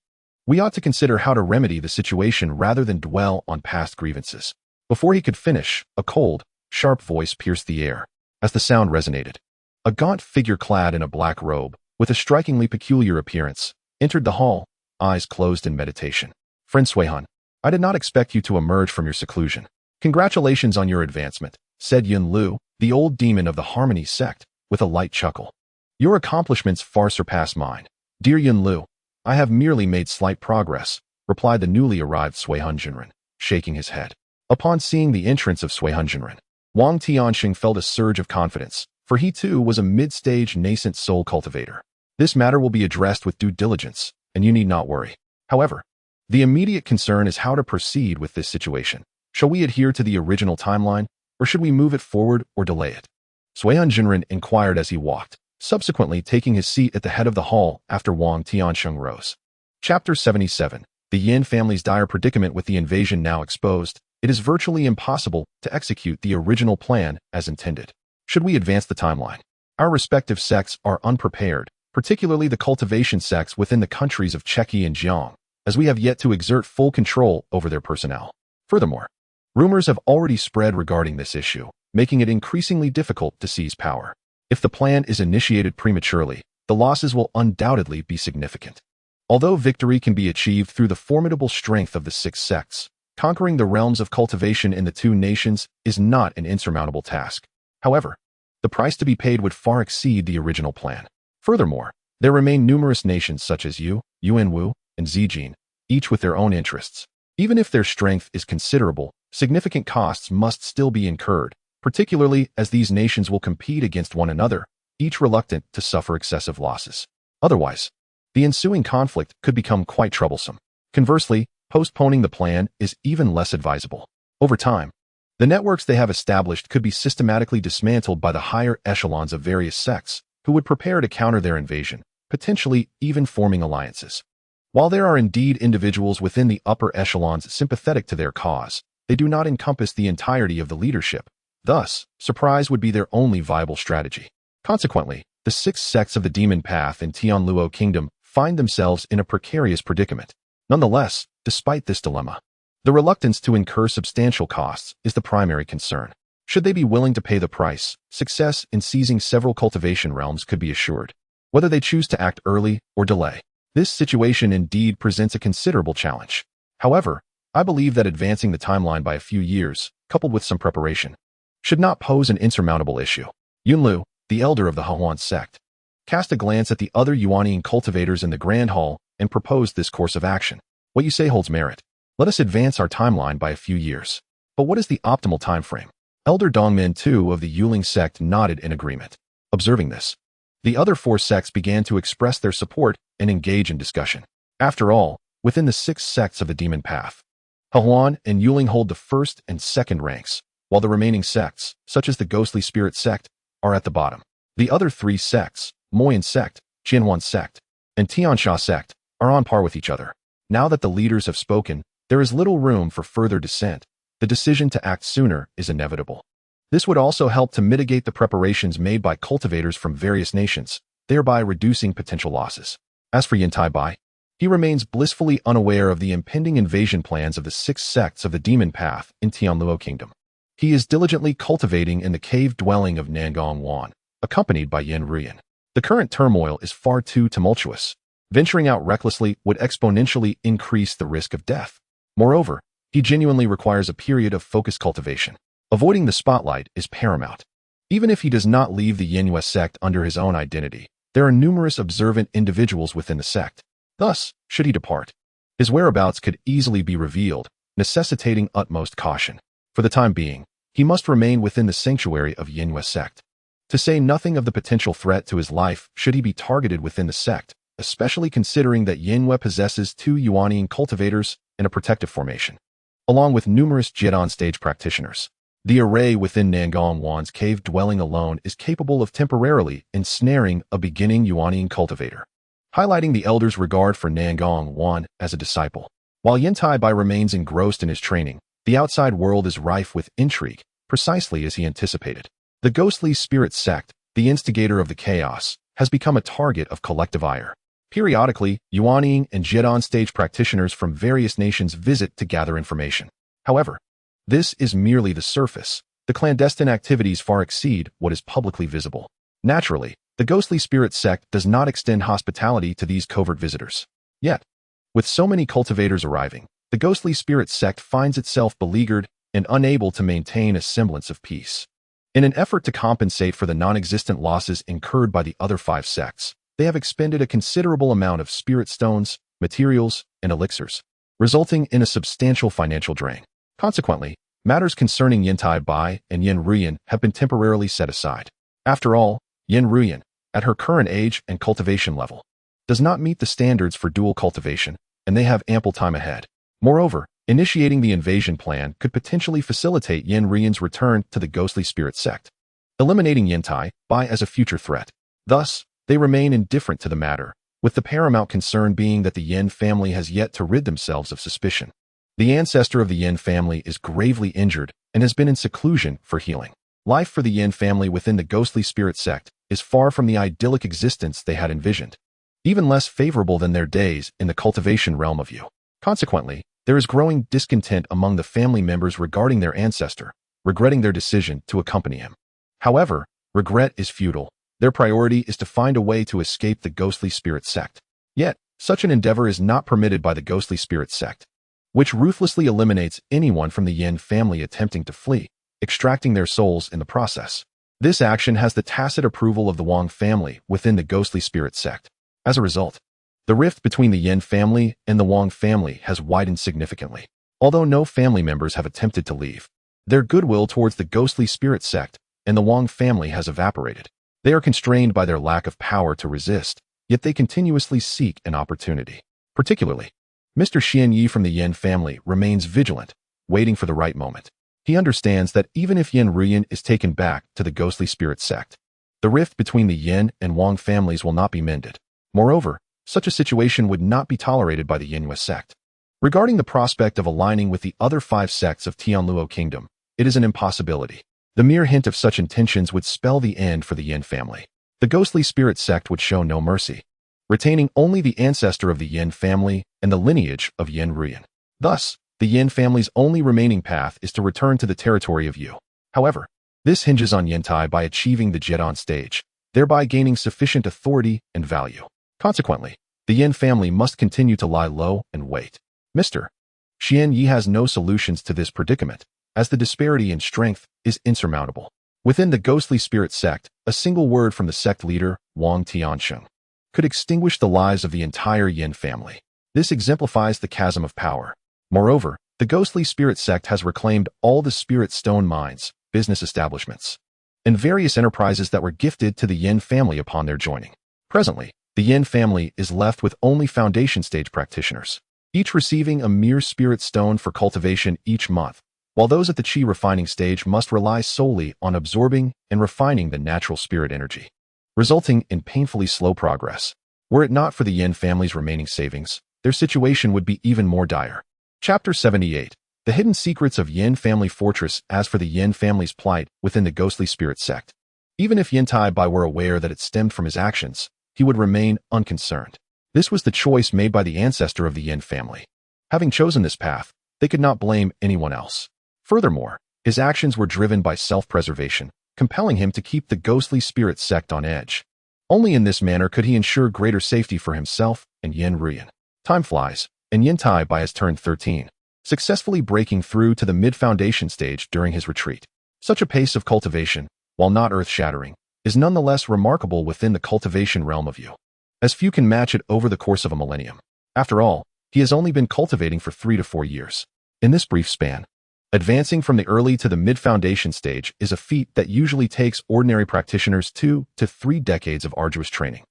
we ought to consider how to remedy the situation rather than dwell on past grievances. Before he could finish, a cold, sharp voice pierced the air. As the sound resonated, a gaunt figure clad in a black robe, with a strikingly peculiar appearance, entered the hall, eyes closed in meditation. Friend Suihan, I did not expect you to emerge from your seclusion. Congratulations on your advancement, said Yun Lu, the old demon of the Harmony sect, with a light chuckle. Your accomplishments far surpass mine. Dear Yun Lu, I have merely made slight progress, replied the newly arrived Suihan Jinren, shaking his head. Upon seeing the entrance of Suihan Jinren, Wang Tianqing felt a surge of confidence, for he too was a mid-stage nascent soul cultivator. This matter will be addressed with due diligence, and you need not worry. However, the immediate concern is how to proceed with this situation. Shall we adhere to the original timeline, or should we move it forward or delay it? Suihan Jinren inquired as he walked, subsequently taking his seat at the head of the hall after Wang Tiansheng rose. Chapter 77. The Yan family's dire predicament with the invasion now exposed, it is virtually impossible to execute the original plan as intended. Should we advance the timeline? Our respective sects are unprepared, particularly the cultivation sects within the countries of Cheqi and Jiang, as we have yet to exert full control over their personnel. Furthermore, rumors have already spread regarding this issue, making it increasingly difficult to seize power. If the plan is initiated prematurely, the losses will undoubtedly be significant. Although victory can be achieved through the formidable strength of the 6 sects, conquering the realms of cultivation in the 2 nations is not an insurmountable task. However, the price to be paid would far exceed the original plan. Furthermore, there remain numerous nations such as Yuanwu, and Zijin, each with their own interests. Even if their strength is considerable, significant costs must still be incurred, particularly as these nations will compete against one another, each reluctant to suffer excessive losses. Otherwise, the ensuing conflict could become quite troublesome. Conversely, postponing the plan is even less advisable. Over time, the networks they have established could be systematically dismantled by the higher echelons of various sects, who would prepare to counter their invasion, potentially even forming alliances. While there are indeed individuals within the upper echelons sympathetic to their cause, they do not encompass the entirety of the leadership, Thus, surprise would be their only viable strategy. Consequently, the 6 sects of the demon path in Tianluo Kingdom find themselves in a precarious predicament. Nonetheless, despite this dilemma, the reluctance to incur substantial costs is the primary concern. Should they be willing to pay the price, success in seizing several cultivation realms could be assured. Whether they choose to act early or delay, this situation indeed presents a considerable challenge. However, I believe that advancing the timeline by a few years, coupled with some preparation, should not pose an insurmountable issue. Yunlu, the elder of the Huan sect, cast a glance at the other Yuanian cultivators in the Grand Hall and proposed this course of action. What you say holds merit. Let us advance our timeline by a few years. But what is the optimal time frame? Elder Dongmin too of the Yuling sect nodded in agreement. Observing this, the other 4 sects began to express their support and engage in discussion. After all, within the 6 sects of the demon path, Huan and Yuling hold the first and second ranks, while the remaining sects, such as the ghostly spirit sect, are at the bottom. The other 3 sects, Moyan sect, Qianhuan sect, and Tiansha sect, are on par with each other. Now that the leaders have spoken, there is little room for further dissent. The decision to act sooner is inevitable. This would also help to mitigate the preparations made by cultivators from various nations, thereby reducing potential losses. As for Yan Taibai, he remains blissfully unaware of the impending invasion plans of the 6 sects of the demon path in Tianluo Kingdom. He is diligently cultivating in the cave dwelling of Nangong Wan, accompanied by Yan Ruyan. The current turmoil is far too tumultuous. Venturing out recklessly would exponentially increase the risk of death. Moreover, he genuinely requires a period of focused cultivation. Avoiding the spotlight is paramount. Even if he does not leave the Yinhua sect under his own identity, there are numerous observant individuals within the sect. Thus, should he depart, his whereabouts could easily be revealed, necessitating utmost caution. For the time being, he must remain within the sanctuary of Yinhua sect. To say nothing of the potential threat to his life should he be targeted within the sect, especially considering that Yinhua possesses 2 Yuanian cultivators in a protective formation, along with numerous Jiedan stage practitioners. The array within Nangong Wan's cave dwelling alone is capable of temporarily ensnaring a beginning Yuanian cultivator, highlighting the elder's regard for Nangong Wan as a disciple. While Yan Taibai remains engrossed in his training, the outside world is rife with intrigue, precisely as he anticipated. The ghostly spirit sect, the instigator of the chaos, has become a target of collective ire. Periodically, Yuanian and Jiedan stage practitioners from various nations visit to gather information. However, this is merely the surface. The clandestine activities far exceed what is publicly visible. Naturally, the ghostly spirit sect does not extend hospitality to these covert visitors. Yet, with so many cultivators arriving, the ghostly spirit sect finds itself beleaguered and unable to maintain a semblance of peace. In an effort to compensate for the non-existent losses incurred by the other 5 sects, they have expended a considerable amount of spirit stones, materials, and elixirs, resulting in a substantial financial drain. Consequently, matters concerning Yan Taibai and Yan Ruyan have been temporarily set aside. After all, Yan Ruyan, at her current age and cultivation level, does not meet the standards for dual cultivation, and they have ample time ahead. Moreover, initiating the invasion plan could potentially facilitate Yan Ruyan's return to the ghostly spirit sect, eliminating Yan Taibai as a future threat. Thus, they remain indifferent to the matter, with the paramount concern being that the Yan family has yet to rid themselves of suspicion. The ancestor of the Yan family is gravely injured and has been in seclusion for healing. Life for the Yan family within the ghostly spirit sect is far from the idyllic existence they had envisioned, even less favorable than their days in the cultivation realm of Yu. Consequently, there is growing discontent among the family members regarding their ancestor, regretting their decision to accompany him. However, regret is futile. Their priority is to find a way to escape the ghostly spirit sect. Yet, such an endeavor is not permitted by the ghostly spirit sect, which ruthlessly eliminates anyone from the Yan family attempting to flee, extracting their souls in the process. This action has the tacit approval of the Wang family within the ghostly spirit sect. As a result, the rift between the Yan family and the Wang family has widened significantly. Although no family members have attempted to leave, their goodwill towards the ghostly spirit sect and the Wang family has evaporated. They are constrained by their lack of power to resist, yet they continuously seek an opportunity. Particularly, Mr. Xian Yi from the Yan family remains vigilant, waiting for the right moment. He understands that even if Yan Ruyan is taken back to the ghostly spirit sect, the rift between the Yan and Wang families will not be mended. Moreover, such a situation would not be tolerated by the Yinhua sect. Regarding the prospect of aligning with the other 5 sects of Tianluo Kingdom, it is an impossibility. The mere hint of such intentions would spell the end for the Yan family. The ghostly spirit sect would show no mercy, retaining only the ancestor of the Yan family and the lineage of Yan Ruyan. Thus, the Yan family's only remaining path is to return to the territory of Yu. However, this hinges on Yan Taibai achieving the Jedon stage, thereby gaining sufficient authority and value. Consequently, the Yan family must continue to lie low and wait. Mr. Xian Yi has no solutions to this predicament, as the disparity in strength is insurmountable. Within the ghostly spirit sect, a single word from the sect leader, Wang Tiansheng, could extinguish the lives of the entire Yan family. This exemplifies the chasm of power. Moreover, the ghostly spirit sect has reclaimed all the spirit stone mines, business establishments, and various enterprises that were gifted to the Yan family upon their joining. Presently, the Yan family is left with only foundation stage practitioners, each receiving a mere spirit stone for cultivation each month, while those at the Qi refining stage must rely solely on absorbing and refining the natural spirit energy, resulting in painfully slow progress. Were it not for the Yan family's remaining savings, their situation would be even more dire. Chapter 78. The Hidden Secrets of Yan Family Fortress. As for the Yan family's plight within the ghostly spirit sect, even if Yan Taibai were aware that it stemmed from his actions, he would remain unconcerned. This was the choice made by the ancestor of the Yan family. Having chosen this path, they could not blame anyone else. Furthermore, his actions were driven by self-preservation, compelling him to keep the ghostly spirit sect on edge. Only in this manner could he ensure greater safety for himself and Yan Ruyan. Time flies, and Yan Taibai has turned 13, successfully breaking through to the mid-foundation stage during his retreat. Such a pace of cultivation, while not earth-shattering, is nonetheless remarkable within the cultivation realm of Yu, as few can match it over the course of a millennium. After all, he has only been cultivating for 3 to 4 years. In this brief span, advancing from the early to the mid-foundation stage is a feat that usually takes ordinary practitioners 2 to 3 decades of arduous training,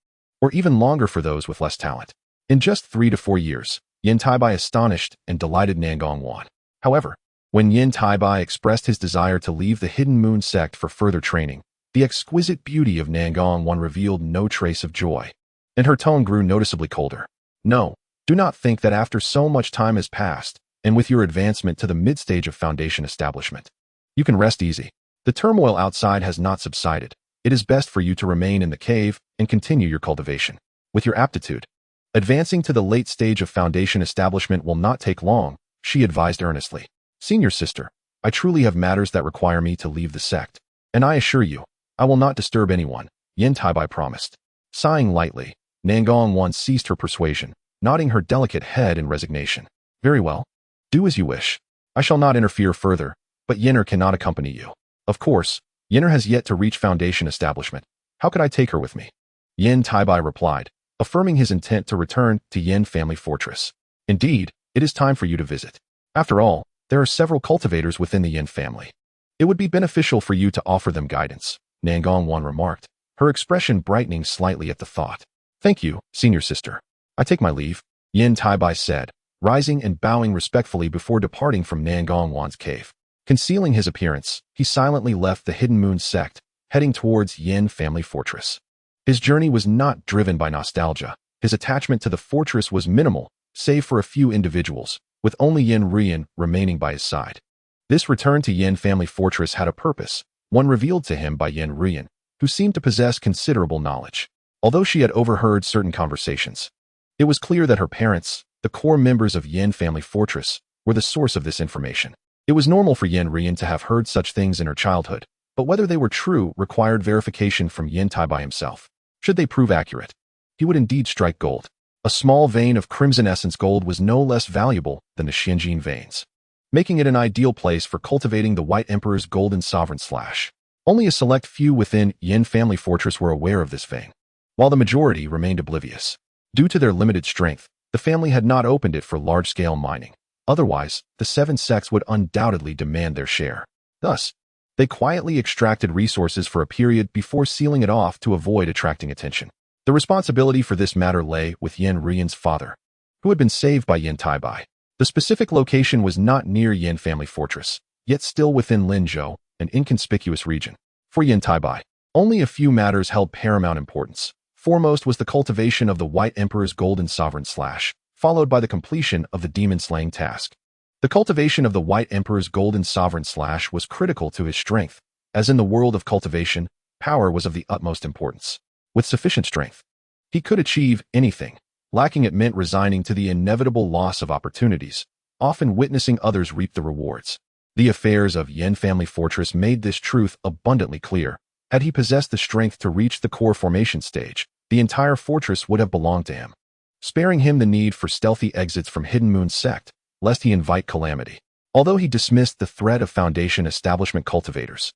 or even longer for those with less talent. In just 3 to 4 years, Yan Taibai astonished and delighted Nangong Wan. However, when Yan Taibai expressed his desire to leave the Hidden Moon sect for further training, the exquisite beauty of Nangong Wan revealed no trace of joy, and her tone grew noticeably colder. No, do not think that after so much time has passed, and with your advancement to the mid-stage of foundation establishment, you can rest easy. The turmoil outside has not subsided. It is best for you to remain in the cave and continue your cultivation. With your aptitude, advancing to the late stage of foundation establishment will not take long, she advised earnestly. Senior sister, I truly have matters that require me to leave the sect, and I assure you, I will not disturb anyone, Yan Taibai promised. Sighing lightly, Nangong Wan ceased her persuasion, nodding her delicate head in resignation. Very well. Do as you wish. I shall not interfere further, but Yenner cannot accompany you. Of course, Yenner has yet to reach foundation establishment. How could I take her with me? Yan Taibai replied, affirming his intent to return to Yan Family Fortress. Indeed, it is time for you to visit. After all, there are several cultivators within the Yan family. It would be beneficial for you to offer them guidance, Nangong Wan remarked, her expression brightening slightly at the thought. Thank you, senior sister. I take my leave, Yan Taibai said, rising and bowing respectfully before departing from Nangong Wan's cave. Concealing his appearance, he silently left the Hidden Moon sect, heading towards Yan Family Fortress. His journey was not driven by nostalgia. His attachment to the fortress was minimal, save for a few individuals, with only Yan Ruyan remaining by his side. This return to Yan Family Fortress had a purpose, one revealed to him by Yan Ruyan, who seemed to possess considerable knowledge. Although she had overheard certain conversations, it was clear that her parents, the core members of Yan Family Fortress, were the source of this information. It was normal for Yan Ruyan to have heard such things in her childhood, but whether they were true required verification from Yan Taibai himself. Should they prove accurate, he would indeed strike gold. A small vein of crimson essence gold was no less valuable than the Xianjin veins, making it an ideal place for cultivating the White Emperor's golden sovereign slash. Only a select few within Yan Family Fortress were aware of this vein, while the majority remained oblivious. Due to their limited strength, the family had not opened it for large-scale mining. Otherwise, the 7 sects would undoubtedly demand their share. Thus, they quietly extracted resources for a period before sealing it off to avoid attracting attention. The responsibility for this matter lay with Yan Ruyan's father, who had been saved by Yan Taibai. The specific location was not near Yan Family Fortress, yet still within Linzhou, an inconspicuous region. For Yan Taibai, only a few matters held paramount importance. Foremost was the cultivation of the White Emperor's golden sovereign slash, followed by the completion of the demon-slaying task. The cultivation of the White Emperor's golden sovereign slash was critical to his strength, As in the world of cultivation, power was of the utmost importance. With sufficient strength, he could achieve anything. Lacking it meant resigning to the inevitable loss of opportunities, often witnessing others reap the rewards. The affairs of Yan family fortress made this truth abundantly clear. Had he possessed the strength to reach the core formation stage, the entire fortress would have belonged to him, sparing him the need for stealthy exits from Hidden Moon's sect, lest he invite calamity. Although he dismissed the threat of Foundation establishment cultivators,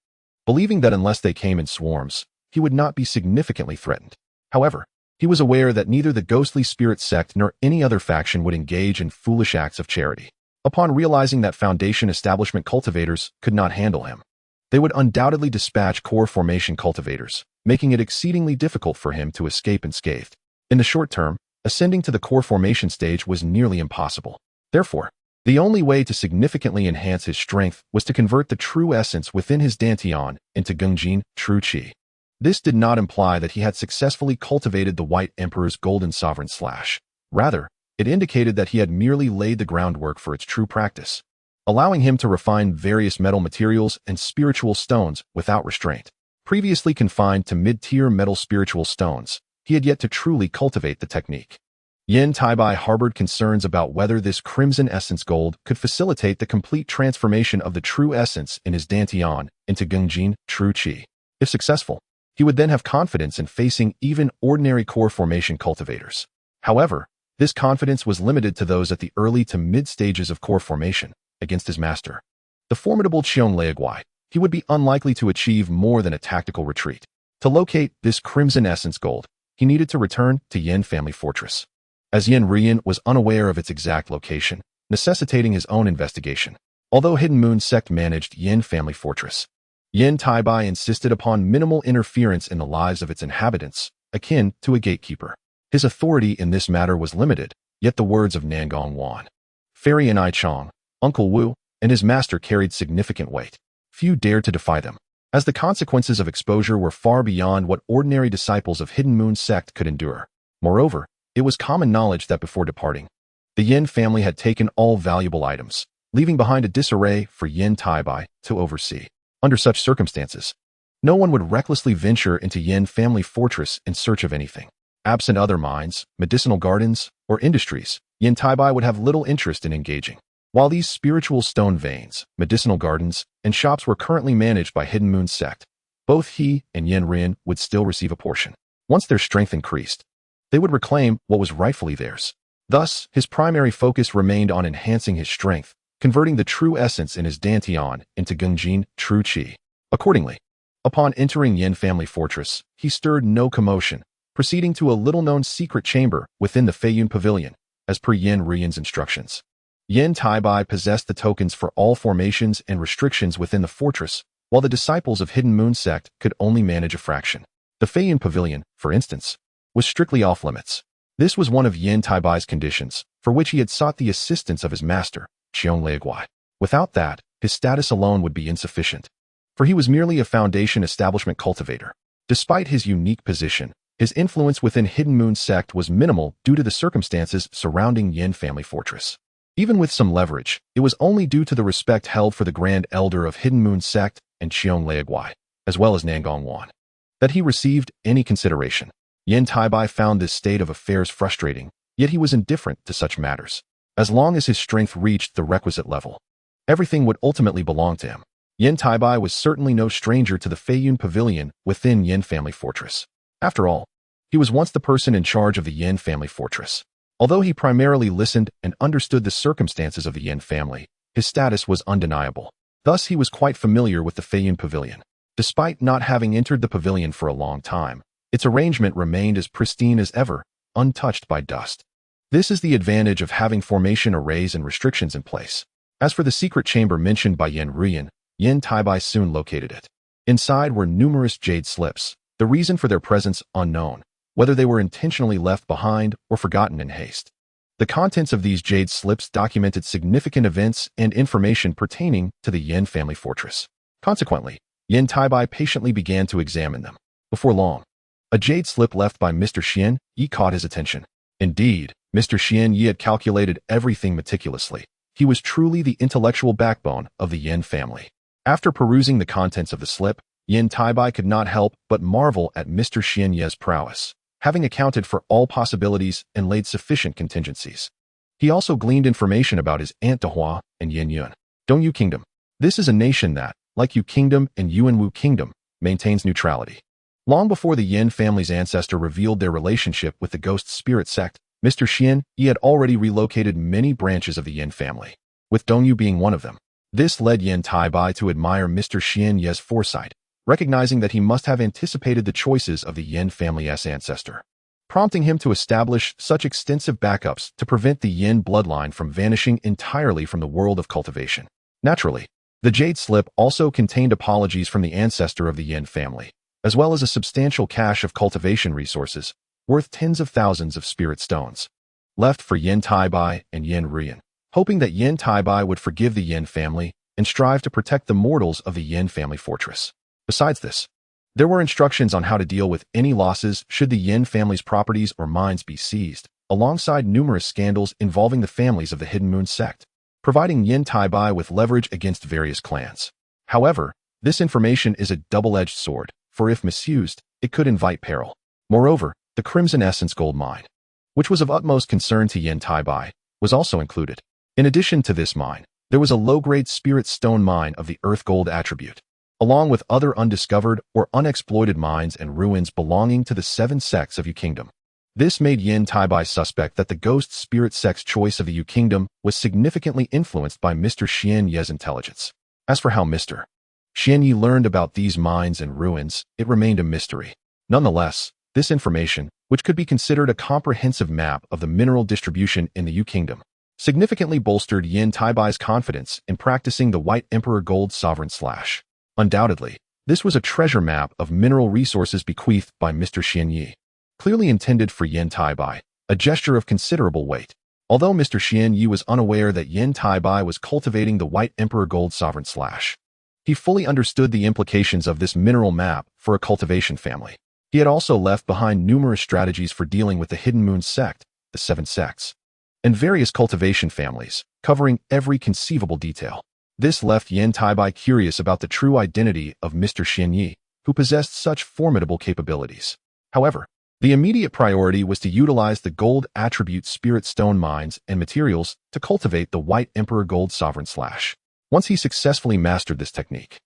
believing that unless they came in swarms, he would not be significantly threatened. However, he was aware that neither the ghostly spirit sect nor any other faction would engage in foolish acts of charity. Upon realizing that Foundation establishment cultivators could not handle him, they would undoubtedly dispatch core formation cultivators, making it exceedingly difficult for him to escape unscathed. In the short term, ascending to the core formation stage was nearly impossible. Therefore, the only way to significantly enhance his strength was to convert the true essence within his Dantian into Gungjin, true Qi. This did not imply that he had successfully cultivated the White Emperor's golden sovereign slash. Rather, it indicated that he had merely laid the groundwork for its true practice, allowing him to refine various metal materials and spiritual stones without restraint. Previously confined to mid-tier metal spiritual stones, he had yet to truly cultivate the technique. Yan Taibai harbored concerns about whether this crimson essence gold could facilitate the complete transformation of the true essence in his Dantian into Gungjin, true Qi. If successful, he would then have confidence in facing even ordinary core formation cultivators. However, this confidence was limited to those at the early to mid stages of core formation. Against his master, the formidable Qiong Leaguai, he would be unlikely to achieve more than a tactical retreat. To locate this crimson essence gold, he needed to return to Yan family fortress, as Yan Rian was unaware of its exact location, necessitating his own investigation. Although Hidden Moon sect managed Yan family fortress, Yan Taibai insisted upon minimal interference in the lives of its inhabitants, akin to a gatekeeper. His authority in this matter was limited, yet the words of Nangong Wan, Fairy and I Chong, Uncle Wu, and his master carried significant weight. Few dared to defy them, as the consequences of exposure were far beyond what ordinary disciples of Hidden Moon sect could endure. Moreover, it was common knowledge that before departing, the Yan family had taken all valuable items, leaving behind a disarray for Yan Taibai to oversee. Under such circumstances, no one would recklessly venture into Yan family fortress in search of anything. Absent other mines, medicinal gardens, or industries, Yan Taibai would have little interest in engaging. While these spiritual stone veins, medicinal gardens, and shops were currently managed by Hidden Moon sect, both he and Yan Rian would still receive a portion. Once their strength increased, they would reclaim what was rightfully theirs. Thus, his primary focus remained on enhancing his strength, converting the true essence in his Dantian into Gungjin, true Qi. Accordingly, upon entering Yan family fortress, he stirred no commotion, proceeding to a little-known secret chamber within the Feiyun Pavilion, as per Yan Rian's instructions. Yan Taibai possessed the tokens for all formations and restrictions within the fortress, while the disciples of Hidden Moon sect could only manage a fraction. The Feiyun Pavilion, for instance, was strictly off-limits. This was one of Yan Taibai's conditions, for which he had sought the assistance of his master, Qiong Leaguai. Without that, his status alone would be insufficient, for he was merely a Foundation establishment cultivator. Despite his unique position, his influence within Hidden Moon sect was minimal due to the circumstances surrounding Yan family fortress. Even with some leverage, it was only due to the respect held for the Grand Elder of Hidden Moon sect and Qiong Leaguai, as well as Nangong Wan, that he received any consideration. Yan Taibai found this state of affairs frustrating, yet he was indifferent to such matters. As long as his strength reached the requisite level, everything would ultimately belong to him. Yan Taibai was certainly no stranger to the Feiyun Pavilion within Yan family fortress. After all, he was once the person in charge of the Yan family fortress. Although he primarily listened and understood the circumstances of the Yan family, his status was undeniable. Thus, he was quite familiar with the Feiyun Pavilion. Despite not having entered the pavilion for a long time, its arrangement remained as pristine as ever, untouched by dust. This is the advantage of having formation arrays and restrictions in place. As for the secret chamber mentioned by Yan Rian, Yan Taibai soon located it. Inside were numerous jade slips, the reason for their presence unknown, whether they were intentionally left behind or forgotten in haste. The contents of these jade slips documented significant events and information pertaining to the Yan family fortress. Consequently, Yan Taibai patiently began to examine them. Before long, a jade slip left by Mr. Xian Yi caught his attention. Indeed, Mr. Xian Yi had calculated everything meticulously. He was truly the intellectual backbone of the Yan family. After perusing the contents of the slip, Yan Taibai could not help but marvel at Mr. Xianye's prowess, having accounted for all possibilities and laid sufficient contingencies. He also gleaned information about his Aunt Dehua and Yin Dongyu Kingdom. This is a nation that, like Yu Kingdom and Yuanwu Kingdom, maintains neutrality. Long before the Yin family's ancestor revealed their relationship with the ghost spirit sect, Mr. Xian Yi had already relocated many branches of the Yin family, with Dongyu being one of them. This led Yan Taibai to admire Mr. Xian Yi's foresight, recognizing that he must have anticipated the choices of the Yin family's ancestor, prompting him to establish such extensive backups to prevent the Yin bloodline from vanishing entirely from the world of cultivation. Naturally, the Jade Slip also contained apologies from the ancestor of the Yin family, as well as a substantial cache of cultivation resources, worth tens of thousands of spirit stones, left for Yan Taibai and Yan Rian, hoping that Yan Taibai would forgive the Yin family and strive to protect the mortals of the Yin family fortress. Besides this, there were instructions on how to deal with any losses should the Yin family's properties or mines be seized, alongside numerous scandals involving the families of the Hidden Moon sect, providing Yan Taibai with leverage against various clans. However, this information is a double-edged sword, for if misused, it could invite peril. Moreover, the Crimson Essence gold mine, which was of utmost concern to Yan Taibai, was also included. In addition to this mine, there was a low-grade spirit stone mine of the earth gold attribute, along with other undiscovered or unexploited mines and ruins belonging to the 7 sects of Yu Kingdom. This made Yan Taibai suspect that the ghost spirit sect's choice of the Yu Kingdom was significantly influenced by Mr. Xian Yi's intelligence. As for how Mr. Xian Yi learned about these mines and ruins, it remained a mystery. Nonetheless, this information, which could be considered a comprehensive map of the mineral distribution in the Yu Kingdom, significantly bolstered Yan Taibai's confidence in practicing the White Emperor Gold Sovereign Slash. Undoubtedly, this was a treasure map of mineral resources bequeathed by Mr. Xian Yi, clearly intended for Yan Taibai, a gesture of considerable weight. Although Mr. Xian Yi was unaware that Yan Taibai was cultivating the White Emperor Gold Sovereign Slash, he fully understood the implications of this mineral map for a cultivation family. He had also left behind numerous strategies for dealing with the Hidden Moon sect, the 7 sects, and various cultivation families, covering every conceivable detail. This left Yan Taibai curious about the true identity of Mr. Xian Yi, who possessed such formidable capabilities. However, the immediate priority was to utilize the gold attribute spirit stone mines and materials to cultivate the White Emperor Gold Sovereign Slash. Once he successfully mastered this technique,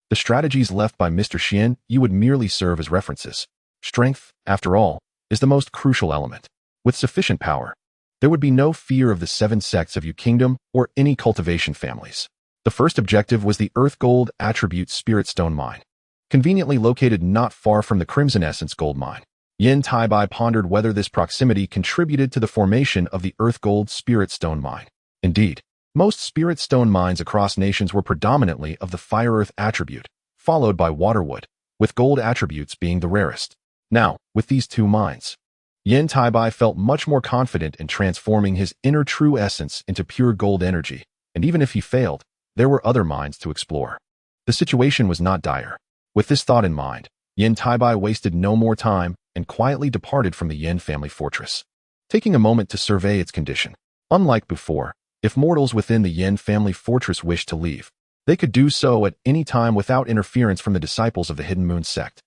the strategies left by Mr. Xian Yi would merely serve as references. Strength, after all, is the most crucial element. With sufficient power, there would be no fear of the 7 sects of Yu Kingdom or any cultivation families. The first objective was the Earth Gold Attribute Spirit Stone Mine, conveniently located not far from the Crimson Essence Gold Mine. Yan Taibai pondered whether this proximity contributed to the formation of the Earth Gold Spirit Stone Mine. Indeed, most spirit stone mines across nations were predominantly of the Fire-Earth attribute, followed by Waterwood, with gold attributes being the rarest. Now, with these 2 mines, Yan Taibai felt much more confident in transforming his inner true essence into pure gold energy, and even if he failed, there were other mines to explore. The situation was not dire. With this thought in mind, Yan Taibai wasted no more time and quietly departed from the Yan family fortress, taking a moment to survey its condition. Unlike before, if mortals within the Yan family fortress wished to leave, they could do so at any time without interference from the disciples of the Hidden Moon sect.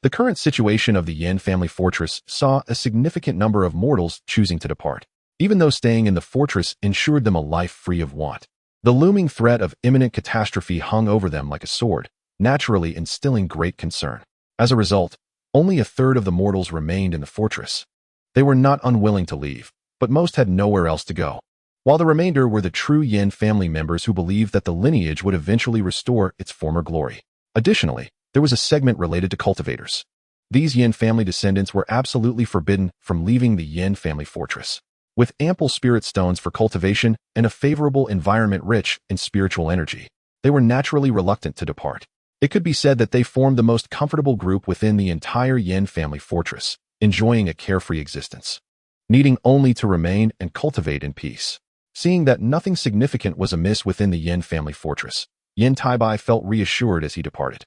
The current situation of the Yan family fortress saw a significant number of mortals choosing to depart, even though staying in the fortress ensured them a life free of want. The looming threat of imminent catastrophe hung over them like a sword, naturally instilling great concern. As a result, only a third of the mortals remained in the fortress. They were not unwilling to leave, but most had nowhere else to go, while the remainder were the true Yan family members who believed that the lineage would eventually restore its former glory. Additionally, there was a segment related to cultivators. These Yan family descendants were absolutely forbidden from leaving the Yan family fortress. With ample spirit stones for cultivation and a favorable environment rich in spiritual energy, they were naturally reluctant to depart. It could be said that they formed the most comfortable group within the entire Yan family fortress, enjoying a carefree existence, needing only to remain and cultivate in peace. Seeing that nothing significant was amiss within the Yan family fortress, Yan Taibai felt reassured as he departed.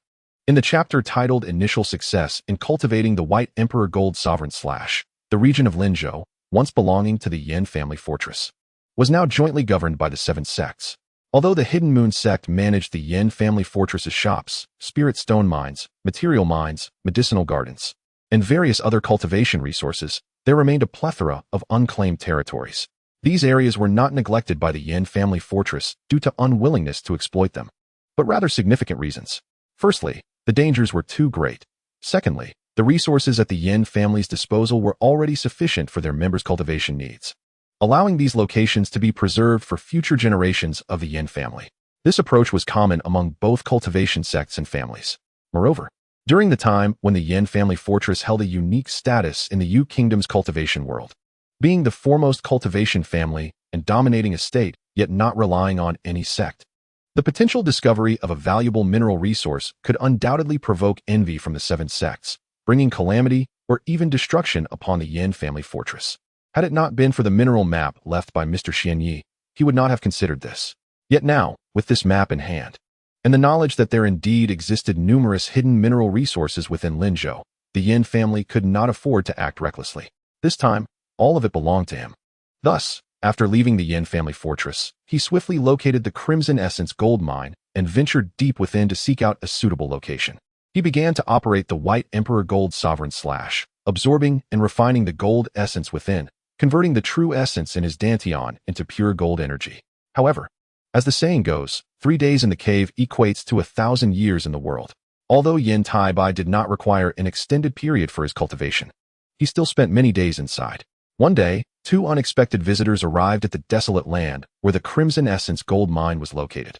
In the chapter titled Initial Success in Cultivating the White Emperor Gold Sovereign Slash, the region of Linzhou, once belonging to the Yan family fortress, was now jointly governed by the 7 sects. Although the Hidden Moon sect managed the Yan family fortress's shops, spirit stone mines, material mines, medicinal gardens, and various other cultivation resources, there remained a plethora of unclaimed territories. These areas were not neglected by the Yan family fortress due to unwillingness to exploit them, but rather significant reasons. Firstly, the dangers were too great. Secondly, the resources at the Yan family's disposal were already sufficient for their members' cultivation needs, allowing these locations to be preserved for future generations of the Yan family. This approach was common among both cultivation sects and families. Moreover, during the time when the Yan family fortress held a unique status in the Yu Kingdom's cultivation world, being the foremost cultivation family and dominating a state, yet not relying on any sect, the potential discovery of a valuable mineral resource could undoubtedly provoke envy from the seven sects, bringing calamity or even destruction upon the Yan family fortress. Had it not been for the mineral map left by Mr. Xianyi, he would not have considered this. Yet now, with this map in hand, and the knowledge that there indeed existed numerous hidden mineral resources within Linzhou, the Yan family could not afford to act recklessly. This time, all of it belonged to him. Thus, after leaving the Yan family fortress, he swiftly located the Crimson Essence gold mine and ventured deep within to seek out a suitable location. He began to operate the White Emperor Gold Sovereign Slash, absorbing and refining the gold essence within, converting the true essence in his Dantian into pure gold energy. However, as the saying goes, 3 days in the cave equates to 1,000 years in the world. Although Yan Taibai did not require an extended period for his cultivation, he still spent many days inside. One day, 2 unexpected visitors arrived at the desolate land where the Crimson Essence gold mine was located.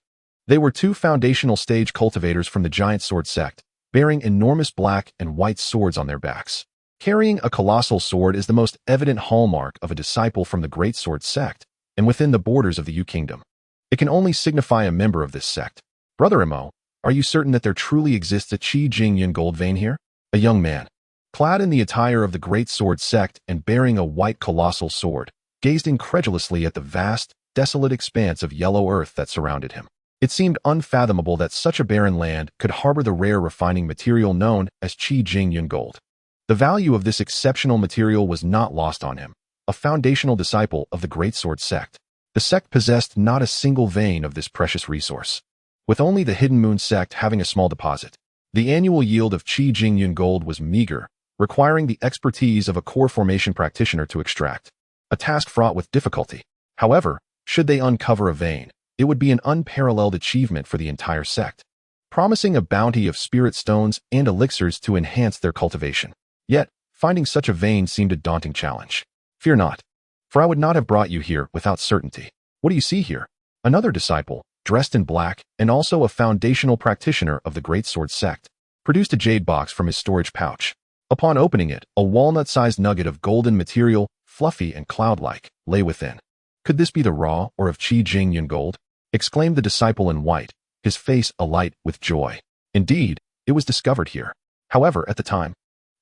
They were 2 foundational stage cultivators from the Giant Sword sect, bearing enormous black and white swords on their backs. Carrying a colossal sword is the most evident hallmark of a disciple from the Great Sword sect, and within the borders of the Yu Kingdom, it can only signify a member of this sect. Brother Imo, are you certain that there truly exists a Qi Jingyan gold vein here? A young man, clad in the attire of the Great Sword sect and bearing a white colossal sword, gazed incredulously at the vast, desolate expanse of yellow earth that surrounded him. It seemed unfathomable that such a barren land could harbor the rare refining material known as Qi Jingyan gold. The value of this exceptional material was not lost on him, a foundational disciple of the Great Sword sect. The sect possessed not a single vein of this precious resource, with only the Hidden Moon sect having a small deposit. The annual yield of Qi Jingyan gold was meager, requiring the expertise of a core formation practitioner to extract, a task fraught with difficulty. However, should they uncover a vein, it would be an unparalleled achievement for the entire sect, promising a bounty of spirit stones and elixirs to enhance their cultivation. Yet, finding such a vein seemed a daunting challenge. Fear not, for I would not have brought you here without certainty. What do you see here? Another disciple, dressed in black and also a foundational practitioner of the Great Sword sect, produced a jade box from his storage pouch. Upon opening it, a walnut-sized nugget of golden material, fluffy and cloud-like, lay within. Could this be the raw or of Qi Jingyan gold? Exclaimed the disciple in white, his face alight with joy. Indeed, it was discovered here. However, at the time,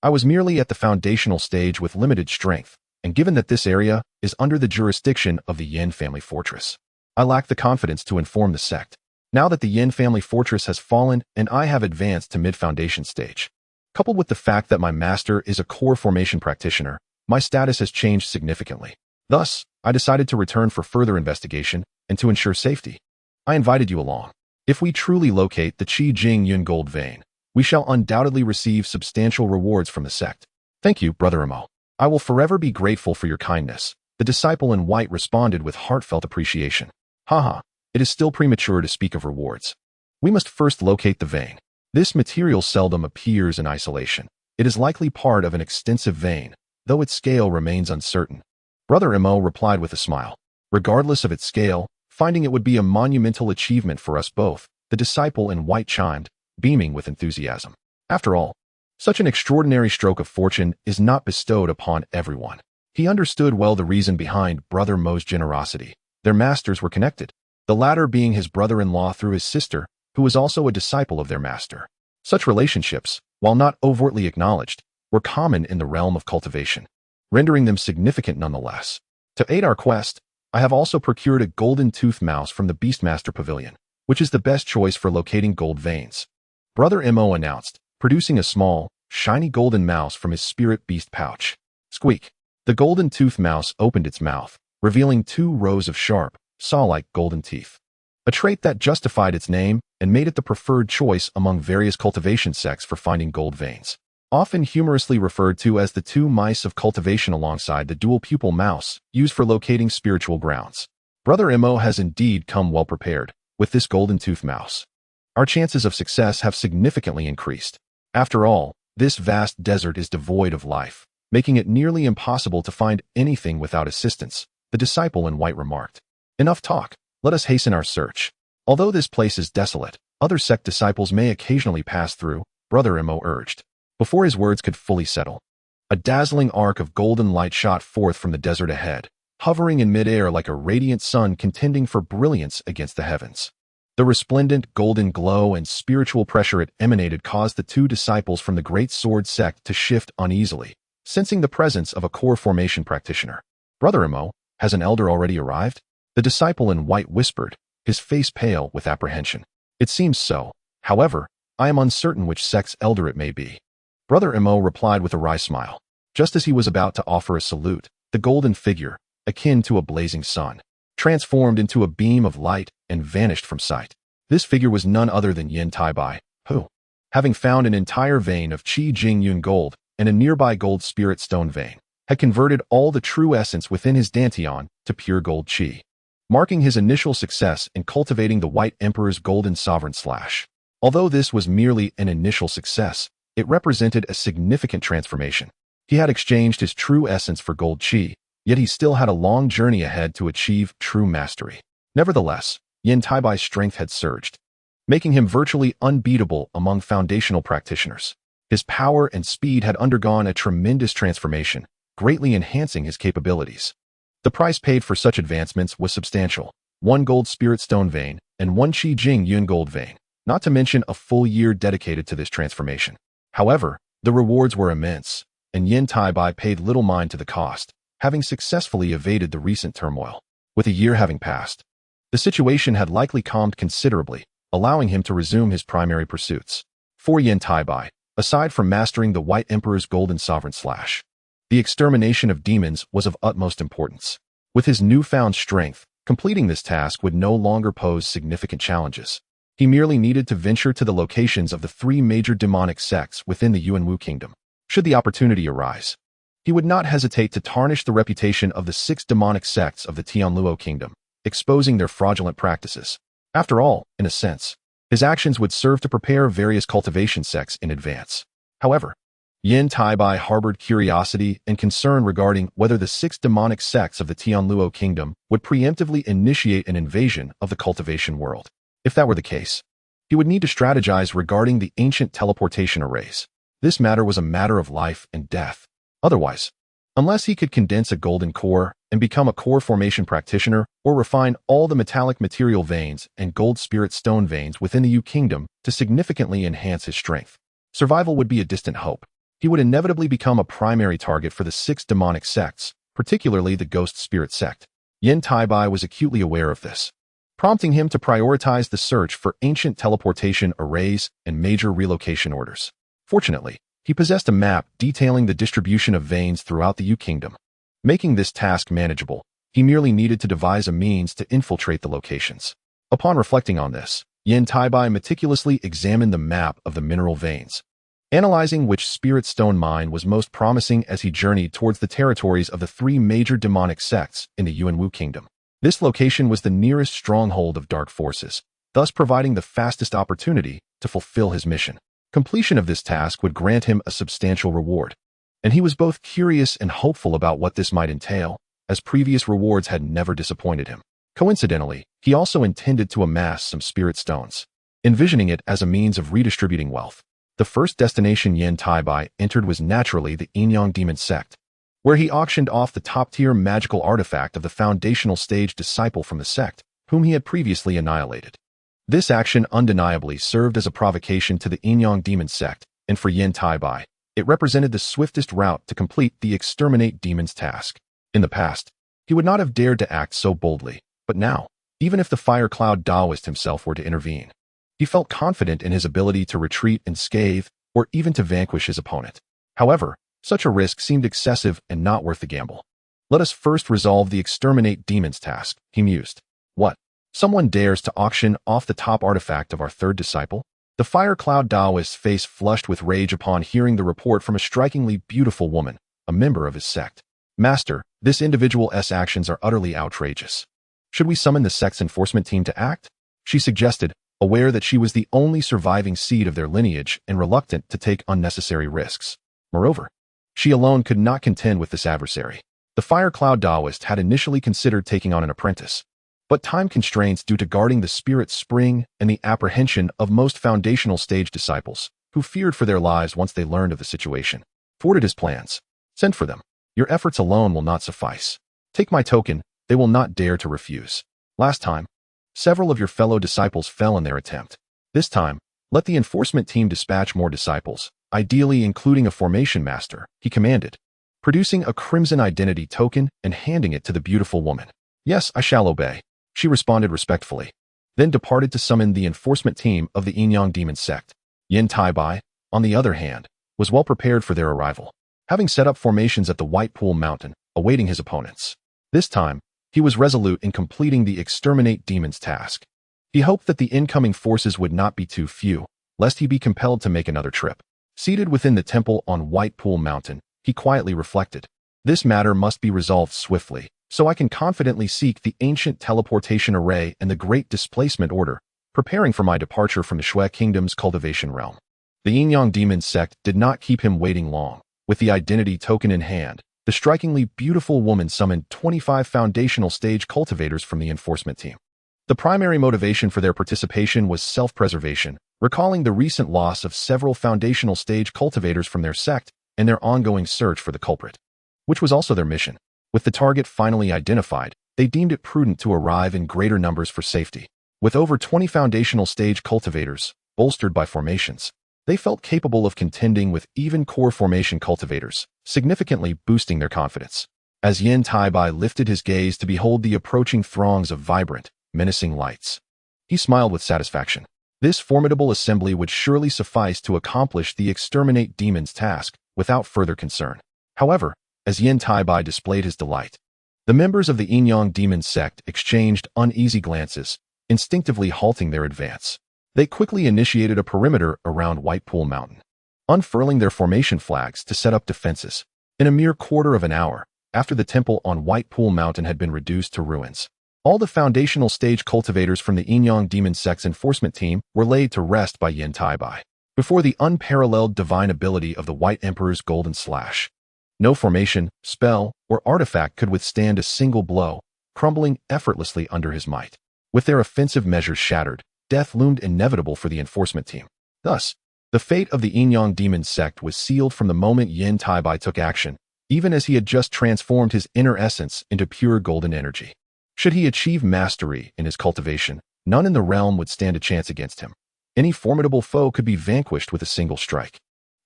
I was merely at the foundational stage with limited strength, and given that this area is under the jurisdiction of the Yan family fortress, I lack the confidence to inform the sect. Now that the Yan family fortress has fallen and I have advanced to mid-foundation stage, coupled with the fact that my master is a core formation practitioner, my status has changed significantly. Thus, I decided to return for further investigation and to ensure safety. I invited you along. If we truly locate the Qi Jingyan gold vein, we shall undoubtedly receive substantial rewards from the sect. Thank you, Brother Imo. I will forever be grateful for your kindness. The disciple in white responded with heartfelt appreciation. Haha, it is still premature to speak of rewards. We must first locate the vein. This material seldom appears in isolation. It is likely part of an extensive vein, though its scale remains uncertain. Brother Imo replied with a smile. Regardless of its scale, finding it would be a monumental achievement for us both, the disciple in white chimed, beaming with enthusiasm. After all, such an extraordinary stroke of fortune is not bestowed upon everyone. He understood well the reason behind Brother Mo's generosity. Their masters were connected, the latter being his brother-in-law through his sister, who was also a disciple of their master. Such relationships, while not overtly acknowledged, were common in the realm of cultivation, rendering them significant nonetheless. To aid our quest, I have also procured a golden tooth mouse from the Beastmaster Pavilion, which is the best choice for locating gold veins. Brother Imo announced, producing a small, shiny golden mouse from his spirit beast pouch. Squeak! The golden tooth mouse opened its mouth, revealing 2 rows of sharp, saw-like golden teeth. a trait that justified its name and made it the preferred choice among various cultivation sects for finding gold veins. Often humorously referred to as the two mice of cultivation alongside the dual-pupil mouse used for locating spiritual grounds. Brother Immo has indeed come well prepared with this golden-toothed mouse. Our chances of success have significantly increased. After all, this vast desert is devoid of life, making it nearly impossible to find anything without assistance, the disciple in white remarked. Enough talk, let us hasten our search. Although this place is desolate, other sect disciples may occasionally pass through, Brother Immo urged. Before his words could fully settle, a dazzling arc of golden light shot forth from the desert ahead, hovering in midair like a radiant sun contending for brilliance against the heavens. The resplendent golden glow and spiritual pressure it emanated caused the two disciples from the Great Sword sect to shift uneasily, sensing the presence of a core formation practitioner. Brother Immo, has an elder already arrived? The disciple in white whispered, his face pale with apprehension. It seems so. However, I am uncertain which sect's elder it may be. Brother Immo replied with a wry smile. Just as he was about to offer a salute, the golden figure, akin to a blazing sun, transformed into a beam of light and vanished from sight. This figure was none other than Yan Taibai, who, having found an entire vein of Qi Jing Yun gold and a nearby gold spirit stone vein, had converted all the true essence within his dantian to pure gold Qi, marking his initial success in cultivating the White Emperor's golden sovereign slash. Although this was merely an initial success, it represented a significant transformation. He had exchanged his true essence for gold Qi, yet he still had a long journey ahead to achieve true mastery. Nevertheless, Yan Taibai's strength had surged, making him virtually unbeatable among foundational practitioners. His power and speed had undergone a tremendous transformation, greatly enhancing his capabilities. The price paid for such advancements was substantial: 1 gold spirit stone vein and 1 Qi Jing Yun gold vein, not to mention a full year dedicated to this transformation. However, the rewards were immense, and Yan Taibai paid little mind to the cost, having successfully evaded the recent turmoil. With a year having passed, the situation had likely calmed considerably, allowing him to resume his primary pursuits. For Yan Taibai, aside from mastering the White Emperor's golden sovereign slash, the extermination of demons was of utmost importance. With his newfound strength, completing this task would no longer pose significant challenges. He merely needed to venture to the locations of the 3 major demonic sects within the Yuanwu kingdom. Should the opportunity arise, he would not hesitate to tarnish the reputation of the 6 demonic sects of the Tianluo kingdom, exposing their fraudulent practices. After all, in a sense, his actions would serve to prepare various cultivation sects in advance. However, Yan Taibai harbored curiosity and concern regarding whether the 6 demonic sects of the Tianluo kingdom would preemptively initiate an invasion of the cultivation world. If that were the case, he would need to strategize regarding the ancient teleportation arrays. This matter was a matter of life and death. Otherwise, unless he could condense a golden core and become a core formation practitioner or refine all the metallic material veins and gold spirit stone veins within the Yu kingdom to significantly enhance his strength, survival would be a distant hope. He would inevitably become a primary target for the 6 demonic sects, particularly the ghost spirit sect. Yan Taibai was acutely aware of this, prompting him to prioritize the search for ancient teleportation arrays and major relocation orders. Fortunately, he possessed a map detailing the distribution of veins throughout the Yu kingdom. Making this task manageable, he merely needed to devise a means to infiltrate the locations. Upon reflecting on this, Yan Taibai meticulously examined the map of the mineral veins, analyzing which spirit stone mine was most promising as he journeyed towards the territories of the 3 major demonic sects in the Yuanwu kingdom. This location was the nearest stronghold of dark forces, thus providing the fastest opportunity to fulfill his mission. Completion of this task would grant him a substantial reward, and he was both curious and hopeful about what this might entail, as previous rewards had never disappointed him. Coincidentally, he also intended to amass some spirit stones, envisioning it as a means of redistributing wealth. The first destination Yan Taibai entered was naturally the Inyang demon sect, where he auctioned off the top-tier magical artifact of the foundational stage disciple from the sect, whom he had previously annihilated. This action undeniably served as a provocation to the Inyang demon sect, and for Yan Taibai, it represented the swiftest route to complete the exterminate demons task. In the past, he would not have dared to act so boldly, but now, even if the Fire Cloud Taoist himself were to intervene, he felt confident in his ability to retreat unscathed or even to vanquish his opponent. However, such a risk seemed excessive and not worth the gamble. Let us first resolve the exterminate demons task, he mused. What? Someone dares to auction off the top artifact of our third disciple? The Fire Cloud Taoist's face flushed with rage upon hearing the report from a strikingly beautiful woman, a member of his sect. Master, this individual's actions are utterly outrageous. Should we summon the sect's enforcement team to act? She suggested, aware that she was the only surviving seed of their lineage and reluctant to take unnecessary risks. Moreover, she alone could not contend with this adversary. The Fire Cloud Taoist had initially considered taking on an apprentice, but time constraints due to guarding the spirit spring and the apprehension of most foundational stage disciples, who feared for their lives once they learned of the situation, thwarted his plans. Send for them. Your efforts alone will not suffice. Take my token, they will not dare to refuse. Last time, several of your fellow disciples fell in their attempt. This time, let the enforcement team dispatch more disciples, ideally including a formation master, he commanded, producing a crimson identity token and handing it to the beautiful woman. Yes, I shall obey, she responded respectfully, then departed to summon the enforcement team of the Yin Demon sect. Yan Taibai, on the other hand, was well prepared for their arrival, having set up formations at the White Pool Mountain, awaiting his opponents. This time, he was resolute in completing the Exterminate Demons task. He hoped that the incoming forces would not be too few, lest he be compelled to make another trip. Seated within the temple on White Pool Mountain, he quietly reflected, this matter must be resolved swiftly, so I can confidently seek the ancient teleportation array and the great displacement order, preparing for my departure from the Shui Kingdom's cultivation realm. The Yin Demon sect did not keep him waiting long. With the identity token in hand, the strikingly beautiful woman summoned 25 foundational stage cultivators from the enforcement team. The primary motivation for their participation was self-preservation, recalling the recent loss of several foundational stage cultivators from their sect and their ongoing search for the culprit, which was also their mission. With the target finally identified, they deemed it prudent to arrive in greater numbers for safety. With over 20 foundational stage cultivators, bolstered by formations, they felt capable of contending with even core formation cultivators, significantly boosting their confidence. As Yan Taibai lifted his gaze to behold the approaching throngs of vibrant, menacing lights, he smiled with satisfaction. This formidable assembly would surely suffice to accomplish the Exterminate Demons task without further concern. However, as Yan Taibai displayed his delight, the members of the Yin Demon sect exchanged uneasy glances, instinctively halting their advance. They quickly initiated a perimeter around White Pool Mountain, unfurling their formation flags to set up defenses. In a mere quarter of an hour, after the temple on White Pool Mountain had been reduced to ruins, all the foundational stage cultivators from the Yin Demon sect's enforcement team were laid to rest by Yan Taibai. Before the unparalleled divine ability of the White Emperor's golden slash, no formation, spell, or artifact could withstand a single blow, crumbling effortlessly under his might. With their offensive measures shattered, death loomed inevitable for the enforcement team. Thus, the fate of the Yin Demon sect was sealed from the moment Yan Taibai took action, even as he had just transformed his inner essence into pure golden energy. Should he achieve mastery in his cultivation, none in the realm would stand a chance against him. Any formidable foe could be vanquished with a single strike.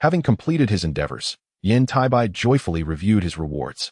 Having completed his endeavors, Yan Taibai joyfully reviewed his rewards.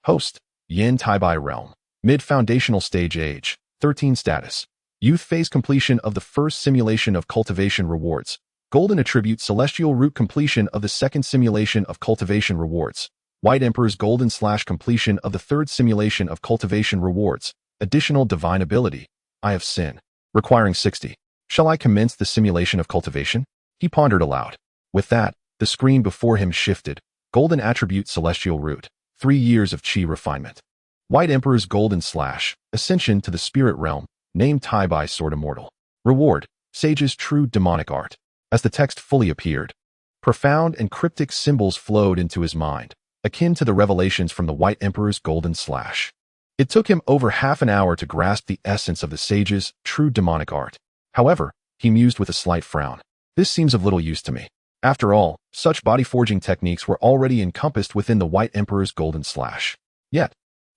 Host, Yan Taibai Realm. Mid-foundational stage age, 13 status. Youth phase completion of the first simulation of cultivation rewards. Golden attribute celestial root completion of the second simulation of cultivation rewards. White Emperor's golden slash completion of the third simulation of cultivation rewards. Additional divine ability, Eye of Sin, requiring 60. Shall I commence the simulation of cultivation? He pondered aloud. With that, the screen before him shifted. Golden attribute celestial root. 3 years of chi refinement. White Emperor's golden slash, ascension to the spirit realm, named Taibai Sword Immortal. Reward, Sage's true demonic art. As the text fully appeared, profound and cryptic symbols flowed into his mind, akin to the revelations from the White Emperor's golden slash. It took him over half an hour to grasp the essence of the sage's true demonic art. However, he mused with a slight frown. This seems of little use to me. After all, such body forging techniques were already encompassed within the White Emperor's golden slash. Yet,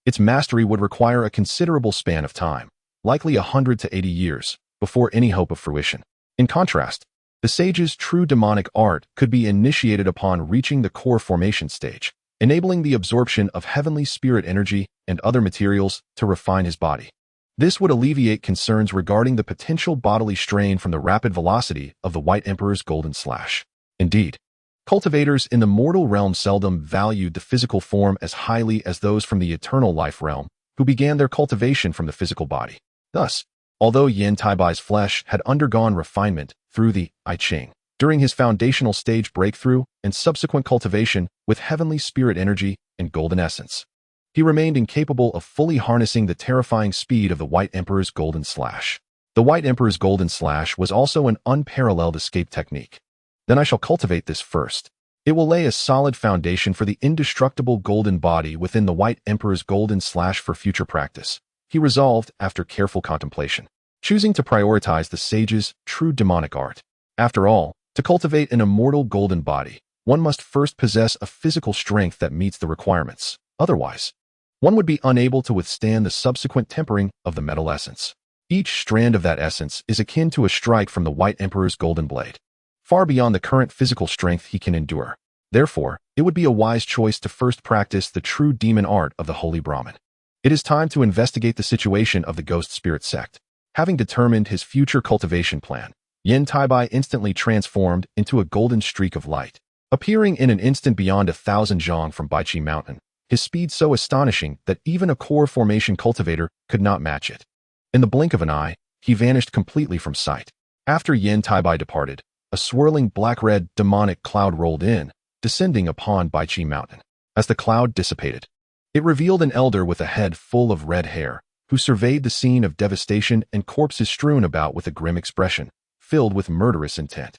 its mastery would require a considerable span of time, likely 100 to 80 years, before any hope of fruition. In contrast, the sage's true demonic art could be initiated upon reaching the core formation stage, enabling the absorption of heavenly spirit energy and other materials to refine his body. This would alleviate concerns regarding the potential bodily strain from the rapid velocity of the White Emperor's golden slash. Indeed, cultivators in the mortal realm seldom valued the physical form as highly as those from the eternal life realm, who began their cultivation from the physical body. Thus, Although Yan Taibai's flesh had undergone refinement through the I Ching, during his foundational stage breakthrough and subsequent cultivation with heavenly spirit energy and golden essence, he remained incapable of fully harnessing the terrifying speed of the White Emperor's golden slash. The White Emperor's golden slash was also an unparalleled escape technique. Then I shall cultivate this first. It will lay a solid foundation for the indestructible golden body within the White Emperor's golden slash for future practice, he resolved after careful contemplation, choosing to prioritize the sage's true demonic art. After all, to cultivate an immortal golden body, one must first possess a physical strength that meets the requirements. Otherwise, one would be unable to withstand the subsequent tempering of the metal essence. Each strand of that essence is akin to a strike from the White Emperor's golden blade, far beyond the current physical strength he can endure. Therefore, it would be a wise choice to first practice the true demon art of the Holy Brahmin. It is time to investigate the situation of the Ghost Spirit sect. Having determined his future cultivation plan, Yan Taibai instantly transformed into a golden streak of light, appearing in an instant beyond 1,000 zhang from Baiqi Mountain, his speed so astonishing that even a core formation cultivator could not match it. In the blink of an eye, he vanished completely from sight. After Yan Taibai departed, a swirling black-red demonic cloud rolled in, descending upon Baiqi Mountain. As the cloud dissipated, it revealed an elder with a head full of red hair, who surveyed the scene of devastation and corpses strewn about with a grim expression, filled with murderous intent.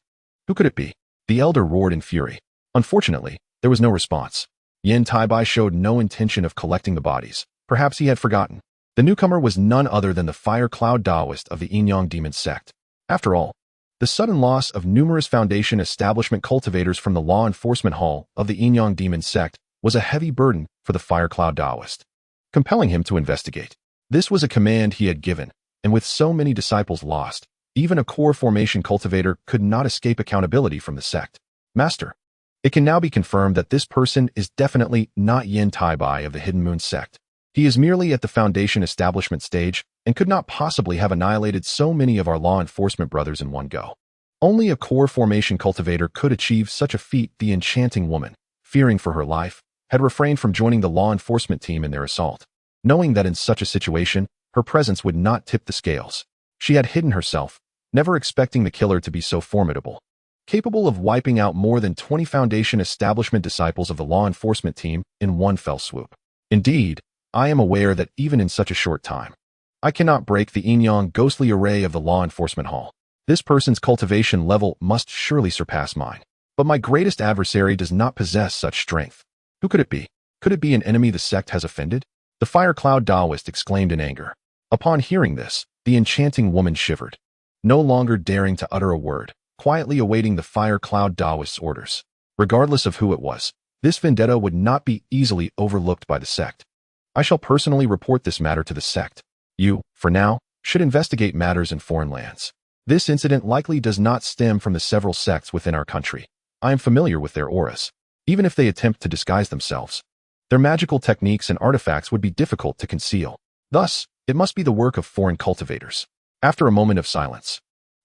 Who could it be? The elder roared in fury. Unfortunately, there was no response. Yan Taibai showed no intention of collecting the bodies. Perhaps he had forgotten. The newcomer was none other than the Fire Cloud Taoist of the Inyang Demon sect. After all, the sudden loss of numerous Foundation establishment cultivators from the law enforcement hall of the Inyang Demon sect was a heavy burden for the Fire Cloud Taoist, compelling him to investigate. This was a command he had given, and with so many disciples lost, even a core formation cultivator could not escape accountability from the sect. Master, it can now be confirmed that this person is definitely not Yan Taibai of the Hidden Moon sect. He is merely at the Foundation establishment stage and could not possibly have annihilated so many of our law enforcement brothers in one go. Only a core formation cultivator could achieve such a feat. The enchanting woman, fearing for her life, had refrained from joining the law enforcement team in their assault, knowing that in such a situation, her presence would not tip the scales. She had hidden herself, never expecting the killer to be so formidable, capable of wiping out more than 20 Foundation establishment disciples of the law enforcement team in one fell swoop. Indeed, I am aware that even in such a short time, I cannot break the Inyang ghostly array of the law enforcement hall. This person's cultivation level must surely surpass mine. But my greatest adversary does not possess such strength. Who could it be? Could it be an enemy the sect has offended? The Fire Cloud Taoist exclaimed in anger. Upon hearing this, the enchanting woman shivered, no longer daring to utter a word, quietly awaiting the Fire Cloud Taoist's orders. Regardless of who it was, this vendetta would not be easily overlooked by the sect. I shall personally report this matter to the sect. You, for now, should investigate matters in foreign lands. This incident likely does not stem from the several sects within our country. I am familiar with their auras. Even if they attempt to disguise themselves, their magical techniques and artifacts would be difficult to conceal. Thus, it must be the work of foreign cultivators. After a moment of silence,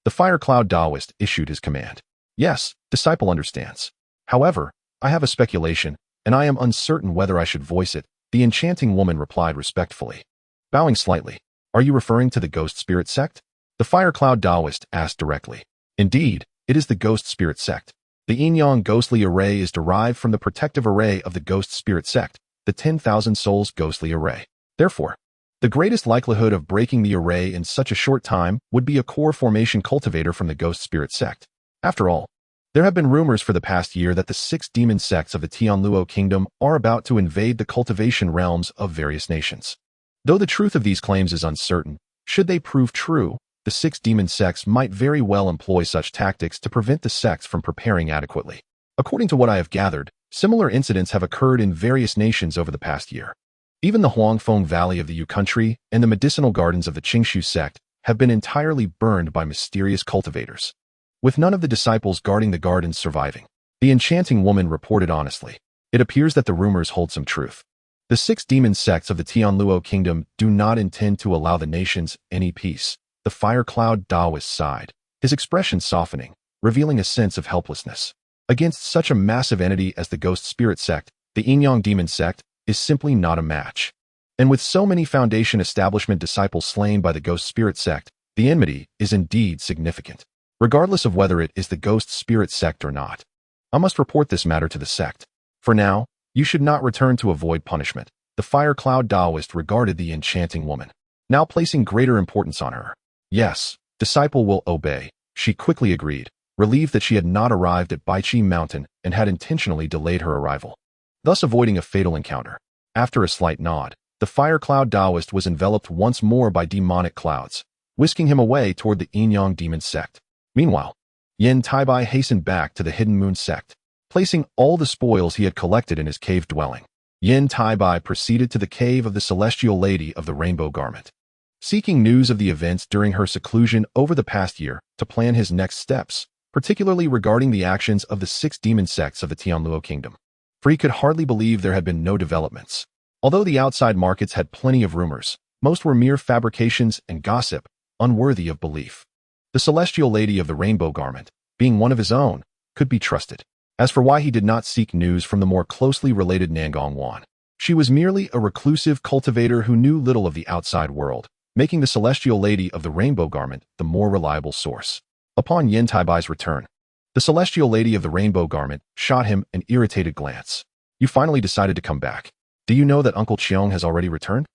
the Fire Cloud Taoist issued his command. Yes, disciple understands. However, I have a speculation, and I am uncertain whether I should voice it. The enchanting woman replied respectfully, bowing slightly. Are you referring to the Ghost Spirit sect? The Fire Cloud Taoist asked directly. Indeed, it is the Ghost Spirit sect. The Inyang ghostly array is derived from the protective array of the Ghost Spirit sect, the 10,000 souls ghostly array. Therefore, the greatest likelihood of breaking the array in such a short time would be a core formation cultivator from the Ghost Spirit sect. After all, there have been rumors for the past year that the 6 demon sects of the Tianluo kingdom are about to invade the cultivation realms of various nations. Though the truth of these claims is uncertain, should they prove true, the 6 demon sects might very well employ such tactics to prevent the sects from preparing adequately. According to what I have gathered, similar incidents have occurred in various nations over the past year. Even the Huangfeng Valley of the Yu country and the medicinal gardens of the Qingshu sect have been entirely burned by mysterious cultivators, with none of the disciples guarding the gardens surviving. The enchanting woman reported honestly. It appears that the rumors hold some truth. The 6 demon sects of the Tianluo kingdom do not intend to allow the nations any peace. The Fire Cloud Taoist sighed, his expression softening, revealing a sense of helplessness. Against such a massive entity as the Ghost Spirit sect, the Inyang Demon sect is simply not a match. And with so many Foundation establishment disciples slain by the Ghost Spirit sect, The enmity is indeed significant, regardless of whether it is the ghost spirit sect or not. I must report this matter to the sect. For now, you should not return to avoid punishment. The Fire Cloud Taoist regarded the enchanting woman, now placing greater importance on her. Yes, disciple will obey, she quickly agreed, relieved that she had not arrived at Baichi Mountain and had intentionally delayed her arrival, thus avoiding a fatal encounter. After a slight nod, the Fire Cloud Taoist was enveloped once more by demonic clouds, whisking him away toward the Yinyang demon sect. Meanwhile, Yan Taibai hastened back to the Hidden Moon sect, placing all the spoils he had collected in his cave dwelling. Yan Taibai proceeded to the cave of the Celestial Lady of the Rainbow Garment, seeking news of the events during her seclusion over the past year to plan his next steps, particularly regarding the actions of the 6 demon sects of the Tianluo kingdom. For he could hardly believe there had been no developments. Although the outside markets had plenty of rumors, most were mere fabrications and gossip, unworthy of belief. The Celestial Lady of the Rainbow Garment, being one of his own, could be trusted. As for why he did not seek news from the more closely related Nangong Wan, she was merely a reclusive cultivator who knew little of the outside world, making the Celestial Lady of the Rainbow Garment the more reliable source. Upon Yan Taibai's return, the Celestial Lady of the Rainbow Garment shot him an irritated glance. You finally decided to come back. Do you know that Uncle Cheong has already returned?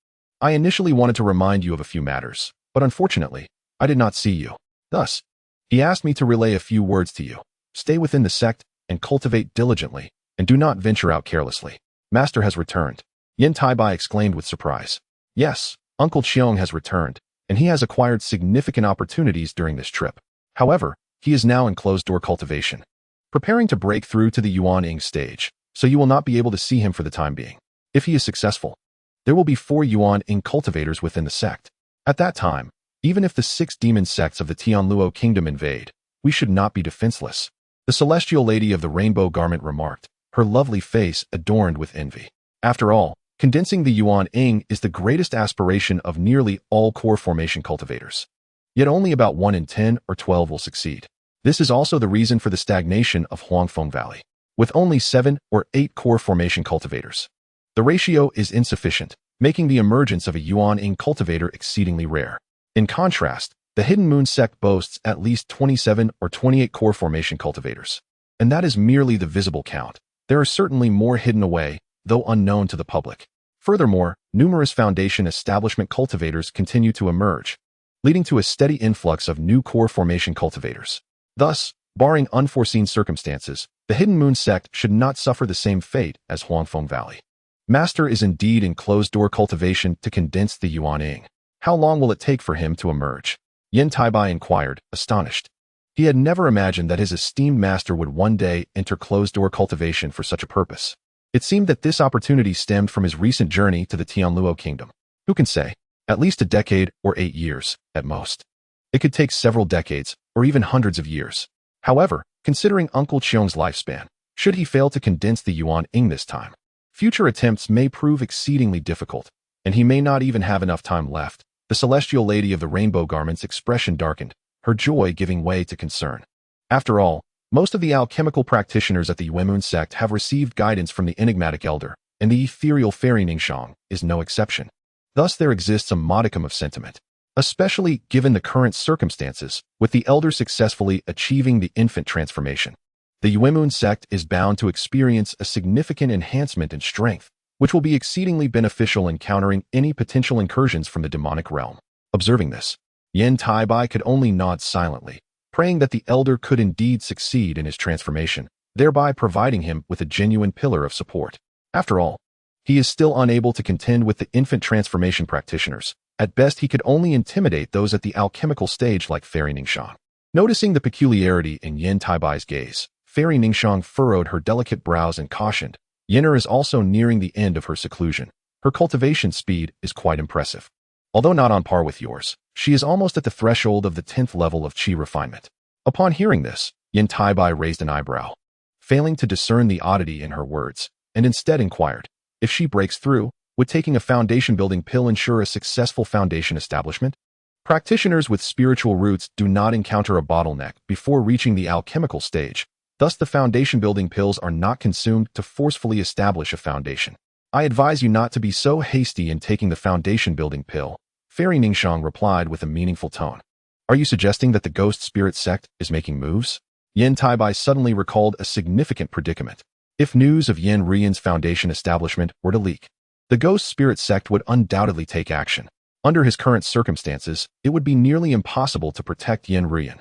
I initially wanted to remind you of a few matters, but unfortunately, I did not see you. Thus, he asked me to relay a few words to you. Stay within the sect and cultivate diligently, and do not venture out carelessly. Master has returned. Yan Taibai exclaimed with surprise. Yes, Uncle Cheong has returned, and he has acquired significant opportunities during this trip. However, he is now in closed-door cultivation, preparing to break through to the Yuan Ying stage, so you will not be able to see him for the time being. If he is successful, there will be 4 Yuan Ying cultivators within the sect. At that time, even if the 6 demon sects of the Tianluo kingdom invade, we should not be defenseless. The Celestial Lady of the Rainbow Garment remarked, her lovely face adorned with envy. After all, condensing the Yuan Ying is the greatest aspiration of nearly all core formation cultivators. Yet only about 1 in 10 or 12 will succeed. This is also the reason for the stagnation of Huangfeng Valley, with only 7 or 8 core formation cultivators. The ratio is insufficient, making the emergence of a Yuan Ying cultivator exceedingly rare. In contrast, the Hidden Moon sect boasts at least 27 or 28 core formation cultivators. And that is merely the visible count. There are certainly more hidden away, though unknown to the public. Furthermore, numerous foundation establishment cultivators continue to emerge, leading to a steady influx of new core formation cultivators. Thus, barring unforeseen circumstances, the Hidden Moon sect should not suffer the same fate as Huangfeng Valley. Master is indeed in closed-door cultivation to condense the Yuan Ying. How long will it take for him to emerge? Yan Taibai inquired, astonished. He had never imagined that his esteemed master would one day enter closed-door cultivation for such a purpose. It seemed that this opportunity stemmed from his recent journey to the Tianluo kingdom. Who can say? At least a decade or 8 years, at most. It could take several decades, or even hundreds of years. However, considering Uncle Cheong's lifespan, should he fail to condense the Yuan Ying this time, future attempts may prove exceedingly difficult, and he may not even have enough time left. The Celestial Lady of the Rainbow Garment's expression darkened, her joy giving way to concern. After all, most of the alchemical practitioners at the Yuemun sect have received guidance from the enigmatic elder, and the ethereal fairy Ningxiang is no exception. Thus there exists a modicum of sentiment, especially given the current circumstances, with the elder successfully achieving the infant transformation. The Yuemun sect is bound to experience a significant enhancement in strength, which will be exceedingly beneficial in countering any potential incursions from the demonic realm. Observing this, Yan Taibai could only nod silently, praying that the elder could indeed succeed in his transformation, thereby providing him with a genuine pillar of support. After all, he is still unable to contend with the infant transformation practitioners. At best, he could only intimidate those at the alchemical stage like Fairy Ningxiang. Noticing the peculiarity in Yan Taibai's gaze, Fairy Ningxiang furrowed her delicate brows and cautioned, Yenner is also nearing the end of her seclusion. Her cultivation speed is quite impressive. Although not on par with yours, she is almost at the threshold of the 10th level of qi refinement. Upon hearing this, Yan Taibai raised an eyebrow, failing to discern the oddity in her words, and instead inquired, if she breaks through, would taking a foundation-building pill ensure a successful foundation establishment? Practitioners with spiritual roots do not encounter a bottleneck before reaching the alchemical stage. Thus, the foundation-building pills are not consumed to forcefully establish a foundation. I advise you not to be so hasty in taking the foundation-building pill, Fairy Ningxiang replied with a meaningful tone. Are you suggesting that the ghost spirit sect is making moves? Yan Taibai suddenly recalled a significant predicament. If news of Yan Rian's foundation establishment were to leak, the ghost spirit sect would undoubtedly take action. Under his current circumstances, it would be nearly impossible to protect Yan Rian.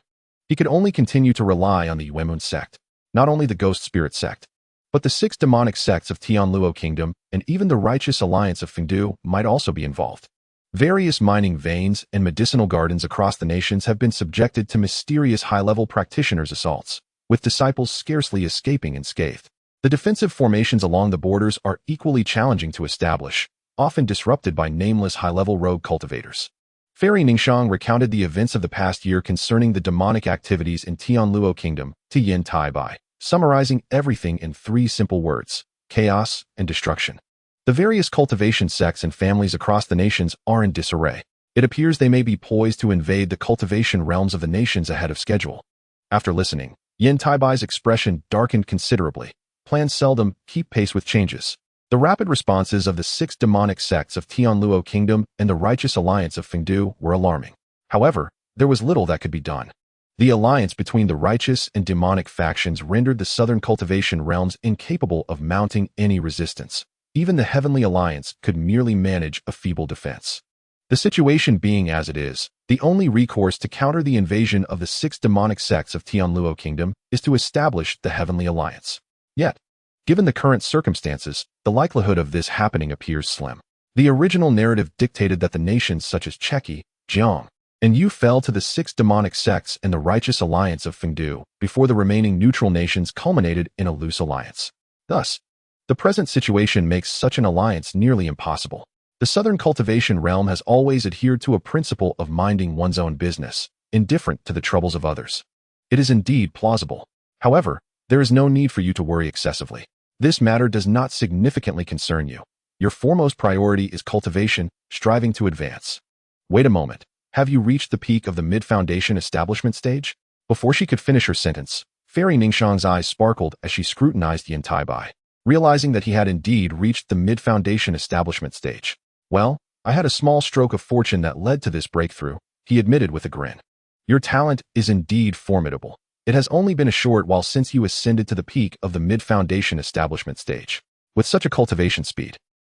He could only continue to rely on the Yuemun sect, not only the ghost spirit sect, but the 6 demonic sects of Tianluo Kingdom and even the righteous alliance of Fengdu might also be involved. Various mining veins and medicinal gardens across the nations have been subjected to mysterious high-level practitioners' assaults, with disciples scarcely escaping unscathed. The defensive formations along the borders are equally challenging to establish, often disrupted by nameless high-level rogue cultivators. Fairy Ningxiang recounted the events of the past year concerning the demonic activities in Tianluo Kingdom to Yan Taibai, summarizing everything in 3 simple words: chaos and destruction. The various cultivation sects and families across the nations are in disarray. It appears they may be poised to invade the cultivation realms of the nations ahead of schedule. After listening, Yan Taibai's expression darkened considerably. Plans seldom keep pace with changes. The rapid responses of the 6 demonic sects of Tianluo Kingdom and the righteous alliance of Fengdu were alarming. However, there was little that could be done. The alliance between the righteous and demonic factions rendered the southern cultivation realms incapable of mounting any resistance. Even the Heavenly Alliance could merely manage a feeble defense. The situation being as it is, the only recourse to counter the invasion of the 6 demonic sects of Tianluo Kingdom is to establish the Heavenly Alliance. Yet, given the current circumstances, the likelihood of this happening appears slim. The original narrative dictated that the nations such as Cheqi, Jiang, and Yu fell to the 6 demonic sects and the righteous alliance of Fengdu before the remaining neutral nations culminated in a loose alliance. Thus, the present situation makes such an alliance nearly impossible. The southern cultivation realm has always adhered to a principle of minding one's own business, indifferent to the troubles of others. It is indeed plausible. However, there is no need for you to worry excessively. This matter does not significantly concern you. Your foremost priority is cultivation, striving to advance. Wait a moment. Have you reached the peak of the mid-foundation establishment stage? Before she could finish her sentence, Fairy Ningxiang's eyes sparkled as she scrutinized Yan Taibai, realizing that he had indeed reached the mid-foundation establishment stage. Well, I had a small stroke of fortune that led to this breakthrough, he admitted with a grin. Your talent is indeed formidable. It has only been a short while since you ascended to the peak of the mid-foundation establishment stage. With such a cultivation speed,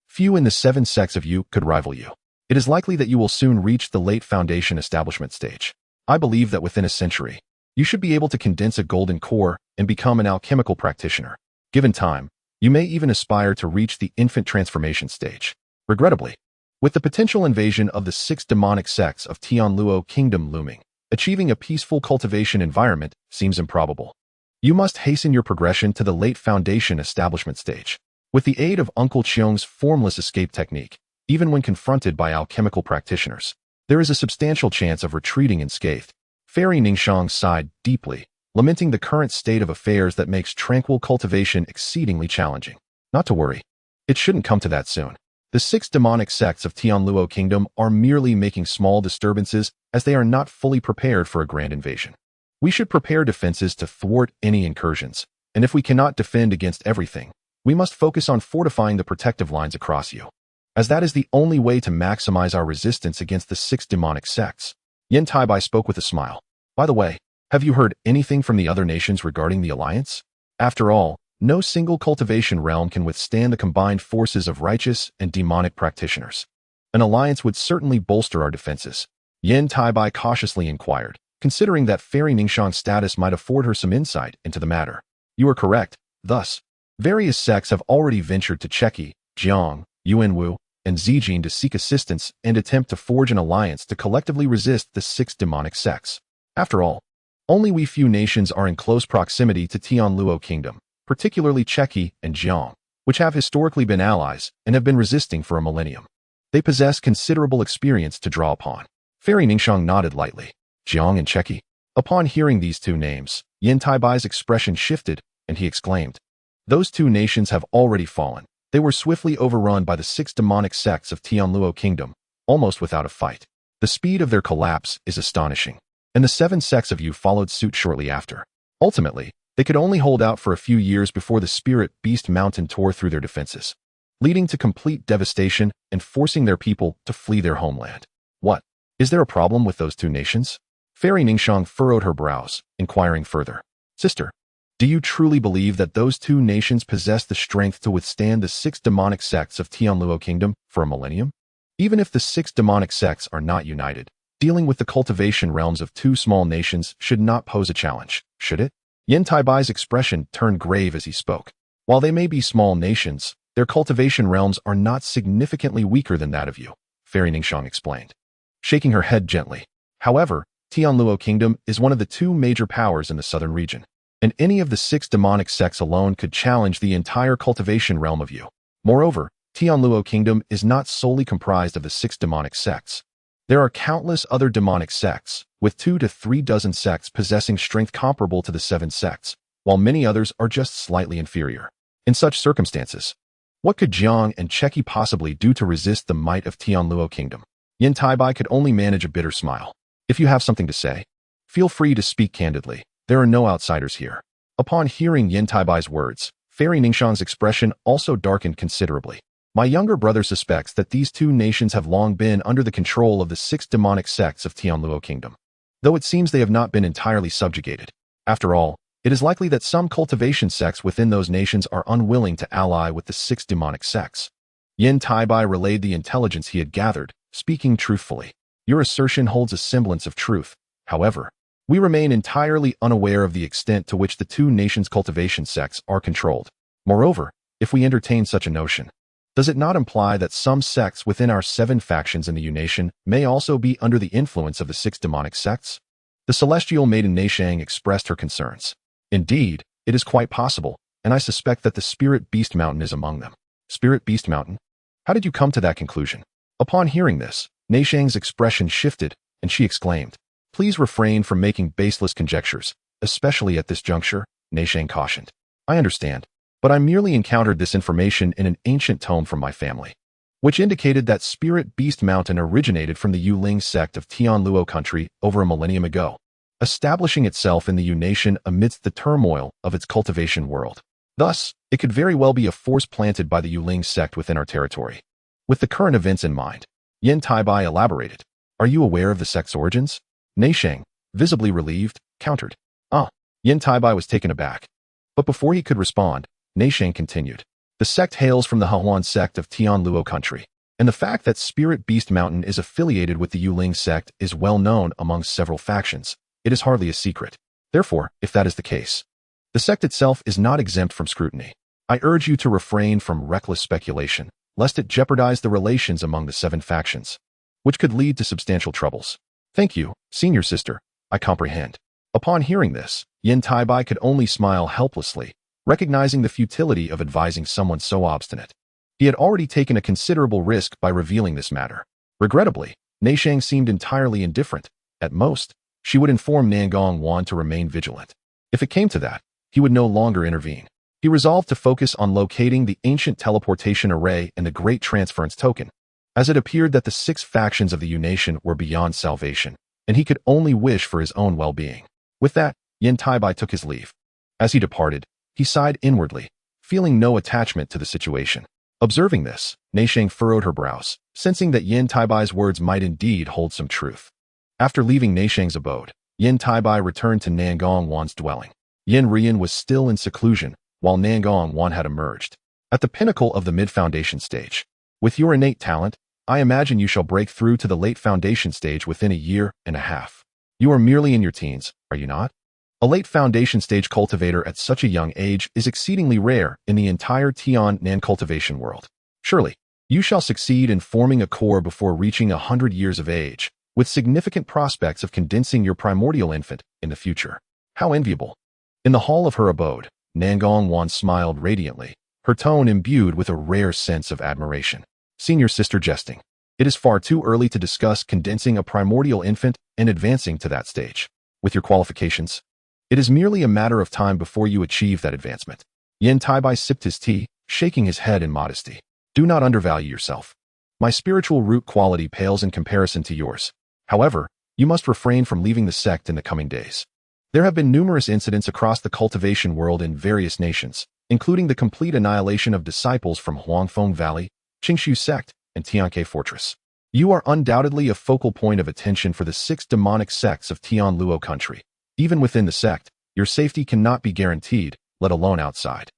few in the 7 sects of you could rival you. It is likely that you will soon reach the late foundation establishment stage. I believe that within a century, you should be able to condense a golden core and become an alchemical practitioner. Given time, you may even aspire to reach the infant transformation stage. Regrettably, with the potential invasion of the 6 demonic sects of Tianluo Kingdom looming, achieving a peaceful cultivation environment seems improbable. You must hasten your progression to the late foundation establishment stage. With the aid of Uncle Cheong's formless escape technique, even when confronted by alchemical practitioners, there is a substantial chance of retreating unscathed. Fairy Ningxiang sighed deeply, lamenting the current state of affairs that makes tranquil cultivation exceedingly challenging. Not to worry. It shouldn't come to that soon. The 6 demonic sects of Tianluo Kingdom are merely making small disturbances as they are not fully prepared for a grand invasion. We should prepare defenses to thwart any incursions, and if we cannot defend against everything, we must focus on fortifying the protective lines across you, as that is the only way to maximize our resistance against the 6 demonic sects. Yan Taibai spoke with a smile. By the way, have you heard anything from the other nations regarding the alliance? After all, no single cultivation realm can withstand the combined forces of righteous and demonic practitioners. An alliance would certainly bolster our defenses. Yan Taibai cautiously inquired, considering that Fairy Ningxiang's status might afford her some insight into the matter. You are correct. Thus, various sects have already ventured to Cheqi, Jiang, Yuanwu, and Zijin to seek assistance and attempt to forge an alliance to collectively resist the 6 demonic sects. After all, only we few nations are in close proximity to Tianluo Kingdom, particularly Cheqi and Jiang, which have historically been allies and have been resisting for a millennium. They possess considerable experience to draw upon. Fairy Ningxiang nodded lightly. Jiang and Cheqi. Upon hearing these 2 names, Yan Taibai's expression shifted, and he exclaimed, "Those 2 nations have already fallen. They were swiftly overrun by the 6 demonic sects of Tianluo Kingdom, almost without a fight. The speed of their collapse is astonishing, and the 7 sects of you followed suit shortly after. Ultimately, they could only hold out for a few years before the Spirit Beast Mountain tore through their defenses, leading to complete devastation and forcing their people to flee their homeland. What? Is there a problem with those 2 nations?" Fairy Ningxiang furrowed her brows, inquiring further. Sister, do you truly believe that those two nations possess the strength to withstand the 6 demonic sects of Tianluo Kingdom for a millennium? Even if the 6 demonic sects are not united, dealing with the cultivation realms of 2 small nations should not pose a challenge, should it? Yan Taibai's expression turned grave as he spoke. While they may be small nations, their cultivation realms are not significantly weaker than that of you, Fairy Ningxiang explained, shaking her head gently. However, Tianluo Kingdom is one of the 2 major powers in the southern region, and any of the 6 demonic sects alone could challenge the entire cultivation realm of you. Moreover, Tianluo Kingdom is not solely comprised of the 6 demonic sects. There are countless other demonic sects, with 2 to 3 dozen sects possessing strength comparable to the 7 sects, while many others are just slightly inferior. In such circumstances, what could Jiang and Cheki possibly do to resist the might of Tianluo Kingdom? Yan Taibai could only manage a bitter smile. If you have something to say, feel free to speak candidly. There are no outsiders here. Upon hearing Yan Taibai's words, Fairy Ningxiang's expression also darkened considerably. My younger brother suspects that these 2 nations have long been under the control of the 6 demonic sects of Tianluo Kingdom, though it seems they have not been entirely subjugated. After all, it is likely that some cultivation sects within those nations are unwilling to ally with the 6 demonic sects. Yan Taibai relayed the intelligence he had gathered, speaking truthfully. Your assertion holds a semblance of truth. However, we remain entirely unaware of the extent to which the 2 nations' cultivation sects are controlled. Moreover, if we entertain such a notion, does it not imply that some sects within our 7 factions in the U-Nation may also be under the influence of the 6 demonic sects? The celestial maiden Ningxiang expressed her concerns. Indeed, it is quite possible, and I suspect that the Spirit Beast Mountain is among them. Spirit Beast Mountain? How did you come to that conclusion? Upon hearing this, Ningxiang's expression shifted, and she exclaimed, Please refrain from making baseless conjectures, especially at this juncture, Ningxiang cautioned. I understand, but I merely encountered this information in an ancient tome from my family, which indicated that Spirit Beast Mountain originated from the Yuling sect of Tianluo country over a millennium ago, establishing itself in the U-Nation amidst the turmoil of its cultivation world. Thus, it could very well be a force planted by the Yuling sect within our territory. With the current events in mind, Yan Taibai elaborated. Are you aware of the sect's origins? Ningxiang, visibly relieved, countered. Yan Taibai was taken aback. But before he could respond, Ningxiang continued. The sect hails from the Hehuan sect of Tianluo country, and the fact that Spirit Beast Mountain is affiliated with the Yuling sect is well known among several factions. It is hardly a secret. Therefore, if that is the case, the sect itself is not exempt from scrutiny. I urge you to refrain from reckless speculation, lest it jeopardize the relations among the 7 factions, which could lead to substantial troubles. Thank you, senior sister. I comprehend. Upon hearing this, Yan Taibai could only smile helplessly, recognizing the futility of advising someone so obstinate. He had already taken a considerable risk by revealing this matter. Regrettably, Ningxiang seemed entirely indifferent. At most, she would inform Nangong Wan to remain vigilant. If it came to that, he would no longer intervene. He resolved to focus on locating the ancient teleportation array and the great transference token, as it appeared that the 6 factions of the U-Nation were beyond salvation, and he could only wish for his own well-being. With that, Yan Taibai took his leave. As he departed, he sighed inwardly, feeling no attachment to the situation. Observing this, Ningxiang furrowed her brows, sensing that Yan Taibai's words might indeed hold some truth. After leaving Ningxiang's abode, Yan Taibai returned to Nangong Wan's dwelling. Yan Rian was still in seclusion, while Nangong Wan had emerged, at the pinnacle of the mid-foundation stage. With your innate talent, I imagine you shall break through to the late foundation stage within a year and a half. You are merely in your teens, are you not? A late foundation stage cultivator at such a young age is exceedingly rare in the entire Tiannan cultivation world. Surely, you shall succeed in forming a core before reaching 100 years of age, with significant prospects of condensing your primordial infant in the future. How enviable. In the hall of her abode, Nangong Wan smiled radiantly, her tone imbued with a rare sense of admiration. Senior sister jesting. It is far too early to discuss condensing a primordial infant and advancing to that stage. With your qualifications, it is merely a matter of time before you achieve that advancement. Yan Taibai sipped his tea, shaking his head in modesty. Do not undervalue yourself. My spiritual root quality pales in comparison to yours. However, you must refrain from leaving the sect in the coming days. There have been numerous incidents across the cultivation world in various nations, including the complete annihilation of disciples from Huangfeng Valley, Qingshu sect, and Tianke Fortress. You are undoubtedly a focal point of attention for the 6 demonic sects of Tianluo country. Even within the sect, your safety cannot be guaranteed, let alone outside.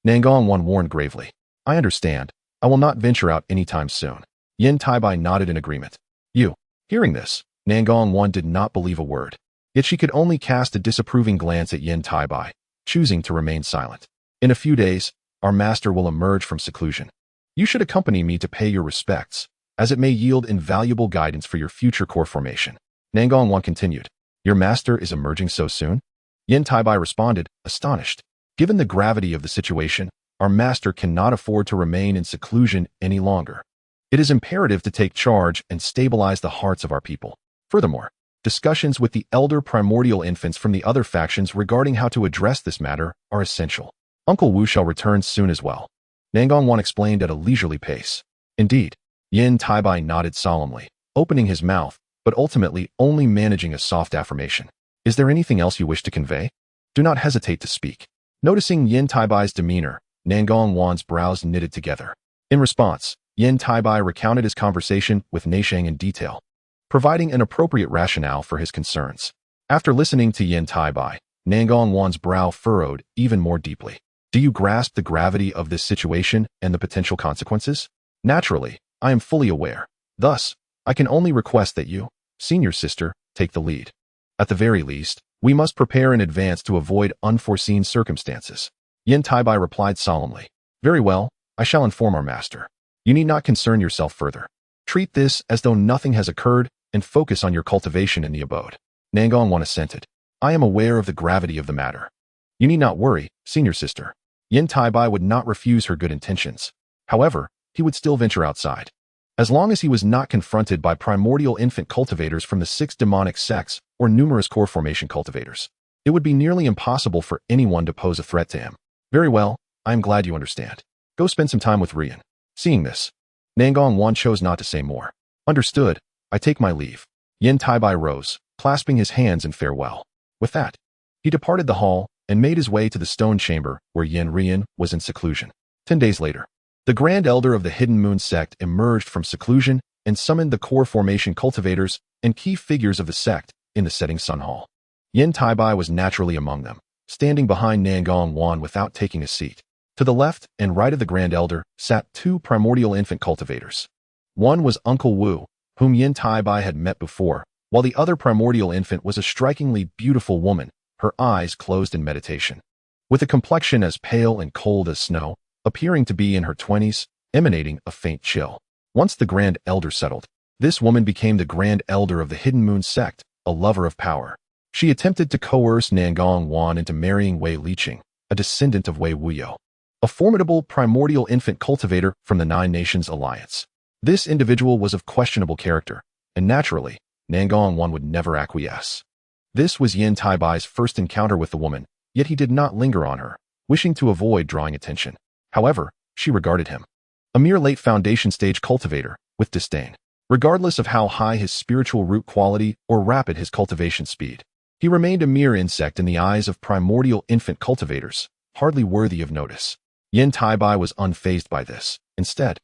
Nangong Wan warned gravely. I understand. I will not venture out anytime soon. Yan Taibai nodded in agreement. You. Hearing this, Nangong Wan did not believe a word. Yet she could only cast a disapproving glance at Yan Taibai, choosing to remain silent. In a few days, our master will emerge from seclusion. You should accompany me to pay your respects, as it may yield invaluable guidance for your future core formation. Nangong Wan continued. Your master is emerging so soon? Yan Taibai responded, astonished. Given the gravity of the situation, our master cannot afford to remain in seclusion any longer. It is imperative to take charge and stabilize the hearts of our people. Furthermore, discussions with the elder primordial infants from the other factions regarding how to address this matter are essential. Uncle Wu shall return soon as well. Nangong Wan explained at a leisurely pace. Indeed, Yan Taibai nodded solemnly, opening his mouth, but ultimately only managing a soft affirmation. Is there anything else you wish to convey? Do not hesitate to speak. Noticing Yan Taibai's demeanor, Nangong Wan's brows knitted together. In response, Yan Taibai recounted his conversation with Neisheng in detail, providing an appropriate rationale for his concerns. After listening to Yan Taibai, Nangong Wan's brow furrowed even more deeply. Do you grasp the gravity of this situation and the potential consequences? Naturally, I am fully aware. Thus, I can only request that you, senior sister, take the lead. At the very least, we must prepare in advance to avoid unforeseen circumstances. Yan Taibai replied solemnly. Very well, I shall inform our master. You need not concern yourself further. Treat this as though nothing has occurred and focus on your cultivation in the abode. Nangong Wan assented. I am aware of the gravity of the matter. You need not worry, senior sister. Yan Taibai would not refuse her good intentions. However, he would still venture outside. As long as he was not confronted by primordial infant cultivators from the 6 demonic sects or numerous core formation cultivators, it would be nearly impossible for anyone to pose a threat to him. Very well, I am glad you understand. Go spend some time with Rian. Seeing this, Nangong Wan chose not to say more. Understood, I take my leave. Yan Taibai rose, clasping his hands in farewell. With that, he departed the hall and made his way to the stone chamber where Yan Rian was in seclusion. 10 days later, the Grand Elder of the Hidden Moon sect emerged from seclusion and summoned the core formation cultivators and key figures of the sect in the setting sun hall. Yan Taibai was naturally among them, standing behind Nangong Wan without taking a seat. To the left and right of the Grand Elder sat 2 primordial infant cultivators. One was Uncle Wu, whom Yan Taibai had met before, while the other primordial infant was a strikingly beautiful woman, her eyes closed in meditation. With a complexion as pale and cold as snow, appearing to be in her 20s, emanating a faint chill. Once the Grand Elder settled, this woman became the Grand Elder of the Hidden Moon sect, a lover of power. She attempted to coerce Nangong Wan into marrying Wei Liqing, a descendant of Wei Wuyo, a formidable primordial infant cultivator from the 9 Nations Alliance. This individual was of questionable character, and naturally, Nangong Wan would never acquiesce. This was Yan Taibai's first encounter with the woman, yet he did not linger on her, wishing to avoid drawing attention. However, she regarded him, a mere late foundation stage cultivator, with disdain. Regardless of how high his spiritual root quality or rapid his cultivation speed, he remained a mere insect in the eyes of primordial infant cultivators, hardly worthy of notice. Yan Taibai was unfazed by this. Instead,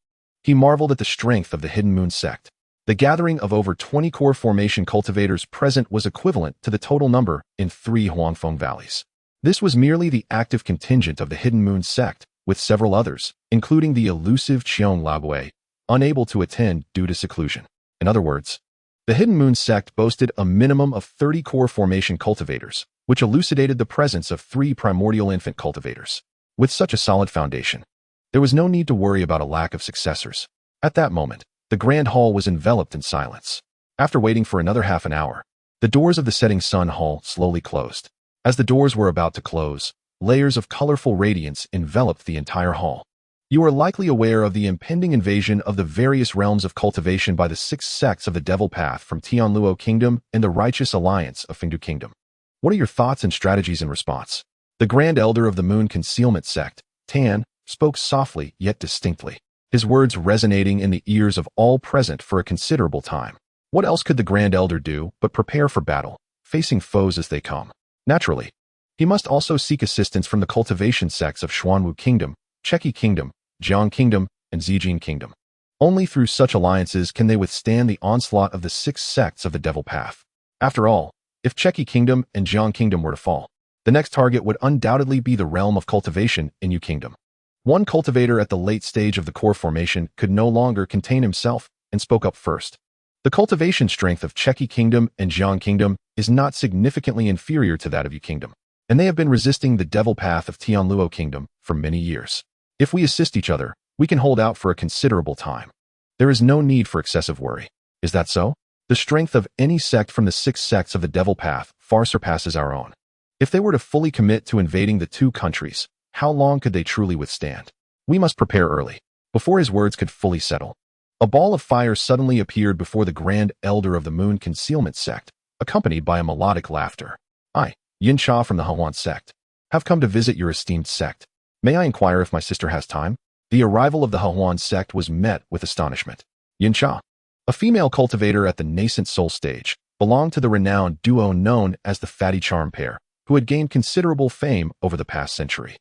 he marveled at the strength of the Hidden Moon sect. The gathering of over 20 core formation cultivators present was equivalent to the total number in 3 Huangfeng valleys. This was merely the active contingent of the Hidden Moon sect, with several others, including the elusive Qiong Labue, unable to attend due to seclusion. In other words, the Hidden Moon sect boasted a minimum of 30 core formation cultivators, which elucidated the presence of 3 primordial infant cultivators. With such a solid foundation, there was no need to worry about a lack of successors. At that moment, the Grand Hall was enveloped in silence. After waiting for another half an hour, the doors of the setting sun hall slowly closed. As the doors were about to close, layers of colorful radiance enveloped the entire hall. You are likely aware of the impending invasion of the various realms of cultivation by the 6 sects of the Devil Path from Tianluo Kingdom and the Righteous Alliance of Fengdu Kingdom. What are your thoughts and strategies in response? The Grand Elder of the Moon Concealment Sect, Tan, spoke softly yet distinctly, his words resonating in the ears of all present for a considerable time. What else could the Grand Elder do but prepare for battle, facing foes as they come? Naturally, he must also seek assistance from the cultivation sects of Xuanwu Kingdom, Cheqi Kingdom, Jiang Kingdom, and Zijin Kingdom. Only through such alliances can they withstand the onslaught of the 6 sects of the Devil Path. After all, if Chequi Kingdom and Jiang Kingdom were to fall, the next target would undoubtedly be the realm of cultivation in Yu Kingdom. One cultivator at the late stage of the core formation could no longer contain himself and spoke up first. The cultivation strength of Chequi Kingdom and Jiang Kingdom is not significantly inferior to that of Yu Kingdom, and they have been resisting the Devil Path of Tianluo Kingdom for many years. If we assist each other, we can hold out for a considerable time. There is no need for excessive worry. Is that so? The strength of any sect from the 6 sects of the Devil Path far surpasses our own. If they were to fully commit to invading the 2 countries, how long could they truly withstand? We must prepare early, before his words could fully settle. A ball of fire suddenly appeared before the Grand Elder of the Moon Concealment Sect, accompanied by a melodic laughter. I, Yin Cha from the Hahuan Sect, have come to visit your esteemed sect. May I inquire if my sister has time? The arrival of the Hahuan Sect was met with astonishment. Yin Cha, a female cultivator at the nascent soul stage, belonged to the renowned duo known as the Fatty Charm Pair, who had gained considerable fame over the past century.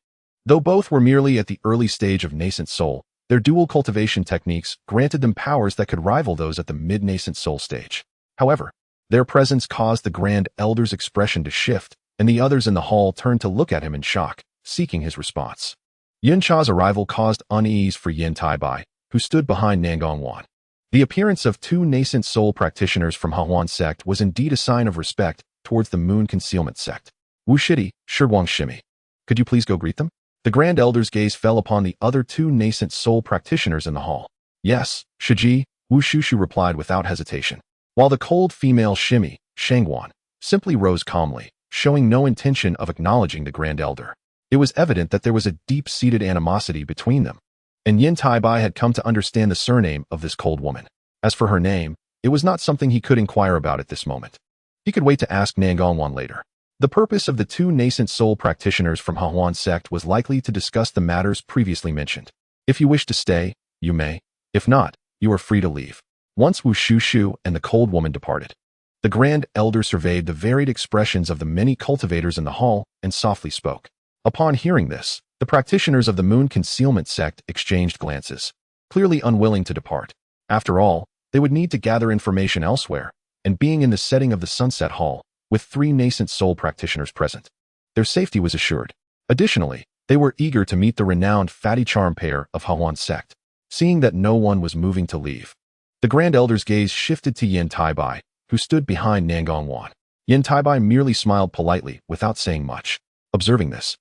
Though both were merely at the early stage of nascent soul, their dual cultivation techniques granted them powers that could rival those at the mid-nascent soul stage. However, their presence caused the Grand Elder's expression to shift, and the others in the hall turned to look at him in shock, seeking his response. Yin Cha's arrival caused unease for Yan Taibai, who stood behind Nangongwan. The appearance of 2 nascent soul practitioners from Hahuan Sect was indeed a sign of respect towards the Moon Concealment Sect. Wu Shidi, Shiguang Shimi. Could you please go greet them? The Grand Elder's gaze fell upon the other 2 nascent soul practitioners in the hall. Yes, Shiji, Wu Shushu replied without hesitation. While the cold female Shimi, Shangguan, simply rose calmly, showing no intention of acknowledging the Grand Elder. It was evident that there was a deep-seated animosity between them, and Yan Taibai had come to understand the surname of this cold woman. As for her name, it was not something he could inquire about at this moment. He could wait to ask Nangongwan later. The purpose of the 2 nascent soul practitioners from Hahuan Sect was likely to discuss the matters previously mentioned. If you wish to stay, you may. If not, you are free to leave. Once Wu Shushu and the cold woman departed, the Grand Elder surveyed the varied expressions of the many cultivators in the hall and softly spoke. Upon hearing this, the practitioners of the Moon Concealment Sect exchanged glances, clearly unwilling to depart. After all, they would need to gather information elsewhere, and being in the setting of the Sunset Hall, with 3 nascent soul practitioners present, their safety was assured. Additionally, they were eager to meet the renowned Fatty Charm Pair of Hahuan Sect. Seeing that no one was moving to leave, the Grand Elder's gaze shifted to Yan Taibai, who stood behind Nangongwan. Yan Taibai merely smiled politely without saying much. Observing this,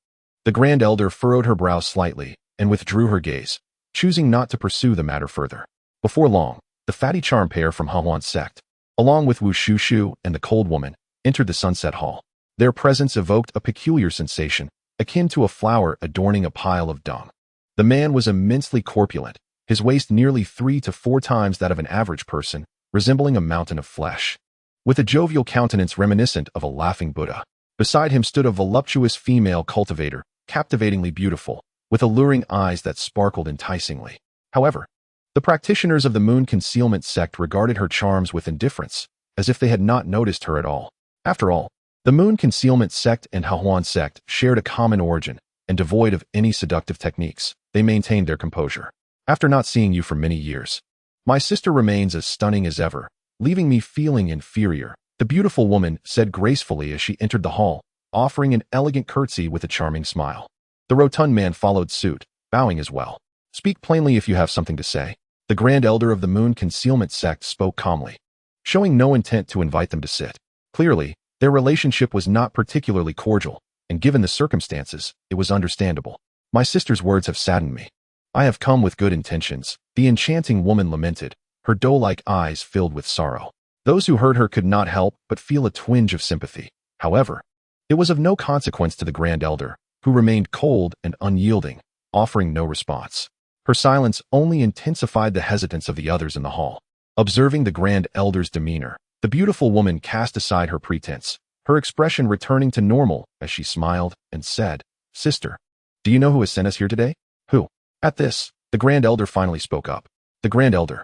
the Grand Elder furrowed her brow slightly and withdrew her gaze, choosing not to pursue the matter further. Before long, the Fatty Charm Pair from Hahuan Sect, along with Wu Shushu and the cold woman, entered the Sunset Hall. Their presence evoked a peculiar sensation, akin to a flower adorning a pile of dung. The man was immensely corpulent, his waist nearly 3 to 4 times that of an average person, resembling a mountain of flesh. With a jovial countenance reminiscent of a laughing Buddha, beside him stood a voluptuous female cultivator, captivatingly beautiful, with alluring eyes that sparkled enticingly. However, the practitioners of the Moon Concealment Sect regarded her charms with indifference, as if they had not noticed her at all. After all, the Moon Concealment Sect and Hahuan Sect shared a common origin, and devoid of any seductive techniques, they maintained their composure. After not seeing you for many years, my sister remains as stunning as ever, leaving me feeling inferior, the beautiful woman said gracefully as she entered the hall, offering an elegant curtsy with a charming smile. The rotund man followed suit, bowing as well. Speak plainly if you have something to say. The Grand Elder of the Moon Concealment Sect spoke calmly, showing no intent to invite them to sit. Clearly, their relationship was not particularly cordial, and given the circumstances, it was understandable. My sister's words have saddened me. I have come with good intentions, the enchanting woman lamented, her doe-like eyes filled with sorrow. Those who heard her could not help but feel a twinge of sympathy. However, it was of no consequence to the Grand Elder, who remained cold and unyielding, offering no response. Her silence only intensified the hesitance of the others in the hall. Observing the Grand Elder's demeanor, the beautiful woman cast aside her pretense, her expression returning to normal as she smiled and said, "Sister, do you know who has sent us here today?" "Who?" At this, the Grand Elder finally spoke up. The Grand Elder.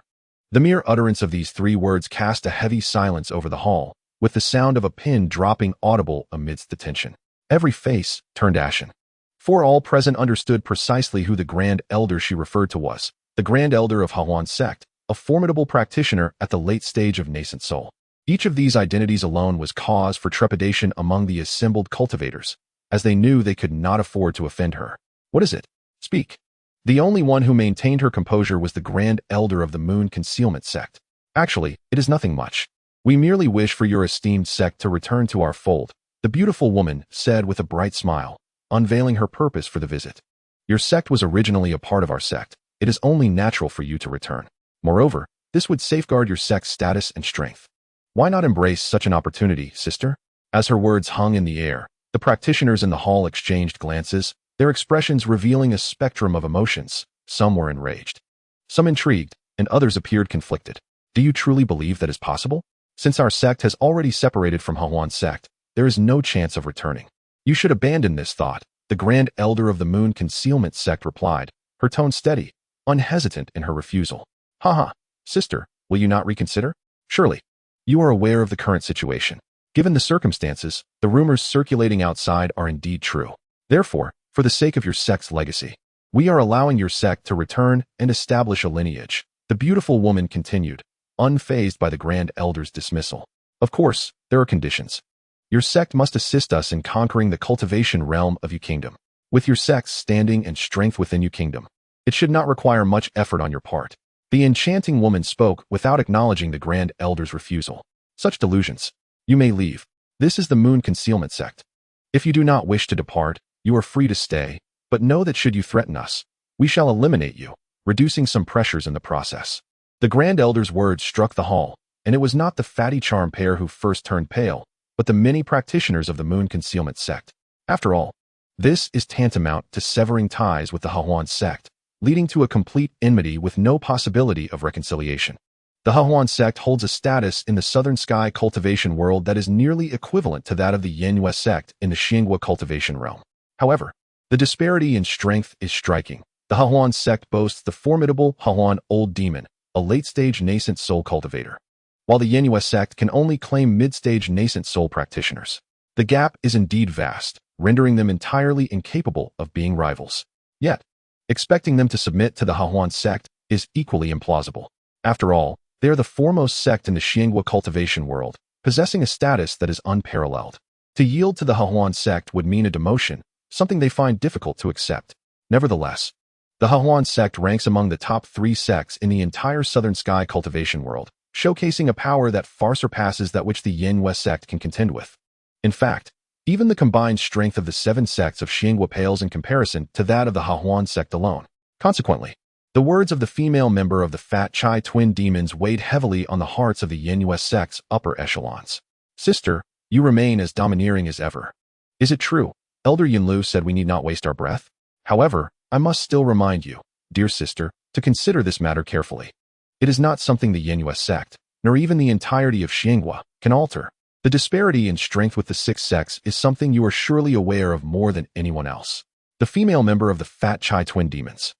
The mere utterance of these 3 words cast a heavy silence over the hall, with the sound of a pin dropping audible amidst the tension. Every face turned ashen. For all present understood precisely who the Grand Elder she referred to was, the Grand Elder of Hahuan sect, a formidable practitioner at the late stage of nascent soul. Each of these identities alone was cause for trepidation among the assembled cultivators, as they knew they could not afford to offend her. What is it? Speak. The only one who maintained her composure was the Grand Elder of the Moon Concealment sect. Actually, it is nothing much. We merely wish for your esteemed sect to return to our fold, the beautiful woman said with a bright smile, unveiling her purpose for the visit. Your sect was originally a part of our sect. It is only natural for you to return. Moreover, this would safeguard your sect's status and strength. Why not embrace such an opportunity, sister? As her words hung in the air, the practitioners in the hall exchanged glances, their expressions revealing a spectrum of emotions. Some were enraged, some intrigued, and others appeared conflicted. Do you truly believe that is possible? Since our sect has already separated from Hahuan sect, there is no chance of returning. You should abandon this thought, the Grand Elder of the Moon Concealment sect replied, her tone steady, unhesitant in her refusal. Haha, sister, will you not reconsider? Surely. You are aware of the current situation. Given the circumstances, the rumors circulating outside are indeed true. Therefore, for the sake of your sect's legacy, we are allowing your sect to return and establish a lineage, the beautiful woman continued, unfazed by the Grand Elder's dismissal. Of course, there are conditions. Your sect must assist us in conquering the cultivation realm of your kingdom. With your sect's standing and strength within your kingdom, it should not require much effort on your part. The enchanting woman spoke without acknowledging the Grand Elder's refusal. Such delusions. You may leave. This is the Moon Concealment sect. If you do not wish to depart, you are free to stay, but know that should you threaten us, we shall eliminate you, reducing some pressures in the process. The Grand Elder's words struck the hall, and it was not the fatty charm pair who first turned pale, but the many practitioners of the Moon Concealment sect. After all, this is tantamount to severing ties with the Hahuan sect, leading to a complete enmity with no possibility of reconciliation. The Hahuan sect holds a status in the Southern Sky cultivation world that is nearly equivalent to that of the Yanhua sect in the Xiangua cultivation realm. However, the disparity in strength is striking. The Hahuan sect boasts the formidable Hahuan Old Demon, a late-stage nascent soul cultivator, while the Yanhua sect can only claim mid-stage nascent soul practitioners. The gap is indeed vast, rendering them entirely incapable of being rivals. Yet, expecting them to submit to the Hahuan sect is equally implausible. After all, they are the foremost sect in the Xiangua cultivation world, possessing a status that is unparalleled. To yield to the Hahuan sect would mean a demotion, something they find difficult to accept. Nevertheless, the Hahuan sect ranks among the top 3 sects in the entire Southern Sky cultivation world, showcasing a power that far surpasses that which the Yanhua sect can contend with. In fact, even the combined strength of the 7 sects of Xiangua pales in comparison to that of the Hahuan sect alone. Consequently, the words of the female member of the Fat Chai twin demons weighed heavily on the hearts of the Yanhua sect's upper echelons. Sister, you remain as domineering as ever. Is it true? Elder Yinlu said we need not waste our breath. However, I must still remind you, dear sister, to consider this matter carefully. It is not something the Yanhua sect, nor even the entirety of Xiangua, can alter. The disparity in strength with the 6 sects is something you are surely aware of more than anyone else. The female member of the Fat Chai twin demons,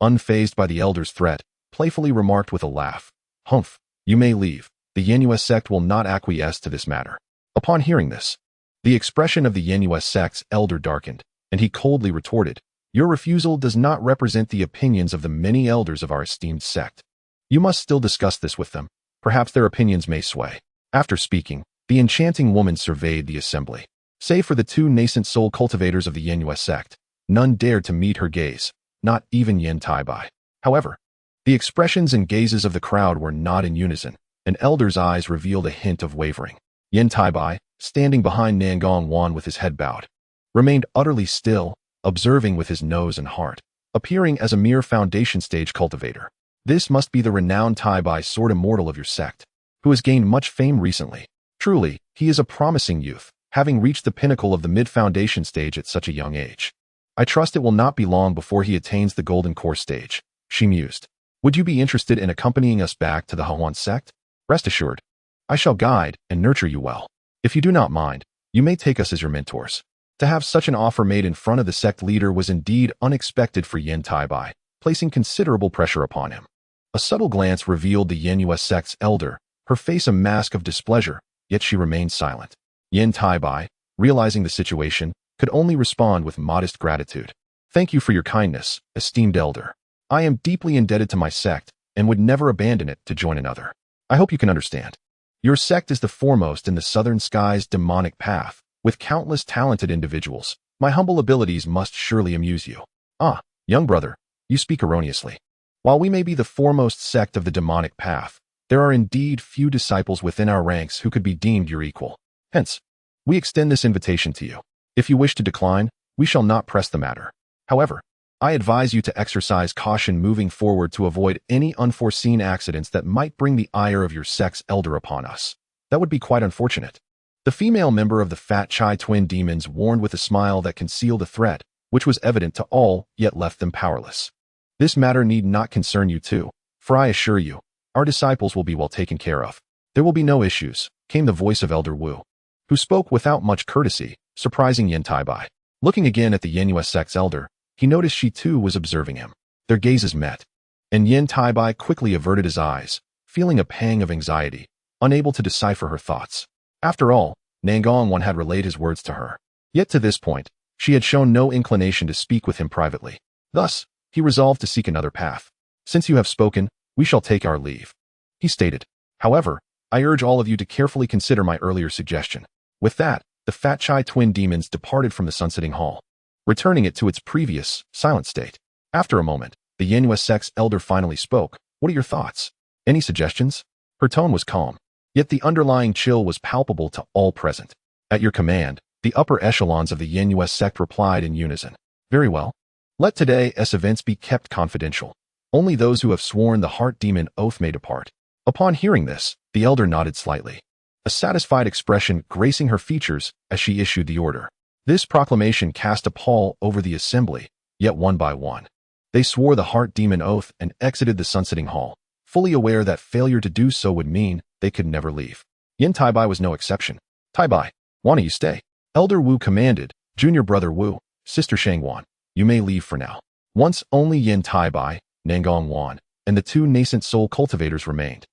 unfazed by the elder's threat, playfully remarked with a laugh, "Humph, you may leave. The Yanhua sect will not acquiesce to this matter." Upon hearing this, the expression of the Yanhua sect's elder darkened, and he coldly retorted, "Your refusal does not represent the opinions of the many elders of our esteemed sect. You must still discuss this with them. Perhaps their opinions may sway." After speaking, the enchanting woman surveyed the assembly. Save for the 2 nascent soul cultivators of the Yanhua sect, none dared to meet her gaze, not even Yan Taibai. However, the expressions and gazes of the crowd were not in unison. An elder's eyes revealed a hint of wavering. Yan Taibai, standing behind Nangong Wan with his head bowed, remained utterly still, observing with his nose and heart, appearing as a mere foundation stage cultivator. This must be the renowned Taibai sword immortal of your sect, who has gained much fame recently. Truly, he is a promising youth, having reached the pinnacle of the mid-foundation stage at such a young age. I trust it will not be long before he attains the golden core stage, she mused. Would you be interested in accompanying us back to the Hahuan sect? Rest assured, I shall guide and nurture you well. If you do not mind, you may take us as your mentors. To have such an offer made in front of the sect leader was indeed unexpected for Yan Taibai, placing considerable pressure upon him. A subtle glance revealed the Yanhua sect's elder, her face a mask of displeasure, yet she remained silent. Yan Taibai, realizing the situation, could only respond with modest gratitude. "Thank you for your kindness, esteemed elder. I am deeply indebted to my sect and would never abandon it to join another. I hope you can understand. Your sect is the foremost in the southern sky's demonic path, with countless talented individuals. My humble abilities must surely amuse you. Ah, young brother, you speak erroneously. While we may be the foremost sect of the demonic path, there are indeed few disciples within our ranks who could be deemed your equal. Hence, we extend this invitation to you. If you wish to decline, we shall not press the matter. However, I advise you to exercise caution moving forward to avoid any unforeseen accidents that might bring the ire of your sect's elder upon us. That would be quite unfortunate. The female member of the Fat Chai twin demons warned with a smile that concealed a threat, which was evident to all, yet left them powerless. This matter need not concern you too, for I assure you, our disciples will be well taken care of. There will be no issues, came the voice of Elder Wu, who spoke without much courtesy, surprising Yan Taibai. Looking again at the Yanua sect's elder, he noticed she too was observing him. Their gazes met, and Yan Taibai quickly averted his eyes, feeling a pang of anxiety, unable to decipher her thoughts. After all, Nangong had relayed his words to her. Yet to this point, she had shown no inclination to speak with him privately. Thus, he resolved to seek another path. Since you have spoken, we shall take our leave, he stated. However, I urge all of you to carefully consider my earlier suggestion. With that, the Fat Chai twin demons departed from the sunsetting hall, returning it to its previous, silent state. After a moment, the Yanua sect's elder finally spoke. What are your thoughts? Any suggestions? Her tone was calm, yet the underlying chill was palpable to all present. At your command, the upper echelons of the Yanua sect replied in unison. Very well. Let today's events be kept confidential. Only those who have sworn the heart demon oath may depart. Upon hearing this, the elder nodded slightly, a satisfied expression gracing her features as she issued the order. This proclamation cast a pall over the assembly, yet one by one, they swore the heart demon oath and exited the sunsetting hall, fully aware that failure to do so would mean they could never leave. Yan Taibai was no exception. Taibai, wanna you stay? Elder Wu commanded. Junior brother Wu, sister Shangwan, you may leave for now. Once only Yan Taibai, Nangong Wan, and the two nascent soul cultivators remained.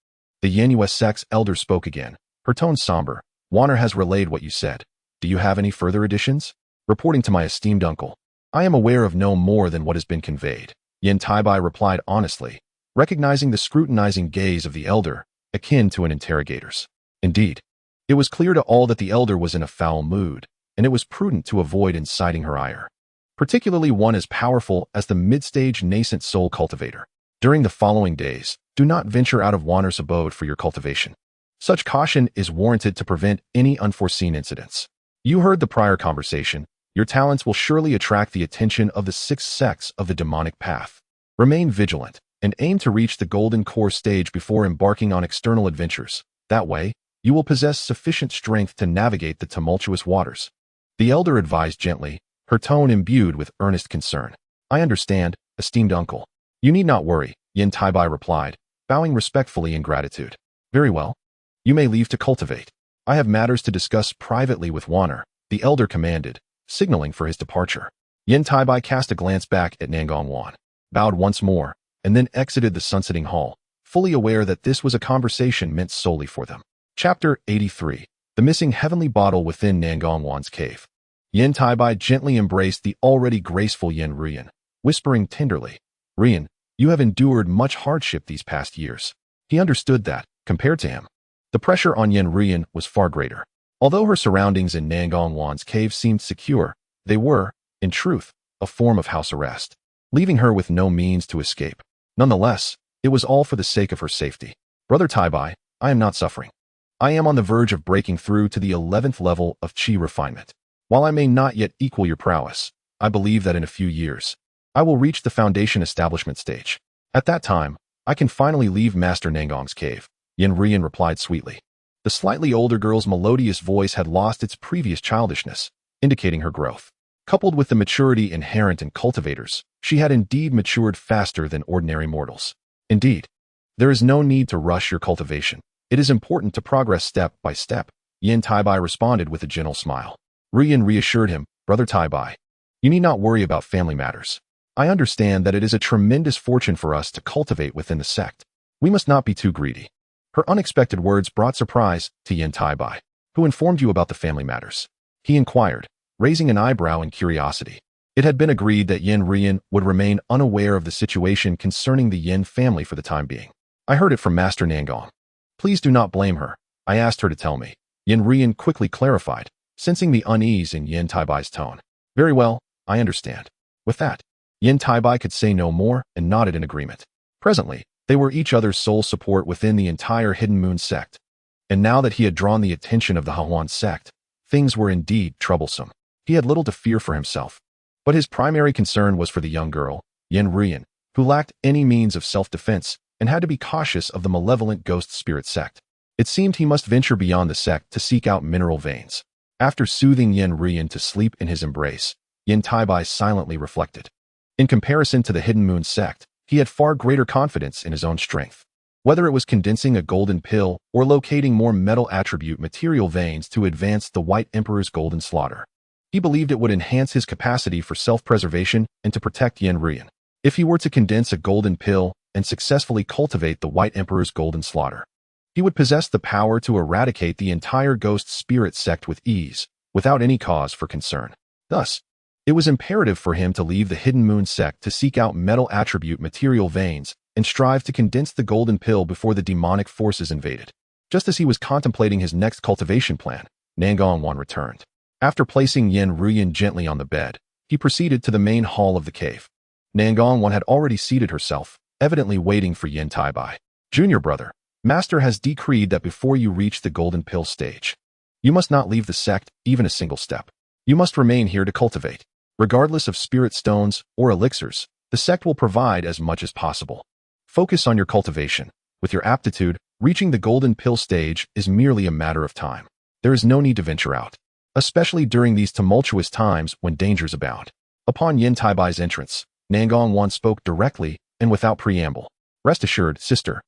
The Yanua sect's elder spoke again, her tone somber. Wanner has relayed what you said. Do you have any further additions? Reporting to my esteemed uncle, I am aware of no more than what has been conveyed. Yan Taibai replied honestly, recognizing the scrutinizing gaze of the elder, akin to an interrogator's. Indeed, it was clear to all that the elder was in a foul mood, and it was prudent to avoid inciting her ire, particularly one as powerful as the mid-stage nascent soul cultivator. During the following days, do not venture out of Wanner's abode for your cultivation. Such caution is warranted to prevent any unforeseen incidents. You heard the prior conversation. Your talents will surely attract the attention of the 6 sects of the demonic path. Remain vigilant and aim to reach the golden core stage before embarking on external adventures. That way, you will possess sufficient strength to navigate the tumultuous waters. The elder advised gently, her tone imbued with earnest concern. I understand, esteemed uncle. You need not worry, Yan Taibai replied, bowing respectfully in gratitude. Very well. You may leave to cultivate. I have matters to discuss privately with Wanner, the elder commanded, signaling for his departure. Yan Taibai cast a glance back at Nangong Wan, bowed once more, and then exited the sunsetting hall, fully aware that this was a conversation meant solely for them. Chapter 83. The missing heavenly bottle within Nangong Wan's cave. Yan Taibai gently embraced the already graceful Yan Ruyan, whispering tenderly, Ruyan, you have endured much hardship these past years. He understood that, compared to him, the pressure on Yan Ruyan was far greater. Although her surroundings in Nangong Wan's cave seemed secure, they were, in truth, a form of house arrest, leaving her with no means to escape. Nonetheless, it was all for the sake of her safety. Brother Taibai, I am not suffering. I am on the verge of breaking through to the 11th level of chi refinement. While I may not yet equal your prowess, I believe that in a few years, I will reach the foundation establishment stage. At that time, I can finally leave Master Nangong's cave. Yan Ruyan replied sweetly. The slightly older girl's melodious voice had lost its previous childishness, indicating her growth. Coupled with the maturity inherent in cultivators, she had indeed matured faster than ordinary mortals. Indeed, there is no need to rush your cultivation. It is important to progress step by step, Yan Taibai responded with a gentle smile. Ruyan reassured him, Brother Taibai, you need not worry about family matters. I understand that it is a tremendous fortune for us to cultivate within the sect. We must not be too greedy. Her unexpected words brought surprise to Yan Taibai. Who informed you about the family matters? He inquired, raising an eyebrow in curiosity. It had been agreed that Yan Rian would remain unaware of the situation concerning the Yin family for the time being. I heard it from Master Nangong. Please do not blame her. I asked her to tell me. Yan Rian quickly clarified, sensing the unease in Yan Taibai's tone. Very well, I understand. With that, Yan Taibai could say no more and nodded in agreement. Presently, they were each other's sole support within the entire Hidden Moon sect. And now that he had drawn the attention of the Hahuan sect, things were indeed troublesome. He had little to fear for himself. But his primary concern was for the young girl, Yan Rian, who lacked any means of self-defense and had to be cautious of the malevolent ghost spirit sect. It seemed he must venture beyond the sect to seek out mineral veins. After soothing Yan Rian to sleep in his embrace, Yan Taibai silently reflected. In comparison to the Hidden Moon sect, he had far greater confidence in his own strength. Whether it was condensing a golden pill or locating more metal attribute material veins to advance the White Emperor's golden slaughter, he believed it would enhance his capacity for self-preservation and to protect Yan Rian. If he were to condense a golden pill and successfully cultivate the White Emperor's golden slaughter, he would possess the power to eradicate the entire ghost spirit sect with ease, without any cause for concern. Thus, it was imperative for him to leave the Hidden Moon sect to seek out metal attribute material veins and strive to condense the golden pill before the demonic forces invaded. Just as he was contemplating his next cultivation plan, Nangong Wan returned. After placing Yan Rian gently on the bed, he proceeded to the main hall of the cave. Nangong Wan had already seated herself, evidently waiting for Yan Taibai. Junior brother, Master has decreed that before you reach the golden pill stage, you must not leave the sect even a single step. You must remain here to cultivate. Regardless of spirit stones or elixirs, the sect will provide as much as possible. Focus on your cultivation. With your aptitude, reaching the golden pill stage is merely a matter of time. There is no need to venture out, especially during these tumultuous times when dangers abound. Upon Yan Taibai's entrance, Nangong Wan spoke directly and without preamble. Rest assured, sister,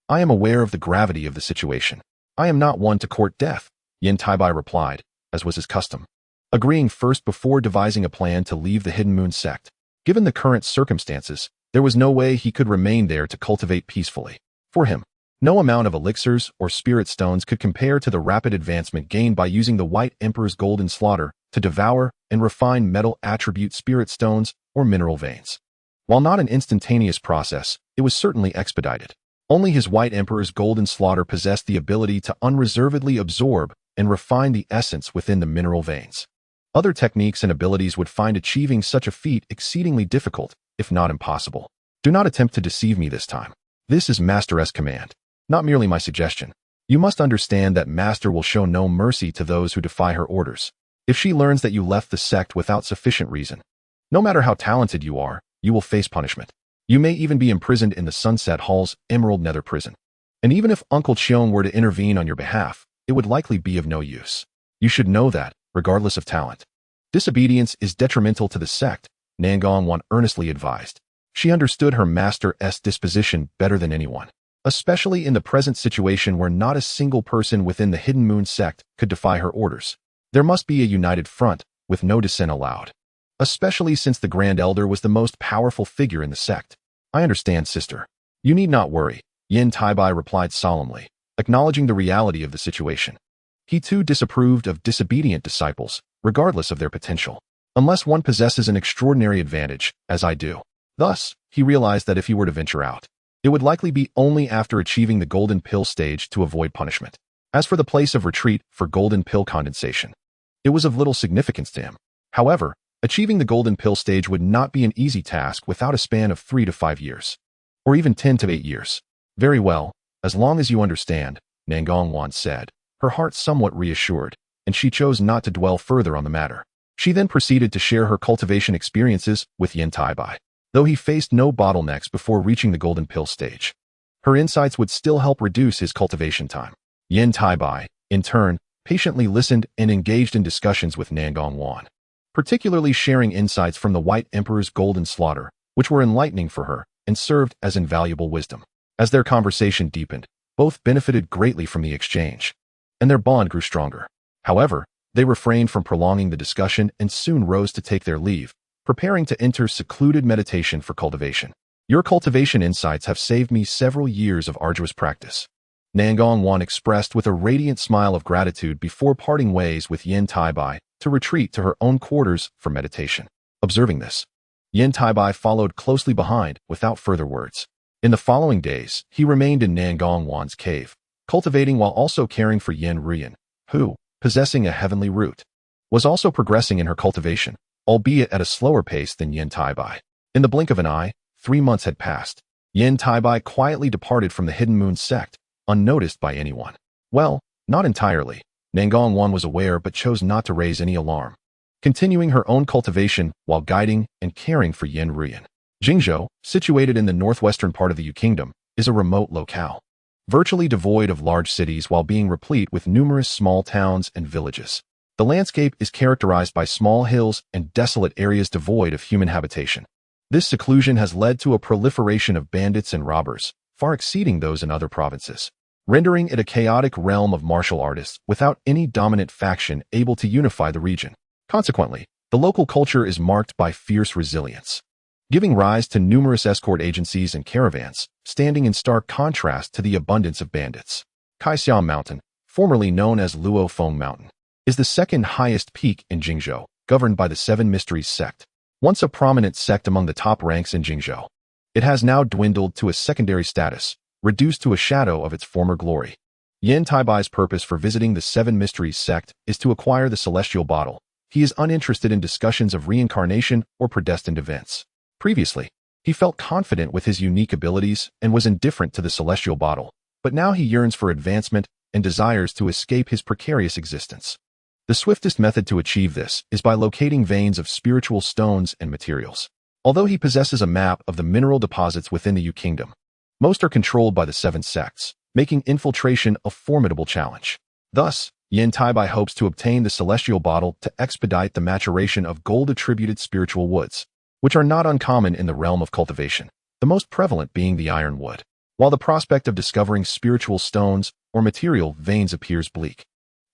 I am aware of the gravity of the situation. I am not one to court death, Yan Taibai replied, as was his custom, agreeing first before devising a plan to leave the Hidden Moon sect. Given the current circumstances, there was no way he could remain there to cultivate peacefully. For him, no amount of elixirs or spirit stones could compare to the rapid advancement gained by using the White Emperor's golden slaughter to devour and refine metal attribute spirit stones or mineral veins. While not an instantaneous process, it was certainly expedited. Only his White Emperor's golden slaughter possessed the ability to unreservedly absorb and refine the essence within the mineral veins. Other techniques and abilities would find achieving such a feat exceedingly difficult, if not impossible. Do not attempt to deceive me this time. This is Master's command, not merely my suggestion. You must understand that Master will show no mercy to those who defy her orders. If she learns that you left the sect without sufficient reason, no matter how talented you are, you will face punishment. You may even be imprisoned in the Sunset Hall's Emerald Nether prison. And even if Uncle Cheong were to intervene on your behalf, it would likely be of no use. You should know that, regardless of talent. Disobedience is detrimental to the sect, Nangong Wan earnestly advised. She understood her master's disposition better than anyone, especially in the present situation where not a single person within the Hidden Moon sect could defy her orders. There must be a united front, with no dissent allowed, especially since the Grand Elder was the most powerful figure in the sect. I understand, sister. You need not worry, Yan Taibai replied solemnly, acknowledging the reality of the situation. He too disapproved of disobedient disciples, regardless of their potential, unless one possesses an extraordinary advantage, as I do. Thus, he realized that if he were to venture out, it would likely be only after achieving the golden pill stage to avoid punishment. As for the place of retreat for golden pill condensation, it was of little significance to him. However, achieving the golden pill stage would not be an easy task without a span of 3 to 5 years, or even 10 to 8 years. Very well, as long as you understand, Nangong Wan said, her heart somewhat reassured, and she chose not to dwell further on the matter. She then proceeded to share her cultivation experiences with Yan Taibai. Though he faced no bottlenecks before reaching the golden pill stage, her insights would still help reduce his cultivation time. Yan Taibai, in turn, patiently listened and engaged in discussions with Nangong Wan, particularly sharing insights from the White Emperor's golden slaughter, which were enlightening for her and served as invaluable wisdom. As their conversation deepened, both benefited greatly from the exchange, and their bond grew stronger. However, they refrained from prolonging the discussion and soon rose to take their leave, preparing to enter secluded meditation for cultivation. Your cultivation insights have saved me several years of arduous practice, Nangong Wan expressed with a radiant smile of gratitude before parting ways with Yan Taibai to retreat to her own quarters for meditation. Observing this, Yan Taibai followed closely behind without further words. In the following days, he remained in Nangong Wan's cave, cultivating while also caring for Yan Ruyan, who, possessing a heavenly root, was also progressing in her cultivation, albeit at a slower pace than Yan Taibai. In the blink of an eye, 3 months had passed. Yan Taibai quietly departed from the Hidden Moon sect, unnoticed by anyone. Well, not entirely. Nangong Wan was aware but chose not to raise any alarm, continuing her own cultivation while guiding and caring for Yan Ruyan. Jingzhou, situated in the northwestern part of the Yu Kingdom, is a remote locale, virtually devoid of large cities while being replete with numerous small towns and villages. The landscape is characterized by small hills and desolate areas devoid of human habitation. This seclusion has led to a proliferation of bandits and robbers, far exceeding those in other provinces, rendering it a chaotic realm of martial artists without any dominant faction able to unify the region. Consequently, the local culture is marked by fierce resilience, giving rise to numerous escort agencies and caravans, standing in stark contrast to the abundance of bandits. Kaixia Mountain, formerly known as Luo Feng Mountain, is the second highest peak in Jingzhou, governed by the Seven Mysteries sect. Once a prominent sect among the top ranks in Jingzhou, it has now dwindled to a secondary status, reduced to a shadow of its former glory. Yan Taibai's purpose for visiting the Seven Mysteries sect is to acquire the celestial bottle. He is uninterested in discussions of reincarnation or predestined events. Previously, he felt confident with his unique abilities and was indifferent to the celestial bottle, but now he yearns for advancement and desires to escape his precarious existence. The swiftest method to achieve this is by locating veins of spiritual stones and materials. Although he possesses a map of the mineral deposits within the Yu Kingdom, most are controlled by the 7 sects, making infiltration a formidable challenge. Thus, Yan Taibai hopes to obtain the celestial bottle to expedite the maturation of gold-attributed spiritual woods, which are not uncommon in the realm of cultivation, the most prevalent being the iron wood. While the prospect of discovering spiritual stones or material veins appears bleak,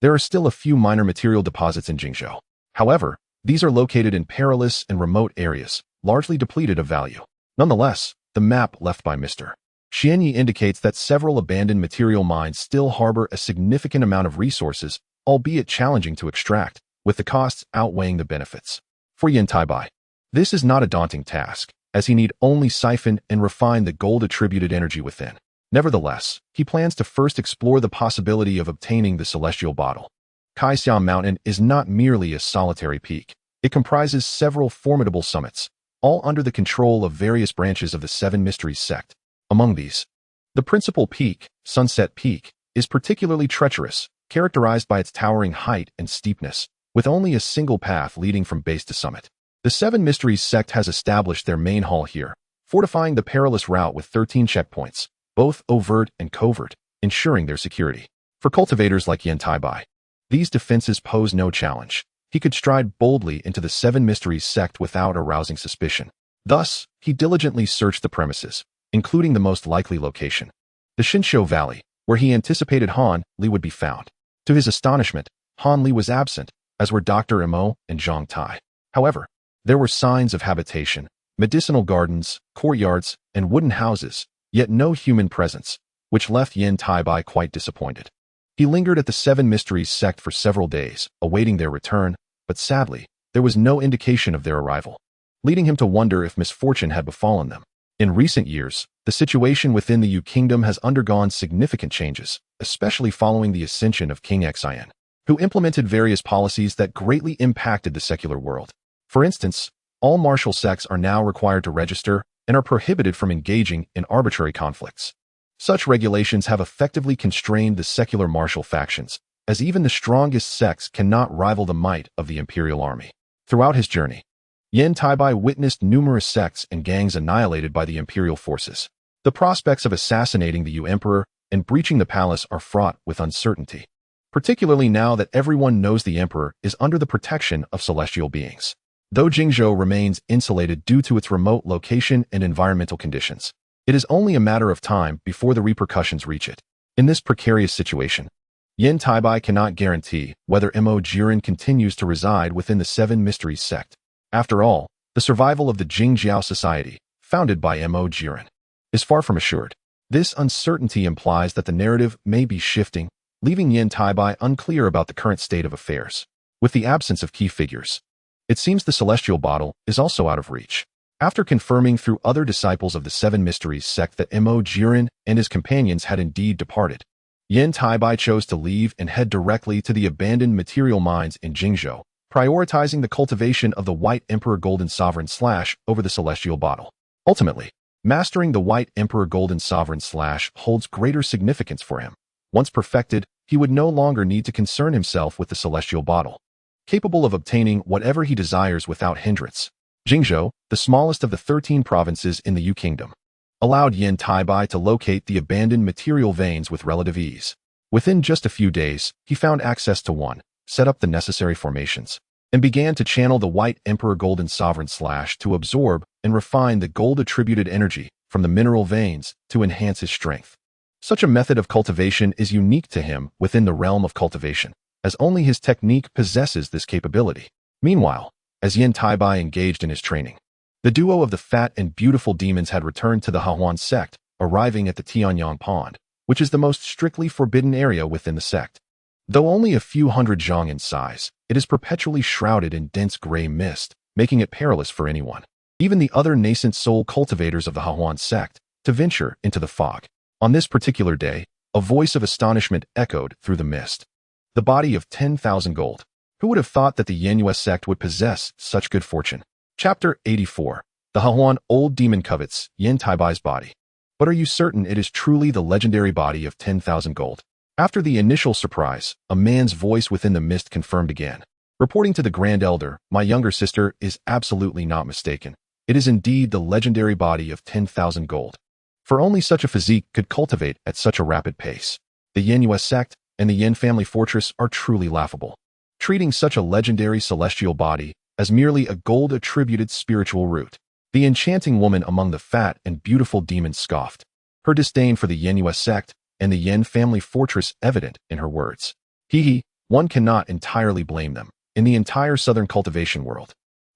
there are still a few minor material deposits in Jingzhou. However, these are located in perilous and remote areas, largely depleted of value. Nonetheless, the map left by Mr. Xianyi indicates that several abandoned material mines still harbor a significant amount of resources, albeit challenging to extract, with the costs outweighing the benefits. For Yan Taibai, this is not a daunting task, as he need only siphon and refine the gold-attributed energy within. Nevertheless, he plans to first explore the possibility of obtaining the celestial bottle. Kaixia Mountain is not merely a solitary peak. It comprises several formidable summits, all under the control of various branches of the Seven Mysteries sect. Among these, the principal peak, Sunset Peak, is particularly treacherous, characterized by its towering height and steepness, with only a single path leading from base to summit. The Seven Mysteries sect has established their main hall here, fortifying the perilous route with 13 checkpoints, both overt and covert, ensuring their security. For cultivators like Yan Taibai, these defenses pose no challenge. He could stride boldly into the Seven Mysteries sect without arousing suspicion. Thus, he diligently searched the premises, including the most likely location, the Xinshou Valley, where he anticipated Han Li would be found. To his astonishment, Han Li was absent, as were Dr. Mo and Zhang Tai. However, there were signs of habitation, medicinal gardens, courtyards, and wooden houses, yet no human presence, which left Yan Taibai quite disappointed. He lingered at the Seven Mysteries sect for several days, awaiting their return, but sadly, there was no indication of their arrival, leading him to wonder if misfortune had befallen them. In recent years, the situation within the Yu Kingdom has undergone significant changes, especially following the ascension of King Xian, who implemented various policies that greatly impacted the secular world. For instance, all martial sects are now required to register and are prohibited from engaging in arbitrary conflicts. Such regulations have effectively constrained the secular martial factions, as even the strongest sects cannot rival the might of the imperial army. Throughout his journey, Yan Taibai witnessed numerous sects and gangs annihilated by the imperial forces. The prospects of assassinating the Yu Emperor and breaching the palace are fraught with uncertainty, particularly now that everyone knows the Emperor is under the protection of celestial beings. Though Jingzhou remains insulated due to its remote location and environmental conditions, it is only a matter of time before the repercussions reach it. In this precarious situation, Yan Taibai cannot guarantee whether Mo Jiren continues to reside within the Seven Mysteries sect. After all, the survival of the Jingjiao society, founded by Mo Jiren, is far from assured. This uncertainty implies that the narrative may be shifting, leaving Yan Taibai unclear about the current state of affairs. With the absence of key figures, It seems the celestial bottle is also out of reach. After confirming through other disciples of the Seven Mysteries sect that Mo Jiren and his companions had indeed departed, Yan Taibai chose to leave and head directly to the abandoned material mines in Jingzhou, prioritizing the cultivation of the White Emperor Golden Sovereign Slash over the celestial bottle. Ultimately, mastering the White Emperor Golden Sovereign Slash holds greater significance for him. Once perfected, he would no longer need to concern himself with the celestial bottle, capable of obtaining whatever he desires without hindrance. Jingzhou, the smallest of the 13 provinces in the Yu Kingdom, allowed Yan Taibai to locate the abandoned material veins with relative ease. Within just a few days, he found access to one, set up the necessary formations, and began to channel the White Emperor Golden Sovereign Slash to absorb and refine the gold-attributed energy from the mineral veins to enhance his strength. Such a method of cultivation is unique to him within the realm of cultivation, as only his technique possesses this capability. Meanwhile, as Yan Taibai engaged in his training, the duo of the fat and beautiful demons had returned to the Hahuan sect, arriving at the Tiannan pond, which is the most strictly forbidden area within the sect. Though only a few hundred zhang in size, it is perpetually shrouded in dense gray mist, making it perilous for anyone, even the other nascent soul cultivators of the Hahuan sect, to venture into the fog. On this particular day, a voice of astonishment echoed through the mist. The body of 10,000 gold. Who would have thought that the Yanyue sect would possess such good fortune? Chapter 84. The Hahuan Old Demon covets Yan Taibai's body. But are you certain it is truly the legendary body of 10,000 gold? After the initial surprise, a man's voice within the mist confirmed again. Reporting to the Grand Elder, my younger sister is absolutely not mistaken. It is indeed the legendary body of 10,000 gold. For only such a physique could cultivate at such a rapid pace. The Yanyue sect and the Yan family fortress are truly laughable, treating such a legendary celestial body as merely a gold-attributed spiritual root. The enchanting woman among the fat and beautiful demons scoffed, her disdain for the Yanyue sect and the Yan family fortress evident in her words. One cannot entirely blame them. In the entire southern cultivation world,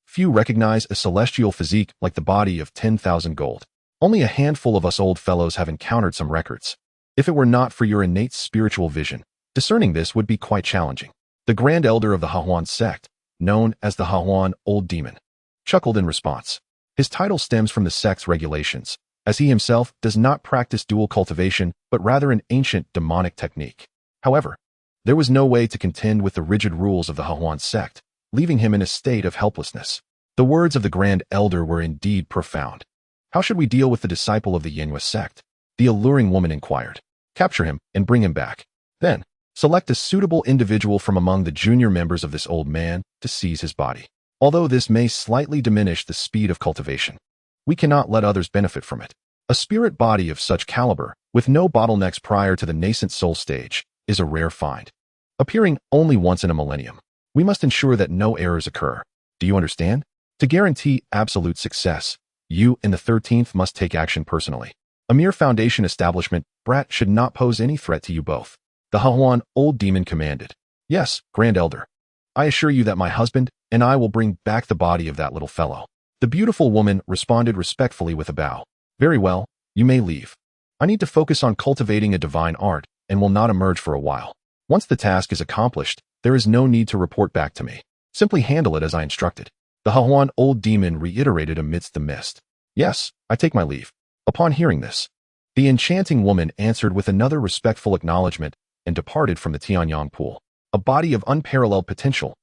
few recognize a celestial physique like the body of 10,000 gold. Only a handful of us old fellows have encountered some records. If it were not for your innate spiritual vision, discerning this would be quite challenging. The Grand Elder of the Hahuan sect, known as the Hahuan Old Demon, chuckled in response. His title stems from the sect's regulations, as he himself does not practice dual cultivation but rather an ancient demonic technique. However, there was no way to contend with the rigid rules of the Hahuan sect, leaving him in a state of helplessness. The words of the Grand Elder were indeed profound. How should we deal with the disciple of the Yanyue sect? The alluring woman inquired. Capture him and bring him back. Then, select a suitable individual from among the junior members of this old man to seize his body. Although this may slightly diminish the speed of cultivation, we cannot let others benefit from it. A spirit body of such caliber, with no bottlenecks prior to the nascent soul stage, is a rare find, appearing only once in a millennium. We must ensure that no errors occur. Do you understand? To guarantee absolute success, you and the 13th must take action personally. A mere foundation establishment brat should not pose any threat to you both. The Hahuan Old Demon commanded. Yes, Grand Elder. I assure you that my husband and I will bring back the body of that little fellow. The beautiful woman responded respectfully with a bow. Very well, you may leave. I need to focus on cultivating a divine art and will not emerge for a while. Once the task is accomplished, there is no need to report back to me. Simply handle it as I instructed. The Hahuan Old Demon reiterated amidst the mist. Yes, I take my leave. Upon hearing this, the enchanting woman answered with another respectful acknowledgement and departed from the Tiannan pool. A body of unparalleled potential.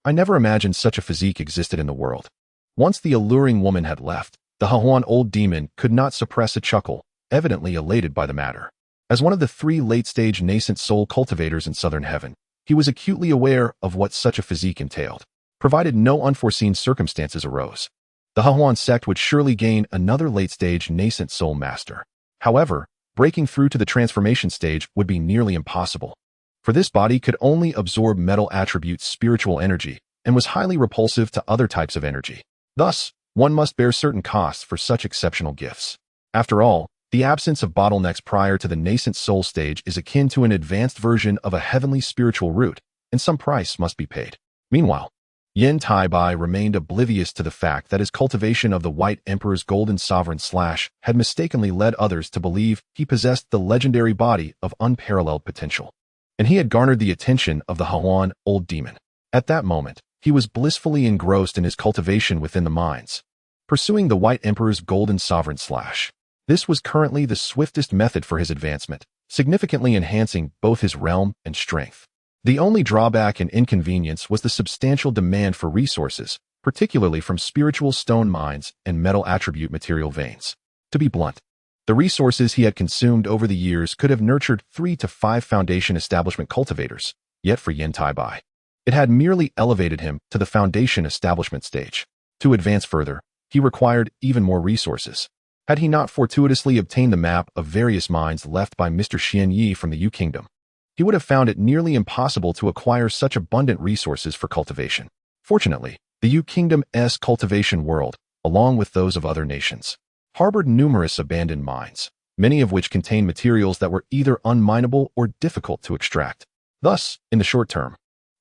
I never imagined such a physique existed in the world. Once the alluring woman had left, the Hahuan Old Demon could not suppress a chuckle, evidently elated by the matter. As one of the 3 late-stage nascent soul cultivators in Southern Heaven, he was acutely aware of what such a physique entailed, provided no unforeseen circumstances arose. The Hahuan sect would surely gain another late-stage nascent soul master. However, breaking through to the transformation stage would be nearly impossible, for this body could only absorb metal attributes spiritual energy and was highly repulsive to other types of energy. Thus, one must bear certain costs for such exceptional gifts. After all, the absence of bottlenecks prior to the nascent soul stage is akin to an advanced version of a heavenly spiritual root, and some price must be paid. Meanwhile, Yan Taibai remained oblivious to the fact that his cultivation of the White Emperor's Golden Sovereign Slash had mistakenly led others to believe he possessed the legendary body of unparalleled potential, and he had garnered the attention of the Hahuan Old Demon. At that moment, he was blissfully engrossed in his cultivation within the mines, pursuing the White Emperor's golden sovereign slash. This was currently the swiftest method for his advancement, significantly enhancing both his realm and strength. The only drawback and inconvenience was the substantial demand for resources, particularly from spiritual stone mines and metal attribute material veins. To be blunt, the resources he had consumed over the years could have nurtured 3 to 5 foundation establishment cultivators, yet for Yan Taibai, it had merely elevated him to the foundation establishment stage. To advance further, he required even more resources. Had he not fortuitously obtained the map of various mines left by Mr. Xian Yi from the Yu Kingdom, he would have found it nearly impossible to acquire such abundant resources for cultivation. Fortunately, the Yu Kingdom's cultivation world, along with those of other nations, harbored numerous abandoned mines, many of which contained materials that were either unminable or difficult to extract. Thus, in the short term,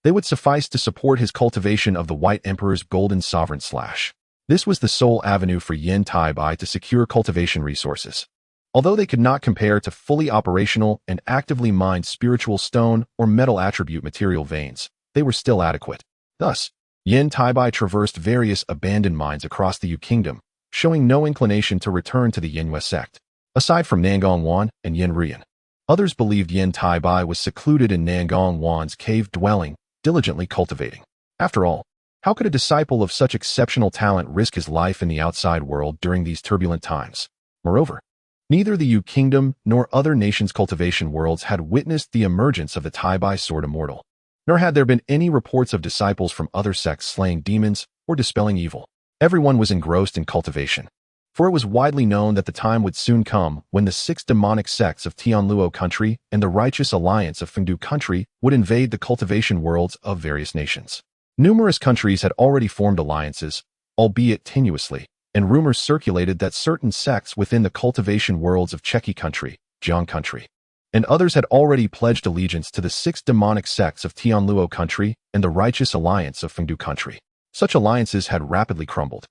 they would suffice to support his cultivation of the White Emperor's golden sovereign slash. This was the sole avenue for Yan Taibai to secure cultivation resources. Although they could not compare to fully operational and actively mined spiritual stone or metal attribute material veins, they were still adequate. Thus, Yan Taibai traversed various abandoned mines across the Yu Kingdom, showing no inclination to return to the Yinhua sect. Aside from Nangong Wan and Yan Rian, others believed Yan Taibai was secluded in Nangong Wan's cave dwelling, diligently cultivating. After all, how could a disciple of such exceptional talent risk his life in the outside world during these turbulent times? Moreover, neither the Yu Kingdom nor other nations' cultivation worlds had witnessed the emergence of the Taibai Sword Immortal, nor had there been any reports of disciples from other sects slaying demons or dispelling evil. Everyone was engrossed in cultivation, for it was widely known that the time would soon come when the 6 demonic sects of Tianluo country and the righteous alliance of Fengdu country would invade the cultivation worlds of various nations. Numerous countries had already formed alliances, albeit tenuously, and rumors circulated that certain sects within the cultivation worlds of Chequi country, Jiang country, and others had already pledged allegiance to the 6 demonic sects of Tianluo country and the righteous alliance of Fengdu country. Such alliances had rapidly crumbled,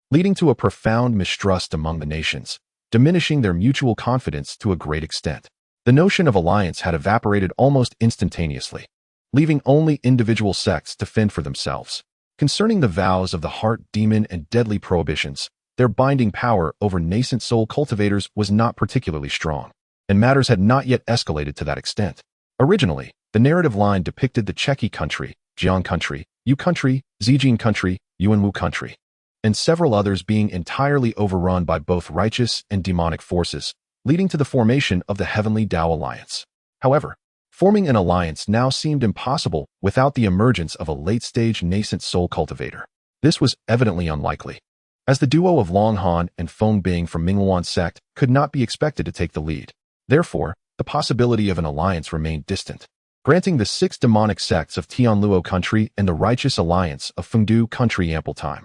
leading to a profound mistrust among the nations, diminishing their mutual confidence to a great extent. The notion of alliance had evaporated almost instantaneously, leaving only individual sects to fend for themselves. Concerning the vows of the heart demon and deadly prohibitions, their binding power over nascent soul cultivators was not particularly strong, and matters had not yet escalated to that extent. Originally, the narrative line depicted the Chequi country, Jiang country, Yu country, Zijin country, Yuanwu country, and several others being entirely overrun by both righteous and demonic forces, leading to the formation of the Heavenly Tao Alliance. However, forming an alliance now seemed impossible without the emergence of a late-stage nascent soul cultivator. This was evidently unlikely, as the duo of Long Han and Feng Bing from Mingluan sect could not be expected to take the lead. Therefore, the possibility of an alliance remained distant. Granting the 6 demonic sects of Tianluo country and the righteous alliance of Fengdu country ample time,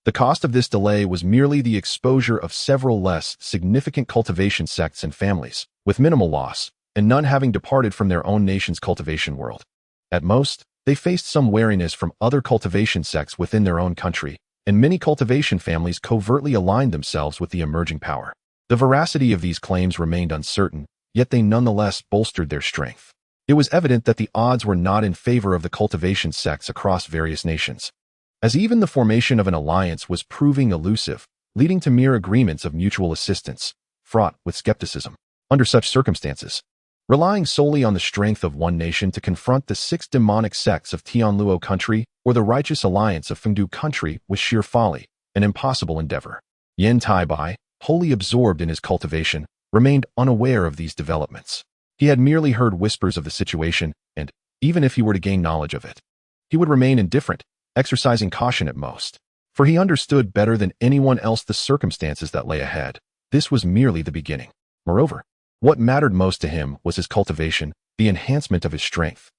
the cost of this delay was merely the exposure of several less significant cultivation sects and families, with minimal loss, and none having departed from their own nation's cultivation world. At most, they faced some wariness from other cultivation sects within their own country, and many cultivation families covertly aligned themselves with the emerging power. The veracity of these claims remained uncertain, yet they nonetheless bolstered their strength. It was evident that the odds were not in favor of the cultivation sects across various nations, as even the formation of an alliance was proving elusive, leading to mere agreements of mutual assistance, fraught with skepticism. Under such circumstances, relying solely on the strength of one nation to confront the 6 demonic sects of Tianluo country or the righteous alliance of Fengdu country was sheer folly, an impossible endeavor. Yan Taibai, wholly absorbed in his cultivation, remained unaware of these developments. He had merely heard whispers of the situation, and, even if he were to gain knowledge of it, he would remain indifferent, exercising caution at most. For he understood better than anyone else the circumstances that lay ahead. This was merely the beginning. Moreover, what mattered most to him was his cultivation, the enhancement of his strength.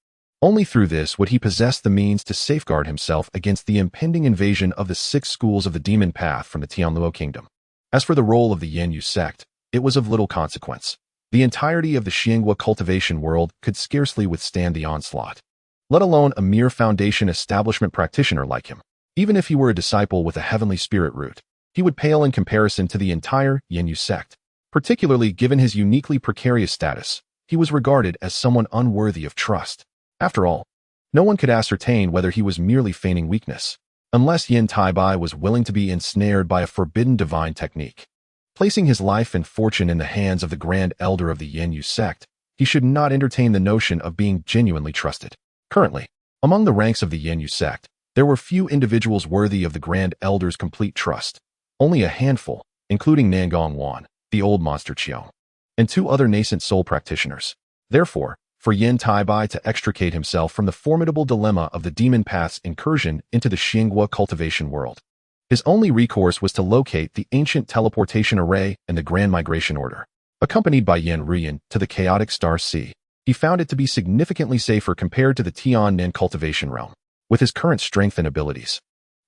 Only through this would he possess the means to safeguard himself against the impending invasion of the 6 schools of the demon path from the Tianluo kingdom. As for the role of the Yanyu sect, it was of little consequence. The entirety of the Xianghua cultivation world could scarcely withstand the onslaught, let alone a mere foundation establishment practitioner like him. Even if he were a disciple with a heavenly spirit root, he would pale in comparison to the entire Yanyu sect. Particularly given his uniquely precarious status, he was regarded as someone unworthy of trust. After all, No one could ascertain whether he was merely feigning weakness, unless Yan Taibai was willing to be ensnared by a forbidden divine technique. Placing his life and fortune in the hands of the Grand Elder of the Yin sect, he should not entertain the notion of being genuinely trusted. Currently, among the ranks of the Yin sect, there were few individuals worthy of the Grand Elder's complete trust. Only a handful, including Nangong Wan, the old monster Qiong, and 2 other nascent soul practitioners. Therefore, for Yan Taibai to extricate himself from the formidable dilemma of the demon path's incursion into the Xinghua cultivation world, his only recourse was to locate the ancient teleportation array and the Grand Migration Order. Accompanied by Yan Ruyan to the chaotic Star Sea, he found it to be significantly safer compared to the Tiannan cultivation realm. With his current strength and abilities,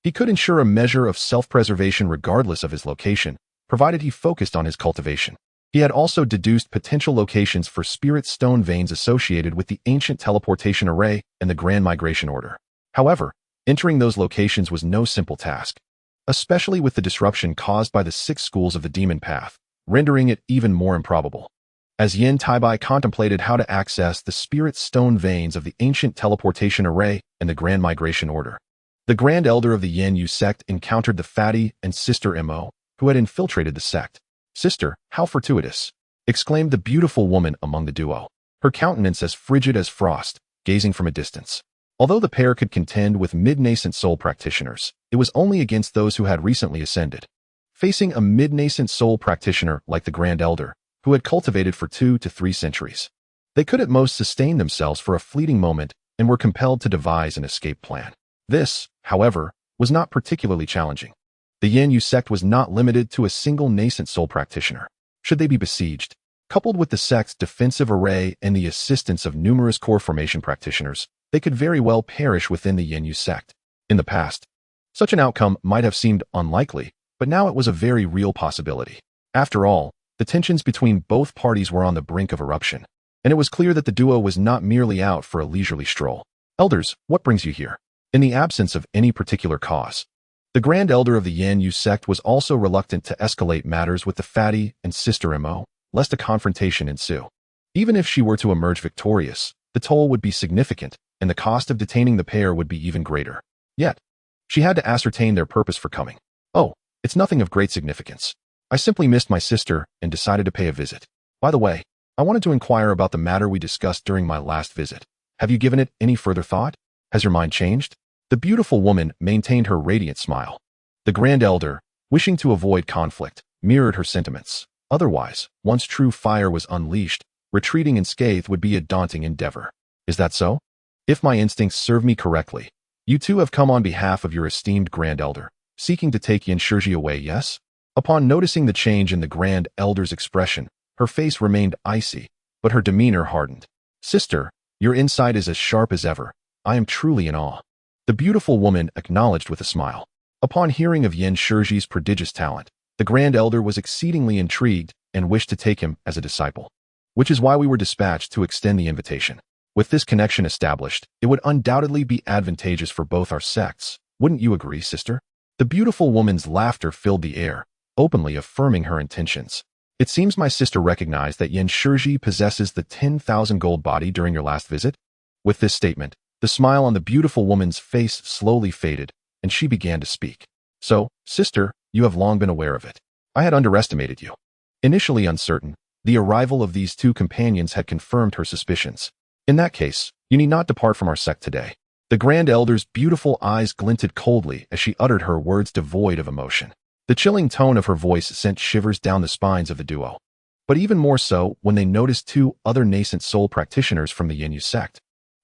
he could ensure a measure of self-preservation regardless of his location, provided he focused on his cultivation. He had also deduced potential locations for spirit stone veins associated with the ancient teleportation array and the Grand Migration Order. However, entering those locations was no simple task, especially with the disruption caused by the 6 schools of the demon path, rendering it even more improbable. As Yan Taibai contemplated how to access the spirit stone veins of the ancient teleportation array and the Grand Migration Order, the Grand Elder of the Yin sect encountered the Fatty and Sister Mo, who had infiltrated the sect. "Sister, how fortuitous!" exclaimed the beautiful woman among the duo, her countenance as frigid as frost, gazing from a distance. Although the pair could contend with mid-nascent soul practitioners, it was only against those who had recently ascended. Facing a mid-nascent soul practitioner like the Grand Elder, who had cultivated for 2 to 3 centuries, they could at most sustain themselves for a fleeting moment and were compelled to devise an escape plan. This, however, was not particularly challenging. The Yin sect was not limited to a single nascent soul practitioner. Should they be besieged, coupled with the sect's defensive array and the assistance of numerous core formation practitioners, they could very well perish within the Yin sect. In the past, such an outcome might have seemed unlikely, but now it was a very real possibility. After all, the tensions between both parties were on the brink of eruption, and it was clear that the duo was not merely out for a leisurely stroll. "Elders, what brings you here?" In the absence of any particular cause, the Grand Elder of the Yan sect was also reluctant to escalate matters with the Fatty and Sister Mo, lest a confrontation ensue. Even if she were to emerge victorious, the toll would be significant, and the cost of detaining the pair would be even greater. Yet, she had to ascertain their purpose for coming. "Oh, it's nothing of great significance. I simply missed my sister and decided to pay a visit. By the way, I wanted to inquire about the matter we discussed during my last visit. Have you given it any further thought? Has your mind changed?" The beautiful woman maintained her radiant smile. The Grand Elder, wishing to avoid conflict, mirrored her sentiments. Otherwise, once true fire was unleashed, retreating unscathed would be a daunting endeavor. "Is that so? If my instincts serve me correctly, you two have come on behalf of your esteemed Grand Elder, seeking to take Yan Shiji away, yes?" Upon noticing the change in the Grand Elder's expression, her face remained icy, but her demeanor hardened. "Sister, your insight is as sharp as ever. I am truly in awe." The beautiful woman acknowledged with a smile. Upon hearing of Yan Shiji's prodigious talent, the Grand Elder was exceedingly intrigued and wished to take him as a disciple, which is why we were dispatched to extend the invitation. With this connection established, it would undoubtedly be advantageous for both our sects. Wouldn't you agree, sister? The beautiful woman's laughter filled the air, openly affirming her intentions. "It seems my sister recognized that Yan Shiji possesses the 10,000 gold body during your last visit." With this statement, the smile on the beautiful woman's face slowly faded, and she began to speak. "So, sister, you have long been aware of it. I had underestimated you." Initially uncertain, the arrival of these 2 companions had confirmed her suspicions. "In that case, you need not depart from our sect today." The Grand Elder's beautiful eyes glinted coldly as she uttered her words devoid of emotion. The chilling tone of her voice sent shivers down the spines of the duo, but even more so when they noticed 2 other nascent soul practitioners from the Yin sect,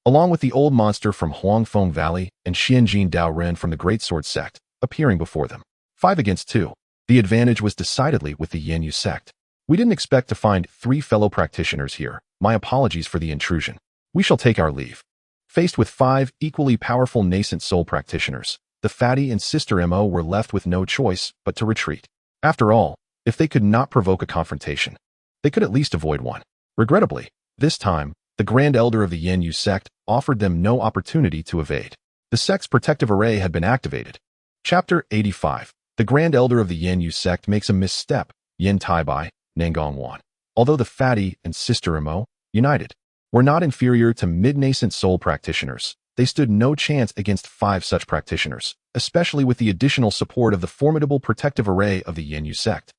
along with the old monster from Huangfeng Valley and Xianjin Daoren from the Great Sword sect, appearing before them. 5 against 2. The advantage was decidedly with the Yin sect. "We didn't expect to find 3 fellow practitioners here. My apologies for the intrusion. We shall take our leave." Faced with 5 equally powerful nascent soul practitioners, the Fatty and Sister Mo were left with no choice but to retreat. After all, if they could not provoke a confrontation, they could at least avoid one. Regrettably, this time, the Grand Elder of the Yin sect offered them no opportunity to evade. The sect's protective array had been activated. Chapter 85. The Grand Elder of the Yin sect makes a misstep. Yan Taibai, Nangong Wan. Although the Fatty and Sister Mo, united, were not inferior to mid-nascent soul practitioners, they stood no chance against 5 such practitioners, especially with the additional support of the formidable protective array of the Yin sect,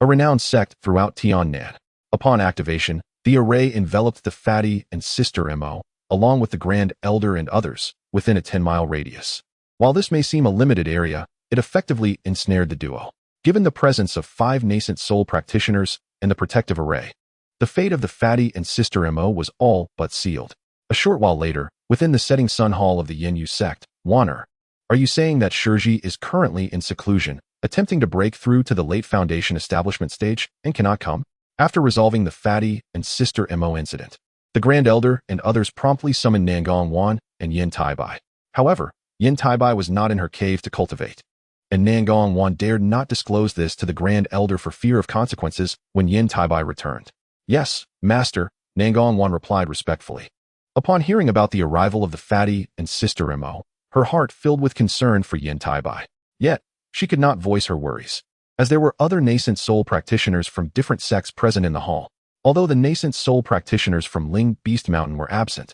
a renowned sect throughout Tiannan. Upon activation, the array enveloped the Fatty and Sister Mo, along with the Grand Elder and others, within a 10-mile radius. While this may seem a limited area, it effectively ensnared the duo. Given the presence of 5 nascent soul practitioners and the protective array, the fate of the Fatty and Sister Mo was all but sealed. A short while later, within the setting sun hall of the Yin sect, Wanner, are you saying that Shirji is currently in seclusion, attempting to break through to the late Foundation establishment stage, and cannot come? After resolving the Fatty and Sister Mo incident, the Grand Elder and others promptly summoned Nangong Wan and Yan Taibai. However, Yan Taibai was not in her cave to cultivate, and Nangong Wan dared not disclose this to the Grand Elder for fear of consequences when Yan Taibai returned. Yes, Master, Nangong Wan replied respectfully. Upon hearing about the arrival of the Fatty and Sister Mo, her heart filled with concern for Yan Taibai. Yet, she could not voice her worries, as there were other nascent soul practitioners from different sects present in the hall. Although the nascent soul practitioners from Ling Beast Mountain were absent,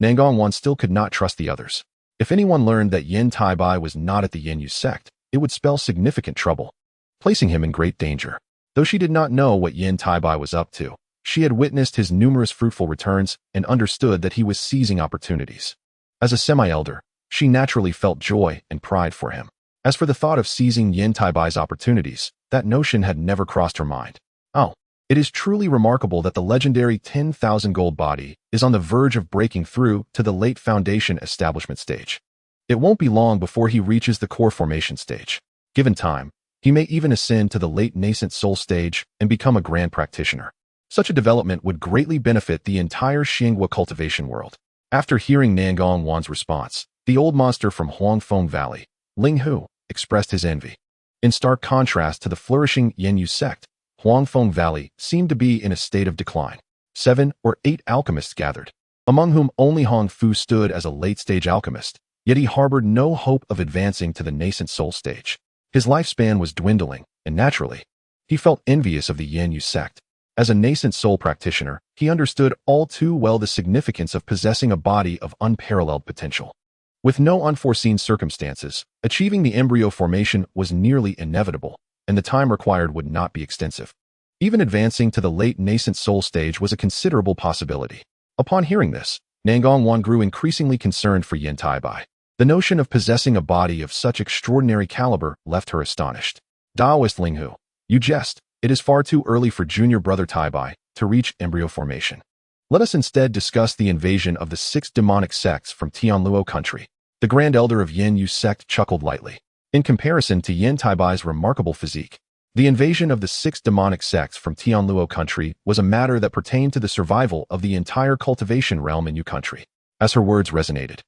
Nangong Wan still could not trust the others. If anyone learned that Yan Taibai was not at the Yin sect, it would spell significant trouble, placing him in great danger. Though she did not know what Yan Taibai was up to, she had witnessed his numerous fruitful returns and understood that he was seizing opportunities. As a semi-elder, she naturally felt joy and pride for him. As for the thought of seizing Yan Taibai's opportunities, that notion had never crossed her mind. Oh, it is truly remarkable that the legendary 10,000 gold body is on the verge of breaking through to the late Foundation establishment stage. It won't be long before he reaches the core formation stage. Given time, he may even ascend to the late nascent soul stage and become a grand practitioner. Such a development would greatly benefit the entire Xinghua cultivation world. After hearing Nangong Wan's response, the old monster from Huangfeng Valley, Ling Hu, expressed his envy. In stark contrast to the flourishing Yin sect, Huangfeng Valley seemed to be in a state of decline. 7 or 8 alchemists gathered, among whom only Hong Fu stood as a late-stage alchemist, yet he harbored no hope of advancing to the nascent soul stage. His lifespan was dwindling, and naturally, he felt envious of the Yin sect. As a nascent soul practitioner, he understood all too well the significance of possessing a body of unparalleled potential. With no unforeseen circumstances, achieving the embryo formation was nearly inevitable, and the time required would not be extensive. Even advancing to the late nascent soul stage was a considerable possibility. Upon hearing this, Nangong Wan grew increasingly concerned for Yan Taibai. The notion of possessing a body of such extraordinary caliber left her astonished. Daoist Ling Hu, you jest. It is far too early for junior brother Taibai to reach embryo formation. Let us instead discuss the invasion of the 6 demonic sects from Tianluo country. The Grand Elder of Yin sect chuckled lightly. In comparison to Yan Taibai's remarkable physique, the invasion of the 6 demonic sects from Tianluo country was a matter that pertained to the survival of the entire cultivation realm in Yu country. As her words resonated,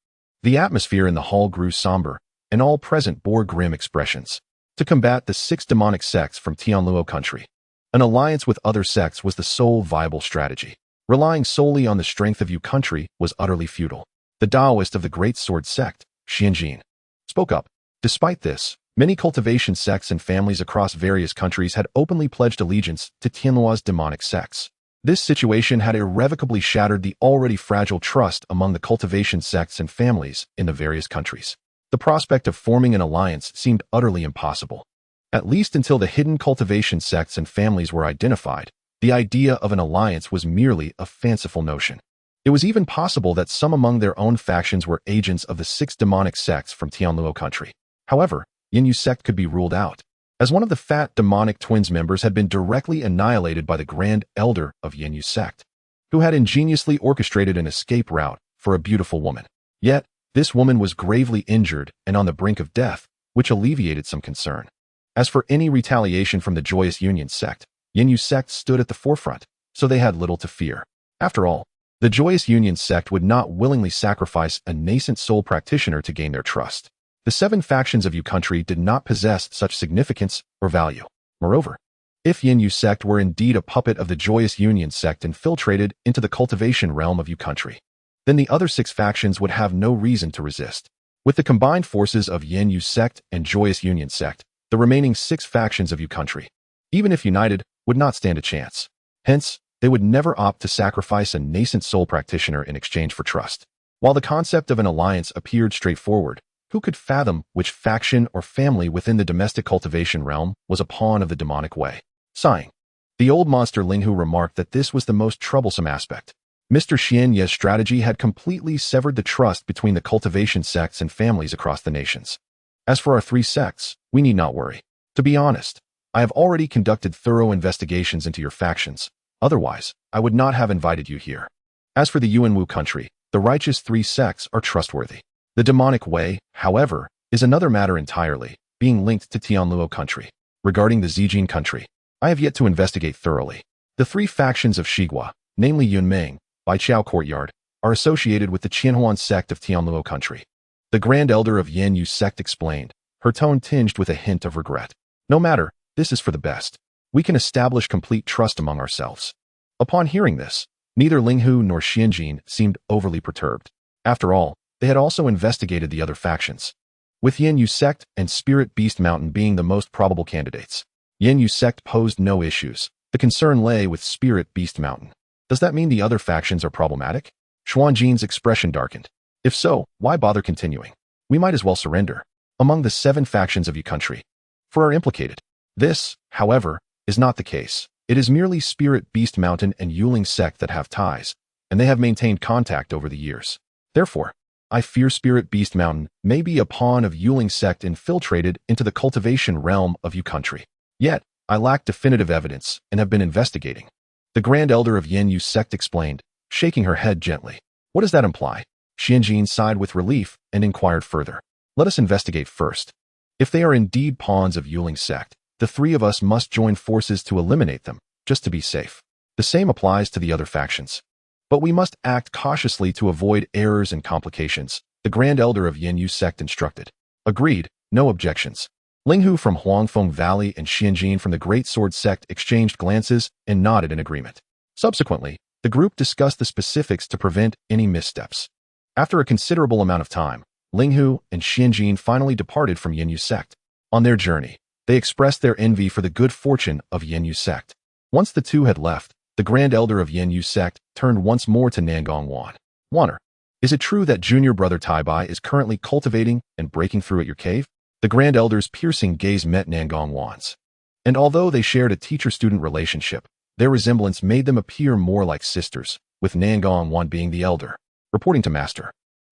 the atmosphere in the hall grew somber, and all present bore grim expressions. To combat the 6 demonic sects from Tianluo country, an alliance with other sects was the sole viable strategy. Relying solely on the strength of Yu country was utterly futile. The Taoist of the Great Sword sect, Xianjin, spoke up. Despite this, many cultivation sects and families across various countries had openly pledged allegiance to Tianluo's demonic sects. This situation had irrevocably shattered the already fragile trust among the cultivation sects and families in the various countries. The prospect of forming an alliance seemed utterly impossible. At least until the hidden cultivation sects and families were identified, the idea of an alliance was merely a fanciful notion. It was even possible that some among their own factions were agents of the 6 demonic sects from Tianluo country. However, Yin sect could be ruled out, as one of the fat demonic twins members had been directly annihilated by the Grand Elder of Yin sect, who had ingeniously orchestrated an escape route for a beautiful woman. Yet, this woman was gravely injured and on the brink of death, which alleviated some concern. As for any retaliation from the Joyous Union sect, Yin sect stood at the forefront, so they had little to fear. After all, the Joyous Union sect would not willingly sacrifice a nascent soul practitioner to gain their trust. The 7 factions of Yu country did not possess such significance or value. Moreover, if Yin sect were indeed a puppet of the Joyous Union sect infiltrated into the cultivation realm of Yu country, then the other 6 factions would have no reason to resist. With the combined forces of Yin sect and Joyous Union sect, the remaining 6 factions of Yu country, even if united, would not stand a chance. Hence, they would never opt to sacrifice a nascent soul practitioner in exchange for trust. While the concept of an alliance appeared straightforward, who could fathom which faction or family within the domestic cultivation realm was a pawn of the demonic way? Sighing, the old monster Linghu remarked that this was the most troublesome aspect. Mr. Xianye's strategy had completely severed the trust between the cultivation sects and families across the nations. As for our 3 sects, we need not worry. To be honest, I have already conducted thorough investigations into your factions. Otherwise, I would not have invited you here. As for the Yuanwu country, the righteous 3 sects are trustworthy. The demonic way, however, is another matter entirely, being linked to Tianluo country. Regarding the Zijin country, I have yet to investigate thoroughly. The 3 factions of Shigua, namely Yunming, Baiqiao Courtyard, are associated with the Qianhuan sect of Tianluo country. The Grand Elder of Yanyu sect explained, her tone tinged with a hint of regret. No matter, this is for the best. We can establish complete trust among ourselves. Upon hearing this, neither Linghu nor Xianjin seemed overly perturbed. After all, they had also investigated the other factions, with Yanyu sect and Spirit Beast Mountain being the most probable candidates. Yanyu sect posed no issues. The concern lay with Spirit Beast Mountain. Does that mean the other factions are problematic? Xuanjin's expression darkened. If so, why bother continuing? We might as well surrender. Among the 7 factions of your country, 4 are implicated. This, however, is not the case. It is merely Spirit Beast Mountain and Yuling sect that have ties, and they have maintained contact over the years. Therefore, I fear Spirit Beast Mountain may be a pawn of Yuling sect infiltrated into the cultivation realm of your country. Yet, I lack definitive evidence and have been investigating. The Grand Elder of Yanyu sect explained, shaking her head gently. What does that imply? Xianjin sighed with relief and inquired further. Let us investigate first. If they are indeed pawns of Yuling sect, the 3 of us must join forces to eliminate them, just to be safe. The same applies to the other factions. But we must act cautiously to avoid errors and complications, the Grand Elder of Yanyu sect instructed. Agreed, no objections. Linghu from Huangfeng Valley and Xianjin from the Great Sword sect exchanged glances and nodded in agreement. Subsequently, the group discussed the specifics to prevent any missteps. After a considerable amount of time, Linghu and Xianjin finally departed from Yanyu sect. On their journey, they expressed their envy for the good fortune of Yanyu sect. Once the 2 had left, the Grand Elder of Yanyu sect turned once more to Nangong Wan. Wanner, is it true that junior brother Taibai is currently cultivating and breaking through at your cave? The Grand Elder's piercing gaze met Nangong Wan's. And although they shared a teacher-student relationship, their resemblance made them appear more like sisters, with Nangong Wan being the elder. Reporting to Master,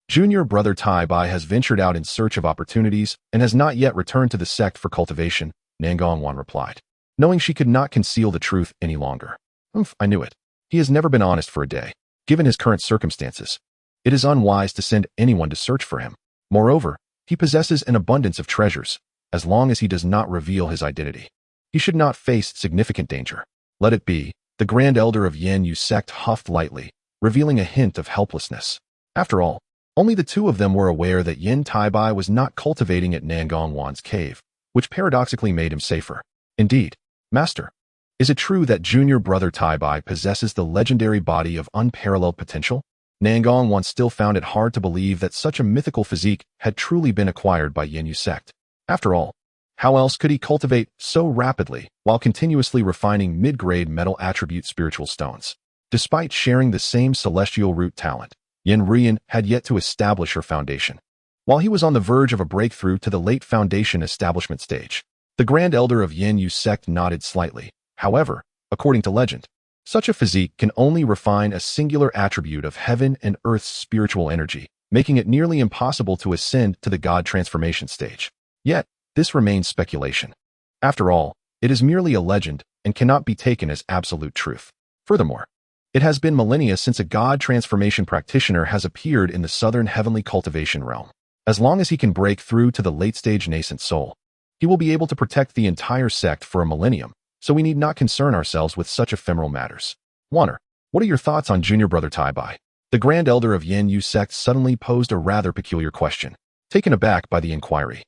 junior brother Taibai has ventured out in search of opportunities and has not yet returned to the sect for cultivation, Nangong Wan replied, knowing she could not conceal the truth any longer. I knew it. He has never been honest for a day. Given his current circumstances, it is unwise to send anyone to search for him. Moreover, he possesses an abundance of treasures. As long as he does not reveal his identity, he should not face significant danger. Let it be. The Grand Elder of Yanyu sect huffed lightly, revealing a hint of helplessness. After all, only the 2 of them were aware that Yan Taibai was not cultivating at Nangong Wan's cave, which paradoxically made him safer. Indeed, Master, is it true that junior brother Taibai possesses the legendary body of unparalleled potential? Nangong Wan still found it hard to believe that such a mythical physique had truly been acquired by Yanyu sect. After all, how else could he cultivate so rapidly while continuously refining mid-grade metal attribute spiritual stones? Despite sharing the same celestial root talent, Yan Rian had yet to establish her foundation. While he was on the verge of a breakthrough to the late foundation establishment stage, the Grand Elder of Yanyu sect nodded slightly. However, according to legend, such a physique can only refine a singular attribute of heaven and earth's spiritual energy, making it nearly impossible to ascend to the God transformation stage. Yet, this remains speculation. After all, it is merely a legend and cannot be taken as absolute truth. Furthermore, it has been millennia since a God transformation practitioner has appeared in the southern heavenly cultivation realm. As long as he can break through to the late-stage nascent soul, he will be able to protect the entire sect for a millennium, so we need not concern ourselves with such ephemeral matters. Wanner, what are your thoughts on junior brother Taibai? The Grand Elder of Yanyu sect suddenly posed a rather peculiar question. Taken aback by the inquiry,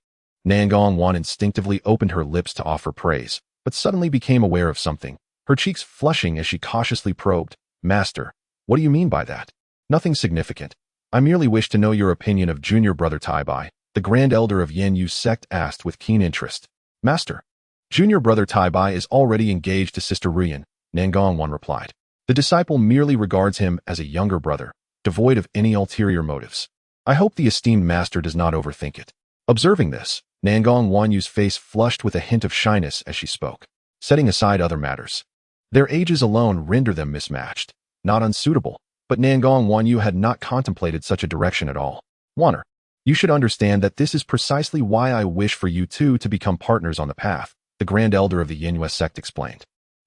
Nangong Wan instinctively opened her lips to offer praise, but suddenly became aware of something, her cheeks flushing as she cautiously probed. Master, what do you mean by that? Nothing significant. I merely wish to know your opinion of junior brother Taibai, the Grand Elder of Yanyu sect asked with keen interest. Master, junior brother Taibai is already engaged to Sister Rian, Nangong Wan replied. The disciple merely regards him as a younger brother, devoid of any ulterior motives. I hope the esteemed master does not overthink it. Observing this, Nangong Wanyu's face flushed with a hint of shyness as she spoke, setting aside other matters. Their ages alone render them mismatched, not unsuitable, but Nangong Wanyu had not contemplated such a direction at all. Wanner, you should understand that this is precisely why I wish for you two to become partners on the path, the Grand Elder of the Yinhua sect explained.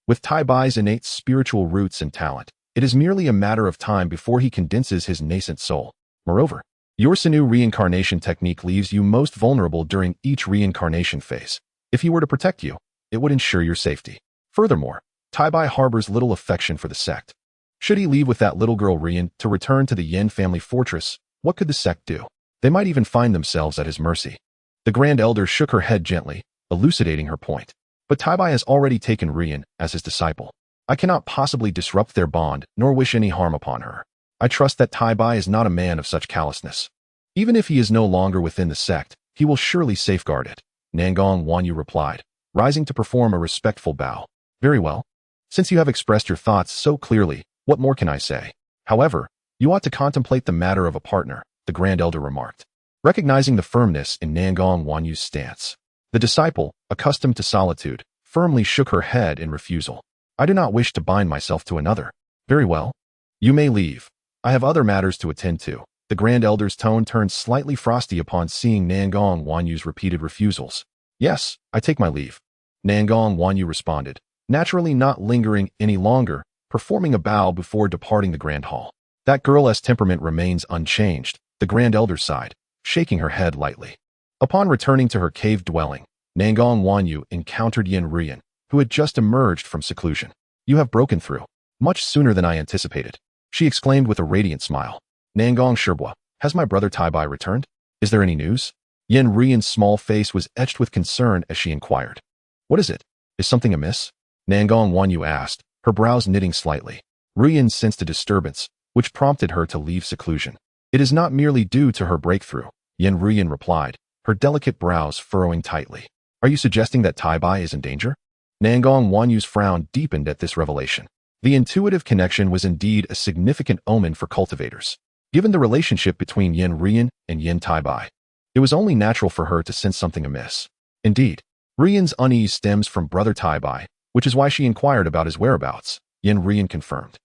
With Taibai's innate spiritual roots and talent, it is merely a matter of time before he condenses his nascent soul. Moreover, your Sinu reincarnation technique leaves you most vulnerable during each reincarnation phase. If he were to protect you, it would ensure your safety. Furthermore, Taibai harbors little affection for the sect. Should he leave with that little girl Rian to return to the Yin family fortress, what could the sect do? They might even find themselves at his mercy. The Grand Elder shook her head gently, elucidating her point. But Taibai has already taken Rian as his disciple. I cannot possibly disrupt their bond, nor wish any harm upon her. I trust that Taibai is not a man of such callousness. Even if he is no longer within the sect, he will surely safeguard it, Nangong Wanyu replied, rising to perform a respectful bow. Very well. Since you have expressed your thoughts so clearly, what more can I say? However, you ought to contemplate the matter of a partner, the Grand Elder remarked, recognizing the firmness in Nangong Wanyu's stance. The disciple, accustomed to solitude, firmly shook her head in refusal. I do not wish to bind myself to another. Very well. You may leave. I have other matters to attend to. The Grand Elder's tone turned slightly frosty upon seeing Nangong Wanyu's repeated refusals. Yes, I take my leave. Nangong Wanyu responded, naturally not lingering any longer, performing a bow before departing the Grand Hall. That girl's temperament remains unchanged, the Grand Elder sighed, shaking her head lightly. Upon returning to her cave dwelling, Nangong Wanyu encountered Yin Rian, who had just emerged from seclusion. You have broken through. Much sooner than I anticipated, she exclaimed with a radiant smile. Nangong Shirbua, has my brother Taibai returned? Is there any news? Yin Rian's small face was etched with concern as she inquired. What is it? Is something amiss? Nangong Wanyu asked, her brows knitting slightly. Rian sensed a disturbance, which prompted her to leave seclusion. It is not merely due to her breakthrough, Yin Rian replied, her delicate brows furrowing tightly. Are you suggesting that Taibai is in danger? Nangong Wanyu's frown deepened at this revelation. The intuitive connection was indeed a significant omen for cultivators. Given the relationship between Yan Rian and Yan Taibai, it was only natural for her to sense something amiss. Indeed, Rian's unease stems from brother Taibai, which is why she inquired about his whereabouts, Yan Rian confirmed.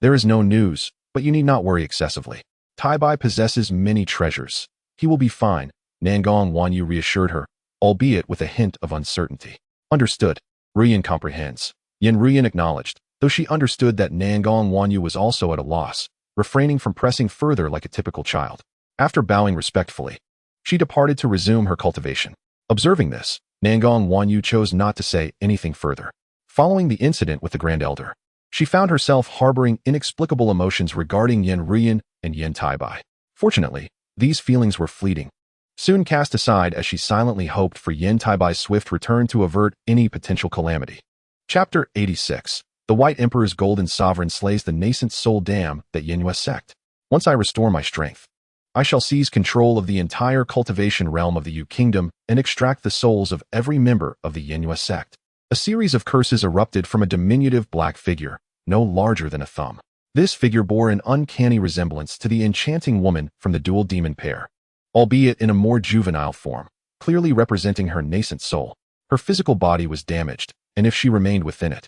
There is no news, but you need not worry excessively. Taibai possesses many treasures. He will be fine, Nangong Wanyu reassured her, albeit with a hint of uncertainty. Understood. Rian comprehends. Yan Rian acknowledged, though she understood that Nangong Wanyu was also at a loss, refraining from pressing further like a typical child. After bowing respectfully, she departed to resume her cultivation. Observing this, Nangong Wanyu chose not to say anything further. Following the incident with the Grand Elder, she found herself harboring inexplicable emotions regarding Yan Rian and Yan Taibai. Fortunately, these feelings were fleeting, soon cast aside as she silently hoped for Yan Taibai's swift return to avert any potential calamity. Chapter 86. The White Emperor's Golden Sovereign slays the nascent soul dam that Yinhua sect. Once I restore my strength, I shall seize control of the entire cultivation realm of the Yu Kingdom and extract the souls of every member of the Yinhua sect. A series of curses erupted from a diminutive black figure, no larger than a thumb. This figure bore an uncanny resemblance to the enchanting woman from the dual demon pair, albeit in a more juvenile form, clearly representing her nascent soul. Her physical body was damaged, and if she remained within it,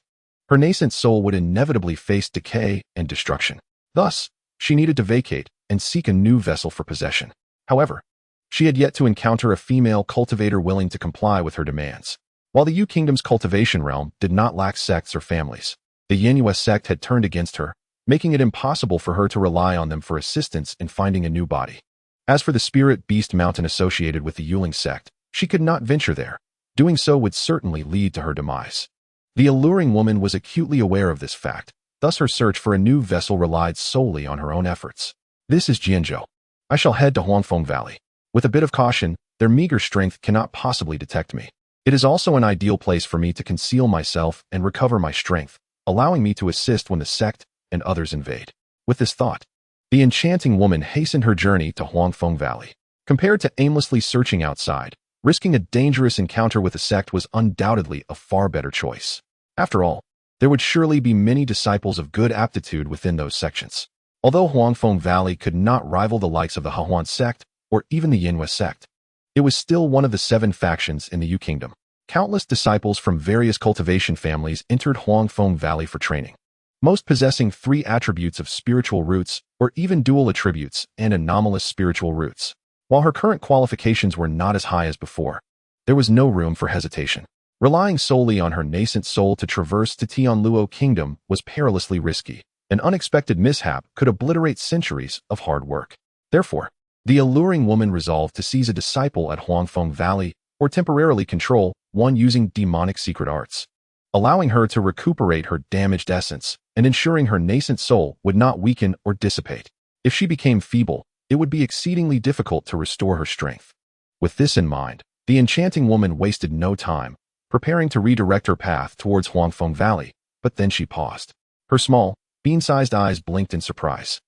her nascent soul would inevitably face decay and destruction. Thus, she needed to vacate and seek a new vessel for possession. However, she had yet to encounter a female cultivator willing to comply with her demands. While the Yu Kingdom's cultivation realm did not lack sects or families, the Yinhua sect had turned against her, making it impossible for her to rely on them for assistance in finding a new body. As for the Spirit Beast Mountain associated with the Yuling sect, she could not venture there. Doing so would certainly lead to her demise. The alluring woman was acutely aware of this fact, thus her search for a new vessel relied solely on her own efforts. This is Jianzhou. I shall head to Huangfeng Valley. With a bit of caution, their meager strength cannot possibly detect me. It is also an ideal place for me to conceal myself and recover my strength, allowing me to assist when the sect and others invade. With this thought, the enchanting woman hastened her journey to Huangfeng Valley. Compared to aimlessly searching outside, risking a dangerous encounter with the sect was undoubtedly a far better choice. After all, there would surely be many disciples of good aptitude within those sections. Although Huangfeng Valley could not rival the likes of the Hahuan sect or even the Yinhua sect, it was still one of the 7 factions in the Yu Kingdom. Countless disciples from various cultivation families entered Huangfeng Valley for training, most possessing 3 attributes of spiritual roots or even dual attributes and anomalous spiritual roots. While her current qualifications were not as high as before, there was no room for hesitation. Relying solely on her nascent soul to traverse to Tianluo Kingdom was perilously risky. An unexpected mishap could obliterate centuries of hard work. Therefore, the alluring woman resolved to seize a disciple at Huangfeng Valley or temporarily control one using demonic secret arts, allowing her to recuperate her damaged essence and ensuring her nascent soul would not weaken or dissipate. If she became feeble, it would be exceedingly difficult to restore her strength. With this in mind, the enchanting woman wasted no time, preparing to redirect her path towards Huangfeng Valley, but then she paused. Her small, bean-sized eyes blinked in surprise,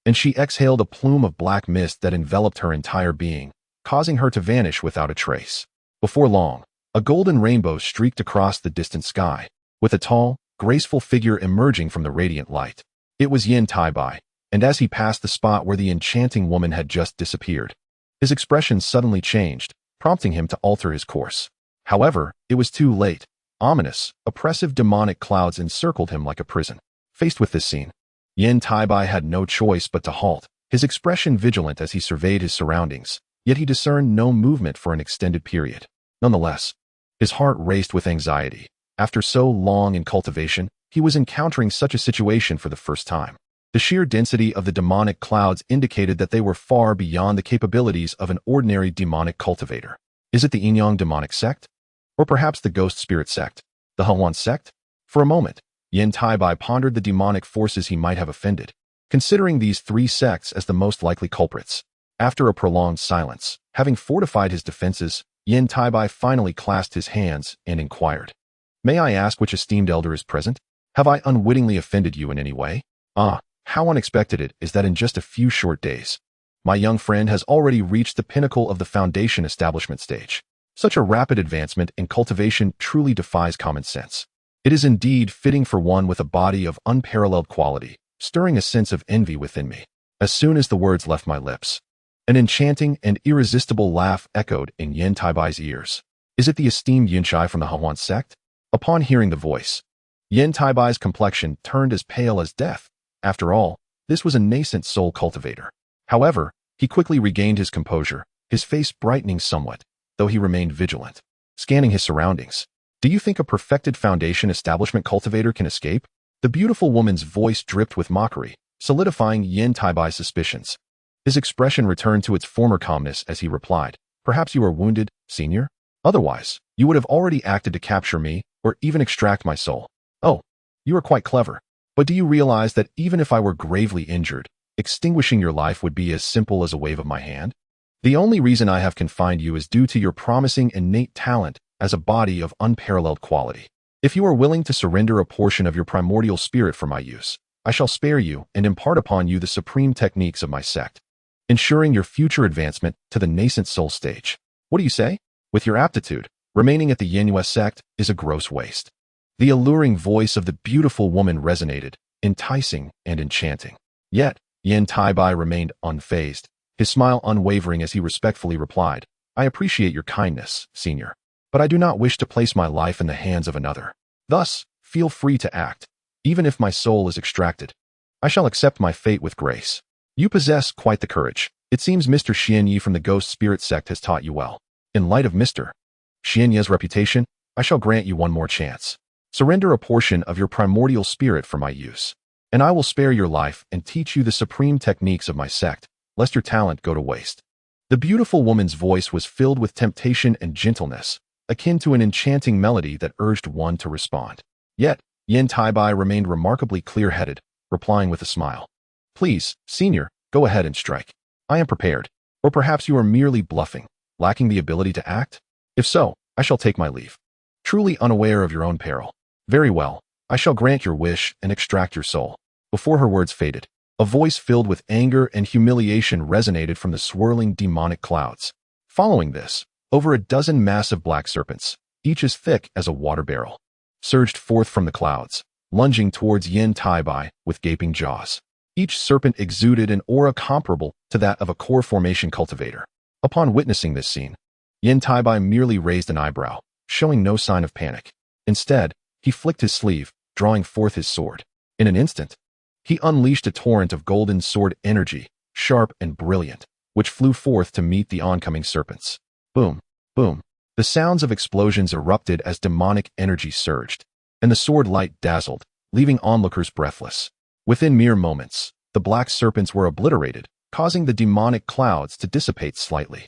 and she exhaled a plume of black mist that enveloped her entire being, causing her to vanish without a trace. Before long, a golden rainbow streaked across the distant sky, with a tall, graceful figure emerging from the radiant light. It was Yan Taibai, and as he passed the spot where the enchanting woman had just disappeared, his expression suddenly changed, prompting him to alter his course. However, it was too late. Ominous, oppressive demonic clouds encircled him like a prison. Faced with this scene, Yan Taibai had no choice but to halt, his expression vigilant as he surveyed his surroundings, yet he discerned no movement for an extended period. Nonetheless, his heart raced with anxiety. After so long in cultivation, he was encountering such a situation for the first time. The sheer density of the demonic clouds indicated that they were far beyond the capabilities of an ordinary demonic cultivator. Is it the Yinyang demonic sect? Or perhaps the ghost spirit sect? The Hahuan sect? For a moment, Yan Taibai pondered the demonic forces he might have offended, considering these 3 sects as the most likely culprits. After a prolonged silence, having fortified his defenses, Yan Taibai finally clasped his hands and inquired, "May I ask which esteemed elder is present? Have I unwittingly offended you in any way?" "Ah, how unexpected it is that in just a few short days, my young friend has already reached the pinnacle of the foundation establishment stage. Such a rapid advancement in cultivation truly defies common sense. It is indeed fitting for one with a body of unparalleled quality, stirring a sense of envy within me." As soon as the words left my lips, an enchanting and irresistible laugh echoed in Yan Taibai's ears. "Is it the esteemed Yunshai from the Hahuan sect?" Upon hearing the voice, Yan Taibai's complexion turned as pale as death. After all, this was a nascent soul cultivator. However, he quickly regained his composure, his face brightening somewhat, though he remained vigilant, scanning his surroundings. "Do you think a perfected foundation establishment cultivator can escape?" The beautiful woman's voice dripped with mockery, solidifying Yan Taibai's suspicions. His expression returned to its former calmness as he replied, "Perhaps you are wounded, senior? Otherwise, you would have already acted to capture me or even extract my soul. Oh, you are quite clever. But do you realize that even if I were gravely injured, extinguishing your life would be as simple as a wave of my hand? The only reason I have confined you is due to your promising innate talent as a body of unparalleled quality. If you are willing to surrender a portion of your primordial spirit for my use, I shall spare you and impart upon you the supreme techniques of my sect, ensuring your future advancement to the nascent soul stage. What do you say? With your aptitude, remaining at the Yinhua sect is a gross waste." The alluring voice of the beautiful woman resonated, enticing and enchanting. Yet, Yan Taibai remained unfazed, his smile unwavering as he respectfully replied, "I appreciate your kindness, senior, but I do not wish to place my life in the hands of another. Thus, feel free to act. Even if my soul is extracted, I shall accept my fate with grace. You possess quite the courage. It seems Mr. Xianyi from the Ghost Spirit sect has taught you well. In light of Mr. Xianyi's reputation, I shall grant you one more chance. Surrender a portion of your primordial spirit for my use, and I will spare your life and teach you the supreme techniques of my sect, lest your talent go to waste." The beautiful woman's voice was filled with temptation and gentleness, akin to an enchanting melody that urged one to respond. Yet, Yan Taibai remained remarkably clear-headed, replying with a smile, "Please, senior, go ahead and strike. I am prepared. Or perhaps you are merely bluffing, lacking the ability to act? If so, I shall take my leave. Truly unaware of your own peril. Very well, I shall grant your wish and extract your soul." Before her words faded, a voice filled with anger and humiliation resonated from the swirling demonic clouds. Following this, over a dozen massive black serpents, each as thick as a water barrel, surged forth from the clouds, lunging towards Yan Taibai with gaping jaws. Each serpent exuded an aura comparable to that of a core formation cultivator. Upon witnessing this scene, Yan Taibai merely raised an eyebrow, showing no sign of panic. Instead, he flicked his sleeve, drawing forth his sword. In an instant, he unleashed a torrent of golden sword energy, sharp and brilliant, which flew forth to meet the oncoming serpents. Boom, boom. The sounds of explosions erupted as demonic energy surged, and the sword light dazzled, leaving onlookers breathless. Within mere moments, the black serpents were obliterated, causing the demonic clouds to dissipate slightly.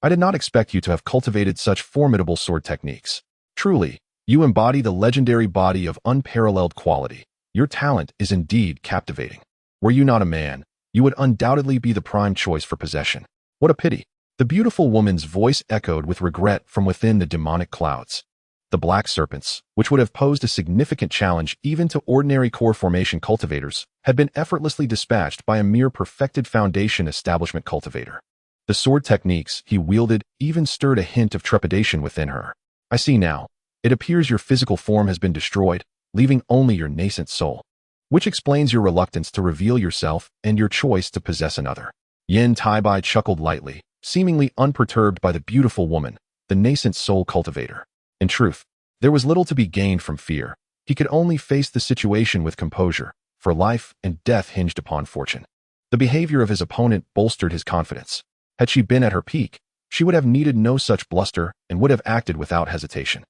I did not expect you to have cultivated such formidable sword techniques. Truly, you embody the legendary body of unparalleled quality. Your talent is indeed captivating. Were you not a man, you would undoubtedly be the prime choice for possession. What a pity. The beautiful woman's voice echoed with regret from within the demonic clouds. The black serpents, which would have posed a significant challenge even to ordinary core formation cultivators, had been effortlessly dispatched by a mere perfected foundation establishment cultivator. The sword techniques he wielded even stirred a hint of trepidation within her. I see now. It appears your physical form has been destroyed, leaving only your nascent soul, which explains your reluctance to reveal yourself and your choice to possess another. Yan Taibai chuckled lightly, seemingly unperturbed by the beautiful woman, the nascent soul cultivator. In truth, there was little to be gained from fear. He could only face the situation with composure, for life and death hinged upon fortune. The behavior of his opponent bolstered his confidence. Had she been at her peak, she would have needed no such bluster and would have acted without hesitation.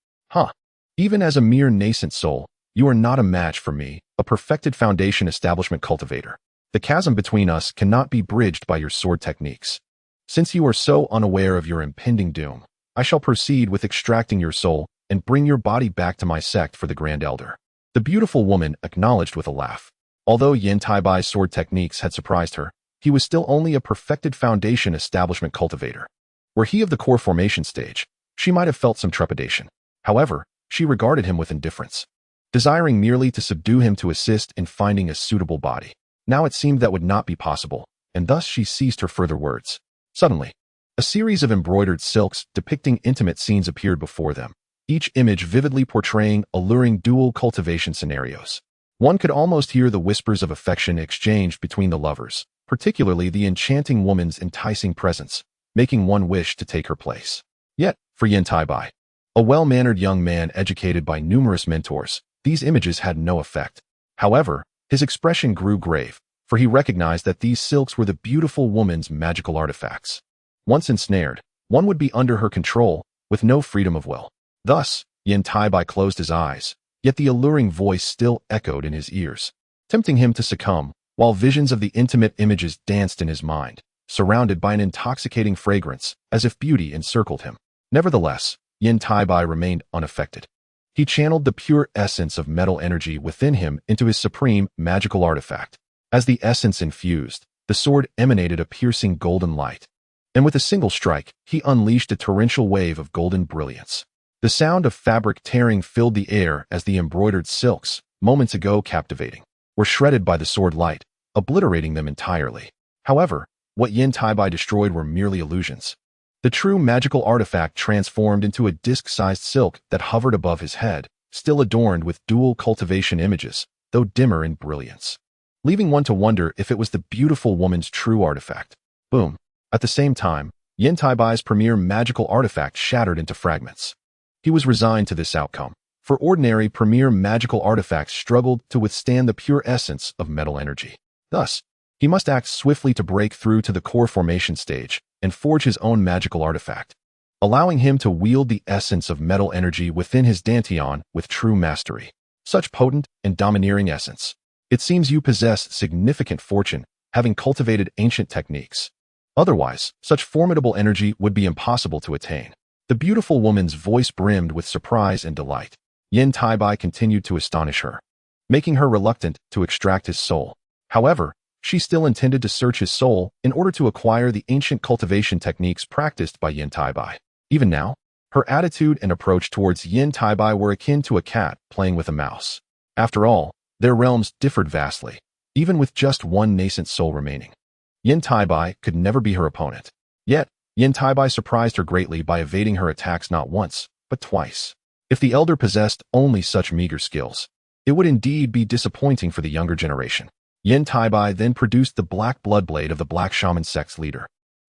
Even as a mere nascent soul, you are not a match for me, a perfected foundation establishment cultivator. The chasm between us cannot be bridged by your sword techniques. Since you are so unaware of your impending doom, I shall proceed with extracting your soul and bring your body back to my sect for the Grand Elder. The beautiful woman acknowledged with a laugh. Although Yan Taibai's sword techniques had surprised her, he was still only a perfected foundation establishment cultivator. Were he of the core formation stage, she might have felt some trepidation. However, she regarded him with indifference, desiring merely to subdue him to assist in finding a suitable body. Now it seemed that would not be possible, and thus she ceased her further words. Suddenly, a series of embroidered silks depicting intimate scenes appeared before them, each image vividly portraying alluring dual cultivation scenarios. One could almost hear the whispers of affection exchanged between the lovers, particularly the enchanting woman's enticing presence, making one wish to take her place. Yet, for Yan Taibai, a well-mannered young man educated by numerous mentors, these images had no effect. However, his expression grew grave, for he recognized that these silks were the beautiful woman's magical artifacts. Once ensnared, one would be under her control, with no freedom of will. Thus, Yan Taibai closed his eyes, yet the alluring voice still echoed in his ears, tempting him to succumb, while visions of the intimate images danced in his mind, surrounded by an intoxicating fragrance, as if beauty encircled him. Nevertheless, Yan Taibai remained unaffected. He channeled the pure essence of metal energy within him into his supreme magical artifact. As the essence infused, the sword emanated a piercing golden light, and with a single strike, he unleashed a torrential wave of golden brilliance. The sound of fabric tearing filled the air as the embroidered silks, moments ago captivating, were shredded by the sword light, obliterating them entirely. However, what Yan Taibai destroyed were merely illusions. The true magical artifact transformed into a disc-sized silk that hovered above his head, still adorned with dual cultivation images, though dimmer in brilliance, leaving one to wonder if it was the beautiful woman's true artifact. Boom. At the same time, Yan Taibai's premier magical artifact shattered into fragments. He was resigned to this outcome, for ordinary premier magical artifacts struggled to withstand the pure essence of metal energy. Thus, he must act swiftly to break through to the core formation stage and forge his own magical artifact, allowing him to wield the essence of metal energy within his dantian with true mastery. Such potent and domineering essence. It seems you possess significant fortune, having cultivated ancient techniques. Otherwise, such formidable energy would be impossible to attain. The beautiful woman's voice brimmed with surprise and delight. Yan Taibai continued to astonish her, making her reluctant to extract his soul. However, she still intended to search his soul in order to acquire the ancient cultivation techniques practiced by Yan Taibai. Even now, her attitude and approach towards Yan Taibai were akin to a cat playing with a mouse. After all, their realms differed vastly, even with just one nascent soul remaining. Yan Taibai could never be her opponent. Yet, Yan Taibai surprised her greatly by evading her attacks not once, but twice. If the elder possessed only such meager skills, it would indeed be disappointing for the younger generation. Yan Taibai then produced the black blood blade of the Black Shaman sect's leader,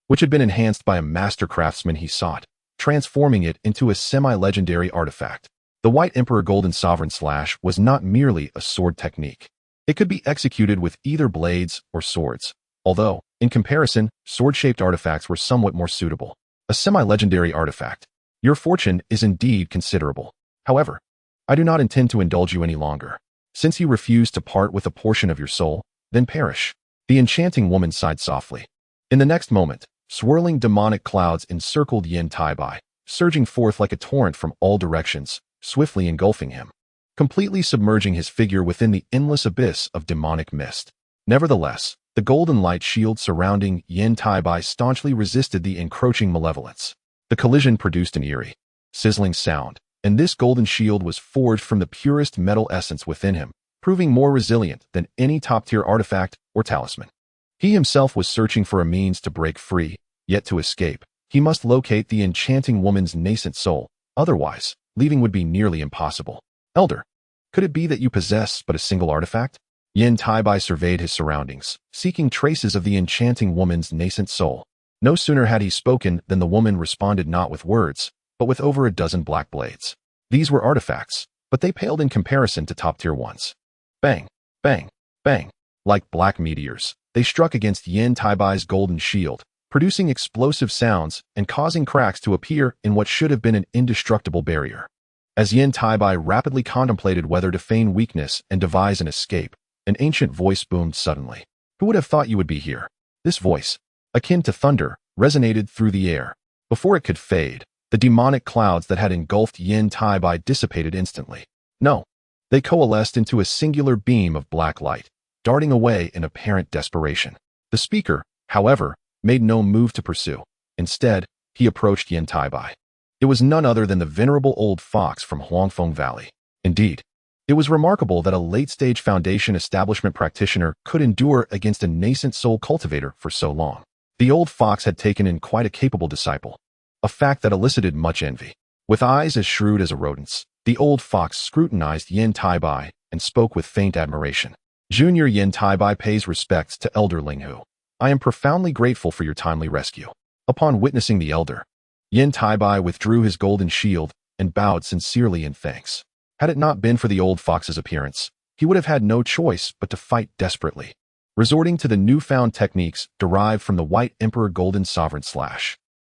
which had been enhanced by a master craftsman he sought, transforming it into a semi-legendary artifact. The White Emperor Golden Sovereign Slash was not merely a sword technique. It could be executed with either blades or swords, although, in comparison, sword-shaped artifacts were somewhat more suitable. A semi-legendary artifact. Your fortune is indeed considerable. However, I do not intend to indulge you any longer. Since you refuse to part with a portion of your soul, then perish. The enchanting woman sighed softly. In the next moment, swirling demonic clouds encircled Yan Taibai, surging forth like a torrent from all directions, swiftly engulfing him, completely submerging his figure within the endless abyss of demonic mist. Nevertheless, the golden light shield surrounding Yan Taibai staunchly resisted the encroaching malevolence. The collision produced an eerie, sizzling sound, and this golden shield was forged from the purest metal essence within him, proving more resilient than any top-tier artifact or talisman. He himself was searching for a means to break free, yet to escape, he must locate the enchanting woman's nascent soul, otherwise, leaving would be nearly impossible. Elder, could it be that you possess but a single artifact? Yan Taibai surveyed his surroundings, seeking traces of the enchanting woman's nascent soul. No sooner had he spoken than the woman responded not with words, but with over a dozen black blades. These were artifacts, but they paled in comparison to top-tier ones. Bang, bang, bang. Like black meteors, they struck against Yan Taibai's golden shield, producing explosive sounds and causing cracks to appear in what should have been an indestructible barrier. As Yan Taibai rapidly contemplated whether to feign weakness and devise an escape, an ancient voice boomed suddenly. Who would have thought you would be here? This voice, akin to thunder, resonated through the air. Before it could fade, the demonic clouds that had engulfed Yan Taibai dissipated instantly. No, they coalesced into a singular beam of black light, darting away in apparent desperation. The speaker, however, made no move to pursue. Instead, he approached Yan Taibai. It was none other than the venerable old fox from Huangfeng Valley. Indeed, it was remarkable that a late-stage Foundation establishment practitioner could endure against a nascent soul cultivator for so long. The old fox had taken in quite a capable disciple, a fact that elicited much envy. With eyes as shrewd as a rodent's, the old fox scrutinized Yan Taibai and spoke with faint admiration. Junior Yan Taibai pays respects to Elder Linghu. I am profoundly grateful for your timely rescue. Upon witnessing the elder, Yan Taibai withdrew his golden shield and bowed sincerely in thanks. Had it not been for the old fox's appearance, he would have had no choice but to fight desperately, resorting to the newfound techniques derived from the White Emperor Golden Sovereign Slash.